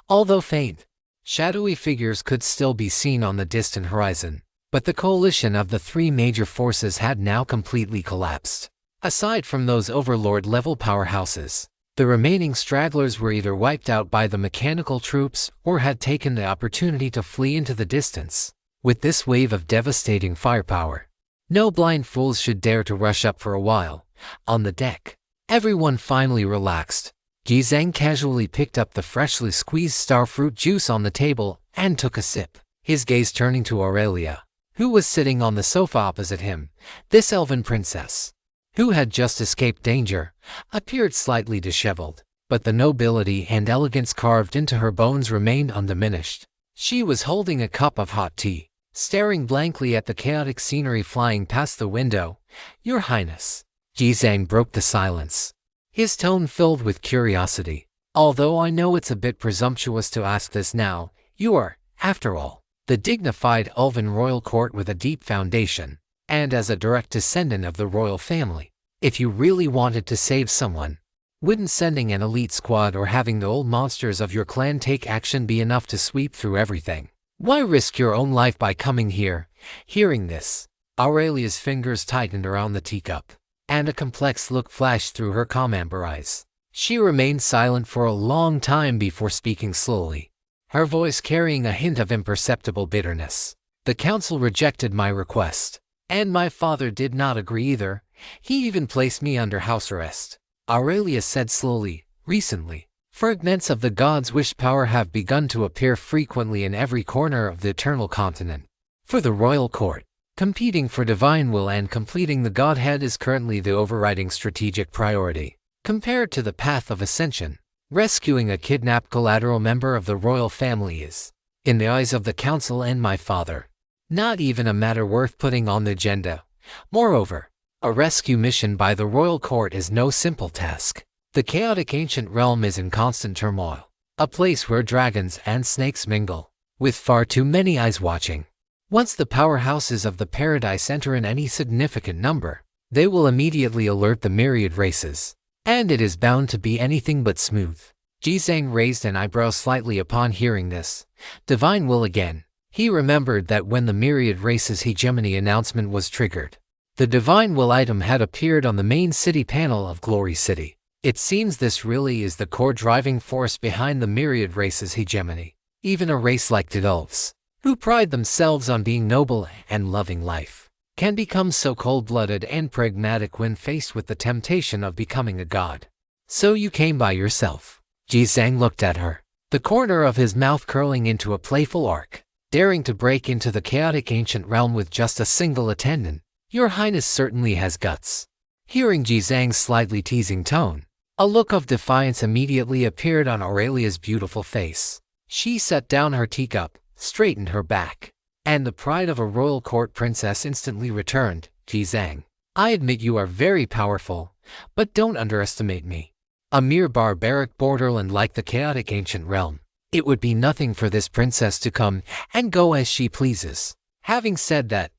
Although faint, shadowy figures could still be seen on the distant horizon, but the coalition of the 3 major forces had now completely collapsed. Aside from those overlord-level powerhouses, the remaining stragglers were either wiped out by the mechanical troops or had taken the opportunity to flee into the distance. With this wave of devastating firepower, no blind fools should dare to rush up for a while. On the deck, everyone finally relaxed. Jizang casually picked up the freshly squeezed starfruit juice on the table and took a sip, his gaze turning to Aurelia, who was sitting on the sofa opposite him. This elven princess, who had just escaped danger, appeared slightly disheveled, but the nobility and elegance carved into her bones remained undiminished. She was holding a cup of hot tea, staring blankly at the chaotic scenery flying past the window. Your Highness. Jizang broke the silence. his tone filled with curiosity. Although I know it's a bit presumptuous to ask this now, you are, after all, the dignified elven royal court with a deep foundation, and as a direct descendant of the royal family. If you really wanted to save someone, wouldn't sending an elite squad or having the old monsters of your clan take action be enough to sweep through everything? Why risk your own life by coming here? Hearing this, Aurelia's fingers tightened around the teacup, and a complex look flashed through her calm amber eyes. She remained silent for a long time before speaking slowly, her voice carrying a hint of imperceptible bitterness. The council rejected my request, and my father did not agree either. He even placed me under house arrest. Aurelia said slowly, recently, fragments of the god's wish power have begun to appear frequently in every corner of the eternal continent. For the royal court, competing for divine will and completing the godhead is currently the overriding strategic priority. Compared to the path of ascension, rescuing a kidnapped collateral member of the royal family is, in the eyes of the council and my father, not even a matter worth putting on the agenda. Moreover, a rescue mission by the royal court is no simple task. The chaotic ancient realm is in constant turmoil, a place where dragons and snakes mingle, with far too many eyes watching. Once the powerhouses of the paradise enter in any significant number, they will immediately alert the myriad races. And it is bound to be anything but smooth. Jizang raised an eyebrow slightly upon hearing this. Divine will again. He remembered that when the myriad races hegemony announcement was triggered, the divine will item had appeared on the main city panel of Glory City. It seems this really is the core driving force behind the myriad races hegemony. Even a race like the elves, who pride themselves on being noble and loving life, can become so cold-blooded and pragmatic when faced with the temptation of becoming a god. So you came by yourself. Jizang looked at her, the corner of his mouth curling into a playful arc, daring to break into the chaotic ancient realm with just a single attendant. Your Highness certainly has guts. Hearing Jizang's slightly teasing tone, a look of defiance immediately appeared on Aurelia's beautiful face. She set down her teacup, straightened her back, and the pride of a royal court princess instantly returned. Jizang, I admit you are very powerful, but don't underestimate me. A mere barbaric borderland like the chaotic ancient realm, it would be nothing for this princess to come and go as she pleases. Having said that,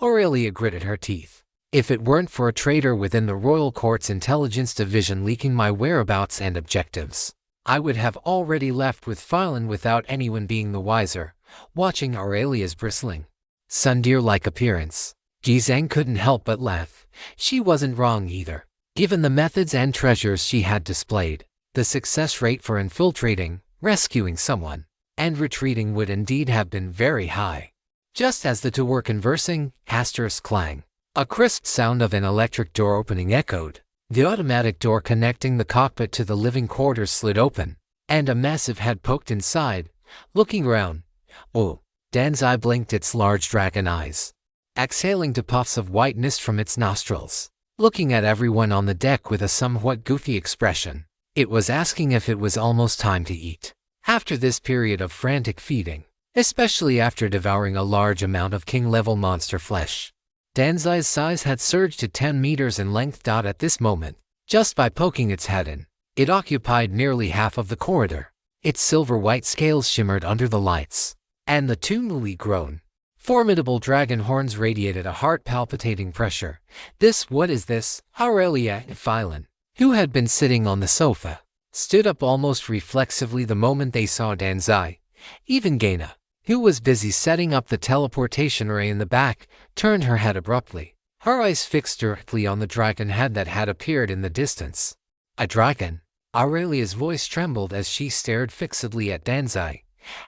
Aurelia gritted her teeth. If it weren't for a traitor within the royal court's intelligence division leaking my whereabouts and objectives, I would have already left with Phylan without anyone being the wiser. Watching Aurelia's bristling, sundeer-like appearance, Jizang couldn't help but laugh. She wasn't wrong either. Given the methods and treasures she had displayed, the success rate for infiltrating, rescuing someone, and retreating would indeed have been very high. Just as the two were conversing, clang. A crisp sound of an electric door opening echoed. The automatic door connecting the cockpit to the living quarters slid open, and a massive head poked inside. Looking around, oh, Danzai blinked its large dragon eyes, exhaling two puffs of white mist from its nostrils, looking at everyone on the deck with a somewhat goofy expression. It was asking if it was almost time to eat. After this period of frantic feeding, especially after devouring a large amount of king-level monster flesh, Danzai's size had surged to 10 meters in length. At this moment, just by poking its head in, it occupied nearly half of the corridor. Its silver-white scales shimmered under the lights, and the two newly grown, formidable dragon horns radiated a heart-palpitating pressure. What is this? Aurelia and Phylan, who had been sitting on the sofa, stood up almost reflexively the moment they saw Danzai. Even Gaina, who was busy setting up the teleportation array in the back, turned her head abruptly, her eyes fixed directly on the dragon head that had appeared in the distance. A dragon? Aurelia's voice trembled as she stared fixedly at Danzai.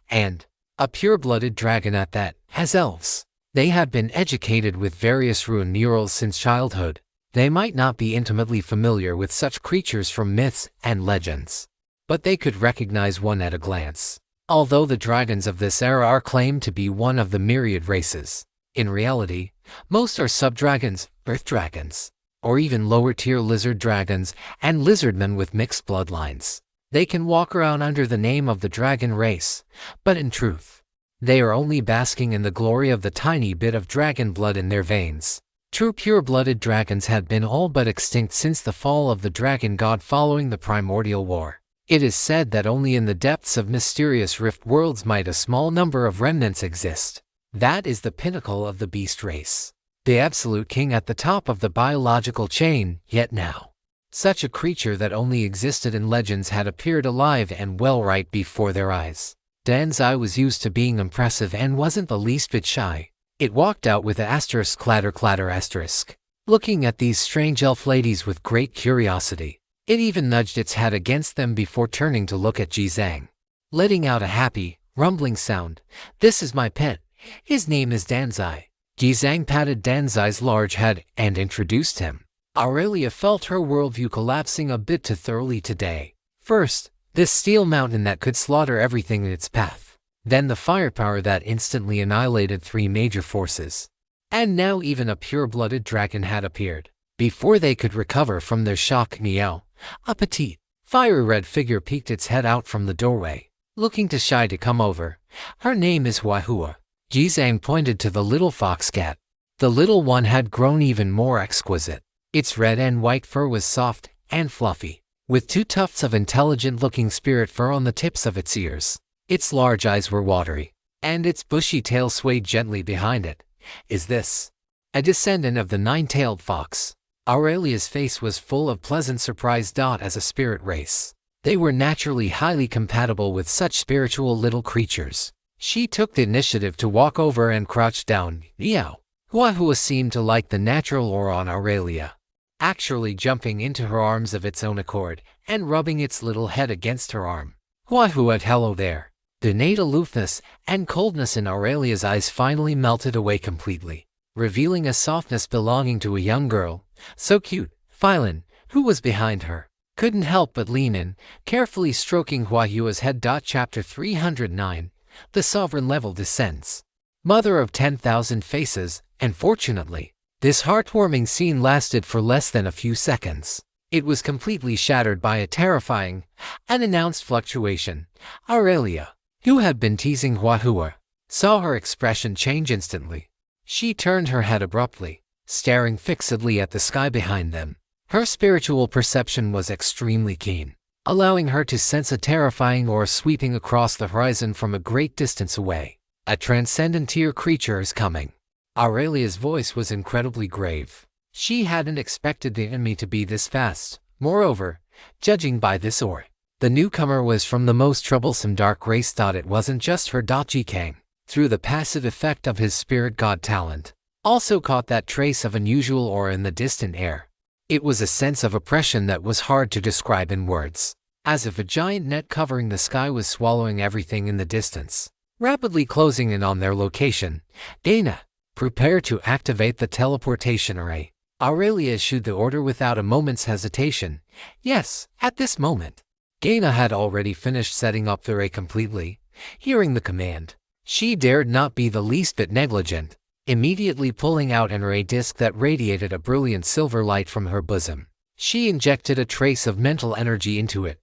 And a pure-blooded dragon at that. As elves, they had been educated with various rune neurals since childhood. They might not be intimately familiar with such creatures from myths and legends, but they could recognize one at a glance. Although the dragons of this era are claimed to be one of the myriad races, in reality, most are sub-dragons, earth dragons, or even lower-tier lizard dragons and lizardmen with mixed bloodlines. They can walk around under the name of the dragon race, but in truth, they are only basking in the glory of the tiny bit of dragon blood in their veins. True pure-blooded dragons had been all but extinct since the fall of the dragon god following the primordial war. It is said that only in the depths of mysterious rift worlds might a small number of remnants exist. That is the pinnacle of the beast race, the absolute king at the top of the biological chain. Yet now, such a creature that only existed in legends had appeared alive and well right before their eyes. Danzai was used to being impressive and wasn't the least bit shy. It walked out with *******, looking at these strange elf ladies with great curiosity. It even nudged its head against them before turning to look at Jizang, letting out a happy, rumbling sound. "This is my pet. His name is Danzai." Jizang patted Danzai's large head and introduced him. Aurelia felt her worldview collapsing a bit too thoroughly today. First, this steel mountain that could slaughter everything in its path. Then the firepower that instantly annihilated 3 major forces. And now even a pure-blooded dragon had appeared. Before they could recover from their shock, a petite, fiery red figure peeked its head out from the doorway, looking too shy to come over. "Her name is Manhua." Jizang pointed to the little fox cat. The little one had grown even more exquisite. Its red and white fur was soft and fluffy, with 2 tufts of intelligent-looking spirit fur on the tips of its ears. Its large eyes were watery, and its bushy tail swayed gently behind it. "Is this a descendant of the 9-tailed fox?" Aurelia's face was full of pleasant surprise. As a spirit race, they were naturally highly compatible with such spiritual little creatures. She took the initiative to walk over and crouch down. Manhua seemed to like the natural aura on Aurelia, actually jumping into her arms of its own accord and rubbing its little head against her arm. Manhua, hello there. The innate aloofness and coldness in Aurelia's eyes finally melted away completely, revealing a softness belonging to a young girl. So cute. Phylan, who was behind her, couldn't help but lean in, carefully stroking Manhua's head. Chapter 309. The Sovereign Level Descends. Mother of 10,000 Faces. Unfortunately, this heartwarming scene lasted for less than a few seconds. It was completely shattered by a terrifying, unannounced fluctuation. Aurelia, who had been teasing Manhua, saw her expression change instantly. She turned her head abruptly, staring fixedly at the sky behind them. Her spiritual perception was extremely keen, allowing her to sense a terrifying aura sweeping across the horizon from a great distance away. "A transcendent tier creature is coming." Aurelia's voice was incredibly grave. She hadn't expected the enemy to be this fast. Moreover, judging by this aura, the newcomer was from the most troublesome dark race. It wasn't just her. Jikang, through the passive effect of his spirit god talent, also caught that trace of unusual aura in the distant air. It was a sense of oppression that was hard to describe in words, as if a giant net covering the sky was swallowing everything in the distance, rapidly closing in on their location. "Dana, prepare to activate the teleportation array." Aurelia issued the order without a moment's hesitation. Yes, at this moment, Dana had already finished setting up the array completely. Hearing the command, she dared not be the least bit negligent, immediately pulling out an array disk that radiated a brilliant silver light from her bosom. She injected a trace of mental energy into it,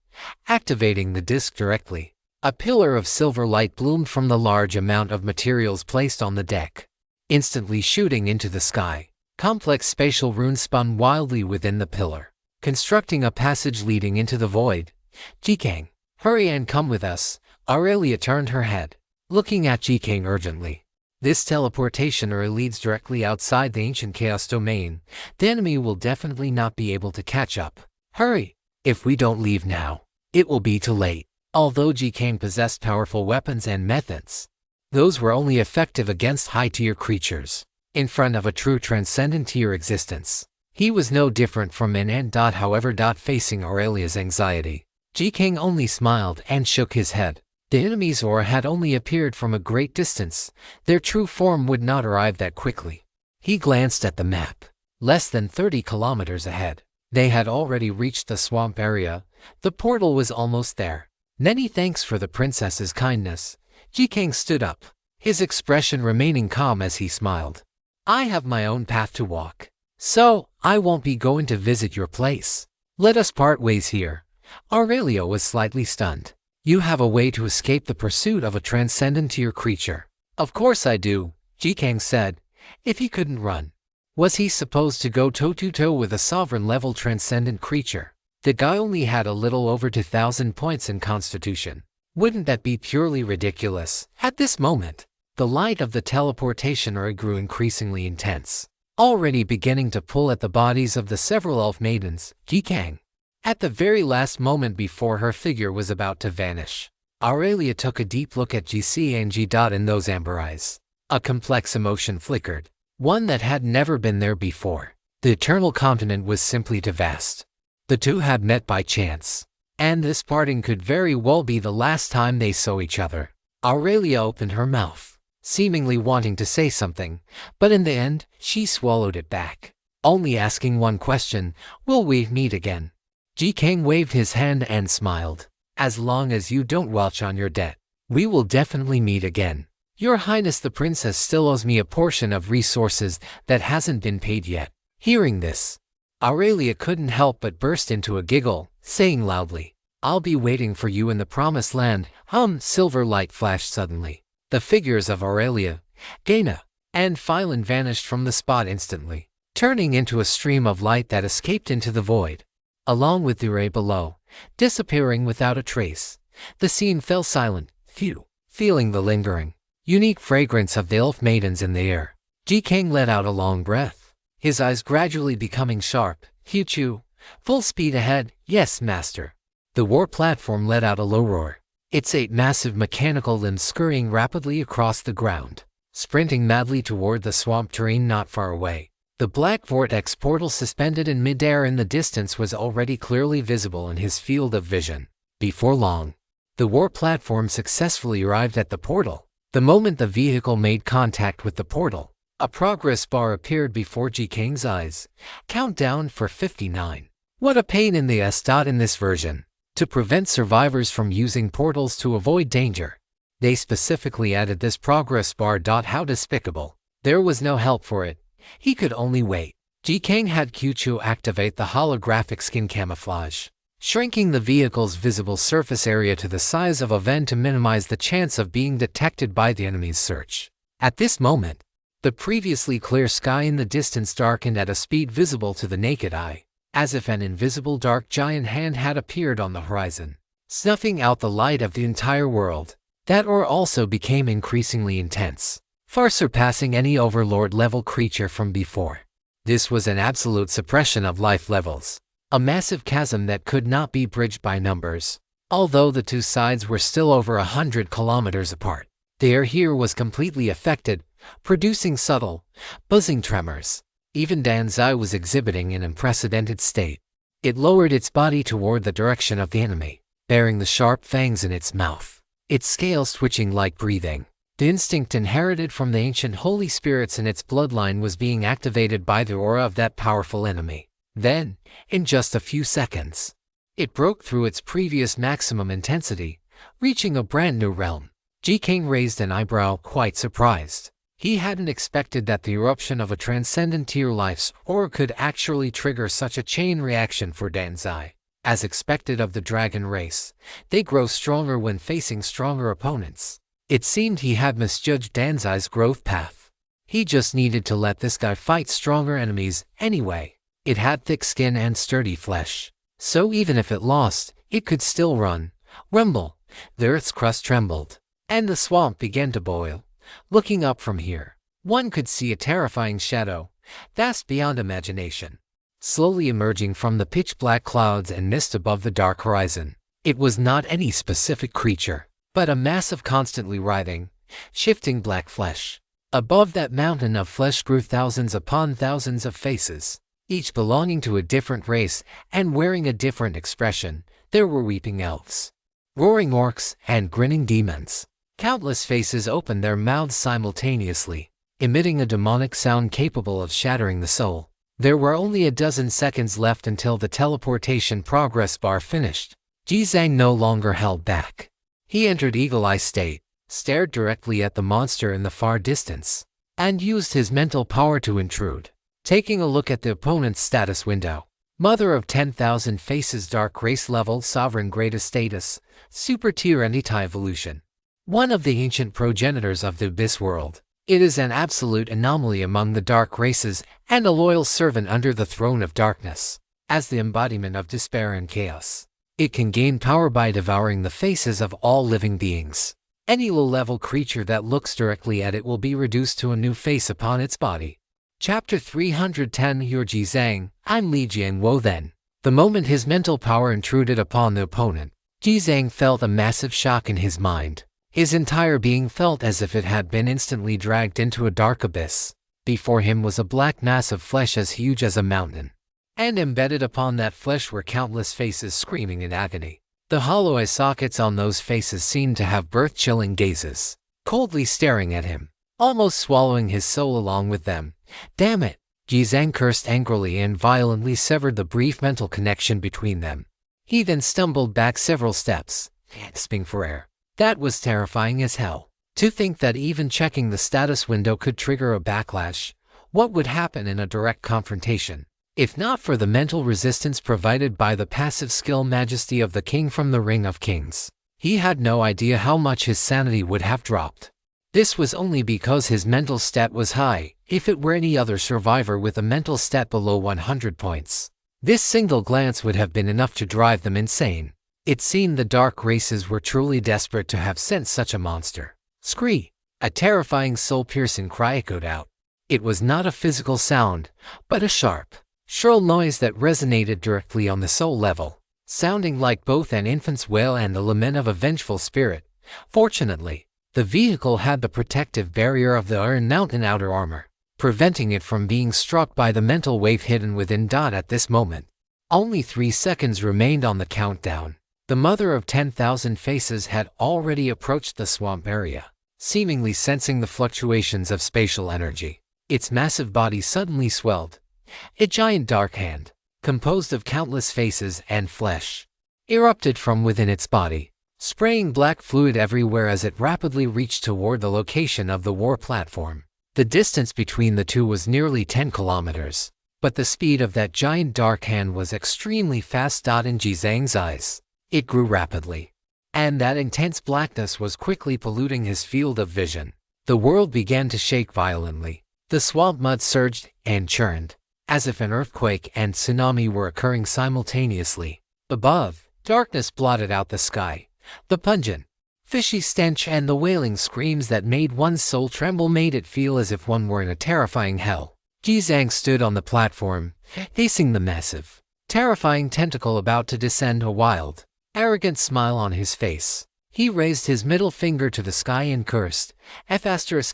activating the disk directly. A pillar of silver light bloomed from the large amount of materials placed on the deck, instantly shooting into the sky. Complex spatial runes spun wildly within the pillar, constructing a passage leading into the void. "Jikang, hurry and come with us." Aurelia turned her head, looking at Jikang urgently. "This teleportation array leads directly outside the ancient chaos domain. The enemy will definitely not be able to catch up. Hurry! If we don't leave now, it will be too late." Although Jikang possessed powerful weapons and methods, those were only effective against high-tier creatures. In front of a true transcendent tier existence, he was no different from an ant. However, facing Aurelia's anxiety, Jikang only smiled and shook his head. The enemy's aura had only appeared from a great distance. Their true form would not arrive that quickly. He glanced at the map. Less than 30 kilometers ahead, they had already reached the swamp area. The portal was almost there. "Many thanks for the princess's kindness." Jikang stood up, his expression remaining calm as he smiled. "I have my own path to walk, so I won't be going to visit your place. Let us part ways here." Aurelia was slightly stunned. "You have a way to escape the pursuit of a transcendent tier creature?" "Of course I do," Jikang said. "If he couldn't run, Was he supposed to go toe-to-toe with a sovereign-level transcendent creature? The guy only had a little over 2,000 points in Constitution. Wouldn't that be purely ridiculous? At this moment, the light of the teleportation ray grew increasingly intense, already beginning to pull at the bodies of the several elf maidens, Jikang. At the very last moment before her figure was about to vanish, Aurelia took a deep look at G in those amber eyes. A complex emotion flickered, one that had never been there before. The eternal continent was simply too vast. The two had met by chance, and this parting could very well be the last time they saw each other. Aurelia opened her mouth, seemingly wanting to say something, but in the end, she swallowed it back, only asking one question: will we meet again? Jikang waved his hand and smiled. As long as you don't welch on your debt, we will definitely meet again. Your Highness the Princess still owes me a portion of resources that hasn't been paid yet. Hearing this, Aurelia couldn't help but burst into a giggle, saying loudly, I'll be waiting for you in the promised land. Silver light flashed suddenly. The figures of Aurelia, Gaina, and Phylan vanished from the spot instantly, turning into a stream of light that escaped into the void, along with the ray below, disappearing without a trace. The scene fell silent, feeling the lingering, unique fragrance of the elf maidens in the air. Jikang let out a long breath, his eyes gradually becoming sharp. Chu, full speed ahead. Yes, master. The war platform let out a low roar, its 8 massive mechanical limbs scurrying rapidly across the ground, sprinting madly toward the swamp terrain not far away. The black vortex portal suspended in midair in the distance was already clearly visible in his field of vision. Before long, the war platform successfully arrived at the portal. The moment the vehicle made contact with the portal, a progress bar appeared before Jikang's eyes. Countdown for 59. What a pain in the ass. In this version, to prevent survivors from using portals to avoid danger, they specifically added this progress bar. How despicable. There was no help for it. He could only wait. Jikang had Chu activate the holographic skin camouflage, shrinking the vehicle's visible surface area to the size of a vent to minimize the chance of being detected by the enemy's search. At this moment, the previously clear sky in the distance darkened at a speed visible to the naked eye, as if an invisible dark giant hand had appeared on the horizon, snuffing out the light of the entire world. That roar also became increasingly intense, far surpassing any overlord-level creature from before. This was an absolute suppression of life levels, a massive chasm that could not be bridged by numbers. Although the two sides were still over 100 kilometers apart, the air here was completely affected, producing subtle, buzzing tremors. Even Danzai was exhibiting an unprecedented state. It lowered its body toward the direction of the enemy, bearing the sharp fangs in its mouth, its scales twitching like breathing. The instinct inherited from the ancient holy spirits in its bloodline was being activated by the aura of that powerful enemy. Then, in just a few seconds, it broke through its previous maximum intensity, reaching a brand new realm. Jikang raised an eyebrow, quite surprised. He hadn't expected that the eruption of a transcendent tier life's aura could actually trigger such a chain reaction for Danzai. As expected of the dragon race, they grow stronger when facing stronger opponents. It seemed he had misjudged Danzai's growth path. He just needed to let this guy fight stronger enemies anyway. It had thick skin and sturdy flesh, so even if it lost, it could still run, rumble. The earth's crust trembled, and the swamp began to boil. Looking up from here, one could see a terrifying shadow, vast beyond imagination, slowly emerging from the pitch-black clouds and mist above the dark horizon. It was not any specific creature, but a mass of constantly writhing, shifting black flesh. Above that mountain of flesh grew thousands upon thousands of faces, each belonging to a different race and wearing a different expression. There were weeping elves, roaring orcs, and grinning demons. Countless faces opened their mouths simultaneously, emitting a demonic sound capable of shattering the soul. There were only a dozen seconds left until the teleportation progress bar finished. Jizang no longer held back. He entered Eagle Eye state, stared directly at the monster in the far distance, and used his mental power to intrude. Taking a look at the opponent's status window, Mother of 10,000 Faces, Dark Race Level, Sovereign Greatest Status, Super Tier Anti-Evolution. One of the ancient progenitors of the Abyss World. It is an absolute anomaly among the dark races and a loyal servant under the throne of darkness. As the embodiment of despair and chaos, it can gain power by devouring the faces of all living beings. Any low-level creature that looks directly at it will be reduced to a new face upon its body. Chapter 310. You're Ji Zhang, I'm Li Jianguo. Then, the moment his mental power intruded upon the opponent, Ji Zhang felt a massive shock in his mind. His entire being felt as if it had been instantly dragged into a dark abyss. Before him was a black mass of flesh as huge as a mountain. And embedded upon that flesh were countless faces screaming in agony. The hollow eye sockets on those faces seemed to have birth-chilling gazes, coldly staring at him, almost swallowing his soul along with them. Damn it! Ji Zhang cursed angrily and violently severed the brief mental connection between them. He then stumbled back several steps, gasping for air. That was terrifying as hell. To think that even checking the status window could trigger a backlash. What would happen in a direct confrontation? If not for the mental resistance provided by the passive skill majesty of the king from the Ring of Kings, he had no idea how much his sanity would have dropped. This was only because his mental stat was high. If it were any other survivor with a mental stat below 100 points, this single glance would have been enough to drive them insane. It seemed the dark races were truly desperate to have sent such a monster. Scree! A terrifying soul-piercing cry echoed out. It was not a physical sound, but a sharp, shrill noise that resonated directly on the soul level, sounding like both an infant's wail and the lament of a vengeful spirit. Fortunately, the vehicle had the protective barrier of the Iron Mountain outer armor, preventing it from being struck by the mental wave hidden within. At this moment, only 3 seconds remained on the countdown. The mother of 10,000 faces had already approached the swamp area, seemingly sensing the fluctuations of spatial energy. Its massive body suddenly swelled. A giant dark hand, composed of countless faces and flesh, erupted from within its body, spraying black fluid everywhere as it rapidly reached toward the location of the war platform. The distance between the two was nearly 10 kilometers, but the speed of that giant dark hand was extremely fast. In Ji Zhang's eyes, it grew rapidly, and that intense blackness was quickly polluting his field of vision. The world began to shake violently. The swamp mud surged and churned, as if an earthquake and tsunami were occurring simultaneously. Above, darkness blotted out the sky. The pungent, fishy stench and the wailing screams that made one's soul tremble made it feel as if one were in a terrifying hell. Ji Zhang stood on the platform, facing the massive, terrifying tentacle about to descend, a wild, arrogant smile on his face. He raised his middle finger to the sky and cursed, F*******,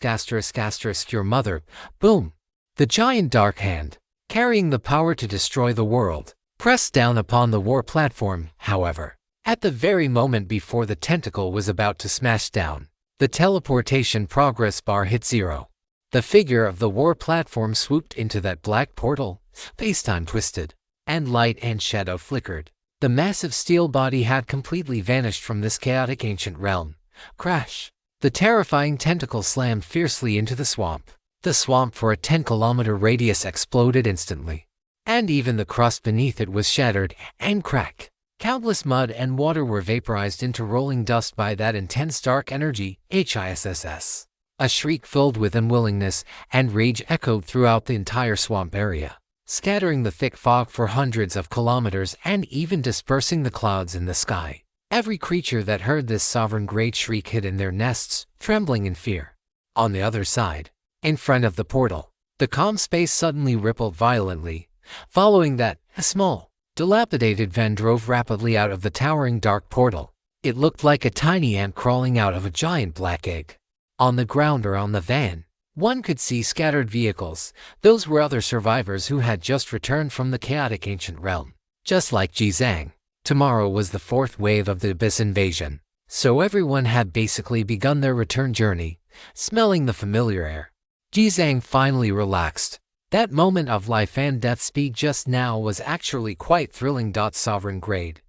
your mother. Boom! The giant dark hand, carrying the power to destroy the world, pressed down upon the war platform. However, at the very moment before the tentacle was about to smash down, the teleportation progress bar hit 0. The figure of the war platform swooped into that black portal, space-time twisted, and light and shadow flickered. The massive steel body had completely vanished from this chaotic ancient realm. Crash! The terrifying tentacle slammed fiercely into the swamp. The swamp for a 10-kilometer radius exploded instantly, and even the crust beneath it was shattered and cracked. Countless mud and water were vaporized into rolling dust by that intense dark energy. HISSS. A shriek filled with unwillingness and rage echoed throughout the entire swamp area, scattering the thick fog for hundreds of kilometers and even dispersing the clouds in the sky. Every creature that heard this sovereign great shriek hid in their nests, trembling in fear. On the other side, in front of the portal, the calm space suddenly rippled violently. Following that, a small, dilapidated van drove rapidly out of the towering dark portal. It looked like a tiny ant crawling out of a giant black egg. On the ground around the van, one could see scattered vehicles. Those were other survivors who had just returned from the chaotic ancient realm. Just like Ji Zhang, tomorrow was the 4th wave of the Abyss invasion, so everyone had basically begun their return journey, smelling the familiar air. Ji Zhang finally relaxed. That moment of life and death speed just now was actually quite thrilling. Sovereign grade.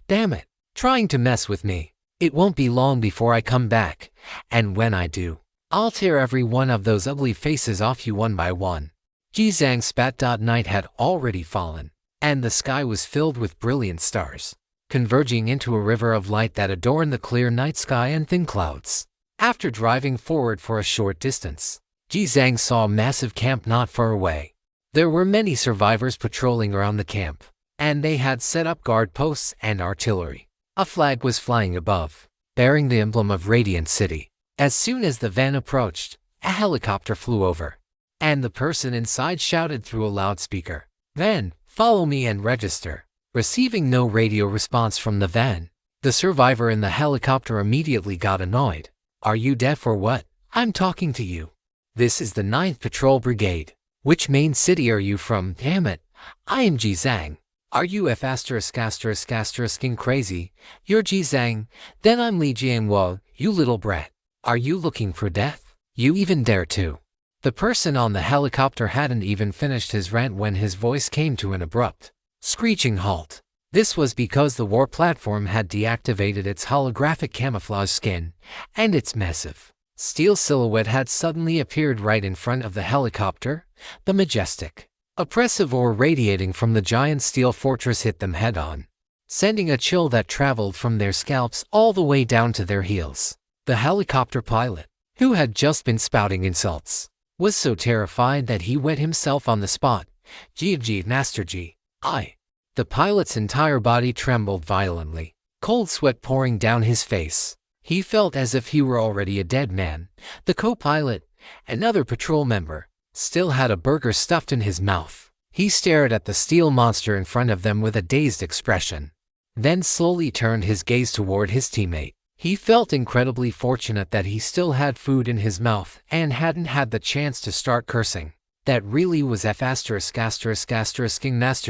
Damn it, trying to mess with me. It won't be long before I come back, and when I do, I'll tear every one of those ugly faces off you one by one. Ji Zhang spat. Night had already fallen, and the sky was filled with brilliant stars, converging into a river of light that adorned the clear night sky and thin clouds. After driving forward for a short distance, Ji Zhang saw a massive camp not far away. There were many survivors patrolling around the camp, and they had set up guard posts and artillery. A flag was flying above, bearing the emblem of Radiant City. As soon as the van approached, a helicopter flew over, and the person inside shouted through a loudspeaker, "Van, follow me and register." Receiving no radio response from the van, the survivor in the helicopter immediately got annoyed. "Are you deaf or what? I'm talking to you. This is the 9th Patrol Brigade. Which main city are you from? Damn it. I am Ji Zhang. Are you ********** crazy? You're Ji Zhang. Then I'm Li Jianguo, you little brat. Are you looking for death? You even dare to?" The person on the helicopter hadn't even finished his rant when his voice came to an abrupt, screeching halt. This was because the war platform had deactivated its holographic camouflage skin, and its massive steel silhouette had suddenly appeared right in front of the helicopter. The majestic, oppressive aura radiating from the giant steel fortress hit them head-on, sending a chill that traveled from their scalps all the way down to their heels. The helicopter pilot, who had just been spouting insults, was so terrified that he wet himself on the spot. "G, Master G, I." The pilot's entire body trembled violently, cold sweat pouring down his face. He felt as if he were already a dead man. The co-pilot, another patrol member, still had a burger stuffed in his mouth. He stared at the steel monster in front of them with a dazed expression, then slowly turned his gaze toward his teammate. He felt incredibly fortunate that he still had food in his mouth and hadn't had the chance to start cursing. That really was Master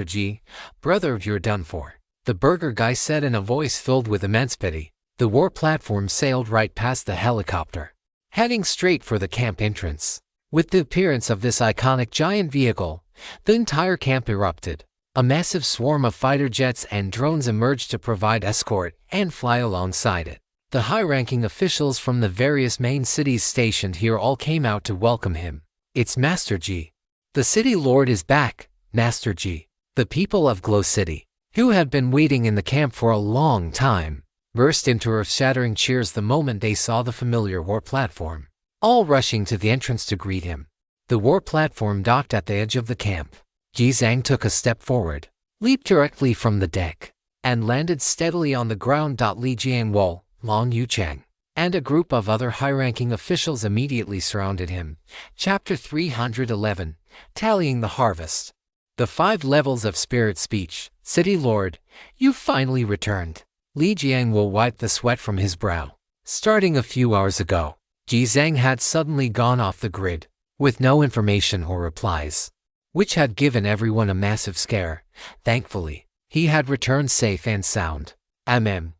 G, brother, you're done for, the burger guy said in a voice filled with immense pity. The war platform sailed right past the helicopter, heading straight for the camp entrance. With the appearance of this iconic giant vehicle, the entire camp erupted. A massive swarm of fighter jets and drones emerged to provide escort and fly alongside it. The high-ranking officials from the various main cities stationed here all came out to welcome him. "It's Master G. The city lord is back, Master G." The people of Glow City, who had been waiting in the camp for a long time, burst into earth-shattering cheers the moment they saw the familiar war platform, all rushing to the entrance to greet him. The war platform docked at the edge of the camp. Ji Zhang took a step forward, leaped directly from the deck, and landed steadily on the ground. Li Jianguo, Long Yucheng, and a group of other high-ranking officials immediately surrounded him. Chapter 311, Tallying the Harvest. The 5 levels of spirit speech. "City Lord, you've finally returned." Li Jianguo wiped the sweat from his brow. Starting a few hours ago, Ji Zhang had suddenly gone off the grid, with no information or replies, which had given everyone a massive scare. Thankfully, he had returned safe and sound.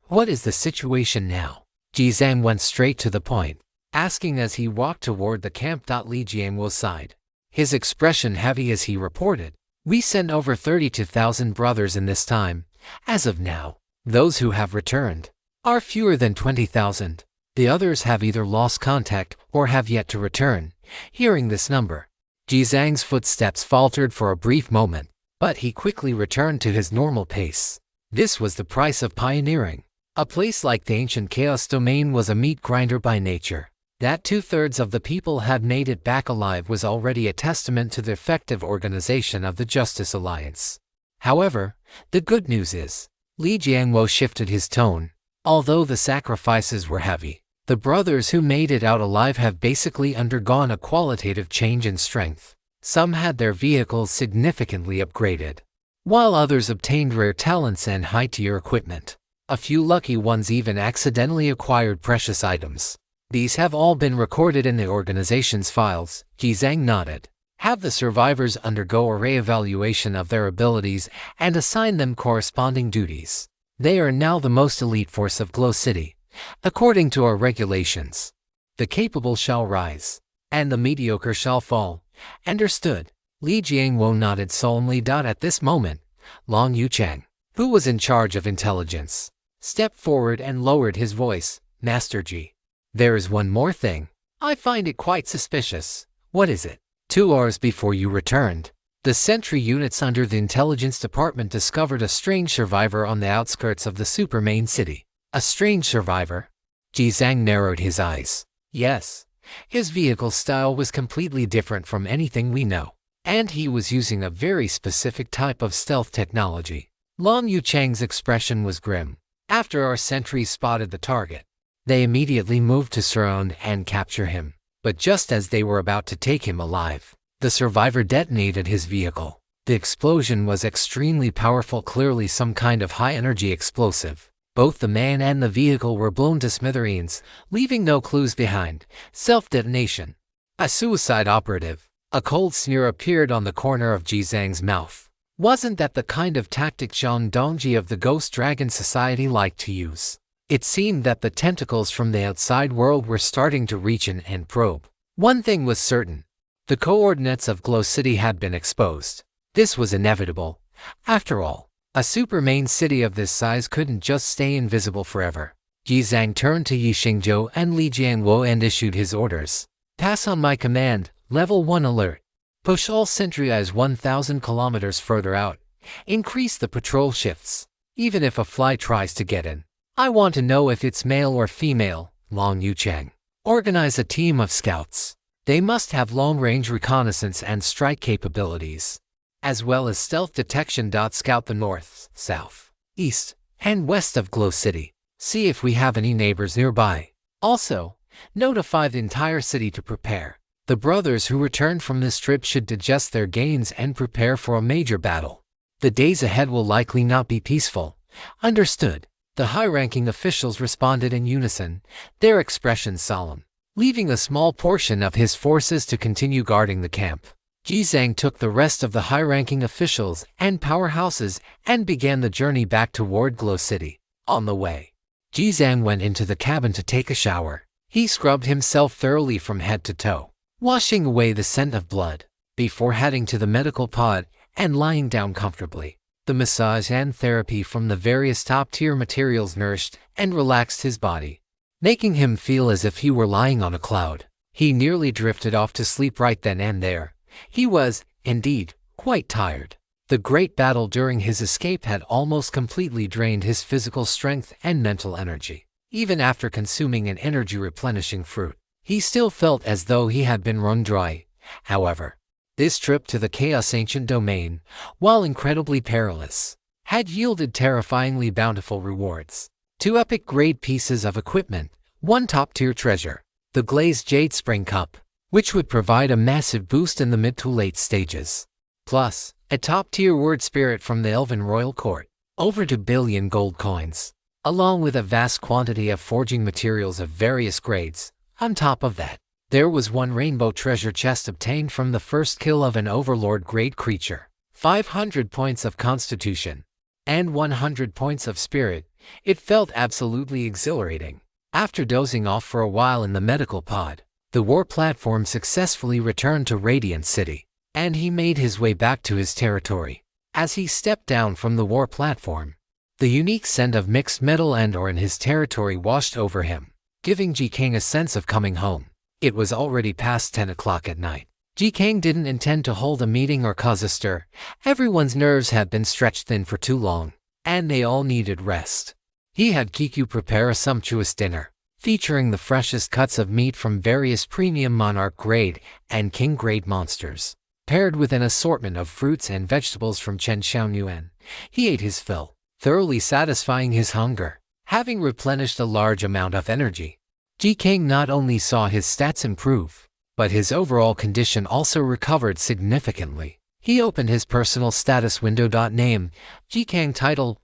What is the situation now?" Ji Zhang went straight to the point, asking as he walked toward the camp. Li Jianguo's side, his expression heavy as he reported, "We sent over 32,000 brothers in this time. As of now, those who have returned are fewer than 20,000. The others have either lost contact or have yet to return." Hearing this number, Ji Zhang's footsteps faltered for a brief moment, but he quickly returned to his normal pace. This was the price of pioneering. A place like the ancient Chaos Domain was a meat grinder by nature. That 2/3 of the people had made it back alive was already a testament to the effective organization of the Justice Alliance. However, the good news is, Li Jianguo shifted his tone. Although the sacrifices were heavy, the brothers who made it out alive have basically undergone a qualitative change in strength. Some had their vehicles significantly upgraded, while others obtained rare talents and high-tier equipment. A few lucky ones even accidentally acquired precious items. These have all been recorded in the organization's files. Ji Zhang nodded. Have the survivors undergo a re-evaluation of their abilities and assign them corresponding duties. They are now the most elite force of Glow City. According to our regulations, the capable shall rise, and the mediocre shall fall. Understood. Li Jianguo nodded solemnly. At this moment, Long Yucheng, who was in charge of intelligence, stepped forward and lowered his voice. "Master G, there is one more thing. I find it quite suspicious." "What is it?" 2 hours before you returned, the sentry units under the intelligence department discovered a strange survivor on the outskirts of the super main city. A strange survivor? Ji Zhang narrowed his eyes. Yes, His vehicle style was completely different from anything we know, and he was using a very specific type of stealth technology. Long Yuchang's expression was grim. After our sentries spotted the target, they immediately moved to surround and capture him. But just as they were about to take him alive, the survivor detonated his vehicle. The explosion was extremely powerful, clearly some kind of high-energy explosive. Both the man and the vehicle were blown to smithereens, leaving no clues behind. Self-detonation. A suicide operative. A cold sneer appeared on the corner of Ji Zhang's mouth. Wasn't that the kind of tactic Zhang Dongji of the Ghost Dragon Society liked to use? It seemed that the tentacles from the outside world were starting to reach in and probe. One thing was certain. The coordinates of Glow City had been exposed. This was inevitable. After all, a super main city of this size couldn't just stay invisible forever. Ji Zhang turned to Yi Xingzhou and Li Jianguo and issued his orders. Pass on my command, level 1 alert. Push all sentry eyes 1,000 kilometers further out. Increase the patrol shifts. Even if a fly tries to get in, I want to know if it's male or female. Long Yuchang. Organize a team of scouts. They must have long-range reconnaissance and strike capabilities, as well as stealth detection. Scout the north, south, east, and west of Glow City. See if we have any neighbors nearby. Also, notify the entire city to prepare. The brothers who returned from this trip should digest their gains and prepare for a major battle. The days ahead will likely not be peaceful. Understood. The high-ranking officials responded in unison, their expressions solemn, leaving a small portion of his forces to continue guarding the camp. Ji Zhang took the rest of the high-ranking officials and powerhouses and began the journey back toward Glow City. On the way, Ji Zhang went into the cabin to take a shower. He scrubbed himself thoroughly from head to toe, washing away the scent of blood, before heading to the medical pod and lying down comfortably. The massage and therapy from the various top-tier materials nourished and relaxed his body, making him feel as if he were lying on a cloud. He nearly drifted off to sleep right then and there. He was, indeed, quite tired. The great battle during his escape had almost completely drained his physical strength and mental energy. Even after consuming an energy-replenishing fruit, he still felt as though he had been wrung dry. However, this trip to the Chaos Ancient Domain, while incredibly perilous, had yielded terrifyingly bountiful rewards. 2 epic-grade pieces of equipment, 1 top-tier treasure, the Glazed Jade Spring Cup, which would provide a massive boost in the mid to late stages, plus a top-tier word spirit from the Elven Royal Court, over 2 billion gold coins, along with a vast quantity of forging materials of various grades. On top of that, there was 1 rainbow treasure chest obtained from the first kill of an overlord-grade creature, 500 points of constitution, and 100 points of spirit. It felt absolutely exhilarating. After dozing off for a while in the medical pod, the war platform successfully returned to Radiant City, and he made his way back to his territory. As he stepped down from the war platform, the unique scent of mixed metal and ore in his territory washed over him, giving Ji Kang a sense of coming home. It was already past 10 o'clock at night. Ji Kang didn't intend to hold a meeting or cause a stir. Everyone's nerves had been stretched thin for too long, and they all needed rest. He had Kiku prepare a sumptuous dinner, featuring the freshest cuts of meat from various premium monarch grade and king grade monsters, paired with an assortment of fruits and vegetables from Chen Xiaoyuan. He ate his fill, thoroughly satisfying his hunger. Having replenished a large amount of energy, Ji Kang not only saw his stats improve, but his overall condition also recovered significantly. He opened his personal status window. Name, Ji Kang. Title,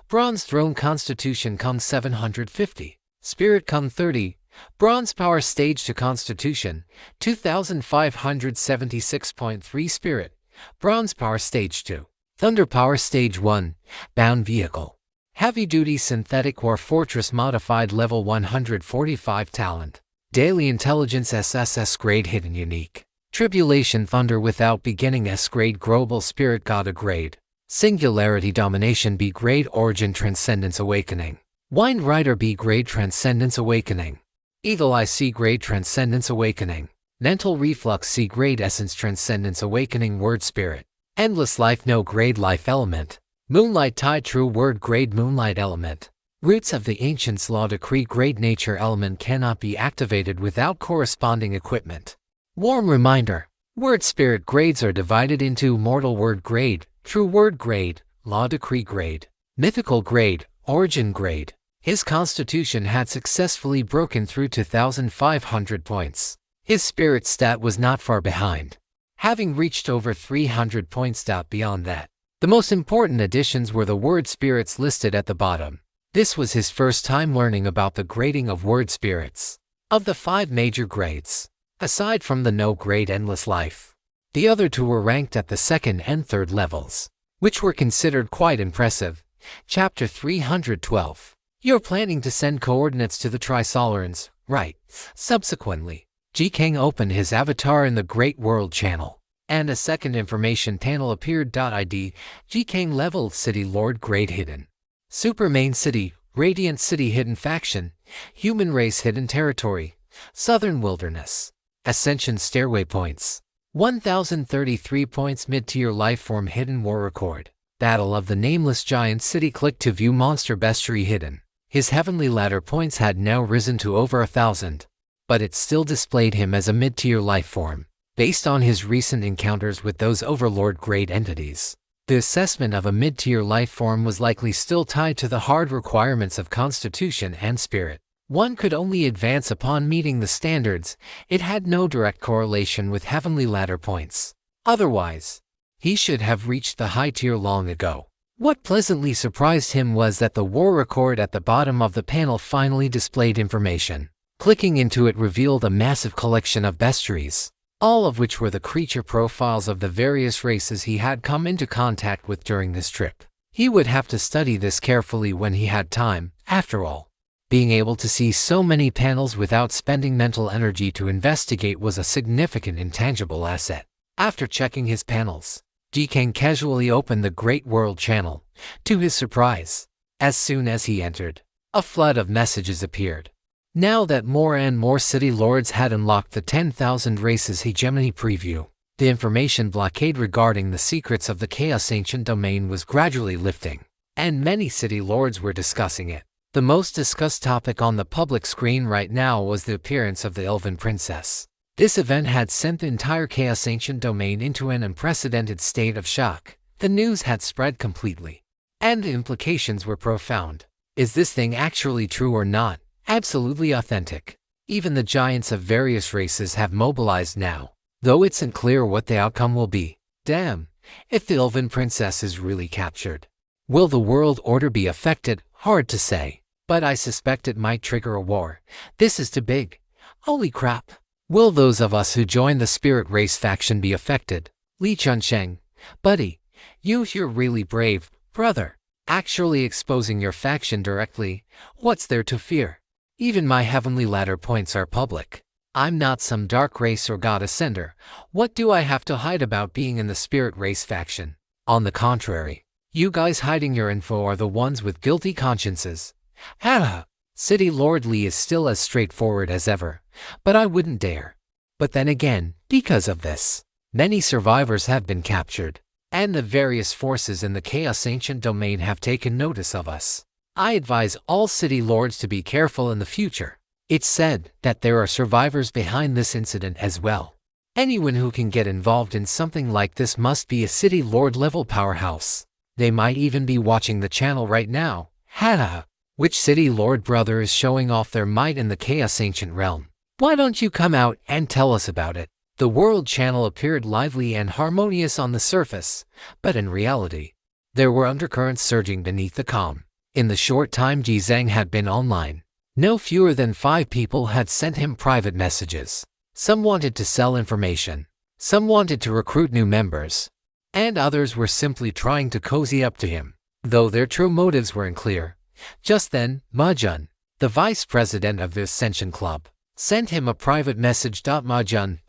Bronze Throne. Constitution Kung 750, Spirit Kung 30, Bronze Power Stage to Constitution 2576.3 Spirit, Bronze Power Stage 2, Thunder Power Stage 1, Bound Vehicle, Heavy-Duty Synthetic War Fortress Modified Level 145 Talent, Daily Intelligence SSS Grade Hidden Unique, Tribulation Thunder Without Beginning S Grade Global Spirit God A Grade, Singularity Domination B Grade Origin Transcendence Awakening, Wind Rider B Grade Transcendence Awakening, Eagle Eye C Grade Transcendence Awakening, Mental Reflux C Grade Essence Transcendence Awakening Word Spirit, Endless Life No Grade Life Element, Moonlight Tide True Word Grade Moonlight Element, Roots of the Ancients Law decree grade nature element cannot be activated without corresponding equipment. Warm reminder. Word spirit grades are divided into mortal word grade, true word grade, law decree grade, mythical grade, origin grade. His constitution had successfully broken through 2,500 points. His spirit stat was not far behind, having reached over 300 points. Beyond that, the most important additions were the word spirits listed at the bottom. This was his first time learning about the grading of word spirits. Of the 5 major grades, aside from the no grade Endless Life, the other 2 were ranked at the 2nd and 3rd levels, which were considered quite impressive. Chapter 312. You're planning to send coordinates to the Trisolarans, right? Subsequently, G-Kang opened his avatar in the Great World channel, and a second information panel appeared. ID G-Kang leveled City Lord Grade Hidden, Super Main City, Radiant City Hidden Faction, Human Race Hidden Territory, Southern Wilderness, Ascension Stairway Points, 1,033 points. Mid-tier Lifeform Hidden War Record, Battle of the Nameless Giant City. Click to view Monster Bestiary Hidden. His Heavenly Ladder points had now risen to over 1,000, but it still displayed him as a mid-tier lifeform, based on his recent encounters with those Overlord grade entities. The assessment of a mid-tier lifeform was likely still tied to the hard requirements of Constitution and Spirit. One could only advance upon meeting the standards. It had no direct correlation with Heavenly Ladder points. Otherwise, he should have reached the high tier long ago. What pleasantly surprised him was that the war record at the bottom of the panel finally displayed information. Clicking into it revealed a massive collection of bestiaries, all of which were the creature profiles of the various races he had come into contact with during this trip. He would have to study this carefully when he had time. After all, being able to see so many panels without spending mental energy to investigate was a significant intangible asset. After checking his panels, G-Kang casually opened the Great World channel. To his surprise, as soon as he entered, a flood of messages appeared. Now that more and more city lords had unlocked the 10,000 races hegemony preview, the information blockade regarding the secrets of the Chaos Ancient Domain was gradually lifting, and many city lords were discussing it. The most discussed topic on the public screen right now was the appearance of the Elven Princess. This event had sent the entire Chaos Ancient Domain into an unprecedented state of shock. The news had spread completely, and the implications were profound. Is this thing actually true or not? Absolutely authentic. Even the giants of various races have mobilized now, though it's unclear what the outcome will be. Damn, if the Elven Princess is really captured, will the world order be affected? Hard to say, but I suspect it might trigger a war. This is too big. Holy crap. Will those of us who join the Spirit Race faction be affected? Li Chunsheng, buddy, you're really brave, brother. Actually exposing your faction directly, what's there to fear? Even my Heavenly Ladder points are public. I'm not some dark race or god ascender. What do I have to hide about being in the Spirit Race faction? On the contrary, you guys hiding your info are the ones with guilty consciences. Haha. City Lord Li is still as straightforward as ever, but I wouldn't dare. But then again, because of this, many survivors have been captured, and the various forces in the Chaos Ancient Domain have taken notice of us. I advise all city lords to be careful in the future. It's said that there are survivors behind this incident as well. Anyone who can get involved in something like this must be a city lord level powerhouse. They might even be watching the channel right now. Haha. Which city lord brother is showing off their might in the Chaos Ancient realm? Why don't you come out and tell us about it? The World channel appeared lively and harmonious on the surface, but in reality, there were undercurrents surging beneath the calm. In the short time Ji Zhang had been online, no fewer than 5 people had sent him private messages. Some wanted to sell information, some wanted to recruit new members, and others were simply trying to cozy up to him, though their true motives were unclear. Just then, Ma Jun, the vice president of the Ascension Club, sent him a private message. Ma Jun,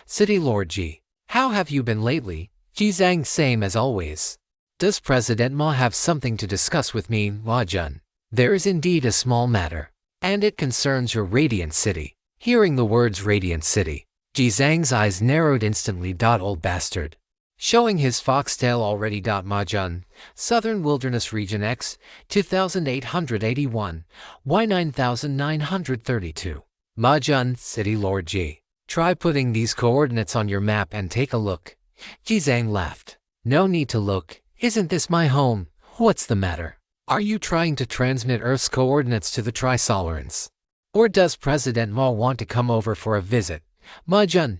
City Lord Ji, how have you been lately? Ji Zhang, same as always. Does President Ma have something to discuss with me? Ma Jun, there is indeed a small matter, and it concerns your Radiant City. Hearing the words Radiant City, Ji Zhang's eyes narrowed instantly. Old bastard. showing his foxtail already. Mahjun, Southern Wilderness Region X, 2881, Y 9932. Mahjun, City Lord G. Try putting these coordinates on your map and take a look. Jizang laughed. No need to look. Isn't this my home? What's the matter? Are you trying to transmit Earth's coordinates to the Trisolarans? Or does President Ma want to come over for a visit? Mahjun,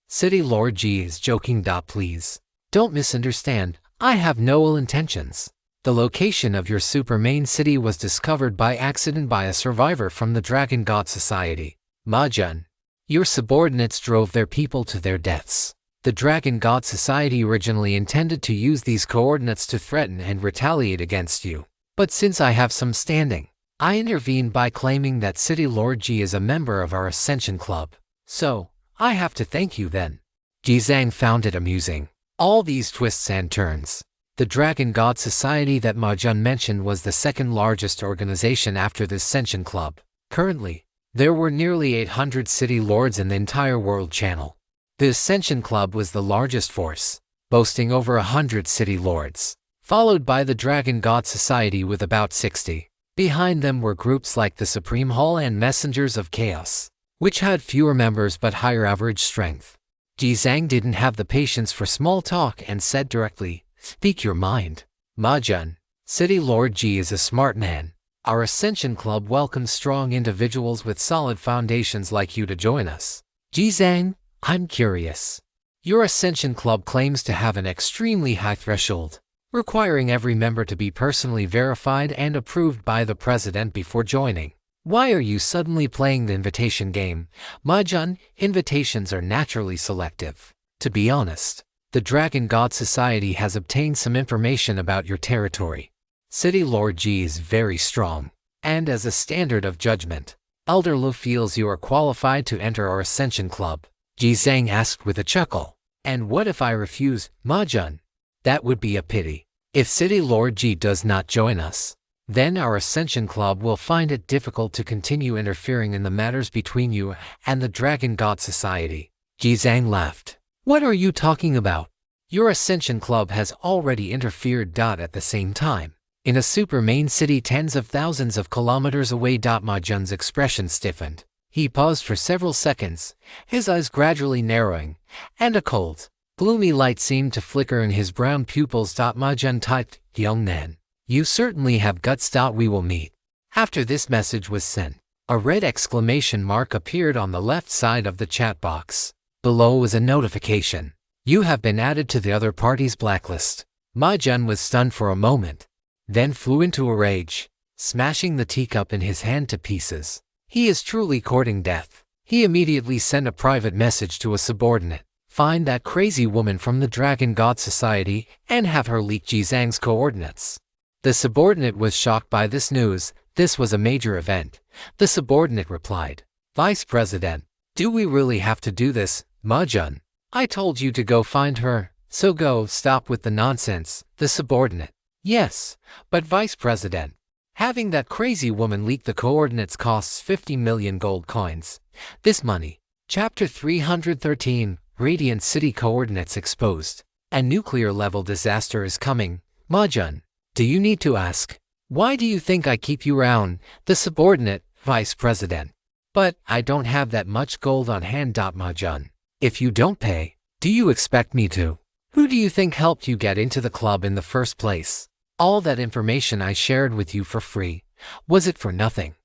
City Lord G is joking. Please. Don't misunderstand. I have no ill intentions. The location of your super main city was discovered by accident by a survivor from the Dragon God Society. Mahjun, your subordinates drove their people to their deaths. The Dragon God Society originally intended to use these coordinates to threaten and retaliate against you. But since I have some standing, I intervened by claiming that City Lord G is a member of our Ascension Club. So, I have to thank you then. Jizang found it amusing. All these twists and turns. The Dragon God Society that Mahjun mentioned was the second largest organization after the Ascension Club. Currently, there were nearly 800 city lords in the entire world channel. The Ascension Club was the largest force, boasting over 100 city lords, followed by the Dragon God Society with about 60. Behind them were groups like the Supreme Hall and Messengers of Chaos, which had fewer members but higher average strength. Jizang didn't have the patience for small talk and said directly, "Speak your mind." Mahjun, City Lord G is a smart man. Our Ascension Club welcomes strong individuals with solid foundations like you to join us. Jizang, I'm curious. Your Ascension Club claims to have an extremely high threshold, requiring every member to be personally verified and approved by the president before joining. Why are you suddenly playing the invitation game? Mahjun, invitations are naturally selective. To be honest, the Dragon God Society has obtained some information about your territory. City Lord G is very strong, and as a standard of judgment, Elder Lu feels you are qualified to enter our Ascension Club. Jizang asked with a chuckle. And what if I refuse, Mahjun? That would be a pity. If City Lord G does not join us, then our Ascension Club will find it difficult to continue interfering in the matters between you and the Dragon God Society. Jizang laughed. What are you talking about? Your Ascension Club has already interfered. At the same time, in a super main city tens of thousands of kilometers away. Mahjun's expression stiffened. He paused for several seconds, his eyes gradually narrowing, and a cold, gloomy light seemed to flicker in his brown pupils. Mahjun typed, "Young man, you certainly have guts. We will meet." After this message was sent, a red exclamation mark appeared on the left side of the chat box. Below was a notification. You have been added to the other party's blacklist. Mahjun was stunned for a moment, then flew into a rage, smashing the teacup in his hand to pieces. He is truly courting death. He immediately sent a private message to a subordinate. Find that crazy woman from the Dragon God Society and have her leak Jizang's coordinates. The subordinate was shocked by this news. This was a major event. The subordinate replied, "Vice President, do we really have to do this, Mahjun? I told you to go find her, so go. Stop with the nonsense." The subordinate, "Yes, but Vice President, having that crazy woman leak the coordinates costs 50 million gold coins. This money." Chapter 313, Radiant City Coordinates Exposed. A nuclear-level disaster is coming. Mahjun, do you need to ask? Why do you think I keep you around? The subordinate, Vice President. But I don't have that much gold on hand. Mahjun, if you don't pay, do you expect me to? Who do you think helped you get into the club in the first place? All that information I shared with you for free, was it for nothing?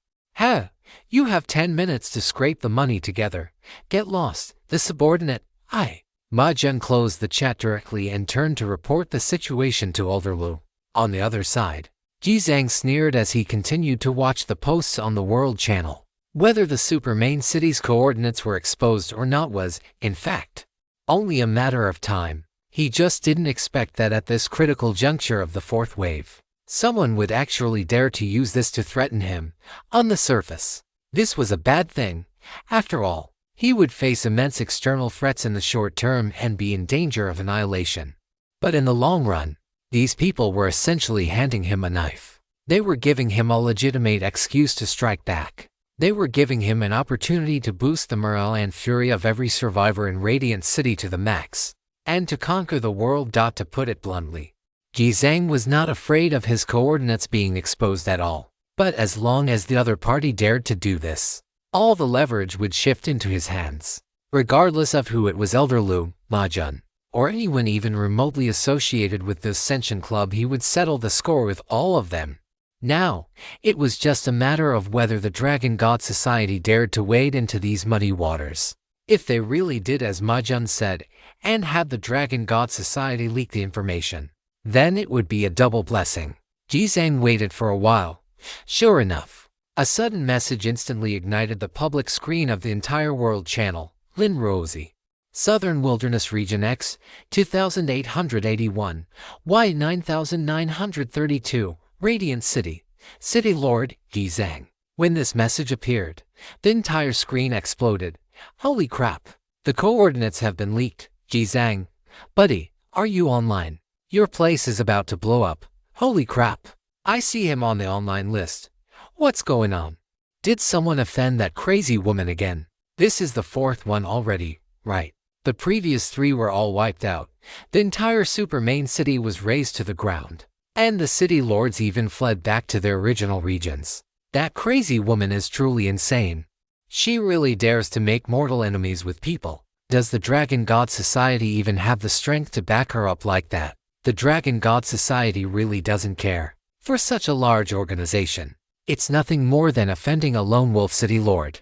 You have 10 minutes to scrape the money together. Get lost. The subordinate, Mahjun closed the chat directly and turned to report the situation to Elder Lu. On the other side, Jizang sneered as he continued to watch the posts on the World Channel. Whether the super main city's coordinates were exposed or not was, in fact, only a matter of time. He just didn't expect that at this critical juncture of the fourth wave, someone would actually dare to use this to threaten him. On the surface, this was a bad thing. After all, he would face immense external threats in the short term and be in danger of annihilation. But in the long run, these people were essentially handing him a knife. They were giving him a legitimate excuse to strike back. They were giving him an opportunity to boost the morale and fury of every survivor in Radiant City to the max. and to conquer the world. To put it bluntly, Jizang was not afraid of his coordinates being exposed at all. But as long as the other party dared to do this, all the leverage would shift into his hands. Regardless of who it was, Elder Lu, Mahjun, or anyone even remotely associated with the Ascension Club, he would settle the score with all of them. Now, it was just a matter of whether the Dragon God Society dared to wade into these muddy waters. If they really did as Mahjun said, and had the Dragon God Society leak the information, then it would be a double blessing. Jizang waited for a while. Sure enough, a sudden message instantly ignited the public screen of the entire world channel. Lin Rosie. Southern Wilderness Region X, 2881, Y 9932, Radiant City, City Lord, Jizang. When this message appeared, the entire screen exploded. Holy crap! The coordinates have been leaked. Jizang, buddy, are you online? Your place is about to blow up. Holy crap! I see him on the online list. What's going on? Did someone offend that crazy woman again? This is the fourth one already, right? The previous three were all wiped out. The entire super main city was razed to the ground, and the city lords even fled back to their original regions. That crazy woman is truly insane. She really dares to make mortal enemies with people. Does the Dragon God Society even have the strength to back her up like that? The Dragon God Society really doesn't care. For such a large organization, it's nothing more than offending a lone wolf city lord.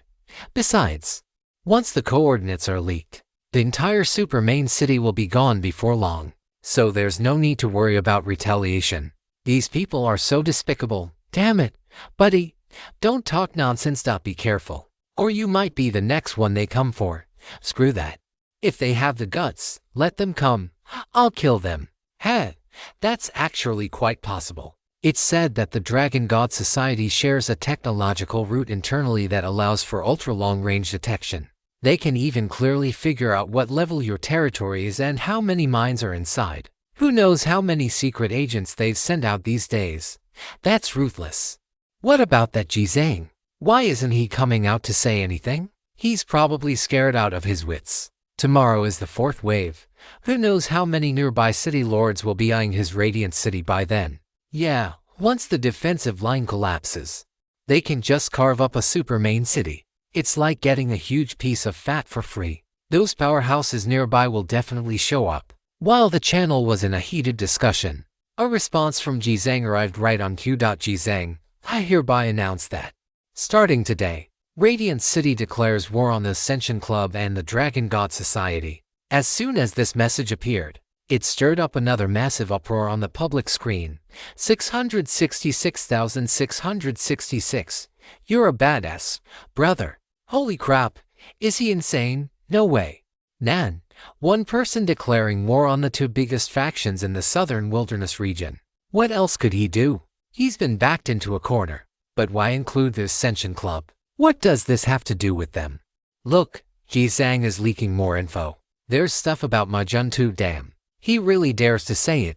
Besides, once the coordinates are leaked, the entire super main city will be gone before long, so there's no need to worry about retaliation. These people are so despicable. Damn it, buddy, don't talk nonsense. Be careful, or you might be the next one they come for. Screw that. If they have the guts, let them come. I'll kill them. Heh, that's actually quite possible. It's said that the Dragon God Society shares a technological route internally that allows for ultra-long-range detection. They can even clearly figure out what level your territory is and how many mines are inside. Who knows how many secret agents they send out these days? That's ruthless. What about that Jizang? Why isn't he coming out to say anything? He's probably scared out of his wits. Tomorrow is the fourth wave. Who knows how many nearby city lords will be eyeing his radiant city by then? Yeah, once the defensive line collapses, they can just carve up a super main city. It's like getting a huge piece of fat for free. Those powerhouses nearby will definitely show up. While the channel was in a heated discussion, a response from Jizang arrived right on cue. Jizang, I hereby announce that, starting today, Radiant City declares war on the Ascension Club and the Dragon God Society. As soon as this message appeared, it stirred up another massive uproar on the public screen. 666,666. You're a badass, brother. Holy crap, is he insane? No way. Nan, one person declaring war on the two biggest factions in the Southern Wilderness region. What else could he do? He's been backed into a corner. But why include the Ascension Club? What does this have to do with them? Look, Jizang is leaking more info. There's stuff about Mahjun too. Damn. He really dares to say it.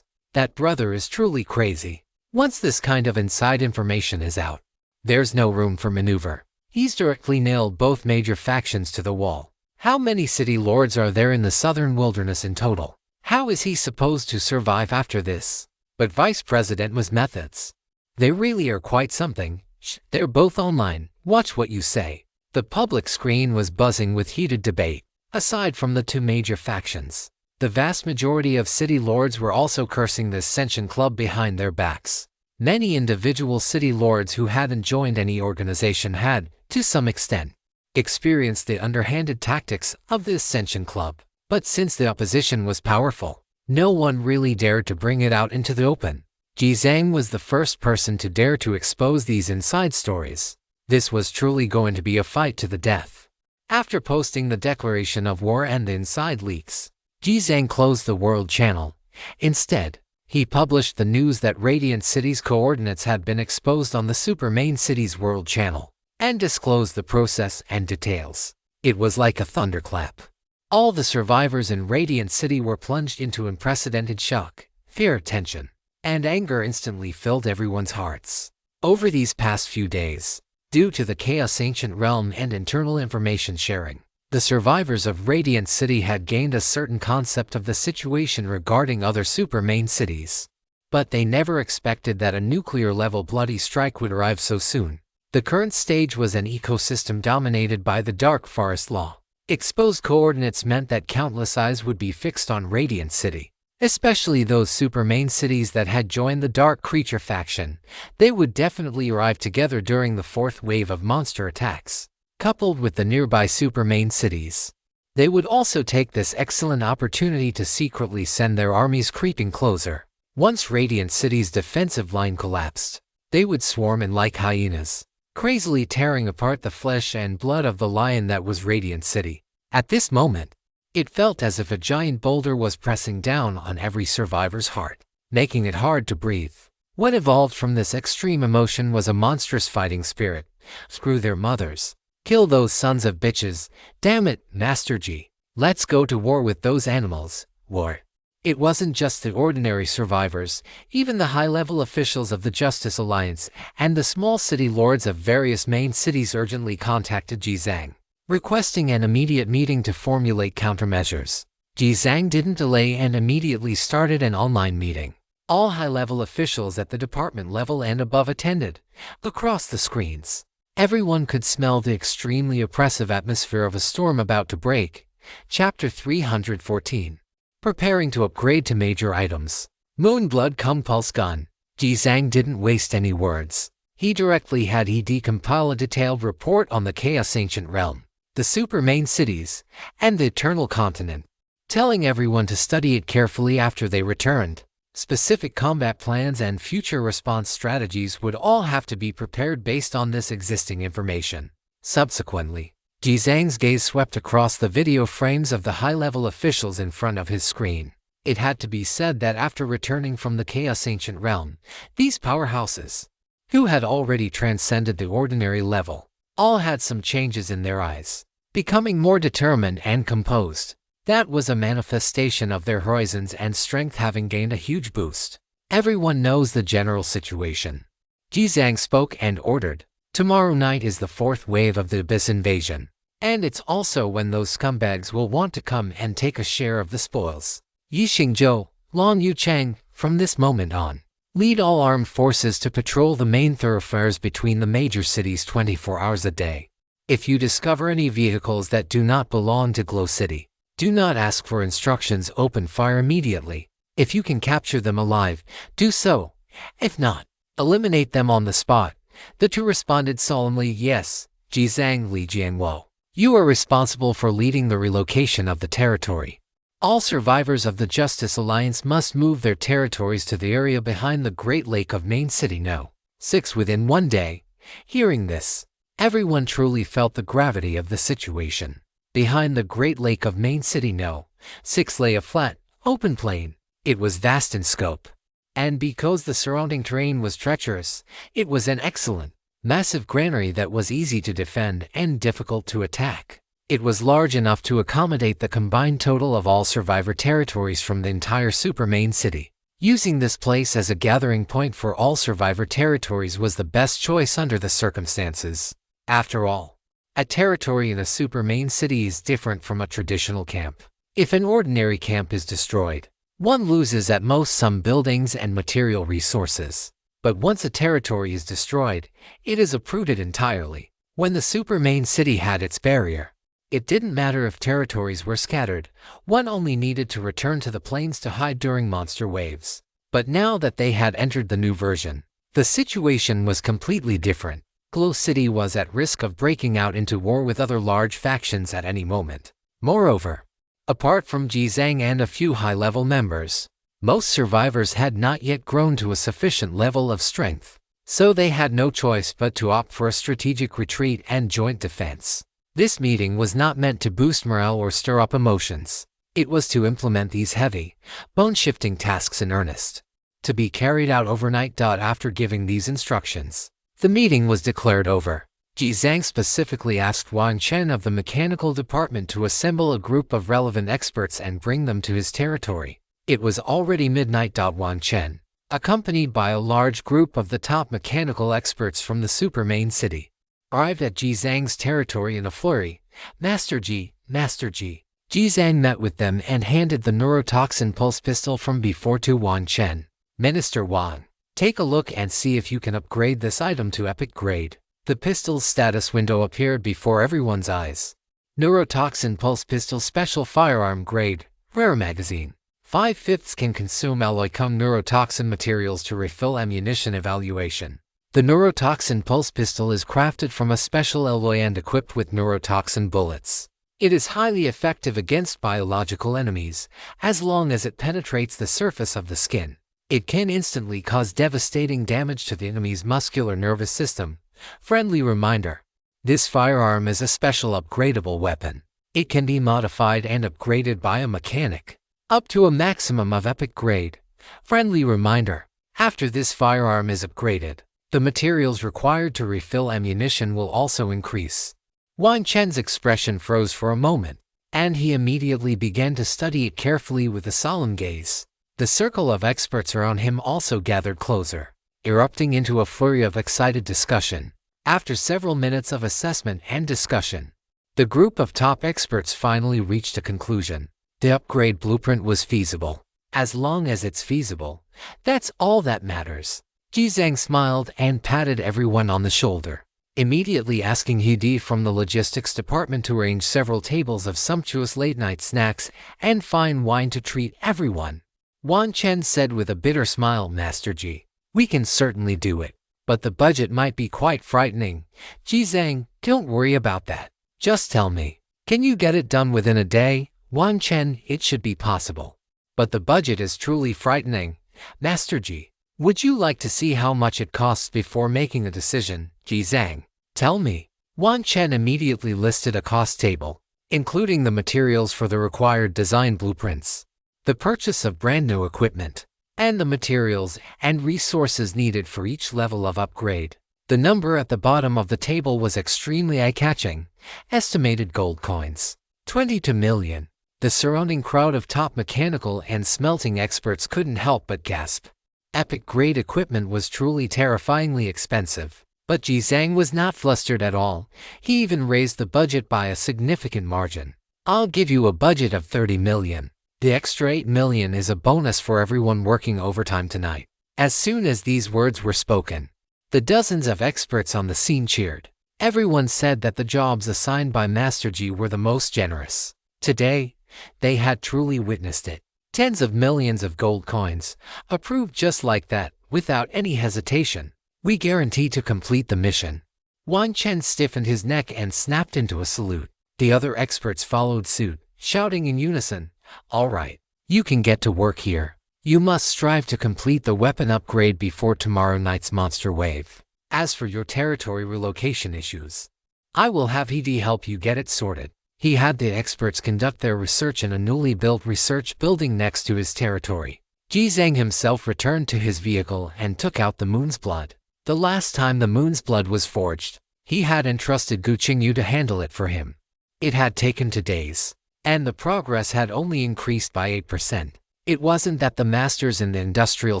That brother is truly crazy. Once this kind of inside information is out, there's no room for maneuver. He's directly nailed both major factions to the wall. How many city lords are there in the Southern Wilderness in total? How is he supposed to survive after this? But Vice President was methods. They really are quite something. Shh, they're both online. Watch what you say. The public screen was buzzing with heated debate. Aside from the two major factions, the vast majority of city lords were also cursing the Ascension Club behind their backs. Many individual city lords who hadn't joined any organization had, to some extent, experienced the underhanded tactics of the Ascension Club. But since the opposition was powerful, no one really dared to bring it out into the open. Jizang was the first person to dare to expose these inside stories. This was truly going to be a fight to the death. After posting the declaration of war and the inside leaks, Jizang closed the World Channel. Instead, he published the news that Radiant City's coordinates had been exposed on the Super Main City's World Channel, and disclosed the process and details. It was like a thunderclap. All the survivors in Radiant City were plunged into unprecedented shock. Fear, tension, and anger instantly filled everyone's hearts. Over these past few days, due to the chaos ancient realm and internal information sharing, The survivors of Radiant City had gained a certain concept of the situation regarding other super main cities. But they never expected that a nuclear-level bloody strike would arrive so soon. The current stage was an ecosystem dominated by the Dark Forest Law. Exposed coordinates meant that countless eyes would be fixed on Radiant City, especially those super main cities that had joined the Dark Creature faction. They would definitely arrive together during the fourth wave of monster attacks, coupled with the nearby super main cities. They would also take this excellent opportunity to secretly send their armies creeping closer. Once Radiant City's defensive line collapsed, they would swarm in like hyenas, crazily tearing apart the flesh and blood of the lion that was Radiant City. At this moment, it felt as if a giant boulder was pressing down on every survivor's heart, making it hard to breathe. What evolved from this extreme emotion was a monstrous fighting spirit. Screw their mothers. Kill those sons of bitches. Damn it, Master G. Let's go to war with those animals. War. It wasn't just the ordinary survivors. Even the high-level officials of the Justice Alliance and the small city lords of various main cities urgently contacted Jizang, requesting an immediate meeting to formulate countermeasures. Jizang didn't delay and immediately started an online meeting. All high-level officials at the department level and above attended. Across the screens, everyone could smell the extremely oppressive atmosphere of a storm about to break. Chapter 314. Preparing to upgrade to major items. Moonblood Compulse Gun. Jizang didn't waste any words. He directly had compile a detailed report on the Chaos Ancient Realm, the super main cities, and the Eternal Continent, telling everyone to study it carefully after they returned. Specific combat plans and future response strategies would all have to be prepared based on this existing information. Subsequently, Jizang's gaze swept across the video frames of the high-level officials in front of his screen. It had to be said that after returning from the Chaos Ancient Realm, these powerhouses, who had already transcended the ordinary level, all had some changes in their eyes, becoming more determined and composed. That was a manifestation of their horizons and strength having gained a huge boost. Everyone knows the general situation. Jizang spoke and ordered. Tomorrow night is the fourth wave of the Abyss invasion, and it's also when those scumbags will want to come and take a share of the spoils. Yi Xingzhou, Long Yu Chang, from this moment on, lead all armed forces to patrol the main thoroughfares between the major cities 24 hours a day. If you discover any vehicles that do not belong to Glow City, do not ask for instructions, open fire immediately. If you can capture them alive, do so. If not, eliminate them on the spot. The two responded solemnly, yes. Jizang Li Jianguo, you are responsible for leading the relocation of the territory. All survivors of the Justice Alliance must move their territories to the area behind the Great Lake of Main City No. 6 within 1 day. Hearing this, everyone truly felt the gravity of the situation. Behind the Great Lake of Main City No. 6 lay a flat, open plain. It was vast in scope, and because the surrounding terrain was treacherous, it was an excellent, massive granary that was easy to defend and difficult to attack. It was large enough to accommodate the combined total of all survivor territories from the entire super main city. Using this place as a gathering point for all survivor territories was the best choice under the circumstances. After all, a territory in a super main city is different from a traditional camp. If an ordinary camp is destroyed, one loses at most some buildings and material resources. But once a territory is destroyed, it is uprooted entirely. When the super main city had its barrier, it didn't matter if territories were scattered, one only needed to return to the plains to hide during monster waves. But now that they had entered the new version, the situation was completely different. Glow City was at risk of breaking out into war with other large factions at any moment. Moreover, apart from Jizang and a few high-level members, most survivors had not yet grown to a sufficient level of strength, so they had no choice but to opt for a strategic retreat and joint defense. This meeting was not meant to boost morale or stir up emotions. It was to implement these heavy, bone-shifting tasks in earnest, to be carried out overnight. After giving these instructions, the meeting was declared over. Jizang specifically asked Wang Chen of the mechanical department to assemble a group of relevant experts and bring them to his territory. It was already midnight. Wang Chen, accompanied by a large group of the top mechanical experts from the super main city, arrived at Jizang's territory in a flurry. Master Ji, Master Ji. Jizang met with them and handed the neurotoxin pulse pistol from before to Wan Chen. Minister Wan, take a look and see if you can upgrade this item to epic grade. The pistol's status window appeared before everyone's eyes. Neurotoxin pulse pistol special firearm grade, rare magazine. 5/5 can consume alloy cum neurotoxin materials to refill ammunition evaluation. The neurotoxin pulse pistol is crafted from a special alloy and equipped with neurotoxin bullets. It is highly effective against biological enemies, as long as it penetrates the surface of the skin. It can instantly cause devastating damage to the enemy's muscular nervous system. Friendly reminder. This firearm is a special upgradable weapon. It can be modified and upgraded by a mechanic, up to a maximum of epic grade. Friendly reminder. After this firearm is upgraded, the materials required to refill ammunition will also increase. Wan Chen's expression froze for a moment, and he immediately began to study it carefully with a solemn gaze. The circle of experts around him also gathered closer, erupting into a flurry of excited discussion. After several minutes of assessment and discussion, the group of top experts finally reached a conclusion. The upgrade blueprint was feasible. As long as it's feasible, that's all that matters. Jizang smiled and patted everyone on the shoulder, immediately asking Hidi from the logistics department to arrange several tables of sumptuous late-night snacks and fine wine to treat everyone. Wan Chen said with a bitter smile, Master Ji, we can certainly do it, but the budget might be quite frightening. Jizang, don't worry about that. Just tell me, can you get it done within a day? Wan Chen, it should be possible. But the budget is truly frightening. Master Ji, would you like to see how much it costs before making a decision? Jizang, tell me. Wan Chen immediately listed a cost table, including the materials for the required design blueprints, the purchase of brand new equipment, and the materials and resources needed for each level of upgrade. The number at the bottom of the table was extremely eye-catching. Estimated gold coins, 22 million. The surrounding crowd of top mechanical and smelting experts couldn't help but gasp. Epic-grade equipment was truly terrifyingly expensive. But Jizang was not flustered at all. He even raised the budget by a significant margin. I'll give you a budget of 30 million. The extra 8 million is a bonus for everyone working overtime tonight. As soon as these words were spoken, the dozens of experts on the scene cheered. Everyone said that the jobs assigned by Master Ji were the most generous. Today, they had truly witnessed it. Tens of millions of gold coins, approved just like that, without any hesitation. We guarantee to complete the mission. Wan Chen stiffened his neck and snapped into a salute. The other experts followed suit, shouting in unison, all right, you can get to work here. You must strive to complete the weapon upgrade before tomorrow night's monster wave. As for your territory relocation issues, I will have Hidi help you get it sorted. He had the experts conduct their research in a newly built research building next to his territory. Jizang himself returned to his vehicle and took out the Moon's Blood. The last time the Moon's Blood was forged, he had entrusted Gu Qingyu to handle it for him. It had taken 2 days, and the progress had only increased by 8%. It wasn't that the masters in the industrial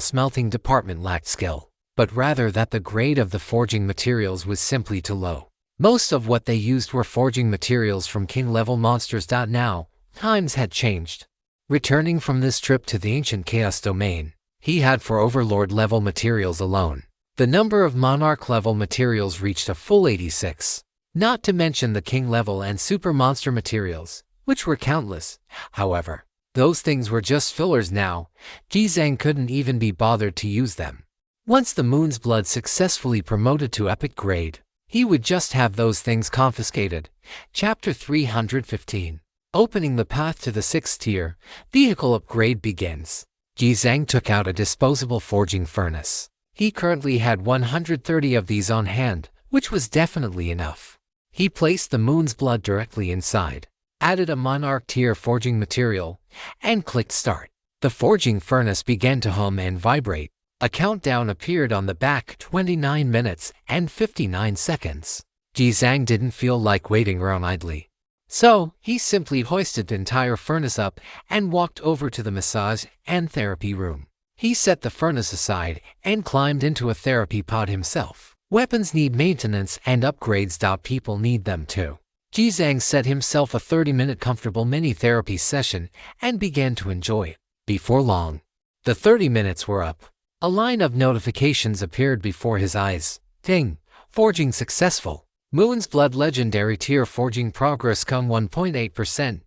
smelting department lacked skill, but rather that the grade of the forging materials was simply too low. Most of what they used were forging materials from king-level monsters. Now, times had changed. Returning from this trip to the ancient Chaos Domain, he had for Overlord-level materials alone. The number of Monarch-level materials reached a full 86. Not to mention the king-level and super monster materials, which were countless. However, those things were just fillers now. Jizang couldn't even be bothered to use them. Once the Moon's Blood successfully promoted to epic grade, he would just have those things confiscated. Chapter 315. Opening the path to the 6th tier, vehicle upgrade begins. Jizang took out a disposable forging furnace. He currently had 130 of these on hand, which was definitely enough. He placed the Moon's Blood directly inside, added a Monarch tier forging material, and clicked start. The forging furnace began to hum and vibrate. A countdown appeared on the back, 29 minutes and 59 seconds. Jizang didn't feel like waiting around idly. So, he simply hoisted the entire furnace up and walked over to the massage and therapy room. He set the furnace aside and climbed into a therapy pod himself. Weapons need maintenance and upgrades. People need them too. Jizang set himself a 30-minute comfortable mini-therapy session and began to enjoy it. Before long, the 30 minutes were up. A line of notifications appeared before his eyes. Ding! Forging successful. Moon's Blood Legendary Tier Forging Progress come 1.8%.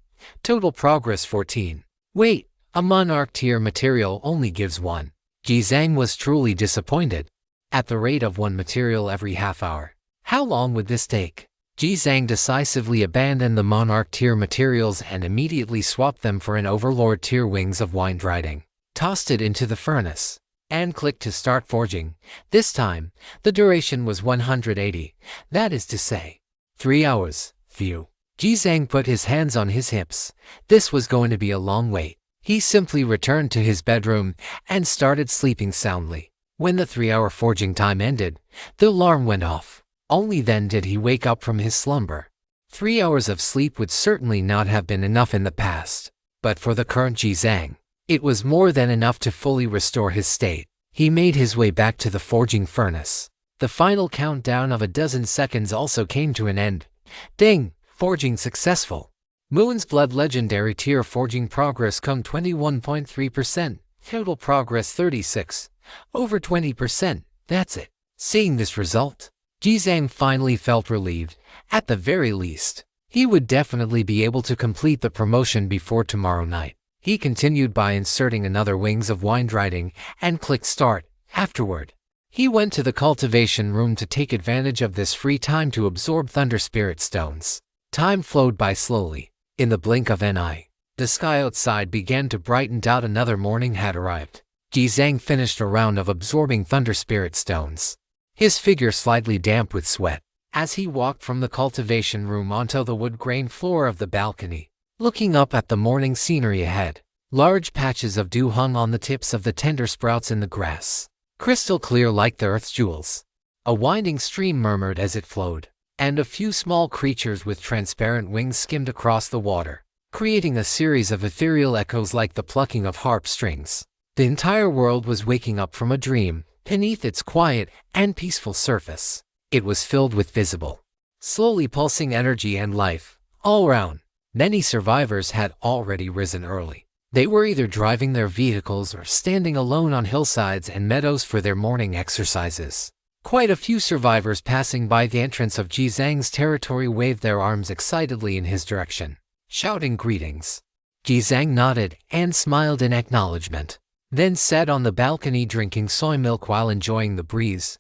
Total progress 14. Wait, a Monarch tier material only gives 1. Jizang was truly disappointed. At the rate of 1 material every half hour, how long would this take? Jizang decisively abandoned the Monarch tier materials and immediately swapped them for an Overlord tier Wings of Wind Riding, tossed it into the furnace, and clicked to start forging. This time, the duration was 180, that is to say, 3 hours. Phew. Jizang put his hands on his hips. This was going to be a long wait. He simply returned to his bedroom and started sleeping soundly. When the 3-hour forging time ended, the alarm went off. Only then did he wake up from his slumber. 3 hours of sleep would certainly not have been enough in the past, but for the current Jizang, it was more than enough to fully restore his state. He made his way back to the forging furnace. The final countdown of a dozen seconds also came to an end. Ding! Forging successful. Moon's Blood Legendary Tier Forging Progress come 21.3%. Total progress 36. Over 20%. That's it. Seeing this result, Jizang finally felt relieved. At the very least, he would definitely be able to complete the promotion before tomorrow night. He continued by inserting another Wings of Wind Riding and clicked start. Afterward, he went to the cultivation room to take advantage of this free time to absorb Thunder Spirit Stones. Time flowed by slowly. In the blink of an eye, the sky outside began to brighten out. Another morning had arrived. Jizang finished a round of absorbing Thunder Spirit Stones, his figure slightly damp with sweat, as he walked from the cultivation room onto the wood grain floor of the balcony, looking up at the morning scenery ahead. Large patches of dew hung on the tips of the tender sprouts in the grass, crystal clear like the earth's jewels. A winding stream murmured as it flowed, and a few small creatures with transparent wings skimmed across the water, creating a series of ethereal echoes like the plucking of harp strings. The entire world was waking up from a dream. Beneath its quiet and peaceful surface, it was filled with visible, slowly pulsing energy and life. All around, many survivors had already risen early. They were either driving their vehicles or standing alone on hillsides and meadows for their morning exercises. Quite a few survivors passing by the entrance of Jizang's territory waved their arms excitedly in his direction, shouting greetings. Jizang nodded and smiled in acknowledgement, then sat on the balcony drinking soy milk while enjoying the breeze.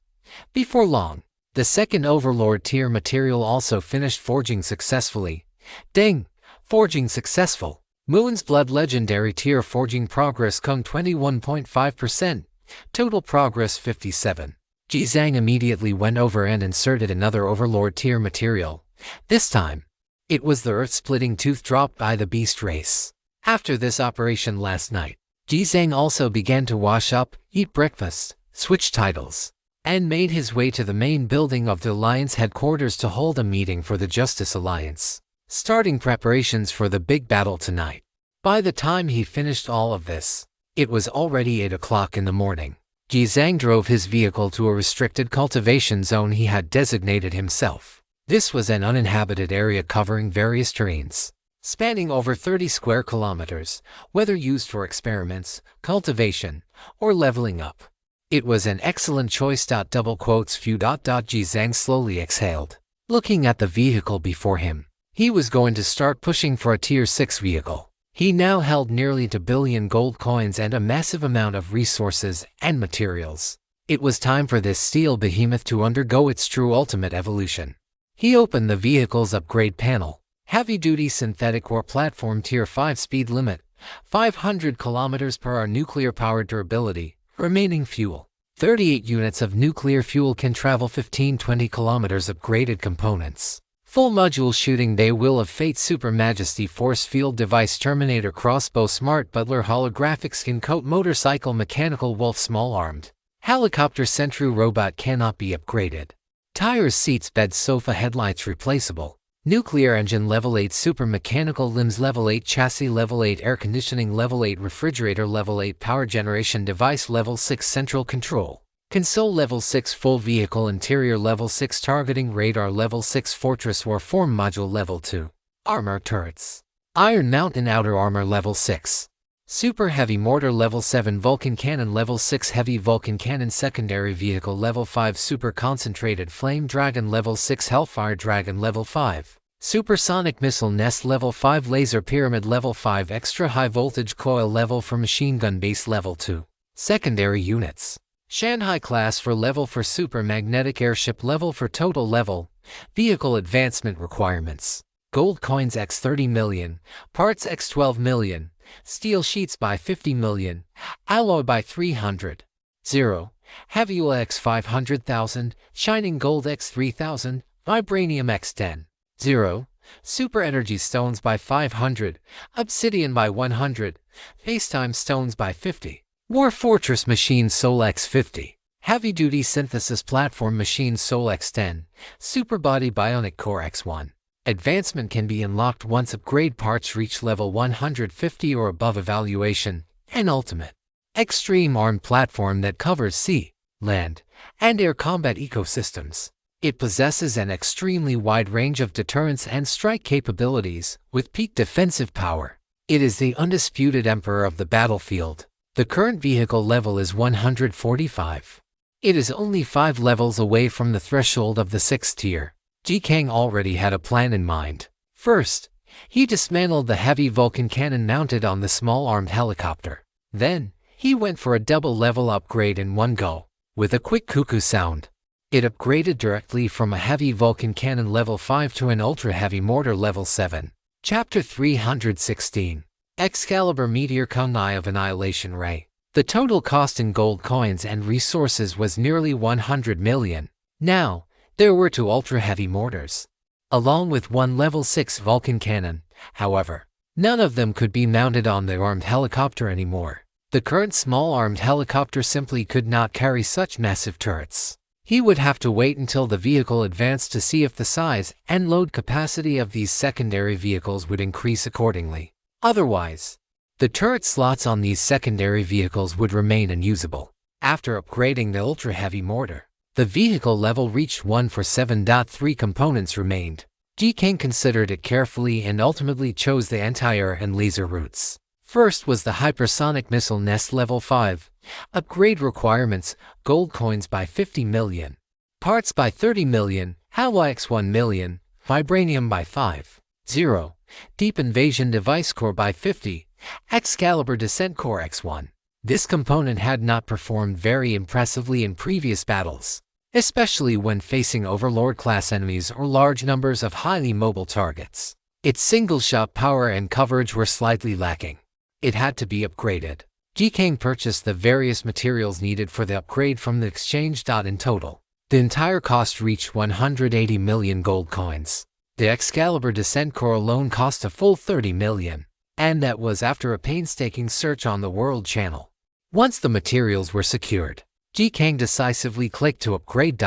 Before long, the second Overlord tier material also finished forging successfully. Ding! Forging successful. Moon's Blood Legendary Tier Forging Progress come 21.5%. Total progress 57. Jizang immediately went over and inserted another Overlord tier material. This time, it was the earth-splitting tooth dropped by the beast race. After this operation last night, Jizang also began to wash up, eat breakfast, switch titles, and made his way to the main building of the Alliance headquarters to hold a meeting for the Justice Alliance, starting preparations for the big battle tonight. By the time he finished all of this, it was already 8 o'clock in the morning. Jizang drove his vehicle to a restricted cultivation zone he had designated himself. This was an uninhabited area covering various terrains, spanning over 30 square kilometers, whether used for experiments, cultivation, or leveling up. It was an excellent choice. Few. Jizang slowly exhaled, looking at the vehicle before him. He was going to start pushing for a Tier 6 vehicle. He now held nearly 2 billion gold coins and a massive amount of resources and materials. It was time for this steel behemoth to undergo its true ultimate evolution. He opened the vehicle's upgrade panel. Heavy-duty synthetic ore platform Tier 5 speed limit, 500 km per hour nuclear-powered durability, remaining fuel. 38 units of nuclear fuel can travel 15-20 km. Upgraded components. Full module shooting day Will of Fate Super Majesty Force Field Device Terminator Crossbow Smart Butler Holographic Skin Coat Motorcycle Mechanical Wolf Small Armed Helicopter Sentry Robot cannot be upgraded. Tires Seats Bed Sofa Headlights Replaceable. Nuclear Engine Level 8 Super Mechanical Limbs Level 8 Chassis Level 8 Air Conditioning Level 8 Refrigerator Level 8 Power Generation Device Level 6 Central Control. Console Level 6 Full Vehicle Interior Level 6 Targeting Radar Level 6 Fortress War Form Module Level 2 Armor Turrets Iron Mountain Outer Armor Level 6 Super Heavy Mortar Level 7 Vulcan Cannon Level 6 Heavy Vulcan Cannon Secondary Vehicle Level 5 Super Concentrated Flame Dragon Level 6 Hellfire Dragon Level 5 Supersonic Missile Nest Level 5 Laser Pyramid Level 5 Extra High Voltage Coil Level for Machine Gun Base Level 2 Secondary Units Shanghai Class for Level for Super Magnetic Airship Level for Total Level Vehicle Advancement Requirements Gold Coins x 30 million, Parts x 12 million, Steel Sheets by 50 million, Alloy by 300. 0. Heavy Oil x 500,000, Shining Gold x 3,000, Vibranium x 10. 0. Super Energy Stones by 500, Obsidian by 100, FaceTime Stones by 50. War Fortress Machine Soul x 50, Heavy Duty Synthesis Platform Machine Soul x 10, Super Body Bionic Core x 1. Advancement can be unlocked once upgrade parts reach level 150 or above. Evaluation and Ultimate Extreme Armed Platform that covers sea, land, and air combat ecosystems. It possesses an extremely wide range of deterrence and strike capabilities, with peak defensive power. It is the undisputed emperor of the battlefield. The current vehicle level is 145. It is only 5 levels away from the threshold of the 6th tier. Ji Kang already had a plan in mind. First, he dismantled the heavy Vulcan cannon mounted on the small armed helicopter. Then, he went for a double-level upgrade in one go, with a quick cuckoo sound. It upgraded directly from a heavy Vulcan cannon level 5 to an ultra-heavy mortar level 7. Chapter 316 Excalibur Meteor Kunai of Annihilation Ray. The total cost in gold coins and resources was nearly 100 million. Now, there were 2 ultra-heavy mortars, along with 1 level 6 Vulcan cannon. However, none of them could be mounted on the armed helicopter anymore. The current small armed helicopter simply could not carry such massive turrets. He would have to wait until the vehicle advanced to see if the size and load capacity of these secondary vehicles would increase accordingly. Otherwise, the turret slots on these secondary vehicles would remain unusable. After upgrading the ultra-heavy mortar, the vehicle level reached 1 for 7.3 components remained. Ji Kang considered it carefully and ultimately chose the anti-air and laser routes. First was the Hypersonic Missile Nest Level 5. Upgrade requirements: gold coins by 50 million, parts by 30 million, Alloy x 1 million, Vibranium by 5. 0. Deep Invasion Device Core by 50, Excalibur Descent Core x 1. This component had not performed very impressively in previous battles, especially when facing Overlord-class enemies or large numbers of highly mobile targets. Its single-shot power and coverage were slightly lacking. It had to be upgraded. Ji Kang purchased the various materials needed for the upgrade from the exchange. In total, the entire cost reached 180 million gold coins. The Excalibur Descent Core alone cost a full 30 million, and that was after a painstaking search on the World Channel. Once the materials were secured, Ji Kang decisively clicked to upgrade.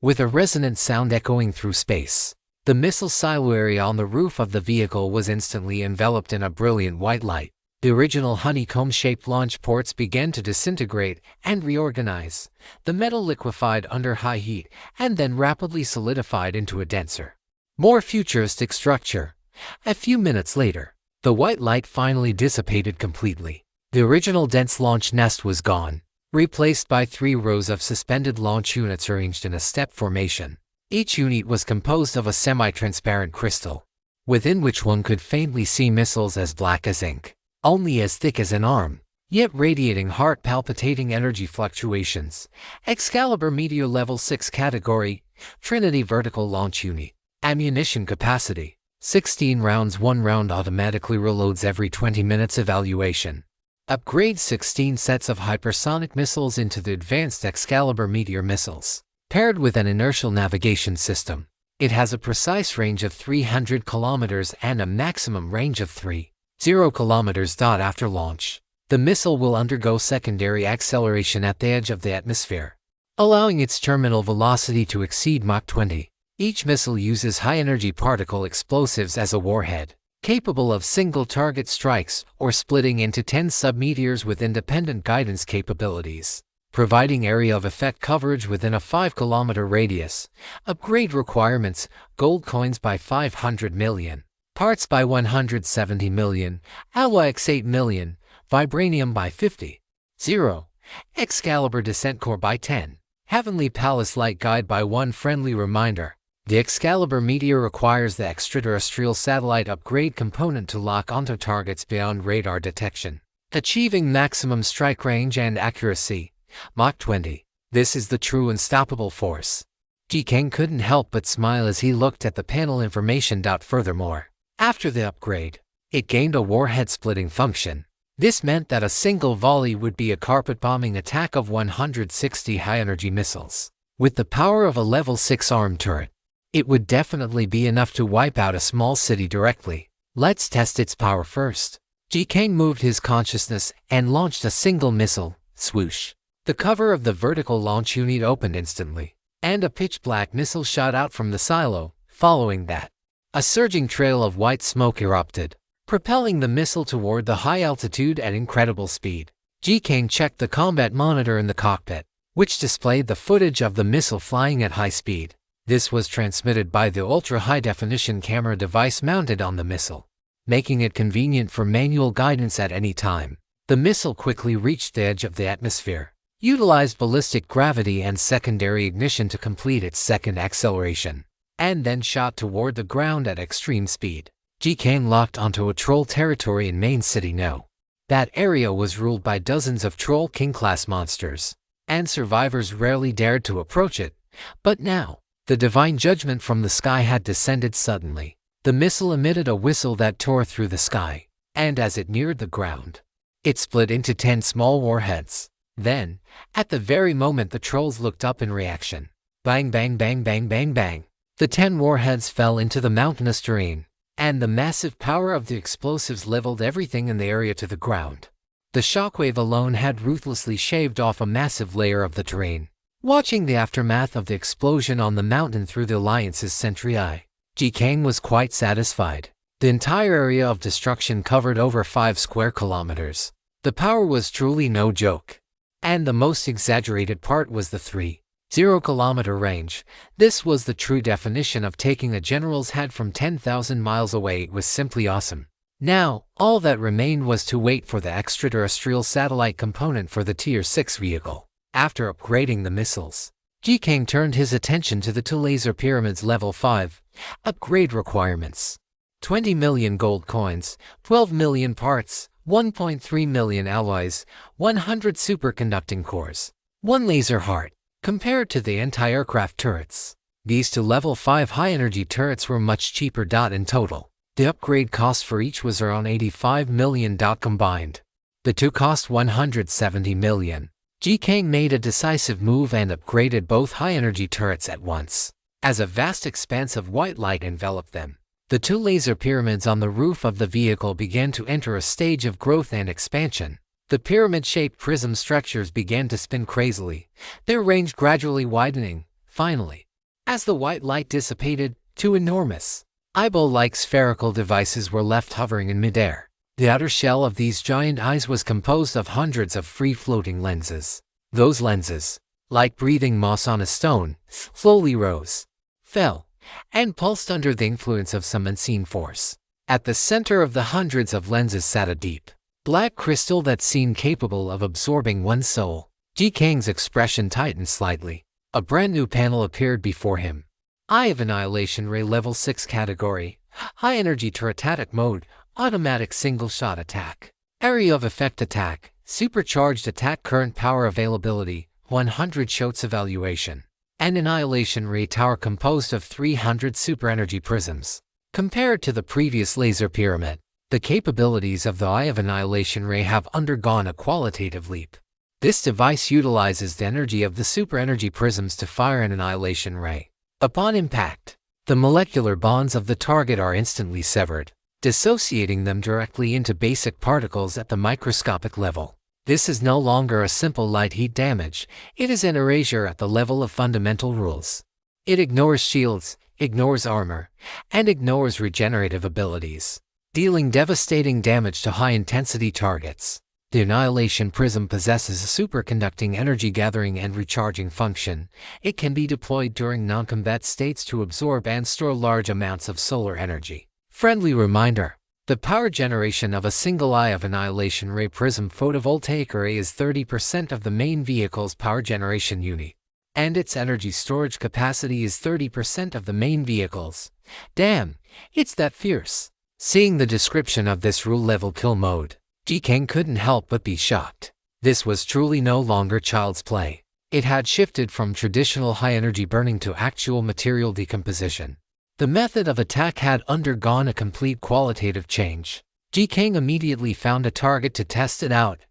With a resonant sound echoing through space, the missile silo area on the roof of the vehicle was instantly enveloped in a brilliant white light. The original honeycomb-shaped launch ports began to disintegrate and reorganize. The metal liquefied under high heat and then rapidly solidified into a denser, more futuristic structure. A few minutes later, the white light finally dissipated completely. The original dense launch nest was gone, replaced by 3 rows of suspended launch units arranged in a step formation. Each unit was composed of a semi-transparent crystal, within which one could faintly see missiles as black as ink, only as thick as an arm, yet radiating heart-palpitating energy fluctuations. Excalibur Meteor Level 6 Category, Trinity Vertical Launch Unit. Ammunition capacity: 16 rounds. 1 round automatically reloads every 20 minutes. Evaluation: upgrade 16 sets of hypersonic missiles into the advanced Excalibur Meteor missiles. Paired with an inertial navigation system, it has a precise range of 300 kilometers and a maximum range of 30 kilometers. After launch, the missile will undergo secondary acceleration at the edge of the atmosphere, allowing its terminal velocity to exceed Mach 20. Each missile uses high-energy particle explosives as a warhead, capable of single-target strikes or splitting into 10 submeteors with independent guidance capabilities. providing area of effect coverage within a 5-kilometer radius. Upgrade requirements: gold coins by 500 million, parts by 170 million, alloy x 8 million, vibranium by 50. 0. Excalibur Descent Core by 10. Heavenly Palace Light Guide by 1. Friendly reminder: the Excalibur Meteor requires the extraterrestrial satellite upgrade component to lock onto targets beyond radar detection, achieving maximum strike range and accuracy. Mach 20. This is the true unstoppable force. G-King couldn't help but smile as he looked at the panel information. Furthermore, after the upgrade, it gained a warhead-splitting function. This meant that a single volley would be a carpet-bombing attack of 160 high-energy missiles. With the power of a level 6 armed turret, it would definitely be enough to wipe out a small city directly. Let's test its power first. G-King moved his consciousness and launched a single missile. Swoosh. The cover of the vertical launch unit opened instantly, and a pitch-black missile shot out from the silo. Following that, a surging trail of white smoke erupted, propelling the missile toward the high altitude at incredible speed. G-King checked the combat monitor in the cockpit, which displayed the footage of the missile flying at high speed. This was transmitted by the ultra-high-definition camera device mounted on the missile, making it convenient for manual guidance at any time. The missile quickly reached the edge of the atmosphere, utilized ballistic gravity and secondary ignition to complete its second acceleration, and then shot toward the ground at extreme speed. G-King locked onto a troll territory in Main City No. That area was ruled by dozens of Troll King-class monsters, and survivors rarely dared to approach it. But now, the divine judgment from the sky had descended suddenly. The missile emitted a whistle that tore through the sky, and as it neared the ground, it split into 10 small warheads. Then, at the very moment the trolls looked up in reaction, bang bang bang bang bang bang, the 10 warheads fell into the mountainous terrain, and the massive power of the explosives leveled everything in the area to the ground. The shockwave alone had ruthlessly shaved off a massive layer of the terrain. Watching the aftermath of the explosion on the mountain through the Alliance's sentry eye, G-King was quite satisfied. The entire area of destruction covered over 5 square kilometers. The power was truly no joke. And the most exaggerated part was the 3.0-kilometer range. This was the true definition of taking a general's head from 10,000 miles away. It was simply awesome. Now, all that remained was to wait for the extraterrestrial satellite component for the Tier 6 vehicle. After upgrading the missiles, G-King turned his attention to the 2 laser pyramids level 5. Upgrade requirements: 20 million gold coins, 12 million parts, 1.3 million alloys, 100 superconducting cores, 1 laser heart. Compared to the anti-aircraft turrets, these 2 level 5 high-energy turrets were much cheaper. In total, the upgrade cost for each was around 85 million. Combined, the 2 cost 170 million. G-King made a decisive move and upgraded both high-energy turrets at once. As a vast expanse of white light enveloped them, the 2 laser pyramids on the roof of the vehicle began to enter a stage of growth and expansion. The pyramid-shaped prism structures began to spin crazily, their range gradually widening. Finally, as the white light dissipated, 2 enormous, eyeball-like spherical devices were left hovering in midair. The outer shell of these giant eyes was composed of hundreds of free-floating lenses. Those lenses, like breathing moss on a stone, slowly rose, fell, and pulsed under the influence of some unseen force. At the center of the hundreds of lenses sat a deep, black crystal that seemed capable of absorbing one's soul. G-King's expression tightened slightly. A brand new panel appeared before him. Eye of Annihilation Ray Level 6 Category, High Energy Turret Attack Mode, Automatic Single-Shot Attack. Area of Effect Attack, Supercharged Attack. Current Power Availability, 100 shots. Evaluation: an Annihilation Ray Tower composed of 300 super energy prisms. Compared to the previous laser pyramid, the capabilities of the Eye of Annihilation Ray have undergone a qualitative leap. This device utilizes the energy of the super energy prisms to fire an Annihilation Ray. Upon impact, the molecular bonds of the target are instantly severed, dissociating them directly into basic particles at the microscopic level. This is no longer a simple light heat damage, it is an erasure at the level of fundamental rules. It ignores shields, ignores armor, and ignores regenerative abilities, dealing devastating damage to high-intensity targets. The Annihilation Prism possesses a superconducting energy gathering and recharging function. It can be deployed during non-combat states to absorb and store large amounts of solar energy. Friendly reminder: the power generation of a single eye of Annihilation Ray Prism photovoltaic array is 30% of the main vehicle's power generation unit, and its energy storage capacity is 30% of the main vehicle's. Damn, it's that fierce. Seeing the description of this rule-level kill mode, Ji-Kang couldn't help but be shocked. This was truly no longer child's play. It had shifted from traditional high-energy burning to actual material decomposition. The method of attack had undergone a complete qualitative change. Ji-Kang immediately found a target to test it out.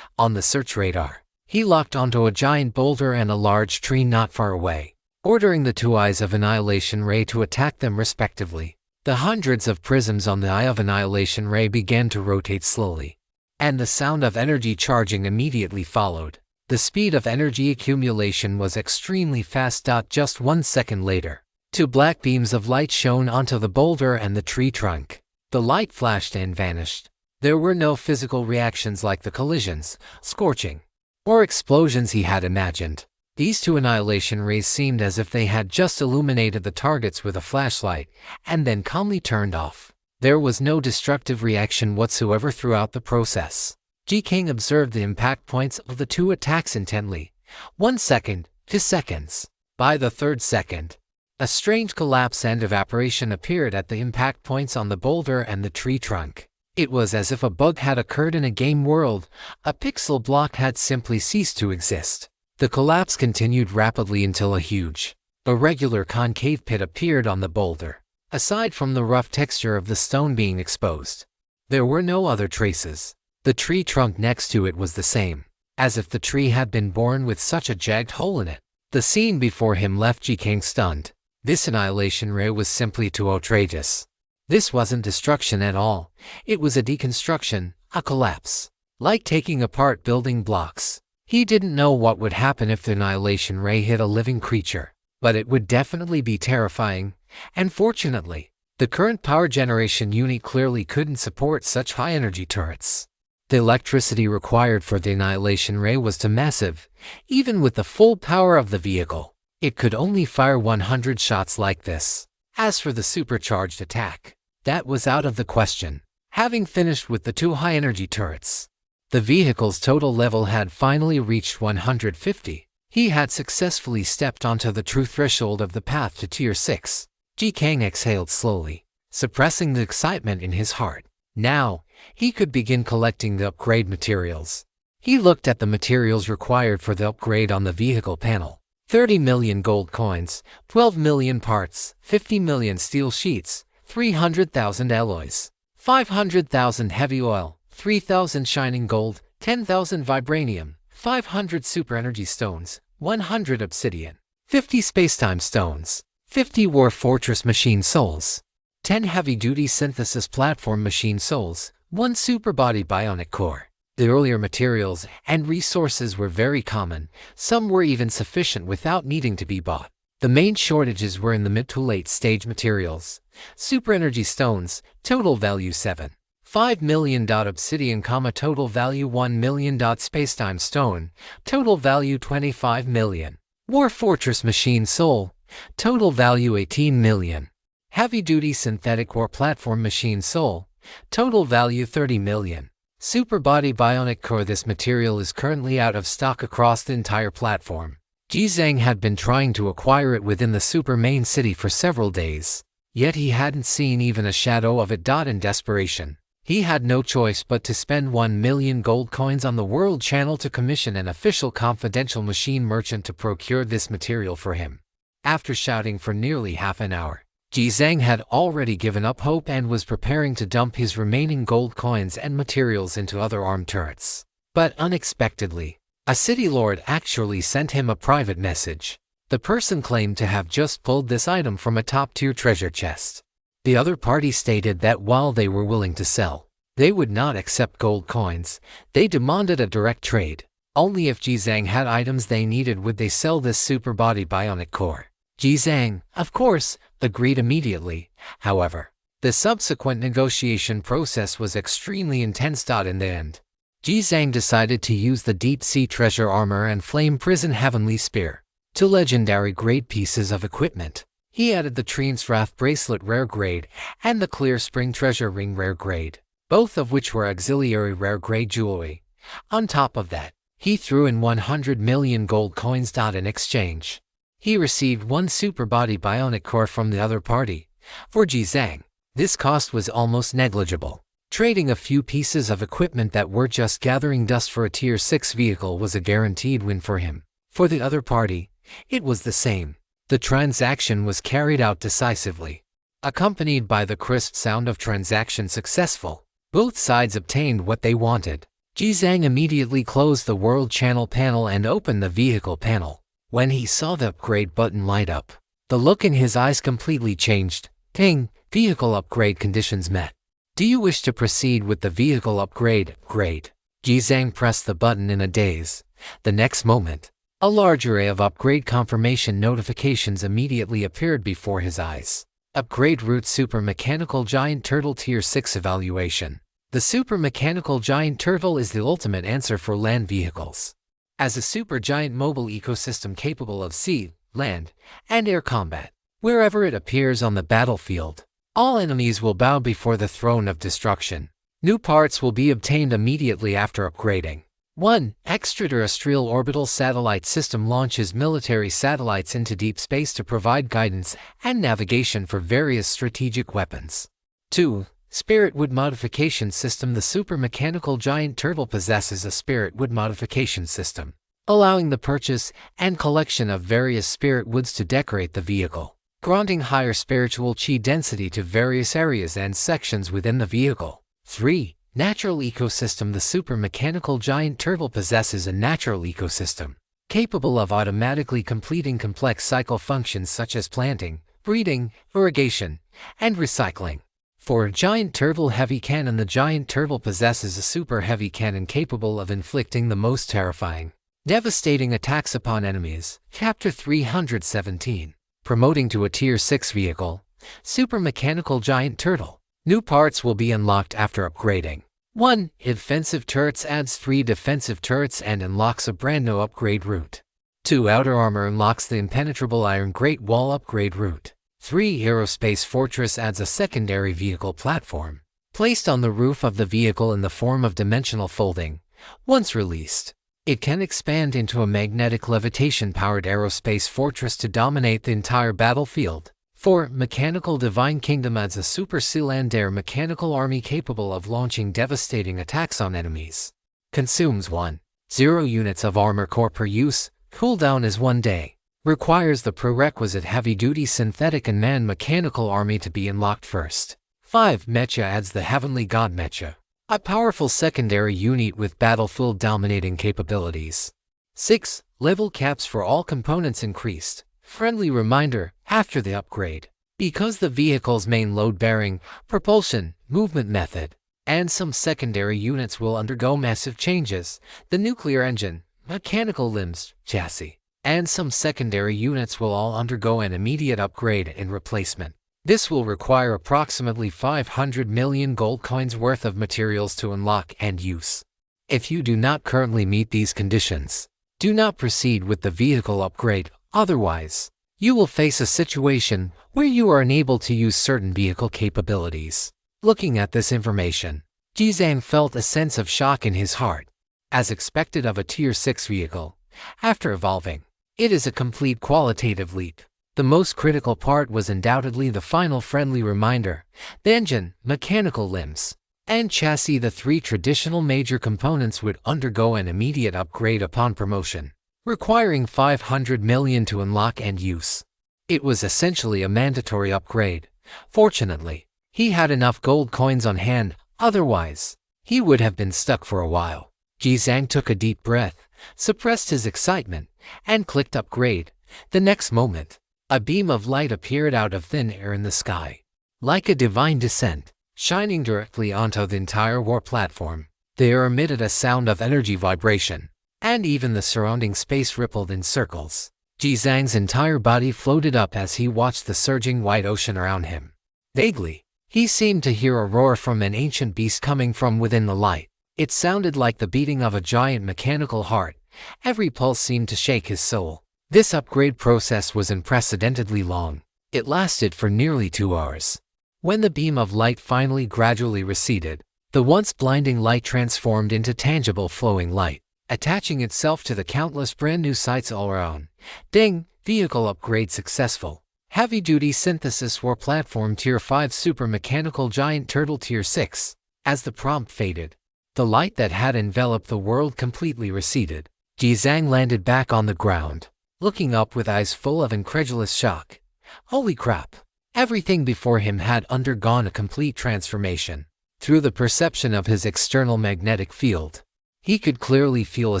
On the search radar, he locked onto a giant boulder and a large tree not far away, ordering the two eyes of Annihilation Ray to attack them respectively. The hundreds of prisms on the eye of Annihilation Ray began to rotate slowly, and the sound of energy charging immediately followed. The speed of energy accumulation was extremely fast. Just 1 second later, two black beams of light shone onto the boulder and the tree trunk. The light flashed and vanished. There were no physical reactions like the collisions, scorching, or explosions he had imagined. These two Annihilation Rays seemed as if they had just illuminated the targets with a flashlight and then calmly turned off. There was no destructive reaction whatsoever throughout the process. Ji-Kang observed the impact points of the two attacks intently. 1 second, 2 seconds. By the third second, a strange collapse and evaporation appeared at the impact points on the boulder and the tree trunk. It was as if a bug had occurred in a game world. A pixel block had simply ceased to exist. The collapse continued rapidly until a huge, irregular concave pit appeared on the boulder. Aside from the rough texture of the stone being exposed, there were no other traces. The tree trunk next to it was the same, as if the tree had been born with such a jagged hole in it. The scene before him left Ji-Kang stunned. This Annihilation Ray was simply too outrageous. This wasn't destruction at all. It was a deconstruction, a collapse. Like taking apart building blocks. He didn't know what would happen if the Annihilation Ray hit a living creature, but it would definitely be terrifying. And fortunately, the current power generation unit clearly couldn't support such high-energy turrets. The electricity required for the Annihilation Ray was too massive. Even with the full power of the vehicle, it could only fire 100 shots like this. As for the supercharged attack, that was out of the question. Having finished with the two high-energy turrets, the vehicle's total level had finally reached 150. He had successfully stepped onto the true threshold of the path to Tier 6. Ji-Kang exhaled slowly, suppressing the excitement in his heart. Now, he could begin collecting the upgrade materials. He looked at the materials required for the upgrade on the vehicle panel. 30 million gold coins, 12 million parts, 50 million steel sheets, 300,000 alloys, 500,000 heavy oil, 3,000 shining gold, 10,000 vibranium, 500 super energy stones, 100 obsidian, 50 spacetime stones, 50 War Fortress machine souls, 10 heavy-duty synthesis platform machine souls, 1 super body bionic core. The earlier materials and resources were very common. Some were even sufficient without needing to be bought. The main shortages were in the mid to late stage materials. Super energy stones, total value 7.5 million. Obsidian, total value 1 million. Spacetime stone, total value 25 million. War Fortress machine soul, total value 18 million. Heavy-duty synthetic war platform machine soul, total value 30 million. Super body bionic core. This material is currently out of stock across the entire platform. Ji-Zhang had been trying to acquire it within the super main city for several days, yet he hadn't seen even a shadow of it. In desperation, he had no choice but to spend 1 million gold coins on the world channel to commission an official confidential machine merchant to procure this material for him. After shouting for nearly half an hour, Ji-Zhang had already given up hope and was preparing to dump his remaining gold coins and materials into other armed turrets. But unexpectedly, a city lord actually sent him a private message. The person claimed to have just pulled this item from a top-tier treasure chest. The other party stated that while they were willing to sell, they would not accept gold coins. They demanded a direct trade. Only if Ji-Zhang had items they needed would they sell this super body bionic core. Ji-Zhang, of course, agreed immediately. However, the subsequent negotiation process was extremely intense. In the end, Jizang decided to use the deep-sea treasure armor and flame prison heavenly spear. 2 legendary grade pieces of equipment. He added the Trine's Wrath bracelet rare grade and the Clear Spring treasure ring rare grade, both of which were auxiliary rare grade jewelry. On top of that, he threw in 100 million gold coins. In exchange, he received 1 super body bionic core from the other party. For Jizang, this cost was almost negligible. Trading a few pieces of equipment that were just gathering dust for a tier 6 vehicle was a guaranteed win for him. For the other party, it was the same. The transaction was carried out decisively, accompanied by the crisp sound of transaction successful. Both sides obtained what they wanted. Jizang immediately closed the World Channel panel and opened the Vehicle panel. When he saw the upgrade button light up, the look in his eyes completely changed. Ping, vehicle upgrade conditions met. Do you wish to proceed with the vehicle upgrade? Great. Jizang pressed the button in a daze. The next moment, a large array of upgrade confirmation notifications immediately appeared before his eyes. Upgrade route Super Mechanical Giant Turtle Tier 6 evaluation. The Super Mechanical Giant Turtle is the ultimate answer for land vehicles. As a super giant mobile ecosystem capable of sea, land, and air combat, wherever it appears on the battlefield, all enemies will bow before the throne of destruction. New parts will be obtained immediately after upgrading. 1. Extraterrestrial Orbital Satellite System launches military satellites into deep space to provide guidance and navigation for various strategic weapons. 2. Spirit Wood Modification System. The Super Mechanical Giant Turtle possesses a Spirit Wood Modification System, allowing the purchase and collection of various spirit woods to decorate the vehicle, granting higher spiritual chi density to various areas and sections within the vehicle. 3. Natural Ecosystem. The Super Mechanical Giant Turtle possesses a natural ecosystem, capable of automatically completing complex cycle functions such as planting, breeding, irrigation, and recycling. 4. Giant Turtle Heavy Cannon. The Giant Turtle possesses a super heavy cannon capable of inflicting the most terrifying, devastating attacks upon enemies. Chapter 317. Promoting to a Tier 6 vehicle. Super Mechanical Giant Turtle. New parts will be unlocked after upgrading. 1. Defensive Turrets adds 3 defensive turrets and unlocks a brand new upgrade route. 2. Outer Armor unlocks the Impenetrable Iron Great Wall upgrade route. 3. Aerospace Fortress adds a secondary vehicle platform, placed on the roof of the vehicle in the form of dimensional folding. Once released, it can expand into a magnetic levitation-powered aerospace fortress to dominate the entire battlefield. 4. Mechanical Divine Kingdom adds a super Sealand Air mechanical army capable of launching devastating attacks on enemies. Consumes 1.0 units of armor core per use. Cooldown is 1 day. Requires the prerequisite heavy-duty synthetic and man-mechanical army to be unlocked first. 5. Mecha adds the Heavenly God Mecha, a powerful secondary unit with battlefield dominating capabilities. 6. Level caps for all components increased. Friendly reminder, after the upgrade, because the vehicle's main load-bearing, propulsion, movement method, and some secondary units will undergo massive changes, the nuclear engine, mechanical limbs, chassis, and some secondary units will all undergo an immediate upgrade and replacement. This will require approximately 500 million gold coins worth of materials to unlock and use. If you do not currently meet these conditions, do not proceed with the vehicle upgrade, otherwise, you will face a situation where you are unable to use certain vehicle capabilities. Looking at this information, Jizang felt a sense of shock in his heart. As expected of a Tier 6 vehicle, after evolving, it is a complete qualitative leap. The most critical part was undoubtedly the final friendly reminder: the engine, mechanical limbs, and chassis. The 3 traditional major components would undergo an immediate upgrade upon promotion, requiring 500 million to unlock and use. It was essentially a mandatory upgrade. Fortunately, he had enough gold coins on hand, otherwise, he would have been stuck for a while. Jizang took a deep breath, suppressed his excitement, and clicked upgrade. The next moment, a beam of light appeared out of thin air in the sky, like a divine descent, shining directly onto the entire war platform. The air emitted a sound of energy vibration, and even the surrounding space rippled in circles. Jizang's entire body floated up as he watched the surging white ocean around him. Vaguely, he seemed to hear a roar from an ancient beast coming from within the light. It sounded like the beating of a giant mechanical heart. Every pulse seemed to shake his soul. This upgrade process was unprecedentedly long. It lasted for nearly 2 hours. When the beam of light finally gradually receded, the once blinding light transformed into tangible flowing light, attaching itself to the countless brand new sights all around. Ding! Vehicle upgrade successful. Heavy-duty synthesis war platform Tier 5 super mechanical giant turtle Tier 6. As the prompt faded, the light that had enveloped the world completely receded. Jizang landed back on the ground, looking up with eyes full of incredulous shock. Holy crap! Everything before him had undergone a complete transformation. Through the perception of his external magnetic field, he could clearly feel a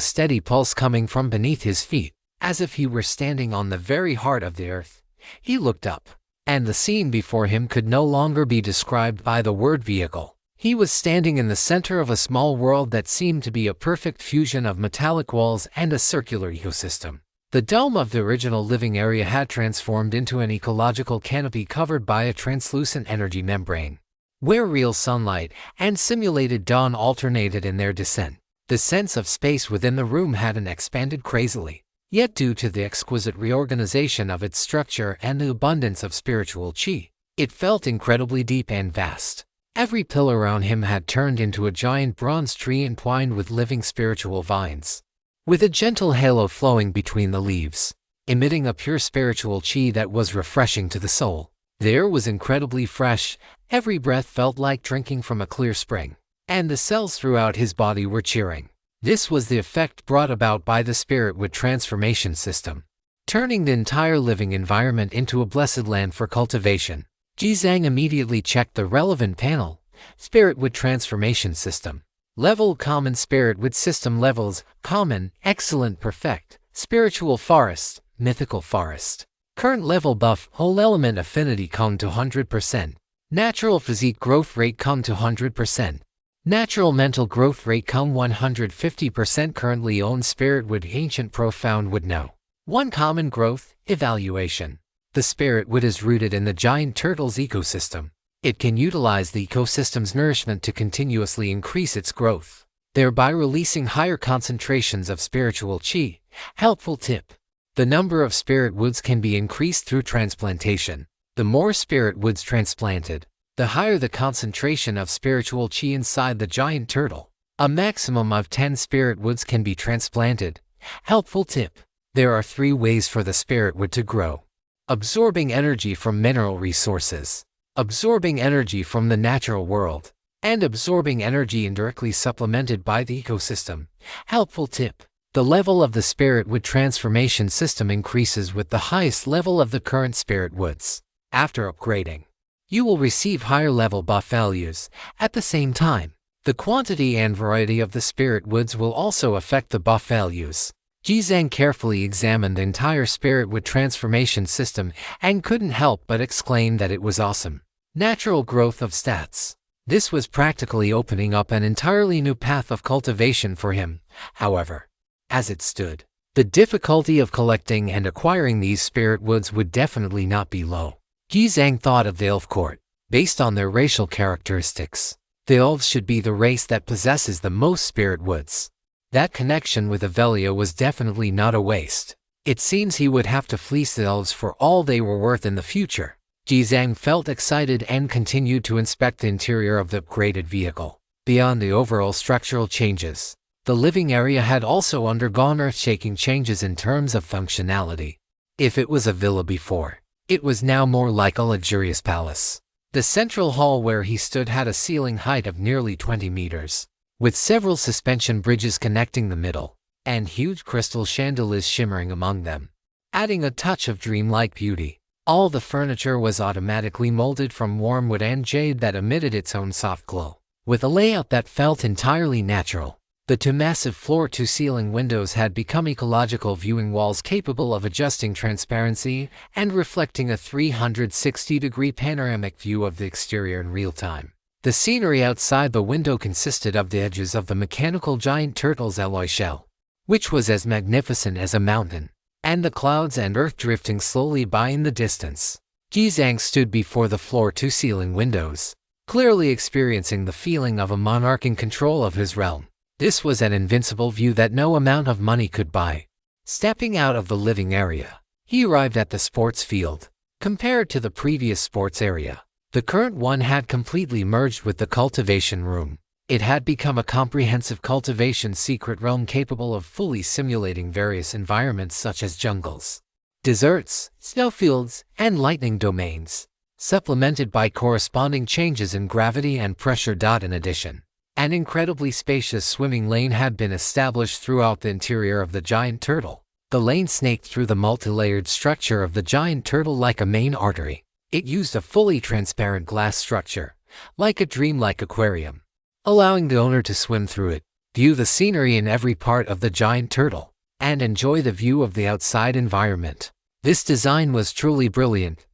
steady pulse coming from beneath his feet, as if he were standing on the very heart of the earth. He looked up, and the scene before him could no longer be described by the word vehicle. He was standing in the center of a small world that seemed to be a perfect fusion of metallic walls and a circular ecosystem. The dome of the original living area had transformed into an ecological canopy covered by a translucent energy membrane, where real sunlight and simulated dawn alternated in their descent. The sense of space within the room hadn't expanded crazily, yet due to the exquisite reorganization of its structure and the abundance of spiritual chi, it felt incredibly deep and vast. Every pillar around him had turned into a giant bronze tree entwined with living spiritual vines, with a gentle halo flowing between the leaves, emitting a pure spiritual chi that was refreshing to the soul. The air was incredibly fresh, every breath felt like drinking from a clear spring, and the cells throughout his body were cheering. This was the effect brought about by the Spiritwood transformation system, turning the entire living environment into a blessed land for cultivation. Jizang immediately checked the relevant panel. Spiritwood transformation system. Level Common. Spiritwood system levels: Common, Excellent, Perfect, Spiritual Forest, Mythical Forest. Current level buff: Whole element affinity come to 100%. Natural physique growth rate come to 100%. Natural mental growth rate come 150%. Currently owned Spiritwood Ancient Profound Wood No. 1 Common Growth Evaluation. The Spiritwood is rooted in the giant turtle's ecosystem. It can utilize the ecosystem's nourishment to continuously increase its growth, thereby releasing higher concentrations of spiritual chi. Helpful tip: the number of Spiritwoods can be increased through transplantation. The more Spiritwoods transplanted, the higher the concentration of spiritual chi inside the giant turtle. A maximum of 10 Spiritwoods can be transplanted. Helpful tip: there are 3 ways for the Spiritwood to grow. Absorbing energy from mineral resources, absorbing energy from the natural world, and absorbing energy indirectly supplemented by the ecosystem. Helpful tip: the level of the Spiritwood transformation system increases with the highest level of the current Spiritwoods. After upgrading, you will receive higher level buff values. At the same time, the quantity and variety of the Spiritwoods will also affect the buff values. Jizang carefully examined the entire Spiritwood transformation system and couldn't help but exclaim that it was awesome. Natural growth of stats. This was practically opening up an entirely new path of cultivation for him. However, as it stood, the difficulty of collecting and acquiring these Spiritwoods would definitely not be low. Jizang thought of the elf court. Based on their racial characteristics, the elves should be the race that possesses the most Spiritwoods. That connection with Avelia was definitely not a waste. It seems he would have to fleece the elves for all they were worth in the future. Jizang felt excited and continued to inspect the interior of the upgraded vehicle. Beyond the overall structural changes, the living area had also undergone earth-shaking changes in terms of functionality. If it was a villa before, it was now more like a luxurious palace. The central hall where he stood had a ceiling height of nearly 20 meters. With several suspension bridges connecting the middle, and huge crystal chandeliers shimmering among them, adding a touch of dreamlike beauty. All the furniture was automatically molded from warm wood and jade that emitted its own soft glow, with a layout that felt entirely natural. The 2 massive floor-to-ceiling windows had become ecological viewing walls capable of adjusting transparency and reflecting a 360-degree panoramic view of the exterior in real time. The scenery outside the window consisted of the edges of the mechanical giant turtle's alloy shell, which was as magnificent as a mountain, and the clouds and earth drifting slowly by in the distance. Jizang stood before the floor-to-ceiling windows, clearly experiencing the feeling of a monarch in control of his realm. This was an invincible view that no amount of money could buy. Stepping out of the living area, he arrived at the sports field. Compared to the previous sports area, the current one had completely merged with the cultivation room. It had become a comprehensive cultivation secret realm capable of fully simulating various environments such as jungles, deserts, snowfields, and lightning domains, supplemented by corresponding changes in gravity and pressure. In addition, an incredibly spacious swimming lane had been established throughout the interior of the giant turtle. The lane snaked through the multi-layered structure of the giant turtle like a main artery. It used a fully transparent glass structure, like a dreamlike aquarium, allowing the owner to swim through it, view the scenery in every part of the giant turtle, and enjoy the view of the outside environment. This design was truly brilliant,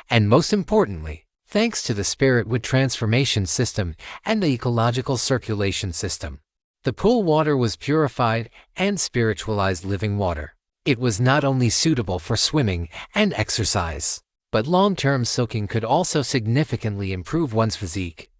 and most importantly, thanks to the Spiritwood transformation system and the ecological circulation system. The pool water was purified and spiritualized living water. It was not only suitable for swimming and exercise, but long-term soaking could also significantly improve one's physique.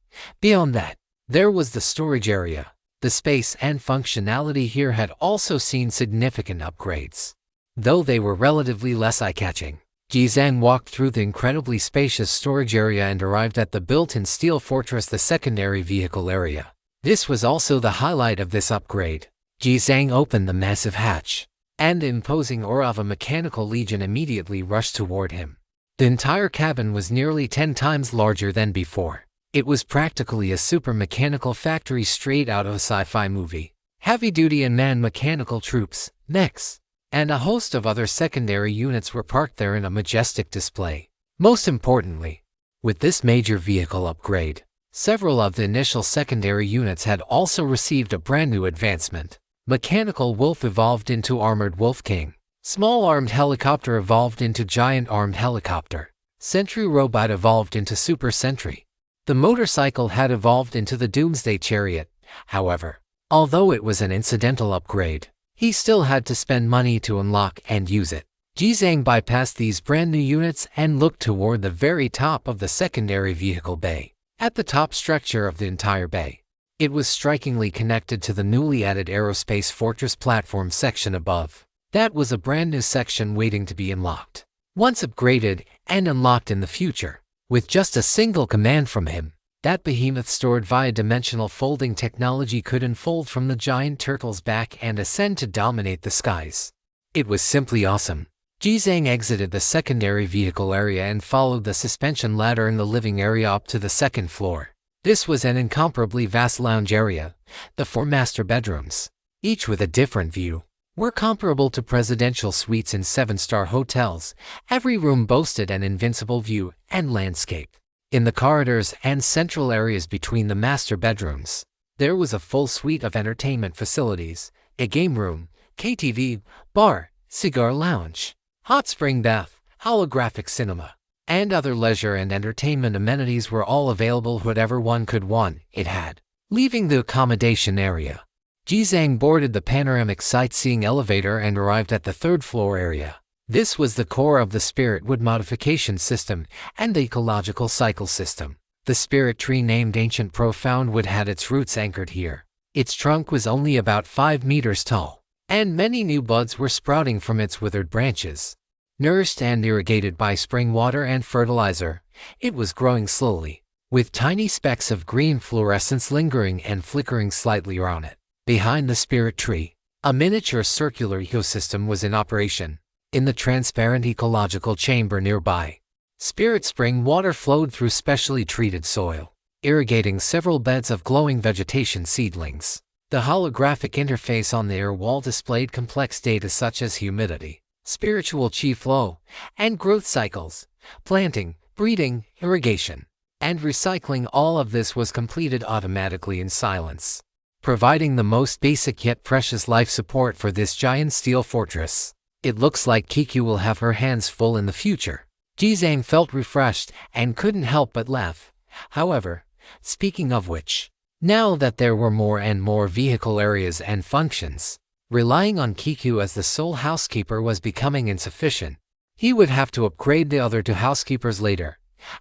Beyond that, there was the storage area. The space and functionality here had also seen significant upgrades, though they were relatively less eye-catching. Jizang walked through the incredibly spacious storage area and arrived at the built-in steel fortress, the secondary vehicle area. This was also the highlight of this upgrade. Jizang opened the massive hatch, and the imposing aura of a mechanical legion immediately rushed toward him. The entire cabin was nearly 10 times larger than before. It was practically a super mechanical factory straight out of a sci-fi movie. Heavy-duty and man-mechanical troops, mechs, and a host of other secondary units were parked there in a majestic display. Most importantly, with this major vehicle upgrade, several of the initial secondary units had also received a brand new advancement. Mechanical Wolf evolved into Armored Wolf King. Small Armed Helicopter evolved into Giant Armed Helicopter. Sentry Robot evolved into Super Sentry. The motorcycle had evolved into the Doomsday Chariot. However, although it was an incidental upgrade, he still had to spend money to unlock and use it. Jizang bypassed these brand new units and looked toward the very top of the secondary vehicle bay. At the top structure of the entire bay, it was strikingly connected to the newly added Aerospace Fortress platform section above. That was a brand new section waiting to be unlocked. Once upgraded and unlocked in the future, with just a single command from him, that behemoth stored via dimensional folding technology could unfold from the giant turtle's back and ascend to dominate the skies. It was simply awesome. Jizang exited the secondary vehicle area and followed the suspension ladder in the living area up to the second floor. This was an incomparably vast lounge area. The 4 master bedrooms, each with a different view, were comparable to presidential suites in 7-star hotels. Every room boasted an invincible view and landscape. In the corridors and central areas between the master bedrooms, there was a full suite of entertainment facilities, a game room, KTV, bar, cigar lounge, hot spring bath, holographic cinema, and other leisure and entertainment amenities were all available. Whatever one could want, it had. Leaving the accommodation area, Jizang boarded the panoramic sightseeing elevator and arrived at the 3rd floor area. This was the core of the Spiritwood modification system and the ecological cycle system. The spirit tree named Ancient Profound Wood had its roots anchored here. Its trunk was only about 5 meters tall, and many new buds were sprouting from its withered branches. Nourished and irrigated by spring water and fertilizer, it was growing slowly, with tiny specks of green fluorescence lingering and flickering slightly around it. Behind the spirit tree, a miniature circular ecosystem was in operation. In the transparent ecological chamber nearby, spirit spring water flowed through specially treated soil, irrigating several beds of glowing vegetation seedlings. The holographic interface on the air wall displayed complex data such as humidity, spiritual chi flow, and growth cycles. Planting, breeding, irrigation, and recycling, all of this was completed automatically in silence, providing the most basic yet precious life support for this giant steel fortress. It looks like Kiku will have her hands full in the future. Jizang felt refreshed and couldn't help but laugh. However, speaking of which, now that there were more and more vehicle areas and functions, relying on Kiku as the sole housekeeper was becoming insufficient. He would have to upgrade the other 2 housekeepers later.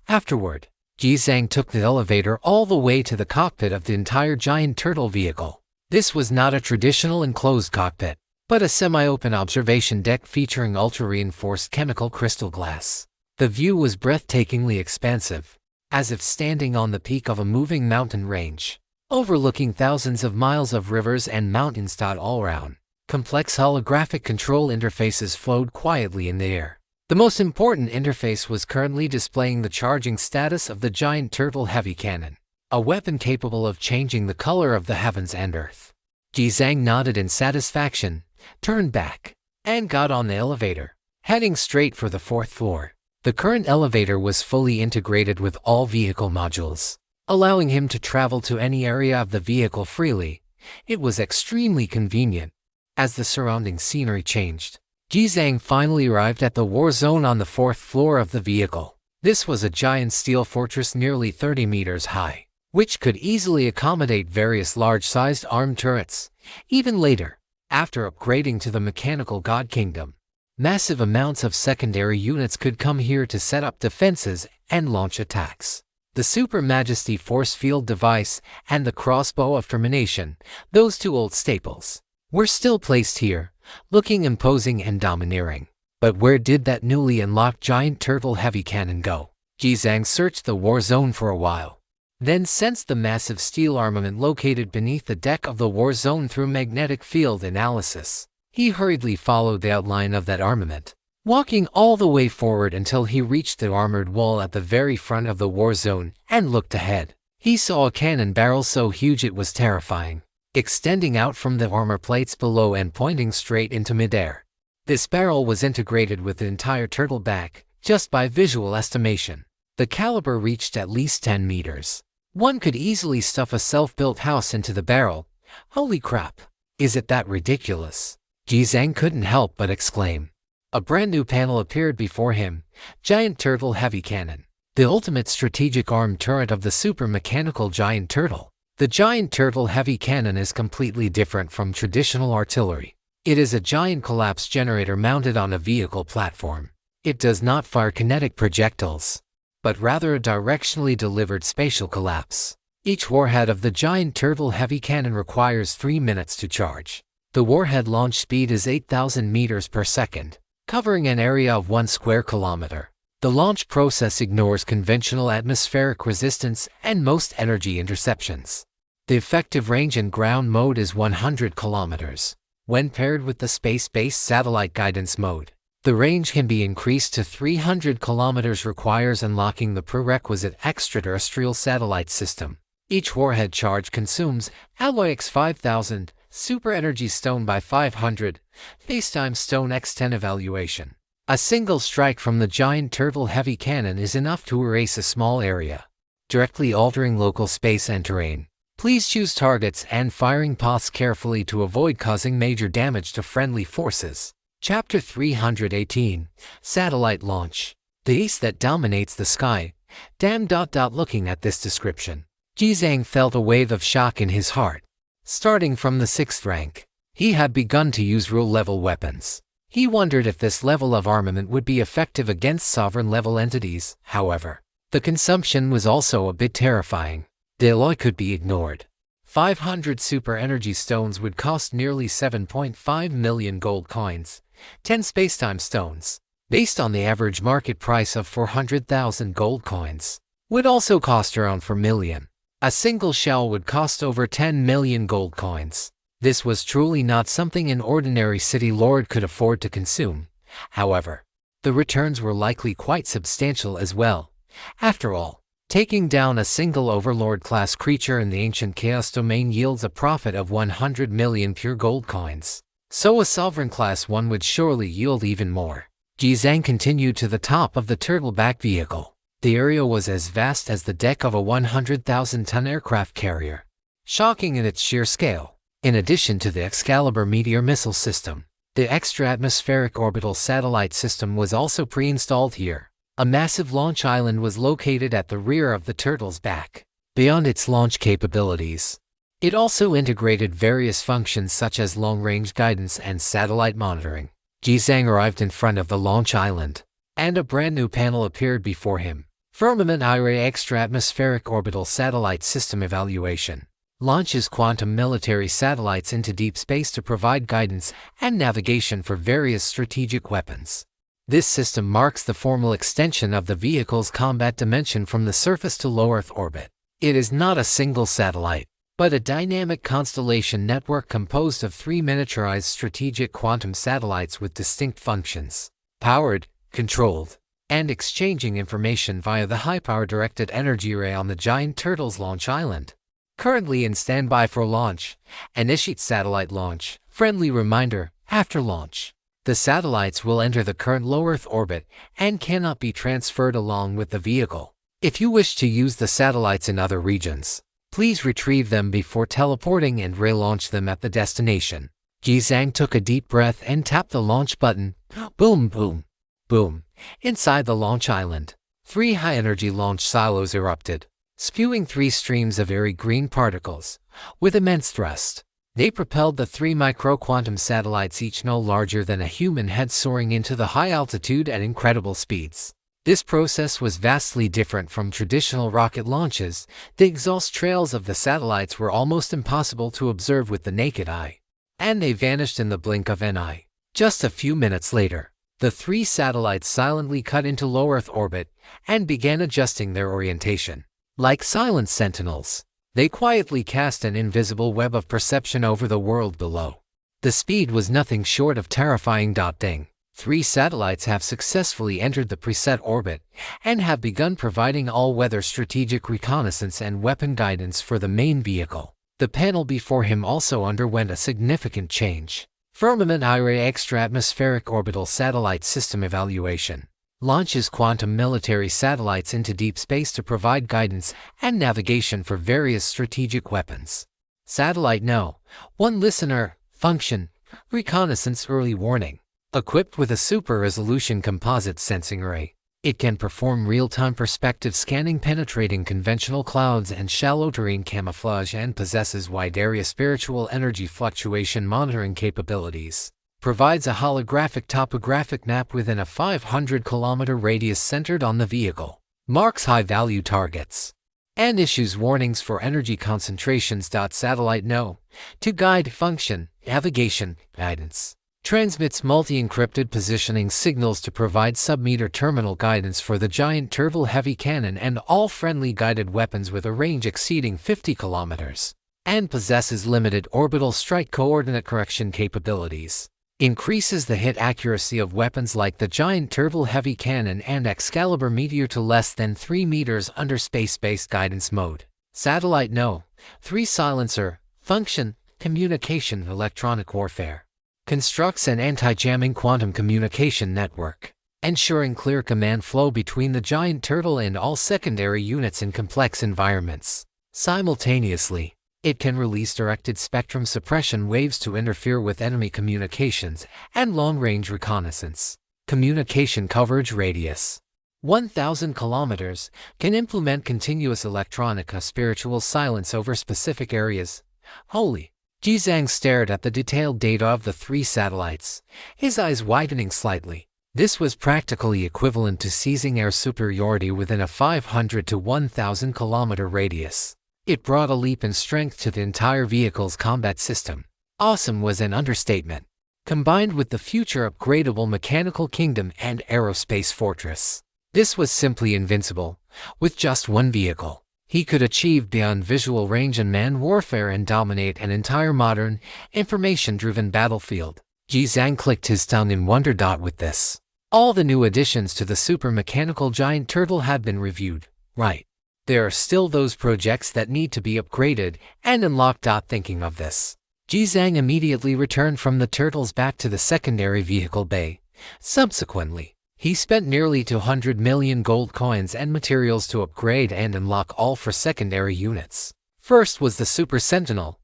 Afterward, Jizang took the elevator all the way to the cockpit of the entire giant turtle vehicle. This was not a traditional enclosed cockpit, but a semi-open observation deck featuring ultra-reinforced chemical crystal glass. The view was breathtakingly expansive, as if standing on the peak of a moving mountain range, overlooking thousands of miles of rivers and mountains. All around, complex holographic control interfaces flowed quietly in the air. The most important interface was currently displaying the charging status of the giant turtle heavy cannon, a weapon capable of changing the color of the heavens and earth. Jizang nodded in satisfaction, turned back, and got on the elevator, heading straight for the 4th floor. The current elevator was fully integrated with all vehicle modules, allowing him to travel to any area of the vehicle freely. It was extremely convenient. As the surrounding scenery changed, Jizang finally arrived at the war zone on the 4th floor of the vehicle. This was a giant steel fortress nearly 30 meters high, which could easily accommodate various large-sized armed turrets. Even later, after upgrading to the Mechanical God Kingdom, massive amounts of secondary units could come here to set up defenses and launch attacks. The Super Majesty Force Field device and the Crossbow of Termination, those two old staples, were still placed here, looking imposing and domineering. But where did that newly unlocked giant turtle heavy cannon go? Jizang searched the war zone for a while, then sensed the massive steel armament located beneath the deck of the war zone through magnetic field analysis. He hurriedly followed the outline of that armament, walking all the way forward until he reached the armored wall at the very front of the war zone and looked ahead. He saw a cannon barrel so huge it was terrifying, extending out from the armor plates below and pointing straight into midair. This barrel was integrated with the entire turtle back, just by visual estimation. The caliber reached at least 10 meters. One could easily stuff a self-built house into the barrel. Holy crap! Is it that ridiculous? Jizang couldn't help but exclaim. A brand new panel appeared before him, Giant Turtle Heavy Cannon, the ultimate strategic armed turret of the super mechanical giant turtle. The giant turtle heavy cannon is completely different from traditional artillery. It is a giant collapse generator mounted on a vehicle platform. It does not fire kinetic projectiles, but rather a directionally delivered spatial collapse. Each warhead of the giant turtle heavy cannon requires 3 minutes to charge. The warhead launch speed is 8,000 meters per second, covering an area of 1 square kilometer. The launch process ignores conventional atmospheric resistance and most energy interceptions. The effective range in ground mode is 100 kilometers. When paired with the space-based satellite guidance mode, the range can be increased to 300 kilometers. Requires unlocking the prerequisite extraterrestrial satellite system. Each warhead charge consumes Alloy X 5000, Super Energy Stone by 500, Facetime Stone X10 evaluation. A single strike from the giant turtle heavy cannon is enough to erase a small area, directly altering local space and terrain. Please choose targets and firing paths carefully to avoid causing major damage to friendly forces. Chapter 318, Satellite Launch. The ace that dominates the sky. Damn. Looking at this description, Jizang felt a wave of shock in his heart. Starting from the 6th rank, he had begun to use rule-level weapons. He wondered if this level of armament would be effective against sovereign-level entities. However, the consumption was also a bit terrifying. The alloy could be ignored. 500 super energy stones would cost nearly 7.5 million gold coins, 10 spacetime stones, based on the average market price of 400,000 gold coins, would also cost around 4 million. A single shell would cost over 10 million gold coins. This was truly not something an ordinary city lord could afford to consume. However, the returns were likely quite substantial as well. After all, taking down a single Overlord-class creature in the ancient Chaos domain yields a profit of 100 million pure gold coins. So a Sovereign-class one would surely yield even more. Jizang continued to the top of the turtleback vehicle. The area was as vast as the deck of a 100,000-ton aircraft carrier, shocking in its sheer scale. In addition to the Excalibur Meteor missile system, the extra-atmospheric orbital satellite system was also pre-installed here. A massive launch island was located at the rear of the turtle's back. Beyond its launch capabilities, it also integrated various functions such as long-range guidance and satellite monitoring. Jizang arrived in front of the launch island, and a brand new panel appeared before him. Firmament IRA Extra-Atmospheric Orbital Satellite System Evaluation launches quantum military satellites into deep space to provide guidance and navigation for various strategic weapons. This system marks the formal extension of the vehicle's combat dimension from the surface to low Earth orbit. It is not a single satellite, but a dynamic constellation network composed of 3 miniaturized strategic quantum satellites with distinct functions, powered, controlled, and exchanging information via the high-power directed energy array on the Giant Turtle's launch island. Currently in standby for launch, initiate satellite launch, friendly reminder, after launch. The satellites will enter the current low Earth orbit and cannot be transferred along with the vehicle. If you wish to use the satellites in other regions, please retrieve them before teleporting and relaunch them at the destination. Jizang took a deep breath and tapped the launch button. Boom, boom, boom. Inside the launch island, 3 high-energy launch silos erupted, spewing 3 streams of airy green particles. With immense thrust, they propelled the 3 micro-quantum satellites, each no larger than a human head, soaring into the high altitude at incredible speeds. This process was vastly different from traditional rocket launches. The exhaust trails of the satellites were almost impossible to observe with the naked eye, and they vanished in the blink of an eye. Just a few minutes later, the 3 satellites silently cut into low Earth orbit and began adjusting their orientation. Like silent sentinels, they quietly cast an invisible web of perception over the world below. The speed was nothing short of terrifying. Ding. 3 satellites have successfully entered the preset orbit and have begun providing all-weather strategic reconnaissance and weapon guidance for the main vehicle. The panel before him also underwent a significant change. Firmament IRA Extra-Atmospheric Orbital Satellite System Evaluation launches quantum military satellites into deep space to provide guidance and navigation for various strategic weapons. Satellite No. 1 Listener, Function, Reconnaissance Early Warning. Equipped with a super-resolution composite sensing array, it can perform real-time perspective scanning penetrating conventional clouds and shallow terrain camouflage, and possesses wide-area spiritual energy fluctuation monitoring capabilities. Provides a holographic topographic map within a 500-kilometer radius centered on the vehicle. Marks high-value targets and issues warnings for energy concentrations. Satellite No. to guide function, navigation, guidance. Transmits multi-encrypted positioning signals to provide sub-meter terminal guidance for the Giant Turtle heavy cannon and all friendly guided weapons with a range exceeding 50 kilometers. And possesses limited orbital strike coordinate correction capabilities. Increases the hit accuracy of weapons like the Giant Turtle heavy cannon and Excalibur meteor to less than 3 meters under space-based guidance mode. Satellite No. 3 Silencer, Function, Communication, Electronic Warfare. Constructs an anti-jamming quantum communication network, ensuring clear command flow between the Giant Turtle and all secondary units in complex environments. Simultaneously, it can release directed spectrum suppression waves to interfere with enemy communications and long-range reconnaissance. Communication coverage radius 1,000 kilometers, can implement continuous electronic spiritual silence over specific areas. Holy! Jizang stared at the detailed data of the 3 satellites, his eyes widening slightly. This was practically equivalent to seizing air superiority within a 500 to 1,000 kilometer radius. It brought a leap in strength to the entire vehicle's combat system. Awesome was an understatement. Combined with the future upgradable mechanical kingdom and aerospace fortress, this was simply invincible. With just one vehicle, he could achieve beyond visual range and man warfare and dominate an entire modern, information-driven battlefield. Jizang clicked his tongue in wonder. With this, all the new additions to the super mechanical Giant Turtle had been reviewed, right? There are still those projects that need to be upgraded and unlocked. Thinking of this, Jizang immediately returned from the turtles back to the secondary vehicle bay. Subsequently, he spent nearly 200 million gold coins and materials to upgrade and unlock all 4 secondary units. First was the Super Sentinel.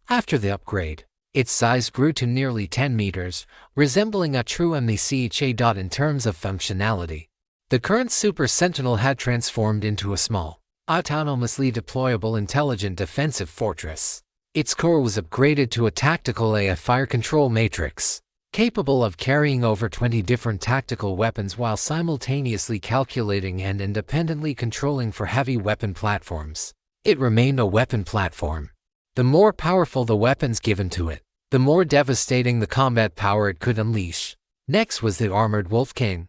After the upgrade, its size grew to nearly 10 meters, resembling a true MECHA. In terms of functionality, the current Super Sentinel had transformed into a small, autonomously deployable intelligent defensive fortress. Its core was upgraded to a tactical AI fire control matrix. capable of carrying over 20 different tactical weapons while simultaneously calculating and independently controlling for heavy weapon platforms. It remained a weapon platform. The more powerful the weapons given to it, the more devastating the combat power it could unleash. Next was the Armored Wolf King.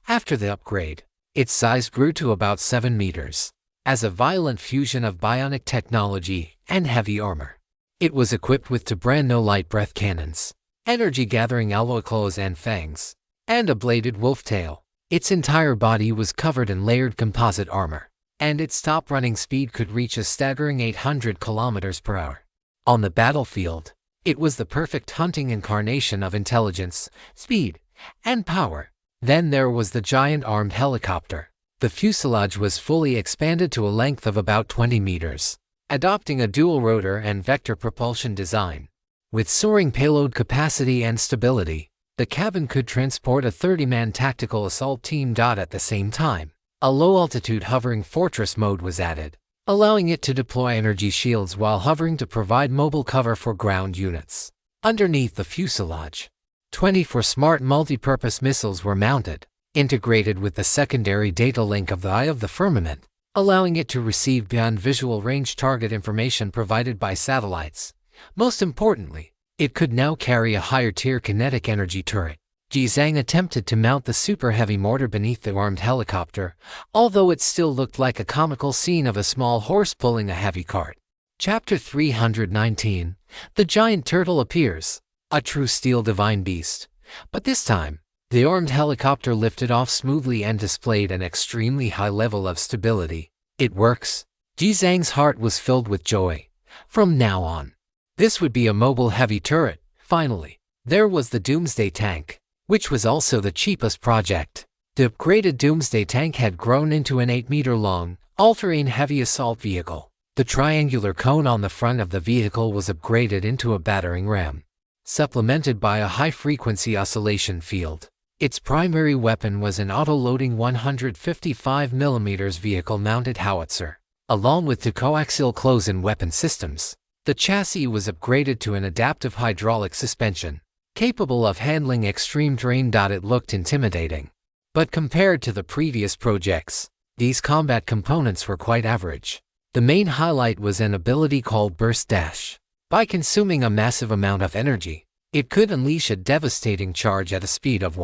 After the upgrade, its size grew to about 7 meters. As a violent fusion of bionic technology and heavy armor, it was equipped with two brand new light breath cannons, energy-gathering alloy claws and fangs, and a bladed wolf tail. Its entire body was covered in layered composite armor, and its top running speed could reach a staggering 800 kilometers per hour. On the battlefield, it was the perfect hunting incarnation of intelligence, speed, and power. Then there was the giant armed helicopter. The fuselage was fully expanded to a length of about 20 meters, adopting a dual rotor and vector propulsion design. With soaring payload capacity and stability, the cabin could transport a 30-man tactical assault team. At the same time, a low-altitude hovering fortress mode was added, allowing it to deploy energy shields while hovering to provide mobile cover for ground units. Underneath the fuselage, 24 smart multi-purpose missiles were mounted, integrated with the secondary data link of the Eye of the Firmament, allowing it to receive beyond visual range target information provided by satellites. Most importantly, it could now carry a higher-tier kinetic energy turret. Ji Zhang attempted to mount the super heavy mortar beneath the armed helicopter, although it still looked like a comical scene of a small horse pulling a heavy cart. Chapter 319. The Giant Turtle Appears. A true steel divine beast. But this time, the armed helicopter lifted off smoothly and displayed an extremely high level of stability. It works. Ji Zhang's heart was filled with joy. From now on, this would be a mobile heavy turret. Finally, there was the Doomsday tank, which was also the cheapest project. The upgraded Doomsday tank had grown into an 8-meter-long, all-terrain heavy assault vehicle. The triangular cone on the front of the vehicle was upgraded into a battering ram, supplemented by a high-frequency oscillation field. Its primary weapon was an auto-loading 155mm vehicle-mounted howitzer, along with two coaxial close-in weapon systems. The chassis was upgraded to an adaptive hydraulic suspension, capable of handling extreme terrain. It looked intimidating, but compared to the previous projects, these combat components were quite average. The main highlight was an ability called Burst Dash. By consuming a massive amount of energy, it could unleash a devastating charge at a speed of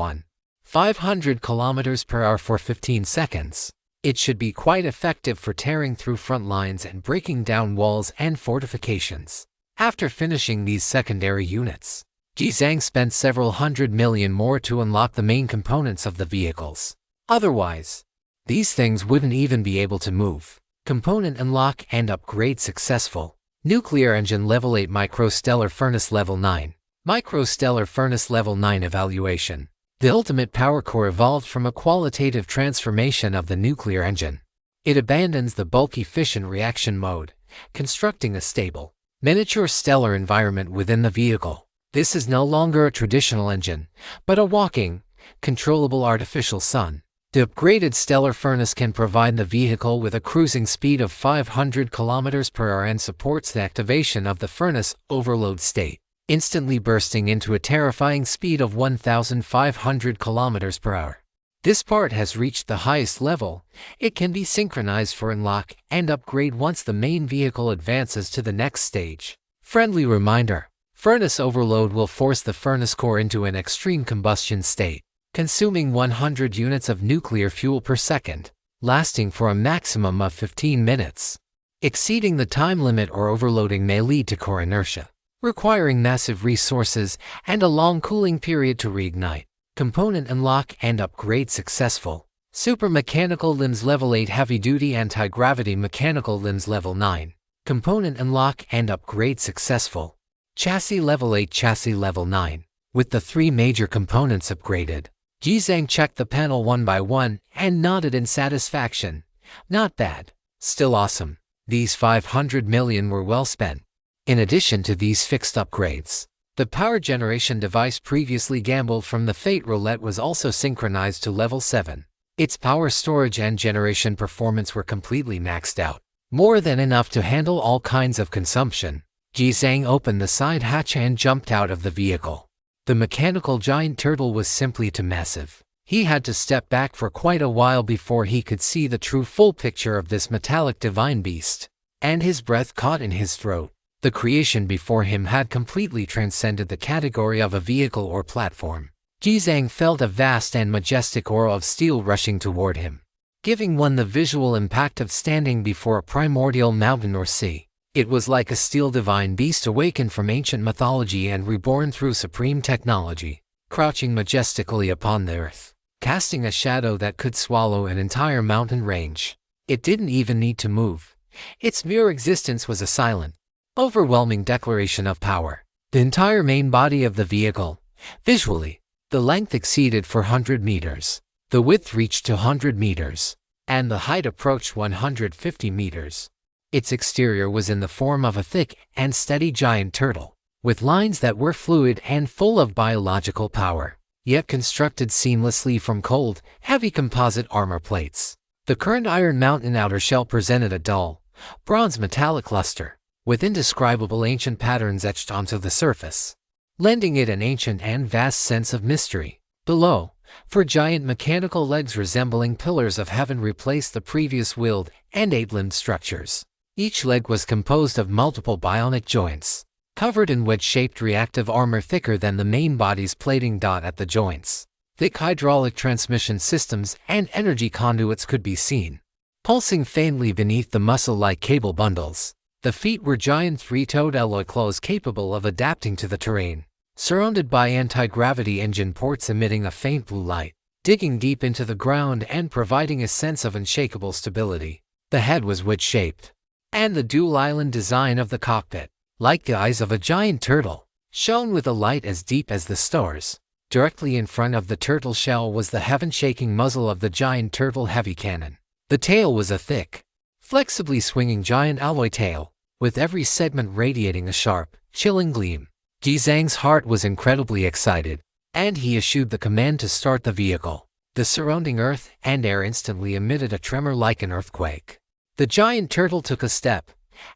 500 kilometers per hour for 15 seconds. It should be quite effective for tearing through front lines and breaking down walls and fortifications. After finishing these secondary units, Ji Zhang spent several $100 million more to unlock the main components of the vehicles. Otherwise, these things wouldn't even be able to move. Component unlock and upgrade successful. Nuclear engine level 8, microstellar furnace level 9. Microstellar furnace level 9 evaluation. The ultimate power core evolved from a qualitative transformation of the nuclear engine. It abandons the bulky fission reaction mode, constructing a stable, miniature stellar environment within the vehicle. This is no longer a traditional engine, but a walking, controllable artificial sun. The upgraded stellar furnace can provide the vehicle with a cruising speed of 500 km per hour and supports the activation of the furnace overload state, instantly bursting into a terrifying speed of 1,500 km per hour. This part has reached the highest level. It can be synchronized for unlock and upgrade once the main vehicle advances to the next stage. Friendly reminder: furnace overload will force the furnace core into an extreme combustion state, consuming 100 units of nuclear fuel per second, lasting for a maximum of 15 minutes. Exceeding the time limit or overloading may lead to core inertia, requiring massive resources and a long cooling period to reignite. Component unlock and upgrade successful. Super Mechanical Limbs Level 8, Heavy Duty Anti-Gravity Mechanical Limbs Level 9. Component unlock and upgrade successful. Chassis Level 8, Chassis Level 9. With the 3 major components upgraded, Ji Zhang checked the panel one by one and nodded in satisfaction. Not bad. Still awesome. These 500 million were well spent. In addition to these fixed upgrades, the power generation device previously gambled from the Fate Roulette was also synchronized to level 7. Its power storage and generation performance were completely maxed out, more than enough to handle all kinds of consumption. Ji Zhang opened the side hatch and jumped out of the vehicle. The mechanical giant turtle was simply too massive. He had to step back for quite a while before he could see the true full picture of this metallic divine beast. And his breath caught in his throat. The creation before him had completely transcended the category of a vehicle or platform. Jizang felt a vast and majestic aura of steel rushing toward him, giving one the visual impact of standing before a primordial mountain or sea. It was like a steel divine beast awakened from ancient mythology and reborn through supreme technology, crouching majestically upon the earth, casting a shadow that could swallow an entire mountain range. It didn't even need to move. Its mere existence was a silent, overwhelming declaration of power. The entire main body of the vehicle, visually, the length exceeded 400 meters, the width reached 200 meters, and the height approached 150 meters. Its exterior was in the form of a thick and steady giant turtle, with lines that were fluid and full of biological power, yet constructed seamlessly from cold, heavy composite armor plates. The current Iron Mountain outer shell presented a dull, bronze metallic luster, with indescribable ancient patterns etched onto the surface, lending it an ancient and vast sense of mystery. Below, for giant mechanical legs resembling pillars of heaven replaced the previous wheeled and eight-limbed structures. Each leg was composed of multiple bionic joints, covered in wedge-shaped reactive armor thicker than the main body's plating. At the joints, thick hydraulic transmission systems and energy conduits could be seen, pulsing faintly beneath the muscle-like cable bundles. The feet were giant three-toed alloy claws capable of adapting to the terrain, surrounded by anti-gravity engine ports emitting a faint blue light, digging deep into the ground and providing a sense of unshakable stability. The head was wedge-shaped, and the dual island design of the cockpit, like the eyes of a giant turtle, shone with a light as deep as the stars. Directly in front of the turtle shell was the heaven-shaking muzzle of the giant turtle heavy cannon. The tail was a thick, flexibly swinging giant alloy tail, with every segment radiating a sharp, chilling gleam. Jizang's heart was incredibly excited, and he issued the command to start the vehicle. The surrounding earth and air instantly emitted a tremor like an earthquake. The giant turtle took a step,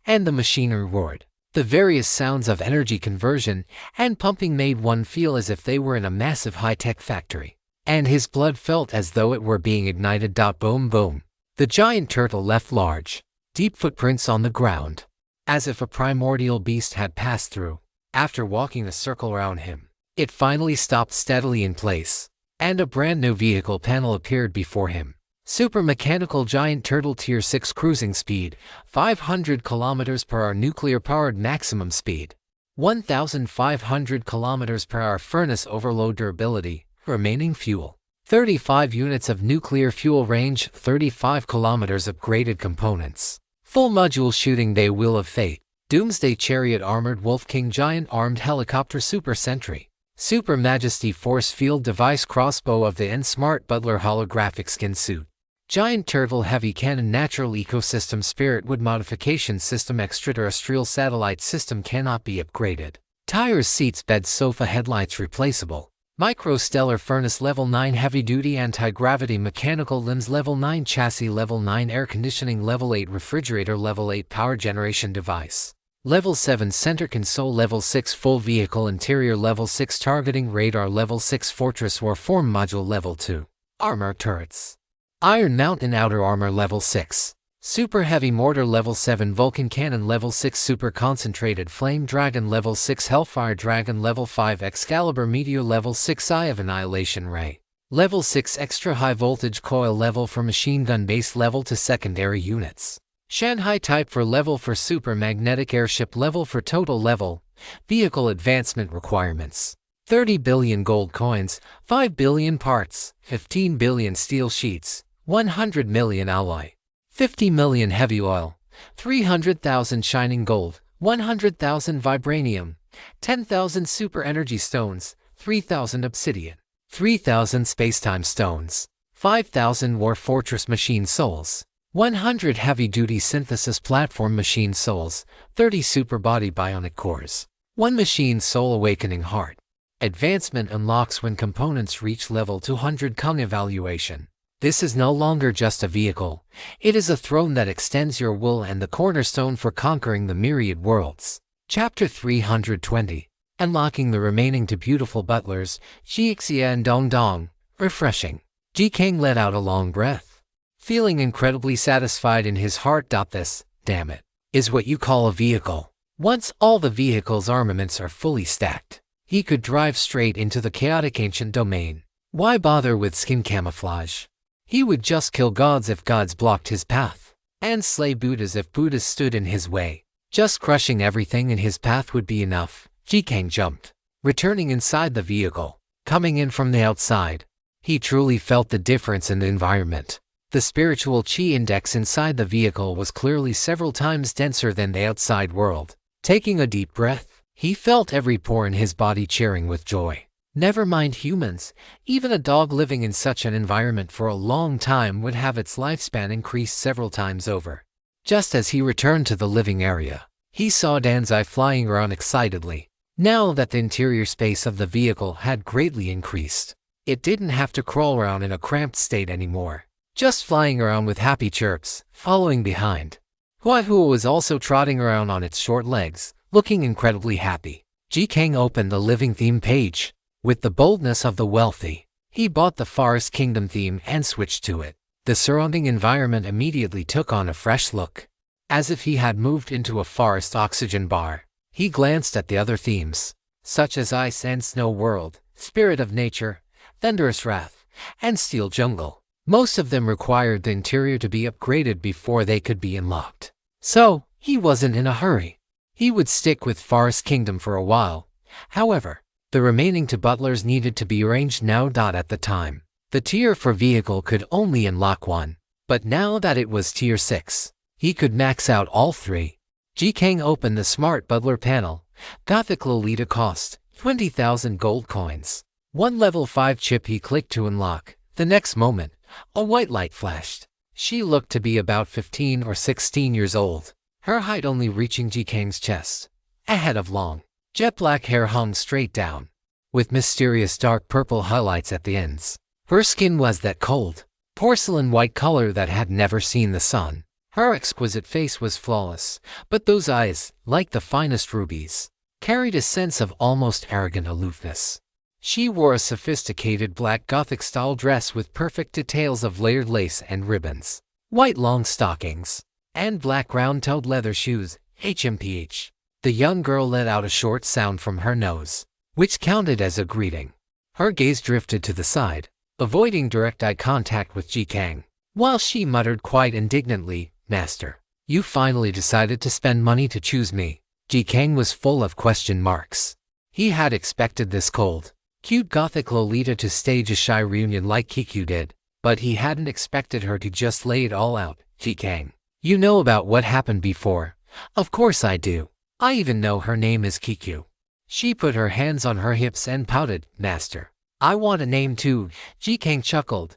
and the machinery roared. The various sounds of energy conversion and pumping made one feel as if they were in a massive high-tech factory, and his blood felt as though it were being ignited. Boom boom. The giant turtle left large, deep footprints on the ground, as if a primordial beast had passed through. After walking a circle around him, it finally stopped steadily in place, and a brand new vehicle panel appeared before him. Super Mechanical Giant Turtle Tier 6 Cruising Speed, 500 km/h Nuclear-Powered Maximum Speed, 1,500 km/h Furnace Overload Durability, Remaining Fuel, 35 units of nuclear fuel range, 35 km Upgraded Components, Full Module Shooting Day Wheel of Fate, Doomsday Chariot Armored Wolf King Giant Armed Helicopter Super Sentry, Super Majesty Force Field Device Crossbow of the End Smart Butler Holographic Skin Suit, Giant Turtle Heavy Cannon Natural Ecosystem Spirit Wood Modification System Extraterrestrial Satellite System cannot be upgraded. Tires, seats, bed, sofa, headlights replaceable. Microstellar Furnace Level 9 Heavy Duty Anti-Gravity Mechanical Limbs Level 9 Chassis Level 9 Air Conditioning Level 8 Refrigerator Level 8 Power Generation Device Level 7 Center Console Level 6 Full Vehicle Interior Level 6 Targeting Radar Level 6 Fortress War Form Module Level 2 Armor Turrets Iron Mountain Outer Armor Level 6 Super Heavy Mortar Level 7 Vulcan Cannon Level 6 Super Concentrated Flame Dragon Level 6 Hellfire Dragon Level 5 Excalibur Meteor Level 6 Eye of Annihilation Ray Level 6 Extra High Voltage Coil Level for Machine Gun Base Level to Secondary Units Shanghai Type for Level for Super Magnetic Airship Level for Total Level Vehicle Advancement Requirements 30 billion gold coins, 5 billion parts, 15 billion steel sheets, 100 million alloy, 50 million heavy oil, 300,000 shining gold, 100,000 vibranium, 10,000 super energy stones, 3,000 obsidian, 3,000 spacetime stones, 5,000 war fortress machine souls, 100 heavy-duty synthesis platform machine souls, 30 super body bionic cores, 1 machine soul awakening heart. Advancement unlocks when components reach level 200 Con evaluation. This is no longer just a vehicle, it is a throne that extends your will and the cornerstone for conquering the myriad worlds. Chapter 320. unlocking the remaining two beautiful butlers, Jixia and Dong Dong. Refreshing. Ji Kang let out a long breath, feeling incredibly satisfied in his heart. This, damn it, is what you call a vehicle. Once all the vehicle's armaments are fully stacked, he could drive straight into the chaotic ancient domain. Why bother with skin camouflage? He would just kill gods if gods blocked his path, and slay Buddhas if Buddhas stood in his way. Just crushing everything in his path would be enough. Ji Kang jumped, returning inside the vehicle. Coming in from the outside, he truly felt the difference in the environment. The spiritual chi index inside the vehicle was clearly several times denser than the outside world. Taking a deep breath, he felt every pore in his body cheering with joy. Never mind humans, even a dog living in such an environment for a long time would have its lifespan increased several times over. Just as he returned to the living area, he saw Danzai flying around excitedly. Now that the interior space of the vehicle had greatly increased, it didn't have to crawl around in a cramped state anymore, just flying around with happy chirps, following behind. Huahua was also trotting around on its short legs, looking incredibly happy. Ji Kang opened the living theme page. With the boldness of the wealthy, he bought the Forest Kingdom theme and switched to it. The surrounding environment immediately took on a fresh look, as if he had moved into a forest oxygen bar. He glanced at the other themes, such as Ice and Snow World, Spirit of Nature, Thunderous Wrath, and Steel Jungle. Most of them required the interior to be upgraded before they could be unlocked. So, he wasn't in a hurry. He would stick with Forest Kingdom for a while. However, the remaining two butlers needed to be arranged now. At the time, the tier for vehicle could only unlock one, but now that it was tier 6, he could max out all three. Ji Kang opened the Smart Butler panel. Gothic Lolita cost 20,000 gold coins. One level 5 chip he clicked to unlock. The next moment, a white light flashed. She looked to be about 15 or 16 years old, her height only reaching Ji Kang's chest. A head of long, jet black hair hung straight down, with mysterious dark purple highlights at the ends. Her skin was that cold, porcelain white color that had never seen the sun. Her exquisite face was flawless, but those eyes, like the finest rubies, carried a sense of almost arrogant aloofness. She wore a sophisticated black Gothic-style dress with perfect details of layered lace and ribbons, white long stockings, and black round-toed leather shoes. HMPH. The young girl let out a short sound from her nose, which counted as a greeting. Her gaze drifted to the side, avoiding direct eye contact with Ji Kang, while she muttered quite indignantly, "Master, you finally decided to spend money to choose me." Ji Kang was full of question marks. He had expected this cold, cute Gothic Lolita to stage a shy reunion like Kikyu did, but he hadn't expected her to just lay it all out. "Ji Kang, you know about what happened before?" "Of course I do. I even know her name is Kikyu." She put her hands on her hips and pouted, "Master, I want a name too." Ji Kang chuckled,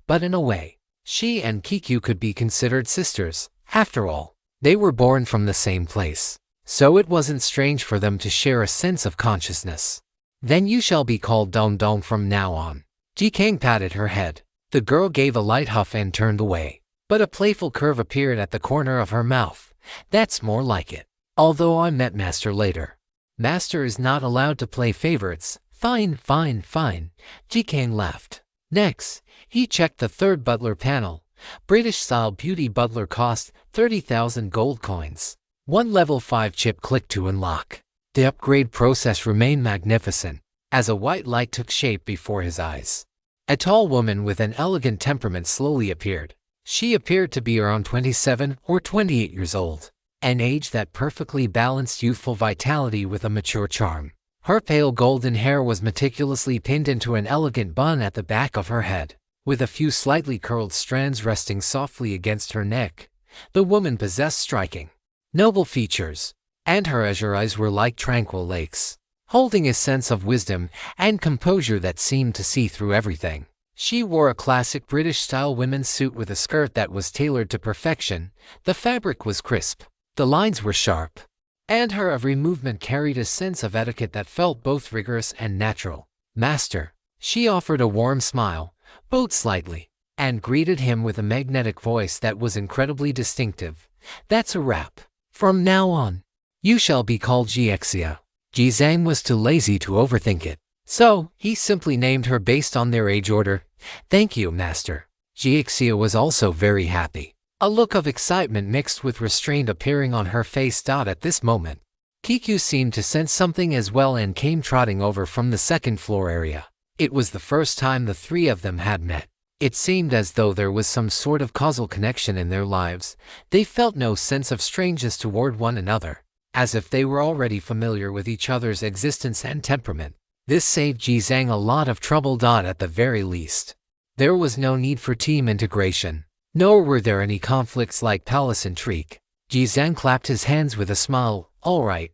but in a way, she and Kikyu could be considered sisters. After all, they were born from the same place, so it wasn't strange for them to share a sense of consciousness. "Then you shall be called Dong Dong from now on." Ji Kang patted her head. The girl gave a light huff and turned away, but a playful curve appeared at the corner of her mouth. "That's more like it. Although I met Master later." "Master is not allowed to play favorites." "Fine, fine, fine." Ji Kang laughed. Next, he checked the third butler panel. British-style beauty butler cost 30,000 gold coins. One level 5 chip clicked to unlock. The upgrade process remained magnificent, as a white light took shape before his eyes. A tall woman with an elegant temperament slowly appeared. She appeared to be around 27 or 28 years old, an age that perfectly balanced youthful vitality with a mature charm. Her pale golden hair was meticulously pinned into an elegant bun at the back of her head, with a few slightly curled strands resting softly against her neck. The woman possessed striking, noble features, and her azure eyes were like tranquil lakes, holding a sense of wisdom and composure that seemed to see through everything. She wore a classic British-style women's suit with a skirt that was tailored to perfection. The fabric was crisp, the lines were sharp, and her every movement carried a sense of etiquette that felt both rigorous and natural. "Master." She offered a warm smile, bowed slightly, and greeted him with a magnetic voice that was incredibly distinctive. "That's a wrap. From now on, you shall be called Jixia." Ji Zhang was too lazy to overthink it, so he simply named her based on their age order. Thank you, Master. Jiexia was also very happy, a look of excitement mixed with restraint appearing on her face. At this moment, Kiku seemed to sense something as well and came trotting over from the second floor area. It was the first time the three of them had met. It seemed as though there was some sort of causal connection in their lives. They felt no sense of strangeness toward one another, as if they were already familiar with each other's existence and temperament. This saved Ji Zhang a lot of trouble. At the very least, there was no need for team integration, nor were there any conflicts like palace intrigue. Ji Zhang clapped his hands with a smile. All right,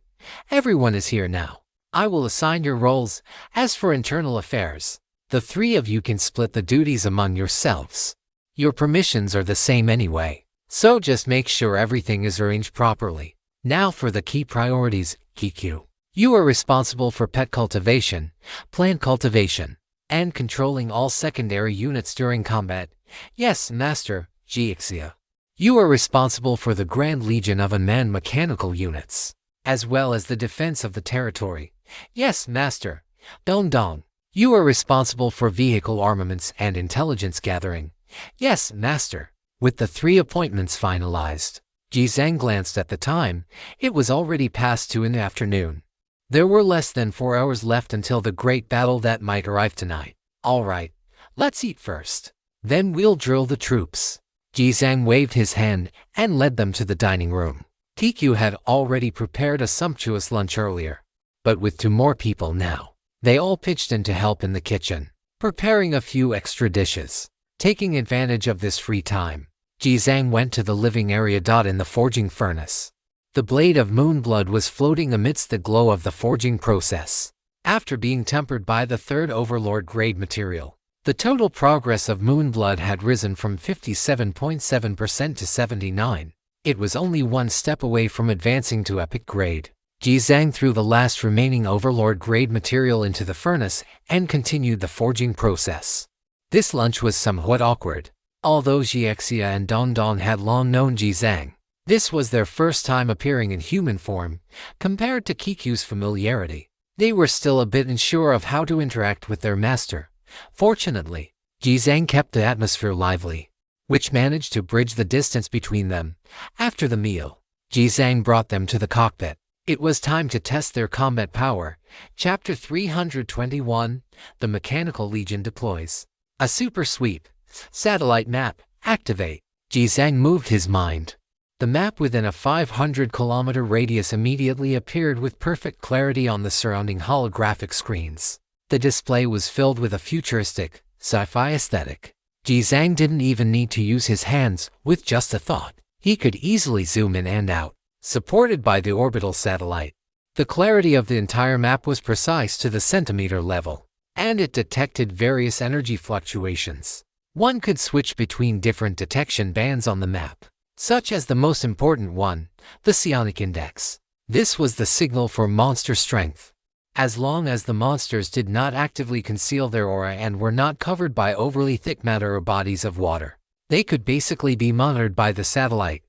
everyone is here now. I will assign your roles. As for internal affairs, the three of you can split the duties among yourselves. Your permissions are the same anyway, so just make sure everything is arranged properly. Now for the key priorities. Kiku, you are responsible for pet cultivation, plant cultivation, and controlling all secondary units during combat. Yes, Master. Jiexia, you are responsible for the Grand Legion of unmanned mechanical units, as well as the defense of the territory. Yes, Master. Dong, you are responsible for vehicle armaments and intelligence gathering. Yes, Master. With the 3 appointments finalized, Ji Zhang glanced at the time. It was already past 2 in the afternoon. There were less than 4 hours left until the great battle that might arrive tonight. All right, let's eat first. Then we'll drill the troops. Ji Zhang waved his hand and led them to the dining room. Kiku had already prepared a sumptuous lunch earlier, but with 2 more people now, they all pitched in to help in the kitchen, preparing a few extra dishes. Taking advantage of this free time, Ji Zhang went to the living area. In the forging furnace, the blade of moonblood was floating amidst the glow of the forging process. After being tempered by the 3rd overlord grade material, the total progress of moonblood had risen from 57.7% to 79%. It was only 1 step away from advancing to epic grade. Ji Zhang threw the last remaining overlord grade material into the furnace and continued the forging process. This lunch was somewhat awkward. Although Jiexia and Dong had long known Ji Zhang, this was their first time appearing in human form. Compared to Kiku's familiarity, they were still a bit unsure of how to interact with their master. Fortunately, Ji Zhang kept the atmosphere lively, which managed to bridge the distance between them. After the meal, Ji Zhang brought them to the cockpit. It was time to test their combat power. Chapter 321, The Mechanical Legion Deploys. A super sweep. Satellite map. Activate. Ji Zhang moved his mind. The map within a 500-kilometer radius immediately appeared with perfect clarity on the surrounding holographic screens. The display was filled with a futuristic, sci-fi aesthetic. Ji Zhang didn't even need to use his hands. With just a thought, he could easily zoom in and out, supported by the orbital satellite. The clarity of the entire map was precise to the centimeter level, and it detected various energy fluctuations. One could switch between different detection bands on the map, such as the most important one, the psionic index. This was the signal for monster strength. As long as the monsters did not actively conceal their aura and were not covered by overly thick matter or bodies of water, they could basically be monitored by the satellite.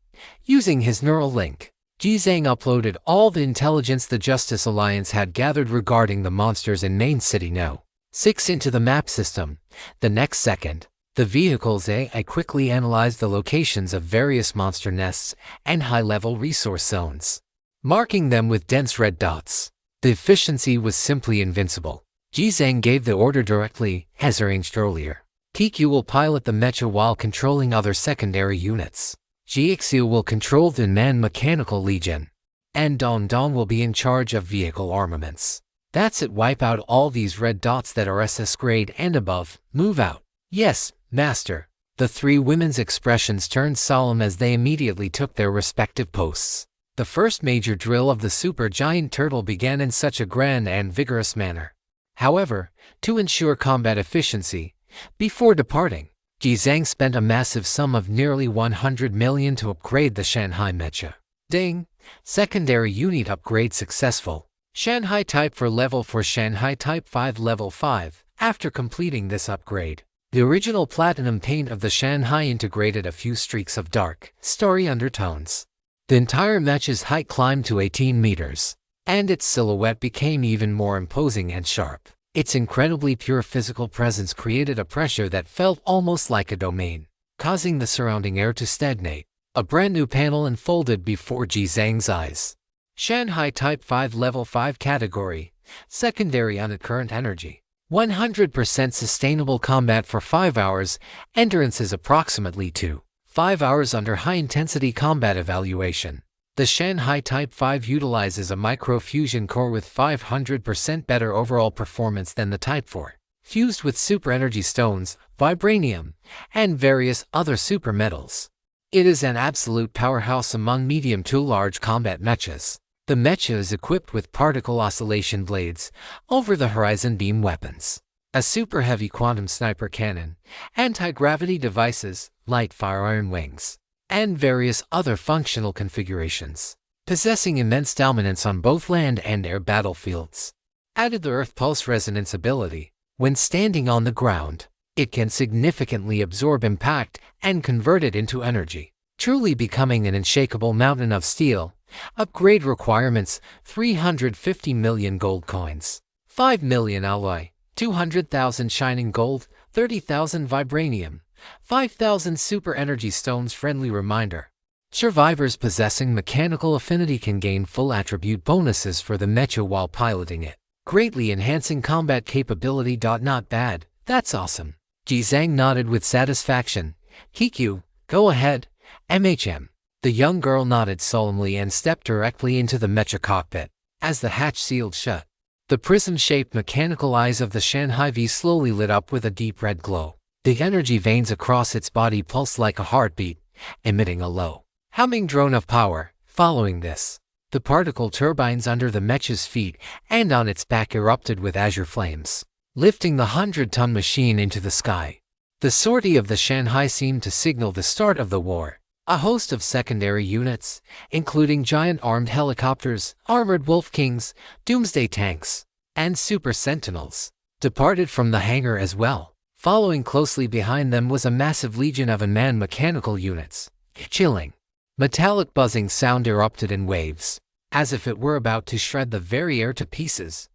Using his neural link, Ji Zhang uploaded all the intelligence the Justice Alliance had gathered regarding the monsters in Main City No. 6 into the map system. The next second, the vehicle's AI quickly analyzed the locations of various monster nests and high-level resource zones, marking them with dense red dots. The efficiency was simply invincible. Ji Zhang gave the order directly, as arranged earlier. Kiku will pilot the mecha while controlling other secondary units. Jiexia will control the unmanned mechanical legion, and Dong will be in charge of vehicle armaments. That's it. Wipe out all these red dots that are SS grade and above. Move out. Yes, Master. The 3 women's expressions turned solemn as they immediately took their respective posts. The first major drill of the supergiant turtle began in such a grand and vigorous manner. However, to ensure combat efficiency, before departing, Ji Zhang spent a massive sum of nearly 100 million to upgrade the Shanghai Mecha. Ding! Secondary unit upgrade successful. Shanghai Type for Level 4, Shanghai Type 5 Level 5. After completing this upgrade, the original platinum paint of the Shanghai integrated a few streaks of dark, starry undertones. The entire mecha's height climbed to 18 meters. and its silhouette became even more imposing and sharp. Its incredibly pure physical presence created a pressure that felt almost like a domain, causing the surrounding air to stagnate. A brand new panel unfolded before Ji Zhang's eyes. Shanghai Type 5 Level 5 Category, Secondary Undercurrent Energy. 100% sustainable combat for 5 hours. Endurance is approximately 2.5 hours under high-intensity combat evaluation. The Shanghai Type 5 utilizes a micro-fusion core with 500% better overall performance than the Type 4, fused with super energy stones, vibranium, and various other super metals. It is an absolute powerhouse among medium to large combat mechas. The mecha is equipped with particle oscillation blades, over-the-horizon beam weapons, a super heavy quantum sniper cannon, anti-gravity devices, light firearm wings, and various other functional configurations, possessing immense dominance on both land and air battlefields. Added the Earth Pulse Resonance ability. When standing on the ground, it can significantly absorb impact and convert it into energy, truly becoming an unshakable mountain of steel. Upgrade requirements: 350 million gold coins, 5 million alloy, 200,000 shining gold, 30,000 vibranium, 5,000 super energy stones. Friendly reminder: survivors possessing mechanical affinity can gain full attribute bonuses for the mecha while piloting it, greatly enhancing combat capability. Not bad, that's awesome. Ji Zhang nodded with satisfaction. Kikyu, go ahead, MHM. The young girl nodded solemnly and stepped directly into the mecha cockpit. As the hatch sealed shut, the prism-shaped mechanical eyes of the Shanghai V slowly lit up with a deep red glow. The energy veins across its body pulsed like a heartbeat, emitting a low, humming drone of power. Following this, the particle turbines under the mecha's feet and on its back erupted with azure flames, lifting the 100-ton machine into the sky. The sortie of the Shanghai seemed to signal the start of the war. A host of secondary units, including giant armed helicopters, armored Wolf Kings, Doomsday tanks, and Super Sentinels, departed from the hangar as well. Following closely behind them was a massive legion of unmanned mechanical units. Chilling, metallic buzzing sound erupted in waves, as if it were about to shred the very air to pieces.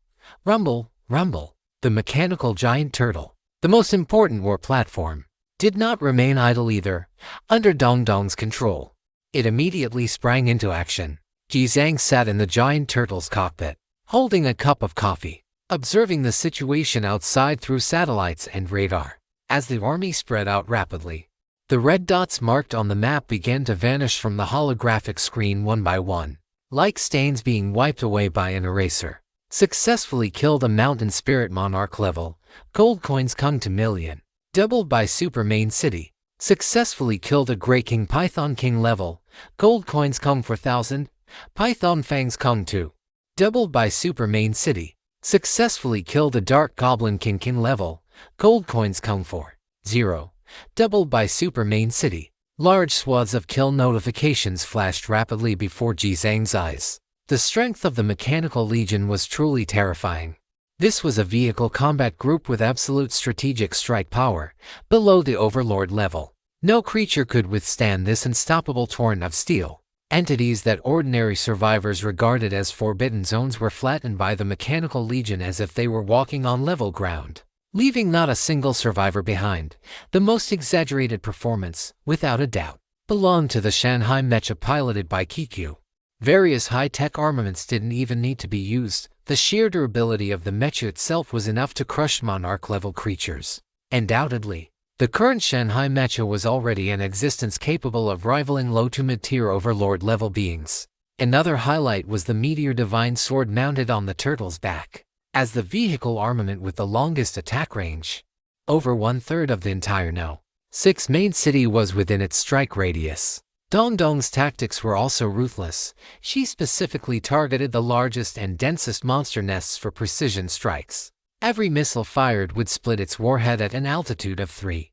Rumble, rumble. The mechanical giant turtle, the most important war platform, did not remain idle either. Under Dong Dong's control, it immediately sprang into action. Ji Zhang sat in the giant turtle's cockpit, holding a cup of coffee, observing the situation outside through satellites and radar. As the army spread out rapidly, the red dots marked on the map began to vanish from the holographic screen one by one, like stains being wiped away by an eraser. Successfully killed a Mountain Spirit Monarch level, gold coins come to million. Doubled by Super Main City. Successfully killed a Grey King Python King level, gold coins come 4,000, Python Fangs come 2. Doubled by Super Main City. Successfully killed a Dark Goblin King level, gold coins come 4,0. Doubled by Super Main City. Large swaths of kill notifications flashed rapidly before Ji Zhang's eyes. The strength of the Mechanical Legion was truly terrifying. This was a vehicle combat group with absolute strategic strike power, below the Overlord level. No creature could withstand this unstoppable torrent of steel. Entities that ordinary survivors regarded as forbidden zones were flattened by the Mechanical Legion as if they were walking on level ground, leaving not a single survivor behind. The most exaggerated performance, without a doubt, belonged to the Shanghai mecha piloted by Kikyu. Various high-tech armaments didn't even need to be used. The sheer durability of the mecha itself was enough to crush Monarch-level creatures. Undoubtedly, the current Shanghai mecha was already in existence capable of rivaling low to mid-tier Overlord-level beings. Another highlight was the Meteor Divine Sword mounted on the turtle's back, as the vehicle armament with the longest attack range. Over 1/3 of the entire No. 6 main city was within its strike radius. Dong Dong's tactics were also ruthless. She specifically targeted the largest and densest monster nests for precision strikes. Every missile fired would split its warhead at an altitude of 30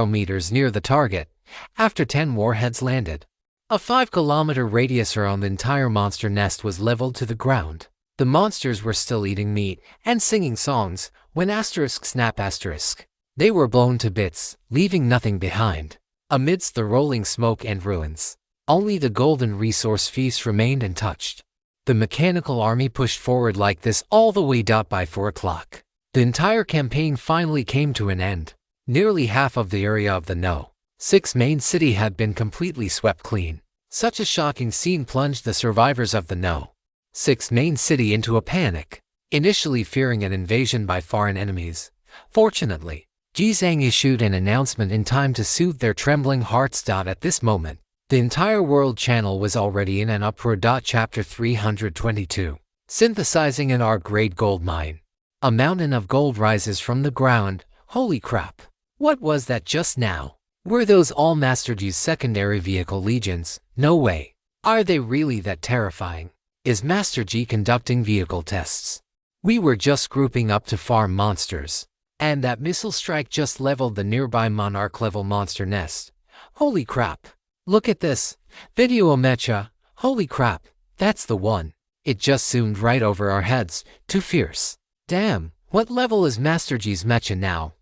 meters near the target. After 10 warheads landed, a 5-kilometer radius around the entire monster nest was leveled to the ground. The monsters were still eating meat and singing songs when snap asterisk. They were blown to bits, leaving nothing behind. Amidst the rolling smoke and ruins, only the golden resource feast remained untouched. The mechanical army pushed forward like this all the way by 4 o'clock. The entire campaign finally came to an end. Nearly half of the area of the No. 6 main city had been completely swept clean. Such a shocking scene plunged the survivors of the No. 6 main city into a panic, initially fearing an invasion by foreign enemies. Fortunately, Jizang issued an announcement in time to soothe their trembling hearts. At this moment, the entire world channel was already in an uproar. Chapter 322. Synthesizing an R-grade gold mine. A mountain of gold rises from the ground. Holy crap! What was that just now? Were those all Master G's secondary vehicle legions? No way. Are they really that terrifying? Is Master G conducting vehicle tests? We were just grouping up to farm monsters, and that missile strike just leveled the nearby monarch-level monster nest. Holy crap! Look at this! Video mecha! Holy crap! That's the one! It just zoomed right over our heads. Too fierce. Damn, what level is Master G's mecha now?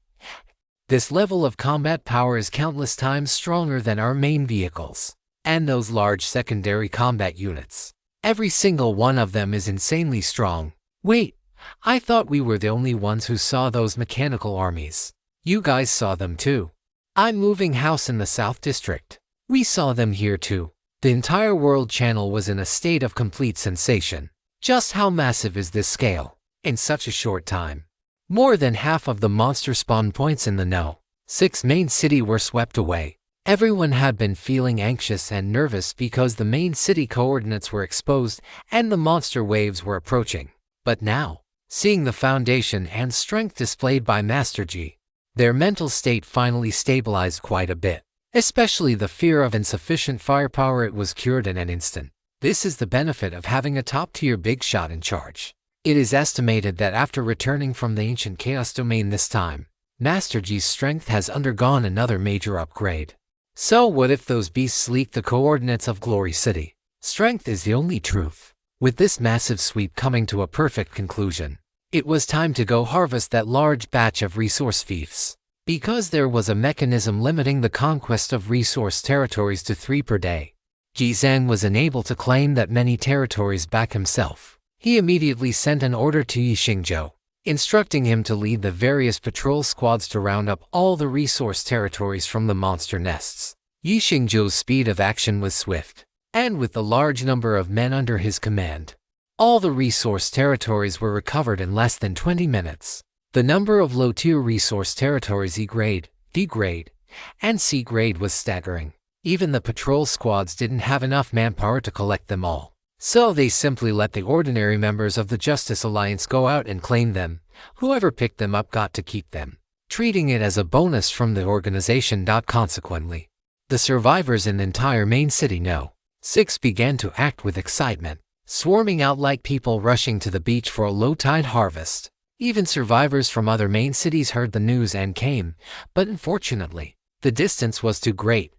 This level of combat power is countless times stronger than our main vehicles. And those large secondary combat units. Every single one of them is insanely strong. Wait, I thought we were the only ones who saw those mechanical armies. You guys saw them too. I'm moving house in the South District. We saw them here too. The entire world channel was in a state of complete sensation. Just how massive is this scale? In such a short time. More than half of the monster spawn points in the No. 6 main city were swept away. Everyone had been feeling anxious and nervous because the main city coordinates were exposed and the monster waves were approaching. But now, seeing the foundation and strength displayed by Master G, their mental state finally stabilized quite a bit. Especially the fear of insufficient firepower, it was cured in an instant. This is the benefit of having a top-tier big shot in charge. It is estimated that after returning from the ancient Chaos Domain this time, Master G's strength has undergone another major upgrade. So what if those beasts leak the coordinates of Glory City? Strength is the only truth. With this massive sweep coming to a perfect conclusion, it was time to go harvest that large batch of resource fiefs. Because there was a mechanism limiting the conquest of resource territories to 3 per day, Jizang was unable to claim that many territories back himself. He immediately sent an order to Yixingzhou, instructing him to lead the various patrol squads to round up all the resource territories from the monster nests. Yixingzhou's speed of action was swift, and with the large number of men under his command, all the resource territories were recovered in less than 20 minutes. The number of low-tier resource territories E-grade, D-grade, and C-grade was staggering. Even the patrol squads didn't have enough manpower to collect them all. So they simply let the ordinary members of the Justice Alliance go out and claim them. Whoever picked them up got to keep them, treating it as a bonus from the organization. Consequently, the survivors in the entire main city No. 6 began to act with excitement, swarming out like people rushing to the beach for a low-tide harvest. Even survivors from other main cities heard the news and came, but unfortunately, the distance was too great.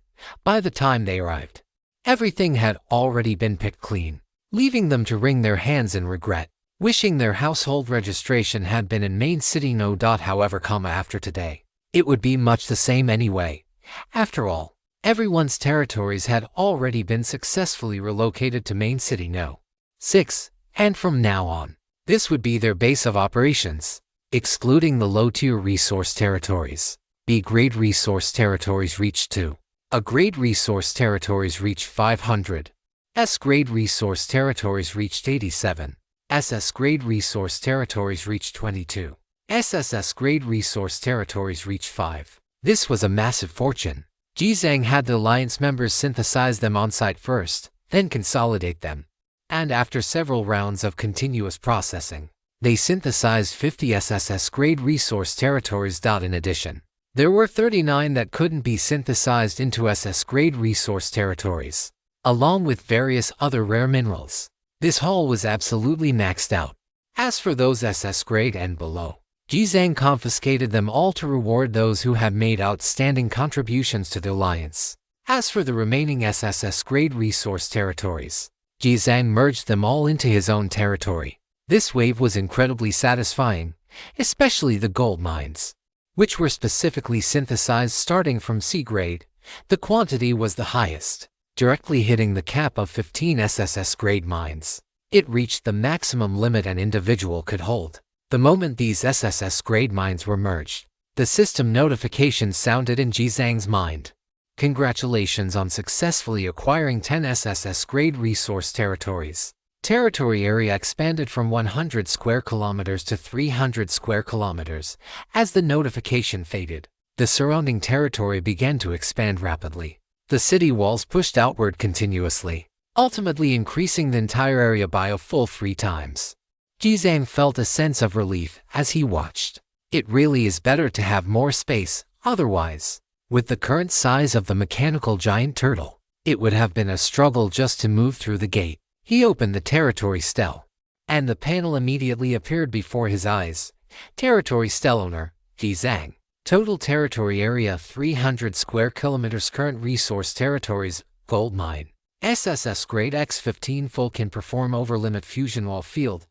By the time they arrived, everything had already been picked clean, leaving them to wring their hands in regret, wishing their household registration had been in main city No. However, after today, it would be much the same anyway. After all, everyone's territories had already been successfully relocated to main city No. 6, and from now on, this would be their base of operations, excluding the low-tier resource territories. B-grade resource territories reached 2. A-grade resource territories reached 500. S-grade resource territories reached 87. SS-grade resource territories reached 22. SSS-grade resource territories reached 5. This was a massive fortune. Jizang had the alliance members synthesize them on-site first, then consolidate them. And after several rounds of continuous processing, they synthesized 50 SSS-grade resource territories. In addition, there were 39 that couldn't be synthesized into SS-grade resource territories, along with various other rare minerals. This haul was absolutely maxed out. As for those SS-grade and below, Jizang confiscated them all to reward those who had made outstanding contributions to the alliance. As for the remaining SSS-grade resource territories, Jizang merged them all into his own territory. This wave was incredibly satisfying, especially the gold mines, which were specifically synthesized starting from C-grade. The quantity was the highest, directly hitting the cap of 15 SSS-grade mines. It reached the maximum limit an individual could hold. The moment these SSS grade mines were merged, the system notification sounded in Jizang's mind. Congratulations on successfully acquiring 10 SSS grade resource territories. Territory area expanded from 100 square kilometers to 300 square kilometers. As the notification faded, the surrounding territory began to expand rapidly. The city walls pushed outward continuously, ultimately increasing the entire area by a full 3 times. Jizang felt a sense of relief as he watched. It really is better to have more space, otherwise, with the current size of the mechanical giant turtle, it would have been a struggle just to move through the gate. He opened the territory stele, and the panel immediately appeared before his eyes. Territory stele owner, Jizang. Total territory area 300 square kilometers. Current resource territories, gold mine. SSS grade X15 full can perform over limit fusion wall field.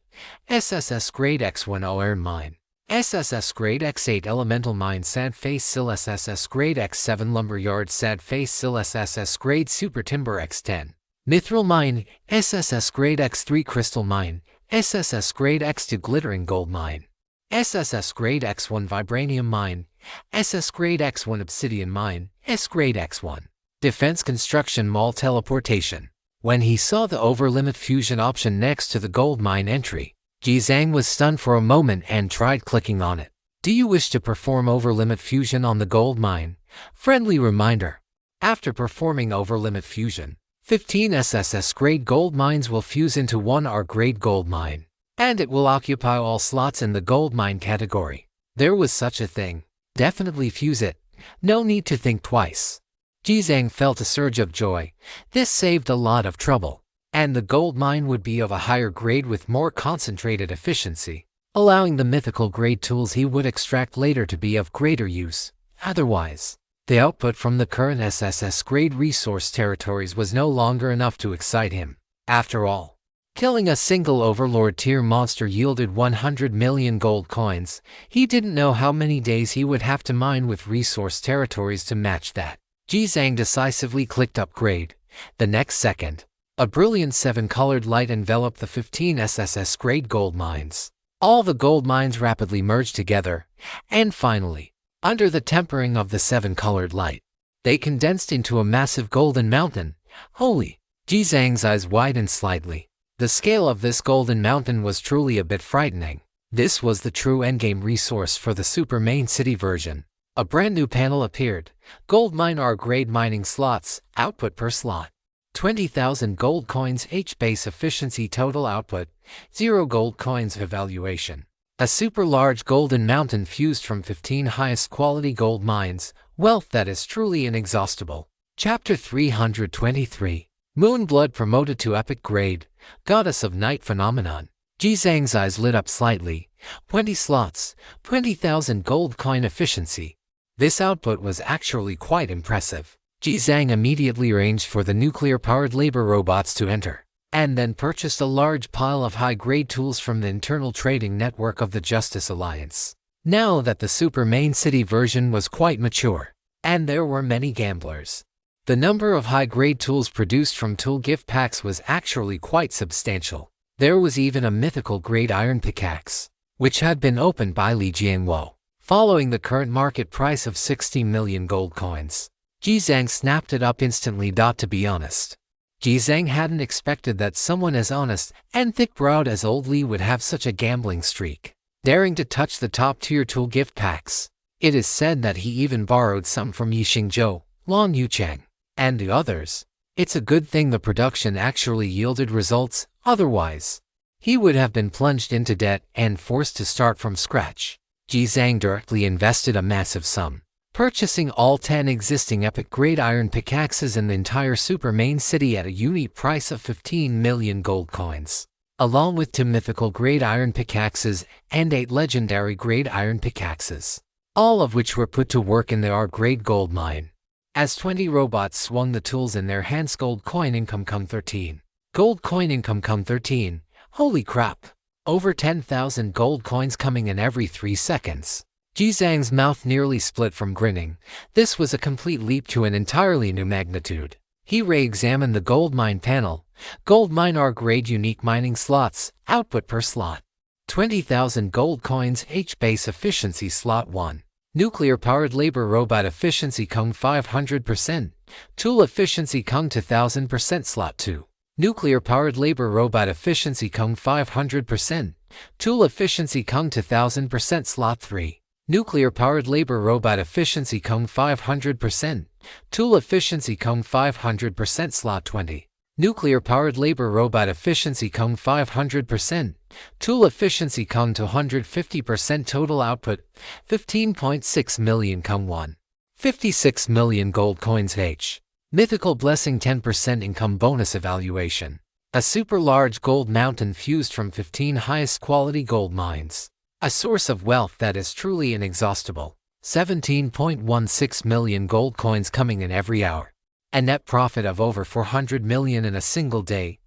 SSS grade X10 iron mine. SSS grade X8 elemental mine sad face sill. SSS grade X7 lumberyard sad face sill. SSS grade super timber X10 mithril mine. SSS grade X3 crystal mine. SSS grade X2 glittering gold mine. SSS grade X1 vibranium mine. SS grade X1 obsidian mine. S grade X1 defense construction mall teleportation. When he saw the over-limit fusion option next to the gold mine entry, Jizang was stunned for a moment and tried clicking on it. Do you wish to perform over-limit fusion on the gold mine? Friendly reminder. After performing over-limit fusion, 15 SSS grade gold mines will fuse into 1 R grade gold mine, and it will occupy all slots in the gold mine category. There was such a thing. Definitely fuse it. No need to think twice. Jizang felt a surge of joy. This saved a lot of trouble, and the gold mine would be of a higher grade with more concentrated efficiency, allowing the mythical grade tools he would extract later to be of greater use. Otherwise, the output from the current SSS grade resource territories was no longer enough to excite him. After all, killing a single overlord tier monster yielded 100 million gold coins. He didn't know how many days he would have to mine with resource territories to match that. Jizang decisively clicked upgrade. The next second, a brilliant 7-colored light enveloped the 15 SSS grade gold mines. All the gold mines rapidly merged together, and finally, under the tempering of the 7-colored light, they condensed into a massive golden mountain. Holy! Jizang's eyes widened slightly. The scale of this golden mountain was truly a bit frightening. This was the true endgame resource for the super main city version. A brand new panel appeared. Gold mine R grade mining slots, output per slot. 20,000 gold coins H base efficiency total output, 0 gold coins evaluation. A super large golden mountain fused from 15 highest quality gold mines, wealth that is truly inexhaustible. Chapter 323. Moonblood promoted to epic grade, goddess of night phenomenon. Jizang's eyes lit up slightly. 20 slots, 20,000 gold coin efficiency. This output was actually quite impressive. Jizang immediately arranged for the nuclear-powered labor robots to enter, and then purchased a large pile of high-grade tools from the internal trading network of the Justice Alliance. Now that the super main city version was quite mature, and there were many gamblers, the number of high-grade tools produced from tool gift packs was actually quite substantial. There was even a mythical grade iron pickaxe, which had been opened by Li Jianguo, following the current market price of 60 million gold coins. Jizang snapped it up instantly. To be honest, Jizang hadn't expected that someone as honest and thick-browed as old Li would have such a gambling streak, daring to touch the top-tier tool gift packs. It is said that he even borrowed some from Yixingzhou, Long Yucheng, and the others. It's a good thing the production actually yielded results, otherwise, he would have been plunged into debt and forced to start from scratch. Jizang directly invested a massive sum, purchasing all 10 existing epic-grade iron pickaxes in the entire super main city at a unique price of 15 million gold coins, along with 2 mythical-grade iron pickaxes and 8 legendary-grade iron pickaxes, all of which were put to work in the R-grade gold mine. As 20 robots swung the tools in their hands, gold coin income come 13. Gold coin income come 13. Holy crap! Over 10,000 gold coins coming in every 3 seconds. Jizang's mouth nearly split from grinning. This was a complete leap to an entirely new magnitude. He re-examined the gold mine panel. Gold mine are grade unique mining slots, output per slot. 20,000 gold coins H base efficiency slot 1. Nuclear powered labor robot efficiency Kung 500%. Tool efficiency Kung 2000% slot 2. Nuclear powered labor robot efficiency Kung 500%. Tool efficiency Kung 2000% slot 3. Nuclear powered labor robot efficiency Kung 500%. Tool efficiency Kung 500% slot 20. Nuclear powered labor robot efficiency Kung 500%. Tool efficiency Kung 250% total output 15.6 million Kung 1. 56 million gold coins H. Mythical blessing 10% income bonus evaluation. A super large gold mountain fused from 15 highest quality gold mines. A source of wealth that is truly inexhaustible. 17.16 million gold coins coming in every hour. A net profit of over 400 million in a single day.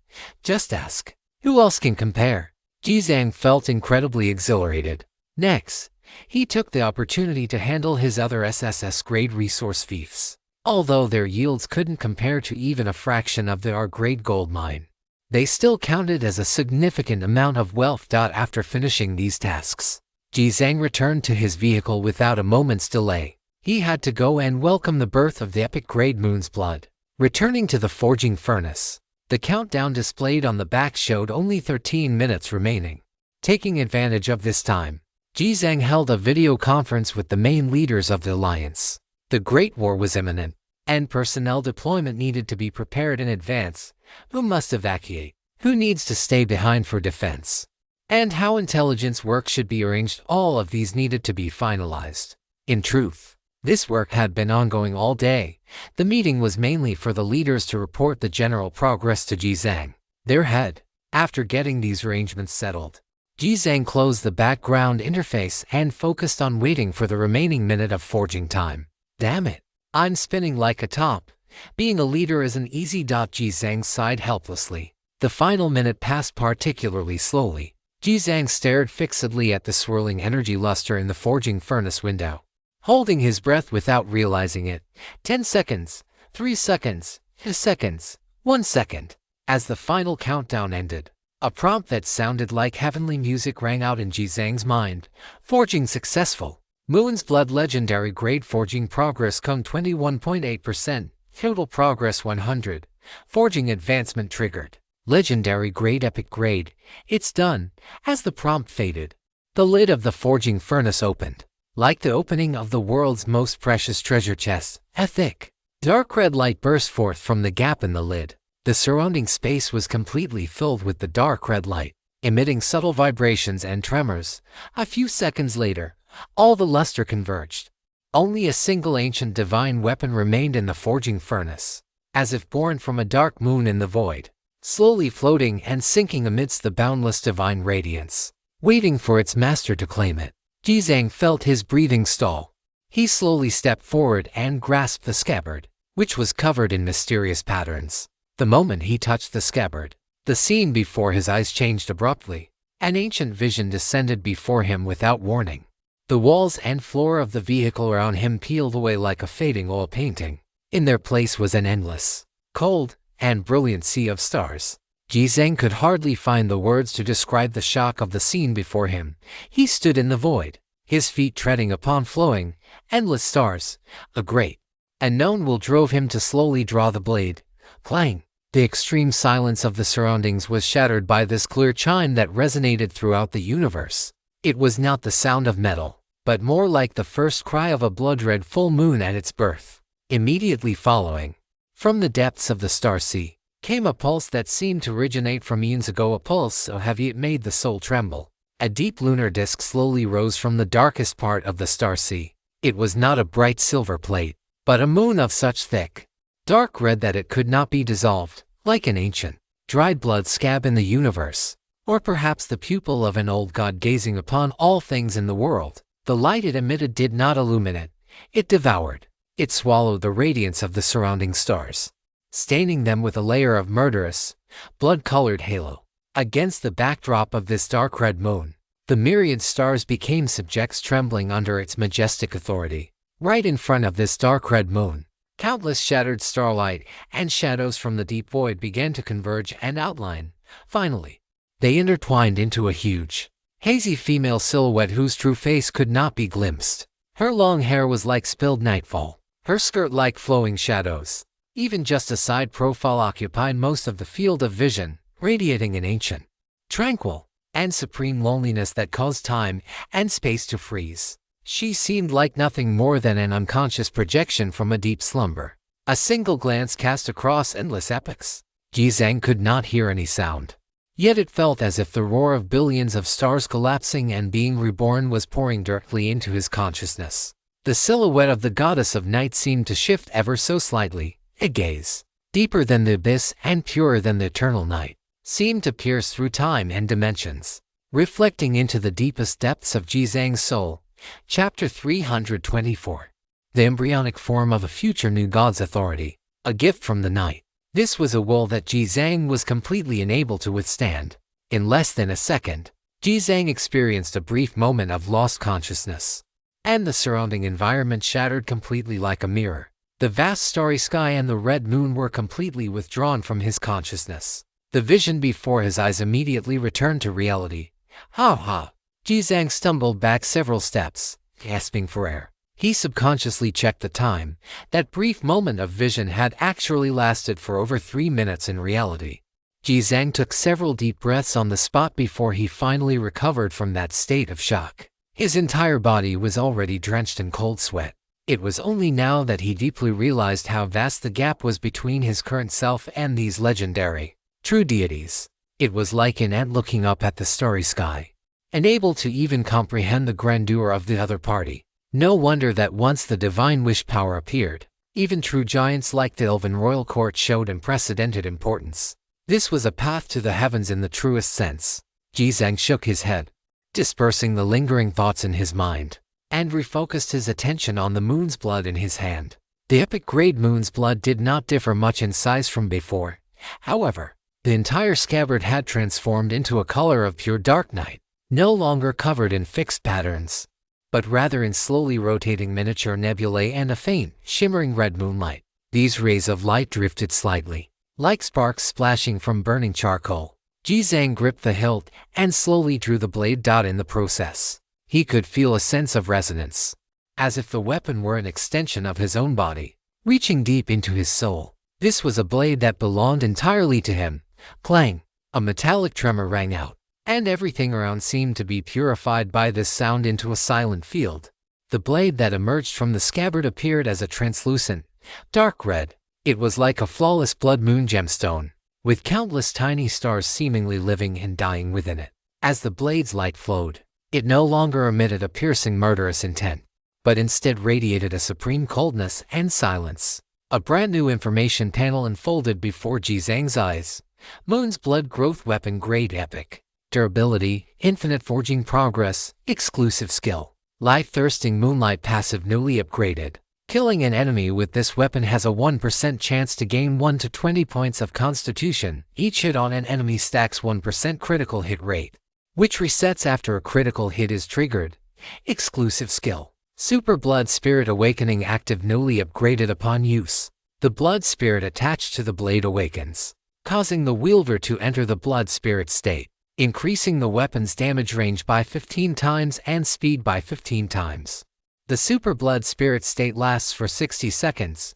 Just ask, who else can compare? Jizang felt incredibly exhilarated. Next, he took the opportunity to handle his other SSS grade resource fiefs. Although their yields couldn't compare to even a fraction of the R-grade gold mine, they still counted as a significant amount of wealth. After finishing these tasks, Jizang returned to his vehicle without a moment's delay. He had to go and welcome the birth of the epic grade Moon's Blood. Returning to the forging furnace, the countdown displayed on the back showed only 13 minutes remaining. Taking advantage of this time, Jizang held a video conference with the main leaders of the alliance. The Great War was imminent, and personnel deployment needed to be prepared in advance. Who must evacuate? Who needs to stay behind for defense? And how intelligence work should be arranged, all of these needed to be finalized. In truth, this work had been ongoing all day. The meeting was mainly for the leaders to report the general progress to Jizang, their head. After getting these arrangements settled, Jizang closed the background interface and focused on waiting for the remaining minute of forging time. Damn it, I'm spinning like a top. Being a leader isn't easy. Jizang sighed helplessly. The final minute passed particularly slowly. Jizang stared fixedly at the swirling energy luster in the forging furnace window, holding his breath without realizing it. 10 seconds, 3 seconds, 2 seconds, 1 second. As the final countdown ended, a prompt that sounded like heavenly music rang out in Jizang's mind. Forging successful. Moon's Blood legendary grade forging progress Kung 21.8%. Total progress 100. Forging advancement triggered. Legendary grade epic grade. It's done. As the prompt faded, the lid of the forging furnace opened. Like the opening of the world's most precious treasure chest, a thick, dark red light burst forth from the gap in the lid. The surrounding space was completely filled with the dark red light, emitting subtle vibrations and tremors. A few seconds later, all the luster converged. Only a single ancient divine weapon remained in the forging furnace, as if born from a dark moon in the void, slowly floating and sinking amidst the boundless divine radiance, waiting for its master to claim it. Jizang felt his breathing stall. He slowly stepped forward and grasped the scabbard, which was covered in mysterious patterns. The moment he touched the scabbard, the scene before his eyes changed abruptly. An ancient vision descended before him without warning. The walls and floor of the vehicle around him peeled away like a fading oil painting. In their place was an endless, cold, and brilliant sea of stars. Jizang could hardly find the words to describe the shock of the scene before him. He stood in the void, his feet treading upon flowing, endless stars. A great unknown will drove him to slowly draw the blade. Clang! The extreme silence of the surroundings was shattered by this clear chime that resonated throughout the universe. It was not the sound of metal, but more like the first cry of a blood-red full moon at its birth. Immediately following, from the depths of the star sea, came a pulse that seemed to originate from eons ago, a pulse so heavy it made the soul tremble. A deep lunar disk slowly rose from the darkest part of the star sea. It was not a bright silver plate, but a moon of such thick, dark red that it could not be dissolved, like an ancient, dried blood scab in the universe, or perhaps the pupil of an old god gazing upon all things in the world. The light it emitted did not illuminate, it devoured. It swallowed the radiance of the surrounding stars, staining them with a layer of murderous, blood-colored halo. Against the backdrop of this dark red moon, the myriad stars became subjects trembling under its majestic authority. Right in front of this dark red moon, Countless shattered starlight and shadows from the deep void began to converge and outline. Finally, they intertwined into a huge, hazy female silhouette whose true face could not be glimpsed. Her long hair was like spilled nightfall, her skirt like flowing shadows. Even just a side profile occupied most of the field of vision, radiating an ancient, tranquil, and supreme loneliness that caused time and space to freeze. She seemed like nothing more than an unconscious projection from a deep slumber. A single glance cast across endless epochs. Jizang could not hear any sound. Yet it felt as if the roar of billions of stars collapsing and being reborn was pouring directly into his consciousness. The silhouette of the goddess of night seemed to shift ever so slightly. A gaze, deeper than the abyss and purer than the eternal night, seemed to pierce through time and dimensions, reflecting into the deepest depths of Jizang's soul. Chapter 324. The embryonic form of a future new god's authority, a gift from the night. This was a will that Jizang was completely unable to withstand. In less than a second, Jizang experienced a brief moment of lost consciousness, and the surrounding environment shattered completely like a mirror. The vast starry sky and the red moon were completely withdrawn from his consciousness. The vision before his eyes immediately returned to reality. Ha ha! Jizang stumbled back several steps, gasping for air. He subconsciously checked the time. That brief moment of vision had actually lasted for over 3 minutes in reality. Jizang took several deep breaths on the spot before he finally recovered from that state of shock. His entire body was already drenched in cold sweat. It was only now that he deeply realized how vast the gap was between his current self and these legendary, true deities. It was like an ant looking up at the starry sky, unable to even comprehend the grandeur of the other party. No wonder that once the divine wish power appeared, even true giants like the elven royal court showed unprecedented importance. This was a path to the heavens in the truest sense. Jizang shook his head, dispersing the lingering thoughts in his mind, and refocused his attention on the moon's blood in his hand. The epic-grade moon's blood did not differ much in size from before. However, the entire scabbard had transformed into a color of pure dark night, no longer covered in fixed patterns, but rather in slowly rotating miniature nebulae and a faint, shimmering red moonlight. These rays of light drifted slightly, like sparks splashing from burning charcoal. Jizang gripped the hilt and slowly drew the blade. In the process, he could feel a sense of resonance, as if the weapon were an extension of his own body, reaching deep into his soul. This was a blade that belonged entirely to him. Clang! A metallic tremor rang out, and everything around seemed to be purified by this sound into a silent field. The blade that emerged from the scabbard appeared as a translucent, dark red. It was like a flawless blood moon gemstone, with countless tiny stars seemingly living and dying within it. As the blade's light flowed, it no longer emitted a piercing murderous intent, but instead radiated a supreme coldness and silence. A brand new information panel unfolded before Jizang's eyes. Moon's blood growth weapon grade epic. Durability, infinite forging progress, exclusive skill. Life-thirsting moonlight passive newly upgraded. Killing an enemy with this weapon has a 1% chance to gain 1 to 20 points of constitution. Each hit on an enemy stacks 1% critical hit rate, which resets after a critical hit is triggered. Exclusive skill. Super Blood Spirit Awakening active newly upgraded upon use. The blood spirit attached to the blade awakens, causing the wielder to enter the blood spirit state, increasing the weapon's damage range by 15 times and speed by 15 times. The Super Blood Spirit state lasts for 60 seconds.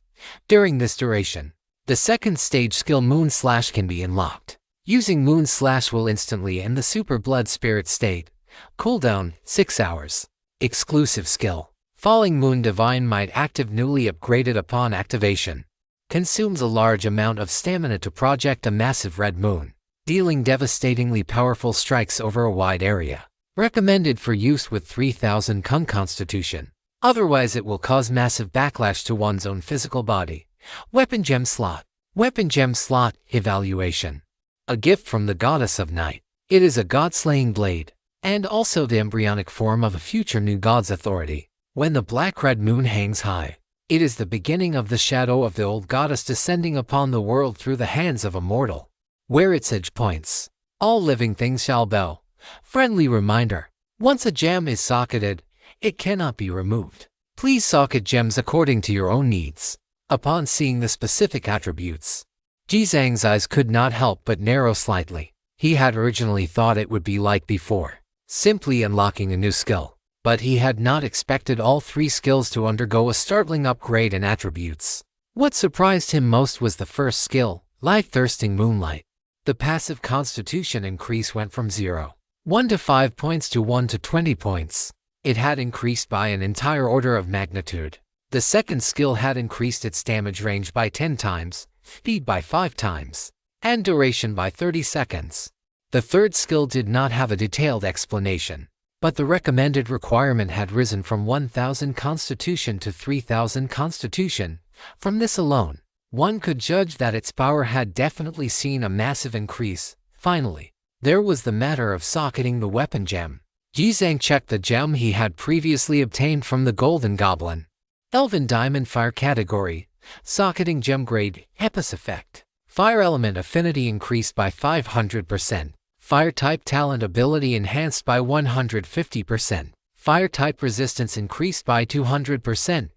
During this duration, the second stage skill Moon Slash can be unlocked. Using Moon Slash will instantly end the Super Blood Spirit state. Cooldown, 6 hours. Exclusive skill. Falling Moon Divine Might active newly upgraded upon activation. Consumes a large amount of stamina to project a massive red moon, dealing devastatingly powerful strikes over a wide area. Recommended for use with 3000 constitution. Otherwise it will cause massive backlash to one's own physical body. Weapon Gem Slot. Weapon Gem Slot Evaluation. A gift from the Goddess of Night. It is a god-slaying blade, and also the embryonic form of a future new god's authority. When the black-red moon hangs high, it is the beginning of the shadow of the old goddess descending upon the world through the hands of a mortal. Where its edge points, all living things shall bow. Friendly reminder: once a gem is socketed, it cannot be removed. Please socket gems according to your own needs. Upon seeing the specific attributes, Jizang's eyes could not help but narrow slightly. He had originally thought it would be like before, simply unlocking a new skill. But he had not expected all 3 skills to undergo a startling upgrade in attributes. What surprised him most was the first skill, Life-Thirsting Moonlight. The passive constitution increase went from 0.1 to 5 points to 1 to 20 points. It had increased by an entire order of magnitude. The second skill had increased its damage range by 10 times, speed by 5 times, and duration by 30 seconds. The third skill did not have a detailed explanation, but the recommended requirement had risen from 1,000 constitution to 3,000 constitution. From this alone, one could judge that its power had definitely seen a massive increase. Finally, there was the matter of socketing the weapon gem. Jizang checked the gem he had previously obtained from the Golden Goblin. Elven Diamond Fire category, socketing gem grade, Epis effect. Fire element affinity increased by 500%. Fire type talent ability enhanced by 150%. Fire type resistance increased by 200%.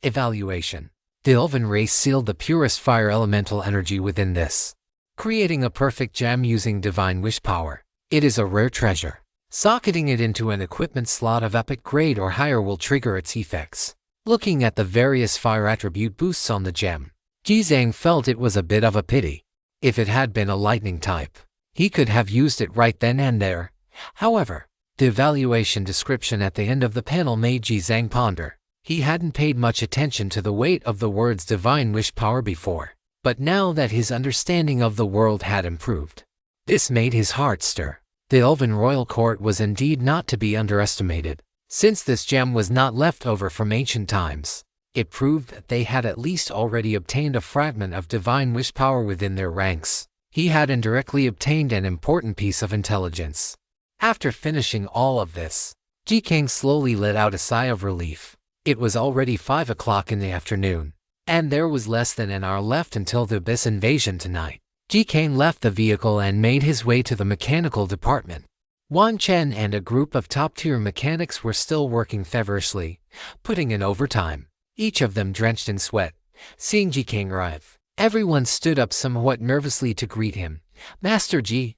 Evaluation. The Elven race sealed the purest fire elemental energy within this, creating a perfect gem using divine wish power. It is a rare treasure. Socketing it into an equipment slot of epic grade or higher will trigger its effects. Looking at the various fire attribute boosts on the gem, Jizang felt it was a bit of a pity. If it had been a lightning type, he could have used it right then and there. However, the evaluation description at the end of the panel made Jizang ponder. He hadn't paid much attention to the weight of the words divine wish power before, but now that his understanding of the world had improved, this made his heart stir. The Elven royal court was indeed not to be underestimated. Since this gem was not left over from ancient times, it proved that they had at least already obtained a fragment of divine wish power within their ranks. He had indirectly obtained an important piece of intelligence. After finishing all of this, Jikang slowly let out a sigh of relief. It was already 5 o'clock in the afternoon, and there was less than an hour left until the Abyss invasion tonight. Jikang left the vehicle and made his way to the mechanical department. Wan Chen and a group of top-tier mechanics were still working feverishly, putting in overtime, each of them drenched in sweat. Seeing Jikang arrive, everyone stood up somewhat nervously to greet him. Master Ji,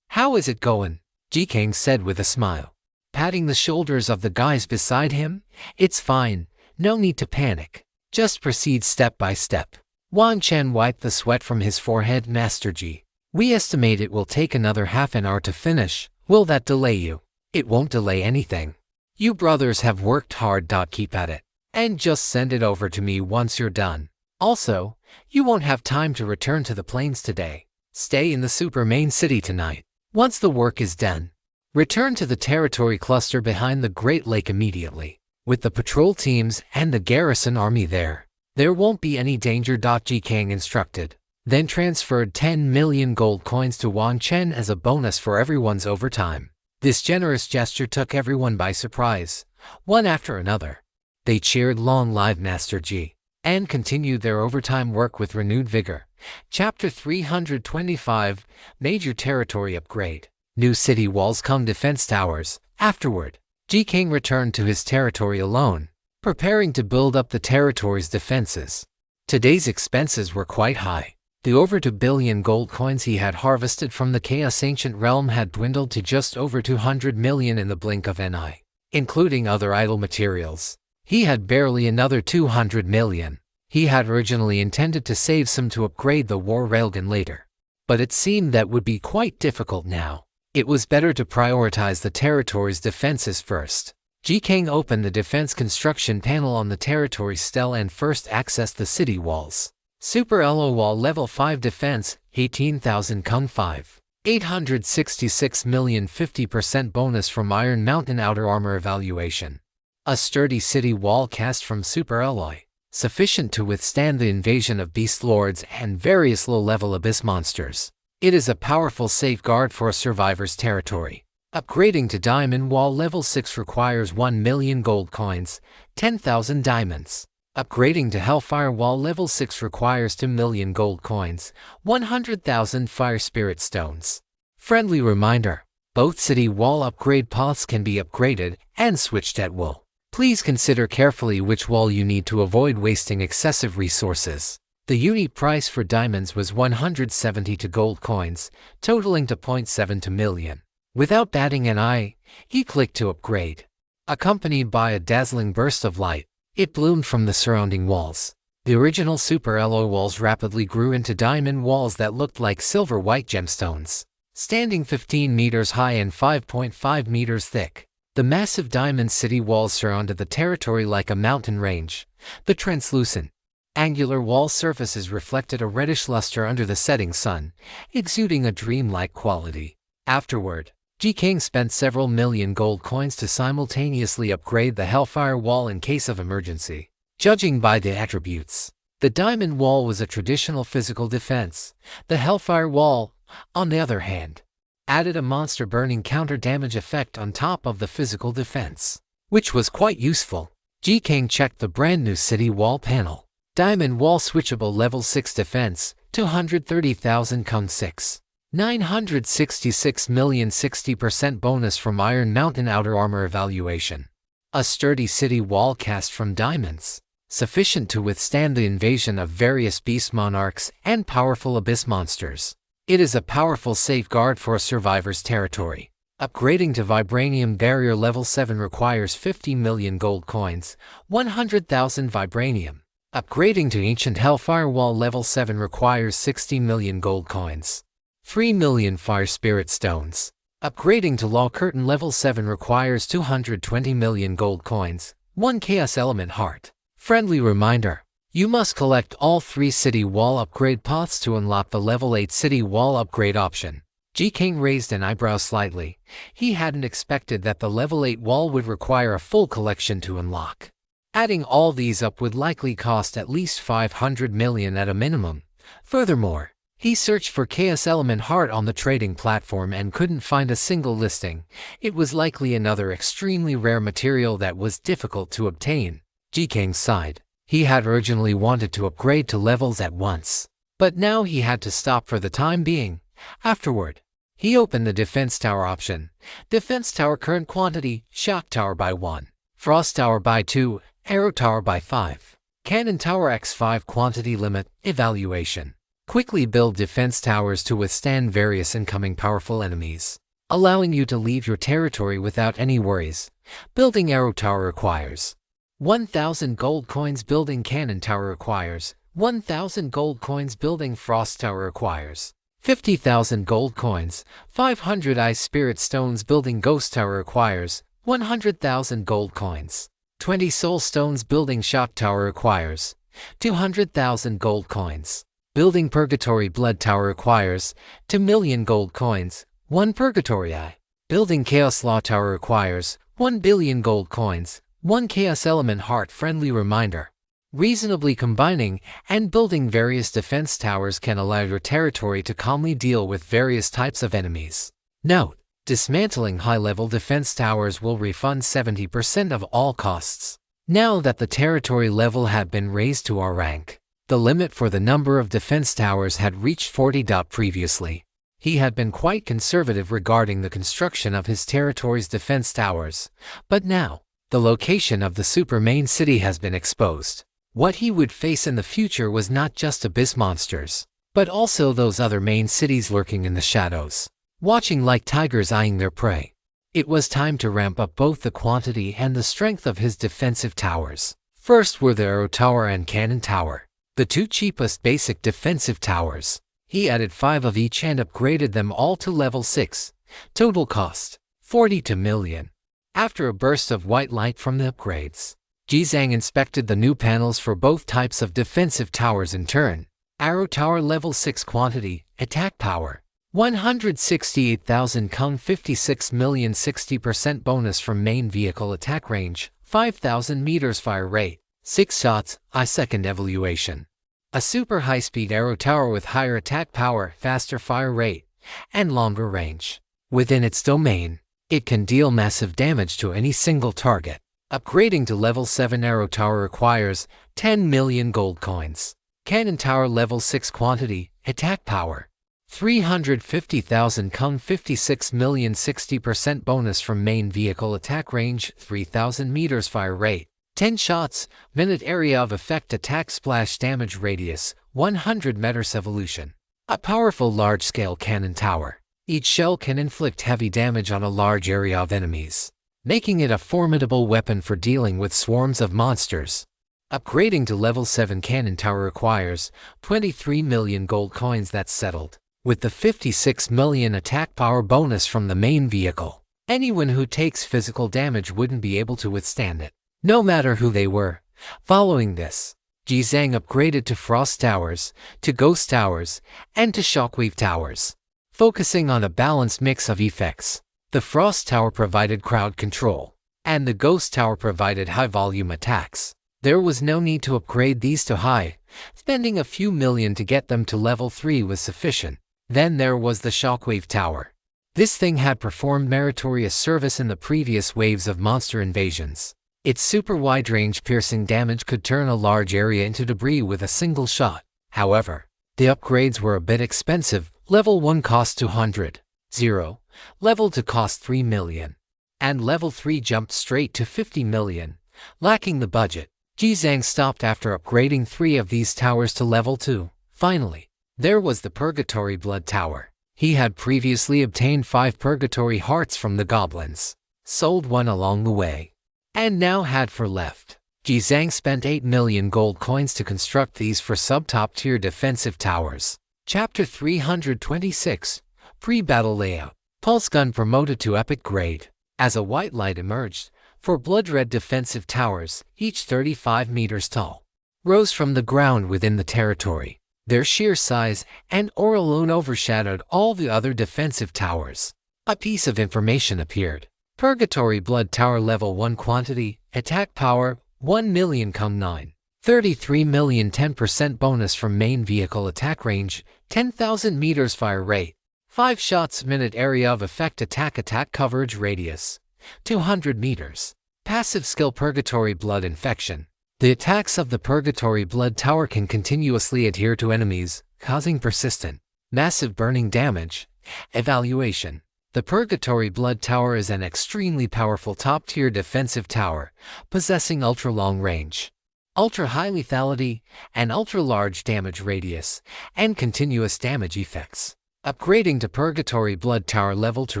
how is it going? Jikang said with a smile, patting the shoulders of the guys beside him. It's fine, no need to panic. Just proceed step by step. Wan Chen wiped the sweat from his forehead. Master Ji, we estimate it will take another half an hour to finish. Will that delay you? It won't delay anything. You brothers have worked hard. Keep at it, and just send it over to me once you're done. Also, you won't have time to return to the plains today. Stay in the super main city tonight. Once the work is done, return to the territory cluster behind the Great Lake immediately. With the patrol teams and the garrison army there won't be any danger. Jikang instructed, then transferred 10 million gold coins to Wan Chen as a bonus for everyone's overtime. This generous gesture took everyone by surprise, one after another. They cheered "Long live Master Ji," and continued their overtime work with renewed vigor. Chapter 325, Major Territory Upgrade. New city walls come defense towers. Afterward, Jikang returned to his territory alone, preparing to build up the territory's defenses. Today's expenses were quite high. The over 2 billion gold coins he had harvested from the Chaos Ancient Realm had dwindled to just over 200 million in the blink of an eye. Including other idle materials, he had barely another 200 million. He had originally intended to save some to upgrade the war railgun later, but it seemed that would be quite difficult now. It was better to prioritize the territory's defenses first. Jikang opened the defense construction panel on the territory stele and first accessed the city walls. Super LO Wall Level 5 Defense, 18,000 Kung 5. 866 million 50% bonus from Iron Mountain Outer Armor Evaluation. A sturdy city wall cast from Super Alloy, sufficient to withstand the invasion of Beast Lords and various low-level abyss monsters. It is a powerful safeguard for a survivor's territory. Upgrading to Diamond Wall Level 6 requires 1 million gold coins, 10,000 diamonds. Upgrading to Hellfire Wall Level 6 requires 2 million gold coins, 100,000 Fire Spirit Stones. Friendly reminder, both city wall upgrade paths can be upgraded and switched at will. Please consider carefully which wall you need to avoid wasting excessive resources. The unit price for diamonds was 172 gold coins, totaling to 0.72 million. Without batting an eye, he clicked to upgrade. Accompanied by a dazzling burst of light, it bloomed from the surrounding walls. The original super alloy walls rapidly grew into diamond walls that looked like silver-white gemstones, standing 15 meters high and 5.5 meters thick. The massive diamond city walls surrounded the territory like a mountain range. The translucent, angular wall surfaces reflected a reddish luster under the setting sun, exuding a dreamlike quality. Afterward, G-King spent several million gold coins to simultaneously upgrade the Hellfire Wall in case of emergency. Judging by the attributes, the Diamond Wall was a traditional physical defense. The Hellfire Wall, on the other hand, added a monster burning counter damage effect on top of the physical defense, which was quite useful. G-King checked the brand new city wall panel. Diamond Wall switchable level 6 defense, 230,000 con 6. 966 million 60% bonus from Iron Mountain outer armor evaluation. A sturdy city wall cast from diamonds, sufficient to withstand the invasion of various beast monarchs and powerful abyss monsters. It is a powerful safeguard for a survivor's territory. Upgrading to Vibranium Barrier Level 7 requires 50 million gold coins, 100,000 Vibranium. Upgrading to Ancient Hellfire Wall Level 7 requires 60 million gold coins, 3 million Fire Spirit Stones. Upgrading to Law Curtain Level 7 requires 220 million gold coins, 1 Chaos Element Heart. Friendly reminder: you must collect all 3 City Wall upgrade paths to unlock the Level 8 City Wall upgrade option. G-King raised an eyebrow slightly. He hadn't expected that the Level 8 wall would require a full collection to unlock. Adding all these up would likely cost at least 500 million at a minimum. Furthermore, he searched for Chaos Element Heart on the trading platform and couldn't find a single listing. It was likely another extremely rare material that was difficult to obtain. G-King sighed. He had urgently wanted to upgrade to levels at once, but now he had to stop for the time being. Afterward, he opened the Defense Tower option. Defense Tower current quantity: Shock Tower by 1, Frost Tower by 2, Arrow Tower by 5. Cannon Tower x5 quantity limit. Evaluation: quickly build defense towers to withstand various incoming powerful enemies, allowing you to leave your territory without any worries. Building Arrow Tower requires 1,000 gold coins. Building Cannon Tower requires 1,000 gold coins. Building Frost Tower requires 50,000 gold coins, 500 Ice Spirit Stones. Building Ghost Tower requires 100,000 gold coins, 20 Soul Stones. Building Shock Tower requires 200,000 gold coins. Building Purgatory Blood Tower requires 2 million gold coins, 1 Purgatory Eye. Building Chaos Law Tower requires 1 billion gold coins, 1 Chaos Element Heart. Friendly reminder: reasonably combining and building various defense towers can allow your territory to calmly deal with various types of enemies. Note: dismantling high-level defense towers will refund 70% of all costs. Now that the territory level had been raised to our rank, the limit for the number of defense towers had reached 40. Previously, he had been quite conservative regarding the construction of his territory's defense towers, but now, the location of the super main city has been exposed. What he would face in the future was not just abyss monsters, but also those other main cities lurking in the shadows, watching like tigers eyeing their prey. It was time to ramp up both the quantity and the strength of his defensive towers. First were the Arrow Tower and Cannon Tower, the 2 cheapest basic defensive towers. He added 5 of each and upgraded them all to level 6. Total cost: 42 million. After a burst of white light from the upgrades, Jizang inspected the new panels for both types of defensive towers in turn. Arrow Tower Level 6 quantity: attack power, 168,000 con 56 million 60% bonus from main vehicle attack range, 5,000 meters fire rate, 6 shots, I-second evaluation. A super high-speed arrow tower with higher attack power, faster fire rate, and longer range. Within its domain, it can deal massive damage to any single target. Upgrading to level 7 Arrow Tower requires 10 million gold coins. Cannon Tower Level 6 quantity: attack power, 350,000 kung 56 million 60% bonus from main vehicle attack range, 3,000 meters fire rate, 10 shots, minute area of effect attack splash damage radius, 100 meters evolution. A powerful large-scale cannon tower. Each shell can inflict heavy damage on a large area of enemies, making it a formidable weapon for dealing with swarms of monsters. Upgrading to level 7 cannon tower requires 23 million gold coins. That's settled. With the 56 million attack power bonus from the main vehicle, anyone who takes physical damage wouldn't be able to withstand it, no matter who they were. Following this, Jizang upgraded to Frost Towers, to Ghost Towers, and to Shockwave Towers, focusing on a balanced mix of effects. The Frost Tower provided crowd control, and the Ghost Tower provided high-volume attacks. There was no need to upgrade these to high. Spending a few million to get them to level 3 was sufficient. Then there was the Shockwave Tower. This thing had performed meritorious service in the previous waves of monster invasions. Its super wide-range piercing damage could turn a large area into debris with a single shot. However, the upgrades were a bit expensive. Level 1 cost 200,000, level 2 cost 3 million, and level 3 jumped straight to 50 million. Lacking the budget, Jizang stopped after upgrading 3 of these towers to level 2. Finally, there was the Purgatory Blood Tower. He had previously obtained 5 Purgatory Hearts from the goblins, sold 1 along the way, and now had 4 left. Jizang spent 8 million gold coins to construct these for sub-top tier defensive towers. Chapter 326, Pre-Battle Layout. Pulse Gun promoted to Epic Grade. As a white light emerged, 4 blood-red defensive towers, each 35 meters tall, rose from the ground within the territory. Their sheer size and aura alone overshadowed all the other defensive towers. A piece of information appeared. Purgatory Blood Tower Level 1 Quantity, Attack Power, 1 million Kung 9. 33 million 10% bonus from main vehicle attack range, 10,000 meters fire rate, 5 shots minute area of effect attack coverage radius, 200 meters. Passive skill Purgatory Blood Infection. The attacks of the Purgatory Blood Tower can continuously adhere to enemies, causing persistent, massive burning damage. Evaluation. The Purgatory Blood Tower is an extremely powerful top-tier defensive tower, possessing ultra-long range, ultra-high lethality, and ultra-large damage radius, and continuous damage effects. Upgrading to Purgatory Blood Tower Level 2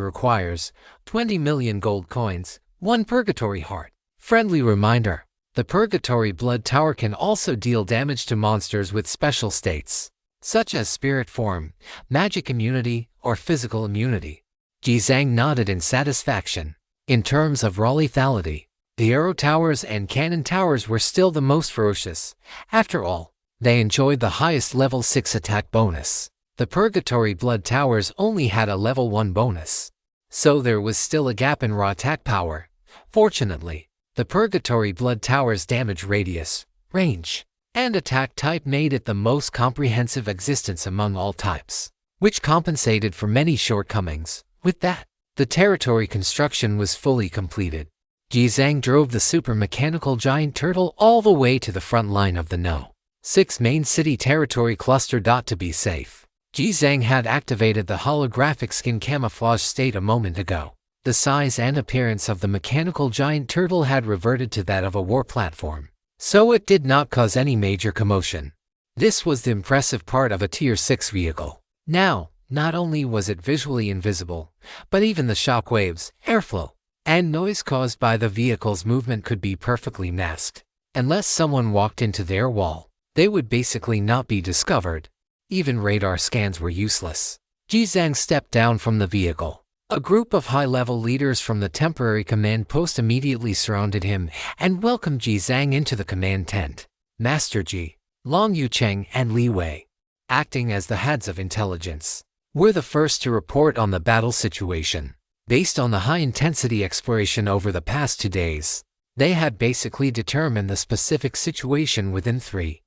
requires 20 million gold coins, 1 Purgatory Heart. Friendly reminder. The Purgatory Blood Tower can also deal damage to monsters with special states, such as spirit form, magic immunity, or physical immunity. Jizang nodded in satisfaction. In terms of raw lethality, the arrow towers and cannon towers were still the most ferocious. After all, they enjoyed the highest level 6 attack bonus. The Purgatory Blood Towers only had a level 1 bonus, so there was still a gap in raw attack power. Fortunately, the Purgatory Blood Tower's damage radius, range, and attack type made it the most comprehensive existence among all types, which compensated for many shortcomings. With that, the territory construction was fully completed. Jizang drove the super mechanical giant turtle all the way to the front line of the No. 6 main city territory cluster. To be safe, Jizang had activated the holographic skin camouflage state a moment ago. The size and appearance of the mechanical giant turtle had reverted to that of a war platform, so it did not cause any major commotion. This was the impressive part of a Tier 6 vehicle. Now, not only was it visually invisible, but even the shockwaves, airflow, and noise caused by the vehicle's movement could be perfectly masked. Unless someone walked into their wall, they would basically not be discovered. Even radar scans were useless. Jizang stepped down from the vehicle. A group of high-level leaders from the temporary command post immediately surrounded him and welcomed Jizang into the command tent. Master Ji, Long Yucheng, and Li Wei, acting as the heads of intelligence, were the first to report on the battle situation. Based on the high-intensity exploration over the past 2 days, they had basically determined the specific situation within 30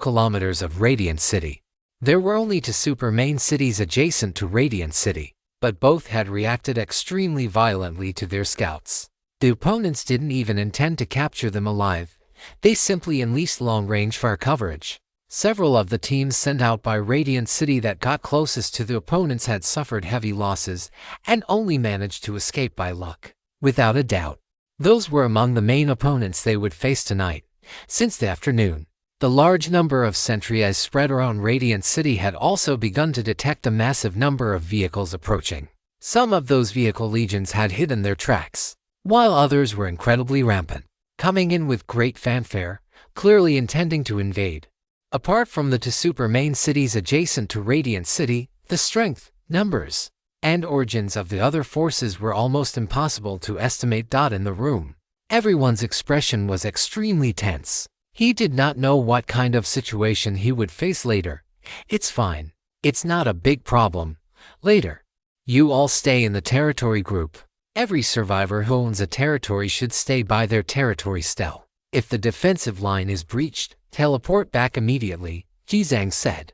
kilometers of Radiant City. There were only 2 super main cities adjacent to Radiant City, but both had reacted extremely violently to their scouts. The opponents didn't even intend to capture them alive. They simply unleashed long-range fire coverage. Several of the teams sent out by Radiant City that got closest to the opponents had suffered heavy losses and only managed to escape by luck. Without a doubt, those were among the main opponents they would face tonight. Since the afternoon, the large number of sentries spread around Radiant City had also begun to detect a massive number of vehicles approaching. Some of those vehicle legions had hidden their tracks, while others were incredibly rampant, coming in with great fanfare, clearly intending to invade. Apart from the two super main cities adjacent to Radiant City, the strength, numbers, and origins of the other forces were almost impossible to estimate. In the room, everyone's expression was extremely tense. He did not know what kind of situation he would face later. It's fine. It's not a big problem. Later. You all stay in the territory group. Every survivor who owns a territory should stay by their territory still. If the defensive line is breached, teleport back immediately, Jizang said.